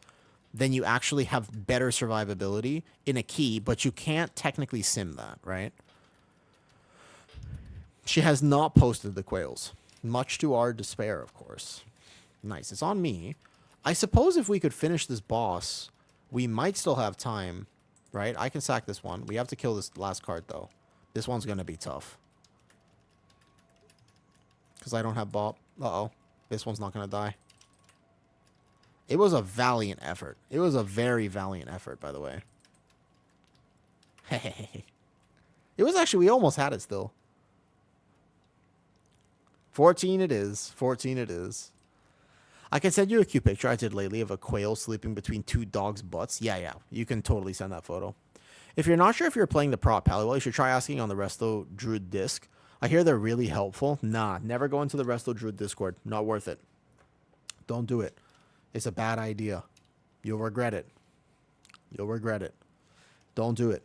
then you actually have better survivability in a key, but you can't technically sim that, right? She has not posted the quails. Much to our despair, of course. Nice. It's on me. I suppose if we could finish this boss, we might still have time, right? I can sack this one. We have to kill this last card, though. This one's going to be tough. Because I don't have bop. Uh-oh. This one's not going to die. It was a valiant effort. It was a very valiant effort, by the way. Hey. It was actually, we almost had it still. 14 it is. 14 it is. I can send you a cute picture I did lately of a quail sleeping between 2 dogs' butts. Yeah. You can totally send that photo. If you're not sure if you're playing the prop pally well, you should try asking on the Resto Druid disc. I hear they're really helpful. Nah, never go into the Resto Druid Discord. Not worth it. Don't do it. It's a bad idea. You'll regret it. You'll regret it. Don't do it.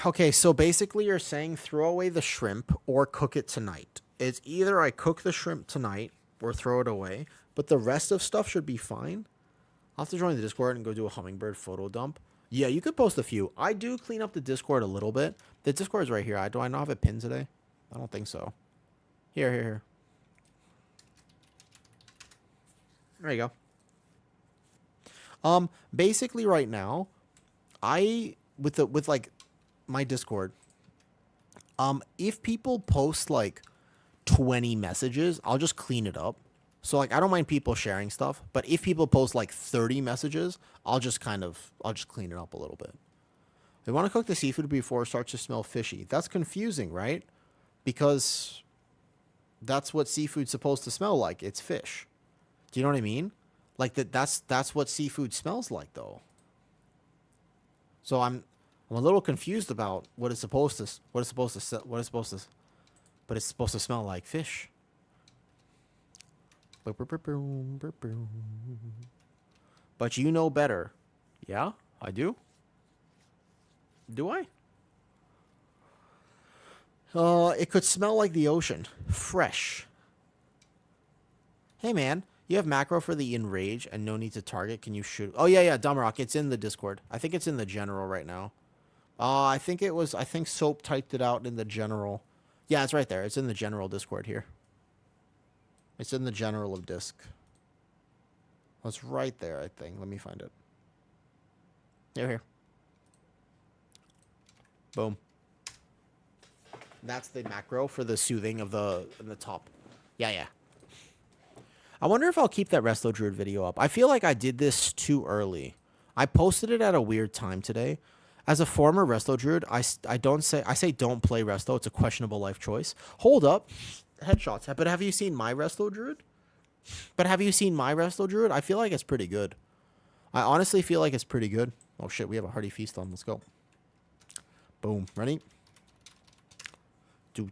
Okay, so basically you're saying throw away the shrimp or cook it tonight. It's either I cook the shrimp tonight or throw it away, but the rest of stuff should be fine. I'll have to join the Discord and go do a hummingbird photo dump. Yeah, you could post a few. I do clean up the Discord a little bit. The Discord is right here. Do I not have it pinned today? I don't think so. Here. There you go. Basically right now, with like my Discord, if people post like 20 messages, I'll just clean it up. So like I don't mind people sharing stuff, but if people post like 30 messages, I'll just clean it up a little bit. They want to cook the seafood before it starts to smell fishy. That's confusing, right? Because that's what seafood's supposed to smell like. It's fish. Do you know what I mean? Like that's what seafood smells like though. So I'm a little confused about what it's supposed to smell like fish. But you know better. Yeah, I do. Do I? It could smell like the ocean. Fresh. Hey, man. You have macro for the enrage and no need to target. Can you shoot? Oh, yeah, Dumrock. It's in the Discord. I think it's in the general right now. I think Soap typed it out in the general. Yeah, it's right there. It's in the general Discord here. It's in the general of disc. Oh, it's right there, I think. Let me find it. Here. Boom. That's the macro for the soothing of the top. Yeah. I wonder if I'll keep that Resto Druid video up. I feel like I did this too early. I posted it at a weird time today. As a former Resto Druid, I say don't play Resto. It's a questionable life choice. Hold up. Headshots. But have you seen my Resto Druid? I feel like it's pretty good. I honestly feel like it's pretty good. Oh shit, we have a hearty feast on. Let's go. Boom. Ready? Do.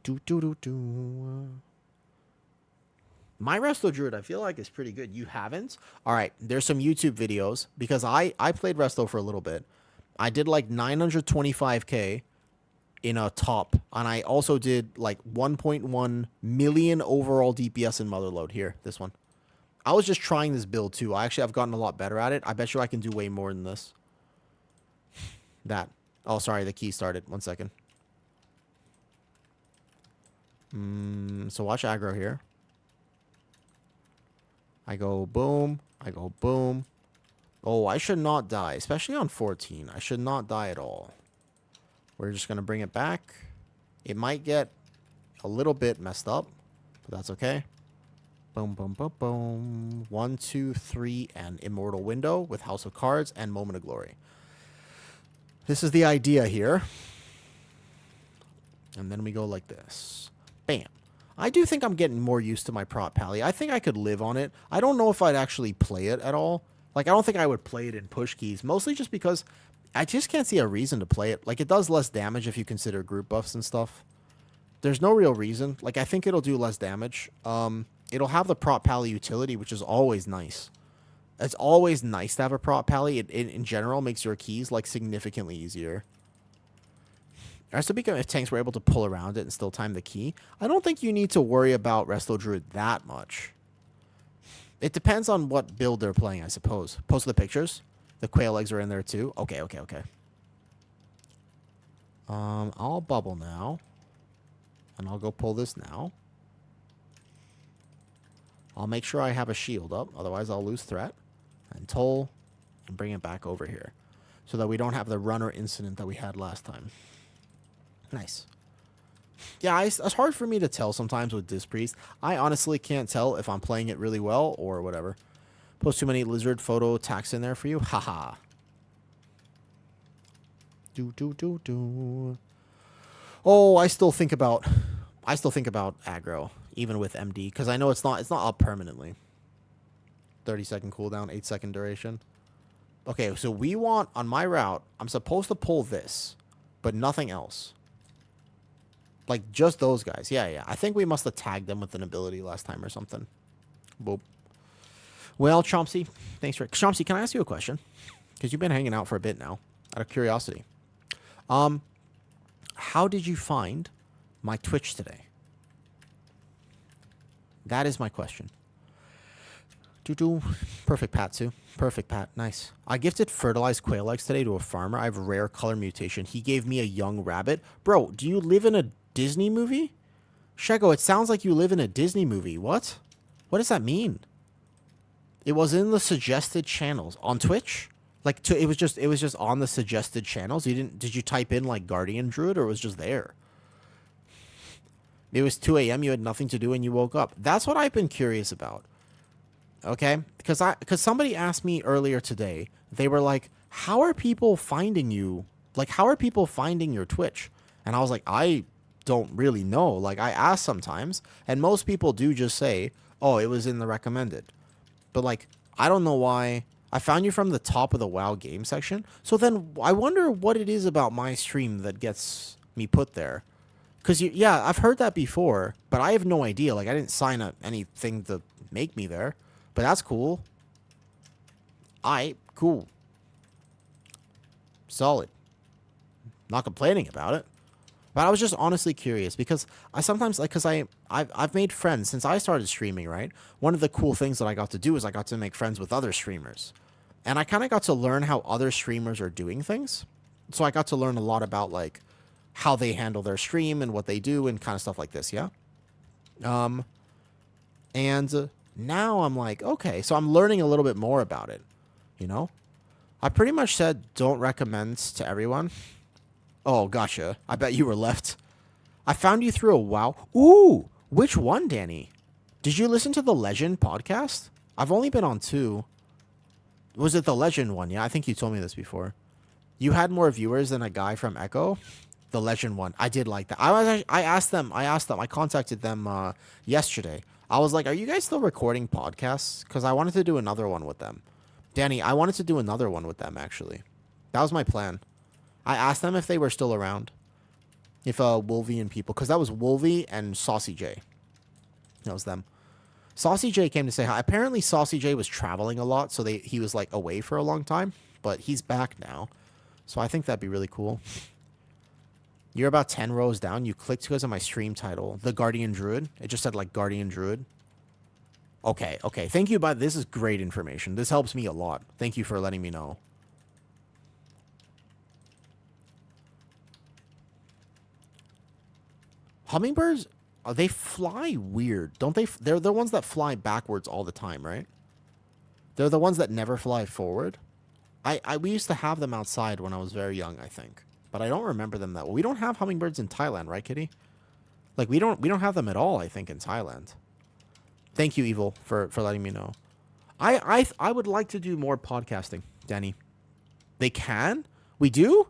My Resto Druid, I feel like is pretty good. You haven't? All right. There's some YouTube videos because I played Resto for a little bit. I did like 925k in a top, and I also did like 1.1 million overall DPS in Motherload. Here, this one. I was just trying this build too. I've gotten a lot better at it. I bet you I can do way more than this. That. Oh, sorry. The key started. 1 second. So watch aggro here. I go boom. I go boom. Oh, I should not die, especially on 14. I should not die at all. We're just going to bring it back. It might get a little bit messed up, but that's okay. Boom, boom, boom, boom. 1, 2, 3, and Immortal Window with House of Cards and Moment of Glory. This is the idea here. And then we go like this. Bam. I do think I'm getting more used to my prop pally. I think I could live on it. I don't know if I'd actually play it at all. Like, I don't think I would play it in push keys. Mostly just because I just can't see a reason to play it. Like, it does less damage if you consider group buffs and stuff. There's no real reason. Like, I think it'll do less damage. It'll have the prop pally utility, which is always nice. It's always nice to have a prop pally. It in general makes your keys, like, significantly easier. Resto Beacon, if tanks were able to pull around it and still time the key, I don't think you need to worry about Resto Druid that much. It depends on what build they're playing, I suppose. Post the pictures. The quail eggs are in there too. Okay. I'll bubble now. And I'll go pull this now. I'll make sure I have a shield up. Otherwise, I'll lose threat. And toll. And bring it back over here. So that we don't have the runner incident that we had last time. Nice. Yeah, it's hard for me to tell sometimes with Disc Priest. I honestly can't tell if I'm playing it really well or whatever. Post too many lizard photo tags in there for you? Haha. Do. Oh, I still think about aggro, even with MD, because I know it's not up permanently. 30-second cooldown, 8-second duration. Okay, so we want, on my route, I'm supposed to pull this, but nothing else. Like, just those guys. Yeah. I think we must have tagged them with an ability last time or something. Boop. Well, Chomsy, thanks for... Chomsy, can I ask you a question? Because you've been hanging out for a bit now, out of curiosity. How did you find my Twitch today? That is my question. Perfect, Pat, too. Perfect, Pat. Nice. I gifted fertilized quail eggs today to a farmer. I have a rare color mutation. He gave me a young rabbit. Bro, do you live in a Disney movie? Shego, it sounds like you live in a Disney movie. What? What does that mean? It was in the suggested channels on Twitch. Like, it was just on the suggested channels. Did you type in like Guardian Druid, or it was just there? It was 2 a.m. You had nothing to do and you woke up. That's what I've been curious about. Okay, because somebody asked me earlier today. They were like, "How are people finding you? Like, how are people finding your Twitch?" And I was like, I don't really know. Like, I ask sometimes, and most people do just say, "Oh, it was in the recommended." But like, I don't know why. I found you from the top of the WoW game section. So then I wonder what it is about my stream that gets me put there. Because, yeah, I've heard that before, but I have no idea. Like, I didn't sign up anything to make me there. But that's cool. Cool. Solid. Not complaining about it. But I was just honestly curious because I sometimes, like, because I've made friends since I started streaming, right? One of the cool things that I got to do is I got to make friends with other streamers. And I kind of got to learn how other streamers are doing things. So I got to learn a lot about, like, how they handle their stream and what they do and kind of stuff like this, yeah? And Now I'm like, okay, so I'm learning a little bit more about it, you know? I pretty much said don't recommend to everyone. Oh, gotcha. I bet you were left. I found you through a WoW. Ooh, which one, Danny? Did you listen to the Legend podcast? I've only been on 2. Was it the Legend one? Yeah, I think you told me this before. You had more viewers than a guy from Echo. The Legend one. I did like that. I asked them. I contacted them yesterday. I was like, "Are you guys still recording podcasts?" Because I wanted to do another one with them. Danny, I wanted to do another one with them actually. That was my plan. I asked them if they were still around. If Wolvie and people, because that was Wolvie and Saucy J. That was them. Saucy J came to say hi. Apparently, Saucy J was traveling a lot, so he was like away for a long time, but he's back now. So I think that'd be really cool. You're about 10 rows down. You clicked because of my stream title, the Guardian Druid. It just said like Guardian Druid. Okay, okay. Thank you, but this is great information. This helps me a lot. Thank you for letting me know. Hummingbirds, they fly weird, don't they? They're the ones that fly backwards all the time, right? They're the ones that never fly forward. We used to have them outside when I was very young, I think, but I don't remember them that well. We don't have hummingbirds in Thailand, right, Kitty? Like we don't have them at all, I think, in Thailand. Thank you, Evil, for letting me know. I would like to do more podcasting, Danny. They can? We do?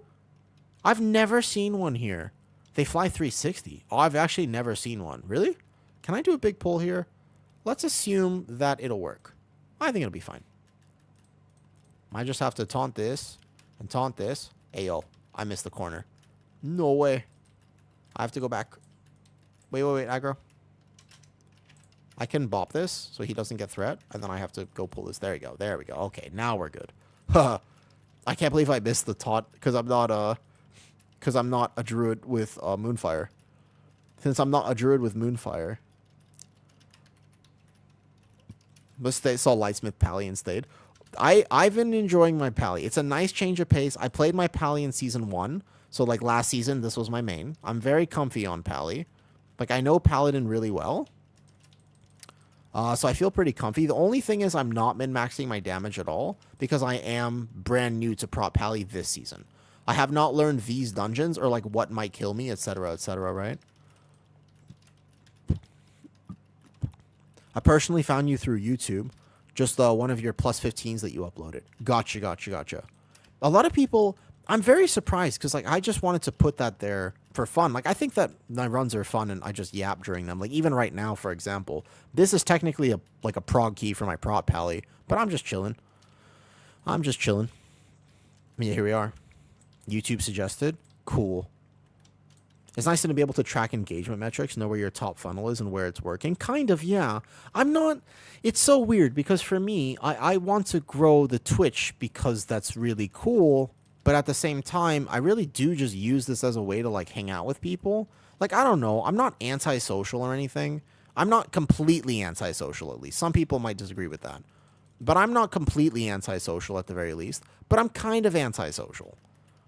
I've never seen one here. They fly 360. Oh, I've actually never seen one. Really? Can I do a big pull here? Let's assume that it'll work. I think it'll be fine. I just have to taunt this and taunt this. Ayo, I missed the corner. No way. I have to go back. Wait, aggro. I can bop this so he doesn't get threat, and then I have to go pull this. There we go. There we go. Okay, now we're good. I can't believe I missed the taunt because I'm not a druid with Moonfire. Since I'm not a druid with Moonfire. Let's saw Lightsmith Pally instead. I've been enjoying my Pally. It's a nice change of pace. I played my Pally in Season 1. So, like, last season, this was my main. I'm very comfy on Pally. Like, I know Paladin really well. So I feel pretty comfy. The only thing is I'm not min-maxing my damage at all because I am brand new to Prot Pally this season. I have not learned these dungeons or, like, what might kill me, etc., right? I personally found you through YouTube. Just one of your plus 15s that you uploaded. Gotcha. A lot of people, I'm very surprised because, like, I just wanted to put that there for fun. Like, I think that my runs are fun and I just yap during them. Like, even right now, for example, this is technically a prog key for my Prot Pally, but I'm just chilling. Yeah, here we are. YouTube suggested. Cool. It's nice to be able to track engagement metrics, know where your top funnel is and where it's working. Kind of, yeah. I'm not... It's so weird because for me, I want to grow the Twitch because that's really cool. But at the same time, I really do just use this as a way to, like, hang out with people. Like, I don't know. I'm not antisocial or anything. I'm not completely antisocial, at least. Some people might disagree with that. But I'm not completely antisocial at the very least. But I'm kind of antisocial.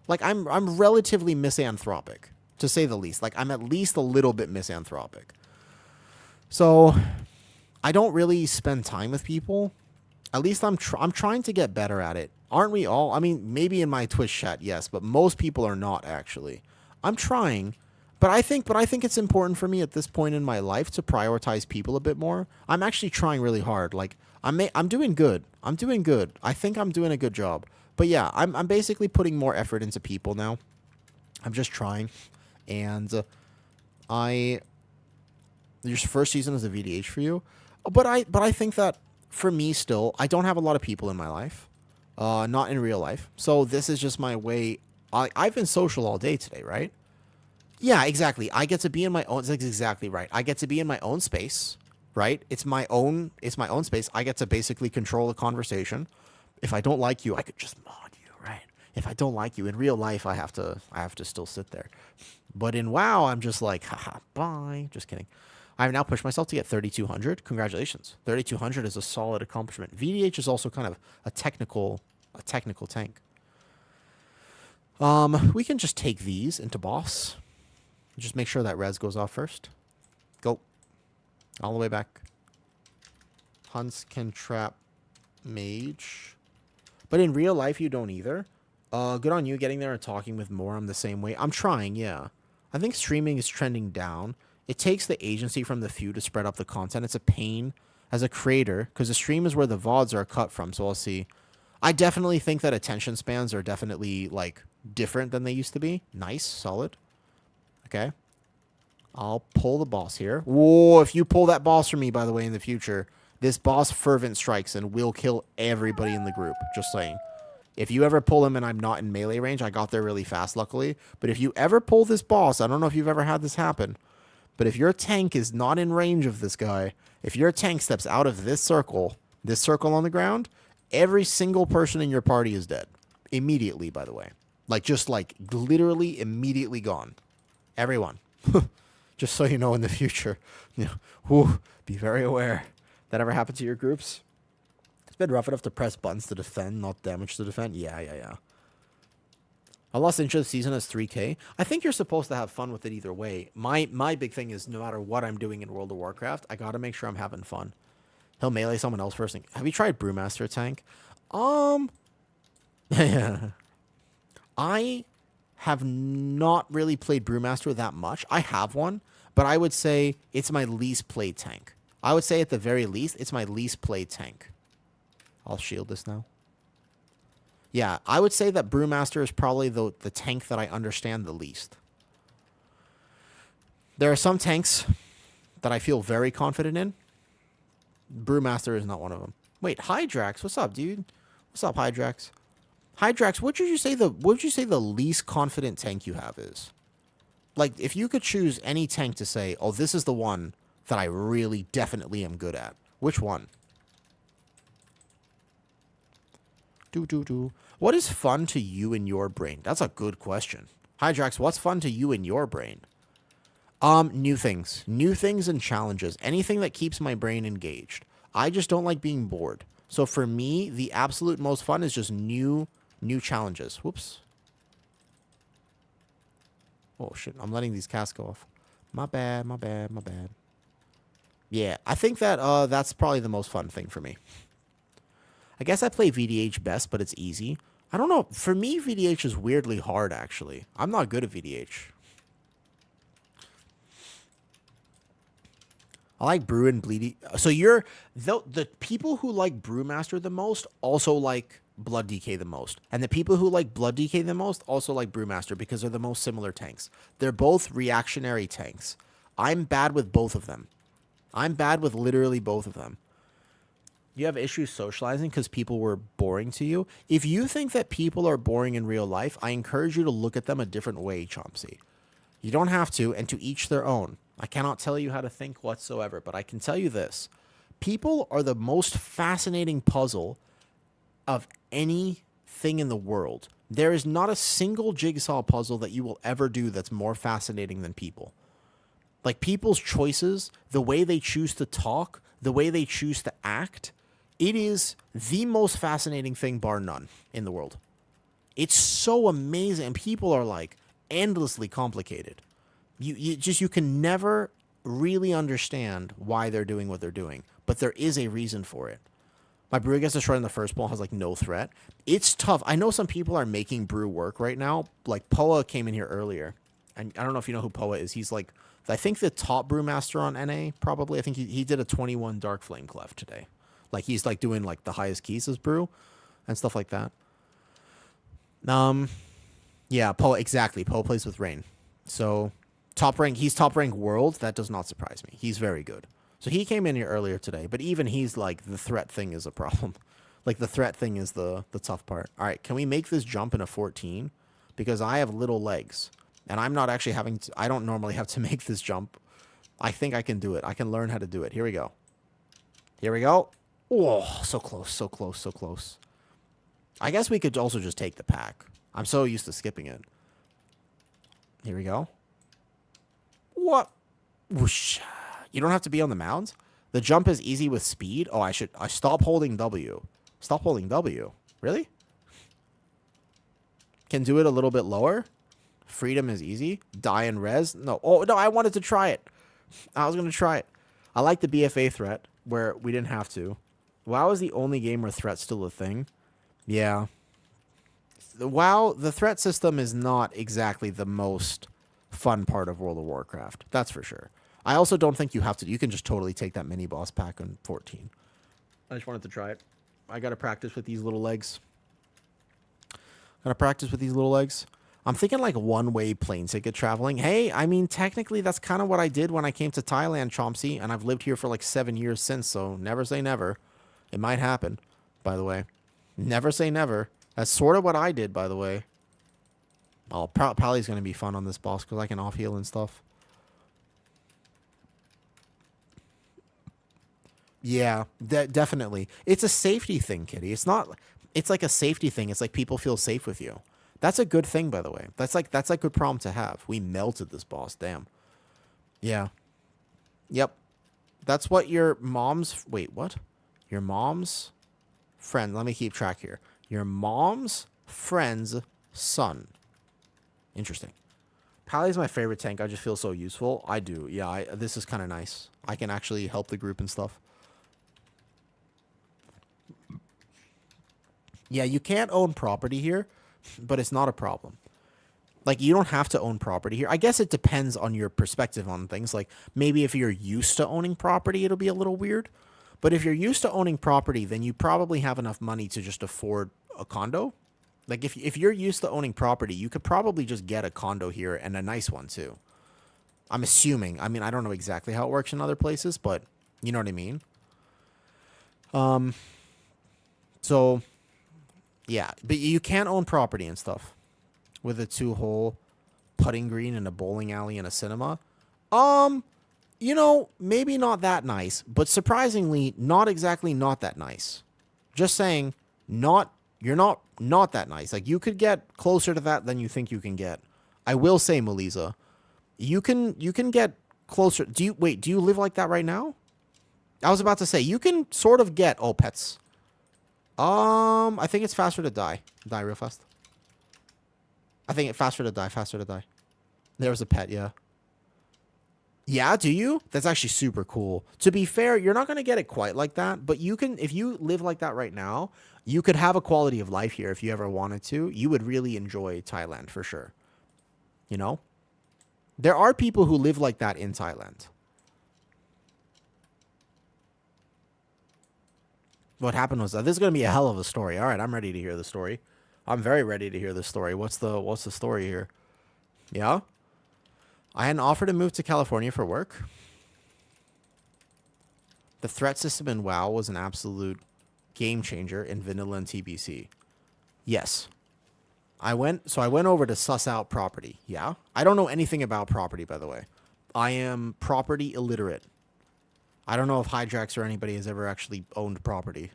Like, I'm relatively misanthropic, to say the least. Like, I'm at least a little bit misanthropic. So, I don't really spend time with people. At least I'm trying to get better at it. Aren't we all? I mean, maybe in my Twitch chat, yes, but most people are not, actually. I'm trying, but I think it's important for me at this point in my life to prioritize people a bit more. I'm actually trying really hard. Like, I'm doing good. I think I'm doing a good job. But yeah, I'm basically putting more effort into people now. I'm just trying. And your first season is a VDH for you. But I think that for me still, I don't have a lot of people in my life. Not in real life. So this is just my way. I've been social all day today, right? Yeah, exactly. I get to be in my own. That's exactly right. I get to be in my own space, right? It's my own space. I get to basically control the conversation. If I don't like you, I could just mod you, right? If I don't like you in real life, I have to still sit there. But in WoW, I'm just like, haha, bye. Just kidding. I have now pushed myself to get 3,200. Congratulations. 3,200 is a solid accomplishment. VDH is also kind of a technical tank. We can just take these into boss. Just make sure that res goes off first. Go. All the way back. Hunts can trap mage. But in real life, you don't either. Good on you getting there and talking with more. I'm the same way. I'm trying, yeah. I think streaming is trending down. It takes the agency from the few to spread up the content. It's a pain as a creator because the stream is where the VODs are cut from. So I'll see. I definitely think that attention spans are definitely, like, different than they used to be. Nice. Solid. Okay. I'll pull the boss here. Whoa, if you pull that boss for me, by the way, in the future, this boss fervent strikes and will kill everybody in the group. Just saying. If you ever pull him and I'm not in melee range, I got there really fast, luckily. But if you ever pull this boss, I don't know if you've ever had this happen, but if your tank is not in range of this guy, if your tank steps out of this circle on the ground, every single person in your party is dead. Immediately, by the way. Like, just like, literally immediately gone. Everyone. Just so you know in the future. You know, whew, be very aware. That ever happened to your groups? It's been rough enough to press buttons to defend, not damage to defend. Yeah. I lost interest this season as 3K. I think you're supposed to have fun with it either way. My big thing is no matter what I'm doing in World of Warcraft, I gotta make sure I'm having fun. He'll melee someone else first. Have you tried Brewmaster tank? Yeah. I have not really played Brewmaster that much. I have one, but I would say it's my least played tank. I would say at the very least, it's my least played tank. I'll shield this now. Yeah, I would say that Brewmaster is probably the tank that I understand the least. There are some tanks that I feel very confident in. Brewmaster is not one of them. Wait, Hydrax, what's up, dude? What's up, Hydrax? Hydrax, what would you say the least confident tank you have is? Like, if you could choose any tank to say, oh, this is the one that I really definitely am good at, which one? What is fun to you in your brain? That's a good question. Hydrax, what's fun to you in your brain? New things. New things and challenges. Anything that keeps my brain engaged. I just don't like being bored. So for me, the absolute most fun is just new challenges. Whoops. Oh, shit. I'm letting these casts go off. My bad. Yeah, I think that that's probably the most fun thing for me. I guess I play VDH best, but it's easy. I don't know. For me, VDH is weirdly hard, actually. I'm not good at VDH. I like Brew and Bleedy. So the people who like Brewmaster the most also like Blood DK the most. And the people who like Blood DK the most also like Brewmaster because they're the most similar tanks. They're both reactionary tanks. I'm bad with both of them. I'm bad with literally both of them. You have issues socializing because people were boring to you. If you think that people are boring in real life, I encourage you to look at them a different way, Chomsy. You don't have to, and to each their own. I cannot tell you how to think whatsoever, but I can tell you this. People are the most fascinating puzzle of anything in the world. There is not a single jigsaw puzzle that you will ever do that's more fascinating than people. Like, people's choices, the way they choose to talk, the way they choose to act, it is the most fascinating thing, bar none, in the world. It's so amazing, and people are, like, endlessly complicated. You can never really understand why they're doing what they're doing, but there is a reason for it. My brew gets destroyed in the first ball, has, like, no threat. It's tough. I know some people are making brew work right now. Like, Poa came in here earlier, and I don't know if you know who Poa is. He's, like, I think the top brewmaster on NA, probably. I think he did a 21 Dark Flame Clef today. Like, he's, like, doing, like, the highest keys as brew and stuff like that. Yeah, Poe, exactly. Poe plays with Rain. So, he's top rank world. That does not surprise me. He's very good. So, he came in here earlier today, but even he's, like, the threat thing is a problem. Like, the threat thing is the tough part. All right, can we make this jump in a 14? Because I have little legs. And I'm not actually having to, I don't normally have to make this jump. I think I can do it. I can learn how to do it. Here we go. Here we go. Oh, so close, so close, so close. I guess we could also just take the pack. I'm so used to skipping it. Here we go. What? Whoosh. You don't have to be on the mounds. The jump is easy with speed. Oh, I stop holding W. Stop holding W. Really? Can do it a little bit lower. Freedom is easy. Die and res. No. Oh, no, I wanted to try it. I was going to try it. I like the BFA threat. where we didn't have to. WoW is the only game where threat's still a thing. Yeah. WoW, the threat system is not exactly the most fun part of World of Warcraft. That's for sure. I also don't think you have to. You can just totally take that mini boss pack on 14. I just wanted to try it. I got to practice with these little legs. I'm thinking like one-way plane ticket traveling. Hey, I mean, technically that's kind of what I did when I came to Thailand, Chomsky, and I've lived here for like 7 years since, so never say never. It might happen, by the way. Never say never. That's sort of what I did, by the way. Oh, Pally's going to be fun on this boss because I can off-heal and stuff. Yeah, definitely. It's a safety thing, Kitty. It's not... It's like a safety thing. It's like people feel safe with you. That's a good thing, by the way. That's like good problem to have. We melted this boss. Damn. Yeah. Yep. That's what your mom's... Wait, what? Your mom's friend. Let me keep track here. Your mom's friend's son. Interesting. Pally's my favorite tank. I just feel so useful. I do. Yeah, this is kind of nice. I can actually help the group and stuff. Yeah, you can't own property here, but it's not a problem. Like, you don't have to own property here. I guess it depends on your perspective on things. Like, maybe if you're used to owning property, it'll be a little weird. But if you're used to owning property, then you probably have enough money to just afford a condo. Like, if you're used to owning property, you could probably just get a condo here, and a nice one, too. I'm assuming. I mean, I don't know exactly how it works in other places, but you know what I mean? So... Yeah, but you can't own property and stuff with a 2-hole putting green and a bowling alley and a cinema. You know, maybe not that nice, but surprisingly, not exactly not that nice. Just saying, you're not that nice. Like, you could get closer to that than you think you can get. I will say, Melisa, you can get closer. Do you live like that right now? I was about to say, you can sort of get, pets. I think it's faster to die. Die real fast. I think it's faster to die. There was a pet, yeah. Yeah, do you? That's actually super cool. To be fair, you're not going to get it quite like that, but you can, if you live like that right now, you could have a quality of life here if you ever wanted to. You would really enjoy Thailand for sure. You know? There are people who live like that in Thailand. What happened was that this is going to be a hell of a story. All right, I'm ready to hear the story. I'm very ready to hear the story. What's the story here? Yeah? I had an offer to move to California for work. The threat system in WoW was an absolute game changer in vanilla and TBC. Yes. I went over to suss out property. Yeah? I don't know anything about property, by the way. I am property illiterate. I don't know if Hydrax or anybody has ever actually owned property.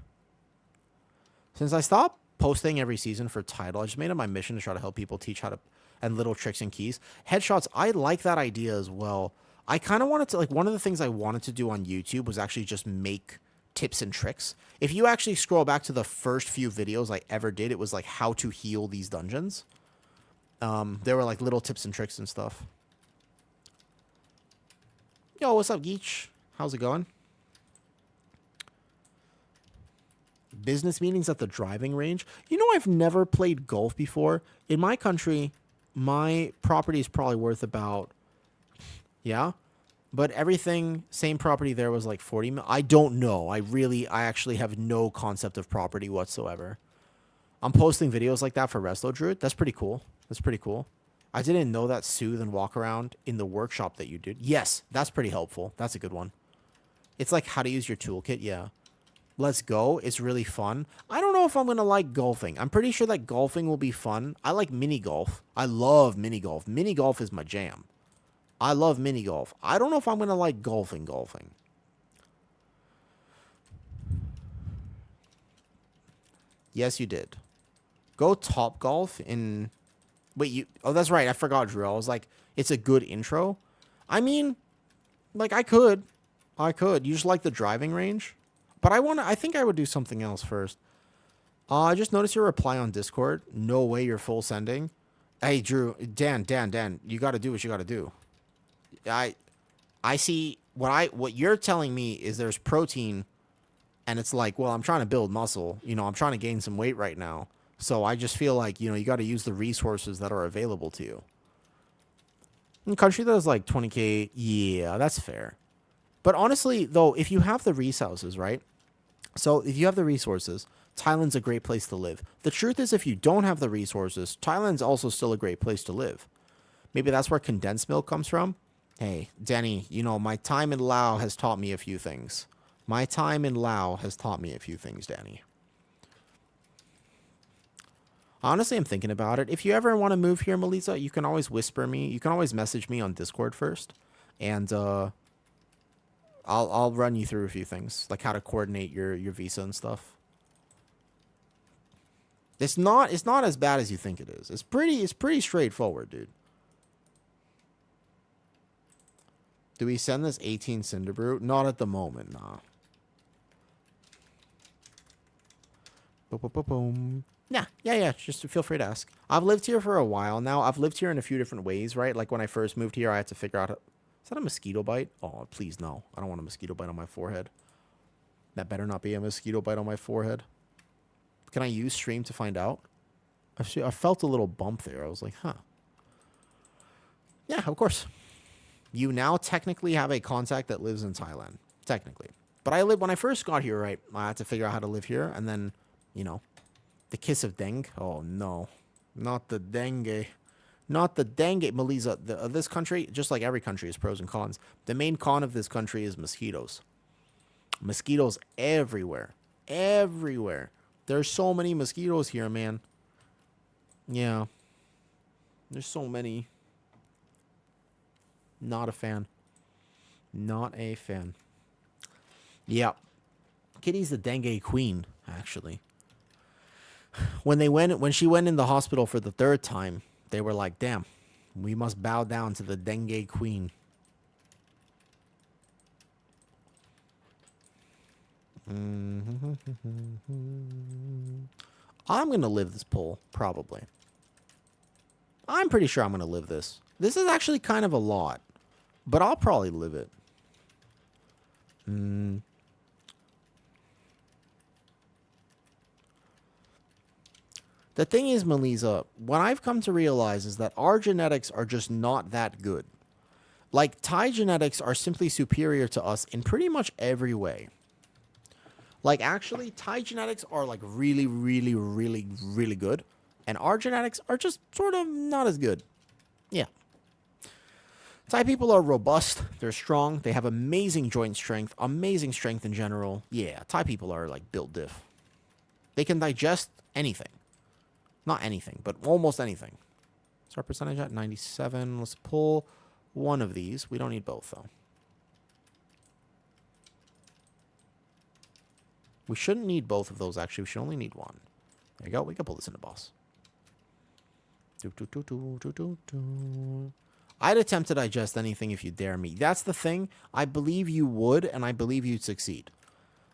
Since I stopped posting every season for title, I just made it my mission to try to help people teach how to, and little tricks and keys. Headshots, I like that idea as well. I kind of wanted to, like, one of the things I wanted to do on YouTube was actually just make tips and tricks. If you actually scroll back to the first few videos I ever did, it was like how to heal these dungeons. There were like little tips and tricks and stuff. Yo, what's up, Geech? How's it going? Business meetings at the driving range. You know, I've never played golf before. In my country, my property is probably worth about, yeah, but everything, same property there was like 40 mil. I don't know. I actually have no concept of property whatsoever. I'm posting videos like that for Resto Druid. That's pretty cool. I didn't know that soothe and walk around in the workshop that you did. Yes, that's pretty helpful. That's a good one. It's like how to use your toolkit. Yeah. Let's go. It's really fun. I don't know if I'm going to like golfing. I'm pretty sure that golfing will be fun. I like mini golf. I love mini golf. Mini golf is my jam. I love mini golf. I don't know if I'm going to like golfing. Yes, you did. Go Top Golf in... Wait, Oh, that's right. I forgot, Drew. I was like, it's a good intro. I mean, like, I could. You just like the driving range? But I think I would do something else first. I just noticed your reply on Discord. No way you're full sending. Hey, Drew, Dan, you got to do what you got to do. I I see what you're telling me is there's protein, and it's like, well, I'm trying to build muscle. You know, I'm trying to gain some weight right now. So I just feel like, you know, you got to use the resources that are available to you. In a country that is like 20K, yeah, that's fair. But honestly, though, if you have the resources, right? So if you have the resources, Thailand's a great place to live. The truth is, if you don't have the resources, Thailand's also still a great place to live. Maybe that's where condensed milk comes from. Hey, Danny, you know, my time in Laos has taught me a few things. My time in Laos has taught me a few things, Danny. Honestly, I'm thinking about it. If you ever want to move here, Melissa, you can always whisper me. You can always message me on Discord first. And I'll run you through a few things, like how to coordinate your visa and stuff. It's not as bad as you think it is. It's pretty straightforward, dude. Do we send this 18 Cinderbrew? Not at the moment, nah. Boom, boom, boom, boom. Yeah. Just feel free to ask. I've lived here for a while now. I've lived here in a few different ways, right? Like when I first moved here, I had to figure out... Is that a mosquito bite? Oh, please no. I don't want a mosquito bite on my forehead. That better not be a mosquito bite on my forehead. Can I use stream to find out? I felt a little bump there. I was like, huh. Yeah, of course. You now technically have a contact that lives in Thailand. Technically. But when I first got here, right, I had to figure out how to live here. And then, you know, the kiss of dengue. Oh, no. Not the dengue. Not the dengue, Melissa. This country, just like every country, has pros and cons. The main con of this country is mosquitoes. Mosquitoes everywhere. Everywhere. There's so many mosquitoes here, man. Yeah. There's so many. Not a fan. Not a fan. Yeah. Kitty's the dengue queen, actually. When she went in the hospital for the third time, they were like, damn, we must bow down to the dengue queen. I'm going to live this poll, probably. I'm pretty sure I'm going to live this. This is actually kind of a lot, but I'll probably live it. The thing is, Melissa, what I've come to realize is that our genetics are just not that good. Like, Thai genetics are simply superior to us in pretty much every way. Like, actually, Thai genetics are, like, really, really, really, really good. And our genetics are just sort of not as good. Yeah. Thai people are robust. They're strong. They have amazing joint strength. Amazing strength in general. Yeah, Thai people are, like, built diff. They can digest anything. Not anything, but almost anything. What's our percentage at? 97. Let's pull one of these. We don't need both, though. We shouldn't need both of those, actually. We should only need one. There you go. We can pull this into boss. I'd attempt to digest anything if you dare me. That's the thing. I believe you would, and I believe you'd succeed.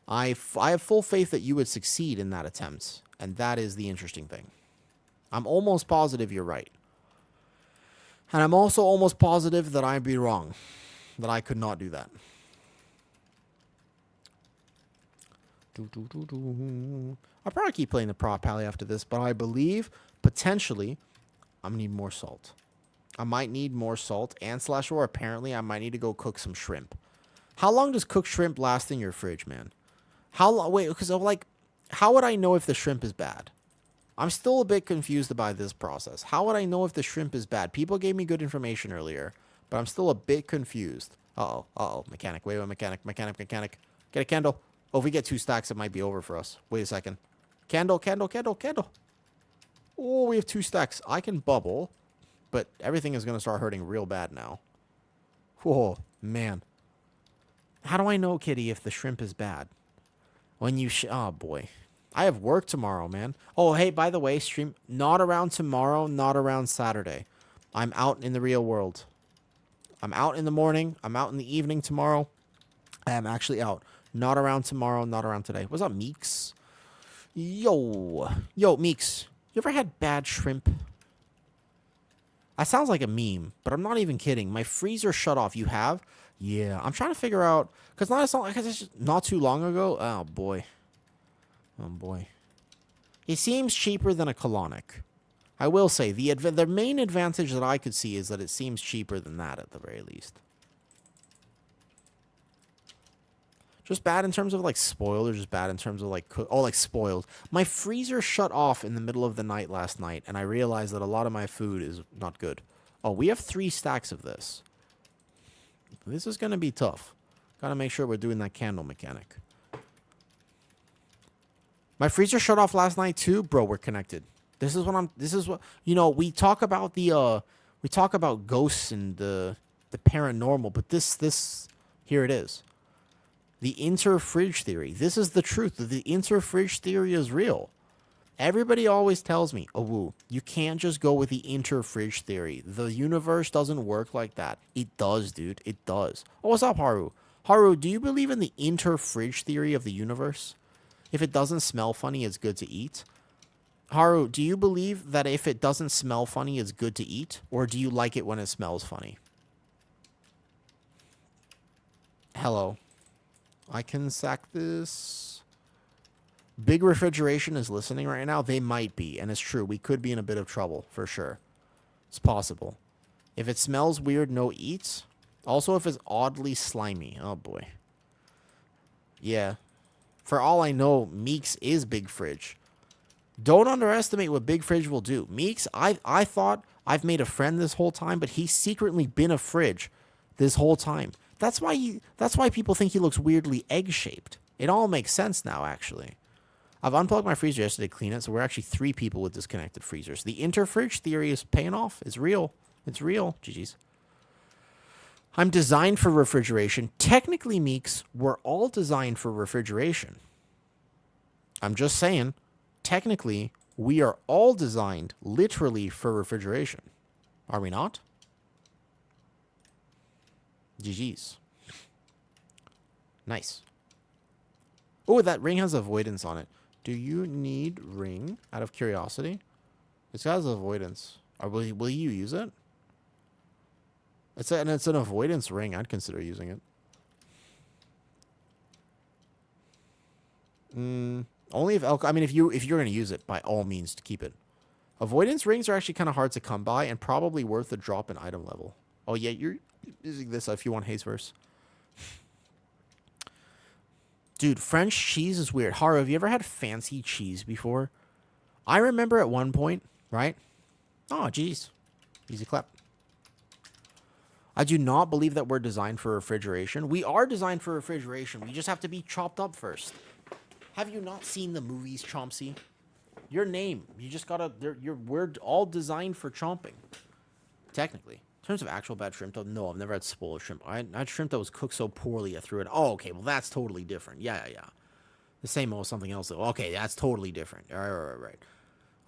I have full faith that you would succeed in that attempt, and that is the interesting thing. I'm almost positive you're right. And I'm also almost positive that I'd be wrong. That I could not do that. I'll probably keep playing the prop pally after this, but I believe, potentially, I'm going to need more salt. I might need more salt, and /or apparently I might need to go cook some shrimp. How long does cooked shrimp last in your fridge, man? How long? Wait, because like, how would I know if the shrimp is bad? I'm still a bit confused by this process. How would I know if the shrimp is bad? People gave me good information earlier, but I'm still a bit confused. Uh-oh. Mechanic. Wait, mechanic. Get a candle. Oh, if we get 2 stacks, it might be over for us. Wait a second. Candle. Oh, we have 2 stacks. I can bubble, but everything is going to start hurting real bad now. Whoa, man. How do I know, Kitty, if the shrimp is bad? When you... oh, boy. I have work tomorrow, man. Oh, hey, by the way, stream... not around tomorrow, not around Saturday. I'm out in the real world. I'm out in the morning. I'm out in the evening tomorrow. I am actually out. Not around tomorrow, not around today. What's up, Meeks? Yo, Meeks. You ever had bad shrimp? That sounds like a meme, but I'm not even kidding. My freezer shut off. You have? Yeah, I'm trying to figure out because it's just not too long ago. Oh boy, it seems cheaper than a colonic. I will say the main advantage that I could see is that it seems cheaper than that at the very least. Just bad in terms of like spoiled, or just bad in terms of like like spoiled. My freezer shut off in the middle of the night last night, and I realized that a lot of my food is not good. Oh, we have 3 stacks of this. This is gonna be tough. Gotta make sure we're doing that candle mechanic. My freezer shut off last night too, bro. We're connected. This is what we talk about we talk about ghosts and the paranormal, but this here it is. The inter-fridge theory. This is the truth. The inter-fridge theory is real. Everybody always tells me, oh, you can't just go with the inter-fridge theory. The universe doesn't work like that. It does, dude. It does. Oh, what's up, Haru? Haru, do you believe in the inter-fridge theory of the universe? If it doesn't smell funny, it's good to eat. Haru, do you believe that if it doesn't smell funny, it's good to eat? Or do you like it when it smells funny? Hello. I can sack this. Big Refrigeration is listening right now. They might be, and it's true. We could be in a bit of trouble, for sure. It's possible. If it smells weird, no eats. Also, if it's oddly slimy. Oh, boy. Yeah. For all I know, Meeks is Big Fridge. Don't underestimate what Big Fridge will do. Meeks, I thought I've made a friend this whole time, but he's secretly been a fridge this whole time. That's why people think he looks weirdly egg-shaped. It all makes sense now, actually. I've unplugged my freezer yesterday to clean it, so we're actually 3 people with disconnected freezers. The inter-fridge theory is paying off. It's real. It's real. GG's. I'm designed for refrigeration. Technically, Meeks, we're all designed for refrigeration. I'm just saying, technically, we are all designed literally for refrigeration. Are we not? GG's. Nice. Oh, that ring has avoidance on it. Do you need ring out of curiosity? It has avoidance. Or will you use it? It's an avoidance ring. I'd consider using it. Only if if you're gonna use it, by all means, to keep it. Avoidance rings are actually kind of hard to come by and probably worth a drop in item level. Oh yeah, you're using this if you want haste verse. Dude, French cheese is weird. Haru, have you ever had fancy cheese before? I remember at one point, right? Oh, jeez. Easy clap. I do not believe that we're designed for refrigeration. We are designed for refrigeration. We just have to be chopped up first. Have you not seen the movies, Chomsky? Your name. You just gotta... we're all designed for chomping. Technically. In terms of actual bad shrimp, though, no, I've never had spoiled shrimp. I had shrimp that was cooked so poorly I threw it... Oh, okay, well, that's totally different. Yeah. The same as something else, though. Okay, that's totally different. Right.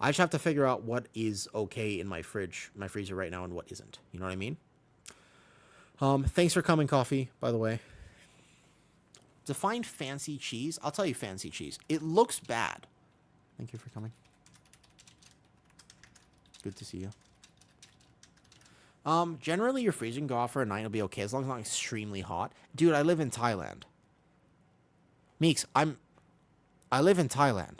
I just have to figure out what is okay in my freezer right now and what isn't. You know what I mean? Thanks for coming, Coffee, by the way. Define fancy cheese. I'll tell you fancy cheese. It looks bad. Thank you for coming. Good to see you. Generally, your freezer can go off for a night. It'll be okay as long as it's not extremely hot. Dude, I live in Thailand. Meeks, I live in Thailand.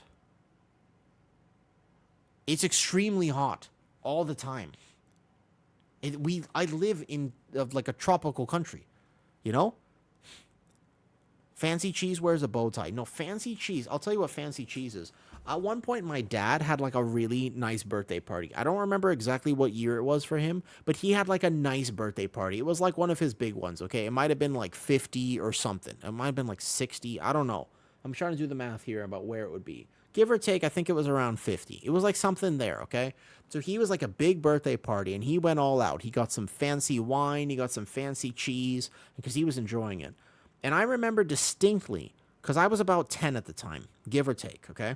It's extremely hot all the time. I live in like a tropical country, you know? Fancy cheese wears a bow tie. No, fancy cheese. I'll tell you what fancy cheese is. At one point, my dad had like a really nice birthday party. I don't remember exactly what year it was for him, but he had like a nice birthday party. It was like one of his big ones, okay? It might have been like 50 or something. It might have been like 60. I don't know. I'm trying to do the math here about where it would be. Give or take, I think it was around 50. It was like something there, okay? So he was like a big birthday party, and he went all out. He got some fancy wine. He got some fancy cheese because he was enjoying it. And I remember distinctly, because I was about 10 at the time, give or take, okay?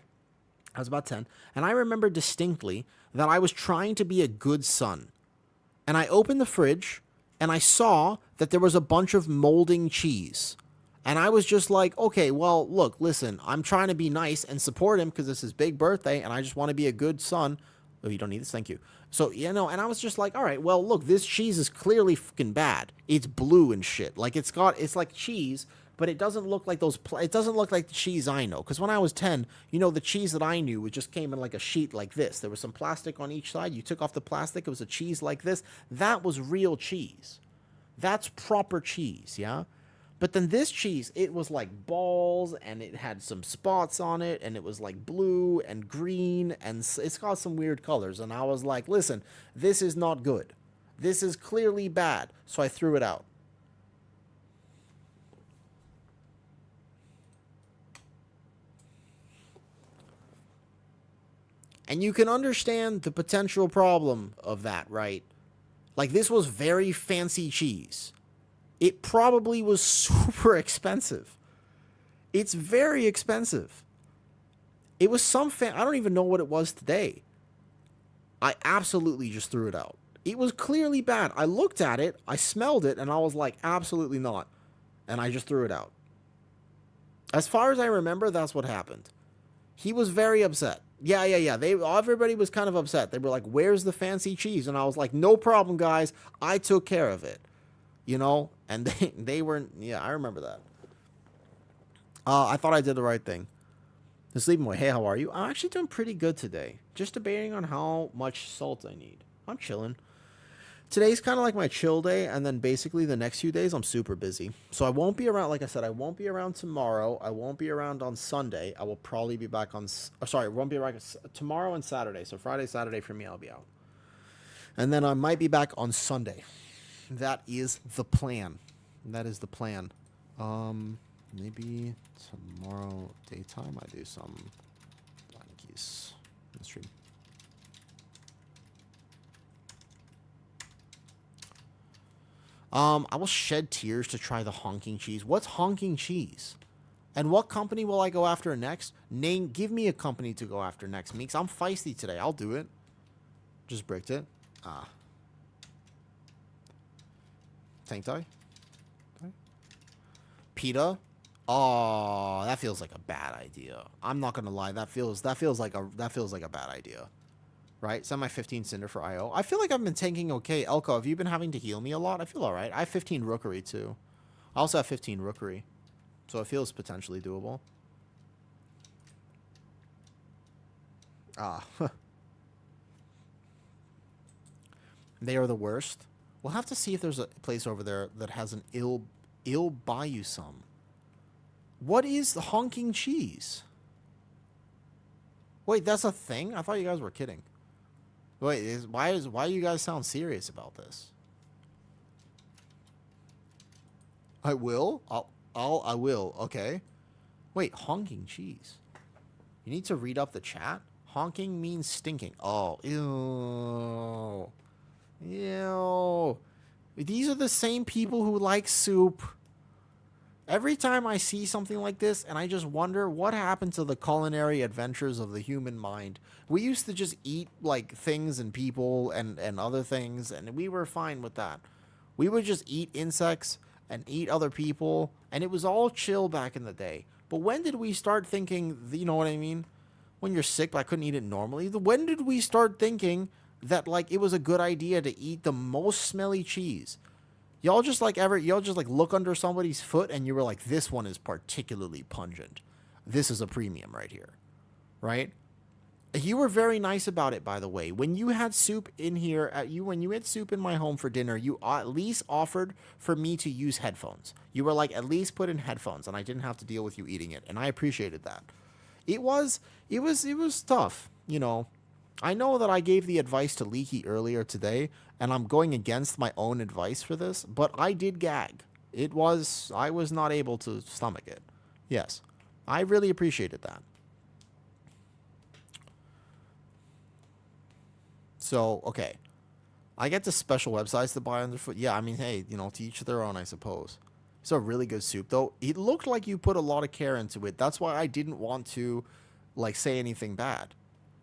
I was about 10. And I remember distinctly that I was trying to be a good son. And I opened the fridge, and I saw that there was a bunch of molding cheese. And I was just like, okay, well, look, listen, I'm trying to be nice and support him because it's his big birthday, and I just want to be a good son. Oh, you don't need this? Thank you. So, you know, and I was just like, all right, well, look, this cheese is clearly fucking bad. It's blue and shit. Like, it's like cheese, but it doesn't look like it doesn't look like the cheese I know. Because when I was 10, you know, the cheese that I knew, it just came in like a sheet like this. There was some plastic on each side. You took off the plastic. It was a cheese like this. That was real cheese. That's proper cheese, yeah? But then this cheese, it was like balls, and it had some spots on it, and it was like blue and green, and it's got some weird colors. And I was like, listen, this is not good. This is clearly bad. So I threw it out. And you can understand the potential problem of that, right? Like, this was very fancy cheese. It probably was super expensive. It's very expensive. It was I don't even know what it was today. I absolutely just threw it out. It was clearly bad. I looked at it, I smelled it, and I was like, absolutely not. And I just threw it out. As far as I remember, that's what happened. He was very upset. Yeah. Everybody was kind of upset. They were like, where's the fancy cheese? And I was like, no problem, guys. I took care of it. You know? And they weren't, yeah, I remember that. I thought I did the right thing. The sleeping boy, hey, how are you? I'm actually doing pretty good today. Just debating on how much salt I need. I'm chilling. Today's kind of like my chill day, and then basically the next few days I'm super busy. So I won't be around, like I said, I won't be around tomorrow. I won't be around on Sunday. I will probably be back on, I won't be around tomorrow and Saturday. So Friday, Saturday for me, I'll be out. And then I might be back on Sunday. That is the plan. That is the plan. Maybe tomorrow daytime I do some blankies in the stream. I will shed tears to try the honking cheese. What's honking cheese? And what company will I go after next? Give me a company to go after next, Meeks. I'm feisty today. I'll do it. Just bricked it. Tank tie? Okay. PETA? Oh, that feels like a bad idea. I'm not gonna lie. That feels like a bad idea. Right? Send my 15 Cinder for IO. I feel like I've been tanking okay. Elko, have you been having to heal me a lot? I feel alright. I have 15 Rookery too. I also have 15 Rookery. So it feels potentially doable. They are the worst. We'll have to see if there's a place over there that has an ill buy you some. What is the honking cheese? Wait, that's a thing? I thought you guys were kidding. Wait, why you guys sound serious about this? I will? I will. Okay. Wait, honking cheese. You need to read up the chat? Honking means stinking. Oh, ew. Ew. These are the same people who like soup. Every time I see something like this, and I just wonder what happened to the culinary adventures of the human mind. We used to just eat, like, things and people and other things, and we were fine with that. We would just eat insects and eat other people, and it was all chill back in the day. But when did we start thinking, you know what I mean? When you're sick, but I couldn't eat it normally. When did we start thinking that, like, it was a good idea to eat the most smelly cheese? Y'all just look under somebody's foot and you were like, this one is particularly pungent. This is a premium right here. Right? You were very nice about it, by the way. When you had soup in here when you had soup in my home for dinner, you at least offered for me to use headphones. You were like, at least put in headphones, and I didn't have to deal with you eating it, and I appreciated that. It was tough, you know. I know that I gave the advice to Leaky earlier today, and I'm going against my own advice for this, but I did gag. I was not able to stomach it. Yes. I really appreciated that. So, okay. I get the special websites to buy underfoot. Yeah, I mean, hey, you know, to each their own, I suppose. It's a really good soup, though. It looked like you put a lot of care into it. That's why I didn't want to, like, say anything bad.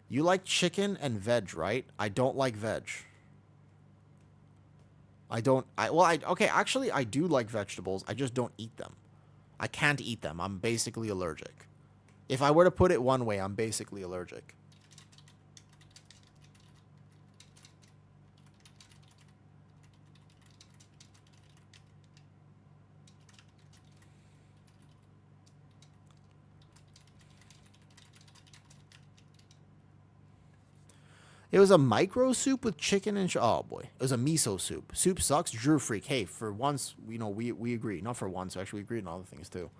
You like chicken and veg, right? I don't like veg. Actually, I do like vegetables. I just don't eat them. I can't eat them. I'm basically allergic. If I were to put it one way, I'm basically allergic. It was a micro soup with chicken and oh boy, it was a miso soup. Soup sucks. Drew freak. Hey, for once, we agree. Not for once, actually, we agreed on other things too.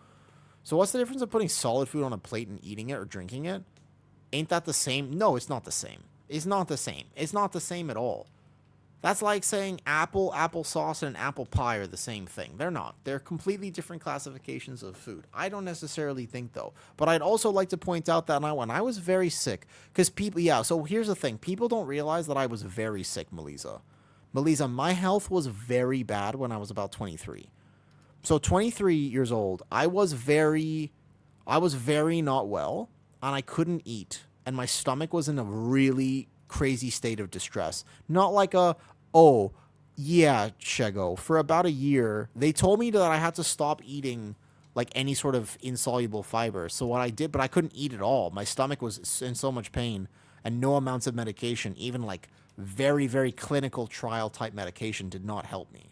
So what's the difference of putting solid food on a plate and eating it or drinking it? Ain't that the same? No, it's not the same. It's not the same. It's not the same at all. That's like saying applesauce, and apple pie are the same thing. They're not. They're completely different classifications of food. I don't necessarily think, though. But I'd also like to point out that when I was very sick, because people, yeah, so here's the thing. People don't realize that I was very sick, Melissa. Melissa, my health was very bad when I was about 23. So 23 years old, I was very not well, and I couldn't eat, and my stomach was in a really crazy state of distress. Not like oh yeah, Shego. For about a year, they told me that I had to stop eating like any sort of insoluble fiber. So what I did, but I couldn't eat at all. My stomach was in so much pain, and no amounts of medication, even like very, very clinical trial type medication, did not help me.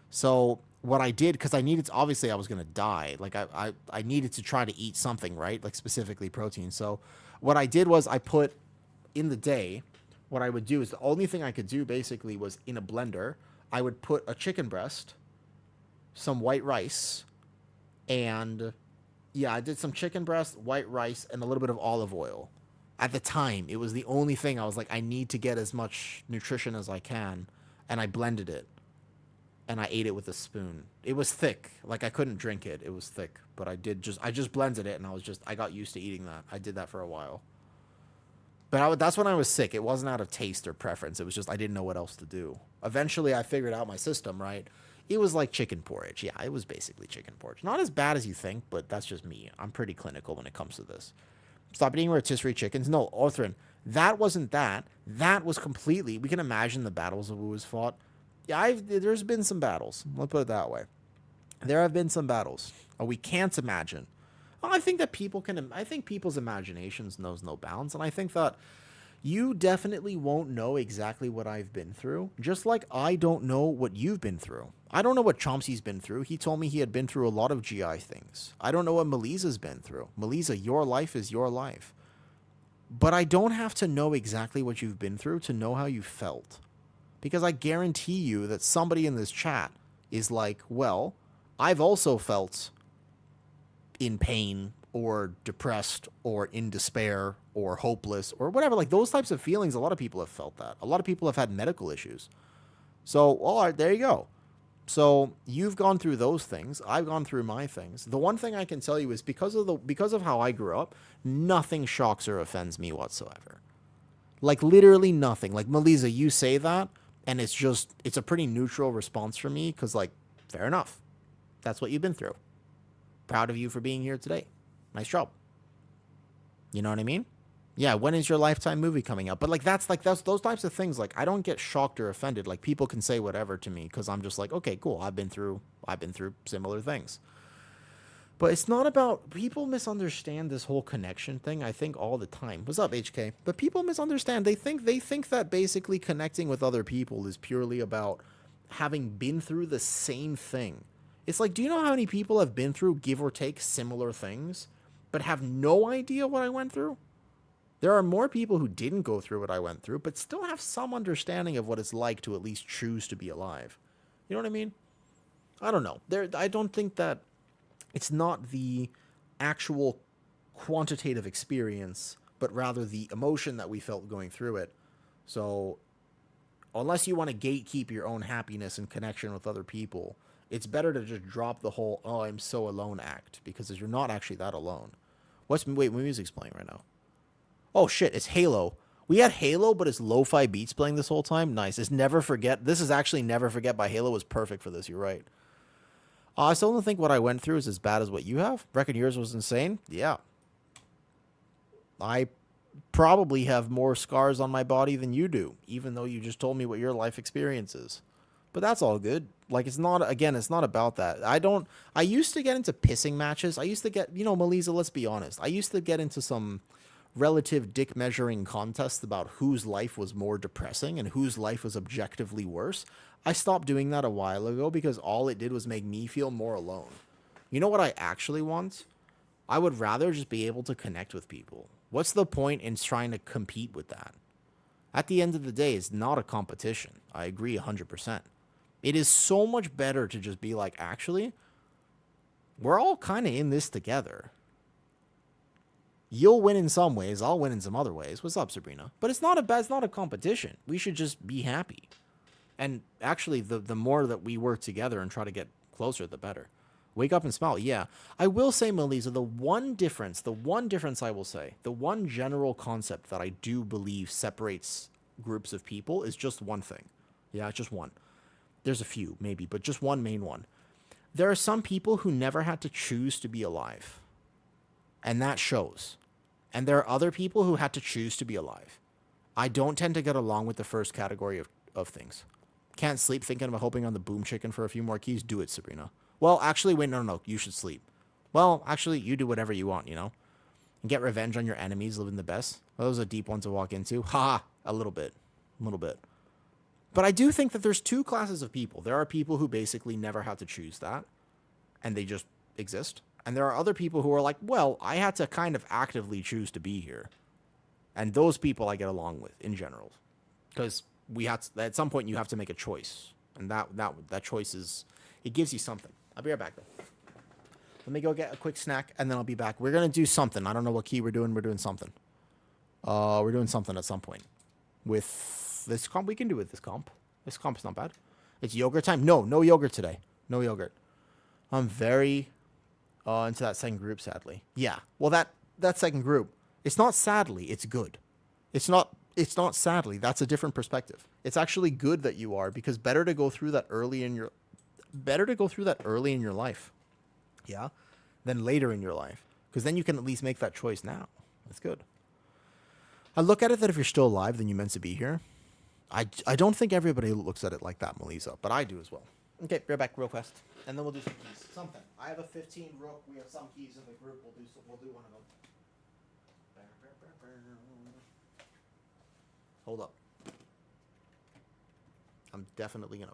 So what I did, because I needed to, obviously I was going to die. Like I needed to try to eat something, right? Like specifically protein. So what I did was I put in the day, what I would do is the only thing I could do basically was in a blender, I would put a chicken breast, some white rice, and yeah, I did some chicken breast, white rice, and a little bit of olive oil. At the time, it was the only thing I was like, I need to get as much nutrition as I can, and I blended it. And I ate it with a spoon. It was thick. Like I couldn't drink it. It was thick. But I just blended it, and I got used to eating that. I did that for a while. But that's when I was sick. It wasn't out of taste or preference. It was just I didn't know what else to do. Eventually, I figured out my system, right? It was like chicken porridge. Yeah, it was basically chicken porridge. Not as bad as you think, but that's just me. I'm pretty clinical when it comes to this. Stop eating rotisserie chickens. No, Orthrin, that wasn't that. That was completely... We can imagine the battles of who was fought. Yeah, there's been some battles. Let's put it that way. There have been some battles. We can't imagine. Well, I think that people can... I think people's imaginations knows no bounds. And I think that you definitely won't know exactly what I've been through. Just like I don't know what you've been through. I don't know what Chomsky's been through. He told me he had been through a lot of GI things. I don't know what Melissa's been through. Melissa, your life is your life. But I don't have to know exactly what you've been through to know how you felt. Because I guarantee you that somebody in this chat is like, well, I've also felt in pain or depressed or in despair or hopeless or whatever. Like those types of feelings, a lot of people have felt that. A lot of people have had medical issues. So, all right, there you go. So you've gone through those things. I've gone through my things. The one thing I can tell you is because of how I grew up, nothing shocks or offends me whatsoever. Like literally nothing. Like Melissa, you say that, and it's a pretty neutral response for me because, like, fair enough. That's what you've been through. Proud of you for being here today. Nice job. You know what I mean? Yeah, when is your Lifetime movie coming out? But, like, that's those types of things. Like, I don't get shocked or offended. Like, people can say whatever to me because I'm just like, okay, cool. I've been through similar things. But it's not about... People misunderstand this whole connection thing, I think, all the time. What's up, HK? But people misunderstand. They think that basically connecting with other people is purely about having been through the same thing. It's like, do you know how many people have been through, give or take, similar things, but have no idea what I went through? There are more people who didn't go through what I went through, but still have some understanding of what it's like to at least choose to be alive. You know what I mean? I don't know. I don't think that... It's not the actual quantitative experience, but rather the emotion that we felt going through it. So unless you want to gatekeep your own happiness and connection with other people, it's better to just drop the whole, oh, I'm so alone act, because you're not actually that alone. Wait, my music's playing right now. Oh, shit, it's Halo. We had Halo, but it's lo-fi beats playing this whole time. Nice. It's Never Forget. This is actually Never Forget by Halo. Was perfect for this. You're right. I still don't think what I went through is as bad as what you have. Reckon yours was insane? Yeah. I probably have more scars on my body than you do, even though you just told me what your life experience is. But that's all good. Like, it's not about that. I used to get into pissing matches. I used to get, Melissa, let's be honest. I used to get into some relative dick measuring contests about whose life was more depressing and whose life was objectively worse. I stopped doing that a while ago because all it did was make me feel more alone. You know what I actually want? I would rather just be able to connect with people. What's the point in trying to compete with that? At the end of the day, it's not a competition. I agree 100%. It is so much better to just be like, actually, we're all kind of in this together. You'll win in some ways, I'll win in some other ways. What's up, Sabrina? But it's not a competition. We should just be happy. And actually, the more that we work together and try to get closer, the better. Wake up and smile. Yeah. I will say, Melisa, the one difference I will say, the one general concept that I do believe separates groups of people is just one thing. Yeah, just one. There's a few, maybe, but just one main one. There are some people who never had to choose to be alive. And that shows. And there are other people who had to choose to be alive. I don't tend to get along with the first category of things. Can't sleep thinking about hoping on the boom chicken for a few more keys. Do it, Sabrina. Well, actually, wait, no. You should sleep. Well, actually, you do whatever you want, And get revenge on your enemies, living the best. Well, that was a deep one to walk into. Ha! A little bit. But I do think that there's two classes of people. There are people who basically never had to choose that, and they just exist. And there are other people who are like, well, I had to kind of actively choose to be here. And those people I get along with in general. Because at some point you have to make a choice. And that choice is, it gives you something. I'll be right back though. Let me go get a quick snack and then I'll be back. We're going to do something. I don't know what key we're doing. We're doing something. We're doing something at some point. With this comp, we can do with this comp. This comp's not bad. It's yogurt time. No yogurt today. No yogurt. I'm very into that second group, sadly. Yeah. Well, that second group, it's not sadly, it's good. It's not sadly. That's a different perspective. It's actually good that you are, because better to go through that early in your life. Yeah. Than later in your life. Because then you can at least make that choice now. That's good. I look at it that if you're still alive, then you meant to be here. I don't think everybody looks at it like that, Melisa, but I do as well. Okay, right back real fast. And then we'll do some keys. Something. I have a 15 rook. We have some keys in the group. We'll do one of them. Hold up. I'm definitely gonna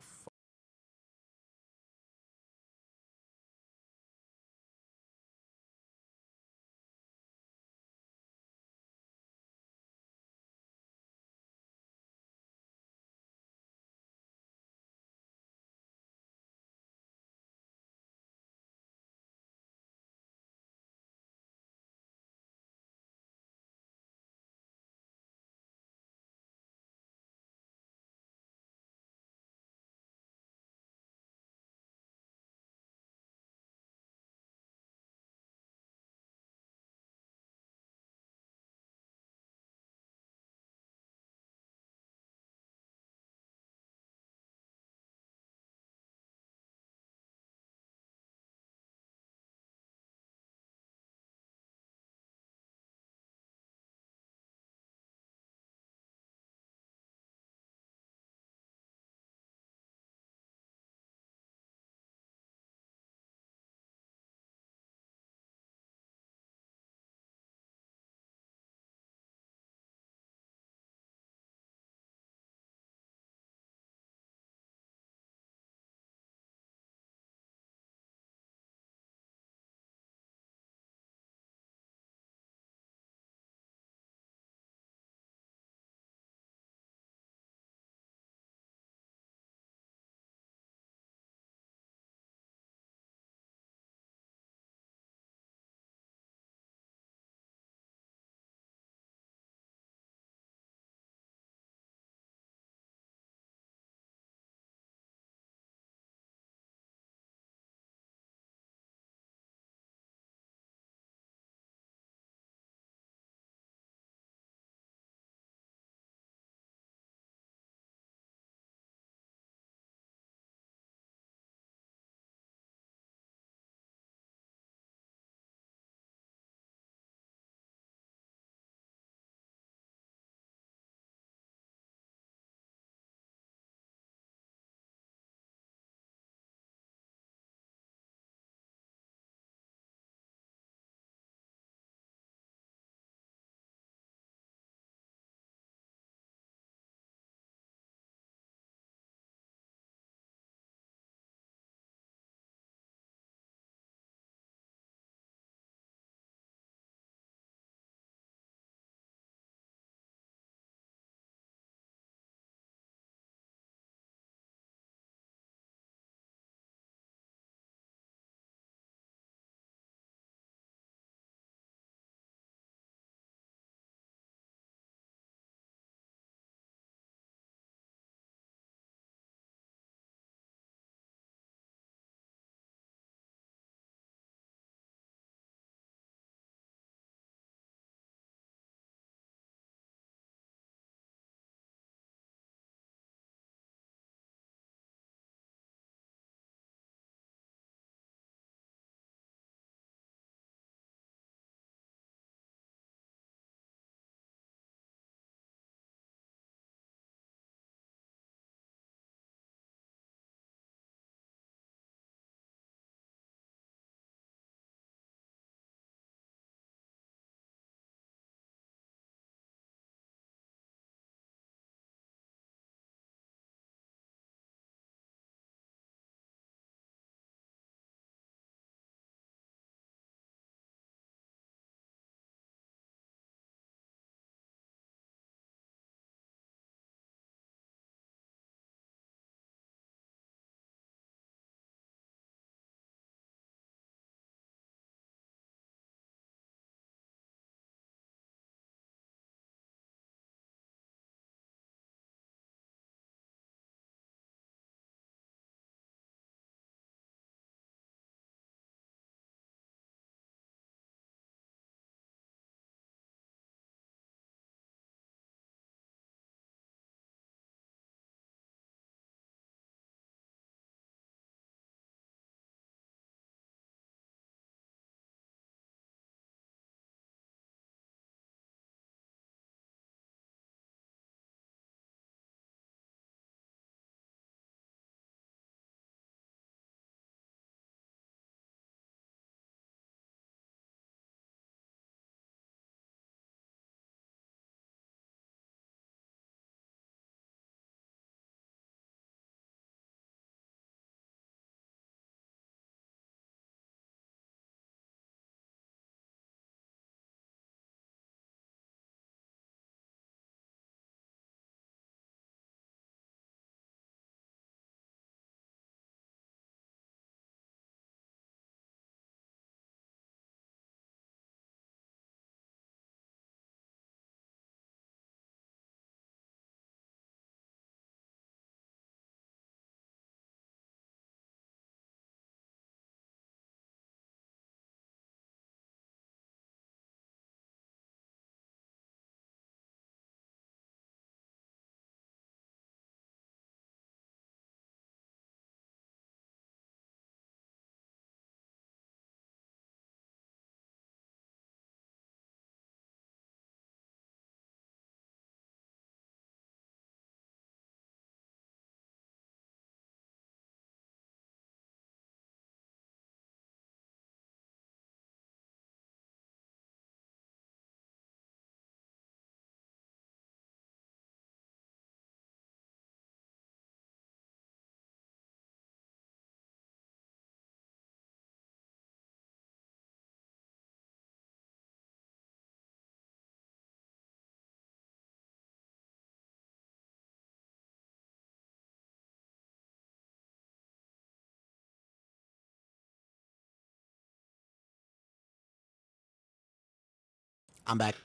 I'm back.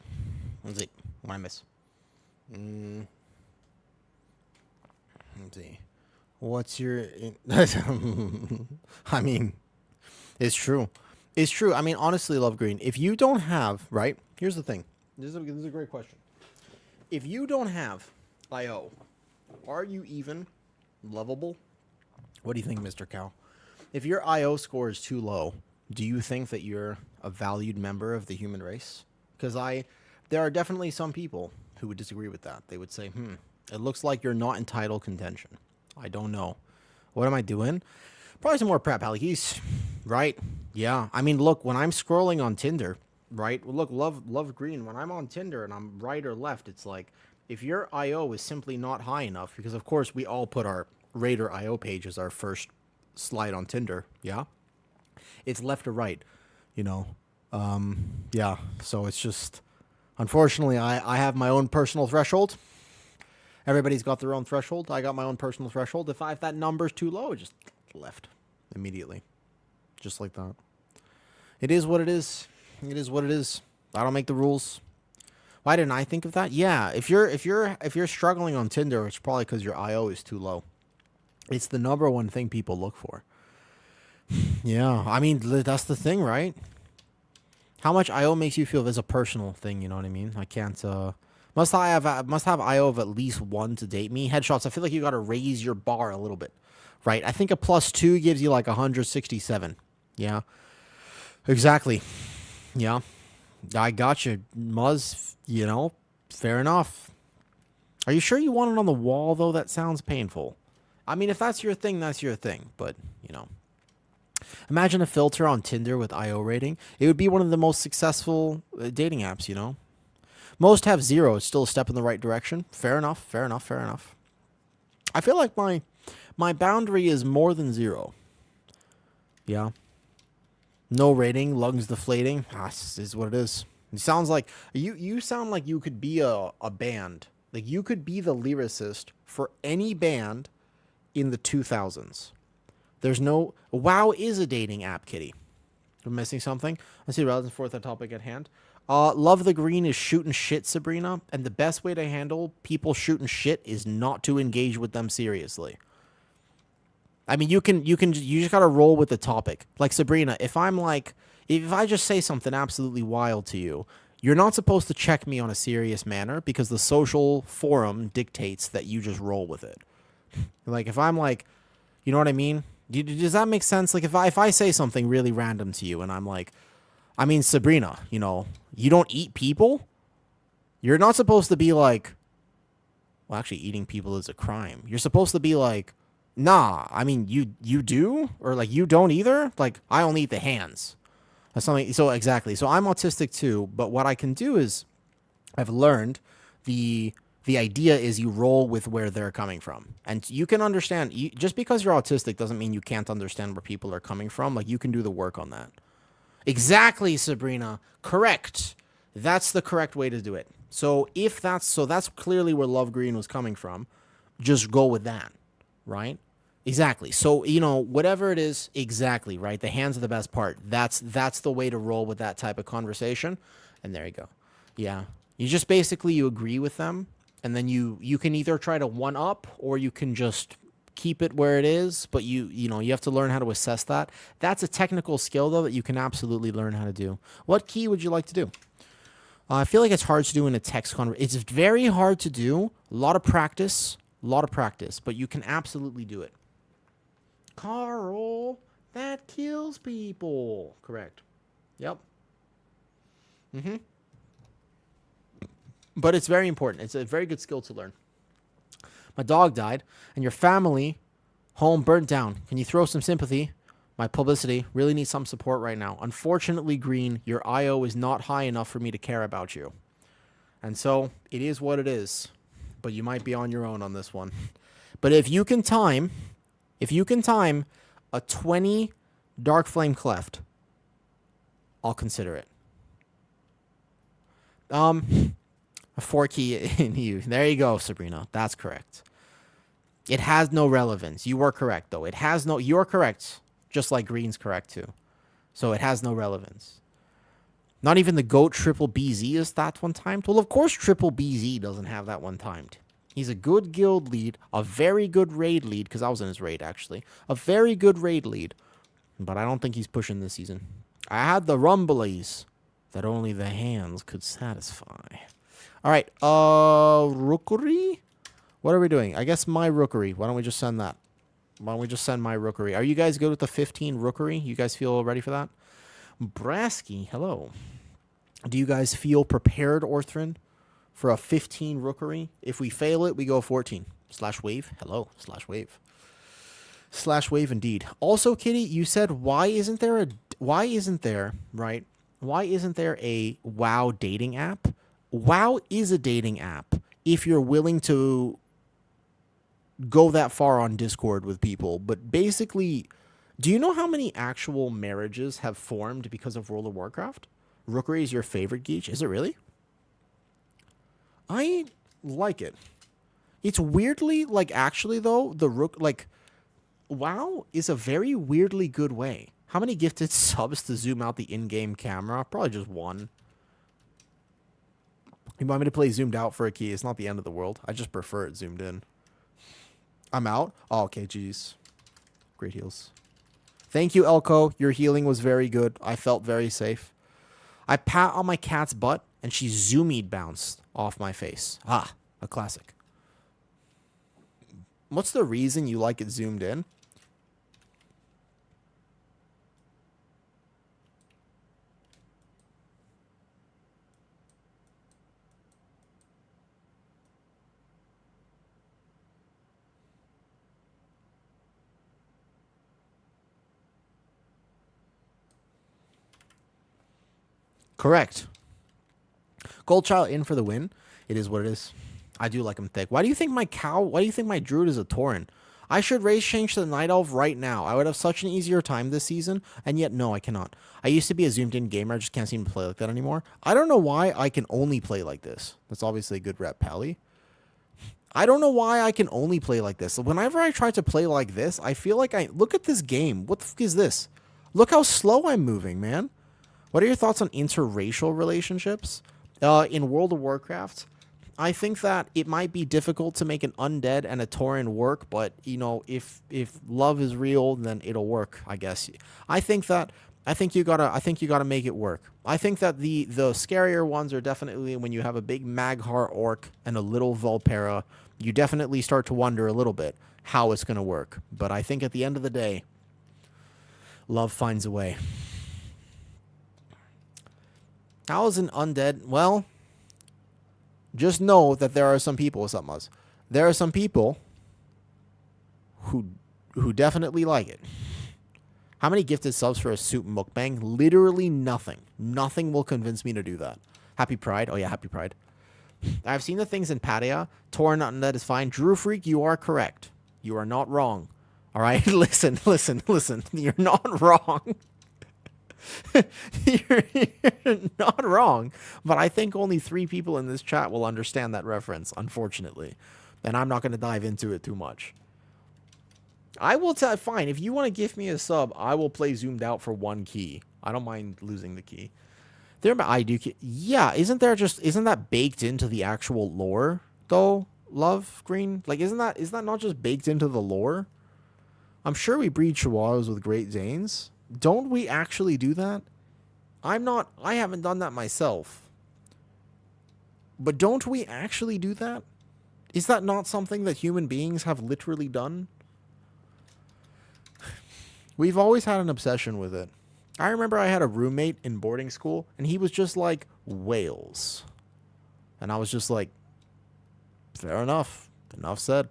Let's see. What I miss? Let's see. What's your... I mean, it's true. It's true. I mean, honestly, Love Green, if you don't have... Right? Here's the thing. This is a great question. If you don't have IO, are you even lovable? What do you think, Mr. Cow? If your IO score is too low, do you think that you're a valued member of the human race? Because there are definitely some people who would disagree with that. They would say, it looks like you're not in title contention. I don't know. What am I doing? Probably some more prep Halkies, right? Yeah. I mean, look, when I'm scrolling on Tinder, right? Look, love Green. When I'm on Tinder and I'm right or left, it's like, if your IO is simply not high enough, because of course we all put our Raider IO page as our first slide on Tinder, yeah? It's left or right, you know? Yeah, so it's just, unfortunately, I have my own personal threshold. Everybody's got their own threshold. I got my own personal threshold. If that number's too low, just left immediately. Just like that. It is what it is. It is what it is. I don't make the rules. Why didn't I think of that? Yeah, if you're struggling on Tinder, it's probably because your IO is too low. It's the number one thing people look for. Yeah, I mean, that's the thing, right? How much IO makes you feel as a personal thing, you know what I mean? I can't, must have IO of at least 1 to date me. Headshots, I feel like you got to raise your bar a little bit, right? I think a +2 gives you like 167. Yeah, exactly. Yeah, I got you, Muzz, you know, fair enough. Are you sure you want it on the wall, though? That sounds painful. I mean, if that's your thing, that's your thing, but, you know. Imagine a filter on Tinder with IO rating. It would be one of the most successful dating apps, you know? Most have 0. It's still a step in the right direction. Fair enough, fair enough, fair enough. I feel like my boundary is more than 0. Yeah. No rating, lungs deflating. This is what it is. It sounds like... You sound like you could be a band. Like, you could be the lyricist for any band in the 2000s. There's no... WoW is a dating app, Kitty. I'm missing something. Let's see, rather than forth the topic at hand. Love the Green is shooting shit, Sabrina. And the best way to handle people shooting shit is not to engage with them seriously. I mean, you just gotta roll with the topic. Like, Sabrina, if I just say something absolutely wild to you, you're not supposed to check me on a serious manner because the social forum dictates that you just roll with it. Like, if I'm like, you know what I mean? Does that make sense? Like, if I say something really random to you and I'm like, I mean, Sabrina, you know, you don't eat people? You're not supposed to be like, well, actually, eating people is a crime. You're supposed to be like, nah, I mean, you do? Or, like, you don't either? Like, I only eat the hands. That's something. So, exactly. So, I'm autistic, too. But what I can do is, I've learned the idea is you roll with where they're coming from. And you can understand, just because you're autistic doesn't mean you can't understand where people are coming from. Like, you can do the work on that. Exactly, Sabrina. Correct. That's the correct way to do it. So that's clearly where Love Green was coming from. Just go with that, right? Exactly. So, you know, whatever it is, exactly, right? The hands are the best part. That's the way to roll with that type of conversation. And there you go. Yeah. You just basically, you agree with them. And then you can either try to one up or you can just keep it where it is. But you have to learn how to assess that. That's a technical skill, though, that you can absolutely learn how to do. What key would you like to do? I feel like it's hard to do in a text conversation. It's very hard to do. A lot of practice. But you can absolutely do it. Carl, that kills people. Correct. Yep. Mm-hmm. But it's very important. It's a very good skill to learn. My dog died, and your family home burnt down. Can you throw some sympathy? My publicity really needs some support right now. Unfortunately, Green, your IO is not high enough for me to care about you. And so, it is what it is. But you might be on your own on this one. But if you can time a 20 Dark Flame Cleft, I'll consider it. A 4 key in you. There you go, Sabrina. That's correct. It has no relevance. You were correct, though. You're correct. Just like Green's correct, too. So it has no relevance. Not even the GOAT triple BZ is that one timed. Well, of course triple BZ doesn't have that one timed. He's a good guild lead, a very good raid lead, because I was in his raid, actually. A very good raid lead. But I don't think he's pushing this season. I had the rumblies that only the hands could satisfy. All right, rookery? What are we doing? I guess my rookery. Why don't we just send that? Why don't we just send my rookery? Are you guys good with the 15 rookery? You guys feel ready for that? Brasky, hello. Do you guys feel prepared, Orthrin, for a 15 rookery? If we fail it, we go 14. Slash wave. Hello. Slash wave. Slash wave indeed. Also, Kitty, you said why isn't there a WoW dating app? WoW is a dating app if you're willing to go that far on Discord with people. But basically, do you know how many actual marriages have formed because of World of Warcraft? Rookery is your favorite geech? Is it really? I like it. It's weirdly, like, actually, though, WoW is a very weirdly good way. How many gifted subs to zoom out the in-game camera? Probably just one. You want me to play zoomed out for a key? It's not the end of the world. I just prefer it zoomed in. I'm out? Oh, okay, jeez. Great heals. Thank you, Elko. Your healing was very good. I felt very safe. I pat on my cat's butt, and she zoomied bounced off my face. Ah, a classic. What's the reason you like it zoomed in? Correct. Goldchild in for the win. It is what it is. I do like him thick. Why do you think my druid is a Tauren? I should race change to the Night Elf right now. I would have such an easier time this season, and yet no, I cannot. I used to be a zoomed-in gamer. I just can't seem to play like that anymore. I don't know why I can only play like this. That's obviously a good rep, Pally. I don't know why I can only play like this. Whenever I try to play like this, I feel like look at this game. What the fuck is this? Look how slow I'm moving, man. What are your thoughts on interracial relationships? In World of Warcraft, I think that it might be difficult to make an undead and a Tauren work, but you know, if love is real, then it'll work, I guess. I think you gotta make it work. I think that the scarier ones are definitely when you have a big Mag'har orc and a little Volpera, you definitely start to wonder a little bit how it's gonna work. But I think at the end of the day, love finds a way. How is an undead? Well, just know that there are some people, there are some people who definitely like it. How many gifted subs for a soup mukbang? Literally nothing. Nothing will convince me to do that. Happy Pride. Oh yeah, happy Pride. I've seen the things in Patia. Tauren undead is fine. Drew Freak, you are correct. You are not wrong. All right? Listen. You're not wrong. You're not wrong, but I think only 3 people in this chat will understand that reference, unfortunately. And I'm not going to dive into it too much. I will tell, fine, if you want to give me a sub, I will play zoomed out for 1 key. I don't mind losing the key. I do. Yeah, isn't that baked into the actual lore, though, Love Green? Like, is that not just baked into the lore? I'm sure we breed Chihuahuas with Great Danes. Don't we actually do that? I haven't done that myself. But don't we actually do that? Is that not something that human beings have literally done? We've always had an obsession with it. I remember I had a roommate in boarding school, and he was just like, whales. And I was just like, fair enough. Enough said.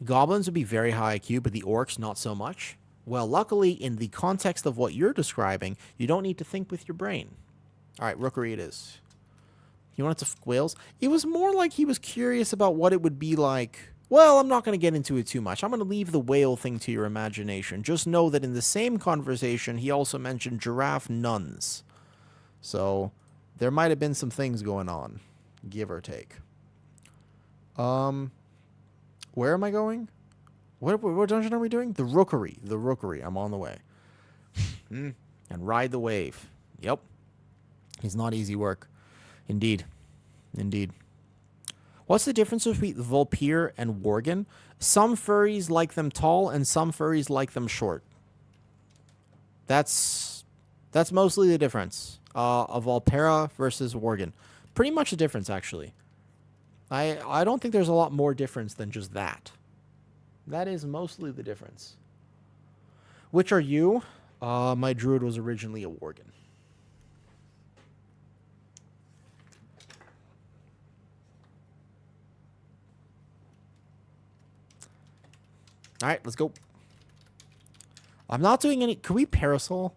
Goblins would be very high IQ, but the orcs not so much. Well, luckily, in the context of what you're describing, you don't need to think with your brain. All right, rookery it is. He wanted to whales. It was more like he was curious about what it would be like. Well, I'm not going to get into it too much. I'm going to leave the whale thing to your imagination. Just know that in the same conversation, he also mentioned giraffe nuns. So there might have been some things going on, give or take. Where am I going? What dungeon are we doing? The Rookery. The Rookery. I'm on the way. And ride the wave. Yep. He's not easy work. Indeed. Indeed. What's the difference between Vulpir and Worgen? Some furries like them tall and some furries like them short. That's mostly the difference. Of Vulpera versus Worgen. Pretty much the difference, actually. I don't think there's a lot more difference than just that. That is mostly the difference. Which are you? My druid was originally a Worgen. All right, let's go. I'm not doing any... Can we parasol?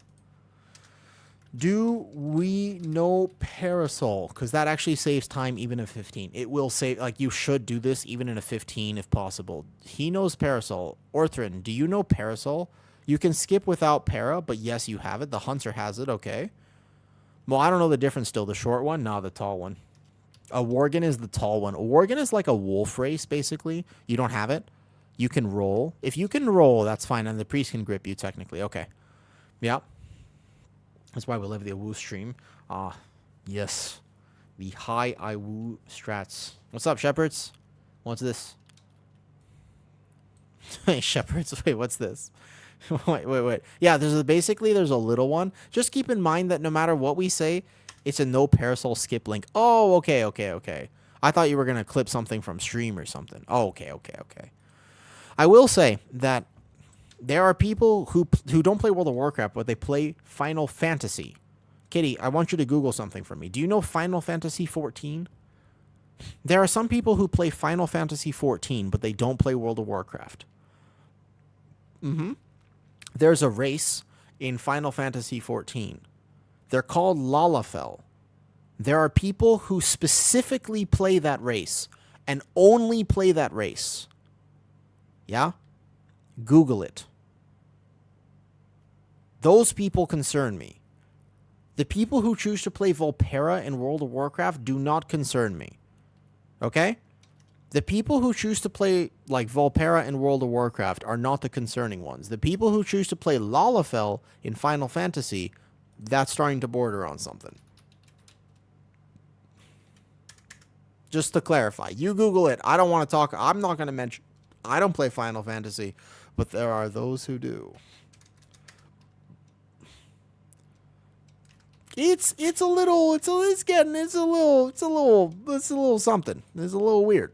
Do we know parasol? Because that actually saves time even in 15. It will save... Like, you should do this even in a 15 if possible. He knows parasol. Orthrin, do you know parasol? You can skip without para, but yes, you have it. The hunter has it, okay. Well, I don't know the difference still. The short one? No, the tall one. A Worgen is the tall one. A Worgen is like a wolf race, basically. You don't have it. You can roll. If you can roll, that's fine. And the priest can grip you, technically. Okay. Yep. That's why we love the Awu stream. Yes. The high Iwu strats. What's up, shepherds? What's this? Hey, shepherds. Wait, what's this? wait. Yeah, there's a little one. Just keep in mind that no matter what we say, it's a no parasol skip link. Oh, okay. I thought you were going to clip something from stream or something. Oh, okay. I will say that there are people who don't play World of Warcraft, but they play Final Fantasy. Kitty, I want you to Google something for me. Do you know Final Fantasy 14? There are some people who play Final Fantasy 14, but they don't play World of Warcraft. There's a race in Final Fantasy 14. They're called Lalafell. There are people who specifically play that race and only play that race. Yeah? Google it. Those people concern me. The people who choose to play Vulpera in World of Warcraft do not concern me. Okay? The people who choose to play like Vulpera in World of Warcraft are not the concerning ones. The people who choose to play Lalafell in Final Fantasy, that's starting to border on something. Just to clarify, you Google it. I don't want to talk. I'm not going to mention. I don't play Final Fantasy, but there are those who do. It's a little something. It's a little weird.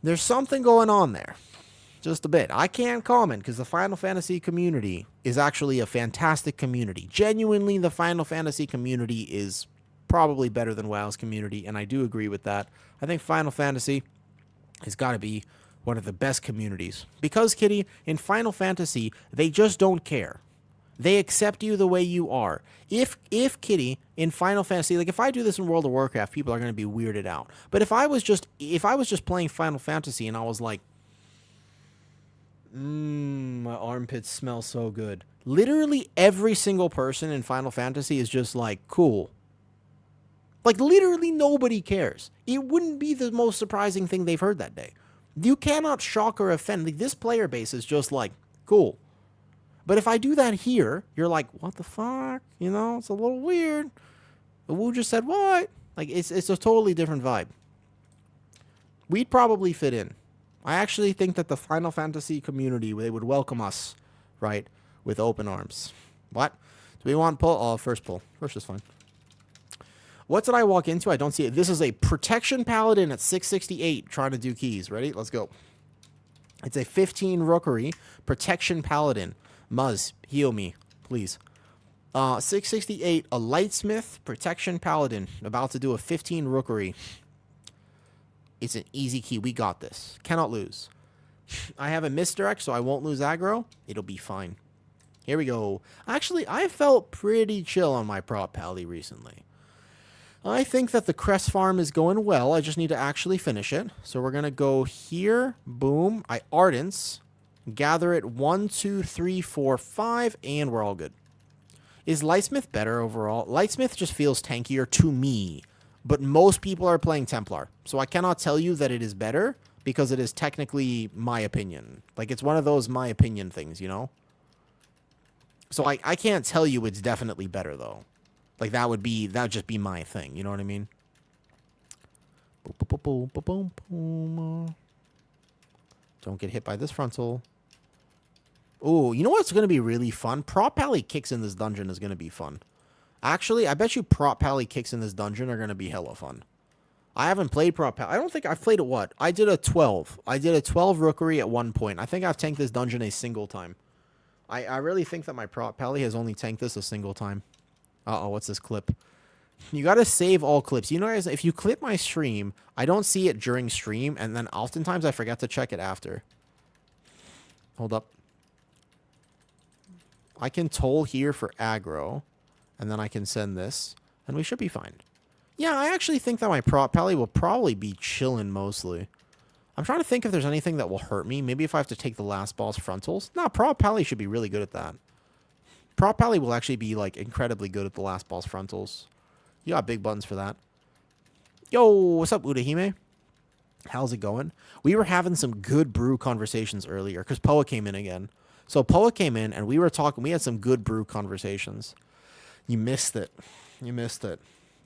There's something going on there. Just a bit. I can't comment because the Final Fantasy community is actually a fantastic community. Genuinely, the Final Fantasy community is probably better than WoW's community, and I do agree with that. I think Final Fantasy has got to be one of the best communities. Because, Kitty, in Final Fantasy, they just don't care. They accept you the way you are. If Kitty, in Final Fantasy, like if I do this in World of Warcraft, people are going to be weirded out. But if I was just playing Final Fantasy and I was like, my armpits smell so good. Literally every single person in Final Fantasy is just like, cool. Like literally nobody cares. It wouldn't be the most surprising thing they've heard that day. You cannot shock or offend. Like, this player base is just like, cool. But if I do that here, you're like, what the fuck? You know, it's a little weird. But Wu just said, what? Like, it's a totally different vibe. We'd probably fit in. I actually think that the Final Fantasy community, they would welcome us, right, with open arms. What? Do we want pull? Oh, first pull. First is fine. What did I walk into? I don't see it. This is a Protection Paladin at 668 trying to do keys. Ready? Let's go. It's a 15 Rookery Protection Paladin. Muzz, heal me, please. 668, a Lightsmith Protection Paladin. About to do a 15 Rookery. It's an easy key. We got this. Cannot lose. I have a misdirect, so I won't lose aggro. It'll be fine. Here we go. Actually, I felt pretty chill on my prop pally recently. I think that the crest farm is going well. I just need to actually finish it. So we're going to go here. Boom. I Ardence. Gather it 1, 2, 3, 4, 5. And we're all good. Is Lightsmith better overall? Lightsmith just feels tankier to me. But most people are playing Templar. So I cannot tell you that it is better. Because it is technically my opinion. Like, it's one of those my opinion things, you know? So I can't tell you it's definitely better though. Like that would just be my thing. You know what I mean? Boom, boom, boom, boom, boom. Don't get hit by this frontal. Oh, you know what's going to be really fun? Prop pally kicks in this dungeon is going to be fun. Actually, I bet you prop pally kicks in this dungeon are going to be hella fun. I haven't played prop pally. I don't think I've played it what? I did a 12. I did a 12 rookery at one point. I think I've tanked this dungeon a single time. I really think that my prop pally has only tanked this a single time. Uh-oh, what's this clip? You got to save all clips. You know, guys, if you clip my stream, I don't see it during stream, and then oftentimes I forget to check it after. Hold up. I can toll here for aggro, and then I can send this, and we should be fine. Yeah, I actually think that my prop pally will probably be chilling mostly. I'm trying to think if there's anything that will hurt me. Maybe if I have to take the last boss frontals. No, prop pally should be really good at that. Prop pally will actually be, like, incredibly good at the last boss frontals. You got big buttons for that. Yo, what's up, Udahime? How's it going? We were having some good brew conversations earlier, because Poa came in again. So Poa came in, and we were talking. We had some good brew conversations. You missed it. You missed it.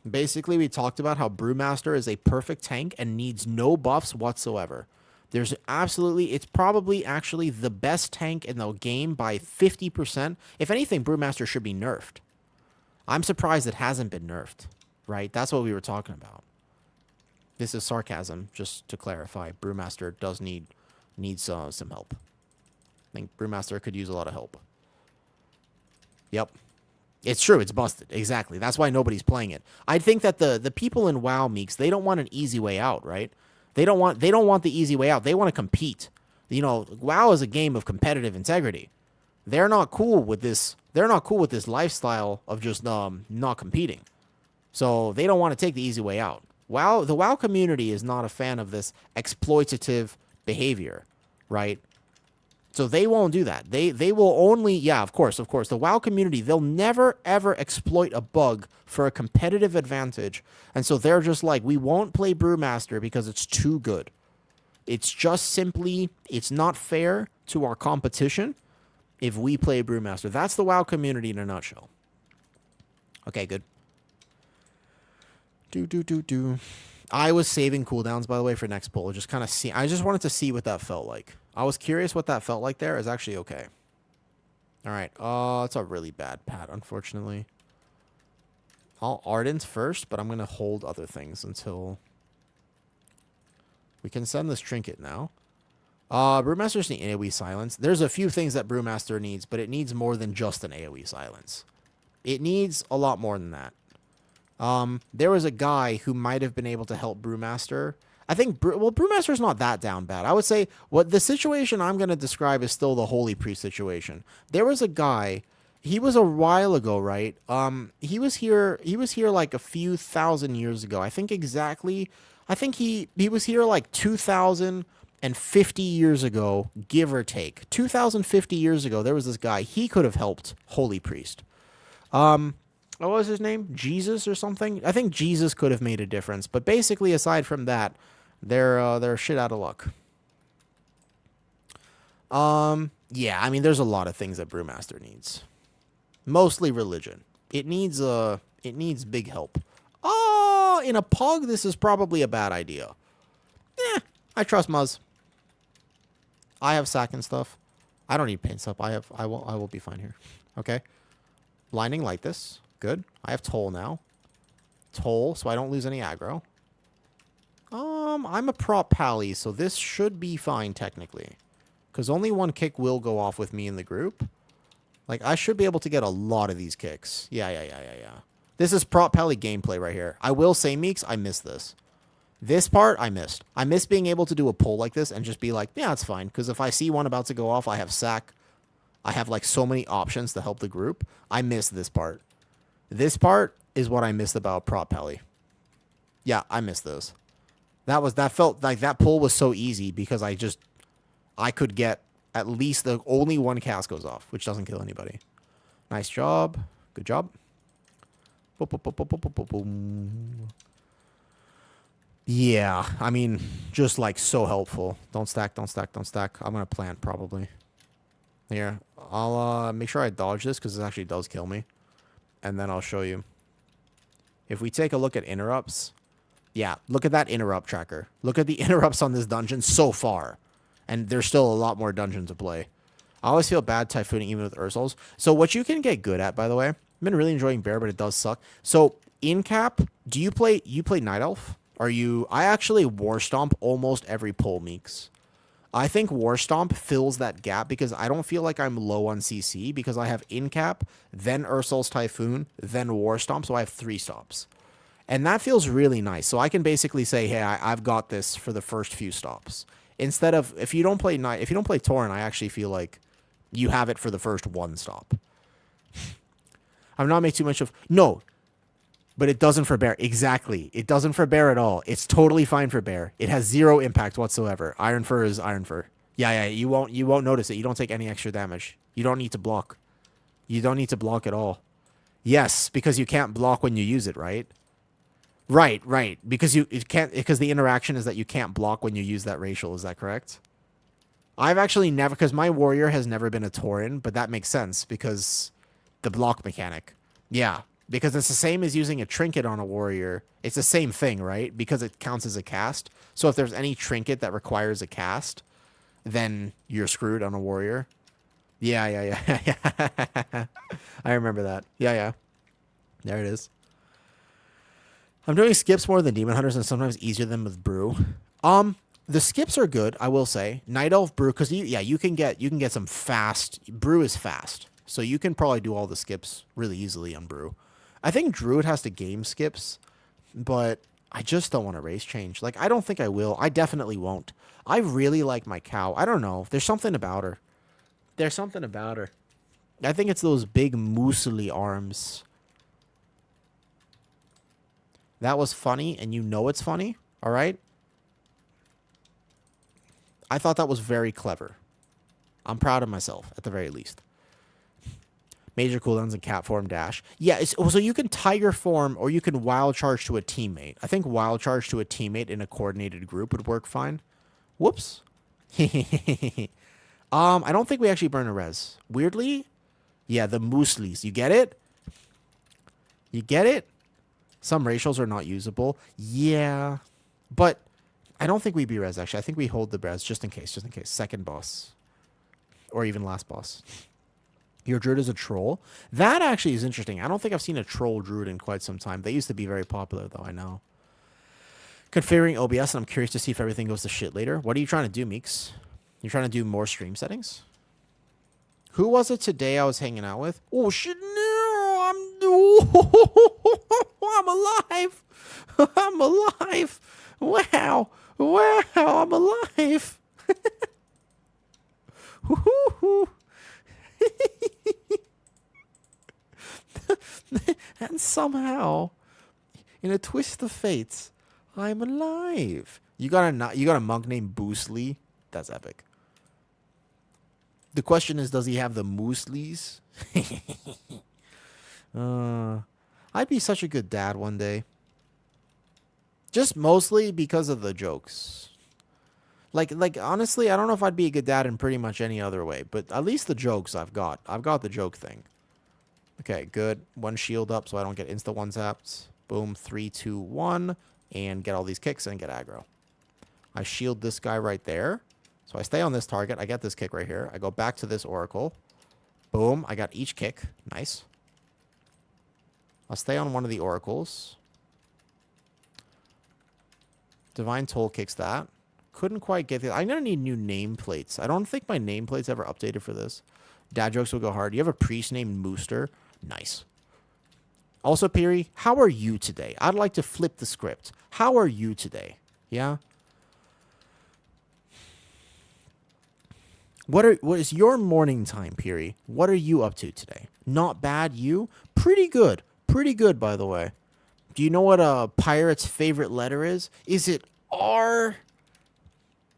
Basically, we talked about how Brewmaster is a perfect tank and needs no buffs whatsoever. There's absolutely, it's probably actually the best tank in the game by 50%. If anything, Brewmaster should be nerfed. I'm surprised it hasn't been nerfed, right? That's what we were talking about. This is sarcasm, just to clarify. Brewmaster does needs some help. I think Brewmaster could use a lot of help. Yep. It's true. It's busted. Exactly. That's why nobody's playing it. I think that the people in WoW, Meeks, they don't want an easy way out, right? They don't want the easy way out. They want to compete. You know, WoW is a game of competitive integrity. They're not cool with this. They're not cool with this lifestyle of just not competing. So they don't want to take the easy way out. WoW, the WoW community is not a fan of this exploitative behavior, right? So they won't do that. They will only, yeah, of course. The WoW community, they'll never, ever exploit a bug for a competitive advantage. And so they're just like, we won't play Brewmaster because it's too good. It's just simply, it's not fair to our competition if we play Brewmaster. That's the WoW community in a nutshell. Okay, good. I was saving cooldowns, by the way, for next pull. Just kind of see. I just wanted to see what that felt like. I was curious what that felt like there. It's actually okay. All right. It's a really bad pad, unfortunately. I'll Ardent first, but I'm going to hold other things until we can send this trinket now. Brewmasters need AoE silence. There's a few things that Brewmaster needs, but it needs more than just an AoE silence. It needs a lot more than that. There was a guy who might have been able to help Brewmaster. I think, Brewmaster's not that down bad. I would say what the situation I'm going to describe is still the Holy Priest situation. There was a guy, he was a while ago, right? He was here like a few thousand years ago. I think he was here like 2,050 years ago, give or take. 2,050 years ago, there was this guy. He could have helped Holy Priest. What was his name? Jesus or something? I think Jesus could have made a difference. But basically, aside from that, they're shit out of luck. Yeah, I mean, there's a lot of things that Brewmaster needs. Mostly religion. It needs big help. Oh, in a pug, this is probably a bad idea. I trust Muzz. I have sack and stuff. I don't need paint stuff. I will be fine here. Okay. Blinding like this. Good. I have toll now. Toll, so I don't lose any aggro. I'm a prop pally, so this should be fine technically. Because only one kick will go off with me in the group. Like, I should be able to get a lot of these kicks. Yeah. This is prop pally gameplay right here. I will say, Meeks, I missed this. This part, I missed. I missed being able to do a pull like this and just be like, yeah, it's fine. Because if I see one about to go off, I have sack. I have, like, so many options to help the group. I missed this part. This part is what I missed about prop pally. Yeah, I missed those. That felt like that pull was so easy because I could get at least the only one cast goes off, which doesn't kill anybody. Nice job. Good job. Yeah, I mean, just like so helpful. Don't stack. I'm going to plant probably. Here, I'll make sure I dodge this because it actually does kill me. And then I'll show you. If we take a look at interrupts, yeah, look at that interrupt tracker. Look at the interrupts on this dungeon so far. And there's still a lot more dungeon to play. I always feel bad typhooning even with Ursals. So what you can get good at, by the way, I've been really enjoying Bear, but it does suck. So in cap, do you play Night Elf? I actually War Stomp almost every pull, Meeks. I think War Stomp fills that gap because I don't feel like I'm low on CC because I have Incap, then Ursul's Typhoon, then War Stomp, so I have 3 stops. And that feels really nice. So I can basically say, hey, I've got this for the first few stops. Instead of, if you don't play Tauren, I actually feel like you have it for the first 1 stop. I'm not making too much of, no, but it doesn't for Bear. Exactly. It doesn't for Bear at all. It's totally fine for Bear. It has 0 impact whatsoever. Iron Fur is Iron Fur. Yeah, you won't notice it. You don't take any extra damage. You don't need to block. You don't need to block at all. Yes, because you can't block when you use it, right? Right. Because because the interaction is that you can't block when you use that racial. Is that correct? I've actually never, because my warrior has never been a Tauren, but that makes sense because the block mechanic. Yeah. Because it's the same as using a trinket on a warrior. It's the same thing, right? Because it counts as a cast. So if there's any trinket that requires a cast, then you're screwed on a warrior. Yeah. I remember that. Yeah. There it is. I'm doing skips more than Demon Hunters and sometimes easier than with Brew. The skips are good, I will say. Night Elf, Brew, because you can get some fast. Brew is fast. So you can probably do all the skips really easily on Brew. I think Druid has to game skips, but I just don't want to race change. Like, I don't think I will. I definitely won't. I really like my cow. I don't know. There's something about her. I think it's those big moosely arms. That was funny, and you know it's funny, all right? I thought that was very clever. I'm proud of myself, at the very least. Major cooldowns and cat form dash. Yeah, so you can tiger form or you can wild charge to a teammate. I think wild charge to a teammate in a coordinated group would work fine. Whoops. I don't think we actually burn a res. Weirdly, yeah, the moosleys. You get it? Some racials are not usable. Yeah, but I don't think we be res, actually. I think we hold the res just in case. Second boss. Or even last boss. Your druid is a troll. That actually is interesting. I don't think I've seen a troll druid in quite some time. They used to be very popular, though, I know. Configuring OBS, and I'm curious to see if everything goes to shit later. What are you trying to do, Meeks? You trying to do more stream settings? Who was it today I was hanging out with? Oh, shit, no! I'm alive! I'm alive! Wow, I'm alive! And somehow, in a twist of fate, I'm alive. You got a monk named Boostley? That's epic. The question is, does he have the moosleys? I'd be such a good dad one day. Just mostly because of the jokes. Like honestly, I don't know if I'd be a good dad in pretty much any other way, but at least the jokes I've got. I've got the joke thing. Okay, good. 1 shield up so I don't get insta one zapped. Boom, 3, 2, 1, and get all these kicks and get aggro. I shield this guy right there. So I stay on this target. I get this kick right here. I go back to this oracle. Boom, I got each kick. Nice. I'll stay on one of the oracles. Divine Toll kicks that. Couldn't quite get it. I'm going to need new nameplates. I don't think my nameplate's ever updated for this. Dad jokes will go hard. You have a priest named Mooster? Nice. Also, Piri, how are you today? I'd like to flip the script. How are you today? Yeah? What is your morning time, Piri? What are you up to today? Not bad, you? Pretty good. Pretty good, by the way. Do you know what a pirate's favorite letter is? Is it R?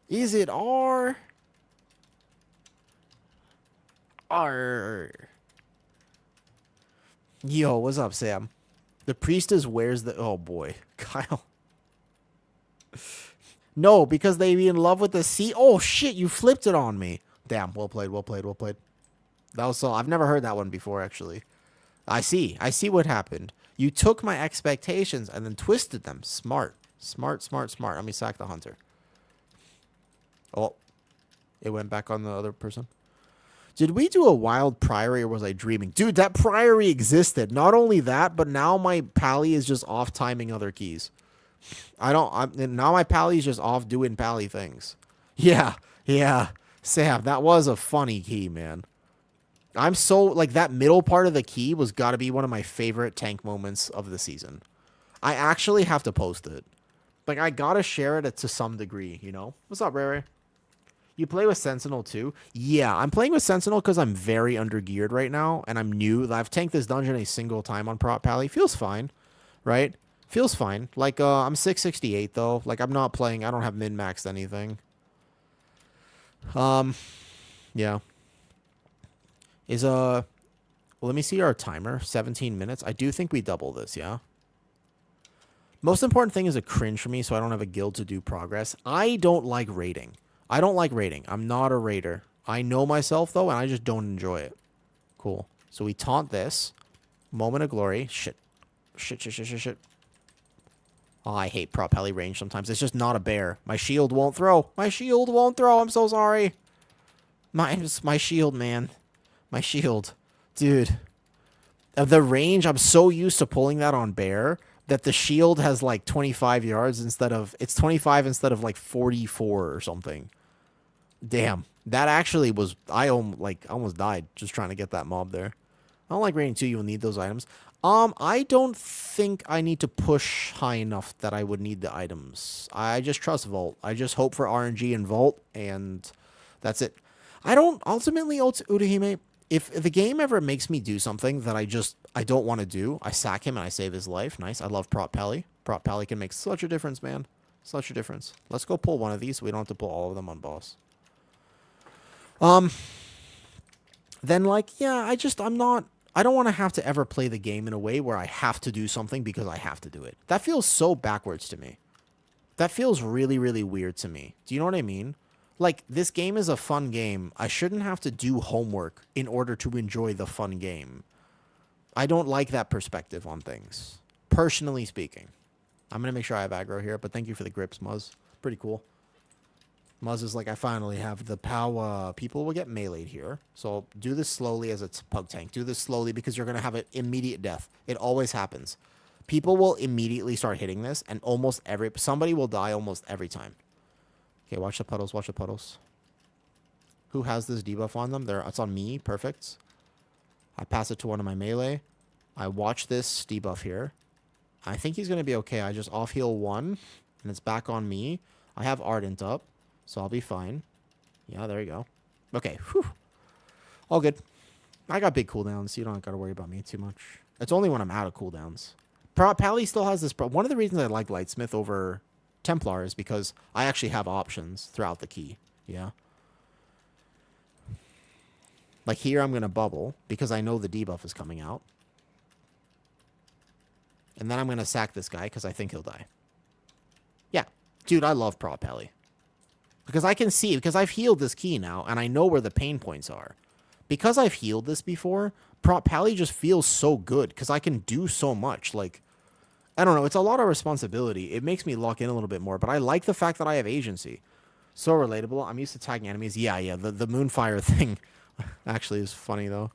Is it R? R. Yo, what's up, Sam? The priestess wears the... Oh, boy. Kyle. No, because they be in love with the sea. Oh, shit, you flipped it on me. Damn, well played. That was so. I've never heard that one before, actually. I see. I see what happened. You took my expectations and then twisted them. Smart. Smart, smart, smart. Let me sack the hunter. Oh. It went back on the other person. Did we do a wild priory or was I dreaming? Dude, that priory existed. Not only that, but now my pally is just off timing other keys. Now my pally is just off doing pally things. Yeah. Yeah. Sam, that was a funny key, man. I'm so, like, that middle part of the key was got to be one of my favorite tank moments of the season. I actually have to post it. Like, I got to share it to some degree, you know? What's up, Rare? You play with Sentinel, too? Yeah, I'm playing with Sentinel because I'm very undergeared right now, and I'm new. I've tanked this dungeon a single time on Prop Pally. Feels fine, right? Feels fine. Like, I'm 668, though. Like, I'm not playing, I don't have min-maxed anything. Yeah. Well, let me see our timer. 17 minutes. I do think we double this, yeah? Most important thing is a cringe for me, so I don't have a guild to do progress. I don't like raiding. I don't like raiding. I'm not a raider. I know myself, though, and I just don't enjoy it. Cool. So we taunt this. Moment of glory. Shit. Shit, shit, shit, shit, shit. Oh, I hate prop heli range sometimes. It's just not a bear. My shield won't throw. My shield won't throw. I'm so sorry. My shield, man. My shield. Dude. The range, I'm so used to pulling that on bear that the shield has like 25 yards instead of... It's 25 instead of like 44 or something. Damn. That actually was... I almost died just trying to get that mob there. I don't like raiding too. You'll need those items. I don't think I need to push high enough that I would need the items. I just trust Vault. I just hope for RNG in Vault, and that's it. I don't... Ultimately, Utahime... If the game ever makes me do something that I don't want to do, I sack him and I save his life. Nice. I love Prop Pally. Prop Pally can make such a difference, man. Such a difference. Let's go pull one of these so we don't have to pull all of them on boss. Then, like, yeah, I don't want to have to ever play the game in a way where I have to do something because I have to do it. That feels so backwards to me. That feels really, really weird to me. Do you know what I mean? Like, this game is a fun game. I shouldn't have to do homework in order to enjoy the fun game. I don't like that perspective on things, personally speaking. I'm going to make sure I have aggro here, but thank you for the grips, Muzz. Pretty cool. Muzz is like, I finally have the power. People will get meleeed here. So do this slowly as a pug tank. Do this slowly because you're going to have an immediate death. It always happens. People will immediately start hitting this, and somebody will die almost every time. Okay, watch the puddles, watch the puddles. Who has this debuff on them? It's on me, perfect. I pass it to one of my melee. I watch this debuff here. I think he's going to be okay. I just off-heal one, and it's back on me. I have Ardent up, so I'll be fine. Yeah, there you go. Okay, whew. All good. I got big cooldowns, so you don't got to worry about me too much. It's only when I'm out of cooldowns. Pally still has this... One of the reasons I like Lightsmith over Templar is because I actually have options throughout the key. Yeah. Like here, I'm going to bubble because I know the debuff is coming out. And then I'm going to sack this guy because I think he'll die. Yeah. Dude, I love Prop Pally. Because I can see, because I've healed this key now, and I know where the pain points are. Because I've healed this before, Prop Pally just feels so good because I can do so much. Like, I don't know. It's a lot of responsibility. It makes me lock in a little bit more, but I like the fact that I have agency. So relatable. I'm used to tagging enemies. Yeah. The Moonfire thing actually is funny, though.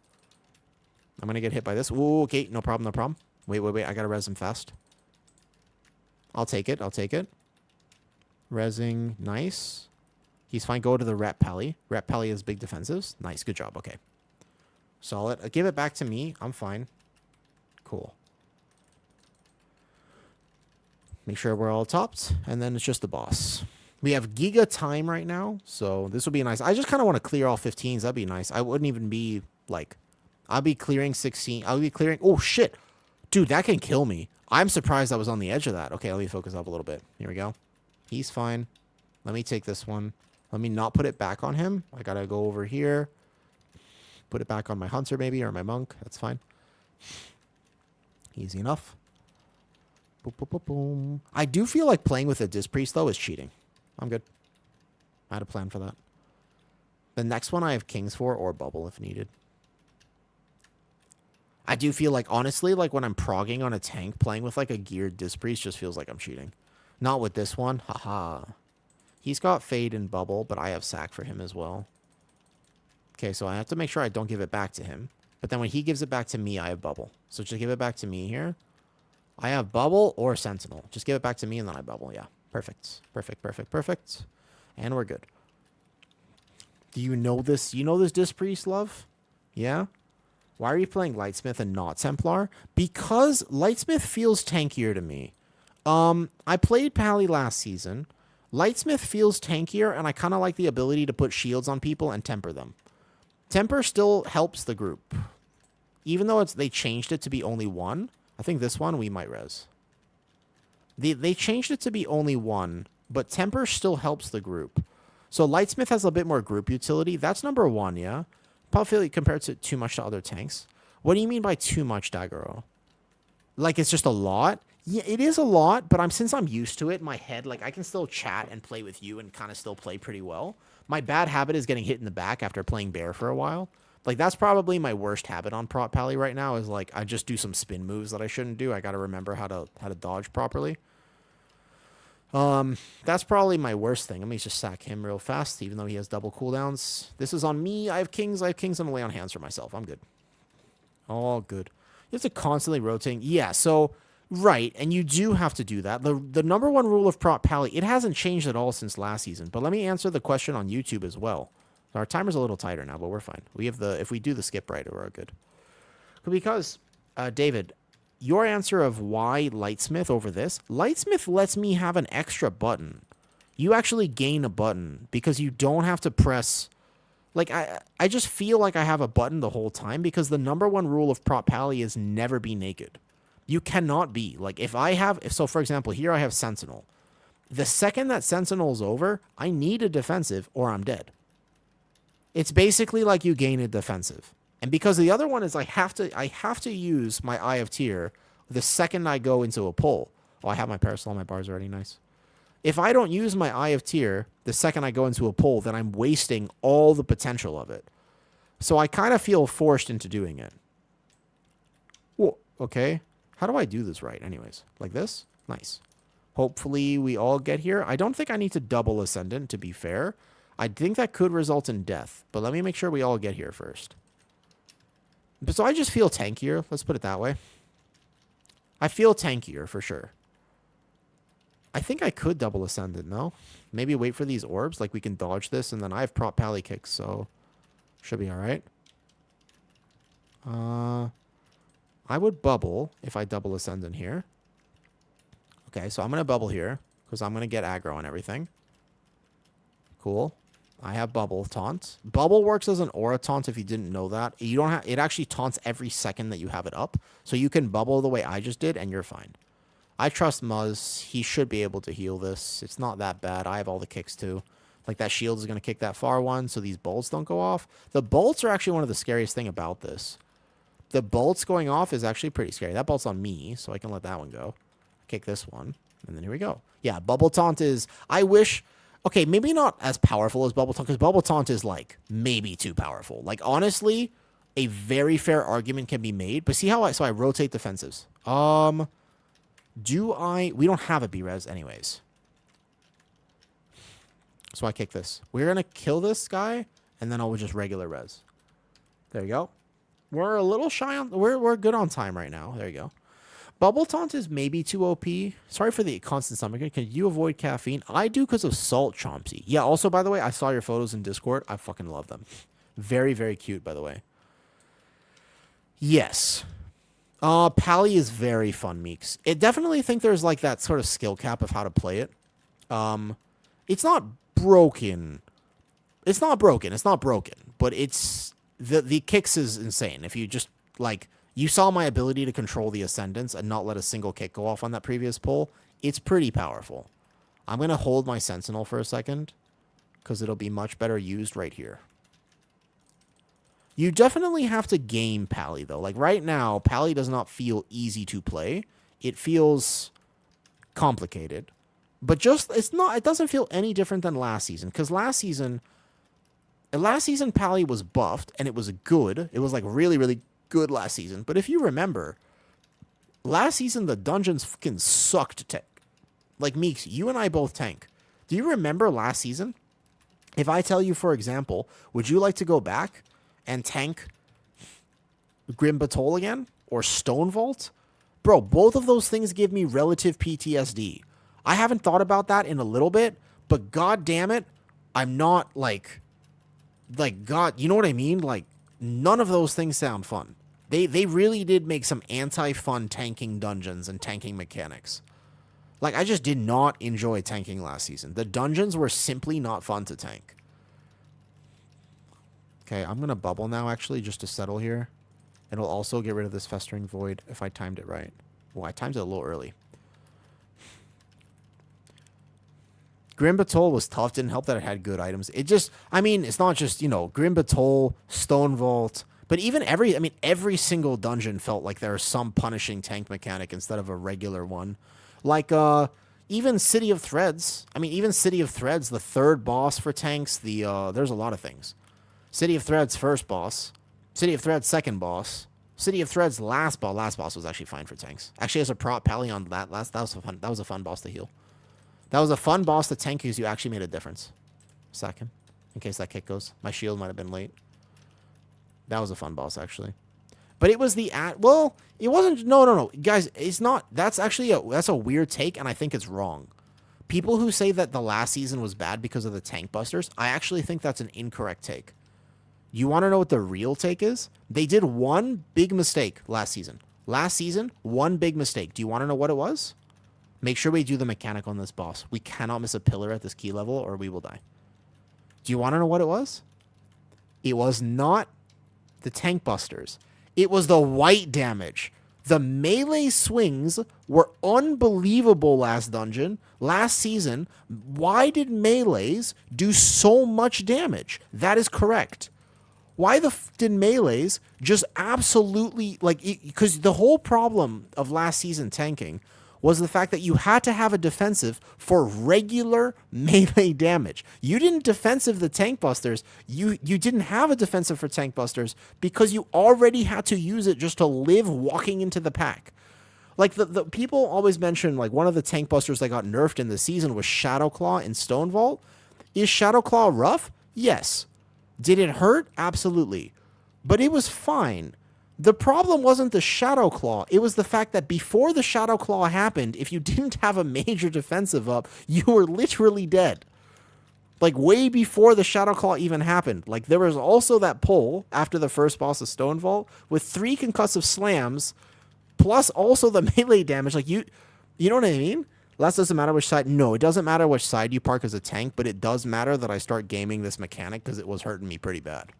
I'm going to get hit by this. Ooh, okay. No problem, no problem. Wait. I got to res him fast. I'll take it. Resing. Nice. He's fine. Go to the Rat Pally. Rat Pally has big defensives. Nice. Good job. Okay. Solid. Give it back to me. I'm fine. Cool. Make sure we're all topped, and then it's just the boss. We have Giga time right now, so this would be nice. I just kind of want to clear all 15s. That'd be nice. I wouldn't even be, like... I'll be clearing 16. I'll be clearing... Oh, shit. Dude, that can kill me. I'm surprised I was on the edge of that. Okay, let me focus up a little bit. Here we go. He's fine. Let me take this one. Let me not put it back on him. I gotta go over here. Put it back on my hunter, maybe, or my monk. That's fine. Easy enough. Boom, boom, boom, boom. I do feel like playing with a Disc Priest, though, is cheating. I'm good. I had a plan for that. The next one I have Kings for, or Bubble if needed. I do feel like, honestly, like when I'm progging on a tank, playing with like a geared Disc Priest just feels like I'm cheating. Not with this one. Haha. He's got Fade and Bubble, but I have Sack for him as well. Okay, so I have to make sure I don't give it back to him. But then when he gives it back to me, I have Bubble. So just give it back to me here. I have Bubble or Sentinel. Just give it back to me and then I Bubble. Yeah, perfect. Perfect, perfect, perfect. And we're good. Do you know this? You know this Disc Priest, love? Yeah? Why are you playing Lightsmith and not Templar? Because Lightsmith feels tankier to me. I played Pally last season. Lightsmith feels tankier, and I kind of like the ability to put shields on people and temper them. Temper still helps the group. Even though they changed it to be only one. I think this one we might res. They changed it to be only one, but Temper still helps the group. So Lightsmith has a bit more group utility. That's number one, yeah? Probably compared to too much to other tanks. What do you mean by too much, Daggero? Like it's just a lot? Yeah, it is a lot, but since I'm used to it, my head, like I can still chat and play with you and kind of still play pretty well. My bad habit is getting hit in the back after playing Bear for a while. Like that's probably my worst habit on Prot Pally right now is like I just do some spin moves that I shouldn't do. I got to remember how to dodge properly. That's probably my worst thing. Let me just sack him real fast, even though he has double cooldowns. This is on me. I have kings. I'm gonna lay on hands for myself. I'm good. All good. You have to constantly rotating. Yeah, so right, and you do have to do that. The number one rule of Prot Pally, it hasn't changed at all since last season. But let me answer the question on YouTube as well. Our timer's a little tighter now, but we're fine. We have if we do the skip right, we're good. Because, David, your answer of why Lightsmith over this, Lightsmith lets me have an extra button. You actually gain a button because you don't have to press. Like, I just feel like I have a button the whole time because the number one rule of Prot Pally is never be naked. You cannot be. Like, so for example, here I have Sentinel. The second that Sentinel's over, I need a defensive or I'm dead. It's basically like you gain a defensive. And because the other one is I have to use my Eye of Tear the second I go into a pull. Oh, I have my Parasol on my bars already. Nice. If I don't use my Eye of Tear the second I go into a pull, then I'm wasting all the potential of it. So I kind of feel forced into doing it. Whoa, okay. How do I do this right anyways? Like this? Nice. Hopefully we all get here. I don't think I need to double Ascendant, to be fair. I think that could result in death. But let me make sure we all get here first. So I just feel tankier. Let's put it that way. I feel tankier for sure. I think I could double Ascendant, no? Maybe wait for these orbs. Like we can dodge this. And then I have Prot Pally kicks. So should be all right. I would bubble if I double Ascendant here. Okay, so I'm going to bubble here. Because I'm going to get aggro on everything. Cool. I have Bubble Taunt. Bubble works as an aura taunt if you didn't know that. You don't have it actually taunts every second that you have it up. So you can bubble the way I just did and you're fine. I trust Muzz. He should be able to heal this. It's not that bad. I have all the kicks too. Like that shield is going to kick that far one so these bolts don't go off. The bolts are actually one of the scariest thing about this. The bolts going off is actually pretty scary. That bolt's on me, so I can let that one go. Kick this one. And then here we go. Yeah, Bubble Taunt is... I wish... Okay, maybe not as powerful as Bubble Taunt, because Bubble Taunt is, like, maybe too powerful. Like, honestly, a very fair argument can be made. But see how so I rotate defensives. We don't have a B-res anyways. So I kick this. We're going to kill this guy, and then I'll just regular res. There you go. We're a little shy on... We're good on time right now. There you go. Bubble Taunt is maybe too OP. Sorry for the constant stomach. Can you avoid caffeine? I do because of Salt Chomsy. Yeah, also, by the way, I saw your photos in Discord. I fucking love them. Very, very cute, by the way. Yes. Pally is very fun, Meeks. I definitely think there's like that sort of skill cap of how to play it. It's not broken. It's not broken. It's not broken. But it's... The kicks is insane. If you just, like... You saw my ability to control the Ascendants and not let a single kick go off on that previous pull. It's pretty powerful. I'm going to hold my Sentinel for a second because it'll be much better used right here. You definitely have to game Pally, though. Like, right now, Pally does not feel easy to play. It feels complicated. But just, it doesn't feel any different than last season. Because last season, Pally was buffed, and it was good. It was, like, really, really good last season. But if you remember, last season the dungeons fucking sucked to tank. Like, Meeks, you and I both tank. Do you remember last season? If I tell you, for example, would you like to go back and tank Grim Batol again? Or Stone Vault? Bro, both of those things give me relative PTSD. I haven't thought about that in a little bit, but god damn it, I'm not like God, you know what I mean? Like, none of those things sound fun. They really did make some anti-fun tanking dungeons and tanking mechanics. Like, I just did not enjoy tanking last season. The dungeons were simply not fun to tank. Okay, I'm going to bubble now, actually, just to settle here. It'll also get rid of this Festering Void if I timed it right. Well, I timed it a little early. Grim Batol was tough. Didn't help that it had good items. It just, I mean, it's not just, you know, Grim Batol, Stone Vault, but even every single dungeon felt like there was some punishing tank mechanic instead of a regular one. Like, even City of Threads. I mean, even City of Threads, the third boss for tanks, there's a lot of things. City of Threads first boss. City of Threads second boss. City of Threads last boss. Last boss was actually fine for tanks. Actually, as a prop pally on that was a fun boss to heal. That was a fun boss to tank because you actually made a difference. Second. In case that kick goes. My shield might have been late. That was a fun boss, actually. But it was well, it wasn't, no. Guys, it's not, that's actually that's a weird take, and I think it's wrong. People who say that the last season was bad because of the tank busters, I actually think that's an incorrect take. You want to know what the real take is? They did one big mistake last season. Last season, one big mistake. Do you want to know what it was? Make sure we do the mechanic on this boss. We cannot miss a pillar at this key level or we will die. Do you want to know what it was? It was not the tank busters. It was the white damage. The melee swings were unbelievable last dungeon. Last season, why did melees do so much damage? That is correct. Why the did melees just absolutely, like, because the whole problem of last season tanking was the fact that you had to have a defensive for regular melee damage. You didn't defensive the tank busters. You didn't have a defensive for tank busters because you already had to use it just to live walking into the pack. Like, the people always mention, like, one of the tank busters that got nerfed in the season was Shadowclaw in Stone Vault. Is Shadowclaw rough? Yes. Did it hurt? Absolutely. But it was fine. The problem wasn't the Shadow Claw. It was the fact that before the Shadow Claw happened, if you didn't have a major defensive up, you were literally dead. Like, way before the Shadow Claw even happened. Like, there was also that pull after the first boss of Stone Vault with 3 concussive slams, plus also the melee damage. Like, you know what I mean? Last doesn't matter which side. No, it doesn't matter which side you park as a tank, but it does matter that I start gaming this mechanic because it was hurting me pretty bad.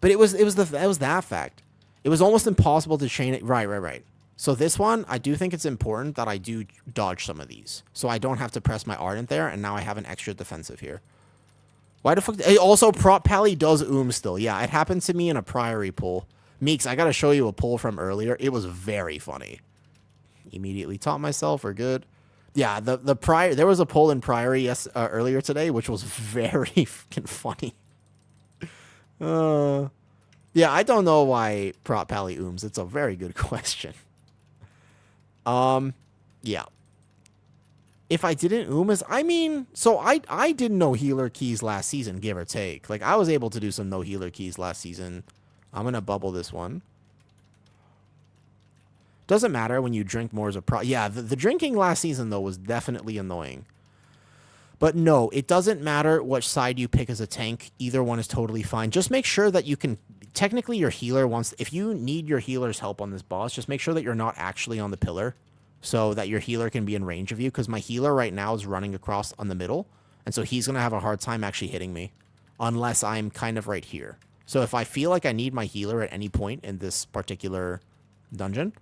But it was that fact. It was almost impossible to chain it. Right. So this one, I do think it's important that I do dodge some of these. So I don't have to press my Ardent there, and now I have an extra defensive here. Why the fuck? Also, Prop Pally does still. Yeah, it happened to me in a Priory pull. Meeks, I got to show you a pull from earlier. It was very funny. Immediately taught myself. We're good. Yeah, there was a pull in Priory earlier today, which was very fucking funny. Yeah, I don't know why Prop Pally It's a very good question. Yeah. If I didn't so I didn't know healer keys last season, give or take. Like, I was able to do some no healer keys last season. I'm going to bubble this one. Doesn't matter when you drink more as a Yeah, the drinking last season, though, was definitely annoying. But no, it doesn't matter which side you pick as a tank. Either one is totally fine. Just make sure that you can... Technically, your healer wants... If you need your healer's help on this boss, just make sure that you're not actually on the pillar so that your healer can be in range of you, because my healer right now is running across on the middle, and so he's going to have a hard time actually hitting me unless I'm kind of right here. So if I feel like I need my healer at any point in this particular dungeon,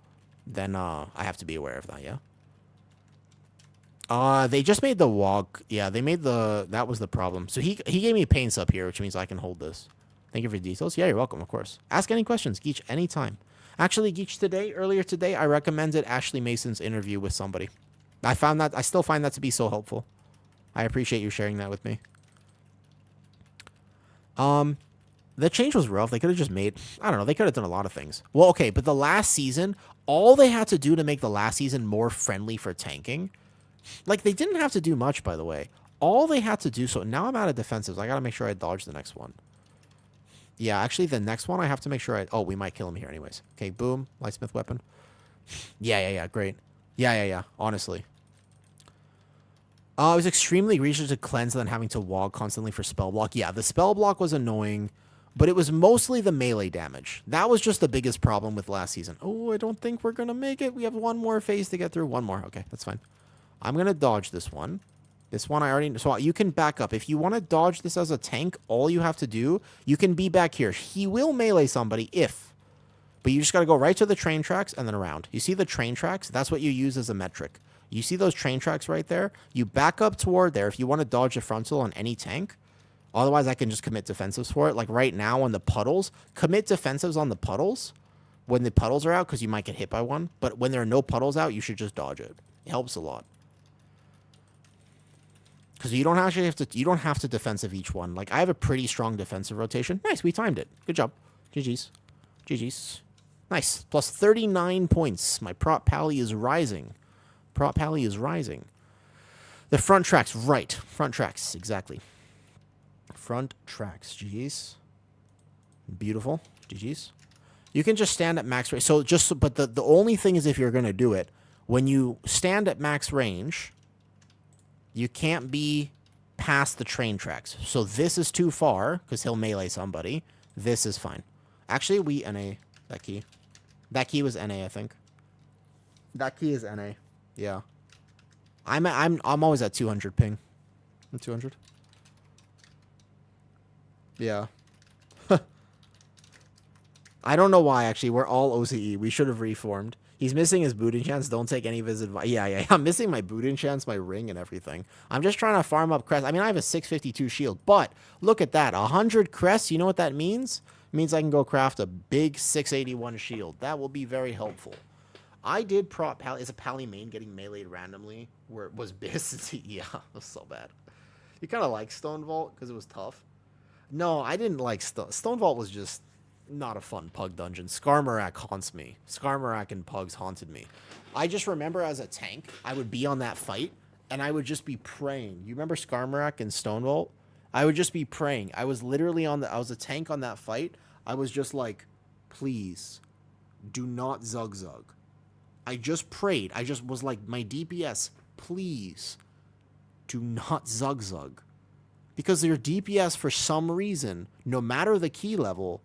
then I have to be aware of that, yeah? They just made the walk. Yeah, they made that was the problem. So he gave me pain sub here, which means I can hold this. Thank you for the details. Yeah, you're welcome, of course. Ask any questions, Geech, anytime. Actually, Geech, earlier today, I recommended Ashley Mason's interview with somebody. I still find that to be so helpful. I appreciate you sharing that with me. The change was rough. They could have just made, I don't know, they could have done a lot of things. Well, okay, but the last season, all they had to do to make the last season more friendly for tanking, like they didn't have to do much, by the way. All they had to do, so now I'm out of defensives. I got to make sure I dodge the next one. Yeah, actually, the next one I have to make sure oh, we might kill him here anyways. Okay, boom, lightsmith weapon. Yeah, great. Yeah, honestly. It was extremely egregious to cleanse and then having to walk constantly for spell block. Yeah, the spell block was annoying, but it was mostly the melee damage. That was just the biggest problem with last season. Oh, I don't think we're going to make it. We have one more phase to get through. One more. Okay, that's fine. I'm going to dodge this one. This one I already... So you can back up. If you want to dodge this as a tank, all you have to do, you can be back here. He will melee somebody if... But you just got to go right to the train tracks and then around. You see the train tracks? That's what you use as a metric. You see those train tracks right there? You back up toward there if you want to dodge a frontal on any tank. Otherwise, I can just commit defensives for it. Like right now on the puddles, commit defensives on the puddles when the puddles are out because you might get hit by one. But when there are no puddles out, you should just dodge it. It helps a lot. Because you don't actually have to. You don't have to defensive each one. Like I have a pretty strong defensive rotation. Nice, we timed it. Good job. GG's. Nice. Plus 39 points. My prop pally is rising. The front tracks, right. Front tracks, exactly. Front tracks. GG's. Beautiful. GG's. You can just stand at max range. So but the only thing is if you're going to do it, when you stand at max range, you can't be past the train tracks. So this is too far because he'll melee somebody. This is fine. Actually, we NA that key. That key was NA, I think. That key is NA. Yeah. I'm always at 200 ping. I'm 200. Yeah. I don't know why, actually. We're all OCE. We should have reformed. He's missing his boot enchants. Don't take any of his advice. Yeah. I'm missing my boot enchants, my ring, and everything. I'm just trying to farm up crests. I mean, I have a 652 shield, but look at that. 100 crests. You know what that means? It means I can go craft a big 681 shield. That will be very helpful. I did prop pally. Is a pally main getting meleeed randomly? Where it was Biss? Yeah, it was so bad. You kind of like Stone Vault because it was tough. No, I didn't like Stone Vault. Was just not a fun pug dungeon. Skarmorak haunts me. Skarmorak and pugs haunted me. I just remember as a tank, I would be on that fight and I would just be praying. You remember Skarmorak and Stone Vault? I would just be praying. I was literally I was a tank on that fight. I was just like, please do not Zug. I just prayed. I just was like, my DPS, please do not Zug. Because your DPS, for some reason, no matter the key level,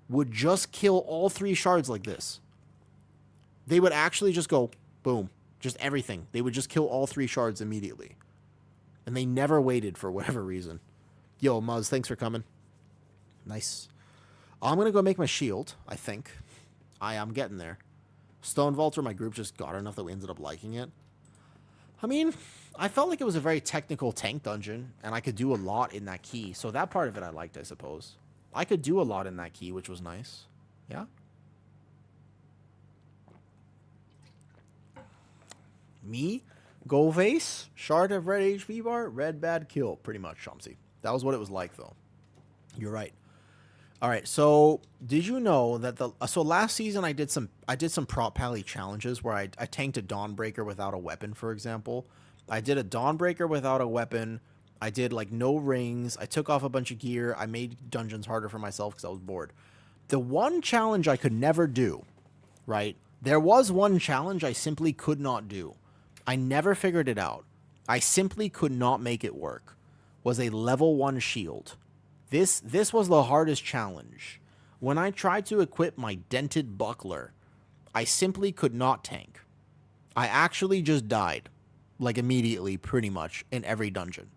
would just kill all 3 shards like this. They would actually just go, boom, just everything. They would just kill all 3 shards immediately. And they never waited for whatever reason. Yo, Muzz, thanks for coming. Nice. I'm going to go make my shield, I think. I am getting there. Stone Vaulter, my group just got enough that we ended up liking it. I mean, I felt like it was a very technical tank dungeon, and I could do a lot in that key. So that part of it I liked, I suppose. I could do a lot in that key, which was nice. Yeah? Me, Gold Vase, Shard of Red HP bar, Red Bad Kill. Pretty much, Shumsy. That was what it was like, though. You're right. All right, so did you know that so last season I did some prop pally challenges where I tanked a Dawnbreaker without a weapon, for example. I did a Dawnbreaker without a weapon. I did like no rings. I took off a bunch of gear. I made dungeons harder for myself because I was bored. The one challenge I could never do, right? There was one challenge I simply could not do. I never figured it out. I simply could not make it work. Was a level 1 shield. This was the hardest challenge. When I tried to equip my dented buckler, I simply could not tank. I actually just died, like immediately, pretty much, in every dungeon.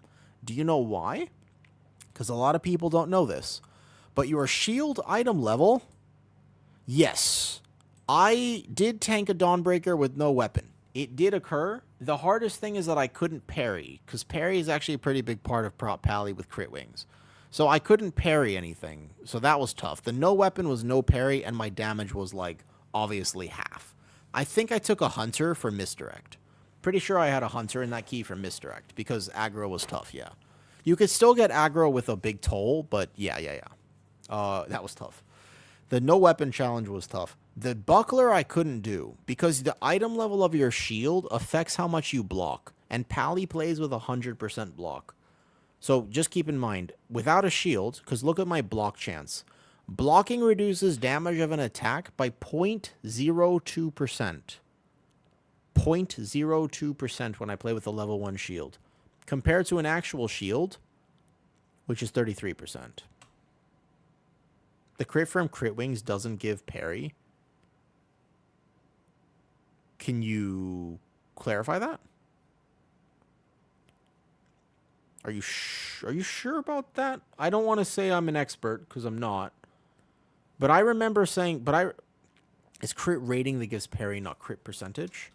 Do you know why? Because a lot of people don't know this. But your shield item level, yes, I did tank a Dawnbreaker with no weapon. It did occur. The hardest thing is that I couldn't parry, because parry is actually a pretty big part of prop pally with crit wings. So I couldn't parry anything, so that was tough. The no weapon was no parry, and my damage was, like, obviously half. I think I took a hunter for misdirect. Pretty sure I had a hunter in that key for misdirect, because aggro was tough, yeah. You could still get aggro with a big toll, but yeah. That was tough. The no weapon challenge was tough. The buckler I couldn't do because the item level of your shield affects how much you block, and Pally plays with 100% block. So just keep in mind, without a shield, because look at my block chance. Blocking reduces damage of an attack by 0.02%. 0.02% when I play with a level 1 shield, compared to an actual shield, which is 33%. The crit from Crit Wings doesn't give parry. Can you clarify that? Are you sure about that? I don't want to say I'm an expert because I'm not. But I remember saying, it's crit rating that gives parry, not crit percentage.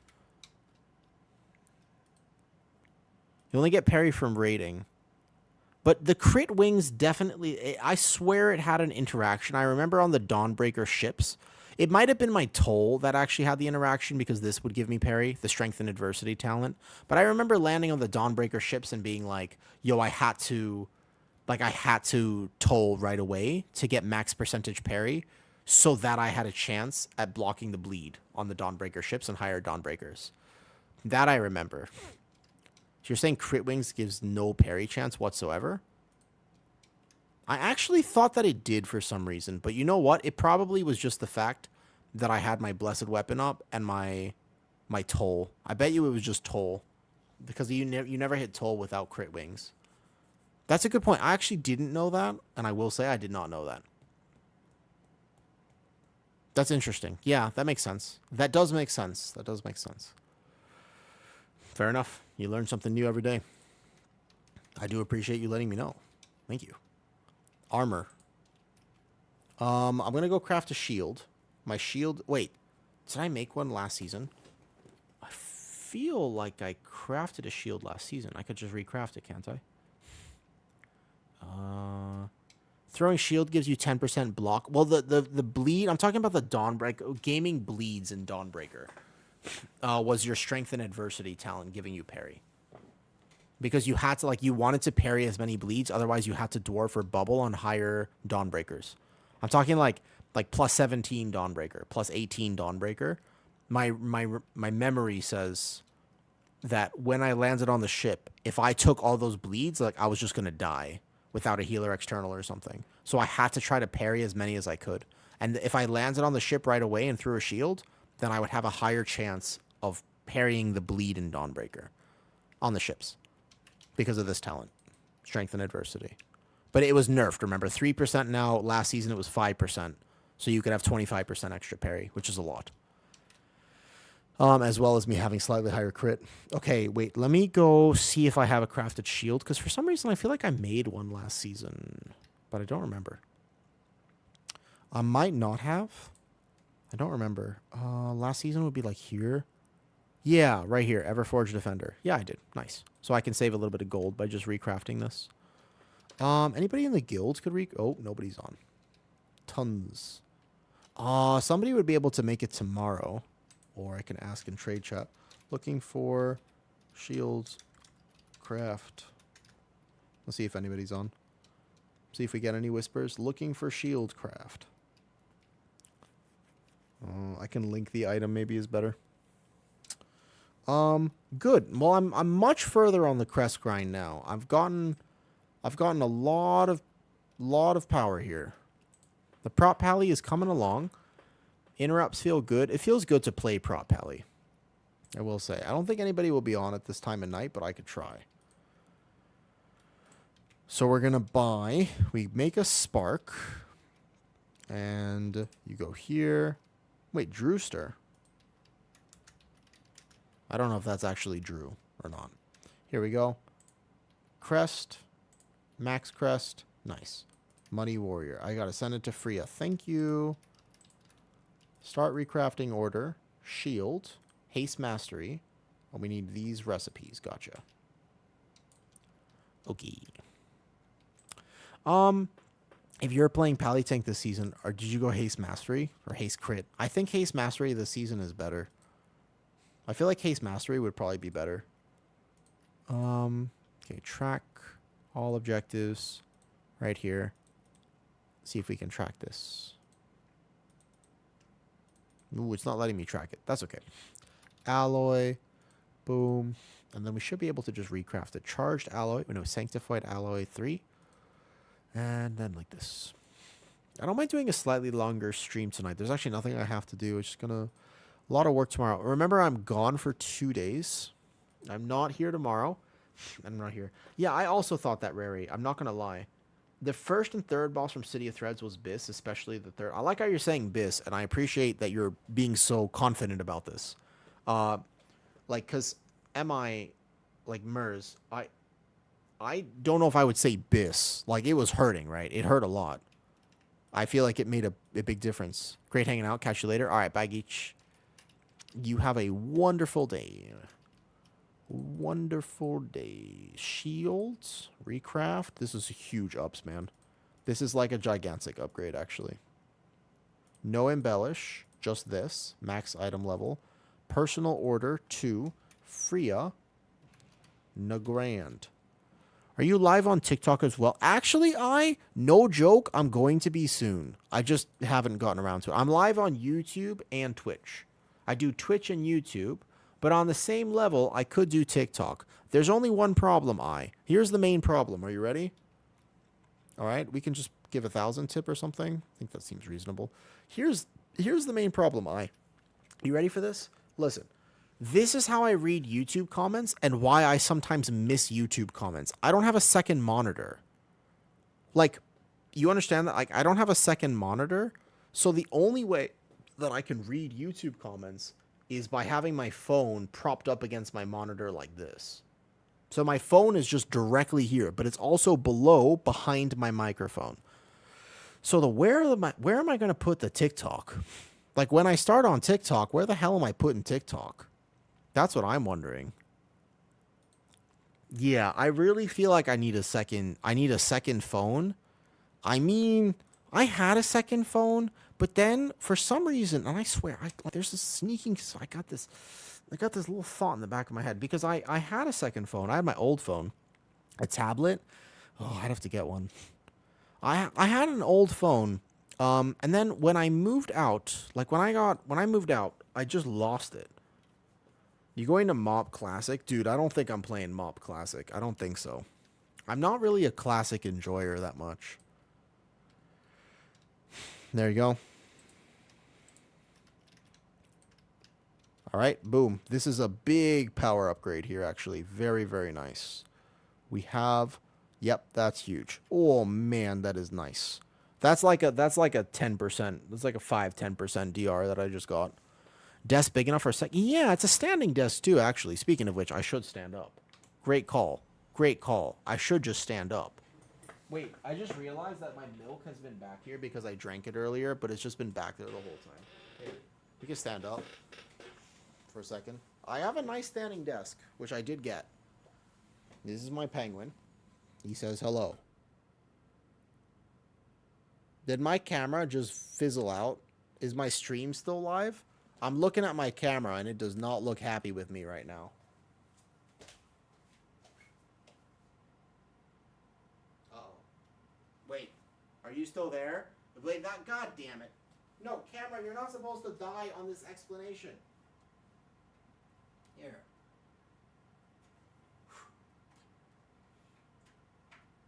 You only get parry from rating. But the crit wings definitely, I swear it had an interaction. I remember on the Dawnbreaker ships, it might have been my toll that actually had the interaction because this would give me parry, the strength and adversity talent. But I remember landing on the Dawnbreaker ships and being like, yo, I had to toll right away to get max percentage parry so that I had a chance at blocking the bleed on the Dawnbreaker ships and higher Dawnbreakers. That I remember. So you're saying crit wings gives no parry chance whatsoever? I actually thought that it did for some reason, but you know what? It probably was just the fact that I had my blessed weapon up and my toll. I bet you it was just toll because you never hit toll without crit wings. That's a good point. I actually didn't know that, and I will say I did not know that. That's interesting. Yeah, that makes sense. That does make sense. That does make sense. Fair enough. You learn something new every day. I do appreciate you letting me know. Thank you. Armor. I'm going to go craft a shield. My shield... Wait. Did I make one last season? I feel like I crafted a shield last season. I could just recraft it, can't I? Throwing shield gives you 10% block. Well, the bleed... I'm talking about the Dawnbreaker. Gaming bleeds in Dawnbreaker. Was your strength and adversity talent giving you parry? Because you had to, you wanted to parry as many bleeds, otherwise you had to dwarf or bubble on higher Dawnbreakers. I'm talking like plus 17 Dawnbreaker, plus 18 Dawnbreaker. My memory says that when I landed on the ship, if I took all those bleeds, I was just gonna die without a healer external or something. So I had to try to parry as many as I could. And if I landed on the ship right away and threw a shield, then I would have a higher chance of parrying the bleed in Dawnbreaker on the ships because of this talent, strength and adversity. But it was nerfed, remember, 3% now. Last season it was 5%, so you could have 25% extra parry, which is a lot. As well as me having slightly higher crit. Okay, wait, let me go see if I have a crafted shield, because for some reason I feel like I made one last season, but I don't remember. I might not have. I don't remember. Last season would be here. Yeah, right here. Everforged Defender. Yeah, I did. Nice. So I can save a little bit of gold by just recrafting this. Anybody in the guild could Oh, nobody's on. Tons. Somebody would be able to make it tomorrow. Or I can ask in trade chat. Looking for shields craft. Let's see if anybody's on. See if we get any whispers. Looking for shield craft. I can link the item, maybe is better. Good. Well, I'm much further on the crest grind now. I've gotten a lot of power here. The prop pally is coming along. Interrupts feel good. It feels good to play prop pally, I will say. I don't think anybody will be on at this time of night, but I could try. So we're gonna buy. We make a spark, and you go here. Wait, Drewster. I don't know if that's actually Drew or not. Here we go. Crest. Max crest. Nice. Money warrior. I gotta send it to Freya. Thank you. Start recrafting order. Shield. Haste mastery. And we need these recipes. Gotcha. Okay. If you're playing Pally Tank this season, or did you go Haste Mastery or Haste Crit? I think Haste Mastery this season is better. I feel like Haste Mastery would probably be better. Okay, track all objectives right here. see if we can track this. Ooh, it's not letting me track it. That's okay. Alloy, boom. And then we should be able to just recraft it. Charged alloy, no, sanctified alloy 3. And then like this. I don't mind doing a slightly longer stream tonight. There's actually nothing I have to do. It's just gonna... A lot of work tomorrow. Remember, I'm gone for 2 days. I'm not here tomorrow. I'm not here. Yeah, I also thought that, Rary. I'm not gonna lie. The first and third boss from City of Threads was Biss, especially the third. I like how you're saying Biss, and I appreciate that you're being so confident about this. Like, because like, Mers, I don't know if I would say Biss. Like, it was hurting, right? It hurt a lot. I feel like it made a big difference. Great hanging out. Catch you later. All right, bye, Geech. You have a wonderful day. Wonderful day. Shields, recraft. This is huge ups, man. This is like a gigantic upgrade, actually. No embellish, just this. Max item level. Personal order 2. Freya. Nagrand. Are you live on TikTok as well? Actually, no joke, I'm going to be soon. I just haven't gotten around to it. I'm live on YouTube and Twitch. I do Twitch and YouTube. But on the same level, I could do TikTok. There's only one problem, Here's the main problem. Are you ready? All right, we can just give 1,000 tip or something. I think that seems reasonable. Here's the main problem, You ready for this? Listen, this is how I read YouTube comments and why I sometimes miss YouTube comments. I don't have a second monitor. Like, you understand that? Like, I don't have a second monitor. So the only way that I can read YouTube comments is by having my phone propped up against my monitor like this. So my phone is just directly here, but it's also behind my microphone. So where am I going to put the TikTok? Like, when I start on TikTok, where the hell am I putting TikTok? That's what I'm wondering. Yeah, I really feel like I need a second phone. I mean, I had a second phone, but then for some reason, and I swear, there's this sneaking. I got this little thought in the back of my head because I had a second phone. I had my old phone, a tablet. Oh, I'd have to get one. I had an old phone, and then when I moved out, I just lost it. You going to Mop Classic, dude? I don't think I'm playing Mop Classic. I don't think so. I'm not really a classic enjoyer that much. There you go. All right, boom. This is a big power upgrade here, actually. Very, very nice. We have, yep, that's huge. Oh man, that is nice. That's like a 10%. That's like a 5-10% DR that I just got. Desk big enough for a second? Yeah, it's a standing desk too, actually. Speaking of which, I should stand up. Great call. Great call. I should just stand up. Wait, I just realized that my milk has been back here because I drank it earlier, but it's just been back there the whole time. Here, we can stand up for a second. I have a nice standing desk, which I did get. This is my penguin. He says hello. Did my camera just fizzle out? Is my stream still live? I'm looking at my camera, and it does not look happy with me right now. Wait, are you still there? Wait, God damn it. No, camera, you're not supposed to die on this explanation. Here.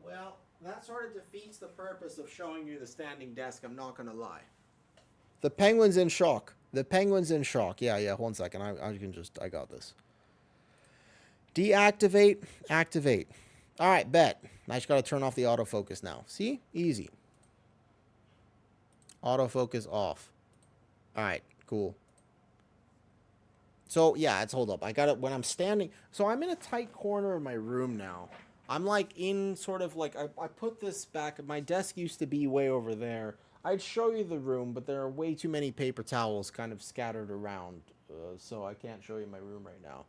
Well, that sort of defeats the purpose of showing you the standing desk, I'm not gonna lie. The penguin's in shock. The penguin's in shock. Yeah, 1 second. I got this. Deactivate, activate. All right, bet. I just got to turn off the autofocus now. See? Easy. Autofocus off. All right, cool. So, yeah, hold up. I got it when I'm standing. So, I'm in a tight corner of my room now. I'm like in sort of like, I put this back. My desk used to be way over there. I'd show you the room, but there are way too many paper towels kind of scattered around. So, I can't show you my room right now.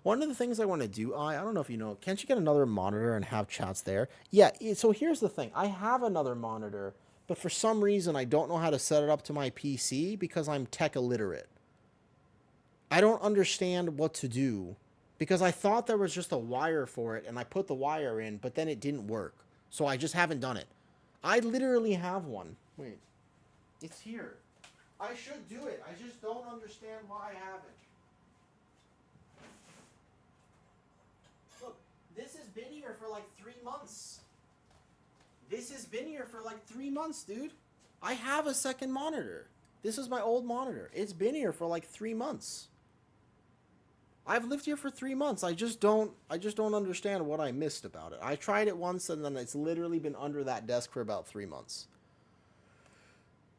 One of the things I want to do, I don't know if you know, can't you get another monitor and have chats there? Yeah, so here's the thing. I have another monitor, but for some reason I don't know how to set it up to my PC because I'm tech illiterate. I don't understand what to do because I thought there was just a wire for it and I put the wire in, but then it didn't work. So I just haven't done it. I literally have one. Wait. It's here. I should do it. I just don't understand why I haven't. Look, this has been here for like 3 months. This has been here for like 3 months, dude. I have a second monitor. This is my old monitor. It's been here for like 3 months. I've lived here for 3 months. I just don't understand what I missed about it. I tried it once and then it's literally been under that desk for about 3 months.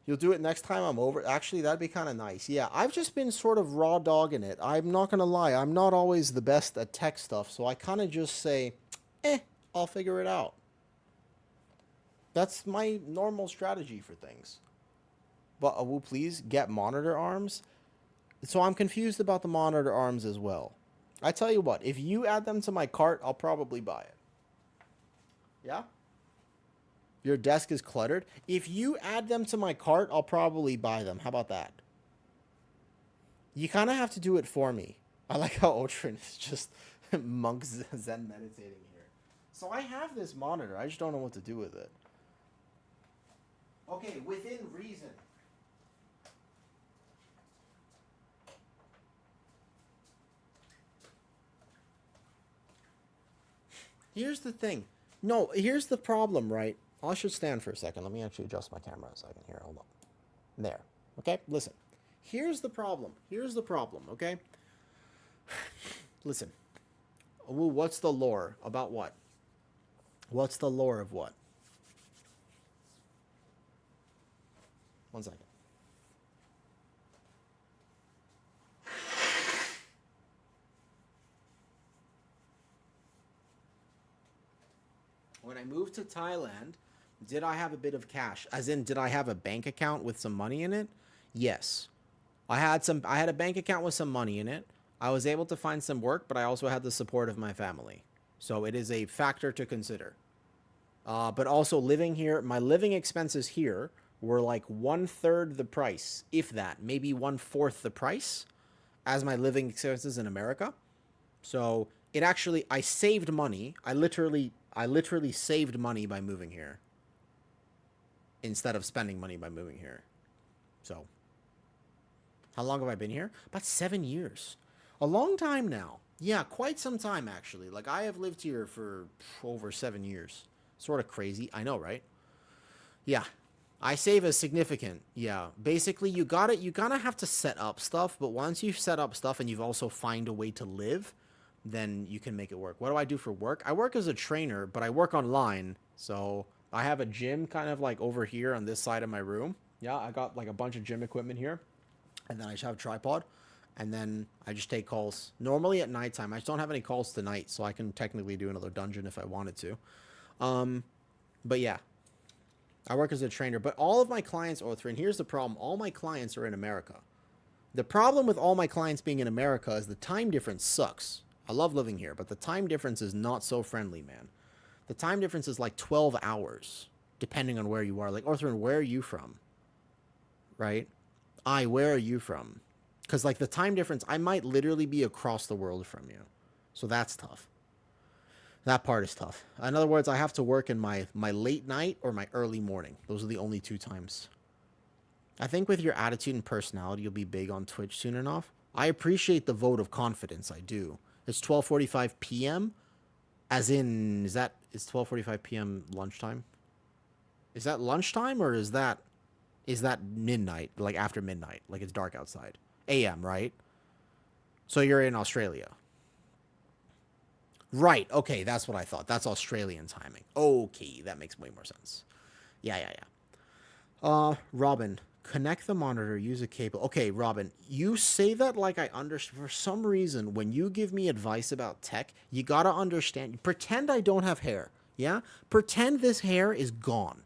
You'll do it next time I'm over. Actually, that'd be kind of nice. Yeah, I've just been sort of raw dogging it. I'm not going to lie. I'm not always the best at tech stuff, so I kind of just say, I'll figure it out. That's my normal strategy for things. But will please get monitor arms? So I'm confused about the monitor arms as well. I tell you what, if you add them to my cart, I'll probably buy it. Yeah? Your desk is cluttered. If you add them to my cart, I'll probably buy them. How about that? You kind of have to do it for me. I like how Otrin is just monk zen meditating here. So I have this monitor. I just don't know what to do with it. Okay, within reason. Here's the thing. No, here's the problem, right? I should stand for a second. Let me actually adjust my camera a second here. Hold on. There. Okay, listen. Here's the problem. Here's the problem, okay? Listen. Well, what's the lore? About what? What's the lore of what? 1 second. When I moved to Thailand, did I have a bit of cash? As in, did I have a bank account with some money in it? Yes. I had a bank account with some money in it. I was able to find some work, but I also had the support of my family. So it is a factor to consider. But also living here, my living expenses here were like 1/3 the price, if that, maybe 1/4 the price as my living expenses in America. So it actually, I saved money. I literally saved money by moving here instead of spending money by moving here. So how long have I been here? About 7 years. A long time now. Yeah, quite some time actually. Like I have lived here for over 7 years. Sort of crazy. I know, right? Yeah. I save a significant. Yeah. Basically, you gotta have to set up stuff, but once you've set up stuff and you've also find a way to live, then you can make it work. What do I do for work? I work as a trainer, but I work online. So I have a gym kind of like over here on this side of my room. Yeah, I got like a bunch of gym equipment here. And then I just have a tripod. And then I just take calls. Normally at nighttime. I just don't have any calls tonight, so I can technically do another dungeon if I wanted to. But yeah. I work as a trainer. But all of my clients, and here's the problem. All my clients are in America. The problem with all my clients being in America is the time difference sucks. I love living here, but the time difference is not so friendly, man. The time difference is like 12 hours, depending on where you are. Like, Orthrin, where are you from? Right? Where are you from? Because, like, the time difference, I might literally be across the world from you. So that's tough. That part is tough. In other words, I have to work in my late night or my early morning. Those are the only 2 times. I think with your attitude and personality, you'll be big on Twitch soon enough. I appreciate the vote of confidence. I do. It's 12:45 p.m. As in, is 12:45 p.m. lunchtime? Is that lunchtime or is that midnight? Like after midnight, like it's dark outside. A.m. right? So you're in Australia. Right. Okay, that's what I thought. That's Australian timing. Okay, that makes way more sense. Yeah. Robin, connect the monitor, use a cable. Okay, Robin, you say that like I understand. For some reason, when you give me advice about tech, you gotta understand. Pretend I don't have hair, yeah? Pretend this hair is gone.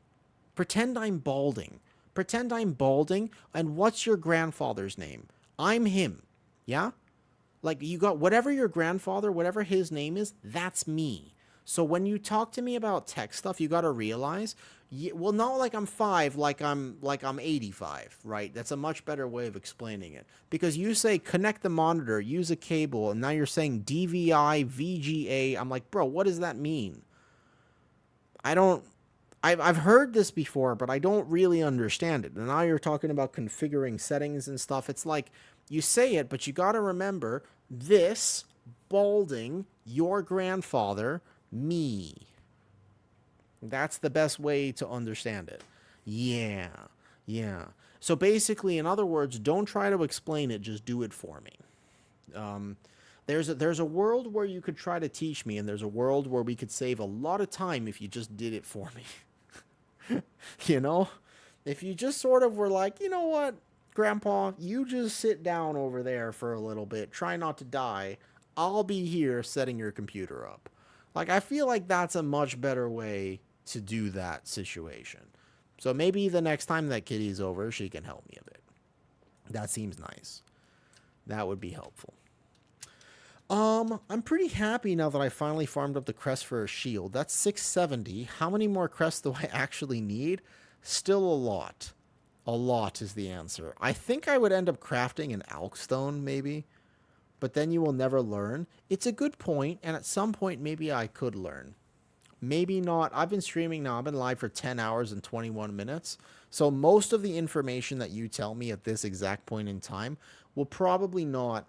Pretend I'm balding. And what's your grandfather's name? I'm him, yeah? Like, you got whatever your grandfather, whatever his name is, that's me. So when you talk to me about tech stuff, you got to realize, well, not like I'm 5, like I'm 85, right? That's a much better way of explaining it. Because you say connect the monitor, use a cable, and now you're saying DVI, VGA. I'm like, bro, what does that mean? I don't I've heard this before, but I don't really understand it. And now you're talking about configuring settings and stuff. It's like you say it, but you got to remember this balding your grandfather, me. That's the best way to understand it. Yeah. Yeah. So basically, in other words, don't try to explain it, just do it for me. Um, there's a world where you could try to teach me, and there's a world where we could save a lot of time if you just did it for me. You know? If you just sort of were like, you know what, Grandpa, you just sit down over there for a little bit, try not to die. I'll be here setting your computer up. Like, I feel like that's a much better way to do that situation. So maybe the next time that Kitty's over, she can help me a bit. That seems nice. That would be helpful. I'm pretty happy now that I finally farmed up the crest for a shield. That's 670. How many more crests do I actually need? Still a lot. A lot is the answer. I think I would end up crafting an Alkstone, maybe. But then you will never learn. It's a good point, and at some point, maybe I could learn. Maybe not. I've been streaming now. I've been live for 10 hours and 21 minutes. So most of the information that you tell me at this exact point in time will probably not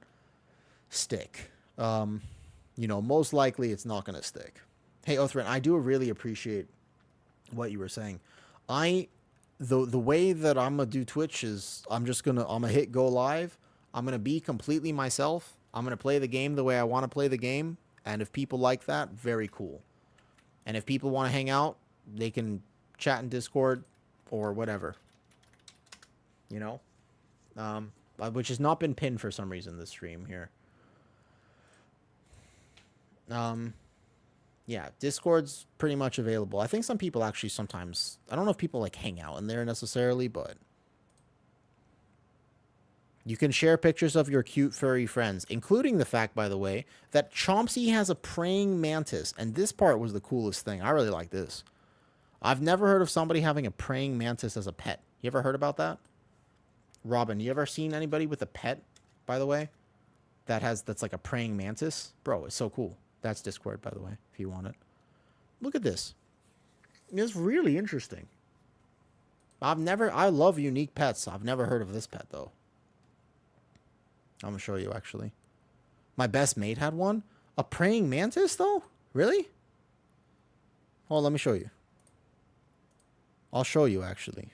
stick. Most likely it's not going to stick. Hey, Othrin, I do really appreciate what you were saying. The way that I'm going to do Twitch is I'm going to hit go live. I'm going to be completely myself. I'm going to play the game the way I want to play the game. And if people like that, very cool. And if people want to hang out, they can chat in Discord or whatever. Which has not been pinned for some reason, this stream here. Yeah, Discord's pretty much available. I think some people actually sometimes, I don't know if people like hang out in there necessarily, but you can share pictures of your cute furry friends, including the fact, by the way, that Chomsky has a praying mantis, and this part was the coolest thing. I really like this. I've never heard of somebody having a praying mantis as a pet. You ever heard about that? Robin, you ever seen anybody with a pet, by the way, that's like a praying mantis? Bro, it's so cool. That's Discord, by the way, if you want it. Look at this. It's really interesting. I love unique pets. I've never heard of this pet, though. I'm going to show you, actually. My best mate had one. A praying mantis, though? Really? Oh, let me show you. I'll show you, actually.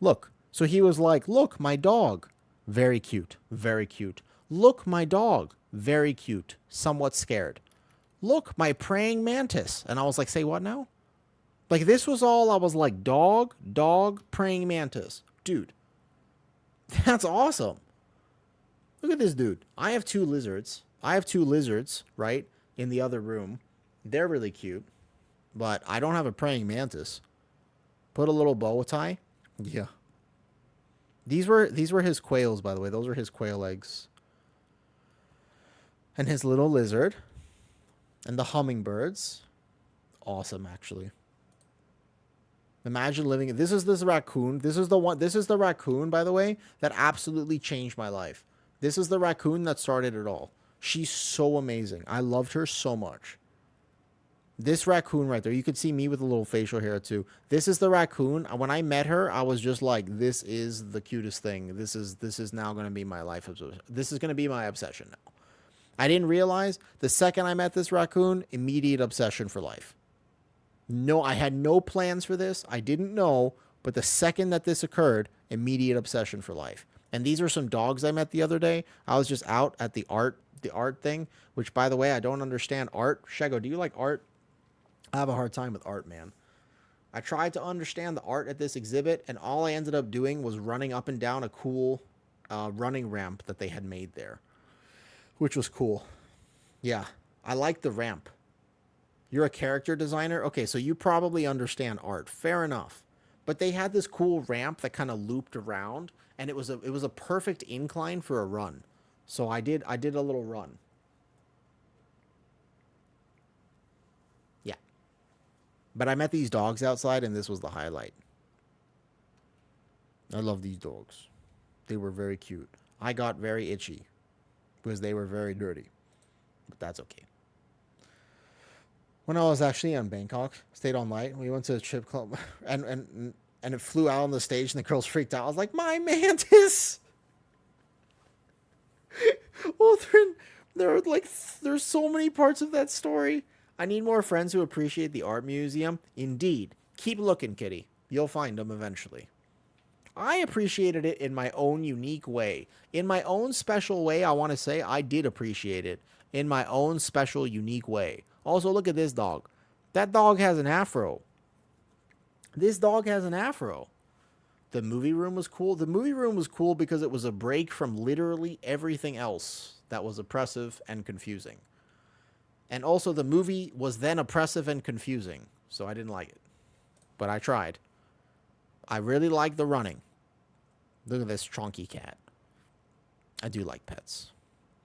Look. So he was like, look, my dog. Very cute. Very cute. Look, my dog. Very cute. Somewhat scared. Look, my praying mantis. And I was like, say what now? Like, this was all, I was like, dog, praying mantis. Dude. That's awesome. Look at this dude. I have two lizards, right, in the other room. They're really cute. But I don't have a praying mantis. Put a little bow tie. Yeah. These were his quails, by the way. Those are his quail eggs. And his little lizard. And the hummingbirds. Awesome, actually. Imagine living. This raccoon. This is the raccoon, by the way, that absolutely changed my life. This is the raccoon that started it all. She's so amazing. I loved her so much. This raccoon right there, you could see me with a little facial hair too. This is the raccoon. When I met her, I was just like, this is the cutest thing. This is now going to be my life. This is going to be my obsession now. I didn't realize the second I met this raccoon, immediate obsession for life. No, I had no plans for this. I didn't know, but the second that this occurred, immediate obsession for life. And these are some dogs I met the other day. I was just out at the art thing, which, by the way, I don't understand art. Shego, do you like art? I have a hard time with art, man. I tried to understand the art at this exhibit, and all I ended up doing was running up and down a cool running ramp that they had made there, which was cool. Yeah, I like the ramp. You're a character designer? Okay, so you probably understand art. Fair enough. But they had this cool ramp that kind of looped around, and it was a perfect incline for a run. So I did a little run. Yeah. But I met these dogs outside, and this was the highlight. I love these dogs. They were very cute. I got very itchy because they were very dirty. But that's okay. When I was actually in Bangkok, stayed all night. We went to a trip club, and it flew out on the stage, and the girls freaked out. I was like, my mantis. Well, there are like there's so many parts of that story. I need more friends who appreciate the art museum. Indeed, keep looking, kitty. You'll find them eventually. I appreciated it in my own unique way. In my own special way, I want to say I did appreciate it in my own special, unique way. Also, look at this dog. That dog has an afro. This dog has an afro. The movie room was cool. The movie room was cool because it was a break from literally everything else that was oppressive and confusing. And also, the movie was then oppressive and confusing, so I didn't like it. But I tried. I really like the running. Look at this chonky cat. I do like pets.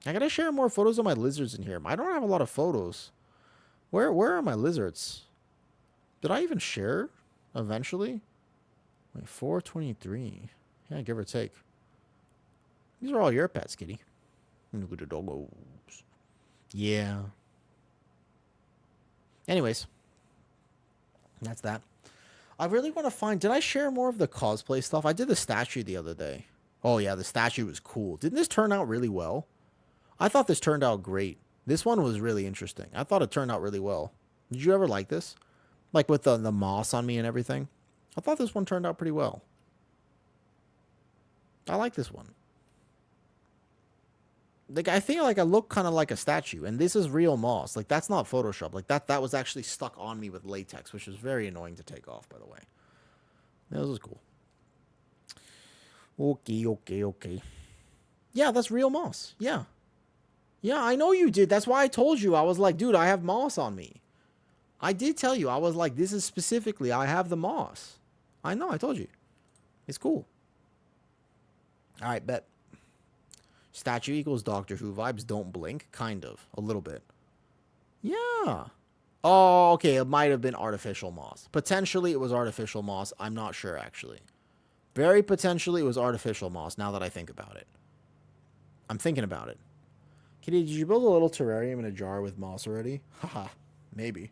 I gotta share more photos of my lizards in here. I don't have a lot of photos. Where are my lizards? Did I even share eventually? Wait, 423. Yeah, give or take. These are all your pets, kitty. Look at the doggos. Yeah. Anyways. That's that. I really want to find... Did I share more of the cosplay stuff? I did the statue the other day. Oh, yeah, the statue was cool. Didn't this turn out really well? I thought this turned out great. This one was really interesting. I thought it turned out really well. Did you ever like this? Like with the moss on me and everything? I thought this one turned out pretty well. I like this one. Like, I feel like I look kind of like a statue, and this is real moss. Like, that's not Photoshop. Like, that was actually stuck on me with latex, which is very annoying to take off, by the way. This is cool. Okay. Yeah, that's real moss. Yeah. Yeah, I know you did. That's why I told you. I was like, dude, I have moss on me. I did tell you. I was like, this is specifically, I have the moss. I know, I told you. It's cool. All right, bet. Statue equals Doctor Who vibes. Don't blink. Kind of. A little bit. Yeah. Oh, okay. It might have been artificial moss. Potentially it was artificial moss. I'm not sure, actually. Very potentially it was artificial moss, now that I think about it. I'm thinking about it. Kitty, did you build a little terrarium in a jar with moss already? Haha. Maybe.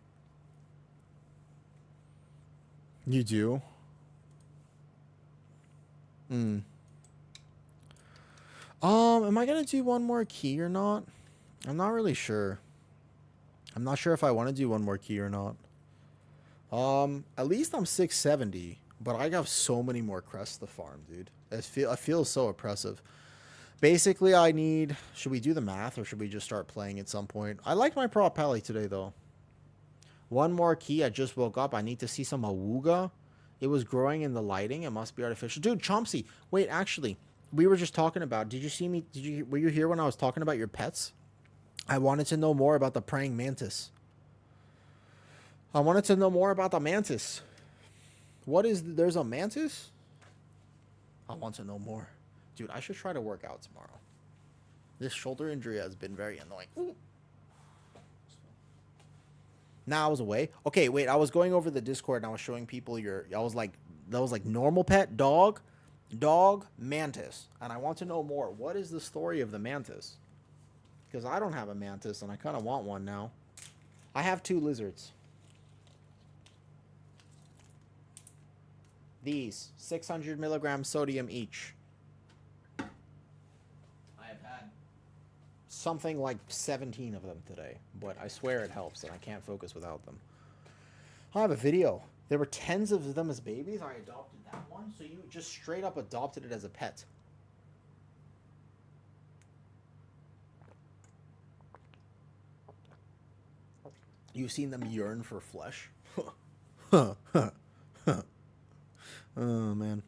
You do? Am I gonna do one more key or not? I'm not really sure. I'm not sure if I want to do one more key or not. At least I'm 670, but I got so many more crests to farm, dude. I feel so oppressive. Basically, I need... Should we do the math, or should we just start playing at some point? I like my prop pally today, though. One more key. I just woke up. I need to see some awooga. It was growing in the lighting. It must be artificial. Dude, Chomsy. Wait, actually, we were just talking about... Did you see me? Were you here when I was talking about your pets? I wanted to know more about the praying mantis. I wanted to know more about the mantis. What is... There's a mantis? I want to know more. Dude, I should try to work out tomorrow. This shoulder injury has been very annoying. Ooh. Now I was away. Okay, wait. I was going over the Discord and I was showing people your... I was like... That was like normal pet, dog, mantis. And I want to know more. What is the story of the mantis? Because I don't have a mantis and I kind of want one now. I have 2 lizards. These. 600 milligrams sodium each. I have had something like 17 of them today. But I swear it helps and I can't focus without them. I have a video. There were tens of them as babies. I adopted that one. So you just straight up adopted it as a pet. You've seen them yearn for flesh. Oh man.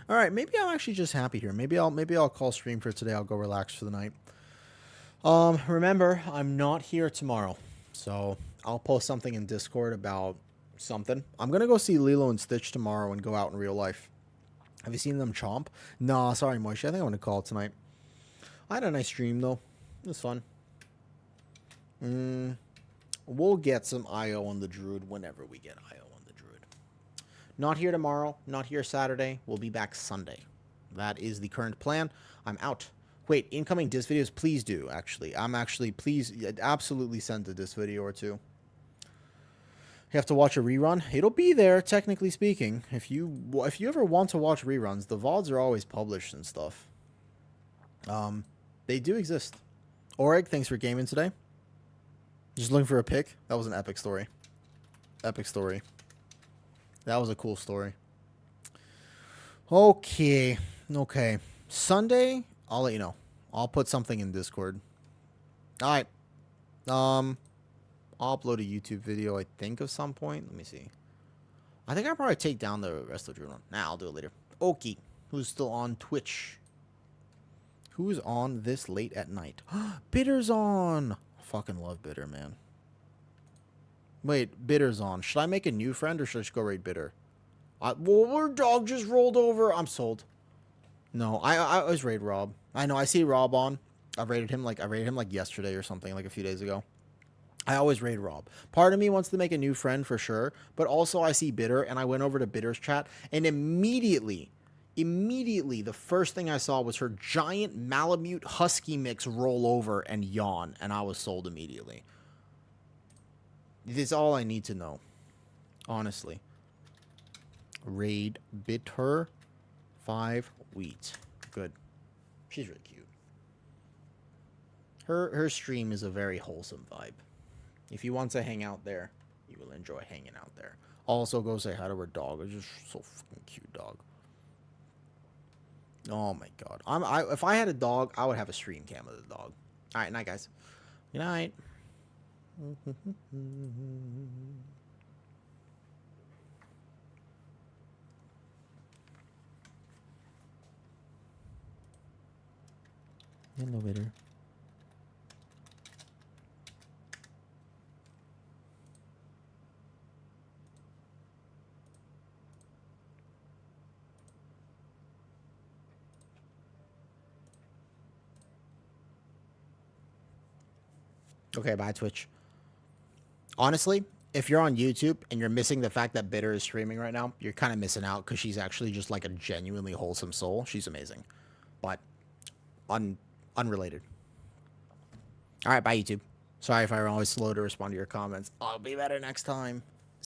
All right, maybe I'm actually just happy here. Maybe I'll call stream for today. I'll go relax for the night. Remember, I'm not here tomorrow, so I'll post something in Discord about something. I'm gonna go see Lilo and Stitch tomorrow and go out in real life. Have you seen them chomp? Nah, sorry, Moishi. I think I'm gonna call it tonight. I had a nice stream though. It was fun. We'll get some IO on the Druid whenever we get IO on the Druid. Not here tomorrow. Not here Saturday. We'll be back Sunday. That is the current plan. I'm out. Wait, incoming disc videos, please do. Actually, please, absolutely send a disc video or two. You have to watch a rerun. It'll be there, technically speaking. If you ever want to watch reruns, the VODs are always published and stuff. They do exist. Orig, thanks for gaming today. Just looking for a pick. That was an epic story. Epic story. That was a cool story. Okay. Sunday, I'll let you know. I'll put something in Discord. All right. I'll upload a YouTube video, I think, of some point. Let me see. I think I'll probably take down the resto Druid one. Nah, I'll do it later. Okie. Who's still on Twitch? Who's on this late at night? Bitter's on. I fucking love Bitter, man. Wait, Bitter's on. Should I make a new friend or should I just go raid Bitter? Well, our dog just rolled over. I'm sold. No, I always raid Rob. I know. I see Rob on. I raided him like yesterday or something, like a few days ago. I always raid Rob. Part of me wants to make a new friend for sure, but also I see Bitter, and I went over to Bitter's chat, and immediately, the first thing I saw was her giant Malamute Husky mix roll over and yawn, and I was sold immediately. This is all I need to know, honestly. Raid Bitter 5 wheat. Good. She's really cute. Her stream is a very wholesome vibe. If you want to hang out there, you will enjoy hanging out there. Also, go say hi to her dog. It's just so fucking cute dog. Oh my god. If I had a dog, I would have a stream cam of the dog. All right, night, guys. Good night. Hello, Bitter. Okay, bye, Twitch. Honestly, if you're on YouTube and you're missing the fact that Bitter is streaming right now, you're kind of missing out because she's actually just like a genuinely wholesome soul. She's amazing. But unrelated. All right, bye, YouTube. Sorry if I'm always slow to respond to your comments. I'll be better next time.